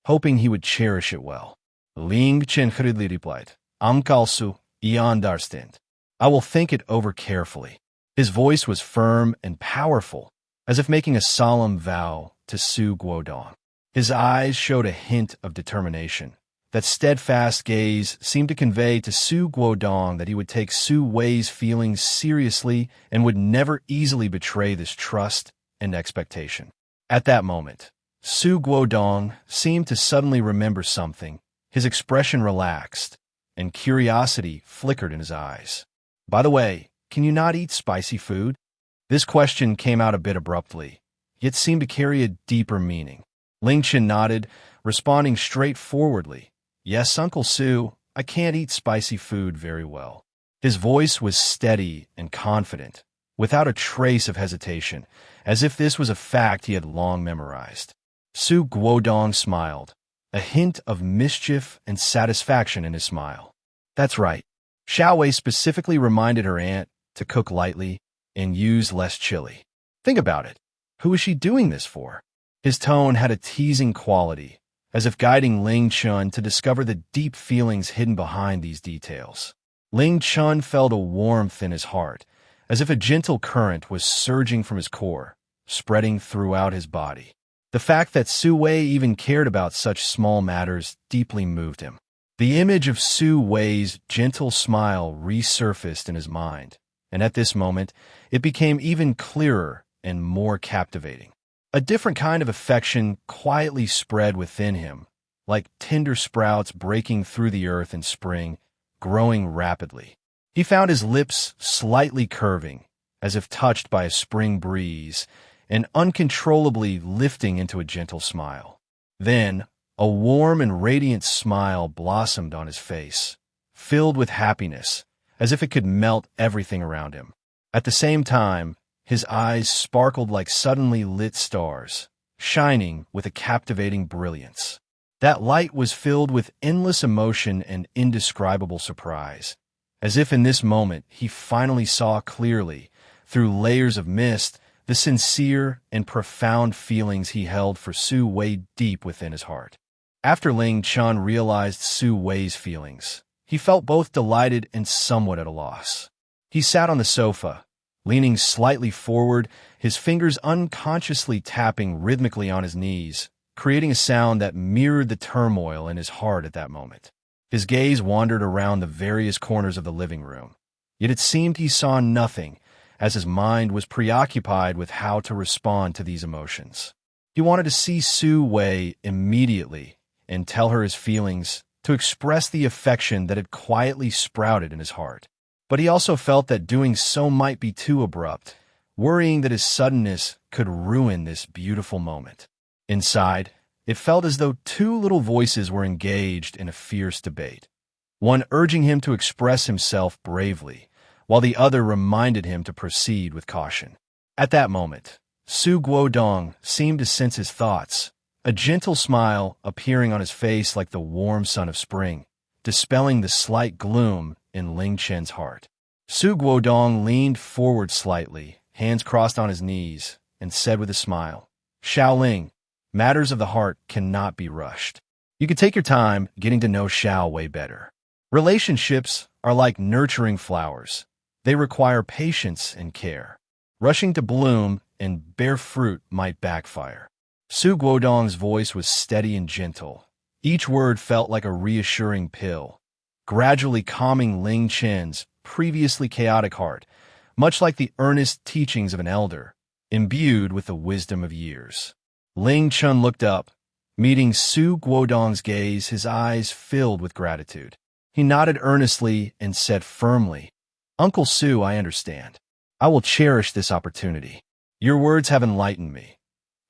hoping he would cherish it well. Ling Chen hurriedly replied, "Amkalsu, understand. I will think it over carefully." His voice was firm and powerful, as if making a solemn vow to Su Guodong. His eyes showed a hint of determination. That steadfast gaze seemed to convey to Su Guodong that he would take Su Wei's feelings seriously and would never easily betray this trust and expectation. At that moment, Su Guodong seemed to suddenly remember something. His expression relaxed, and curiosity flickered in his eyes. "By the way, can you not eat spicy food?" This question came out a bit abruptly, yet seemed to carry a deeper meaning. Ling Chen nodded, responding straightforwardly, "Yes, Uncle Su, I can't eat spicy food very well." His voice was steady and confident, without a trace of hesitation, as if this was a fact he had long memorized. Su Guodong smiled, a hint of mischief and satisfaction in his smile. "That's right." Su Wei specifically reminded her aunt to cook lightly and use less chili. Think about it. Who is she doing this for? His tone had a teasing quality, as if guiding Ling Chen to discover the deep feelings hidden behind these details. Ling Chen felt a warmth in his heart, as if a gentle current was surging from his core, spreading throughout his body. The fact that Su Wei even cared about such small matters deeply moved him. The image of Su Wei's gentle smile resurfaced in his mind, and at this moment, it became even clearer and more captivating. A different kind of affection quietly spread within him, like tender sprouts breaking through the earth in spring, growing rapidly. He found his lips slightly curving, as if touched by a spring breeze, and uncontrollably lifting into a gentle smile. Then, a warm and radiant smile blossomed on his face, filled with happiness, as if it could melt everything around him. At the same time, his eyes sparkled like suddenly lit stars, shining with a captivating brilliance. That light was filled with endless emotion and indescribable surprise, as if in this moment he finally saw clearly, through layers of mist, the sincere and profound feelings he held for Su Wei deep within his heart. After Ling Chen realized Su Wei's feelings, he felt both delighted and somewhat at a loss. He sat on the sofa, leaning slightly forward, his fingers unconsciously tapping rhythmically on his knees, creating a sound that mirrored the turmoil in his heart at that moment. His gaze wandered around the various corners of the living room, yet it seemed he saw nothing, as his mind was preoccupied with how to respond to these emotions. He wanted to see Su Wei immediately and tell her his feelings, to express the affection that had quietly sprouted in his heart. But he also felt that doing so might be too abrupt, worrying that his suddenness could ruin this beautiful moment. Inside, it felt as though two little voices were engaged in a fierce debate, one urging him to express himself bravely, while the other reminded him to proceed with caution. At that moment, Su Guodong seemed to sense his thoughts, a gentle smile appearing on his face like the warm sun of spring, dispelling the slight gloom in Ling Chen's heart. Su Guodong leaned forward slightly, hands crossed on his knees, and said with a smile, "Xiaoling, matters of the heart cannot be rushed. You can take your time getting to know Su Wei better. Relationships are like nurturing flowers. They require patience and care. Rushing to bloom and bear fruit might backfire." Su Guodong's voice was steady and gentle. Each word felt like a reassuring pill, gradually calming Ling Chen's previously chaotic heart, much like the earnest teachings of an elder, imbued with the wisdom of years. Ling Chen looked up, meeting Su Guodong's gaze, his eyes filled with gratitude. He nodded earnestly and said firmly, "Uncle Su, I understand. I will cherish this opportunity. Your words have enlightened me.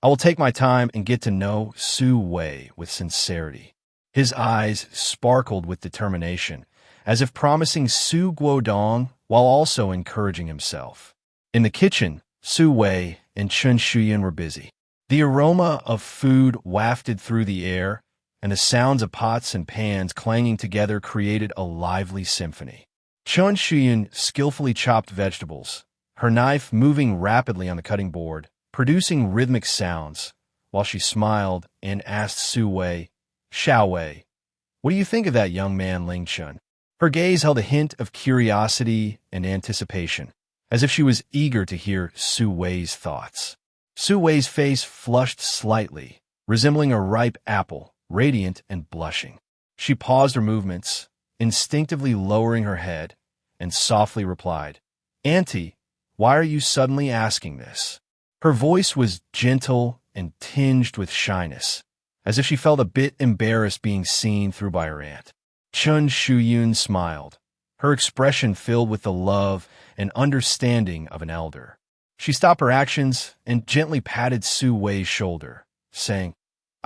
I will take my time and get to know Su Wei with sincerity." His eyes sparkled with determination, as if promising Su Guodong while also encouraging himself. In the kitchen, Su Wei and Chen Yu were busy. The aroma of food wafted through the air, and the sounds of pots and pans clanging together created a lively symphony. Chen Yu skillfully chopped vegetables, her knife moving rapidly on the cutting board, producing rhythmic sounds, while she smiled and asked Su Wei, "Su Wei, what do you think of that young man Ling Chen?" Her gaze held a hint of curiosity and anticipation, as if she was eager to hear Su Wei's thoughts. Su Wei's face flushed slightly, resembling a ripe apple, radiant and blushing. She paused her movements, instinctively lowering her head, and softly replied, "Auntie, why are you suddenly asking this?" Her voice was gentle and tinged with shyness, as if she felt a bit embarrassed being seen through by her aunt. Chen Yu smiled, her expression filled with the love and understanding of an elder. She stopped her actions and gently patted Su Wei's shoulder, saying,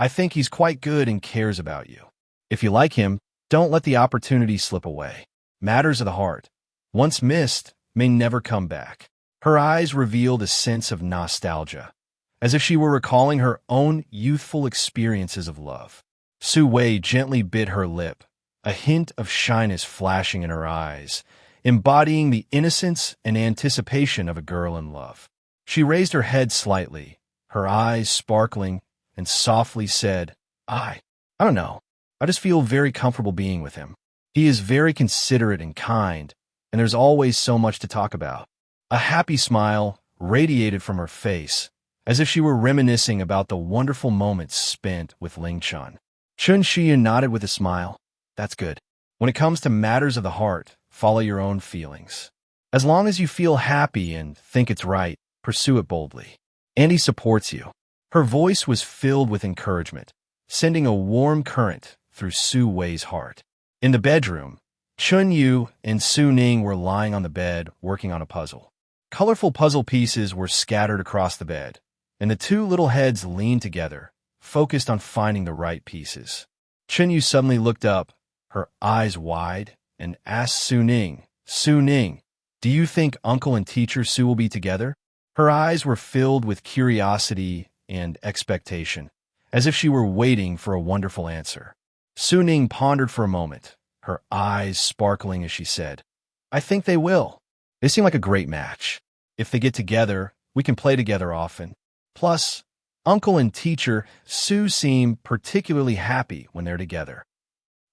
I think he's quite good and cares about you. If you like him, don't let the opportunity slip away. Matters of the heart, once missed, may never come back. Her eyes revealed a sense of nostalgia, as if she were recalling her own youthful experiences of love. Su Wei gently bit her lip, a hint of shyness flashing in her eyes, embodying the innocence and anticipation of a girl in love. She raised her head slightly, her eyes sparkling, and softly said, I don't know. I just feel very comfortable being with him. He is very considerate and kind, and there's always so much to talk about. A happy smile radiated from her face, as if she were reminiscing about the wonderful moments spent with Ling Chen. Chen Yu nodded with a smile. That's good. When it comes to matters of the heart, follow your own feelings. As long as you feel happy and think it's right, pursue it boldly. And he supports you. Her voice was filled with encouragement, sending a warm current through Su Wei's heart. In the bedroom, Chen Yu and Su Ning were lying on the bed working on a puzzle. Colorful puzzle pieces were scattered across the bed, and the two little heads leaned together, focused on finding the right pieces. Chen Yu suddenly looked up, her eyes wide, and asked Su Ning, do you think Uncle and Teacher Su will be together? Her eyes were filled with curiosity and expectation, as if she were waiting for a wonderful answer. Su Ning pondered for a moment, her eyes sparkling as she said, I think they will. They seem like a great match. If they get together, we can play together often. Plus, Uncle and Teacher Su seem particularly happy when they're together.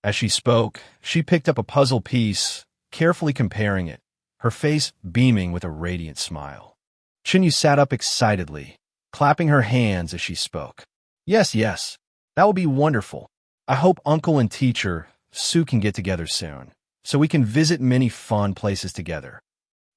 As she spoke, she picked up a puzzle piece, carefully comparing it, her face beaming with a radiant smile. Chen Yu sat up excitedly, clapping her hands as she spoke. Yes, that will be wonderful. I hope Uncle and Teacher Su can get together soon, so we can visit many fun places together.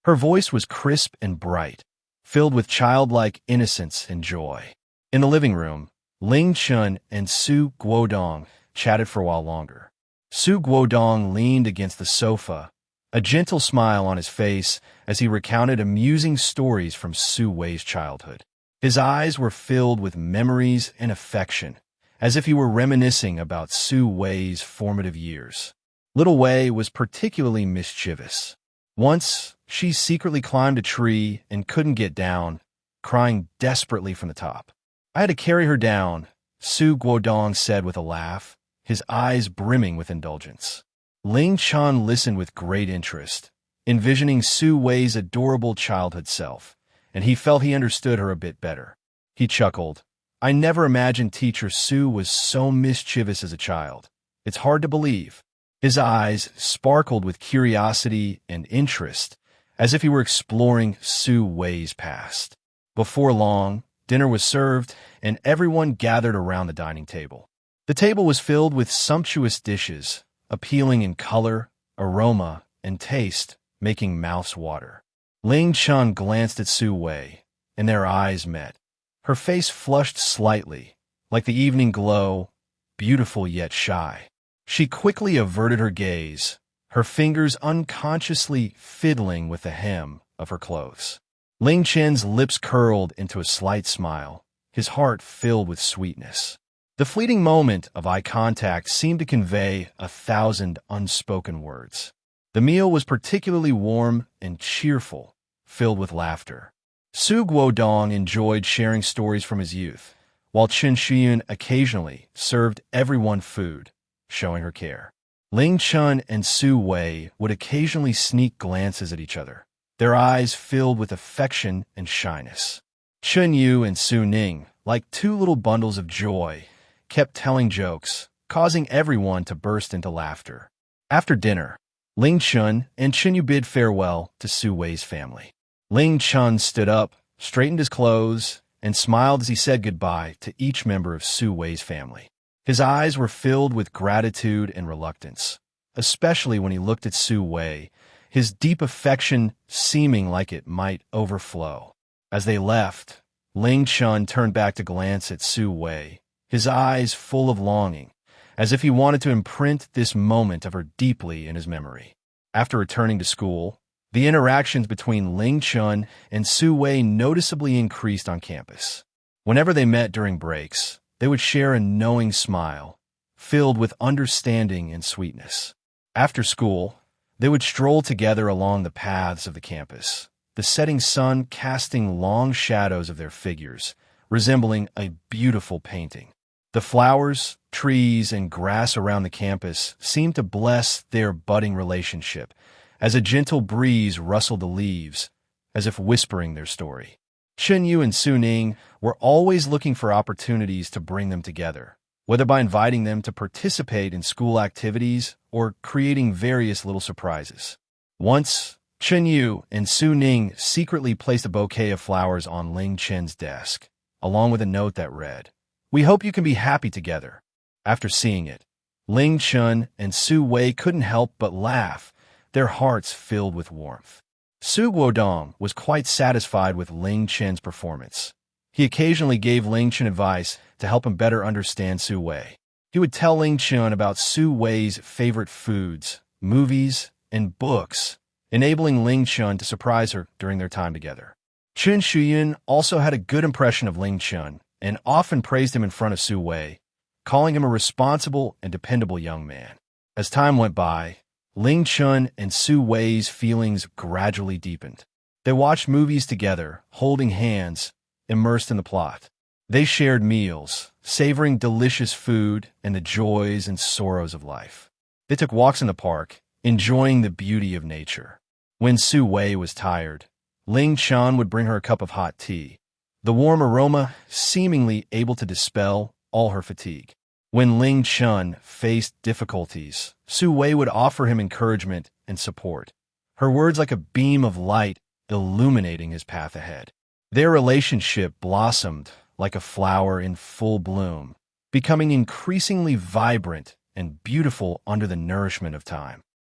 Her voice was crisp and bright, filled with childlike innocence and joy. In the living room, Ling Chen and Su Guodong chatted for a while longer. Su Guodong leaned against the sofa, a gentle smile on his face as he recounted amusing stories from Su Wei's childhood. His eyes were filled with memories and affection, as if he were reminiscing about Su Wei's formative years. Little Wei was particularly mischievous. Once, she secretly climbed a tree and couldn't get down, crying desperately from the top. I had to carry her down, Su Guodong said with a laugh, his eyes brimming with indulgence. Ling Chen listened with great interest, envisioning Su Wei's adorable childhood self, and he felt he understood her a bit better. He chuckled. I never imagined Teacher Su was so mischievous as a child. It's hard to believe. His eyes sparkled with curiosity and interest, as if he were exploring Su Wei's past. Before long, dinner was served, and everyone gathered around the dining table. The table was filled with sumptuous dishes, appealing in color, aroma, and taste, making mouths water. Ling Chen glanced at Su Wei, and their eyes met. Her face flushed slightly, like the evening glow, beautiful yet shy. She quickly averted her gaze, her fingers unconsciously fiddling with the hem of her clothes. Ling Chen's lips curled into a slight smile, his heart filled with sweetness. The fleeting moment of eye contact seemed to convey 1,000 unspoken words. The meal was particularly warm and cheerful, filled with laughter. Su Guodong enjoyed sharing stories from his youth, while Chen Yu occasionally served everyone food, showing her care. Ling Chen and Su Wei would occasionally sneak glances at each other, their eyes filled with affection and shyness. Chen Yu and Su Ning, like two little bundles of joy, kept telling jokes, causing everyone to burst into laughter. After dinner, Ling Chen and Chen Yu bid farewell to Su Wei's family. Ling Chen stood up, straightened his clothes, and smiled as he said goodbye to each member of Su Wei's family. His eyes were filled with gratitude and reluctance, especially when he looked at Su Wei, his deep affection seeming like it might overflow. As they left, Ling Chen turned back to glance at Su Wei, his eyes full of longing, as if he wanted to imprint this moment of her deeply in his memory. After returning to school, the interactions between Ling Chen and Su Wei noticeably increased on campus. Whenever they met during breaks, they would share a knowing smile, filled with understanding and sweetness. After school, they would stroll together along the paths of the campus, the setting sun casting long shadows of their figures, resembling a beautiful painting. The flowers, trees, and grass around the campus seemed to bless their budding relationship, as a gentle breeze rustled the leaves, as if whispering their story. Chen Yu and Su Ning were always looking for opportunities to bring them together, whether by inviting them to participate in school activities or creating various little surprises. Once, Chen Yu and Su Ning secretly placed a bouquet of flowers on Ling Chen's desk, along with a note that read, "We hope you can be happy together." After seeing it, Ling Chen and Su Wei couldn't help but laugh, their hearts filled with warmth. Su Wodong was quite satisfied with Ling Chen's performance. He occasionally gave Ling Chen advice to help him better understand Su Wei. He would tell Ling Chen about Su Wei's favorite foods, movies, and books, enabling Ling Chen to surprise her during their time together. Chen Shuyun also had a good impression of Ling Chen and often praised him in front of Su Wei, calling him a responsible and dependable young man. As time went by, Ling Chen and Su Wei's feelings gradually deepened. They watched movies together, holding hands, immersed in the plot. They shared meals, savoring delicious food and the joys and sorrows of life. They took walks in the park, enjoying the beauty of nature. When Su Wei was tired, Ling Chen would bring her a cup of hot tea, the warm aroma seemingly able to dispel all her fatigue. When Ling Chen faced difficulties, Su Wei would offer him encouragement and support, her words like a beam of light illuminating his path ahead. Their relationship blossomed like a flower in full bloom, becoming increasingly vibrant and beautiful under the nourishment of time.